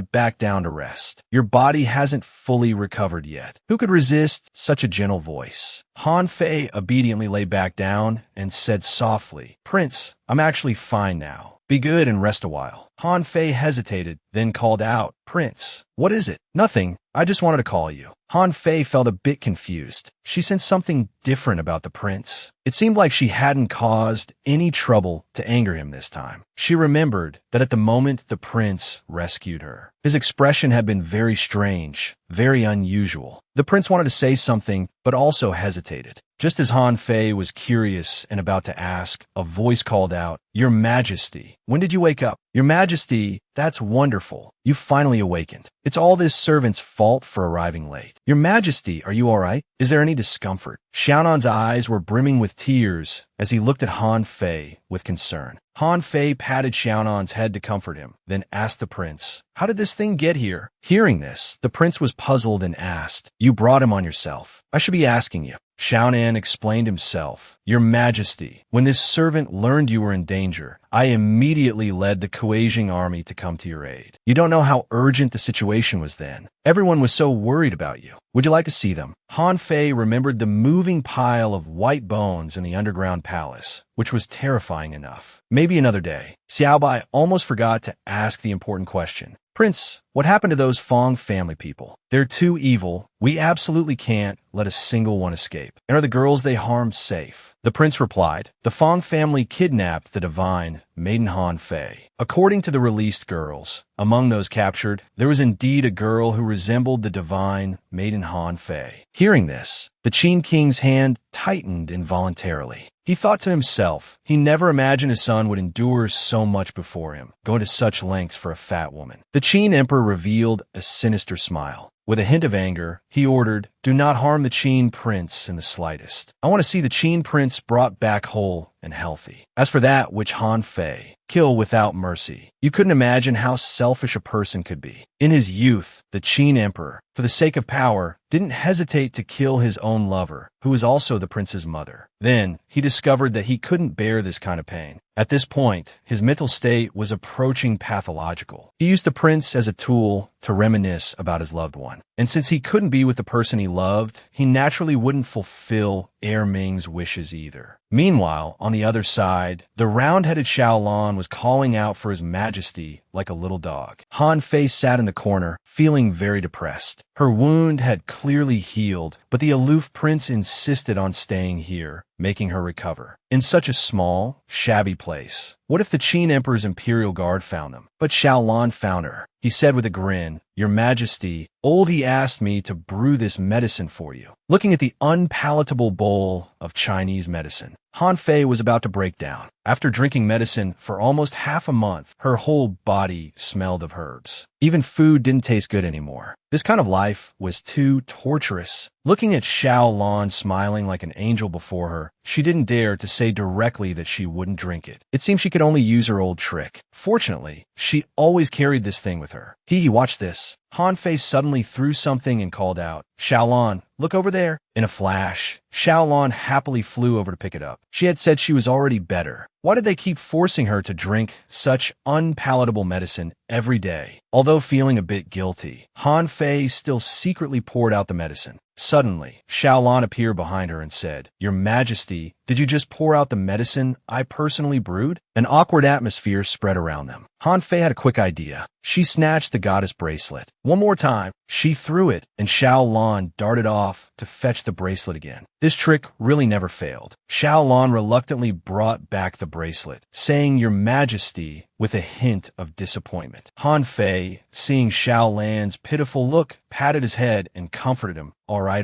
back down to rest. Your body hasn't fully recovered yet." Who could resist such a gentle voice? Han Fei obediently lay back down and said softly, "Prince, I'm actually fine now. Be good and rest a while." Han Fei hesitated, then called out, "Prince, what is it?" "Nothing. I just wanted to call you." Han Fei felt a bit confused. She sensed something different about the prince. It seemed like she hadn't caused any trouble to anger him this time. She remembered that at the moment the prince rescued her, his expression had been very strange, very unusual. The prince wanted to say something, but also hesitated. Just as Han Fei was curious and about to ask, a voice called out, "Your Majesty, when did you wake up?" "Your Majesty, that's wonderful. You finally awakened. It's all this servant's fault for arriving late." "Your Majesty, are you all right? Is there any discomfort?" Xiaonan's eyes were brimming with tears as he looked at Han Fei with concern. Han Fei patted Xiaonan's head to comfort him, then asked the prince, "How did this thing get here?" Hearing this, the prince was puzzled and asked, "You brought him on yourself. I should be asking you." Xiaonan explained himself, "Your Majesty, when this servant learned you were in danger, I immediately led the Kuaijing army to come to your aid. You don't know how urgent the situation was then. Everyone was so worried about you. Would you like to see them?" Han Fei remembered the moving pile of white bones in the underground palace, which was terrifying enough. Maybe another day. Xiaobai almost forgot to ask the important question. "Prince, what happened to those Fong family people? They're too evil. We absolutely can't let a single one escape. And are the girls they harmed safe?" The prince replied, "The Fong family kidnapped the divine Maiden Han Fei. According to the released girls, among those captured, there was indeed a girl who resembled the divine Maiden Han Fei." Hearing this, the Qin King's hand tightened involuntarily. He thought to himself, he never imagined his son would endure so much before him, going to such lengths for a fat woman. The Qin Emperor revealed a sinister smile. With a hint of anger, he ordered, "Do not harm the Qin prince in the slightest. I want to see the Qin prince brought back whole and healthy. As for that which Han Fei, kill without mercy." You couldn't imagine how selfish a person could be. In his youth, the Qin Emperor, for the sake of power, didn't hesitate to kill his own lover, who was also the prince's mother. Then, he discovered that he couldn't bear this kind of pain. At this point, his mental state was approaching pathological. He used the prince as a tool to reminisce about his loved one. And since he couldn't be with the person he loved, he naturally wouldn't fulfill Heir Ming's wishes either. Meanwhile, on the other side, the round-headed Xiaolan was calling out for his majesty like a little dog. Han Fei sat in the corner, feeling very depressed. Her wound had clearly healed, but the aloof prince insisted on staying here, making her recover. In such a small, shabby place. What if the Qin Emperor's Imperial Guard found them? But Xiaolan found her. He said with a grin, "Your Majesty, Oldie asked me to brew this medicine for you." Looking at the unpalatable bowl of Chinese medicine, Han Fei was about to break down. After drinking medicine for almost half a month, her whole body smelled of herbs. Even food didn't taste good anymore. This kind of life was too torturous. Looking at Xiaolan smiling like an angel before her, she didn't dare to say directly that she wouldn't drink it. It seemed she could only use her old trick. Fortunately, she always carried this thing with her. Watch this. Han Fei suddenly threw something and called out, "Xiaolan, look over there." In a flash, Xiaolan happily flew over to pick it up. She had said she was already better. Why did they keep forcing her to drink such unpalatable medicine every day? Although feeling a bit guilty, Han Fei still secretly poured out the medicine. Suddenly, Xiaolan appeared behind her and said, "Your Majesty, did you just pour out the medicine I personally brewed?" An awkward atmosphere spread around them. Han Fei had a quick idea. She snatched the goddess bracelet. One more time, she threw it, and Xiaolan darted off to fetch the bracelet again. This trick really never failed. Xiaolan reluctantly brought back the bracelet, saying, "Your Majesty," with a hint of disappointment. Han Fei, seeing Xiaolan's pitiful look, patted his head and comforted him. All right.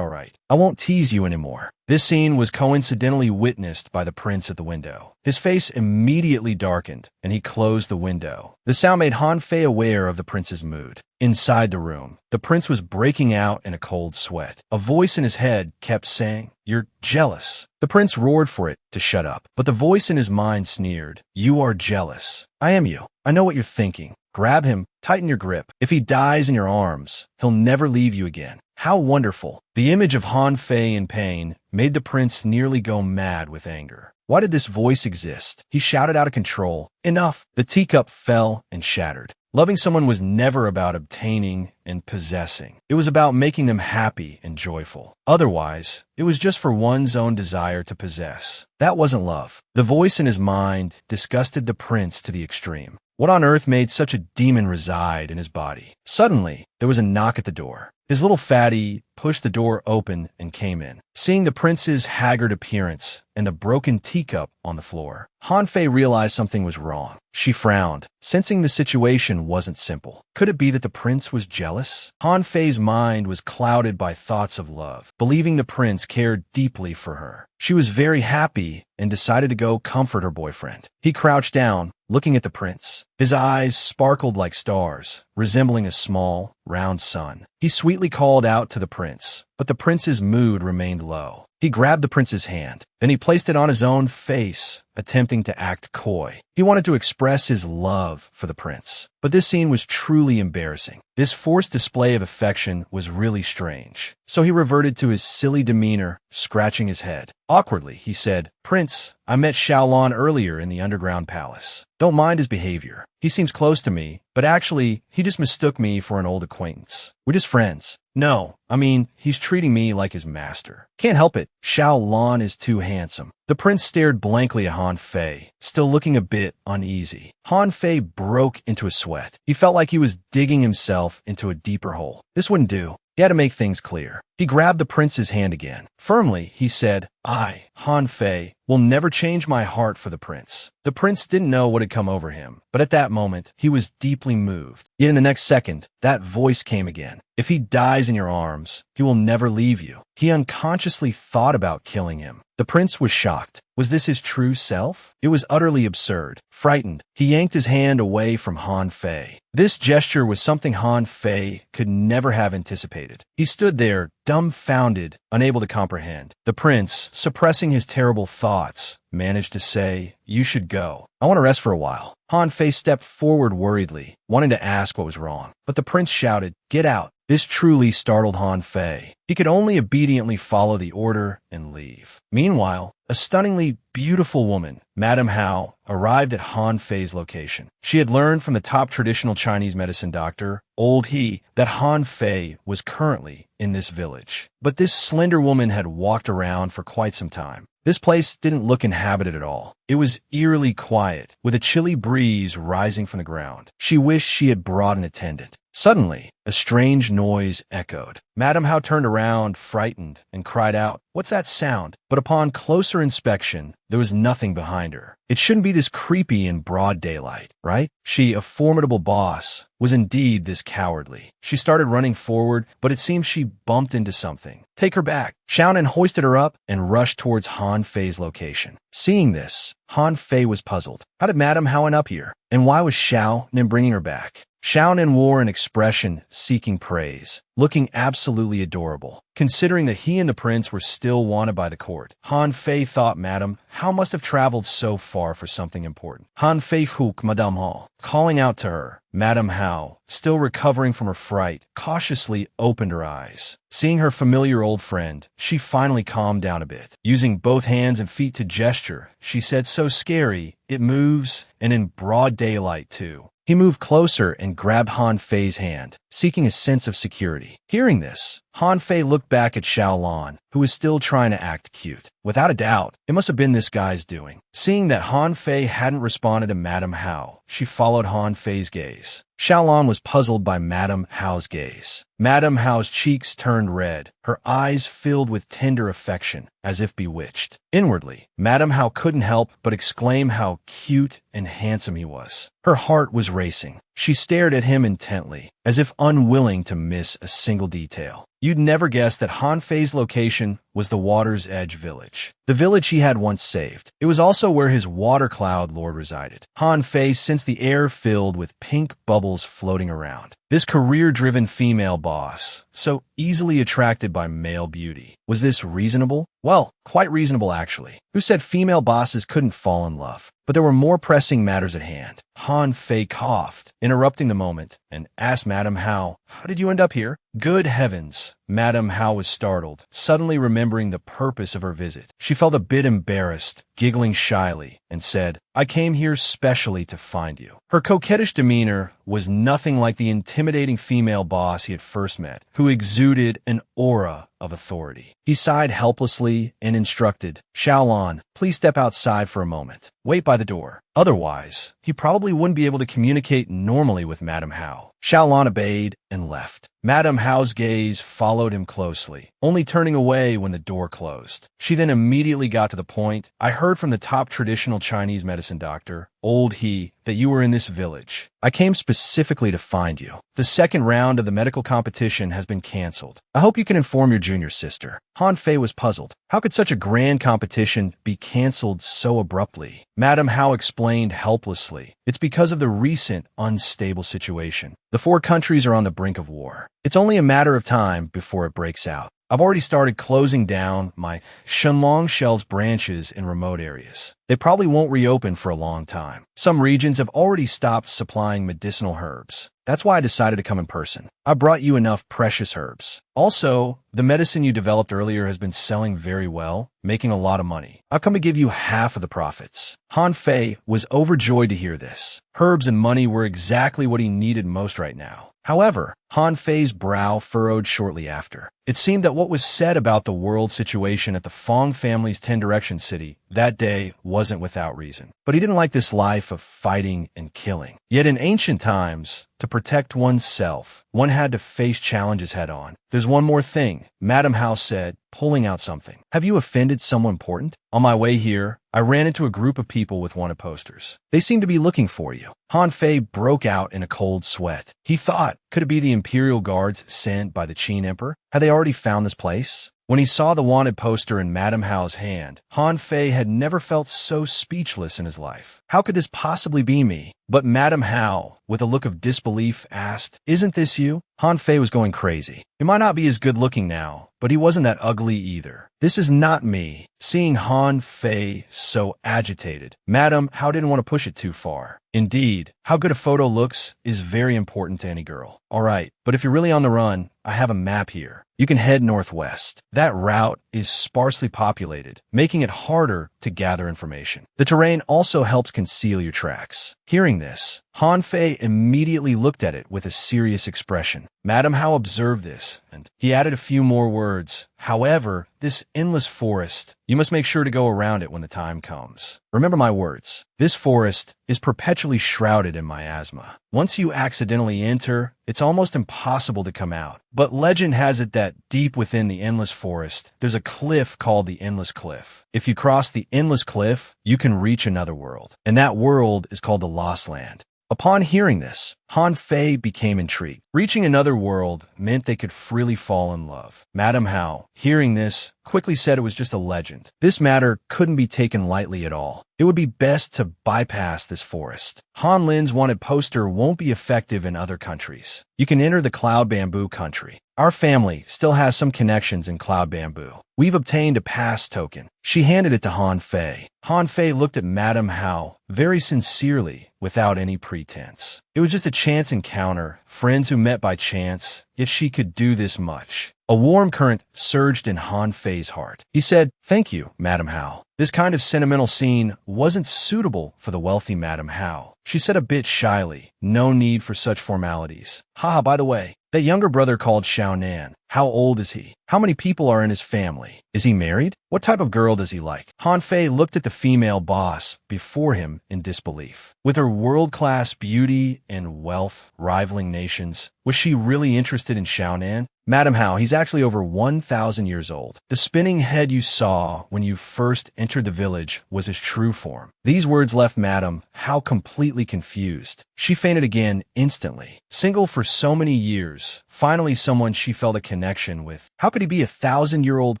I won't tease you anymore." This scene was coincidentally witnessed by the prince at the window. His face immediately darkened, and he closed the window. The sound made Han Fei aware of the prince's mood. Inside the room, the prince was breaking out in a cold sweat. A voice in his head kept saying, "You're jealous." The prince roared for it to shut up, but the voice in his mind sneered, "You are jealous. I am you. I know what you're thinking. Grab him, tighten your grip. If he dies in your arms, he'll never leave you again." How wonderful! The image of Han Fei in pain made the prince nearly go mad with anger. Why did this voice exist? He shouted out of control, "Enough!" The teacup fell and shattered. Loving someone was never about obtaining and possessing. It was about making them happy and joyful. Otherwise, it was just for one's own desire to possess. That wasn't love. The voice in his mind disgusted the prince to the extreme. What on earth made such a demon reside in his body? Suddenly, there was a knock at the door. His little fatty pushed the door open and came in. Seeing the prince's haggard appearance and the broken teacup on the floor, Han Fei realized something was wrong. She frowned, sensing the situation wasn't simple. Could it be that the prince was jealous? Han Fei's mind was clouded by thoughts of love, believing the prince cared deeply for her. She was very happy and decided to go comfort her boyfriend. He crouched down, looking at the prince. His eyes sparkled like stars, resembling a small, round sun. He sweetly called out to the prince, but the prince's mood remained low. He grabbed the prince's hand. Then he placed it on his own face, attempting to act coy. He wanted to express his love for the prince. But this scene was truly embarrassing. This forced display of affection was really strange. So he reverted to his silly demeanor, scratching his head. Awkwardly, he said, "Prince, I met Xiaolan earlier in the underground palace. Don't mind his behavior. He seems close to me, but actually, he just mistook me for an old acquaintance. We're just friends. No, I mean, he's treating me like his master. Can't help it. Xiaolan is too handsome." The prince stared blankly at Han Fei, still looking a bit uneasy. Han Fei broke into a sweat. He felt like he was digging himself into a deeper hole. This wouldn't do. He had to make things clear. He grabbed the prince's hand again. Firmly, he said, "I, Han Fei, will never change my heart for the prince." The prince didn't know what had come over him, but at that moment, he was deeply moved. Yet in the next second, that voice came again. "If he dies in your arms, he will never leave you." He unconsciously thought about killing him. The prince was shocked. Was this his true self? It was utterly absurd. Frightened, he yanked his hand away from Han Fei. This gesture was something Han Fei could never have anticipated. He stood there, dumbfounded, unable to comprehend. The prince, suppressing his terrible thoughts, managed to say, "You should go. I want to rest for a while." Han Fei stepped forward worriedly, wanting to ask what was wrong. But the prince shouted, "Get out." This truly startled Han Fei. He could only obediently follow the order and leave. Meanwhile, a stunningly beautiful woman, Madame Hao, arrived at Han Fei's location. She had learned from the top traditional Chinese medicine doctor, Old He, that Han Fei was currently in this village. But this slender woman had walked around for quite some time. This place didn't look inhabited at all. It was eerily quiet, with a chilly breeze rising from the ground. She wished she had brought an attendant. Suddenly, a strange noise echoed. Madame Hao turned around, frightened, and cried out, "What's that sound?" But upon closer inspection, there was nothing behind her. It shouldn't be this creepy in broad daylight, right? She, a formidable boss, was indeed this cowardly. She started running forward, but it seemed she bumped into something. "Take her back." Xiaonan hoisted her up and rushed towards Han Fei's location. Seeing this, Han Fei was puzzled. How did Madame Hao end up here? And why was Xiaonan bringing her back? Xiaonan wore an expression seeking praise, looking absolutely adorable. Considering that he and the prince were still wanted by the court, Han Fei thought Madame Hao must have traveled so far for something important. Han Fei hook Madame Hao, calling out to her. Madame Hao, still recovering from her fright, cautiously opened her eyes. Seeing her familiar old friend, she finally calmed down a bit. Using both hands and feet to gesture, she said, "So scary, it moves, and in broad daylight too." He moved closer and grabbed Han Fei's hand, seeking a sense of security. Hearing this, Han Fei looked back at Xiaolan, who was still trying to act cute. Without a doubt, it must have been this guy's doing. Seeing that Han Fei hadn't responded to Madame Hao, she followed Han Fei's gaze. Xiaolan was puzzled by Madame Hao's gaze. Madame Hao's cheeks turned red, her eyes filled with tender affection, as if bewitched. Inwardly, Madame Hao couldn't help but exclaim how cute and handsome he was. Her heart was racing. She stared at him intently, as if unwilling to miss a single detail. You'd never guess that Han Fei's location was the Water's Edge village, the village he had once saved. It was also where his water cloud lord resided. Han Fei sensed the air filled with pink bubbles floating around. This career-driven female boss, so easily attracted by male beauty. Was this reasonable? Well, quite reasonable actually. Who said female bosses couldn't fall in love? But there were more pressing matters at hand. Han Fei coughed, interrupting the moment, and asked Madame Hao, "How did you end up here?" Good heavens! Madame Hao was startled, suddenly remembering the purpose of her visit. She felt a bit embarrassed, giggling shyly, and said, "I came here specially to find you." Her coquettish demeanor was nothing like the intimidating female boss he had first met, who exuded an aura of authority. He sighed helplessly and instructed, "Xiaolan, please step outside for a moment. Wait by the door. Otherwise, he probably wouldn't be able to communicate normally with Madame Hao." Xiaolan obeyed and left. Madame Hao's gaze followed him closely, only turning away when the door closed. She then immediately got to the point. "I heard from the top traditional Chinese medicine doctor, old he, that you were in this village. I came specifically to find you. The second round of the medical competition has been canceled. I hope you can inform your junior sister." Han Fei was puzzled. How could such a grand competition be canceled so abruptly? Madame Hao explained helplessly. "It's because of the recent unstable situation. The 4 countries are on the brink of war. It's only a matter of time before it breaks out. I've already started closing down my Shenlong Shelves branches in remote areas. They probably won't reopen for a long time. Some regions have already stopped supplying medicinal herbs. That's why I decided to come in person. I brought you enough precious herbs. Also, the medicine you developed earlier has been selling very well, making a lot of money. I've come to give you half of the profits." Han Fei was overjoyed to hear this. Herbs and money were exactly what he needed most right now. However, Han Fei's brow furrowed shortly after. It seemed that what was said about the world situation at the Fong family's 10-direction city that day wasn't without reason. But he didn't like this life of fighting and killing. Yet in ancient times, to protect oneself, one had to face challenges head-on. "There's one more thing," Madame Hao said, pulling out something. "Have you offended someone important? On my way here, I ran into a group of people with wanted posters. They seem to be looking for you." Han Fei broke out in a cold sweat. He thought, could it be the Imperial Guards sent by the Qin Emperor? Had they already found this place? When he saw the wanted poster in Madame Hao's hand, Han Fei had never felt so speechless in his life. How could this possibly be me? But Madame Hao, with a look of disbelief, asked, "Isn't this you?" Han Fei was going crazy. He might not be as good-looking now, but he wasn't that ugly either. "This is not me." Seeing Han Fei so agitated, Madame Hao didn't want to push it too far. Indeed, how good a photo looks is very important to any girl. "All right, but if you're really on the run, I have a map here. You can head northwest. That route is sparsely populated, making it harder to gather information. The terrain also helps conceal your tracks." Hearing this, Han Fei immediately looked at it with a serious expression. Madame Hao observed this, and he added a few more words. "However, this endless forest, you must make sure to go around it when the time comes. Remember my words. This forest is perpetually shrouded in miasma. Once you accidentally enter, it's almost impossible to come out. But legend has it that deep within the endless forest, there's a cliff called the Endless Cliff. If you cross the Endless Cliff, you can reach another world, and that world is called the Lost Land." Upon hearing this, Han Fei became intrigued. Reaching another world meant they could freely fall in love. Madame Hao, hearing this, quickly said it was just a legend. This matter couldn't be taken lightly at all. It would be best to bypass this forest. Han Lin's wanted poster won't be effective in other countries. You can enter the Cloud Bamboo country. Our family still has some connections in Cloud Bamboo. We've obtained a pass token. She handed it to Han Fei. Han Fei looked at Madame Hao very sincerely, without any pretense. It was just a chance encounter, friends who met by chance, yet she could do this much. A warm current surged in Han Fei's heart. He said, "Thank you, Madame Hao." This kind of sentimental scene wasn't suitable for the wealthy Madame Hao. She said a bit shyly, "No need for such formalities. Haha, by the way, that younger brother called Xiaonan. How old is he? How many people are in his family? Is he married? What type of girl does he like?" Han Fei looked at the female boss before him in disbelief. With her world-class beauty and wealth rivaling nations, was she really interested in Xiaonan? Madame Hao, he's actually over 1,000 years old. The spinning head you saw when you first entered the village was his true form. These words left Madame Hao completely confused. She fainted again instantly. Single for so many years, finally someone she felt a connection with. How could he be a 1,000-year-old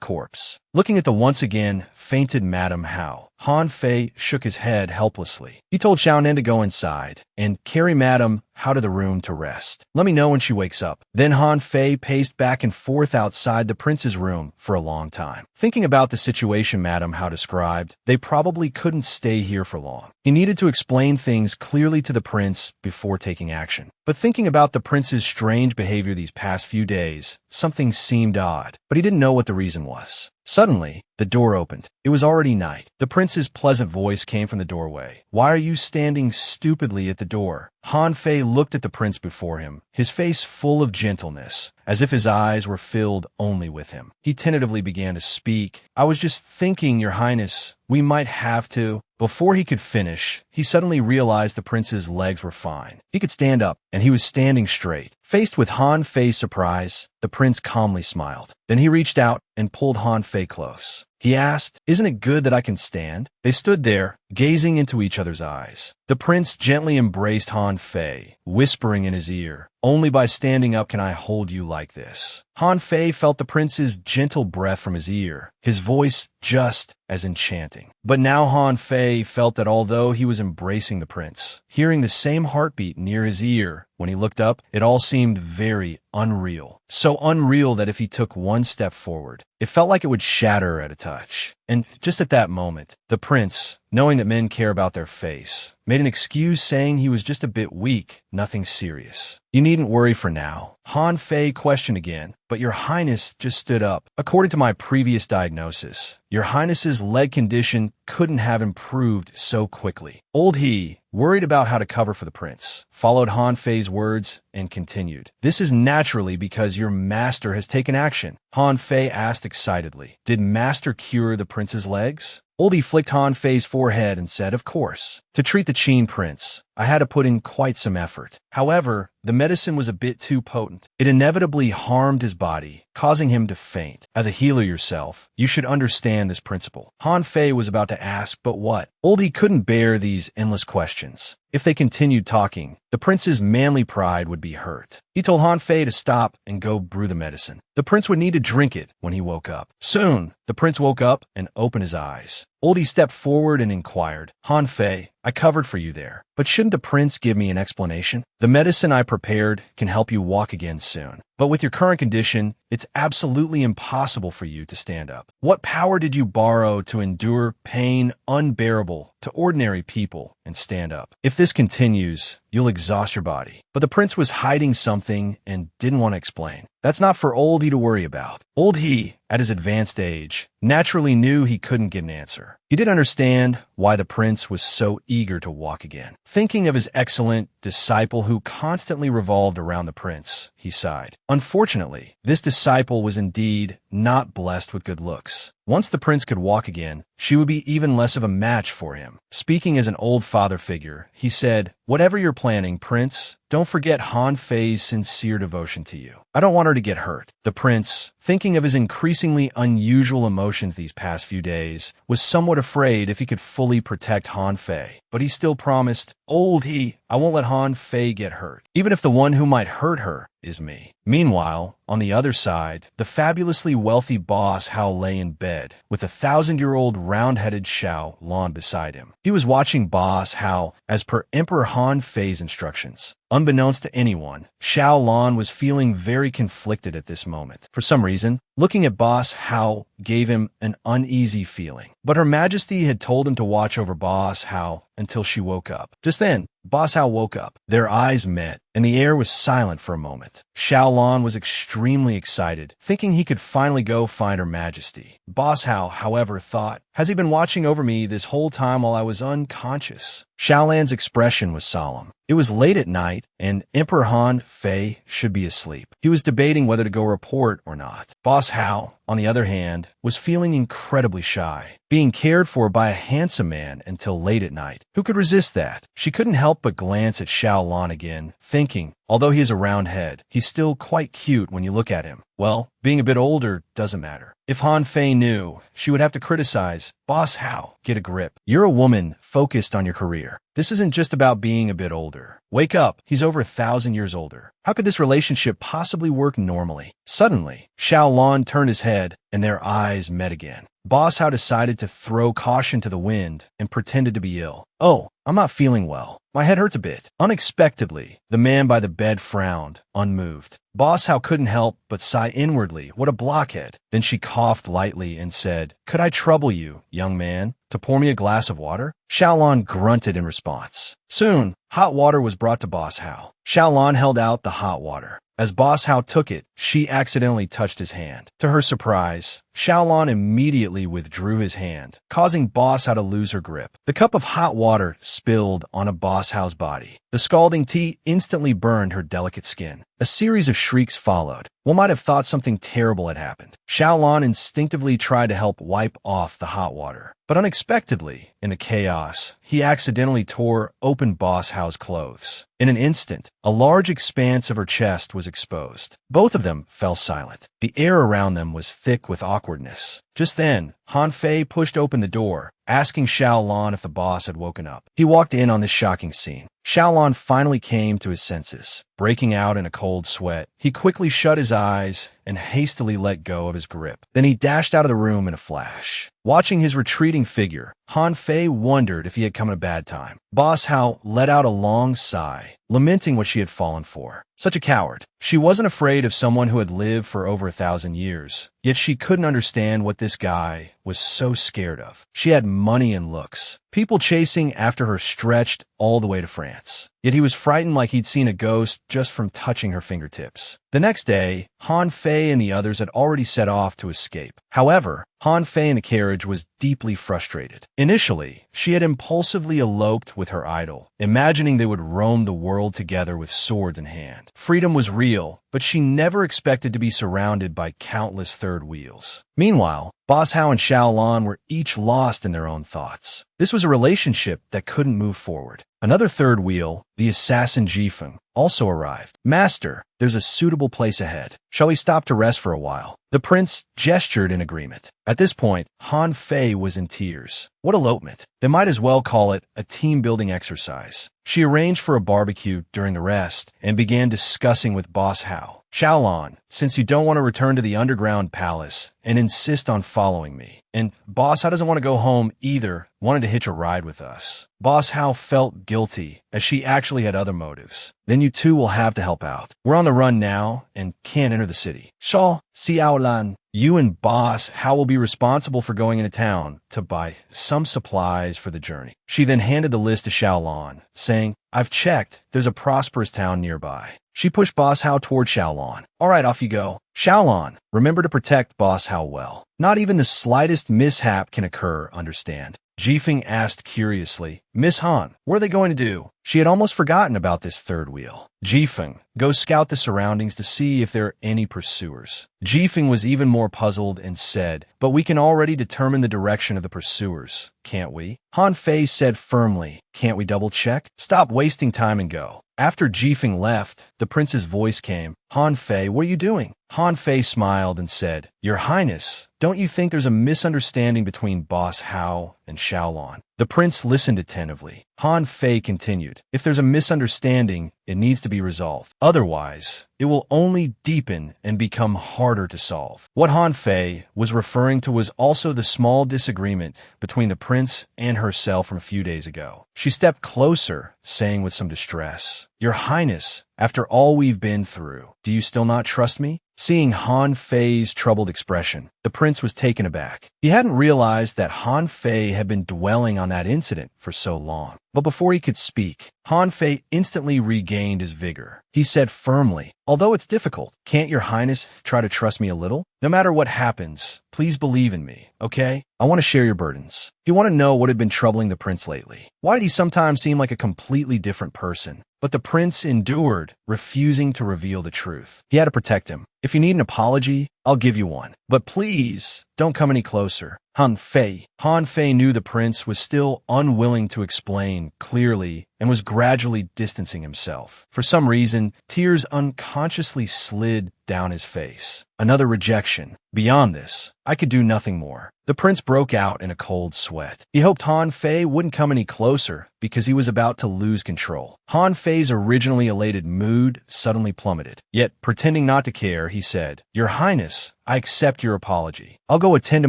corpse? Looking at the once again fainted Madame Hao, Han Fei shook his head helplessly. He told Xiaonan to go inside and carry Madame Hao to the room to rest. Let me know when she wakes up. Then Han Fei paced back and forth outside the prince's room for a long time. Thinking about the situation Madame Hao described, they probably couldn't stay here for long. He needed to explain things clearly to the prince before taking action. But thinking about the prince's strange behavior these past few days, something seemed odd, but he didn't know what the reason was. Suddenly, the door opened. It was already night. The prince's pleasant voice came from the doorway. "Why are you standing stupidly at the door?" Han Fei looked at the prince before him, his face full of gentleness, as if his eyes were filled only with him. He tentatively began to speak. "I was just thinking, Your Highness, we might have to..." Before he could finish, he suddenly realized the prince's legs were fine. He could stand up, and he was standing straight. Faced with Han Fei's surprise, the prince calmly smiled. Then he reached out and pulled Han Fei close. He asked, "Isn't it good that I can stand?" They stood there, gazing into each other's eyes. The prince gently embraced Han Fei, whispering in his ear, "Only by standing up can I hold you like this." Han Fei felt the prince's gentle breath from his ear, his voice just as enchanting. But now Han Fei felt that although he was embracing the prince, hearing the same heartbeat near his ear, when he looked up, it all seemed very unreal. So unreal that if he took one step forward, it felt like it would shatter at a touch. And just at that moment, the prince, knowing that men care about their face, made an excuse saying he was just a bit weak, nothing serious. "You needn't worry for now." Han Fei questioned again, "But Your Highness just stood up. According to my previous diagnosis, Your Highness's leg condition couldn't have improved so quickly." Old He, worried about how to cover for the prince, followed Han Fei's words and continued. "This is naturally because your master has taken action." Han Fei asked excitedly, "Did master cure the prince's legs?" Oldie flicked Han Fei's forehead and said, "Of course. To treat the Qin prince, I had to put in quite some effort. However, the medicine was a bit too potent. It inevitably harmed his body, causing him to faint. As a healer yourself, you should understand this principle." Han Fei was about to ask, "But what?" Oldie couldn't bear these endless questions. If they continued talking, the prince's manly pride would be hurt. He told Han Fei to stop and go brew the medicine. The prince would need to drink it when he woke up. Soon, the prince woke up and opened his eyes. Oldie stepped forward and inquired, "Han Fei, I covered for you there, but shouldn't the prince give me an explanation? The medicine I prepared can help you walk again soon. But with your current condition, it's absolutely impossible for you to stand up. What power did you borrow to endure pain unbearable to ordinary people and stand up? If this continues, you'll exhaust your body." But the prince was hiding something and didn't want to explain. That's not for Old He to worry about. Old He, at his advanced age, naturally knew he couldn't get an answer. He didn't understand why the prince was so eager to walk again. Thinking of his excellent disciple who constantly revolved around the prince, he sighed. Unfortunately, this disciple was indeed not blessed with good looks. Once the prince could walk again, she would be even less of a match for him. Speaking as an old father figure, he said, "Whatever you're planning, Prince, don't forget Han Fei's sincere devotion to you. I don't want her to get hurt." The prince, thinking of his increasingly unusual emotions these past few days, was somewhat afraid if he could fully protect Han Fei. but he still promised, I won't let Han Fei get hurt, even if the one who might hurt her is me. Meanwhile, on the other side, the fabulously wealthy boss Hao lay in bed, with a 1,000-year-old round-headed Xiao Lan beside him. He was watching boss Hao as per Emperor Han Fei's instructions. Unbeknownst to anyone, Xiao Lan was feeling very conflicted at this moment. For some reason, looking at boss Hao gave him an uneasy feeling. But Her Majesty had told him to watch over boss Hao until she woke up. Just then, boss Hao woke up. Their eyes met, and the air was silent for a moment. Xiao Lan was extremely excited, thinking he could finally go find Her Majesty. Boss Hao, however, thought, has he been watching over me this whole time while I was unconscious? Xiao Lan's expression was solemn. It was late at night, and Emperor Han Fei should be asleep. He was debating whether to go report or not. Boss Hao, on the other hand, was feeling incredibly shy, being cared for by a handsome man until late at night. Who could resist that? She couldn't help but glance at Xiao Lan again, thinking, although he has a round head, he's still quite cute when you look at him. Well, being a bit older doesn't matter. If Han Fei knew, she would have to criticize, Boss Hao, get a grip. You're a woman focused on your career. This isn't just about being a bit older. Wake up, he's over 1,000 years older. How could this relationship possibly work normally? Suddenly, Xiao Lan turned his head, and their eyes met again. Boss Hao decided to throw caution to the wind and pretended to be ill. Oh, I'm not feeling well. My head hurts a bit. Unexpectedly, the man by the bed frowned, unmoved. Boss Hao couldn't help but sigh inwardly, what a blockhead. Then she coughed lightly and said, could I trouble you, young man, to pour me a glass of water? Xiao Lan grunted in response. Soon, hot water was brought to Boss Hao. Xiao Lan held out the hot water. As Boss Hao took it, she accidentally touched his hand. To her surprise, Xiao Lan immediately withdrew his hand, causing Boss Hao to lose her grip. The cup of hot water spilled onto Boss Hao's body. The scalding tea instantly burned her delicate skin. A series of shrieks followed. One might have thought something terrible had happened. Xiao Lan instinctively tried to help wipe off the hot water. But unexpectedly, in the chaos, he accidentally tore open Boss Hao's clothes. In an instant, a large expanse of her chest was exposed. Both of them fell silent. The air around them was thick with awkwardness. Just then, Han Fei pushed open the door, asking Xiao Lan if the boss had woken up. He walked in on this shocking scene. Xiao Lan finally came to his senses. Breaking out in a cold sweat, he quickly shut his eyes and hastily let go of his grip. Then he dashed out of the room in a flash. Watching his retreating figure, Han Fei wondered if he had come at a bad time. Boss Hao let out a long sigh, lamenting what she had fallen for. Such a coward. She wasn't afraid of someone who had lived for over 1,000 years, yet she couldn't understand what this guy was so scared of. She had money and looks. People chasing after her stretched all the way to France. Yet he was frightened like he'd seen a ghost just from touching her fingertips. The next day, Han Fei and the others had already set off to escape. However, Han Fei in the carriage was deeply frustrated. Initially, she had impulsively eloped with her idol, imagining they would roam the world together with swords in hand. Freedom was real, but she never expected to be surrounded by countless third wheels. Meanwhile, Boss Hao and Xiao Lan were each lost in their own thoughts. This was a relationship that couldn't move forward. Another third wheel, the assassin Jifeng, also arrived. Master, there's a suitable place ahead. Shall we stop to rest for a while? The prince gestured in agreement. At this point, Han Fei was in tears. What elopement! They might as well call it a team-building exercise. She arranged for a barbecue during the rest and began discussing with Boss Hao. Xiao Lan, since you don't want to return to the underground palace and insist on following me, and Boss Hao doesn't want to go home either, wanted to hitch a ride with us. Boss Hao felt guilty, as she actually had other motives. Then you two will have to help out. We're on the run now and can't enter the city. Shaw, Xiao Lan, you and Boss Hao will be responsible for going into town to buy some supplies for the journey. She then handed the list to Xiao Lan, saying, I've checked. There's a prosperous town nearby. She pushed Boss Hao toward Xiao Lan. All right, off you go. Xiao Lan, remember to protect Boss Hao well. Not even the slightest mishap can occur, understand? Jifeng asked curiously, Miss Han, what are they going to do? She had almost forgotten about this third wheel. Jifeng, go scout the surroundings to see if there are any pursuers. Jifeng was even more puzzled and said, but we can already determine the direction of the pursuers, can't we? Han Fei said firmly, can't we double check? Stop wasting time and go. After Jifeng left, the prince's voice came, Han Fei, what are you doing? Han Fei smiled and said, "Your Highness, don't you think there's a misunderstanding between Boss Hao and Xiaolon?" The prince listened attentively. Han Fei continued, "If there's a misunderstanding, it needs to be resolved. Otherwise, it will only deepen and become harder to solve." What Han Fei was referring to was also the small disagreement between the prince and herself from a few days ago. She stepped closer, saying with some distress, "Your Highness, after all we've been through, do you still not trust me?" Seeing Han Fei's troubled expression, the prince was taken aback. He hadn't realized that Han Fei had been dwelling on that incident for so long. But before he could speak, Han Fei instantly regained his vigor. He said firmly, "Although it's difficult, can't your Highness try to trust me a little? No matter what happens, please believe in me, okay? I want to share your burdens." He wanted to know what had been troubling the prince lately. Why did he sometimes seem like a completely different person? But the prince endured, refusing to reveal the truth. He had to protect him. "If you need an apology, I'll give you one. But please, don't come any closer." Han Fei. Han Fei knew the prince was still unwilling to explain clearly and was gradually distancing himself. For some reason, tears unconsciously slid down his face. Another rejection. Beyond this, I could do nothing more. The prince broke out in a cold sweat. He hoped Han Fei wouldn't come any closer because he was about to lose control. Han Fei's originally elated mood suddenly plummeted. Yet, pretending not to care, he said, "Your Highness, I accept your apology. I'll go attend to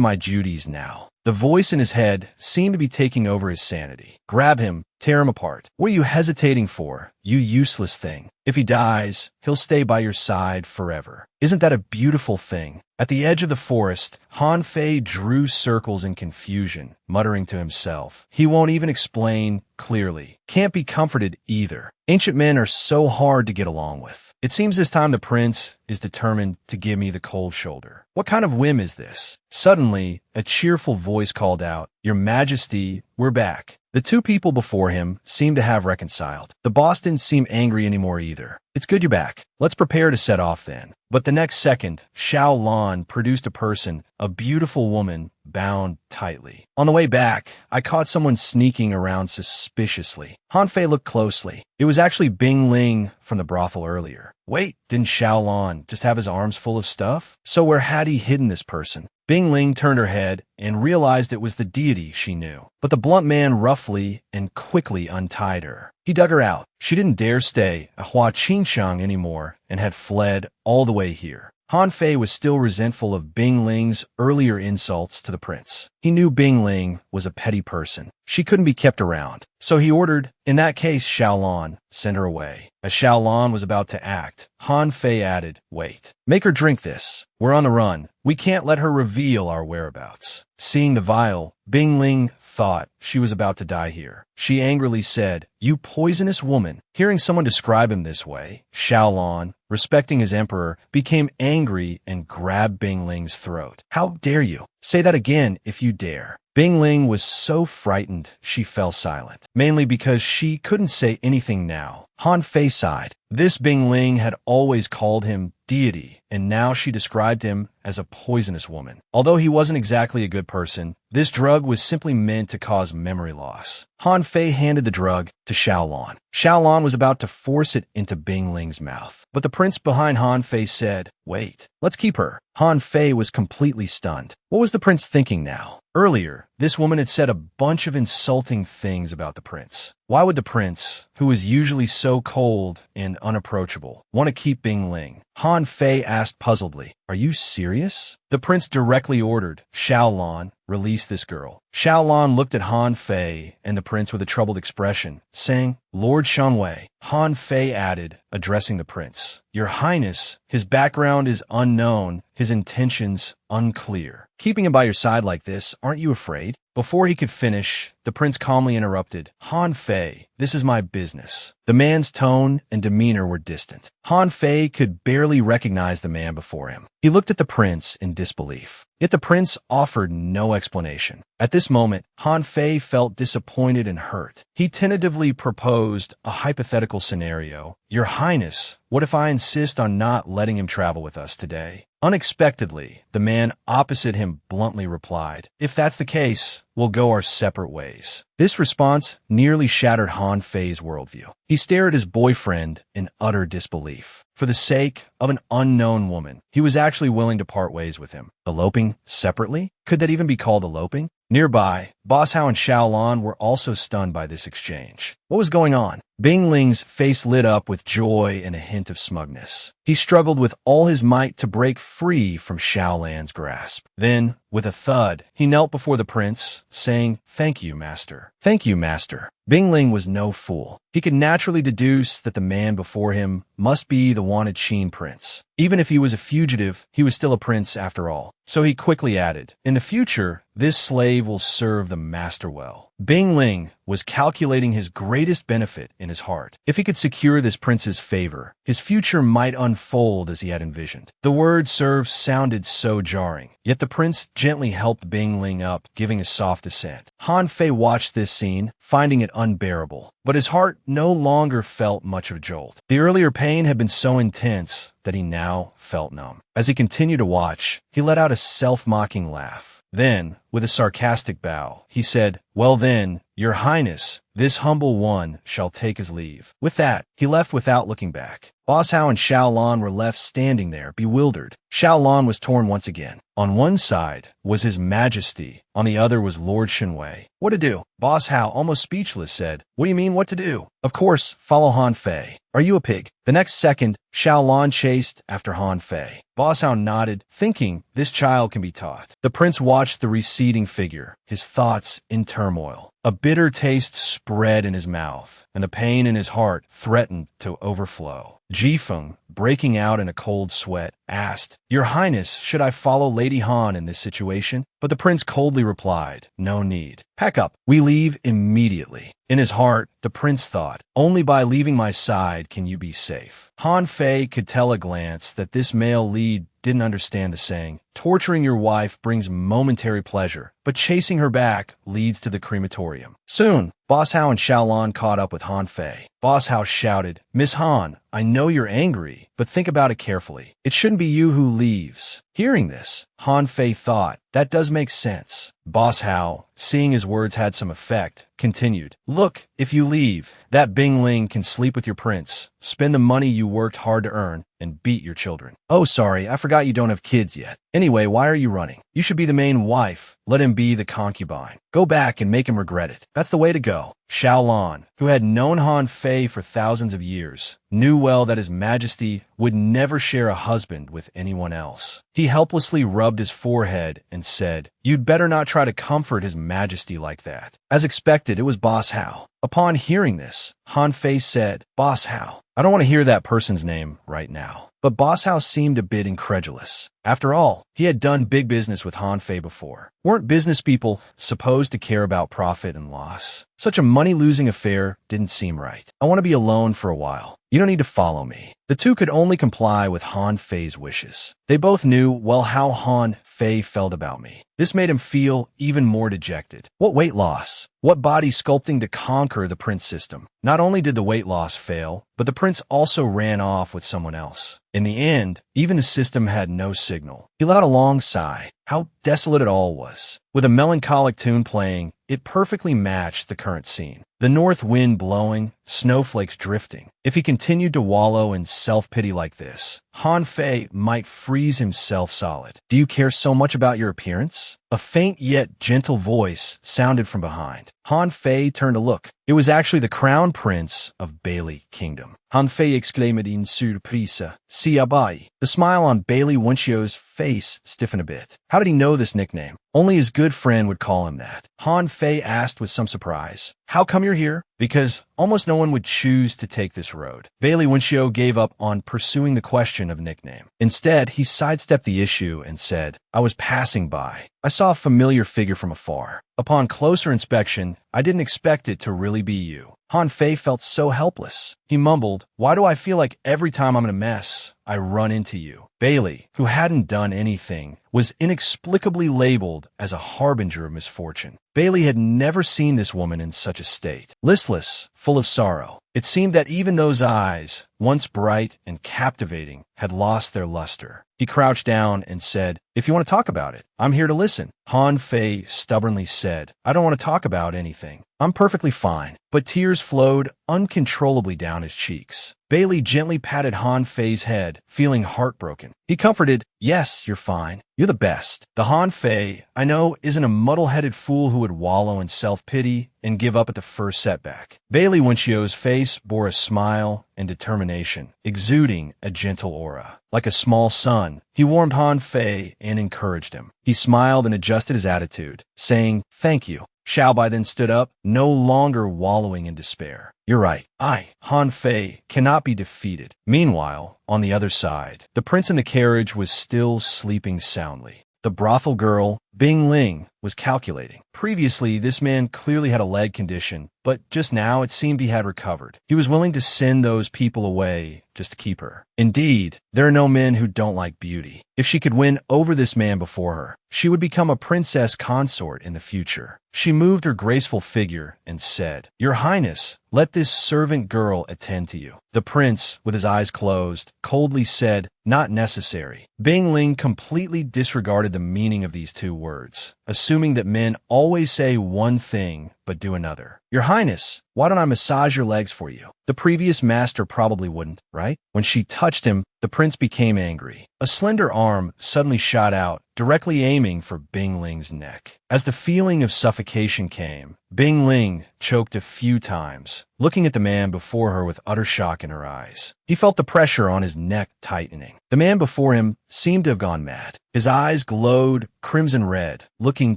my duties now." The voice in his head seemed to be taking over his sanity. "Grab him, tear him apart. What are you hesitating for, you useless thing? If he dies, he'll stay by your side forever. Isn't that a beautiful thing?" At the edge of the forest, Han Fei drew circles in confusion, muttering to himself. He won't even explain clearly. Can't be comforted either. Ancient men are so hard to get along with. It seems this time the prince is determined to give me the cold shoulder. What kind of whim is this? Suddenly, a cheerful voice called out, "Your Majesty, we're back." The two people before him seemed to have reconciled. The boss didn't seem angry anymore either. "It's good you're back. Let's prepare to set off then." But the next second, Xiaolon produced a person, a beautiful woman, bound tightly. "On the way back, I caught someone sneaking around suspiciously." Han Fei looked closely. It was actually Bing Ling from the brothel earlier. Wait, didn't Xiaolon just have his arms full of stuff? So where had he hidden this person? Bing Ling turned her head and realized it was the deity she knew. But the blunt man roughly and quickly untied her. He dug her out. She didn't dare stay at Hua Qingshang anymore and had fled all the way here. Han Fei was still resentful of Bing Ling's earlier insults to the prince. He knew Bing Ling was a petty person. She couldn't be kept around. So he ordered, "In that case, Xiaolon, send her away." As Xiaolon was about to act, Han Fei added, "Wait, make her drink this. We're on the run. We can't let her reveal our whereabouts." Seeing the vial, Bing Ling thought she was about to die here. She angrily said, "You poisonous woman." Hearing someone describe him this way, Xiaolon, respecting his emperor, became angry and grabbed Bing Ling's throat. "How dare you? Say that again if you dare." Bing Ling was so frightened she fell silent, mainly because she couldn't say anything now. Han Fei sighed. This Bing Ling had always called him deity, and now she described him as a poisonous woman. Although he wasn't exactly a good person, this drug was simply meant to cause memory loss. Han Fei handed the drug to Xiaolon. Xiaolon was about to force it into Bing Ling's mouth. But the prince behind Han Fei said, "Wait, let's keep her." Han Fei was completely stunned. What was the prince thinking now? Earlier, this woman had said a bunch of insulting things about the prince. Why would the prince, who was usually so cold and unapproachable, want to keep Bing Ling? Han Fei asked puzzledly, "Are you serious?" The prince directly ordered, "Xiaolon, release this girl." Xiaolon looked at Han Fei and the prince with a troubled expression, saying, "Lord Shanwei." Han Fei added, addressing the prince, "Your Highness, his background is unknown, his intentions unclear. Keeping him by your side like this, aren't you afraid?" Before he could finish, the prince calmly interrupted, "Han Fei, this is my business." The man's tone and demeanor were distant. Han Fei could barely recognize the man before him. He looked at the prince in disbelief. Yet the prince offered no explanation. At this moment, Han Fei felt disappointed and hurt. He tentatively proposed a hypothetical scenario. "Your Highness, what if I insist on not letting him travel with us today?" Unexpectedly, the man opposite him bluntly replied, "If that's the case, we'll go our separate ways. This response nearly shattered Han Fei's worldview. He stared at his boyfriend in utter disbelief. For the sake of an unknown woman, he was actually willing to part ways with him. Eloping separately? Could that even be called eloping? Nearby, Boss Hao and Xiaolan were also stunned by this exchange. What was going on? Bing Ling's face lit up with joy and a hint of smugness. He struggled with all his might to break free from Xiaolan's grasp. Then, with a thud, he knelt before the prince, saying, "Thank you, master. Thank you, master." Bing Ling was no fool. He could naturally deduce that the man before him must be the wanted Qin prince. Even if he was a fugitive, he was still a prince after all. So he quickly added, "In the future, this slave will serve the master well." Bing Ling was calculating his greatest benefit in his heart. If he could secure this prince's favor, his future might unfold as he had envisioned. The word serve sounded so jarring, yet the prince gently helped Bing Ling up, giving a soft assent. Han Fei watched this scene, finding it unbearable, but his heart no longer felt much of a jolt. The earlier pain had been so intense that he now felt numb. As he continued to watch, he let out a self-mocking laugh. Then, with a sarcastic bow, he said, "Well then, your highness, this humble one shall take his leave." With that, he left without looking back. Boss Hao and Xiaolan were left standing there, bewildered. Xiaolan was torn once again. On one side was his majesty, on the other was Lord Shenwei. What to do? Boss Hao, almost speechless, said, "What do you mean, what to do?" "Of course, follow Han Fei." "Are you a pig?" The next second, Xiaolan chased after Han Fei. Boss Hao nodded, thinking this child can be taught. The prince watched the receding figure, his thoughts in turmoil. A bitter taste spread in his mouth, and the pain in his heart threatened to overflow. Jifeng, breaking out in a cold sweat, asked, "Your Highness, should I follow Lady Han in this situation?" But the prince coldly replied, "No need. Pack up. We leave immediately." In his heart, the prince thought, "Only by leaving my side can you be safe." Han Fei could tell at a glance that this male lead didn't understand the saying, "Torturing your wife brings momentary pleasure, but chasing her back leads to the crematorium." Soon, Boss Hao and Xiaolan caught up with Han Fei. Boss Hao shouted, "Miss Han, I know you're angry, but think about it carefully. It shouldn't be you who leaves." Hearing this, Han Fei thought, that does make sense. Boss Hao, seeing his words had some effect, continued, "Look, if you leave, that Bing Ling can sleep with your prince, spend the money you worked hard to earn, and beat your children." "Oh, sorry, I forgot you don't have kids yet. Anyway, why are you running? You should be the main wife. Let him be the concubine. Go back and make him regret it. That's the way to go." Xiaolan, who had known Han Fei for thousands of years, knew well that his majesty would never share a husband with anyone else. He helplessly rubbed his forehead and said, "You'd better not try to comfort his majesty like that." As expected, it was Boss Hao. Upon hearing this, Han Fei said, "Boss Hao, I don't want to hear that person's name right now." But Boss Hao seemed a bit incredulous. After all, he had done big business with Han Fei before. Weren't business people supposed to care about profit and loss? Such a money-losing affair didn't seem right. "I want to be alone for a while. You don't need to follow me." The two could only comply with Han Fei's wishes. They both knew well how Han Fei felt about me. This made him feel even more dejected. What weight loss? What body sculpting to conquer the prince system? Not only did the weight loss fail, but the prince also ran off with someone else. In the end, even the system had no signal. He let out a long sigh. How desolate it all was. With a melancholic tune playing, it perfectly matched the current scene. The north wind blowing, snowflakes drifting. If he continued to wallow in self-pity like this, Han Fei might freeze himself solid. "Do you care so much about your appearance?" A faint yet gentle voice sounded from behind. Han Fei turned to look. It was actually the crown prince of Bailey Kingdom. Han Fei exclaimed in surprise, "Si abai." The smile on Bailey Wenchio's face stiffened a bit. How did he know this nickname? Only his good friend would call him that. Han Fei asked with some surprise, "How come you're here?" Because almost no one would choose to take this road. Bailey Wenchio gave up on pursuing the question of nickname. Instead, he sidestepped the issue and said, "I was passing by. I saw a familiar figure from afar. Upon closer inspection, I didn't expect it to really be you." Han Fei felt so helpless. He mumbled, "Why do I feel like every time I'm in a mess, I run into you?" Bailey, who hadn't done anything, was inexplicably labeled as a harbinger of misfortune. Bailey had never seen this woman in such a state. Listless, full of sorrow. It seemed that even those eyes, once bright and captivating, had lost their luster. He crouched down and said, "If you want to talk about it, I'm here to listen." Han Fei stubbornly said, "I don't want to talk about anything. I'm perfectly fine." But tears flowed uncontrollably down his cheeks. Bailey gently patted Han Fei's head, feeling heartbroken. He comforted, "Yes, you're fine. You're the best." The Han Fei, I know, isn't a muddle-headed fool who would wallow in self-pity and give up at the first setback. Bailey Winchio's face bore a smile and determination, exuding a gentle aura. Like a small son, he warmed Han Fei and encouraged him. He smiled and adjusted his attitude, saying, "Thank you." Xiaobai then stood up, no longer wallowing in despair. "You're right. Han Fei, cannot be defeated." Meanwhile, on the other side, the prince in the carriage was still sleeping soundly. The brothel girl, Bing Ling, was calculating. Previously, this man clearly had a leg condition, but just now it seemed he had recovered. He was willing to send those people away just to keep her. Indeed, there are no men who don't like beauty. If she could win over this man before her, she would become a princess consort in the future. She moved her graceful figure and said, "Your Highness, let this servant girl attend to you." The prince, with his eyes closed, coldly said, "Not necessary." Bing Ling completely disregarded the meaning of these two words, assuming that men always say one thing but do another. "Your Highness, why don't I massage your legs for you?" The previous master probably wouldn't, right? When she touched him, the prince became angry. A slender arm suddenly shot out, directly aiming for Bing Ling's neck. As the feeling of suffocation came, Bing Ling choked a few times, looking at the man before her with utter shock in her eyes. He felt the pressure on his neck tightening. The man before him seemed to have gone mad. His eyes glowed crimson red, looking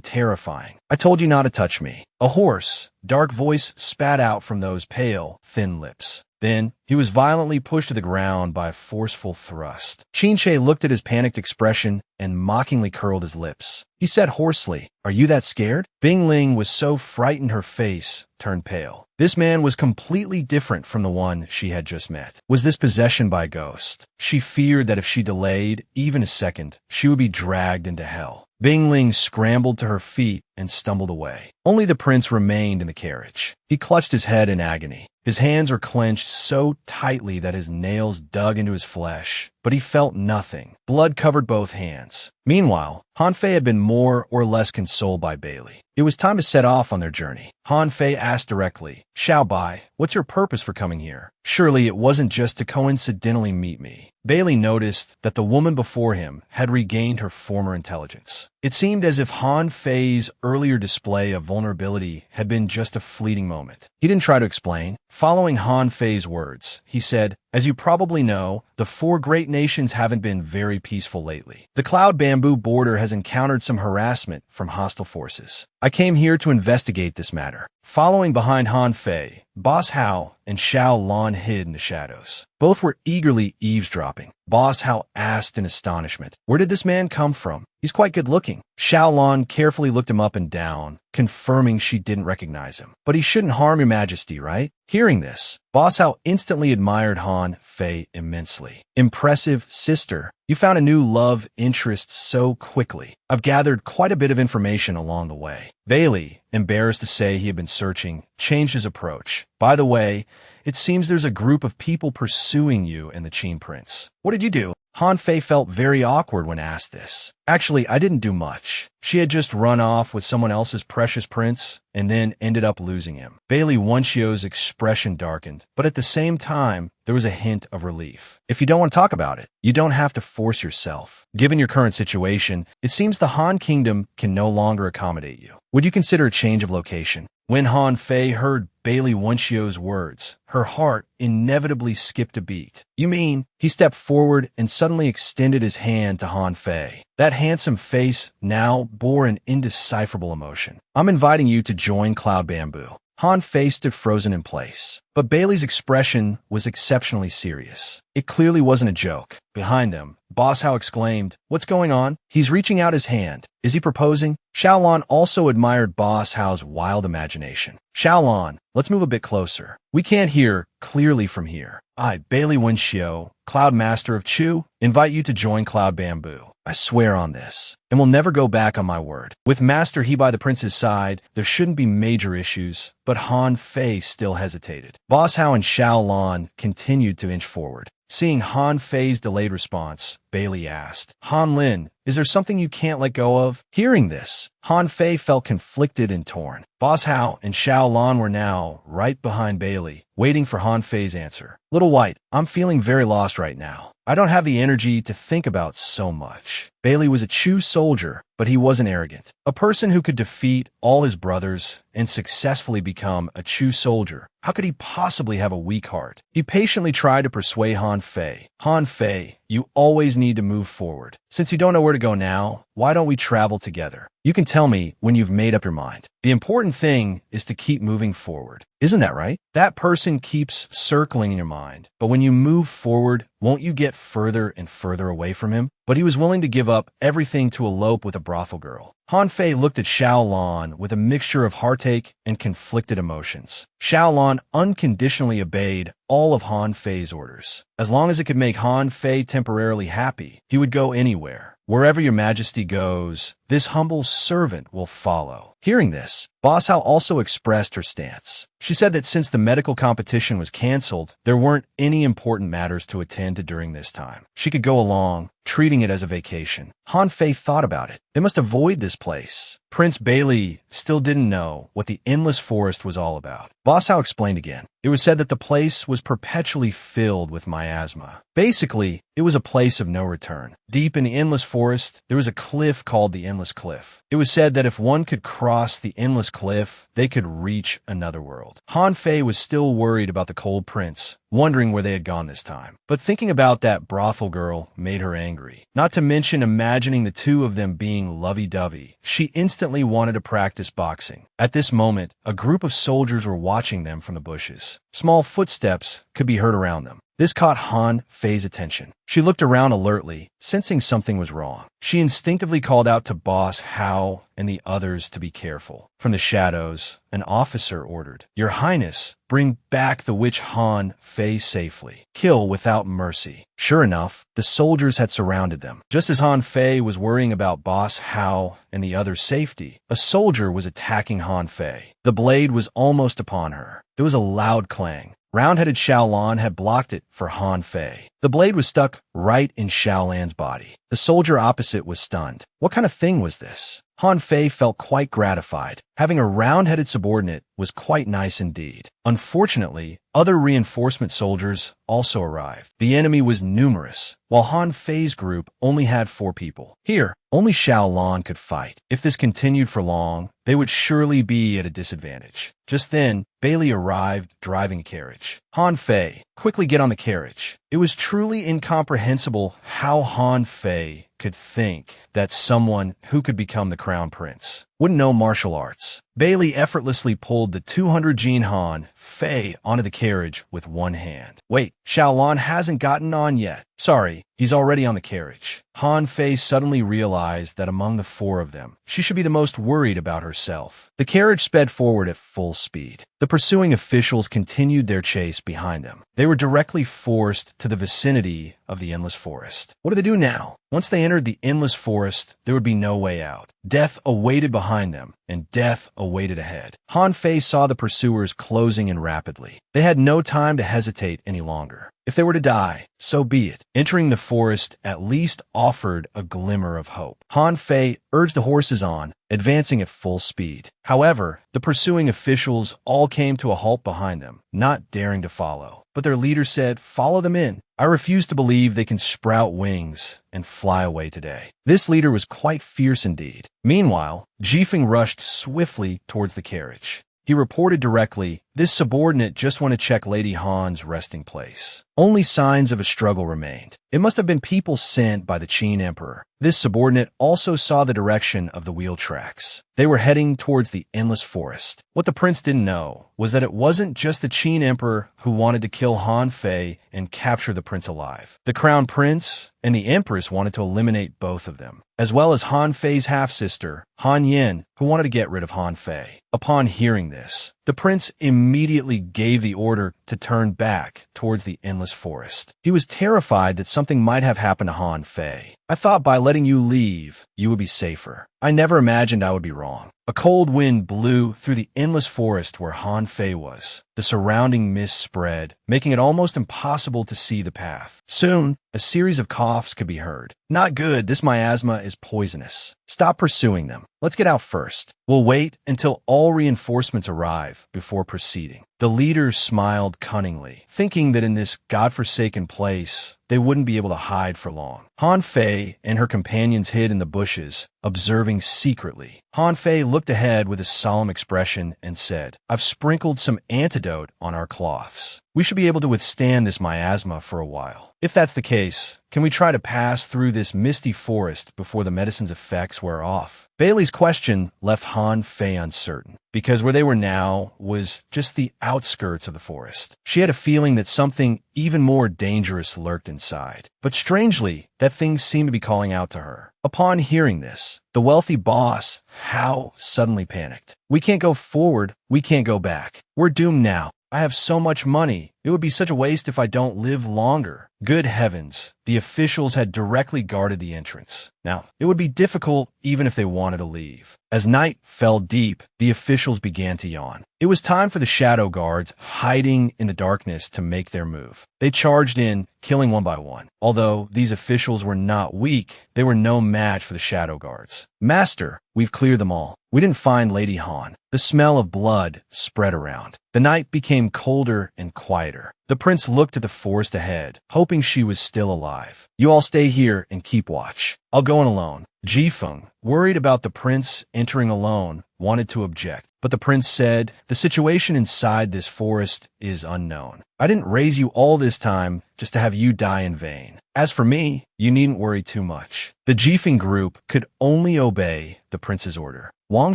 terrifying. "I told you not to touch me." A hoarse, dark voice spat out from those pale, thin lips. Then, he was violently pushed to the ground by a forceful thrust. Qin looked at his panicked expression and mockingly curled his lips. He said hoarsely, "Are you that scared?" Bing Ling was so frightened her face turned pale. This man was completely different from the one she had just met. Was this possession by a ghost? She feared that if she delayed even a second, she would be dragged into hell. Bing Ling scrambled to her feet and stumbled away. Only the prince remained in the carriage. He clutched his head in agony. His hands were clenched so tightly that his nails dug into his flesh, but he felt nothing. Blood covered both hands. Meanwhile, Han Fei had been more or less consoled by Bailey. It was time to set off on their journey. Han Fei asked directly, "Xiaobai, what's your purpose for coming here? Surely it wasn't just to coincidentally meet me." Bailey noticed that the woman before him had regained her former intelligence. It seemed as if Han Fei's earlier display of vulnerability had been just a fleeting moment. He didn't try to explain. Following Han Fei's words, he said, "As you probably know, the four great nations haven't been very peaceful lately. The Cloud Bamboo border has encountered some harassment from hostile forces. I came here to investigate this matter." Following behind Han Fei, Boss Hao and Xiao Lan hid in the shadows. Both were eagerly eavesdropping. Boss Hao asked in astonishment, "Where did this man come from? He's quite good looking." Xiao Lan carefully looked him up and down, confirming she didn't recognize him. "But he shouldn't harm your majesty, right?" Hearing this, Boss Hao instantly admired Han Fei immensely. "Impressive, sister. You found a new love interest so quickly. I've gathered quite a bit of information along the way." Bailey, embarrassed to say he had been searching, changed his approach. "By the way, it seems there's a group of people pursuing you and the Qin Prince. What did you do?" Han Fei felt very awkward when asked this. "Actually, I didn't do much. She had just run off with someone else's precious prince and then ended up losing him." Bailey Wunchio's expression darkened, but at the same time, there was a hint of relief. "If you don't want to talk about it, you don't have to force yourself. Given your current situation, it seems the Han Kingdom can no longer accommodate you. Would you consider a change of location?" When Han Fei heard Bailey Wunchio's words, her heart inevitably skipped a beat. "You mean?" He stepped forward and suddenly extended his hand to Han Fei. That handsome face now bore an indecipherable emotion. "I'm inviting you to join Cloud Bamboo." Han Fei stood frozen in place, but Bailey's expression was exceptionally serious. It clearly wasn't a joke. Behind them, Boss Hao exclaimed, "What's going on?" "He's reaching out his hand. Is he proposing?" Xiaolan also admired Boss Hao's wild imagination. "Xiaolan, let's move a bit closer. We can't hear clearly from here. I, Bailey Wenxiu, Cloud Master of Chu, invite you to join Cloud Bamboo. I swear on this, and will never go back on my word. With Master He by the prince's side, there shouldn't be major issues, but Han Fei still hesitated. Boss Hao and Xiao Lan continued to inch forward. Seeing Han Fei's delayed response, Bailey asked, Han Lin, is there something you can't let go of? Hearing this, Han Fei felt conflicted and torn. Boss Hao and Xiao Lan were now right behind Bailey, waiting for Han Fei's answer. Little White, I'm feeling very lost right now. I don't have the energy to think about so much. Bailey was a Chu soldier, but he wasn't arrogant. A person who could defeat all his brothers and successfully become a Chu soldier. How could he possibly have a weak heart? He patiently tried to persuade Han Fei. Han Fei, you always need to move forward. Since you don't know where to go now, why don't we travel together? You can tell me when you've made up your mind. The important thing is to keep moving forward. Isn't that right? That person keeps circling in your mind, but when you move forward, won't you get further and further away from him? But he was willing to give up everything to elope with a brothel girl. Han Fei looked at Xiao Lan with a mixture of heartache and conflicted emotions. Xiao Lan unconditionally obeyed all of Han Fei's orders. As long as it could make Han Fei temporarily happy, he would go anywhere. Wherever your majesty goes, this humble servant will follow. Hearing this, Boss Hao also expressed her stance. She said that since the medical competition was canceled, there weren't any important matters to attend to during this time. She could go along, treating it as a vacation. Han Fei thought about it. They must avoid this place. Prince Bailey still didn't know what the Endless Forest was all about. Boss Hao explained again. It was said that the place was perpetually filled with miasma. Basically, it was a place of no return. Deep in the Endless Forest, there was a cliff called the Endless Cliff. It was said that if one could cross the Endless Cliff, they could reach another world. Han Fei was still worried about the Cold Prince, wondering where they had gone this time. But thinking about that brothel girl made her angry. Not to mention imagining the two of them being lovey-dovey. She instantly wanted to practice boxing. At this moment, a group of soldiers were watching them from the bushes. Small footsteps could be heard around them. This caught Han Fei's attention. She looked around alertly, sensing something was wrong. She instinctively called out to Boss Hao and the others to be careful. From the shadows, an officer ordered, Your Highness, bring back the witch Han Fei safely. Kill without mercy. Sure enough, the soldiers had surrounded them. Just as Han Fei was worrying about Boss Hao and the others' safety, a soldier was attacking Han Fei. The blade was almost upon her. There was a loud clang. Round-headed Xiao Lan had blocked it for Han Fei. The blade was stuck right in Xiao Lan's body. The soldier opposite was stunned. What kind of thing was this? Han Fei felt quite gratified. Having a round-headed subordinate was quite nice indeed. Unfortunately, other reinforcement soldiers also arrived. The enemy was numerous, while Han Fei's group only had 4 people. Here, only Xiao Lan could fight. If this continued for long, they would surely be at a disadvantage. Just then, Bailey arrived driving a carriage. Han Fei, quickly get on the carriage. It was truly incomprehensible how Han Fei could think that someone who could become the crown prince wouldn't know martial arts. Bailey effortlessly pulled the 200-gene Han Fei onto the carriage with one hand. Wait, Xiao Lan hasn't gotten on yet. Sorry, he's already on the carriage. Han Fei suddenly realized that among the 4 of them, she should be the most worried about herself. The carriage sped forward at full speed. The pursuing officials continued their chase behind them. They were directly forced to the vicinity of the Endless Forest. What do they do now? Once they entered the Endless Forest, there would be no way out. Death awaited behind them, and death awaited ahead. Han Fei saw the pursuers closing in rapidly. They had no time to hesitate any longer. If they were to die, so be it. Entering the forest at least offered a glimmer of hope. Han Fei urged the horses on, advancing at full speed. However, the pursuing officials all came to a halt behind them, not daring to follow. But their leader said, Follow them in. I refuse to believe they can sprout wings and fly away today. This leader was quite fierce indeed. Meanwhile, Jifeng rushed swiftly towards the carriage. He reported directly, This subordinate just want to check Lady Han's resting place. Only signs of a struggle remained. It must have been people sent by the Qin Emperor. This subordinate also saw the direction of the wheel tracks. They were heading towards the Endless Forest. What the prince didn't know was that it wasn't just the Qin Emperor who wanted to kill Han Fei and capture the prince alive. The Crown Prince and the Empress wanted to eliminate both of them, as well as Han Fei's half-sister, Han Yin, who wanted to get rid of Han Fei. Upon hearing this, the prince immediately gave the order to turn back towards the endless forest. He was terrified that something might have happened to Han Fei. I thought by letting you leave, you would be safer. I never imagined I would be wrong. A cold wind blew through the endless forest where Han Fei was. The surrounding mist spread, making it almost impossible to see the path. Soon, a series of coughs could be heard. Not good, this miasma is poisonous. Stop pursuing them. Let's get out first. We'll wait until all reinforcements arrive before proceeding. The leader smiled cunningly, thinking that in this godforsaken place, they wouldn't be able to hide for long. Han Fei and her companions hid in the bushes, observing secretly. Han Fei looked ahead with a solemn expression and said, "I've sprinkled some antidote on our cloths. We should be able to withstand this miasma for a while. If that's the case, can we try to pass through this misty forest before the medicine's effects wear off?" Bailey's question left Han Fei uncertain, because where they were now was just the outskirts of the forest. She had a feeling that something even more dangerous lurked inside. But strangely, that thing seemed to be calling out to her. Upon hearing this, the wealthy boss, Hao, suddenly panicked. "We can't go forward, we can't go back. We're doomed now. I have so much money. It would be such a waste if I don't live longer." Good heavens, the officials had directly guarded the entrance. Now, it would be difficult even if they wanted to leave. As night fell deep, the officials began to yawn. It was time for the shadow guards hiding in the darkness to make their move. They charged in, killing one by one. Although these officials were not weak, they were no match for the shadow guards. "Master, we've cleared them all. We didn't find Lady Han." The smell of blood spread around. The night became colder and quieter. The prince looked at the forest ahead, hoping she was still alive. "You all stay here and keep watch. I'll go in alone." Jifeng, worried about the prince entering alone, wanted to object. But the prince said, "The situation inside this forest is unknown. I didn't raise you all this time just to have you die in vain. As for me, you needn't worry too much." The Jifeng group could only obey the prince's order. Wang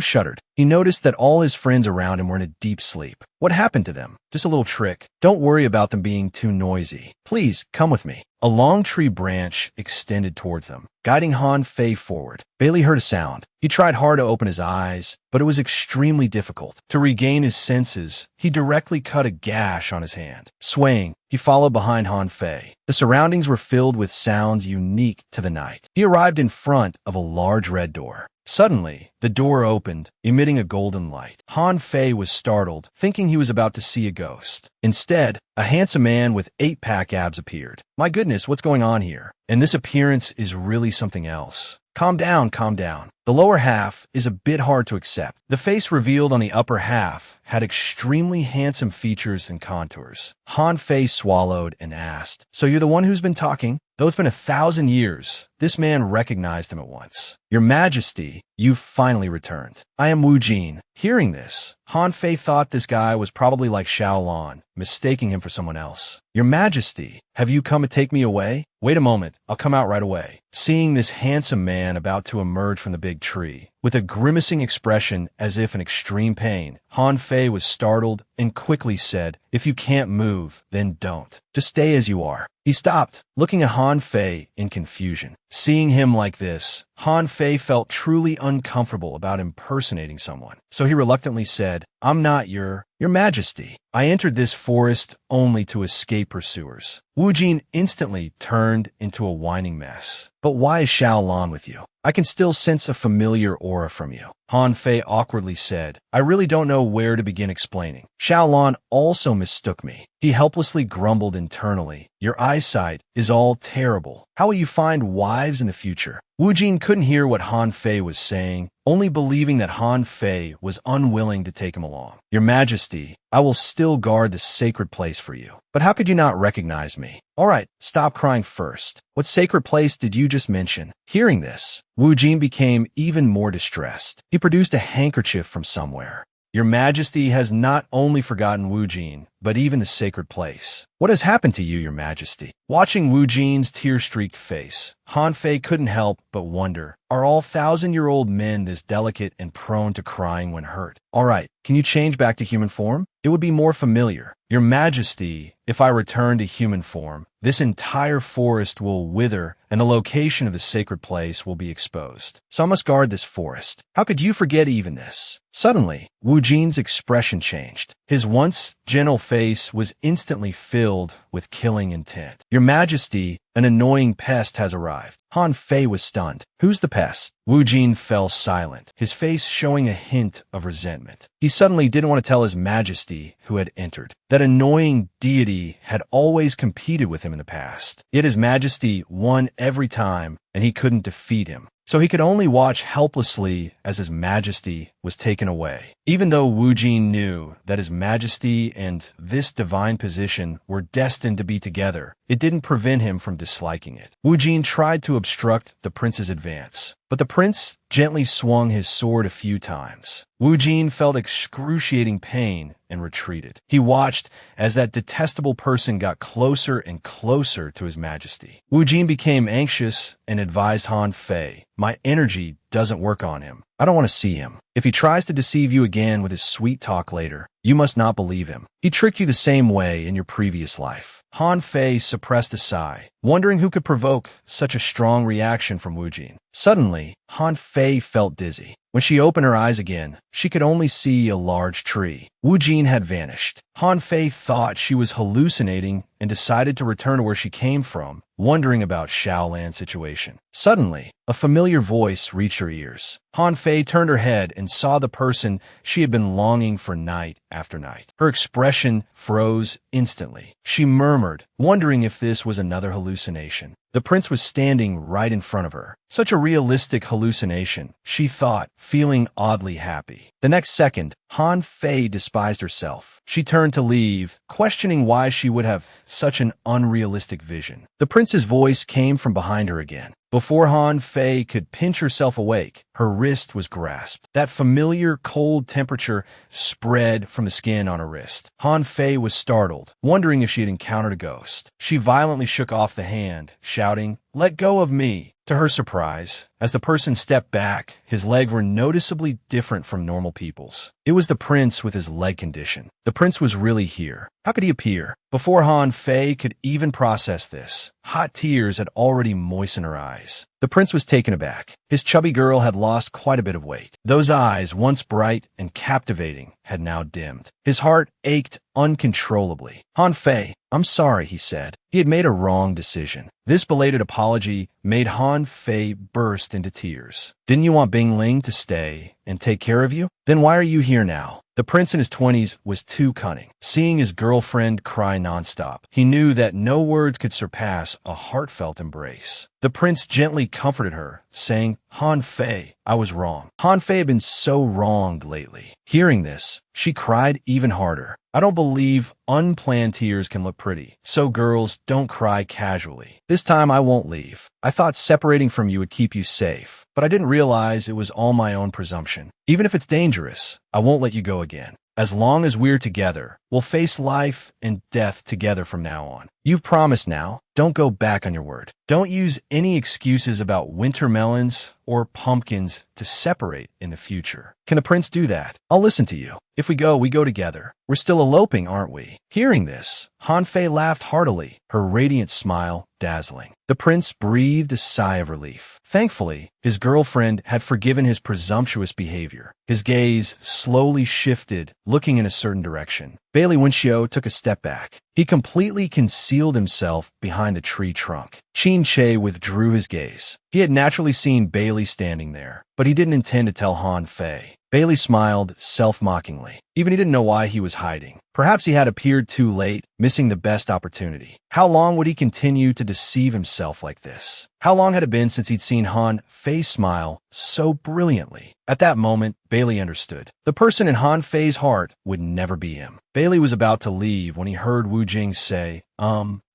shuddered. He noticed that all his friends around him were in a deep sleep. What happened to them? Just a little trick. Don't worry about them being too noisy. Please, come with me. A long tree branch extended towards them, guiding Han Fei forward. Bailey heard a sound. He tried hard to open his eyes, but it was extremely difficult. To regain his senses, he directly cut a gash on his hand. Swaying, he followed behind Han Fei. The surroundings were filled with sounds unique to the night. He arrived in front of a large red door. Suddenly, the door opened, emitting a golden light. Han Fei was startled, thinking he was about to see a ghost. Instead, a handsome man with 8-pack abs appeared. "My goodness, what's going on here? And this appearance is really something else." Calm down, calm down. The lower half is a bit hard to accept. The face revealed on the upper half had extremely handsome features and contours. Han Fei swallowed and asked, "So you're the one who's been talking?" Though it's been 1,000 years, this man recognized him at once. "Your Majesty, you've finally returned. I am Wu Jin." Hearing this, Han Fei thought this guy was probably like Xiaolon, mistaking him for someone else. "Your Majesty, have you come to take me away?" "Wait a moment, I'll come out right away." Seeing this handsome man about to emerge from the big tree, with a grimacing expression as if in extreme pain, Han Fei was startled and quickly said, "If you can't move, then don't. Just stay as you are." He stopped, looking at Han Fei in confusion. Seeing him like this, Han Fei felt truly uncomfortable about impersonating someone. So he reluctantly said, "I'm not your Majesty. I entered this forest only to escape pursuers." Wu Jin instantly turned into a whining mess. "But why is Xiaolon with you? I can still sense a familiar aura from you." Han Fei awkwardly said, "I really don't know where to begin explaining. Xiaolon also mistook me." He helplessly grumbled internally, "Your eyesight is all terrible. How will you find wives in the future?" Wu Jin couldn't hear what Han Fei was saying, only believing that Han Fei was unwilling to take him along. "Your Majesty, I will still guard this sacred place for you. But how could you not recognize me?" "All right, stop crying first. What sacred place did you just mention?" Hearing this, Wu Jin became even more distressed. He produced a handkerchief from somewhere. "Your Majesty has not only forgotten Wu Jin, but even the sacred place. What has happened to you, Your Majesty?" Watching Wu Jin's tear-streaked face, Han Fei couldn't help but wonder, are all 1,000-year-old men this delicate and prone to crying when hurt? "All right, can you change back to human form? It would be more familiar." "Your Majesty, if I return to human form, this entire forest will wither and the location of the sacred place will be exposed. So I must guard this forest. How could you forget even this?" Suddenly, Wu Jin's expression changed. His once gentle face was instantly filled with killing intent. "Your Majesty, an annoying pest has arrived." Han Fei was stunned. "Who's the pest?" Wu Jin fell silent, his face showing a hint of resentment. He suddenly didn't want to tell His Majesty who had entered. That annoying deity had always competed with him in the past. Yet His Majesty won every time, and he couldn't defeat him. So he could only watch helplessly as His Majesty was taken away. Even though Wu Jin knew that His Majesty and this divine position were destined to be together, it didn't prevent him from disliking it. Wu Jin tried to obstruct the prince's advance, but the prince gently swung his sword a few times. Wu Jin felt excruciating pain and retreated. He watched as that detestable person got closer and closer to His Majesty. Wu Jin became anxious and advised Han Fei, "My energy doesn't work on him. I don't want to see him. If he tries to deceive you again with his sweet talk later, you must not believe him. He tricked you the same way in your previous life." Han Fei suppressed a sigh, wondering who could provoke such a strong reaction from Wu Jin. Suddenly, Han Fei felt dizzy. When she opened her eyes again, she could only see a large tree. Wu Jin had vanished. Han Fei thought she was hallucinating and decided to return to where she came from, wondering about Shaolan's situation. Suddenly, a familiar voice reached her ears. Han Fei turned her head and saw the person she had been longing for night after night. Her expression froze instantly. She murmured, wondering if this was another hallucination. The prince was standing right in front of her. Such a realistic hallucination, she thought, feeling oddly happy. The next second, Han Fei despised herself. She turned to leave, questioning why she would have such an unrealistic vision. The prince's voice came from behind her again. Before Han Fei could pinch herself awake, her wrist was grasped. That familiar cold temperature spread from the skin on her wrist. Han Fei was startled, wondering if she had encountered a ghost. She violently shook off the hand, shouting, "Let go of me!" To her surprise, as the person stepped back, his legs were noticeably different from normal people's. It was the prince with his leg condition. The prince was really here. How could he appear? Before Han Fei could even process this, hot tears had already moistened her eyes. The prince was taken aback. His chubby girl had lost quite a bit of weight. Those eyes, once bright and captivating, had now dimmed. His heart ached uncontrollably. "Han Fei, I'm sorry," he said. He had made a wrong decision. This belated apology made Han Fei burst into tears. "Didn't you want Bing Ling to stay and take care of you? Then why are you here now?" The prince in his 20s was too cunning. Seeing his girlfriend cry nonstop, he knew that no words could surpass a heartfelt embrace. The prince gently comforted her, saying, "Han Fei, I was wrong." Han Fei had been so wronged lately. Hearing this, she cried even harder. "I don't believe unplanned tears can look pretty. So girls, don't cry casually. This time I won't leave. I thought separating from you would keep you safe, but I didn't realize it was all my own presumption. Even if it's dangerous, I won't let you go again. As long as we're together, we'll face life and death together from now on. You've promised now. Don't go back on your word. Don't use any excuses about winter melons or pumpkins to separate in the future. Can the prince do that? I'll listen to you. If we go together. We're still eloping, aren't we?" Hearing this, Han Fei laughed heartily, her radiant smile dazzling. The prince breathed a sigh of relief. Thankfully, his girlfriend had forgiven his presumptuous behavior. His gaze slowly shifted, looking in a certain direction. Bailey Winchio took a step back. He completely concealed himself behind the tree trunk. Qin Che withdrew his gaze. He had naturally seen Bailey standing there, but he didn't intend to tell Han Fei. Bailey smiled self-mockingly. Even he didn't know why he was hiding. Perhaps he had appeared too late, missing the best opportunity. How long would he continue to deceive himself like this? How long had it been since he'd seen Han Fei smile so brilliantly? At that moment, Bailey understood. The person in Han Fei's heart would never be him. Bailey was about to leave when he heard Wu Jing say,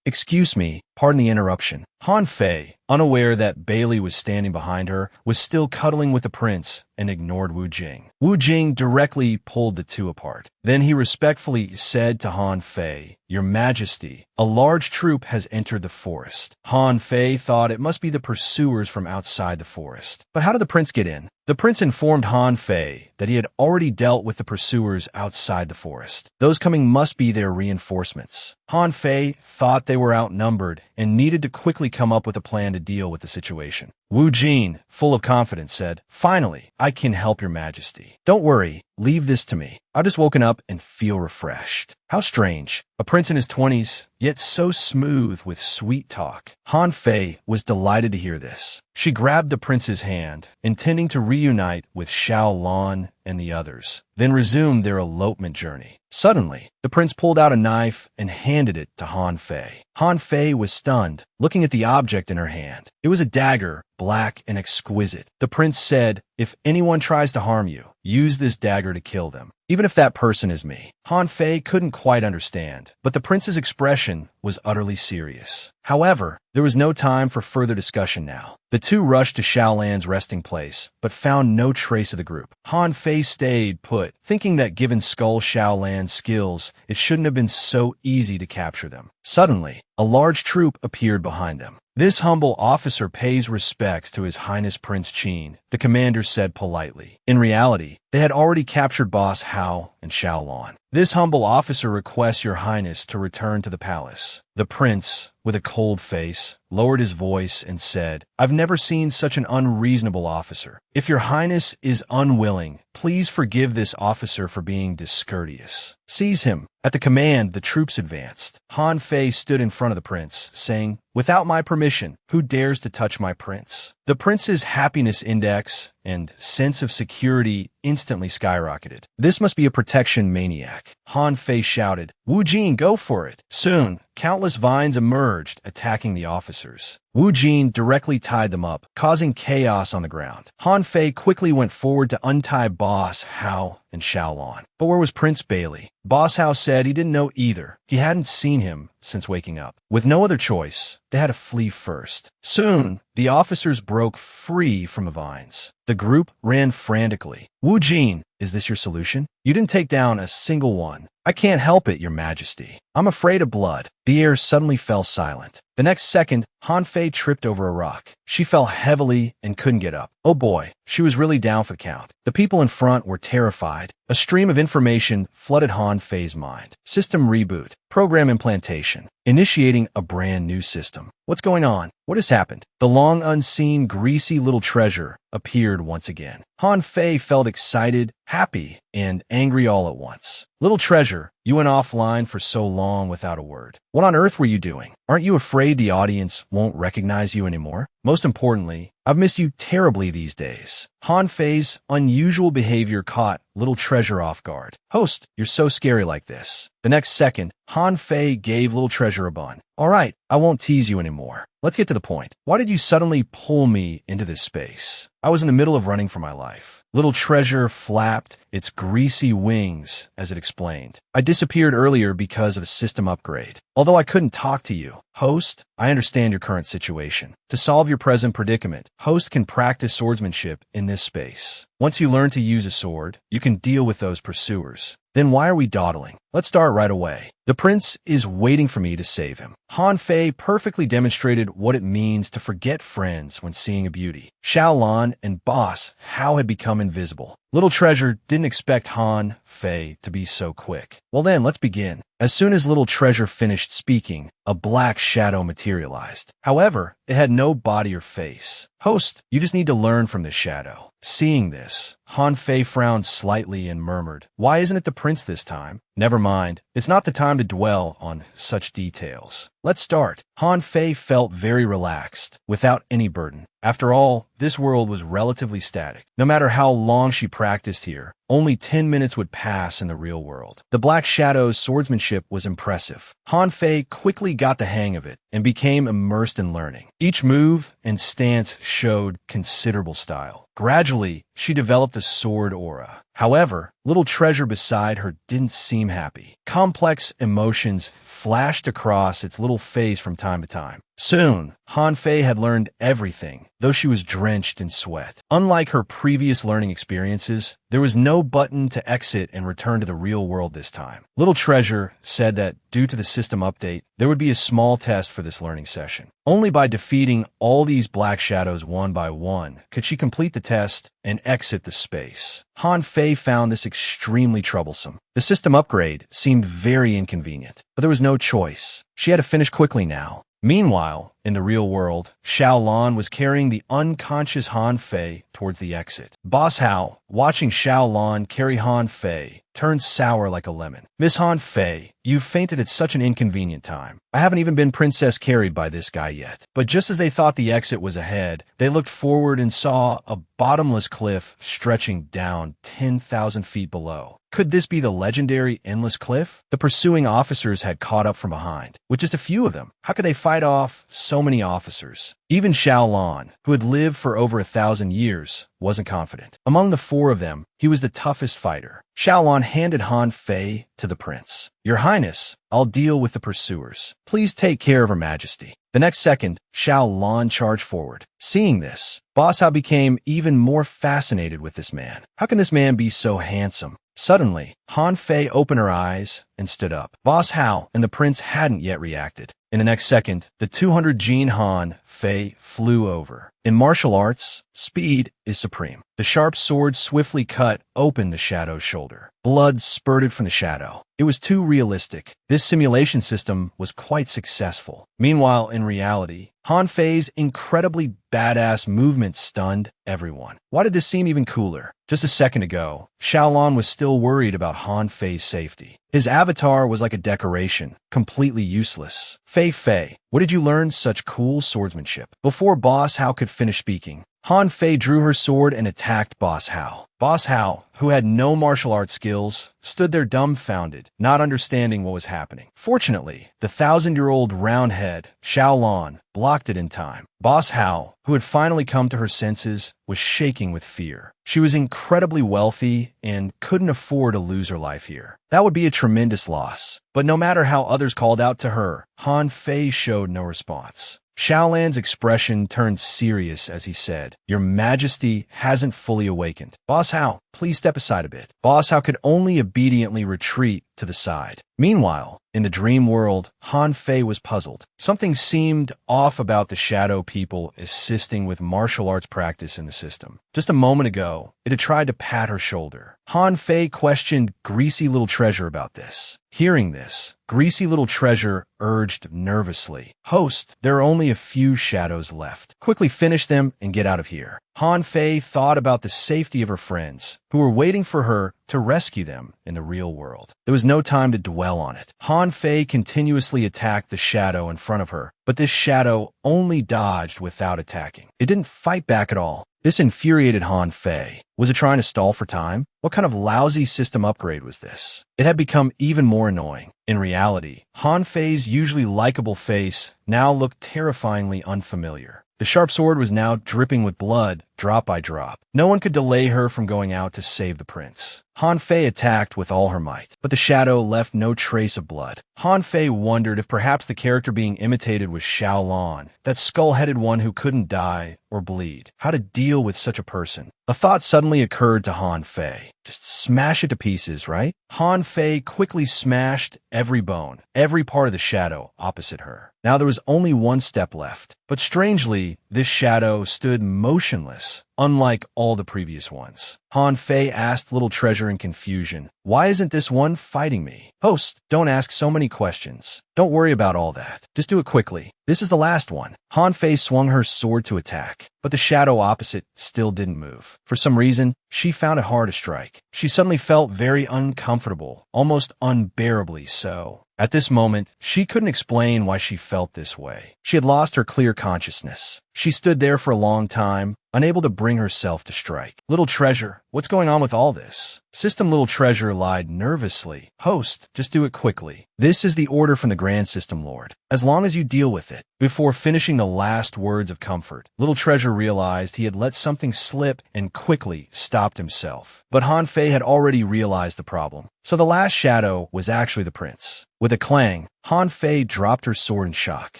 Excuse me, Pardon the interruption. Han Fei, unaware that Bailey was standing behind her, was still cuddling with the prince and ignored Wu Jing. Wu Jing directly pulled the two apart. Then he respectfully said to Han Fei, "Your Majesty, a large troop has entered the forest." Han Fei thought it must be the pursuers from outside the forest. But how did the prince get in? The prince informed Han Fei that he had already dealt with the pursuers outside the forest. Those coming must be their reinforcements. Han Fei thought they were outnumbered and needed to quickly come up with a plan to deal with the situation. Wu Jin, full of confidence, said, "Finally, I can help your majesty. Don't worry, leave this to me. I've just woken up and feel refreshed." How strange. A prince in his 20s, yet so smooth with sweet talk. Han Fei was delighted to hear this. She grabbed the prince's hand, intending to reunite with Xiao Lan and the others, then resumed their elopement journey. Suddenly, the prince pulled out a knife and handed it to Han Fei. Han Fei was stunned, looking at the object in her hand. It was a dagger, black and exquisite. The prince said, "If anyone tries to harm you, use this dagger to kill them, even if that person is me." Han Fei couldn't quite understand, but the prince's expression was utterly serious. However, there was no time for further discussion now. The two rushed to Xiaolan's resting place, but found no trace of the group. Han Fei stayed put, thinking that given Skull Xiaolan's skills, it shouldn't have been so easy to capture them. Suddenly, a large troop appeared behind them. "This humble officer pays respects to His Highness Prince Qin," the commander said politely. In reality, they had already captured Boss Hao and Xiaolan. "This humble officer requests your highness to return to the palace." The prince, with a cold face, lowered his voice and said, "I've never seen such an unreasonable officer. If your highness is unwilling, please forgive this officer for being discourteous. Seize him." At the command, the troops advanced. Han Fei stood in front of the prince, saying, "Without my permission, who dares to touch my prince?" The prince's happiness index and sense of security instantly skyrocketed. "This must be a protection maniac." Han Fei shouted, "Wu Jin, go for it." Soon, countless vines emerged, attacking the officers. Wu Jin directly tied them up, causing chaos on the ground. Han Fei quickly went forward to untie Boss Hao and Xiaolan. But where was Prince Bailey? Boss Hao said he didn't know either. He hadn't seen him since waking up. With no other choice, they had to flee first. Soon, the officers broke free from the vines. The group ran frantically. "Wu Jin, is this your solution? You didn't take down a single one." "I can't help it, your majesty. I'm afraid of blood." The air suddenly fell silent. The next second, Han Fei tripped over a rock. She fell heavily and couldn't get up. Oh boy, she was really down for the count. The people in front were terrified. A stream of information flooded Han Fei's mind. System reboot. Program implantation. Initiating a brand new system. What's going on? What has happened? The long unseen, greasy little treasure appeared once again. Han Fei felt excited, happy, and angry all at once. "Little treasure, you went offline for so long without a word. What on earth were you doing? Aren't you afraid the audience won't recognize you anymore? Most importantly, I've missed you terribly these days." Han Fei's unusual behavior caught Little Treasure off guard. "Host, you're so scary like this." The next second, Han Fei gave Little Treasure a bun. "All right, I won't tease you anymore. Let's get to the point. Why did you suddenly pull me into this space?" "I was in the middle of running for my life." Little Treasure flapped its greasy wings as it explained. "I disappeared earlier because of a system upgrade. Although I couldn't talk to you, Host, I understand your current situation. To solve your present predicament, Host can practice swordsmanship in this space. Once you learn to use a sword, you can deal with those pursuers. Then why are we dawdling? Let's start right away. The prince is waiting for me to save him." Han Fei perfectly demonstrated what it means to forget friends when seeing a beauty. Xiaolan and Boss Hao had become invisible. Little Treasure didn't expect Han Fei to be so quick. "Well then, let's begin." As soon as Little Treasure finished speaking, a black shadow materialized. However, it had no body or face. "Host, you just need to learn from this shadow." Seeing this, Han Fei frowned slightly and murmured, "Why isn't it the prince this time?" "Never mind. It's not the time to dwell on such details. Let's start." Han Fei felt very relaxed, without any burden. After all, this world was relatively static. No matter how long she practiced here, only 10 minutes would pass in the real world. The Black Shadow's swordsmanship was impressive. Han Fei quickly got the hang of it and became immersed in learning. Each move and stance showed considerable style. Gradually, she developed a sword aura. However, Little Treasure beside her didn't seem happy. Complex emotions flashed across its little face from time to time. Soon, Han Fei had learned everything, though she was drenched in sweat. Unlike her previous learning experiences, there was no button to exit and return to the real world this time. Little Treasure said that, due to the system update, there would be a small test for this learning session. Only by defeating all these black shadows one by one could she complete the test and exit the space. Han Fei found this extremely troublesome. The system upgrade seemed very inconvenient, but there was no choice. She had to finish quickly now. Meanwhile, in the real world, Xiao Lan was carrying the unconscious Han Fei towards the exit. Boss Hao, watching Xiao Lan carry Han Fei, turned sour like a lemon. "Miss Han Fei, you've fainted at such an inconvenient time. I haven't even been princess carried by this guy yet." But just as they thought the exit was ahead, they looked forward and saw a bottomless cliff stretching down 10,000 feet below. Could this be the legendary Endless Cliff? The pursuing officers had caught up from behind. With just a few of them, how could they fight off so many officers? Even Xiao Lan, who had lived for over 1,000 years, wasn't confident. Among the four of them, he was the toughest fighter. Xiao Lan handed Han Fei to the prince. "Your Highness, I'll deal with the pursuers. Please take care of Her Majesty." The next second, Xiao Lan charged forward. Seeing this, Boss Hao became even more fascinated with this man. How can this man be so handsome? Suddenly, Han Fei opened her eyes and stood up. Boss Hao and the prince hadn't yet reacted. In the next second, the 200 Gene Han Fei flew over. In martial arts, speed is supreme. The sharp sword swiftly cut open the shadow's shoulder. Blood spurted from the shadow. It was too realistic. This simulation system was quite successful. Meanwhile, in reality, Han Fei's incredibly badass movement stunned everyone. Why did this seem even cooler? Just a second ago, Xiao Lan was still worried about Han Fei's safety. His avatar was like a decoration, completely useless. Fei, what did you learn such cool swordsmanship? Before Boss Hao could finish speaking, Han Fei drew her sword and attacked Boss Hao. Boss Hao, who had no martial arts skills, stood there dumbfounded, not understanding what was happening. Fortunately, the 1,000-year-old roundhead, Xiao Lan, blocked it in time. Boss Hao, who had finally come to her senses, was shaking with fear. She was incredibly wealthy and couldn't afford to lose her life here. That would be a tremendous loss. But no matter how others called out to her, Han Fei showed no response. Xiao Lan's expression turned serious as he said, "Your Majesty hasn't fully awakened. Boss Hao, please step aside a bit." Boss Hao could only obediently retreat to the side. Meanwhile, in the dream world, Han Fei was puzzled. Something seemed off about the shadow people assisting with martial arts practice in the system. Just a moment ago, it had tried to pat her shoulder. Han Fei questioned Greasy Little Treasure about this. Hearing this, Greasy Little Treasure urged nervously, "Host, there are only a few shadows left. Quickly finish them and get out of here." Han Fei thought about the safety of her friends, who were waiting for her to rescue them in the real world. There was no time to dwell on it. Han Fei continuously attacked the shadow in front of her, but this shadow only dodged without attacking. It didn't fight back at all. This infuriated Han Fei. Was it trying to stall for time? What kind of lousy system upgrade was this? It had become even more annoying. In reality, Han Fei's usually likable face now looked terrifyingly unfamiliar. The sharp sword was now dripping with blood, drop by drop. No one could delay her from going out to save the prince. Han Fei attacked with all her might, but the shadow left no trace of blood. Han Fei wondered if perhaps the character being imitated was Xiao Lan, that skull-headed one who couldn't die or bleed. How to deal with such a person? A thought suddenly occurred to Han Fei. Just smash it to pieces, right? Han Fei quickly smashed every bone, every part of the shadow opposite her. Now there was only one step left. But strangely, this shadow stood motionless, unlike all the previous ones. Han Fei asked Little Treasure in confusion, "Why isn't this one fighting me?" "Host, don't ask so many questions. Don't worry about all that. Just do it quickly. This is the last one." Han Fei swung her sword to attack, but the shadow opposite still didn't move. For some reason, she found it hard to strike. She suddenly felt very uncomfortable, almost unbearably so. At this moment, she couldn't explain why she felt this way. She had lost her clear consciousness. She stood there for a long time, unable to bring herself to strike. "Little Treasure, what's going on with all this?" System Little Treasure lied nervously. "Host, just do it quickly. This is the order from the Grand System Lord. As long as you deal with it." Before finishing the last words of comfort, Little Treasure realized he had let something slip and quickly stopped himself. But Han Fei had already realized the problem. So the last shadow was actually the prince. With a clang, Han Fei dropped her sword in shock.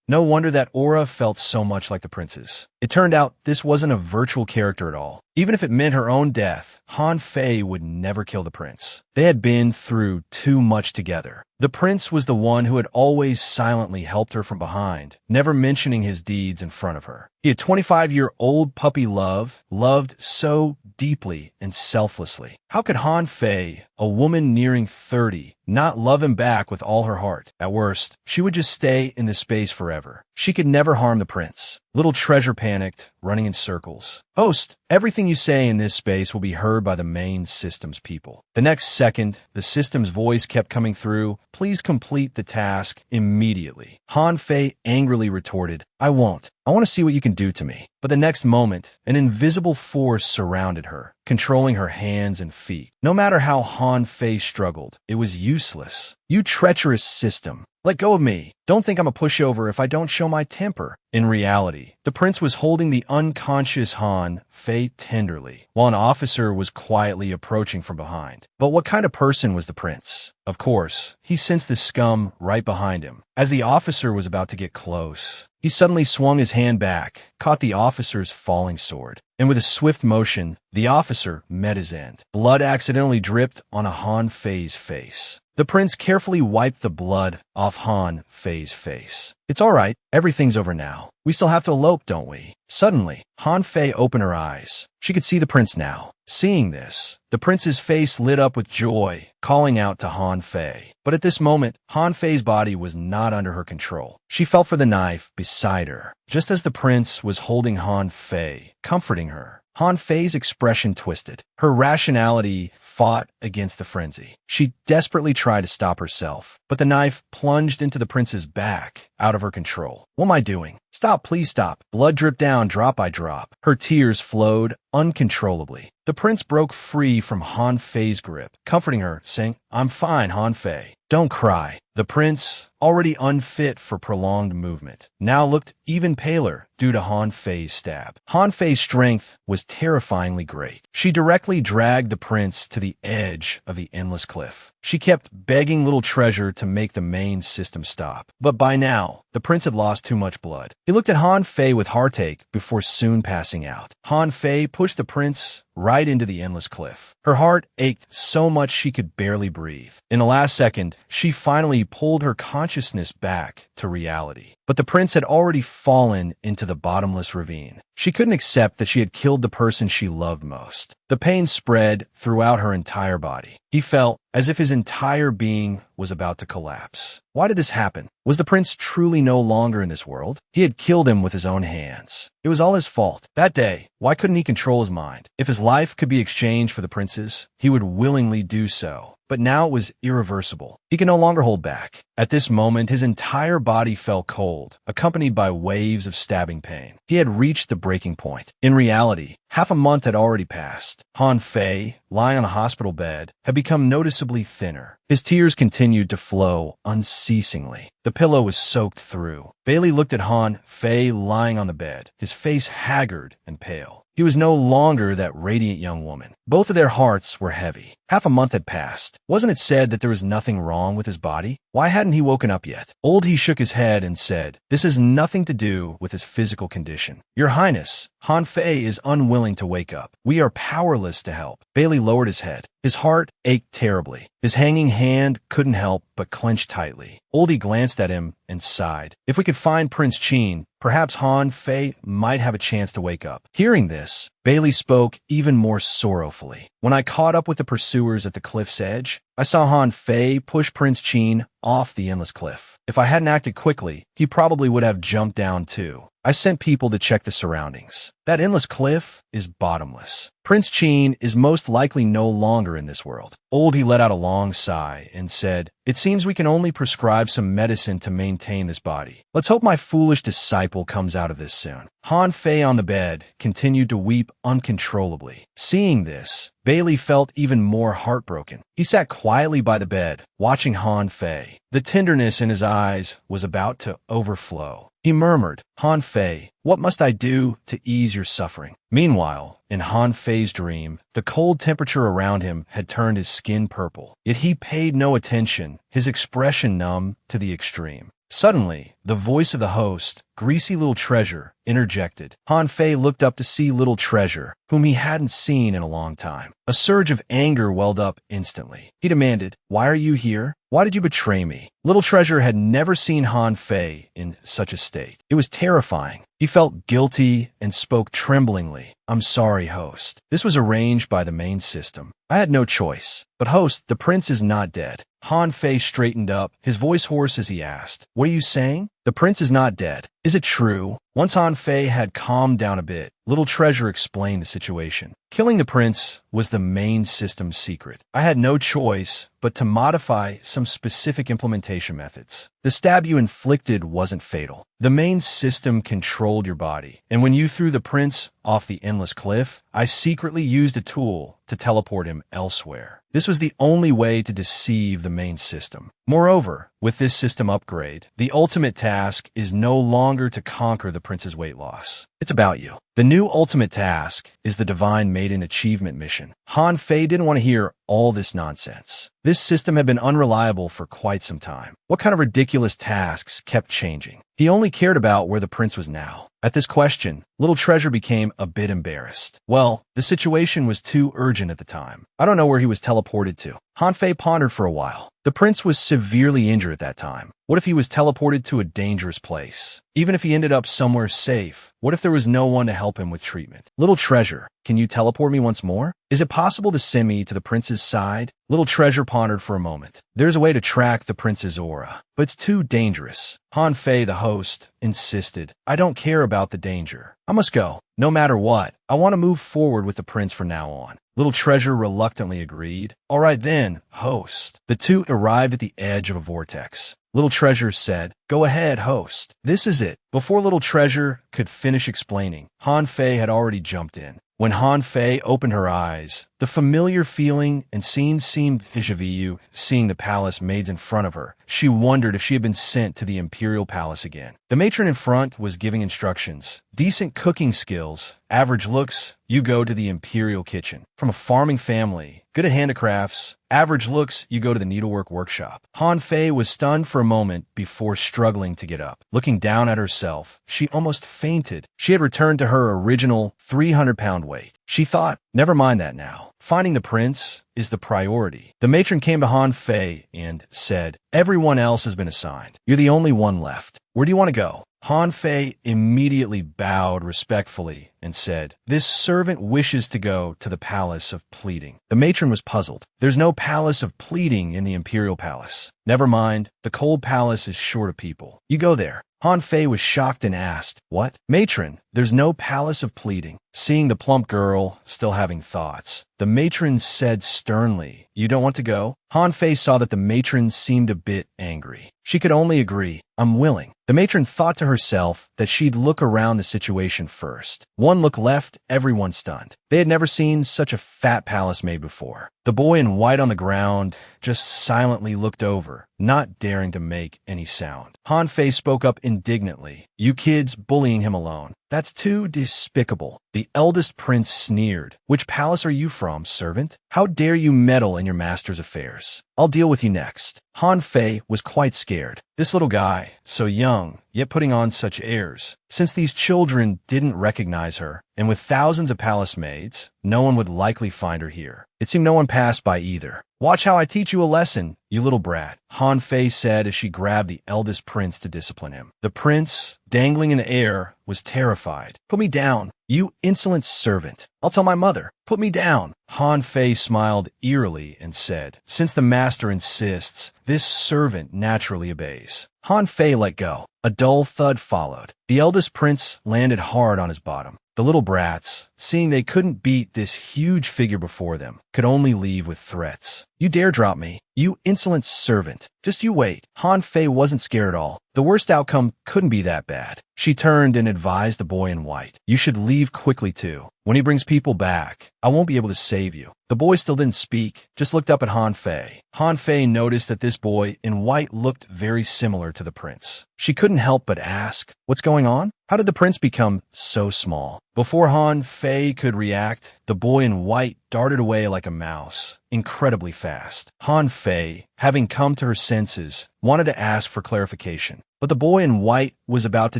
No wonder that aura felt so much like the prince's. It turned out this wasn't a virtual character at all. Even if it meant her own death, Han Fei would never kill the prince. They had been through too much together. The prince was the one who had always silently helped her from behind, never mentioning his deeds in front of her. He had 25-year-old puppy love, loved so deeply and selflessly. How could Han Fei, a woman nearing 30, not love him back with all her heart? At worst, she would just stay in this space forever. She could never harm the prince. Little Treasure panicked, running in circles. Host, everything you say in this space will be heard by the main systems people. The next second, the system's voice kept coming through. Please complete the task immediately. Han Fei angrily retorted, I won't. I want to see what you can do to me. But the next moment, an invisible force surrounded her, controlling her hands and feet. No matter how Han Fei struggled, it was useless. You treacherous system. Let go of me. Don't think I'm a pushover if I don't show my temper. In reality, the prince was holding the unconscious Han Fei tenderly, while an officer was quietly approaching from behind. But what kind of person was the prince? Of course, he sensed the scum right behind him. As the officer was about to get close, he suddenly swung his hand back, caught the officer's falling sword, and with a swift motion, the officer met his end. Blood accidentally dripped on a Han Fei's face. The prince carefully wiped the blood off Han Fei's face. It's all right. Everything's over now. We still have to elope, don't we? Suddenly, Han Fei opened her eyes. She could see the prince now. Seeing this, the prince's face lit up with joy, calling out to Han Fei. But at this moment, Han Fei's body was not under her control. She felt for the knife beside her. Just as the prince was holding Han Fei, comforting her, Han Fei's expression twisted. Her rationality fought against the frenzy. She desperately tried to stop herself, but the knife plunged into the prince's back, out of her control. What am I doing? Stop, please stop. Blood dripped down drop by drop. Her tears flowed uncontrollably. The prince broke free from Han Fei's grip, comforting her, saying, I'm fine, Han Fei. Don't cry. The prince, already unfit for prolonged movement, now looked even paler due to Han Fei's stab. Han Fei's strength was terrifyingly great. She directly dragged the prince to the edge of the endless cliff. She kept begging Little Treasure to make the main system stop. But by now, the prince had lost too much blood. He looked at Han Fei with heartache before soon passing out. Han Fei pushed the prince right into the endless cliff. Her heart ached so much she could barely breathe. In the last second, she finally pulled her consciousness back to reality. But the prince had already fallen into the bottomless ravine. She couldn't accept that she had killed the person she loved most. The pain spread throughout her entire body. He felt as if his entire being was about to collapse. Why did this happen? Was the prince truly no longer in this world? He had killed him with his own hands. It was all his fault. That day, why couldn't he control his mind? If his life could be exchanged for the prince's, he would willingly do so. But now it was irreversible. He could no longer hold back. At this moment, his entire body felt cold, accompanied by waves of stabbing pain. He had reached the breaking point. In reality, half a month had already passed. Han Fei, lying on a hospital bed, had become noticeably thinner. His tears continued to flow unceasingly. The pillow was soaked through. Bailey looked at Han Fei lying on the bed, his face haggard and pale. He was no longer that radiant young woman. Both of their hearts were heavy. Half a month had passed. Wasn't it said that there was nothing wrong with his body? Why hadn't he woken up yet? Old He shook his head and said, this has nothing to do with his physical condition. Your Highness, Han Fei is unwilling to wake up. We are powerless to help. Bailey lowered his head. His heart ached terribly. His hanging hand couldn't help but clench tightly. Oldie glanced at him and sighed. If we could find Prince Qin, perhaps Han Fei might have a chance to wake up. Hearing this, Bailey spoke even more sorrowfully. When I caught up with the pursuers at the cliff's edge, I saw Han Fei push Prince Qin off the endless cliff. If I hadn't acted quickly, he probably would have jumped down too. I sent people to check the surroundings. That endless cliff is bottomless. Prince Qin is most likely no longer in this world. He let out a long sigh and said, it seems we can only prescribe some medicine to maintain this body. Let's hope my foolish disciple comes out of this soon. Han Fei on the bed continued to weep uncontrollably. Seeing this, Bailey felt even more heartbroken. He sat quietly by the bed, watching Han Fei. The tenderness in his eyes was about to overflow. He murmured, Han Fei, what must I do to ease your suffering? Meanwhile, in Han Fei's dream, the cold temperature around him had turned his skin purple. Yet he paid no attention, his expression numb to the extreme. Suddenly, the voice of the host, Greasy Little Treasure, interjected. Han Fei looked up to see Little Treasure, whom he hadn't seen in a long time. A surge of anger welled up instantly. He demanded, why are you here? Why did you betray me? Little Treasure had never seen Han Fei in such a state. It was terrifying. He felt guilty and spoke tremblingly. I'm sorry, host. This was arranged by the main system. I had no choice. But host, the prince is not dead. Han Fei straightened up, his voice hoarse as he asked, what are you saying? The prince is not dead. Is it true? Once Han Fei had calmed down a bit, Little Treasure explained the situation. Killing the prince was the main system's secret. I had no choice but to modify some specific implementation methods. The stab you inflicted wasn't fatal. The main system controlled your body, and when you threw the prince off the endless cliff, I secretly used a tool to teleport him elsewhere. This was the only way to deceive the main system. Moreover, with this system upgrade, the ultimate task is no longer to conquer the prince's weight loss. It's about you. The new ultimate task is the Divine Maiden Achievement mission. Han Fei didn't want to hear all this nonsense. This system had been unreliable for quite some time. What kind of ridiculous tasks kept changing? He only cared about where the prince was now. At this question, Little Treasure became a bit embarrassed. Well, the situation was too urgent at the time. I don't know where he was teleported to. Han Fei pondered for a while. The prince was severely injured at that time. What if he was teleported to a dangerous place? Even if he ended up somewhere safe, what if there was no one to help him with treatment? Little Treasure, can you teleport me once more? Is it possible to send me to the prince's side? Little Treasure pondered for a moment. There's a way to track the prince's aura, but it's too dangerous. Han Fei, the host, insisted. I don't care about the danger. I must go. No matter what, I want to move forward with the prince from now on. Little Treasure reluctantly agreed. All right then, host. The two arrived at the edge of a vortex. Little Treasure said, go ahead, host. This is it. Before Little Treasure could finish explaining, Han Fei had already jumped in. When Han Fei opened her eyes, the familiar feeling and scene seemed déjà vu, seeing the palace maids in front of her. She wondered if she had been sent to the imperial palace again. The matron in front was giving instructions. Decent cooking skills, average looks, you go to the imperial kitchen. From a farming family, good at handicrafts, average looks, you go to the needlework workshop. Han Fei was stunned for a moment before struggling to get up. Looking down at herself, she almost fainted. She had returned to her original 300-pound weight. She thought, never mind that now. Finding the prince is the priority. The matron came to Han Fei and said, everyone else has been assigned. You're the only one left. Where do you want to go? Han Fei immediately bowed respectfully and said, this servant wishes to go to the palace of pleading. The matron was puzzled. There's no palace of pleading in the imperial palace. Never mind, the cold palace is short of people. You go there. Han Fei was shocked and asked, what? Matron, there's no palace of pleading. Seeing the plump girl still having thoughts, the matron said sternly, you don't want to go? Han Fei saw that the matron seemed a bit angry. She could only agree, I'm willing. The matron thought to herself that she'd look around the situation first. One look left, everyone stunned. They had never seen such a fat palace maid before. The boy in white on the ground just silently looked over, not daring to make any sound. Han Fei spoke up indignantly. You kids bullying him alone. That's too despicable. The eldest prince sneered. Which palace are you from, servant? How dare you meddle in your master's affairs? I'll deal with you next. Han Fei was quite scared. This little guy, so young, yet putting on such airs. Since these children didn't recognize her, and with thousands of palace maids, no one would likely find her here. It seemed no one passed by either. Watch how I teach you a lesson, you little brat, Han Fei said as she grabbed the eldest prince to discipline him. The prince, dangling in the air, was terrified. Put me down, you insolent servant. I'll tell my mother. Put me down. Han Fei smiled eerily and said, since the master insists, this servant naturally obeys. Han Fei let go. A dull thud followed. The eldest prince landed hard on his bottom. The little brats, seeing they couldn't beat this huge figure before them, could only leave with threats. "You dare drop me, you insolent servant. Just you wait." Han Fei wasn't scared at all. The worst outcome couldn't be that bad. She turned and advised the boy in white, "You should leave quickly too. When he brings people back, I won't be able to save you." The boy still didn't speak, just looked up at Han Fei. Han Fei noticed that this boy in white looked very similar to the prince. She couldn't help but ask, "What's going on? How did the prince become so small?" Before Han Fei could react, the boy in white darted away like a mouse, incredibly fast. Han Fei, having come to her senses, wanted to ask for clarification, but the boy in white was about to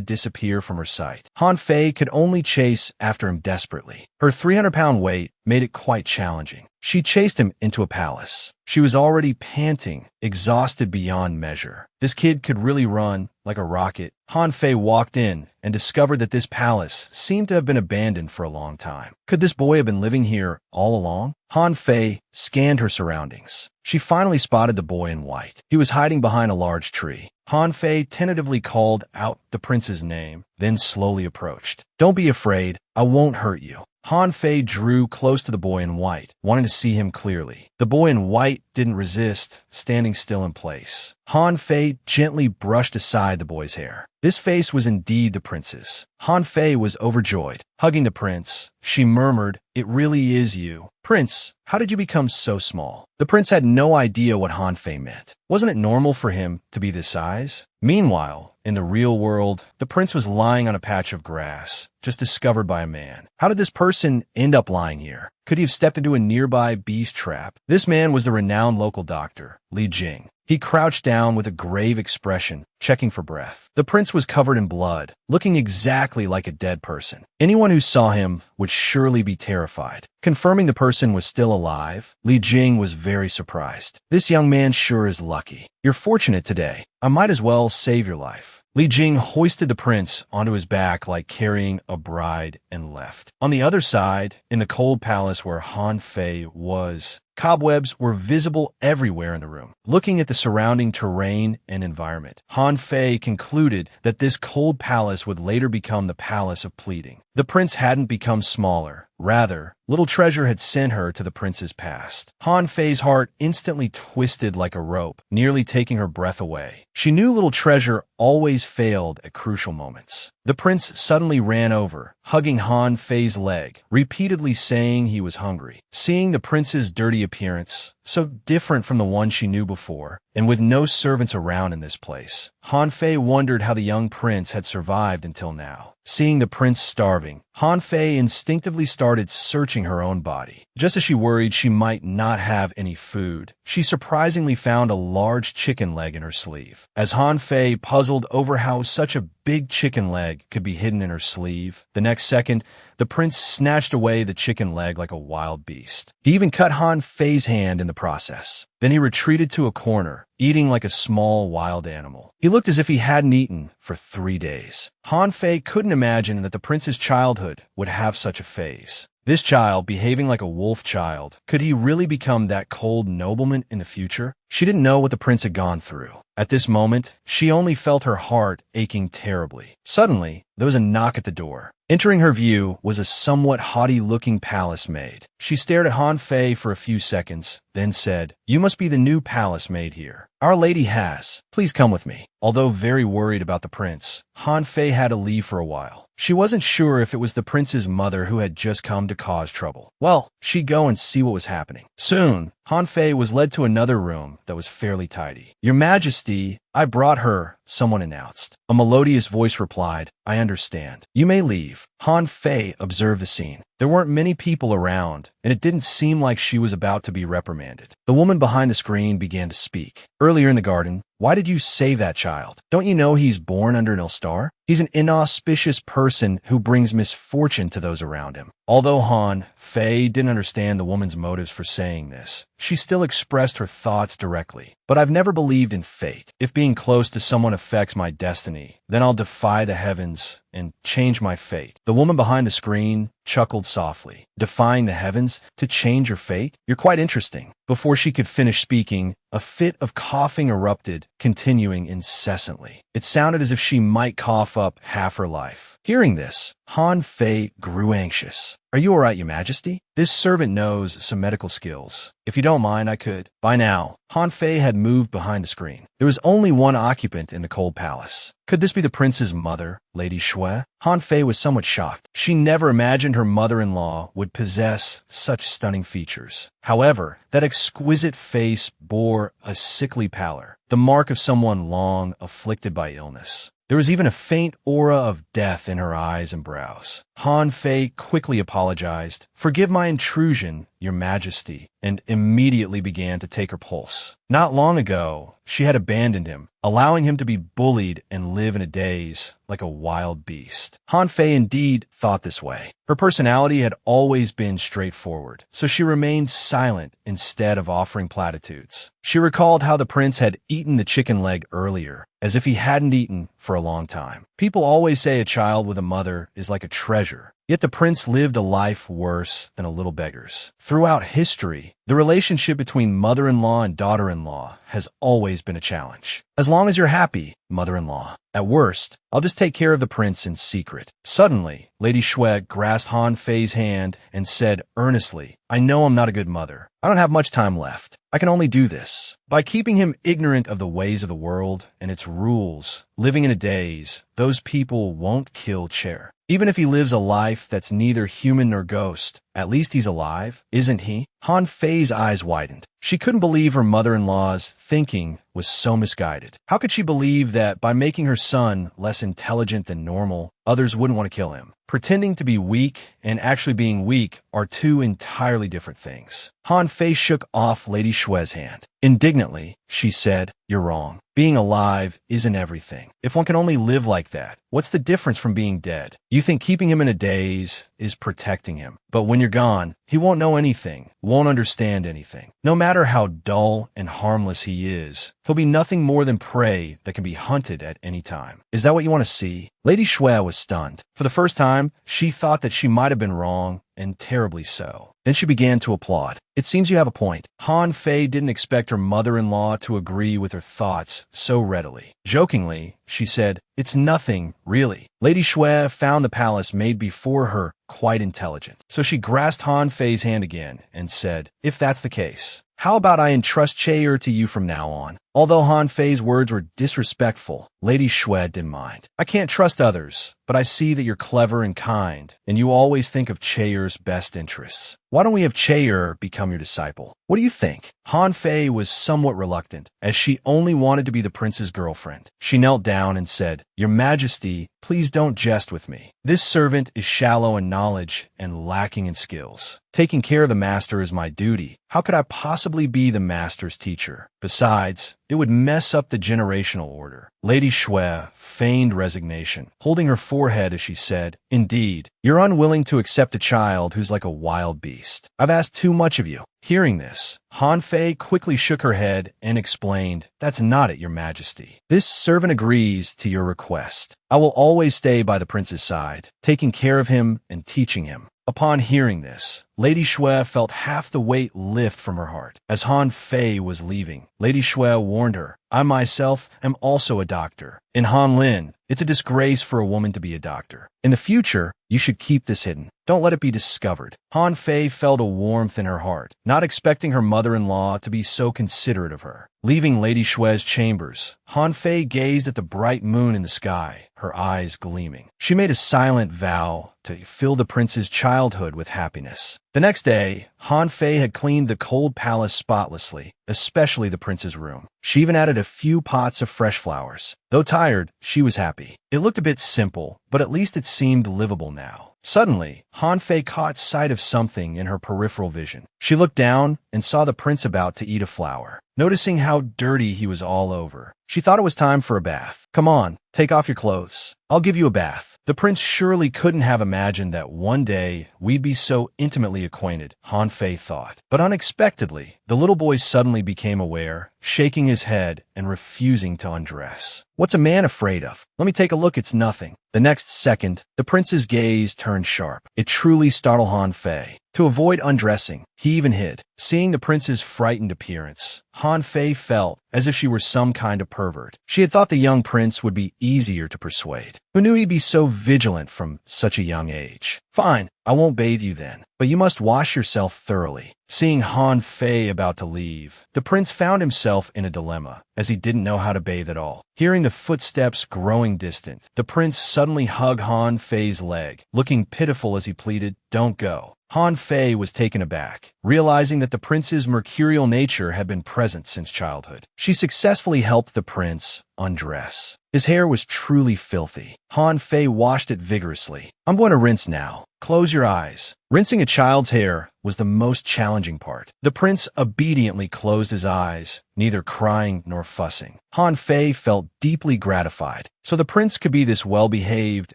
disappear from her sight. Han Fei could only chase after him desperately. Her 300-pound weight made it quite challenging. She chased him into a palace. She was already panting, exhausted beyond measure. This kid could really run like a rocket. Han Fei walked in and discovered that this palace seemed to have been abandoned for a long time. Could this boy have been living here all along? Han Fei scanned her surroundings. She finally spotted the boy in white. He was hiding behind a large tree. Han Fei tentatively called out the prince's name, then slowly approached. "Don't be afraid. I won't hurt you." Han Fei drew close to the boy in white, wanting to see him clearly. The boy in white didn't resist, standing still in place. Han Fei gently brushed aside the boy's hair. This face was indeed the prince's. Han Fei was overjoyed. Hugging the prince, she murmured, "It really is you. Prince, how did you become so small?" The prince had no idea what Han Fei meant. Wasn't it normal for him to be this size? Meanwhile, in the real world, the prince was lying on a patch of grass, just discovered by a man. How did this person end up lying here? Could he have stepped into a nearby beast trap? This man was the renowned local doctor, Li Jing. He crouched down with a grave expression, checking for breath. The prince was covered in blood, looking exactly like a dead person. Anyone who saw him would surely be terrified. Confirming the person was still alive, Li Jing was very surprised. "This young man sure is lucky. You're fortunate today. I might as well save your life." Li Jing hoisted the prince onto his back like carrying a bride and left. On the other side, in the cold palace where Han Fei was, cobwebs were visible everywhere in the room. Looking at the surrounding terrain and environment, Han Fei concluded that this cold palace would later become the Palace of Pleading. The prince hadn't become smaller. Rather, little treasure had sent her to the prince's past. Han Fei's heart instantly twisted like a rope, nearly taking her breath away. She knew little treasure always failed at crucial moments. The prince suddenly ran over, hugging Han Fei's leg, repeatedly saying he was hungry. Seeing the prince's dirty appearance, so different from the one she knew before, and with no servants around in this place, Han Fei wondered how the young prince had survived until now. Seeing the prince starving, Han Fei instinctively started searching her own body. Just as she worried she might not have any food, she surprisingly found a large chicken leg in her sleeve. As Han Fei puzzled over how such a big chicken leg could be hidden in her sleeve, the next second, the prince snatched away the chicken leg like a wild beast. He even cut Han Fei's hand in the process. Then he retreated to a corner, eating like a small wild animal. He looked as if he hadn't eaten for 3 days. Han Fei couldn't imagine that the prince's childhood would have such a phase. This child behaving like a wolf child, could he really become that cold nobleman in the future? She didn't know what the prince had gone through. At this moment, she only felt her heart aching terribly. Suddenly, there was a knock at the door. Entering her view was a somewhat haughty-looking palace maid. She stared at Han Fei for a few seconds, then said, "You must be the new palace maid here. Our lady has. Please come with me." Although very worried about the prince, Han Fei had to leave for a while. She wasn't sure if it was the prince's mother who had just come to cause trouble. Well, she'd go and see what was happening. Soon, Han Fei was led to another room that was fairly tidy. "Your Majesty, I brought her," someone announced. A melodious voice replied, "I understand. You may leave." Han Fei observed the scene. There weren't many people around, and it didn't seem like she was about to be reprimanded. The woman behind the screen began to speak. "Earlier in the garden, why did you save that child? Don't you know he's born under an ill star? He's an inauspicious person who brings misfortune to those around him." Although Han Fei didn't understand the woman's motives for saying this, she still expressed her thoughts directly. "But I've never believed in fate. If being close to someone affects my destiny, Then I'll defy the heavens and change my fate. The woman behind the screen chuckled softly. Defying the heavens to change your fate? You're quite interesting. Before she could finish speaking, a fit of coughing erupted, continuing incessantly. It sounded as if she might cough up half her life. Hearing this, Han Fei grew anxious. Are you all right, Your Majesty? This servant knows some medical skills. If you don't mind, I could. By now, Han Fei had moved behind the screen. There was only one occupant in the cold palace. Could this be the prince's mother, Lady Shui? Han Fei was somewhat shocked. She never imagined her mother-in-law would possess such stunning features. However, that exquisite face bore a sickly pallor, the mark of someone long afflicted by illness. There was even a faint aura of death in her eyes and brows. Han Fei quickly apologized. "Forgive my intrusion, Your Majesty," and immediately began to take her pulse. Not long ago, she had abandoned him, allowing him to be bullied and live in a daze like a wild beast. Han Fei indeed thought this way. Her personality had always been straightforward, so she remained silent instead of offering platitudes. She recalled how the prince had eaten the chicken leg earlier, as if he hadn't eaten for a long time. People always say a child with a mother is like a treasure. Yet the prince lived a life worse than a little beggar's. Throughout history, the relationship between mother-in-law and daughter-in-law has always been a challenge. As long as you're happy, mother-in-law. At worst, I'll just take care of the prince in secret. Suddenly, Lady Shui grasped Han Fei's hand and said earnestly, "I know I'm not a good mother. I don't have much time left. I can only do this. By keeping him ignorant of the ways of the world and its rules, living in a daze, those people won't kill Chair. Even if he lives a life that's neither human nor ghost, at least he's alive, isn't he?" Han Fei's eyes widened. She couldn't believe her mother-in-law's thinking was so misguided. How could she believe that by making her son less intelligent than normal, others wouldn't want to kill him? Pretending to be weak and actually being weak are two entirely different things. Han Fei shook off Lady Shui's hand. Indignantly, she said, "You're wrong. Being alive isn't everything. If one can only live like that, what's the difference from being dead? You think keeping him in a daze is protecting him. But when you're gone, he won't know anything, won't understand anything. No matter how dull and harmless he is, he'll be nothing more than prey that can be hunted at any time. Is that what you want to see?" Lady Shui was stunned. For the first time, she thought that she might have been wrong, and terribly so. Then she began to applaud. "It seems you have a point." Han Fei didn't expect her mother-in-law to agree with her thoughts so readily. Jokingly, she said, "It's nothing, really." Lady Shui found the palace made before her quite intelligent. So she grasped Han Fei's hand again and said, "If that's the case, how about I entrust Chair to you from now on?" Although Han Fei's words were disrespectful, Lady Shui didn't mind. "I can't trust others, but I see that you're clever and kind, and you always think of Chair's best interests. Why don't we have Chair become your disciple? What do you think?" Han Fei was somewhat reluctant, as she only wanted to be the prince's girlfriend. She knelt down and said, "Your Majesty, please don't jest with me. This servant is shallow in knowledge and lacking in skills. Taking care of the master is my duty. How could I possibly be the master's teacher? Besides, it would mess up the generational order." Lady Shui feigned resignation, holding her forehead as she said, "Indeed, you're unwilling to accept a child who's like a wild beast. I've asked too much of you." Hearing this, Han Fei quickly shook her head and explained, "That's not it, Your Majesty. This servant agrees to your request. I will always stay by the prince's side, taking care of him and teaching him." Upon hearing this, Lady Shui felt half the weight lift from her heart. As Han Fei was leaving, Lady Shui warned her, "I myself am also a doctor. In Hanlin, it's a disgrace for a woman to be a doctor. In the future, you should keep this hidden. Don't let it be discovered." Han Fei felt a warmth in her heart, not expecting her mother-in-law to be so considerate of her. Leaving Lady Shui's chambers, Han Fei gazed at the bright moon in the sky, her eyes gleaming. She made a silent vow to fill the prince's childhood with happiness. The next day, Han Fei had cleaned the cold palace spotlessly, especially the prince's room. She even added a few pots of fresh flowers. Though tired, she was happy. It looked a bit simple, but at least it seemed livable now. Suddenly, Han Fei caught sight of something in her peripheral vision. She looked down and saw the prince about to eat a flower. Noticing how dirty he was all over, she thought it was time for a bath. "Come on, take off your clothes. I'll give you a bath. The prince surely couldn't have imagined that one day we'd be so intimately acquainted, Han Fei thought. But unexpectedly, the little boy suddenly became aware, shaking his head and refusing to undress. What's a man afraid of? Let me take a look, it's nothing. The next second, the prince's gaze turned sharp. It truly startled Han Fei. To avoid undressing, he even hid. Seeing the prince's frightened appearance, Han Fei felt as if she were some kind of pervert. She had thought the young prince would be easier to persuade. Who knew he'd be so vigilant from such a young age? Fine, I won't bathe you then, but you must wash yourself thoroughly. Seeing Han Fei about to leave, the prince found himself in a dilemma, as he didn't know how to bathe at all. Hearing the footsteps growing distant, the prince suddenly hugged Han Fei's leg, looking pitiful as he pleaded, "Don't go." Han Fei was taken aback, realizing that the prince's mercurial nature had been present since childhood. She successfully helped the prince undress. His hair was truly filthy. Han Fei washed it vigorously. "I'm going to rinse now. Close your eyes." Rinsing a child's hair was the most challenging part. The prince obediently closed his eyes, neither crying nor fussing. Han Fei felt deeply gratified. So the prince could be this well-behaved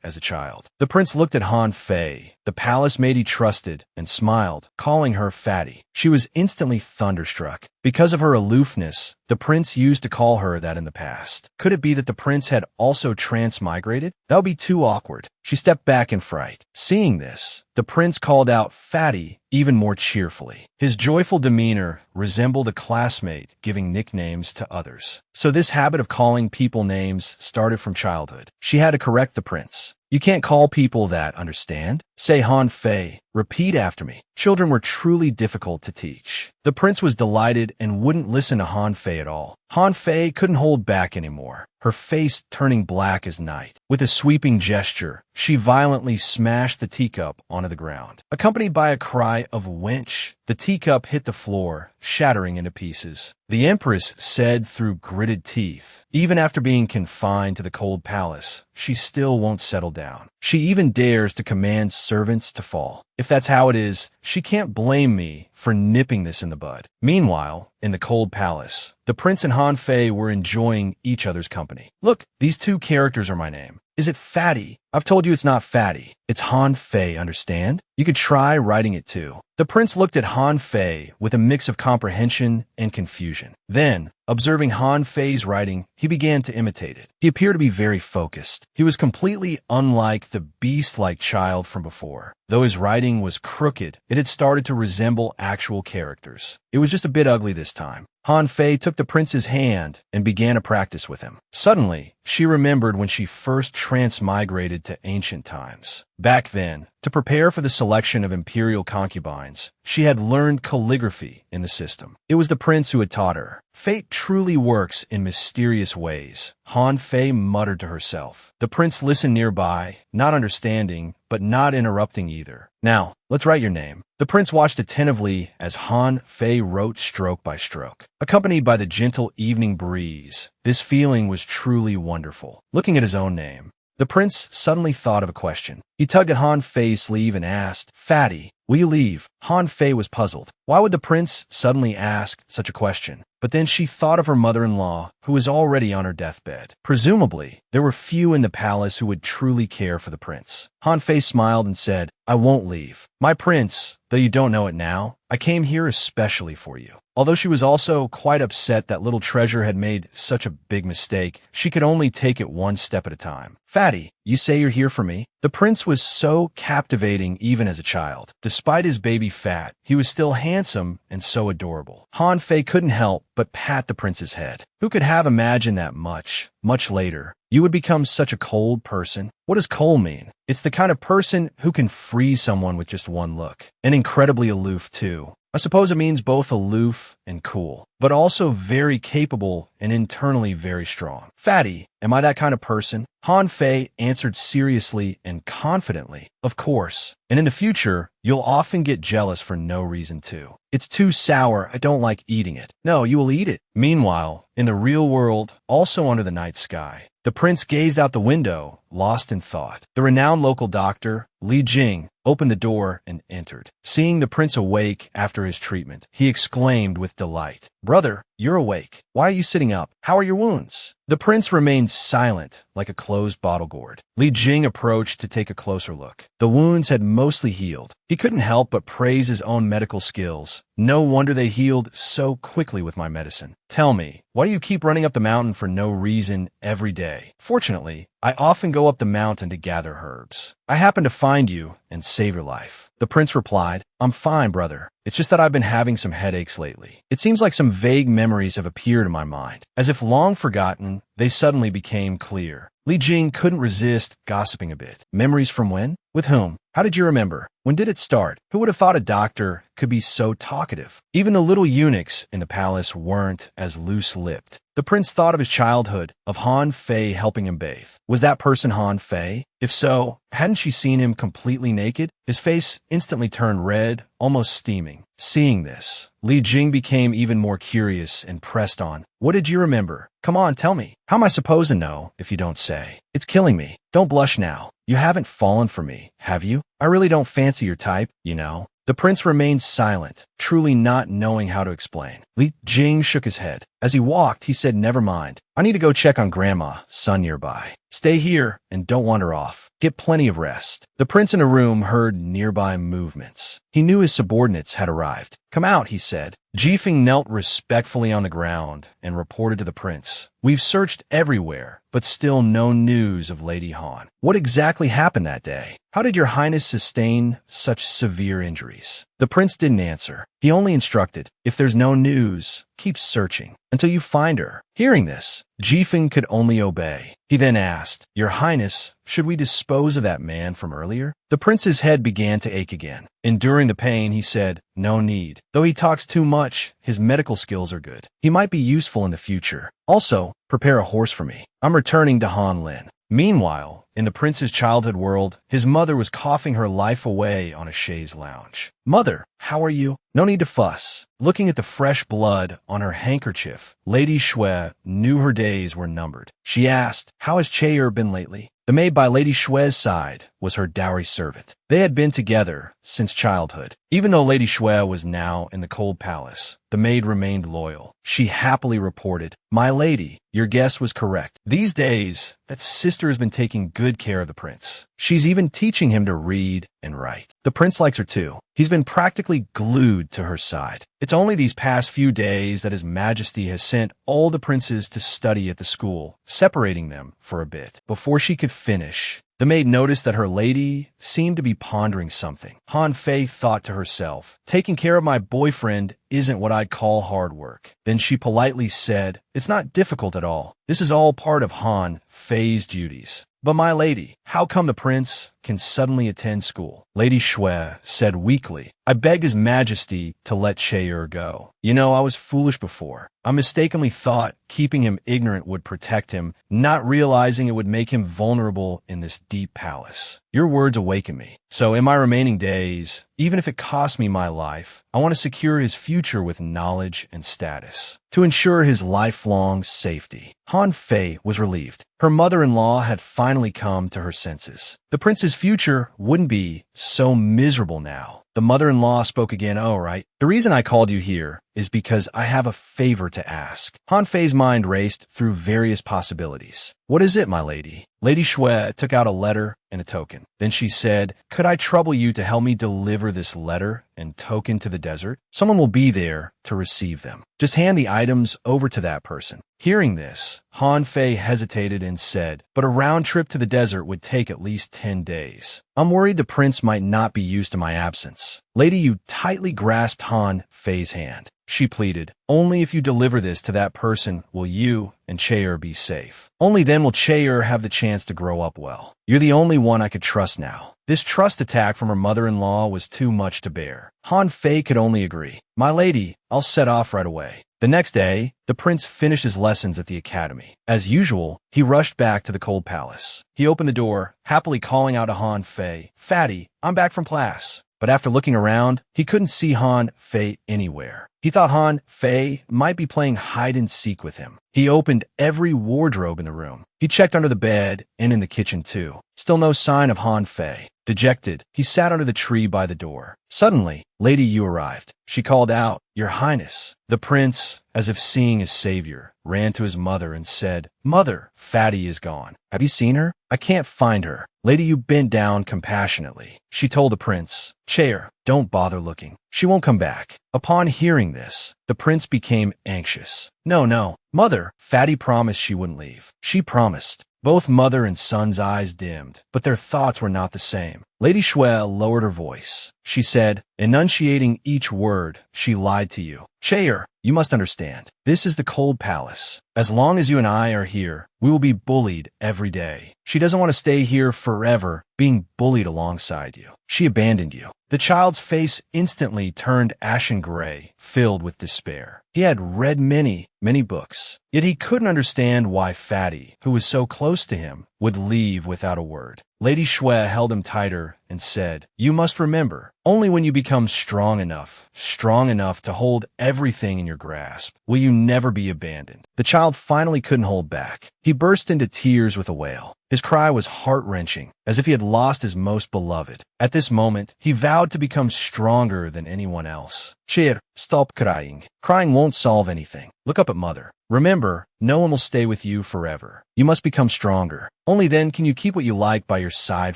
as a child. The prince looked at Han Fei, the palace maid he trusted, and smiled, calling her fatty. She was instantly thunderstruck. Because of her aloofness, the prince used to call her that in the past. Could it be that the prince had also transmigrated? That would be too awkward. She stepped back in fright. Seeing this, the prince called out fatty even more cheerfully. His joyful demeanor resembled a classmate giving nicknames to others. So this habit of calling people names started from childhood. She had to correct the prince. "You can't call people that, understand? Say Han Fei. Repeat after me." Children were truly difficult to teach. The prince was delighted and wouldn't listen to Han Fei at all. Han Fei couldn't hold back anymore, her face turning black as night. With a sweeping gesture, she violently smashed the teacup onto the ground. Accompanied by a cry of "wench," the teacup hit the floor, shattering into pieces. The empress said through gritted teeth, "Even after being confined to the cold palace, she still won't settle down. She even dares to command servants to fall. If that's how it is, she can't blame me for nipping this in the bud." Meanwhile, in the cold palace, the prince and Han Fei were enjoying each other's company. "Look, these two characters are my name. Is it Fatty? I've told you it's not Fatty. It's Han Fei, understand? You could try writing it too." The prince looked at Han Fei with a mix of comprehension and confusion. Then, observing Han Fei's writing, he began to imitate it. He appeared to be very focused. He was completely unlike the beast-like child from before. Though his writing was crooked, it had started to resemble actual characters. It was just a bit ugly this time. Han Fei took the prince's hand and began to practice with him. Suddenly, she remembered when she first transmigrated to ancient times. Back then, to prepare for the selection of imperial concubines, she had learned calligraphy in the system. It was the prince who had taught her. Fate truly works in mysterious ways, Han Fei muttered to herself. The prince listened nearby, not understanding, but not interrupting either. "Now, let's write your name." The prince watched attentively as Han Fei wrote stroke by stroke, accompanied by the gentle evening breeze. This feeling was truly wonderful. Looking at his own name, the prince suddenly thought of a question. He tugged at Han Fei's sleeve and asked, "Fatty, will you leave?" Han Fei was puzzled. Why would the prince suddenly ask such a question? But then she thought of her mother-in-law, who was already on her deathbed. Presumably, there were few in the palace who would truly care for the prince. Han Fei smiled and said, "I won't leave. My prince, though you don't know it now, I came here especially for you." Although she was also quite upset that little treasure had made such a big mistake, she could only take it one step at a time. "Fatty, you say you're here for me?" The prince was so captivating even as a child. Despite his baby fat, he was still handsome and so adorable. Han Fei couldn't help but pat the prince's head. Who could have imagined that much later, you would become such a cold person? What does cold mean? It's the kind of person who can freeze someone with just one look. And incredibly aloof, too. I suppose it means both aloof and cool, but also very capable and internally very strong. "Fatty, am I that kind of person?" Han Fei answered seriously and confidently. "Of course. And in the future, you'll often get jealous for no reason too. It's too sour, I don't like eating it." "No, you will eat it." Meanwhile, in the real world, also under the night sky, the prince gazed out the window, lost in thought. The renowned local doctor, Li Jing, opened the door and entered. Seeing the prince awake after his treatment, he exclaimed with delight, Brother, you're awake. Why are you sitting up? How are your wounds? The prince remained silent, like a closed bottle gourd. Li Jing approached to take a closer look. The wounds had mostly healed. He couldn't help but praise his own medical skills. No wonder they healed so quickly with my medicine. Tell me, why do you keep running up the mountain for no reason every day? Fortunately, I often go up the mountain to gather herbs. I happen to find you and save your life. The prince replied, I'm fine, brother. It's just that I've been having some headaches lately. It seems like some vague memories have appeared in my mind. As if long forgotten, they suddenly became clear. Li Jing couldn't resist gossiping a bit. Memories from when? With whom? How did you remember? When did it start? Who would have thought a doctor could be so talkative? Even the little eunuchs in the palace weren't as loose-lipped. The prince thought of his childhood, of Han Fei helping him bathe. Was that person Han Fei? If so, hadn't she seen him completely naked? His face instantly turned red, almost steaming. Seeing this, Li Jing became even more curious and pressed on. What did you remember? Come on, tell me. How am I supposed to know if you don't say? It's killing me. Don't blush now. You haven't fallen for me, have you? I really don't fancy your type, you know. The prince remained silent, truly not knowing how to explain. Li Jing shook his head. As he walked, he said, never mind. I need to go check on Grandma, son nearby. Stay here and don't wander off. Get plenty of rest. The prince in a room heard nearby movements. He knew his subordinates had arrived. Come out, he said. Jifeng knelt respectfully on the ground and reported to the prince. We've searched everywhere, but still no news of Lady Han. What exactly happened that day? How did your highness sustain such severe injuries? The prince didn't answer. He only instructed, if there's no news, keep searching until you find her. Hearing this, Jifeng could only obey. He then asked, Your Highness, should we dispose of that man from earlier? The prince's head began to ache again. Enduring the pain, he said, No need. Though he talks too much, his medical skills are good. He might be useful in the future. Also, prepare a horse for me. I'm returning to Hanlin. Meanwhile, in the prince's childhood world, his mother was coughing her life away on a chaise lounge. Mother, how are you? No need to fuss. Looking at the fresh blood on her handkerchief, Lady Shui knew her days were numbered. She asked, How has Chair been lately? The maid by Lady Shui's side was her dowry servant. They had been together since childhood. Even though Lady Shui was now in the cold palace, the maid remained loyal. She happily reported, My lady, your guess was correct. These days, that sister has been taking good care of the prince. She's even teaching him to read and write. The prince likes her too. He's been practically glued to her side. It's only these past few days that His Majesty has sent all the princes to study at the school, separating them for a bit. Before she could finish, the maid noticed that her lady seemed to be pondering something. Han Fei thought to herself, taking care of my boyfriend isn't what I'd call hard work. Then she politely said, It's not difficult at all. This is all part of Han Fei's duties. But my lady, how come the prince can suddenly attend school? Lady Shui said weakly, I beg His Majesty to let Chair go. You know, I was foolish before. I mistakenly thought keeping him ignorant would protect him, not realizing it would make him vulnerable in this deep palace. Your words awaken me. So in my remaining days, even if it costs me my life, I want to secure his future with knowledge and status, to ensure his lifelong safety. Han Fei was relieved. Her mother-in-law had finally come to her senses. The prince's future wouldn't be so miserable now. The mother-in-law spoke again. Oh, right. The reason I called you here is because I have a favor to ask. Han Fei's mind raced through various possibilities. What is it, my lady? Lady Shui took out a letter and a token. Then she said, Could I trouble you to help me deliver this letter and token to the desert? Someone will be there to receive them. Just hand the items over to that person. Hearing this, Han Fei hesitated and said, But a round trip to the desert would take at least 10 days. I'm worried the prince might not be used to my absence. Lady Yu tightly grasped Han Fei's hand. She pleaded, Only if you deliver this to that person will you and Chair be safe. Only then will Chair have the chance to grow up well. You're the only one I could trust now. This trust attack from her mother-in-law was too much to bear. Han Fei could only agree. My lady, I'll set off right away. The next day, the prince finished his lessons at the academy. As usual, he rushed back to the cold palace. He opened the door, happily calling out to Han Fei, Fatty, I'm back from class. But after looking around, he couldn't see Han Fei anywhere. He thought Han Fei might be playing hide-and-seek with him. He opened every wardrobe in the room. He checked under the bed and in the kitchen too. Still no sign of Han Fei. Dejected, he sat under the tree by the door. Suddenly, Lady Yu arrived. She called out, "Your Highness." The prince, as if seeing his savior, ran to his mother and said, "Mother, Fatty is gone. Have you seen her? I can't find her." Lady Yu bent down compassionately. She told the prince, "Chair, don't bother looking. She won't come back." Upon hearing this, the prince became anxious. No, mother, Fatty promised she wouldn't leave. She promised. Both mother and son's eyes dimmed, but their thoughts were not the same. Lady Shui lowered her voice. She said, enunciating each word, "She lied to you. Chair, you must understand. This is the Cold Palace. As long as you and I are here, we will be bullied every day. She doesn't want to stay here forever, being bullied alongside you. She abandoned you." The child's face instantly turned ashen gray, filled with despair. He had read many books, yet he couldn't understand why Fatty, who was so close to him, would leave without a word. Lady Shui held him tighter and said, "You must remember, only when you become strong enough to hold everything in your grasp, will you never be abandoned." The child finally couldn't hold back. He burst into tears with a wail. His cry was heart-wrenching, as if he had lost his most beloved. At this moment, he vowed to become stronger than anyone else. "Chair, stop crying. Crying won't solve anything. Look up at mother. Remember, no one will stay with you forever. You must become stronger. Only then can you keep what you like by your side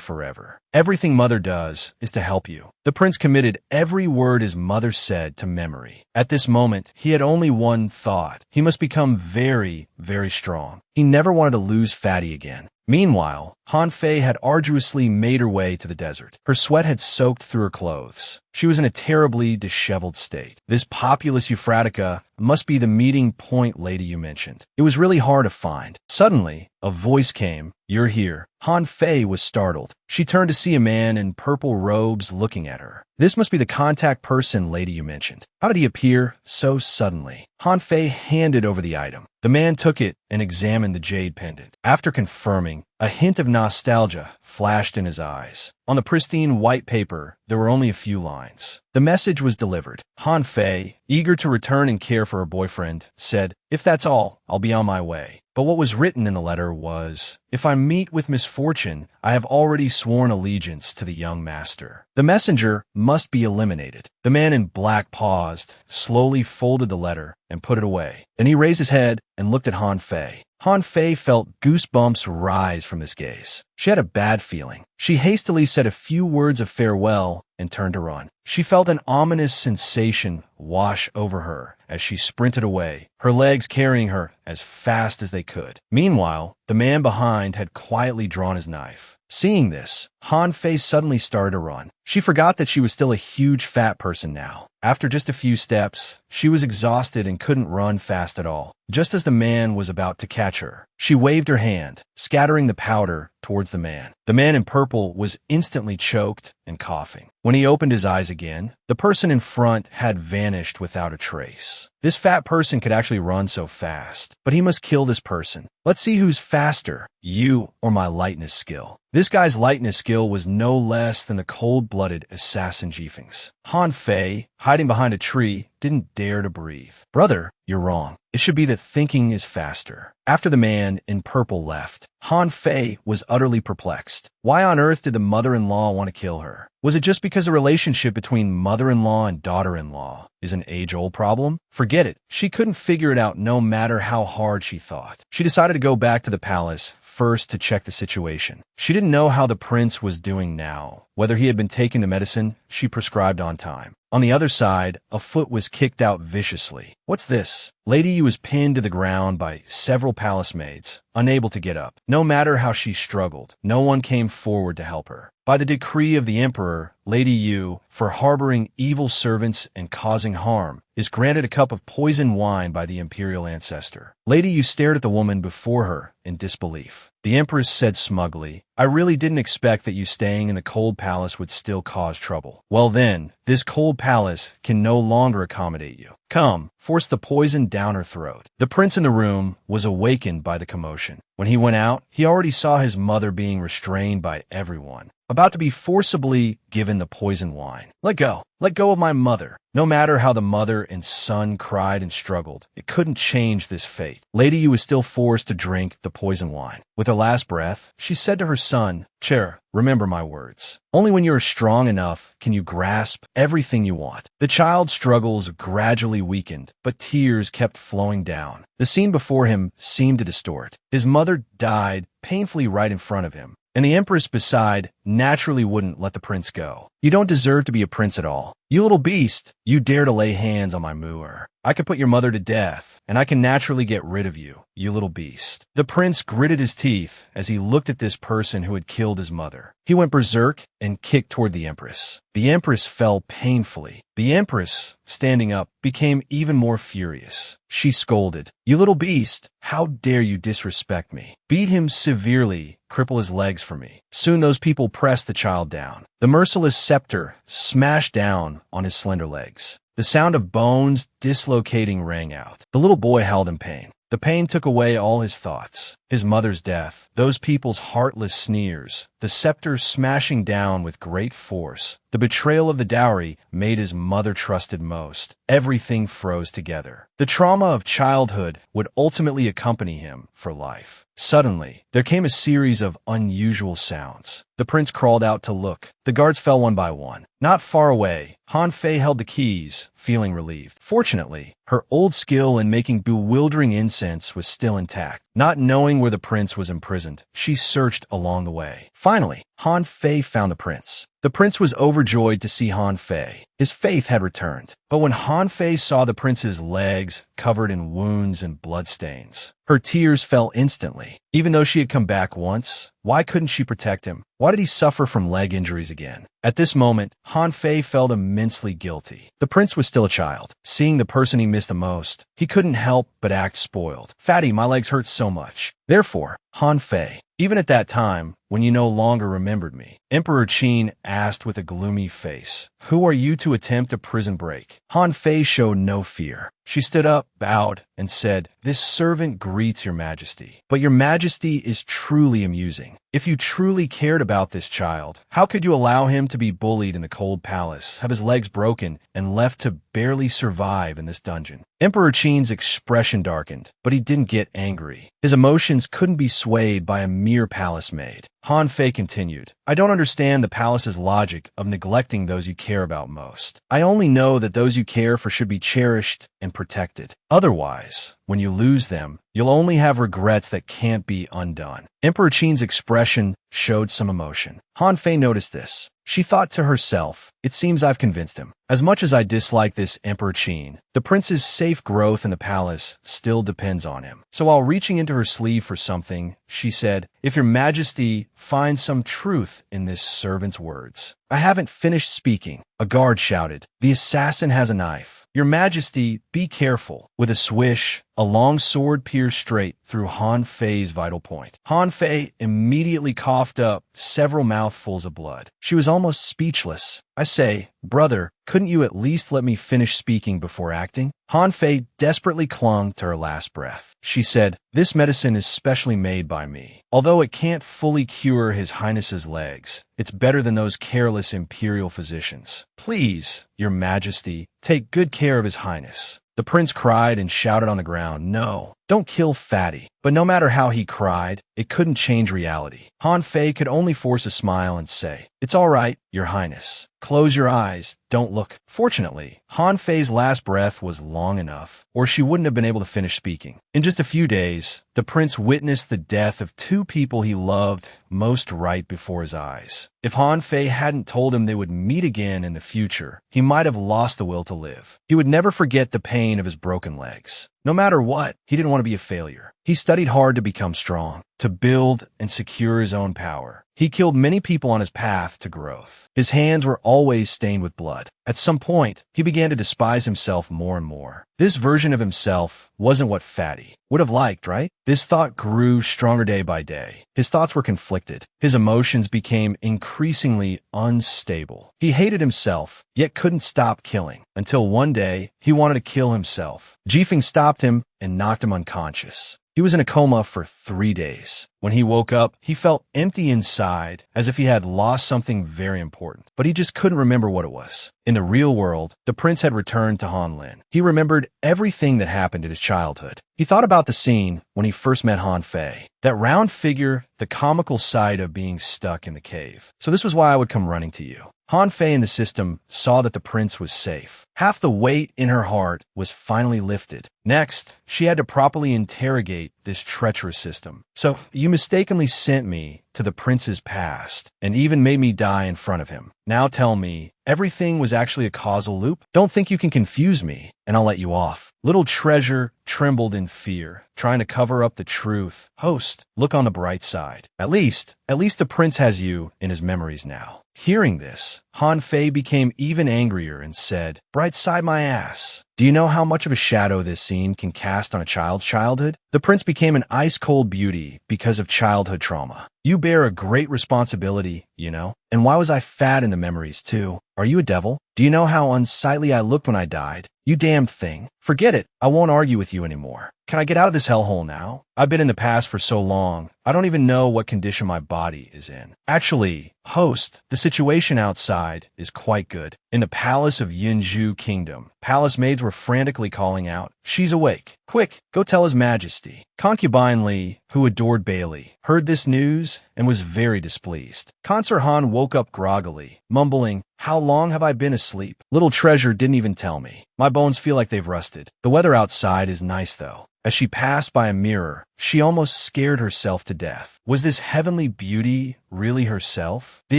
forever. Everything mother does is to help you." The prince committed every word his mother said to memory. At this moment, he had only one thought. He must become very strong. He never wanted to lose Fatty again. Meanwhile, Han Fei had arduously made her way to the desert. Her sweat had soaked through her clothes. She was in a terribly disheveled state. This populous Euphratica must be the meeting point Lady Yu mentioned. It was really hard to find. Suddenly, a voice came. "You're here." Han Fei was startled. She turned to see a man in purple robes looking at her. This must be the contact person Lady Yu mentioned. How did he appear so suddenly? Han Fei handed over the item. The man took it and examined the jade pendant. After confirming, a hint of nostalgia flashed in his eyes. On the pristine white paper, there were only a few lines. The message was delivered. Han Fei, eager to return and care for her boyfriend, said, "If that's all, I'll be on my way." But what was written in the letter was, "If I meet with misfortune, I have already sworn allegiance to the young master." The messenger must be eliminated. The man in black paused, slowly folded the letter, and put it away. Then he raised his head and looked at Han Fei. Han Fei felt goosebumps rise from his gaze. She had a bad feeling. She hastily said a few words of farewell and turned to run. She felt an ominous sensation wash over her as she sprinted away, her legs carrying her as fast as they could. Meanwhile, the man behind had quietly drawn his knife. Seeing this, Han Fei suddenly started to run. She forgot that she was still a huge fat person now. After just a few steps, she was exhausted and couldn't run fast at all. Just as the man was about to catch her, she waved her hand, scattering the powder towards the man. The man in purple was instantly choked and coughing. When he opened his eyes again, the person in front had vanished without a trace. This fat person could actually run so fast, but he must kill this person. Let's see who's faster, you or my lightness skill. This guy's lightness skill was no less than the cold-blooded assassin Jifeng's. Han Fei, hiding behind a tree, didn't dare to breathe. "Brother, you're wrong. It should be that thinking is faster." After the man in purple left, Han Fei was utterly perplexed. Why on earth did the mother-in-law want to kill her? Was it just because the relationship between mother-in-law and daughter-in-law is an age-old problem? Forget it. She couldn't figure it out no matter how hard she thought. She decided to go back to the palace first to check the situation. She didn't know how the prince was doing now, whether he had been taking the medicine she prescribed on time. On the other side, a foot was kicked out viciously. What's this? Lady Yu was pinned to the ground by several palace maids, unable to get up. No matter how she struggled, no one came forward to help her. By the decree of the emperor, Lady Yu, for harboring evil servants and causing harm, is granted a cup of poisoned wine by the imperial ancestor. Lady Yu stared at the woman before her in disbelief. The empress said smugly, "I really didn't expect that you staying in the cold palace would still cause trouble. Well then, this cold palace can no longer accommodate you. Come, force the poison down her throat." The prince in the room was awakened by the commotion. When he went out, he already saw his mother being restrained by everyone. about to be forcibly given the poison wine. Let go. Let go of my mother. No matter how the mother and son cried and struggled, it couldn't change this fate. Lady Yu was still forced to drink the poison wine. With her last breath, she said to her son, Chair, remember my words. Only when you are strong enough can you grasp everything you want. The child's struggles gradually weakened, but tears kept flowing down. The scene before him seemed to distort. His mother died painfully right in front of him, and the empress beside naturally wouldn't let the prince go. You don't deserve to be a prince at all. You little beast, you dare to lay hands on my mooer. I could put your mother to death, and I can naturally get rid of you, you little beast. The prince gritted his teeth as he looked at this person who had killed his mother. He went berserk and kicked toward the empress. The empress fell painfully. The empress, standing up, became even more furious. She scolded, You little beast, how dare you disrespect me? Beat him severely, cripple his legs for me. Soon those people pressed the child down. The merciless scepter smashed down on his slender legs. The sound of bones dislocating rang out. The little boy howled in pain. The pain took away all his thoughts. His mother's death, those people's heartless sneers, the scepter smashing down with great force, the betrayal of the dowry made his mother trusted most. Everything froze together. The trauma of childhood would ultimately accompany him for life. Suddenly, there came a series of unusual sounds. The prince crawled out to look. The guards fell one by one. Not far away, Han Fei held the keys, feeling relieved. Fortunately, her old skill in making bewildering incense was still intact. Not knowing where the prince was imprisoned, she searched along the way. Finally, Han Fei found the prince. The prince was overjoyed to see Han Fei. His faith had returned. But when Han Fei saw the prince's legs covered in wounds and bloodstains, her tears fell instantly. Even though she had come back once, why couldn't she protect him? Why did he suffer from leg injuries again? At this moment, Han Fei felt immensely guilty. The prince was still a child. Seeing the person he missed the most, he couldn't help but act spoiled. Fatty, my legs hurt so much. Therefore, Han Fei, even at that time, when you no longer remembered me, Emperor Qin asked with a gloomy face, Who are you to attempt a prison break? Han Fei showed no fear. She stood up, bowed, and said, This servant greets your majesty. But your majesty is truly amusing. If you truly cared about this child, how could you allow him to be bullied in the cold palace, have his legs broken, and left to barely survive in this dungeon? Emperor Qin's expression darkened, but he didn't get angry. His emotions couldn't be swayed by a mere palace maid. Han Fei continued, I don't understand the palace's logic of neglecting those you care about most. I only know that those you care for should be cherished and protected. Otherwise, when you lose them, you'll only have regrets that can't be undone. Emperor Qin's expression showed some emotion. Han Fei noticed this. She thought to herself, It seems I've convinced him. As much as I dislike this Emperor Qin, the prince's safe growth in the palace still depends on him. So while reaching into her sleeve for something, she said, If your majesty finds some truth in this servant's words. I haven't finished speaking. A guard shouted, The assassin has a knife. Your majesty, be careful. With a swish, a long sword pierced straight through Han Fei's vital point. Han Fei immediately coughed up several mouthfuls of blood. She was almost speechless. I say, brother, couldn't you at least let me finish speaking before acting? Han Fei desperately clung to her last breath. She said, This medicine is specially made by me. Although it can't fully cure His Highness's legs, it's better than those careless imperial physicians. Please, your majesty, take good care of His Highness. The prince cried and shouted on the ground, No, don't kill Fatty. But no matter how he cried, it couldn't change reality. Han Fei could only force a smile and say, It's all right, your highness. Close your eyes, don't look. Fortunately, Han Fei's last breath was long enough, or she wouldn't have been able to finish speaking. In just a few days, the prince witnessed the death of two people he loved most right before his eyes. If Han Fei hadn't told him they would meet again in the future, he might have lost the will to live. He would never forget the pain of his broken legs. No matter what, he didn't want to be a failure. He studied hard to become strong, to build and secure his own power. He killed many people on his path to growth. His hands were always stained with blood. At some point, he began to despise himself more and more. This version of himself wasn't what Fatty would have liked, right? This thought grew stronger day by day. His thoughts were conflicted. His emotions became increasingly unstable. He hated himself, yet couldn't stop killing, until one day, he wanted to kill himself. Jifeng stopped him and knocked him unconscious. He He was in a coma for 3 days. When he woke up, he felt empty inside, as if he had lost something very important, but he just couldn't remember what it was. In the real world, the prince had returned to Hanlin. He remembered everything that happened in his childhood. He thought about the scene when he first met Han Fei. That round figure, the comical sight of being stuck in the cave. So this was why I would come running to you. Han Fei in the system saw that the prince was safe. Half the weight in her heart was finally lifted. Next, she had to properly interrogate this treacherous system. So, you mistakenly sent me to the prince's past and even made me die in front of him. Now tell me, everything was actually a causal loop? Don't think you can confuse me, and I'll let you off. Little Treasure trembled in fear, trying to cover up the truth. Host, look on the bright side. At least the prince has you in his memories now. Hearing this, Han Fei became even angrier and said, "Bright side my ass. Do you know how much of a shadow this scene can cast on a child's childhood? The prince became an ice-cold beauty because of childhood trauma. You bear a great responsibility, you know? And why was I fat in the memories, too? Are you a devil? Do you know how unsightly I looked when I died? You damned thing. Forget it. I won't argue with you anymore. Can I get out of this hellhole now? I've been in the past for so long, I don't even know what condition my body is in. Actually, host, the situation outside is quite good. In the palace of Yinzhu Kingdom, palace maids were frantically calling out, 'She's awake. Quick, go tell his majesty.' Concubine Li, who adored Bailey, heard this news and was very displeased. Consort Han woke up groggily, mumbling, 'How long have I been asleep? Little Treasure didn't even tell me. My bones feel like they've rusted. The weather outside is nice, though.' As she passed by a mirror, she almost scared herself to death. Was this heavenly beauty really herself? The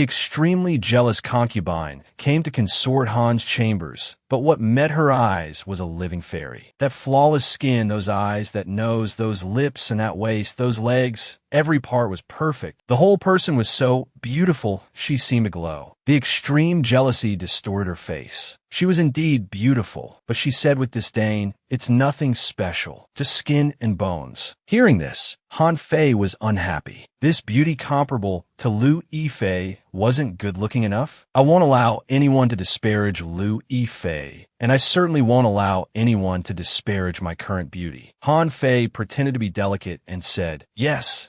extremely jealous concubine came to consort Han's chambers, but what met her eyes was a living fairy. That flawless skin, those eyes, that nose, those lips, and that waist, those legs, every part was perfect. The whole person was so beautiful, she seemed to glow. The extreme jealousy distorted her face. She was indeed beautiful, but she said with disdain, 'It's nothing special, just skin and bones.' Hearing this, Han Fei was unhappy. This beauty comparable to Liu Yifei wasn't good-looking enough. I won't allow anyone to disparage Liu Yifei, and I certainly won't allow anyone to disparage my current beauty. Han Fei pretended to be delicate and said, Yes,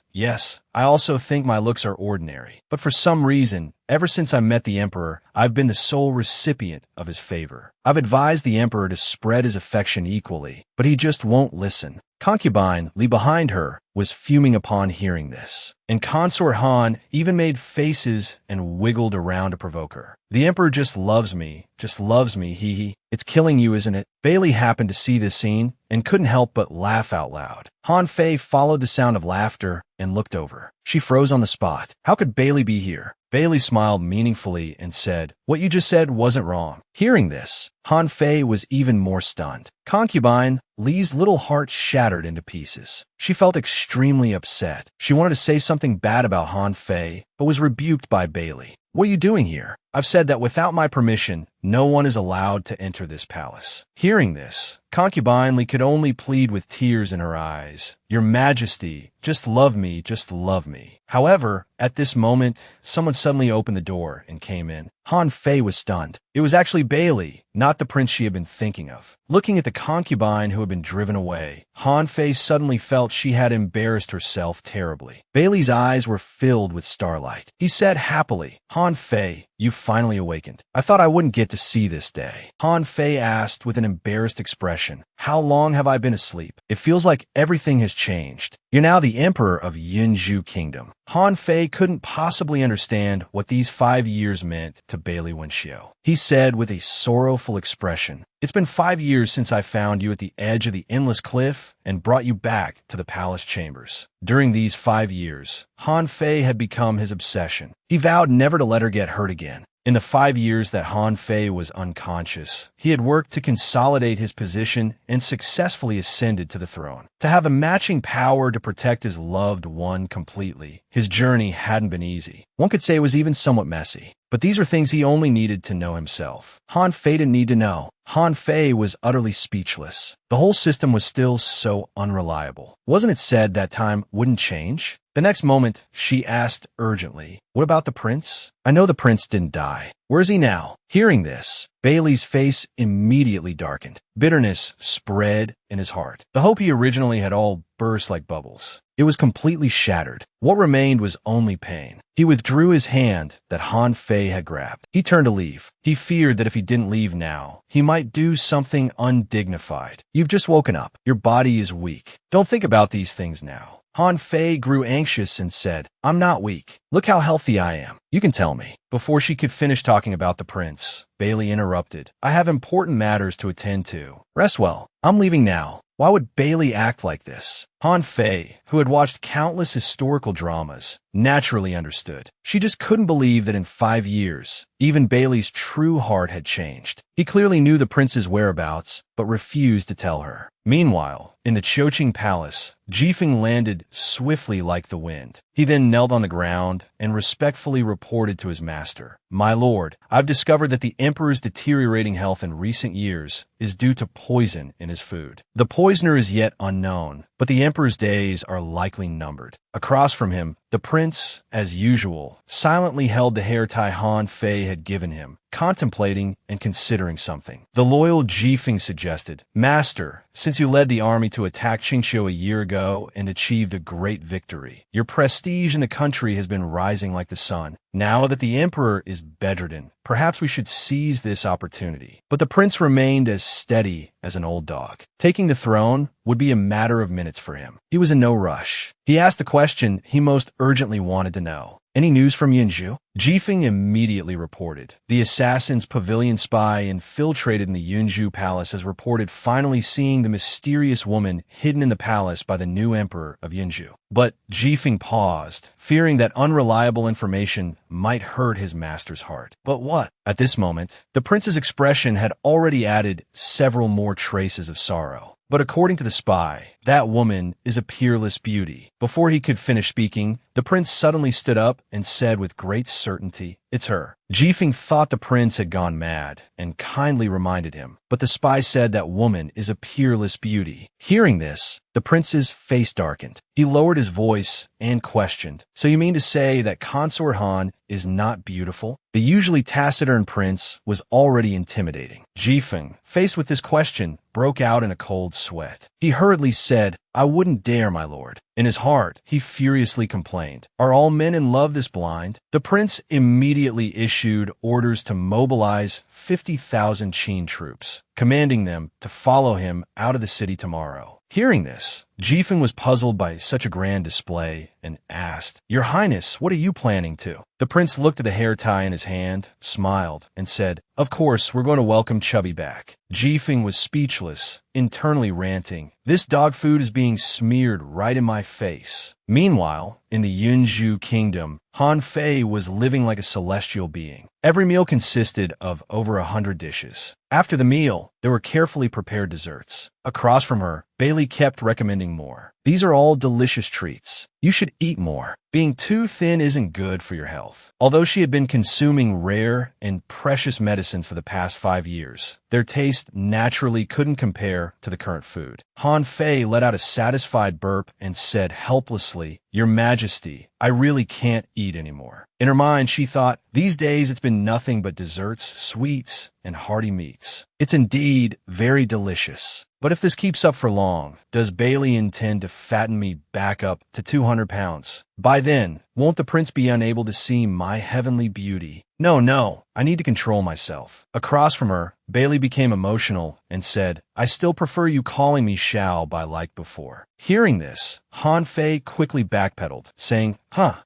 I also think my looks are ordinary. But for some reason, ever since I met the Emperor, I've been the sole recipient of his favor. I've advised the Emperor to spread his affection equally, but he just won't listen." Concubine Li behind her was fuming upon hearing this, and Consort Han even made faces and wiggled around to provoke her. "The Emperor just loves me, hee hee. It's killing you, isn't it?" Bailey happened to see this scene and couldn't help but laugh out loud. Han Fei followed the sound of laughter and looked over. She froze on the spot. How could Bailey be here? Bailey smiled meaningfully and said, "What you just said wasn't wrong." Hearing this, Han Fei was even more stunned. Concubine Li's little heart shattered into pieces. She felt extremely upset. She wanted to say something bad about Han Fei, but was rebuked by Bailey. "What are you doing here? I've said that without my permission, no one is allowed to enter this palace." Hearing this, Concubine Li could only plead with tears in her eyes, "Your Majesty, just love me, just love me." However, at this moment, someone suddenly opened the door and came in. Han Fei was stunned. It was actually Bailey, not the prince she had been thinking of. Looking at the concubine who had been driven away, Han Fei suddenly felt she had embarrassed herself terribly. Bailey's eyes were filled with starlight. He said happily, "Han Fei, you've finally awakened. I thought I wouldn't get to see this day." Han Fei asked with an embarrassed expression, "How long have I been asleep? It feels like everything has changed. You're now the Emperor of Yinzhu Kingdom." Han Fei couldn't possibly understand what these 5 years meant to Bailey Wenxiu. He said with a sorrowful expression, "It's been 5 years since I found you at the edge of the endless cliff and brought you back to the palace chambers." During these 5 years, Han Fei had become his obsession. He vowed never to let her get hurt again. In the 5 years that Han Fei was unconscious, he had worked to consolidate his position and successfully ascended to the throne. To have a matching power to protect his loved one completely, his journey hadn't been easy. One could say it was even somewhat messy. But these are things he only needed to know himself. Han Fei didn't need to know. Han Fei was utterly speechless. The whole system was still so unreliable. Wasn't it said that time wouldn't change? The next moment, she asked urgently, "What about the prince? I know the prince didn't die. Where is he now?" Hearing this, Bailey's face immediately darkened. Bitterness spread in his heart. The hope he originally had all burst like bubbles. It was completely shattered. What remained was only pain. He withdrew his hand that Han Fei had grabbed. He turned to leave. He feared that if he didn't leave now, he might do something undignified. "You've just woken up. Your body is weak. Don't think about these things now." Han Fei grew anxious and said, "I'm not weak. Look how healthy I am. You can tell me." Before she could finish talking about the prince, Bailey interrupted. "I have important matters to attend to. Rest well. I'm leaving now." Why would Bailey act like this? Han Fei, who had watched countless historical dramas, naturally understood. She just couldn't believe that in 5 years, even Bailey's true heart had changed. He clearly knew the prince's whereabouts, but refused to tell her. Meanwhile, in the Choqing Palace, Jifeng landed swiftly like the wind. He then knelt on the ground and respectfully reported to his master, "My lord, I've discovered that the emperor's deteriorating health in recent years is due to poison in his food. The poisoner is yet unknown, but the emperor's days are likely numbered." Across from him, the prince, as usual, silently held the hair tie Han Fei had given him, contemplating and considering something. The loyal Jifeng suggested, "Master, since you led the army to attack Qingqiu a year ago and achieved a great victory, your prestige in the country has been rising like the sun. Now that the emperor is bedridden, perhaps we should seize this opportunity." But the prince remained as steady as an old dog. Taking the throne would be a matter of minutes for him. He was in no rush. He asked the question he most urgently wanted to know. "Any news from Yunzhu?" Jifeng immediately reported. The assassin's pavilion spy infiltrated in the Yunzhu palace has reported finally seeing the mysterious woman hidden in the palace by the new emperor of Yunzhu. But Jifeng paused, fearing that unreliable information might hurt his master's heart. But what? At this moment, the prince's expression had already added several more traces of sorrow. "But according to the spy, that woman is a peerless beauty." Before he could finish speaking, the prince suddenly stood up and said with great certainty, "It's her." Jifeng thought the prince had gone mad and kindly reminded him, but the spy said that woman is a peerless beauty. Hearing this, the prince's face darkened. He lowered his voice and questioned, "So you mean to say that Consort Han is not beautiful?" The usually taciturn prince was already intimidating. Jifeng, faced with this question, broke out in a cold sweat. He hurriedly said, "I wouldn't dare, my lord." In his heart, he furiously complained, "Are all men in love this blind?" The prince immediately issued orders to mobilize 50,000 Qin troops, commanding them to follow him out of the city tomorrow. Hearing this, Jifeng was puzzled by such a grand display and asked, "Your Highness, what are you planning to?" The prince looked at the hair tie in his hand, smiled, and said, "Of course, we're going to welcome Chubby back." Jifeng was speechless, internally ranting, "This dog food is being smeared right in my face." Meanwhile, in the Yunzhu kingdom, Han Fei was living like a celestial being. Every meal consisted of over 100 dishes. After the meal, there were carefully prepared desserts. Across from her, Bailey kept recommending more. "These are all delicious treats. You should eat more. Being too thin isn't good for your health." Although she had been consuming rare and precious medicines for the past 5 years, their taste naturally couldn't compare to the current food. Han Fei let out a satisfied burp and said helplessly, "Your Majesty, I really can't eat anymore." In her mind, she thought, "These days it's been nothing but desserts, sweets, and hearty meats. It's indeed very delicious. But if this keeps up for long, does Bailey intend to fatten me back up to 200 pounds? By then, won't the prince be unable to see my heavenly beauty? No, I need to control myself." Across from her, Bailey became emotional and said, "I still prefer you calling me Xiao by like before." Hearing this, Han Fei quickly backpedaled, saying,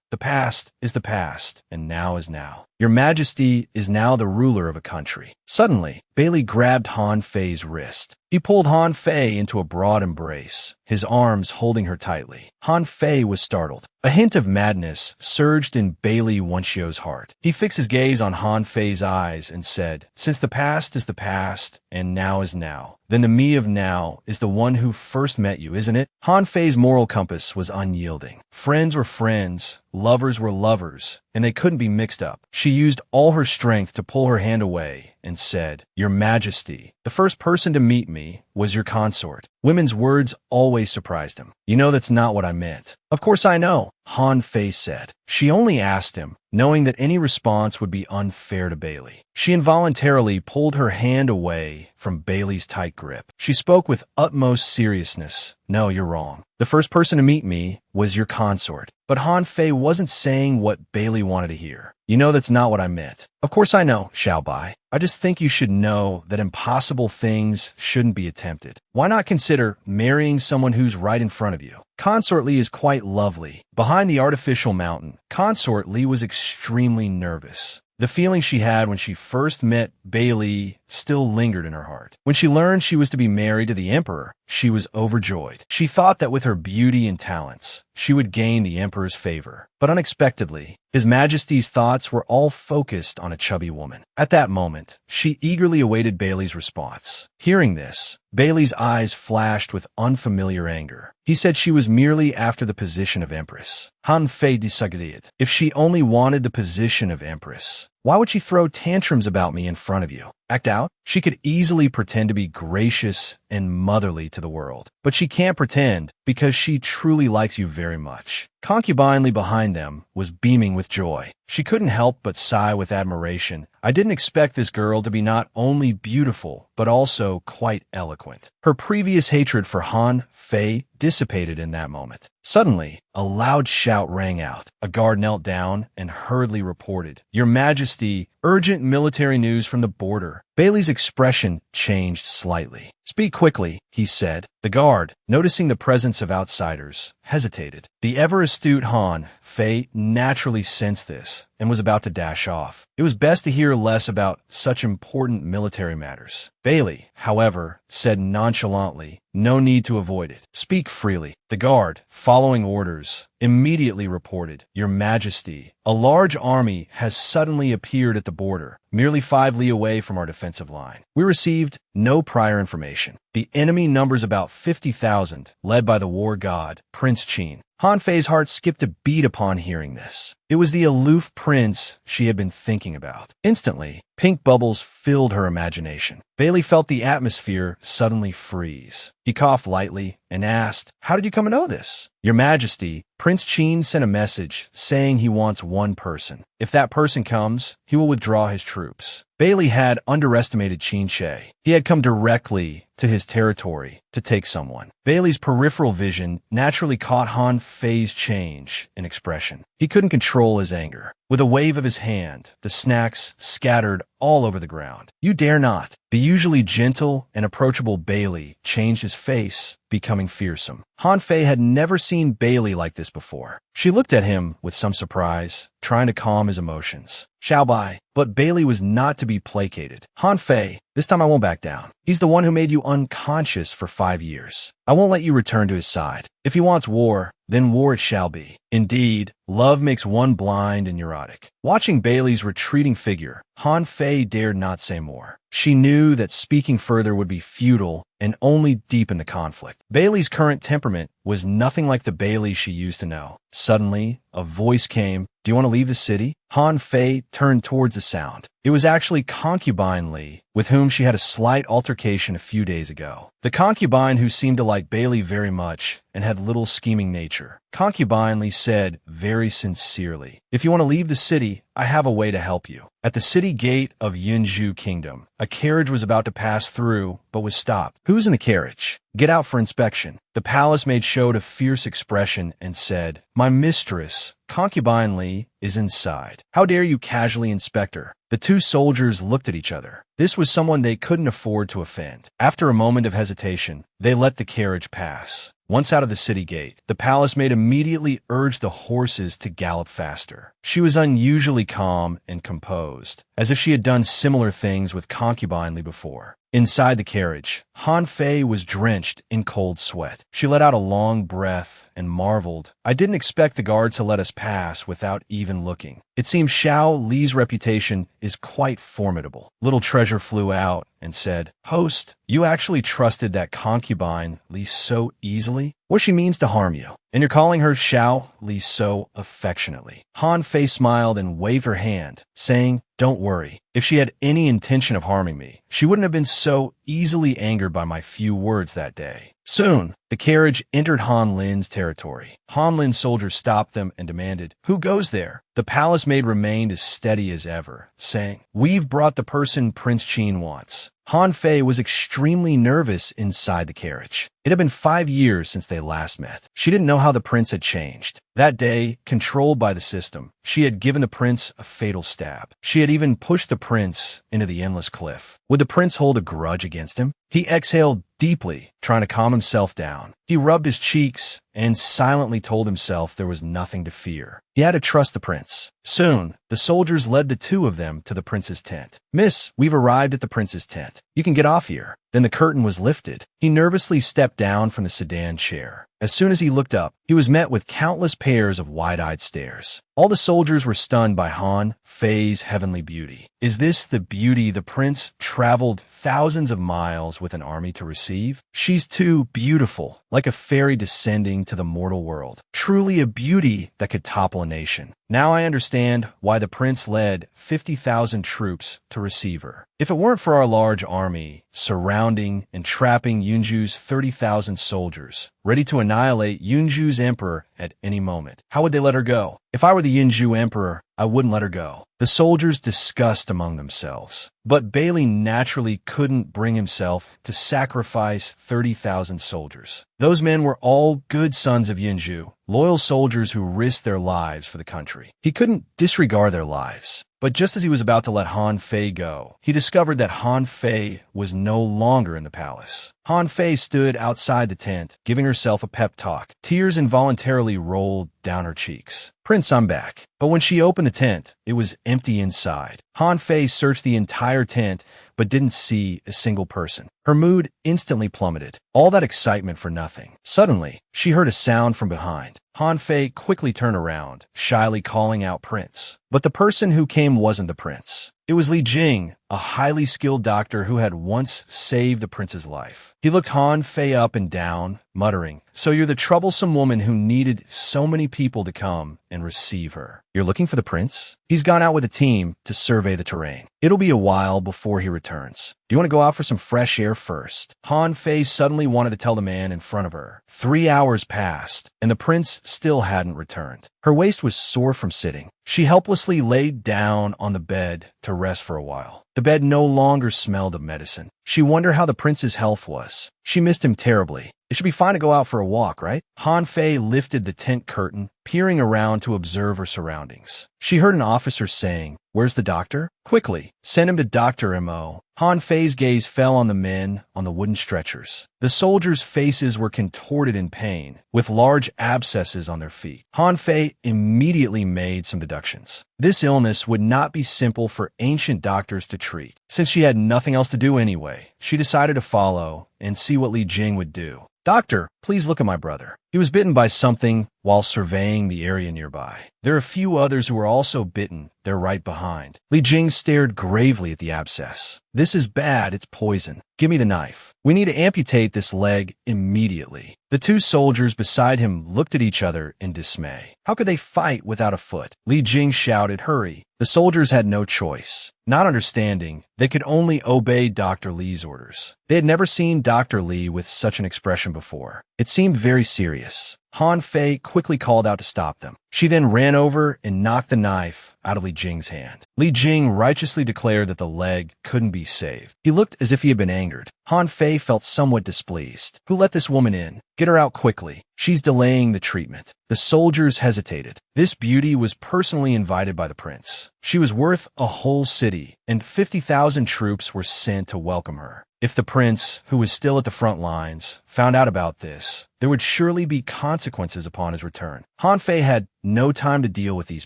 The past is the past, and now is now. Your Majesty is now the ruler of a country." Suddenly, Bailey grabbed Han Fei's wrist. He pulled Han Fei into a broad embrace, his arms holding her tightly. Han Fei was startled. A hint of madness surged in Bailey Wunxio's heart. He fixed his gaze on Han Fei's eyes and said, "Since the past is the past, and now is now. Then the me of now is the one who first met you, isn't it? Han Fei's moral compass was unyielding. Friends were friends, lovers were lovers, and they couldn't be mixed up. She used all her strength to pull her hand away and said, "Your Majesty, the first person to meet me was your consort." Women's words always surprised him. "You know that's not what I meant." "Of course I know," Han Fei said. She only asked him, knowing that any response would be unfair to Bailey. She involuntarily pulled her hand away from Bailey's tight grip. She spoke with utmost seriousness. "No, you're wrong. The first person to meet me was your consort." But Han Fei wasn't saying what Bailey wanted to hear. "You know that's not what I meant." "Of course I know, Xiao Bai. I just think you should know that impossible things shouldn't be attempted. Why not consider marrying someone who's right in front of you?" Consort Li is quite lovely. Behind the artificial mountain, Consort Li was extremely nervous. The feeling she had when she first met Bailey still lingered in her heart. When she learned she was to be married to the emperor, she was overjoyed. She thought that with her beauty and talents, she would gain the emperor's favor. But unexpectedly, His Majesty's thoughts were all focused on a chubby woman. At that moment, she eagerly awaited Bailey's response. Hearing this, Bailey's eyes flashed with unfamiliar anger. He said she was merely after the position of empress. Han Fei disagreed. If she only wanted the position of empress, why would she throw tantrums about me in front of you? Act out? She could easily pretend to be gracious and motherly to the world. But she can't pretend because she truly likes you very much. Concubinely behind them was beaming with joy. She couldn't help but sigh with admiration. I didn't expect this girl to be not only beautiful, but also quite eloquent. Her previous hatred for Han Fei dissipated in that moment. Suddenly, a loud shout rang out. A guard knelt down and hurriedly reported, "Your Majesty, urgent military news from the border." Bailey's expression changed slightly. "Speak quickly," he said. The guard, noticing the presence of outsiders, hesitated. The ever-astute Han Fei naturally sensed this and was about to dash off. It was best to hear less about such important military matters. Bailey, however, said nonchalantly, "No need to avoid it. Speak freely." The guard, following orders, immediately reported, "Your Majesty, a large army has suddenly appeared at the border, merely 5 li away from our defensive line. We received no prior information. The enemy numbers about 50,000, led by the war god, Prince Qin." Han Fei's heart skipped a beat upon hearing this. It was the aloof prince she had been thinking about. Instantly, pink bubbles filled her imagination. Bailey felt the atmosphere suddenly freeze. He coughed lightly and asked, "How did you come to know this?" "Your Majesty, Prince Qin sent a message saying he wants one person. If that person comes, he will withdraw his troops." Bailey had underestimated Qin Shi. He had come directly to his territory to take someone. Bailey's peripheral vision naturally caught Han Fei's change in expression. He couldn't control his anger. With a wave of his hand, the snacks scattered all over the ground. "You dare not." The usually gentle and approachable Bailey changed his face, becoming fearsome. Han Fei had never seen Bailey like this before. She looked at him with some surprise, trying to calm his emotions. "Xiao Bai." But Bailey was not to be placated. "Han Fei, this time I won't back down. He's the one who made you unconscious for 5 years. I won't let you return to his side. If he wants war, then war it shall be. Indeed, love makes one blind and neurotic." Watching Bailey's retreating figure, Han Fei dared not say more. She knew that speaking further would be futile and only deepen the conflict. Bailey's current temperament was nothing like the Bailey she used to know. Suddenly, a voice came, "Do you want to leave the city?" Han Fei turned towards the sound. It was actually Concubine Li, with whom she had a slight altercation a few days ago. The concubine who seemed to like Bailey very much and had little scheming nature. Concubine Li said very sincerely, "If you want to leave the city, I have a way to help you." At the city gate of Yunzhu Kingdom, a carriage was about to pass through, but was stopped. "Who's in the carriage? Get out for inspection." The palace maid showed a fierce expression and said, "My mistress, Concubine Li, is inside. How dare you casually inspect her?" The two soldiers looked at each other. This was someone they couldn't afford to offend. After a moment of hesitation, they let the carriage pass. Once out of the city gate, the palace maid immediately urged the horses to gallop faster. She was unusually calm and composed, as if she had done similar things with Concubine Li before. Inside the carriage, Han Fei was drenched in cold sweat. She let out a long breath and marveled. I didn't expect the guards to let us pass without even looking. It seems Xiao Li's reputation is quite formidable. Little Treasure flew out and said, "Host, you actually trusted that concubine Li so easily? What she means to harm you. And you're calling her Xiao Li so affectionately." Han Fei smiled and waved her hand, saying, "Don't worry. If she had any intention of harming me, she wouldn't have been so easily angered by my few words that day." Soon, the carriage entered Han Lin's territory. Han Lin's soldiers stopped them and demanded, "Who goes there?" The palace maid remained as steady as ever, saying, "We've brought the person Prince Qin wants." Han Fei was extremely nervous inside the carriage. It had been 5 years since they last met. She didn't know how the prince had changed. That day, controlled by the system, she had given the prince a fatal stab. She had even pushed the prince into the endless cliff. Would the prince hold a grudge against him? He exhaled deeply, trying to calm himself down. He rubbed his cheeks and silently told himself there was nothing to fear. He had to trust the prince. Soon, the soldiers led the two of them to the prince's tent. "Miss, we've arrived at the prince's tent. You can get off here." Then the curtain was lifted. He nervously stepped down from the sedan chair. As soon as he looked up, he was met with countless pairs of wide-eyed stares. All the soldiers were stunned by Han Fei's heavenly beauty. Is this the beauty the prince traveled thousands of miles with an army to receive? She's too beautiful, like a fairy descending to the mortal world. Truly a beauty that could topple a nation. Now I understand why the prince led 50,000 troops to receive her. If it weren't for our large army surrounding and trapping Yunju's 30,000 soldiers, ready to annihilate Yunju's emperor at any moment, how would they let her go? If I were the Yunju emperor, I wouldn't let her go. The soldiers discussed among themselves. But Bailey naturally couldn't bring himself to sacrifice 30,000 soldiers. Those men were all good sons of Yunju, loyal soldiers who risked their lives for the country. He couldn't disregard their lives. But just as he was about to let Han Fei go, he discovered that Han Fei was no longer in the palace. Han Fei stood outside the tent, giving herself a pep talk. Tears involuntarily rolled down her cheeks. "Prince, I'm back." But when she opened the tent, it was empty inside. Han Fei searched the entire tent, but didn't see a single person. Her mood instantly plummeted. All that excitement for nothing. Suddenly, she heard a sound from behind. Han Fei quickly turned around, shyly calling out "Prince." But the person who came wasn't the prince. It was Li Jing, a highly skilled doctor who had once saved the prince's life. He looked Han Fei up and down, muttering, "So you're the troublesome woman who needed so many people to come and receive her. You're looking for the prince? He's gone out with a team to survey the terrain. It'll be a while before he returns. Do you want to go out for some fresh air first?" Han Fei suddenly wanted to tell the man in front of her. 3 hours passed, and the prince still hadn't returned. Her waist was sore from sitting. She helplessly laid down on the bed to rest for a while. The bed no longer smelled of medicine. She wondered how the prince's health was. She missed him terribly. It should be fine to go out for a walk, right? Han Fei lifted the tent curtain, peering around to observe her surroundings. She heard an officer saying, "Where's the doctor?" "Quickly, send him to Dr. M.O." Han Fei's gaze fell on the men on the wooden stretchers. The soldiers' faces were contorted in pain, with large abscesses on their feet. Han Fei immediately made some deductions. This illness would not be simple for ancient doctors to treat. Since she had nothing else to do anyway, she decided to follow and see what Li Jing would do. "Doctor, please look at my brother. He was bitten by something while surveying the area nearby. There are a few others who are also bitten. They're right behind." Li Jing stared gravely at the abscess. "This is bad. It's poison. Give me the knife. We need to amputate this leg immediately." The two soldiers beside him looked at each other in dismay. How could they fight without a foot? Li Jing shouted, "Hurry." The soldiers had no choice. Not understanding, they could only obey Dr. Li's orders. They had never seen Dr. Li with such an expression before. It seemed very serious. Han Fei quickly called out to stop them. She then ran over and knocked the knife out of Li Jing's hand. Li Jing righteously declared that the leg couldn't be saved. He looked as if he had been angered. Han Fei felt somewhat displeased. "Who let this woman in? Get her out quickly. She's delaying the treatment." The soldiers hesitated. This beauty was personally invited by the prince. She was worth a whole city, and 50,000 troops were sent to welcome her. If the prince, who was still at the front lines, found out about this, there would surely be consequences upon his return. Han Fei had no time to deal with these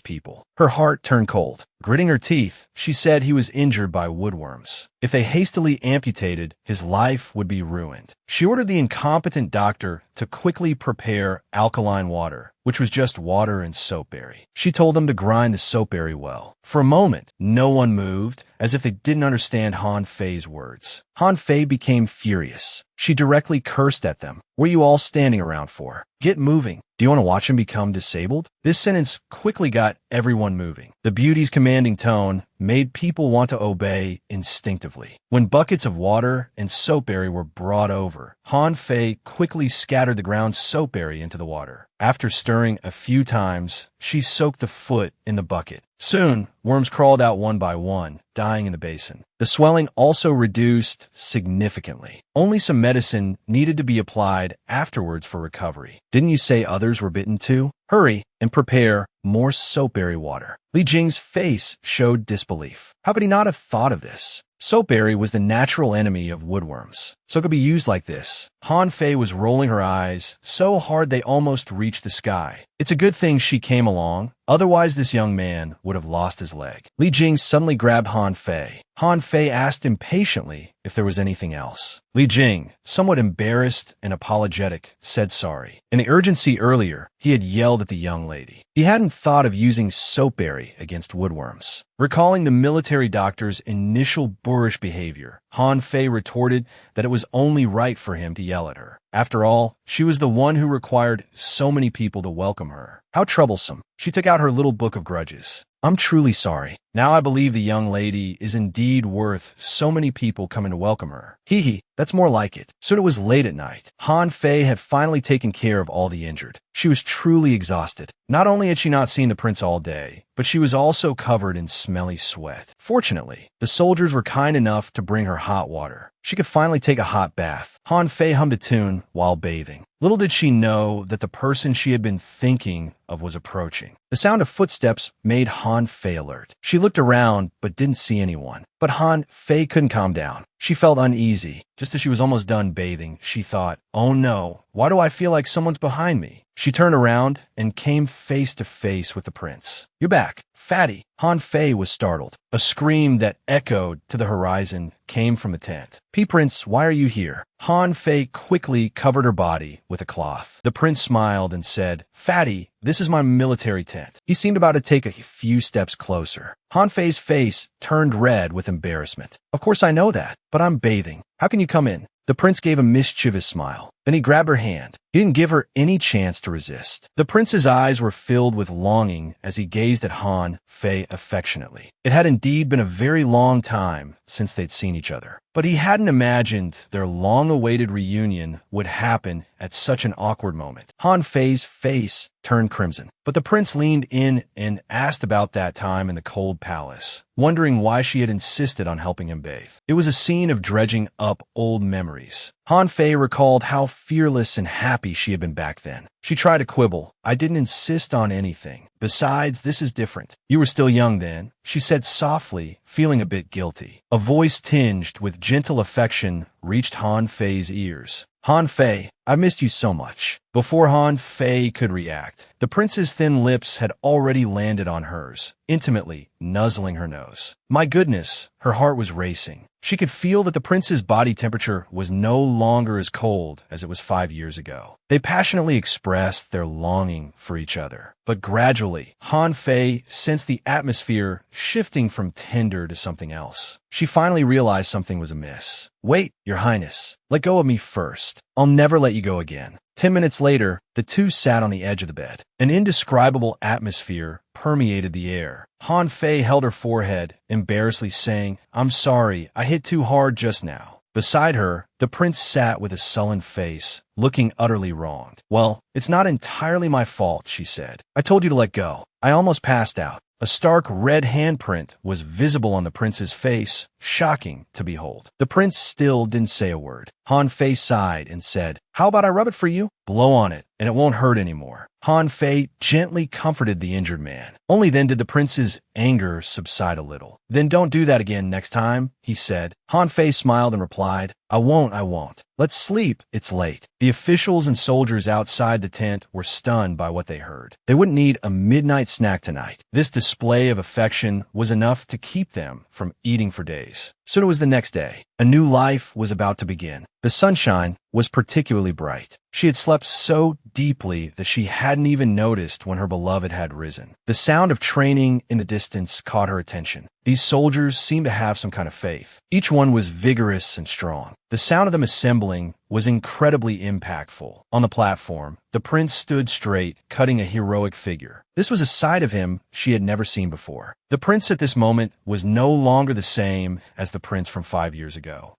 people. Her heart turned cold. Gritting her teeth, she said he was injured by woodworms. If they hastily amputated, his life would be ruined. She ordered the incompetent doctor to quickly prepare alkaline water, which was just water and soapberry. She told them to grind the soapberry well. For a moment, no one moved, as if they didn't understand Han Fei's words. Han Fei became furious. She directly cursed at them. "What are you all standing around for? Get moving. Do you want to watch him become disabled?" This sentence quickly got everyone moving. The beauty's commanding tone made people want to obey instinctively. When buckets of water and soapberry were brought over, Han Fei quickly scattered the ground soapberry into the water. After stirring a few times, she soaked the foot in the bucket. Soon, worms crawled out one by one, dying in the basin. The swelling also reduced significantly. Only some medicine needed to be applied afterwards for recovery. "Didn't you say others were bitten too? Hurry and prepare more soapberry water." Li Jing's face showed disbelief. How could he not have thought of this? Soapberry was the natural enemy of woodworms, so it could be used like this. Han Fei was rolling her eyes so hard they almost reached the sky. It's a good thing she came along, otherwise this young man would have lost his leg. Li Jing suddenly grabbed Han Fei. Han Fei asked impatiently if there was anything else. Li Jing, somewhat embarrassed and apologetic, said sorry. In the urgency earlier, he had yelled at the young lady. He hadn't thought of using soapberry against woodworms. Recalling the military doctor's initial boorish behavior, Han Fei retorted that it was only right for him to yell at her. After all, she was the one who required so many people to welcome her. How troublesome. She took out her little book of grudges. "I'm truly sorry. Now I believe the young lady is indeed worth so many people coming to welcome her. Hee hee, that's more like it." Soon it was late at night. Han Fei had finally taken care of all the injured. She was truly exhausted. Not only had she not seen the prince all day, but she was also covered in smelly sweat. Fortunately, the soldiers were kind enough to bring her hot water. She could finally take a hot bath. Han Fei hummed a tune while bathing. Little did she know that the person she had been thinking of was approaching. The sound of footsteps made Han Fei alert. She looked around but didn't see anyone. But Han Fei couldn't calm down. She felt uneasy. Just as she was almost done bathing, she thought, "Oh no, why do I feel like someone's behind me?" She turned around and came face to face with the prince. "You're back, fatty." Han Fei was startled. A scream that echoed to the horizon came from the tent. "Prince, why are you here?" Han Fei quickly covered her body with a cloth. The prince smiled and said, "Fatty, this is my military tent." He seemed about to take a few steps closer. Han Fei's face turned red with embarrassment. "Of course I know that, but I'm bathing. How can you come in?" The prince gave a mischievous smile. Then he grabbed her hand. He didn't give her any chance to resist. The prince's eyes were filled with longing as he gazed at Han Fei affectionately. It had indeed been a very long time since they'd seen each other. But he hadn't imagined their long-awaited reunion would happen at such an awkward moment. Han Fei's face turned crimson. But the prince leaned in and asked about that time in the cold palace, wondering why she had insisted on helping him bathe. It was a scene of dredging up old memories. Han Fei recalled how fearless and happy she had been back then. She tried to quibble. "I didn't insist on anything. Besides, this is different. You were still young then," she said softly, feeling a bit guilty. A voice tinged with gentle affection reached Han Fei's ears. "Han Fei, I missed you so much." Before Han Fei could react, the prince's thin lips had already landed on hers, intimately nuzzling her nose. My goodness, her heart was racing. She could feel that the prince's body temperature was no longer as cold as it was 5 years ago. They passionately expressed their longing for each other. But gradually, Han Fei sensed the atmosphere shifting from tender to something else. She finally realized something was amiss. "Wait, Your Highness. Let go of me first. I'll never let you go again." 10 minutes later, the two sat on the edge of the bed. An indescribable atmosphere permeated the air. Han Fei held her forehead, embarrassedly saying, "I'm sorry, I hit too hard just now." Beside her, the prince sat with a sullen face, looking utterly wronged. "Well, it's not entirely my fault," she said. "I told you to let go. I almost passed out." A stark red handprint was visible on the prince's face, shocking to behold. The prince still didn't say a word. Han Fei sighed and said, "How about I rub it for you? Blow on it, and it won't hurt anymore." Han Fei gently comforted the injured man. Only then did the prince's anger subside a little. "Then don't do that again next time," he said. Han Fei smiled and replied, I won't. Let's sleep, it's late." The officials and soldiers outside the tent were stunned by what they heard. They wouldn't need a midnight snack tonight. This display of affection was enough to keep them from eating for days. Soon it was the next day. A new life was about to begin. The sunshine was particularly bright. She had slept so deeply that she hadn't even noticed when her beloved had risen. The sound of training in the distance caught her attention. These soldiers seemed to have some kind of faith. Each one was vigorous and strong. The sound of them assembling was incredibly impactful. On the platform, the prince stood straight, cutting a heroic figure. This was a side of him she had never seen before. The prince at this moment was no longer the same as the prince from 5 years ago.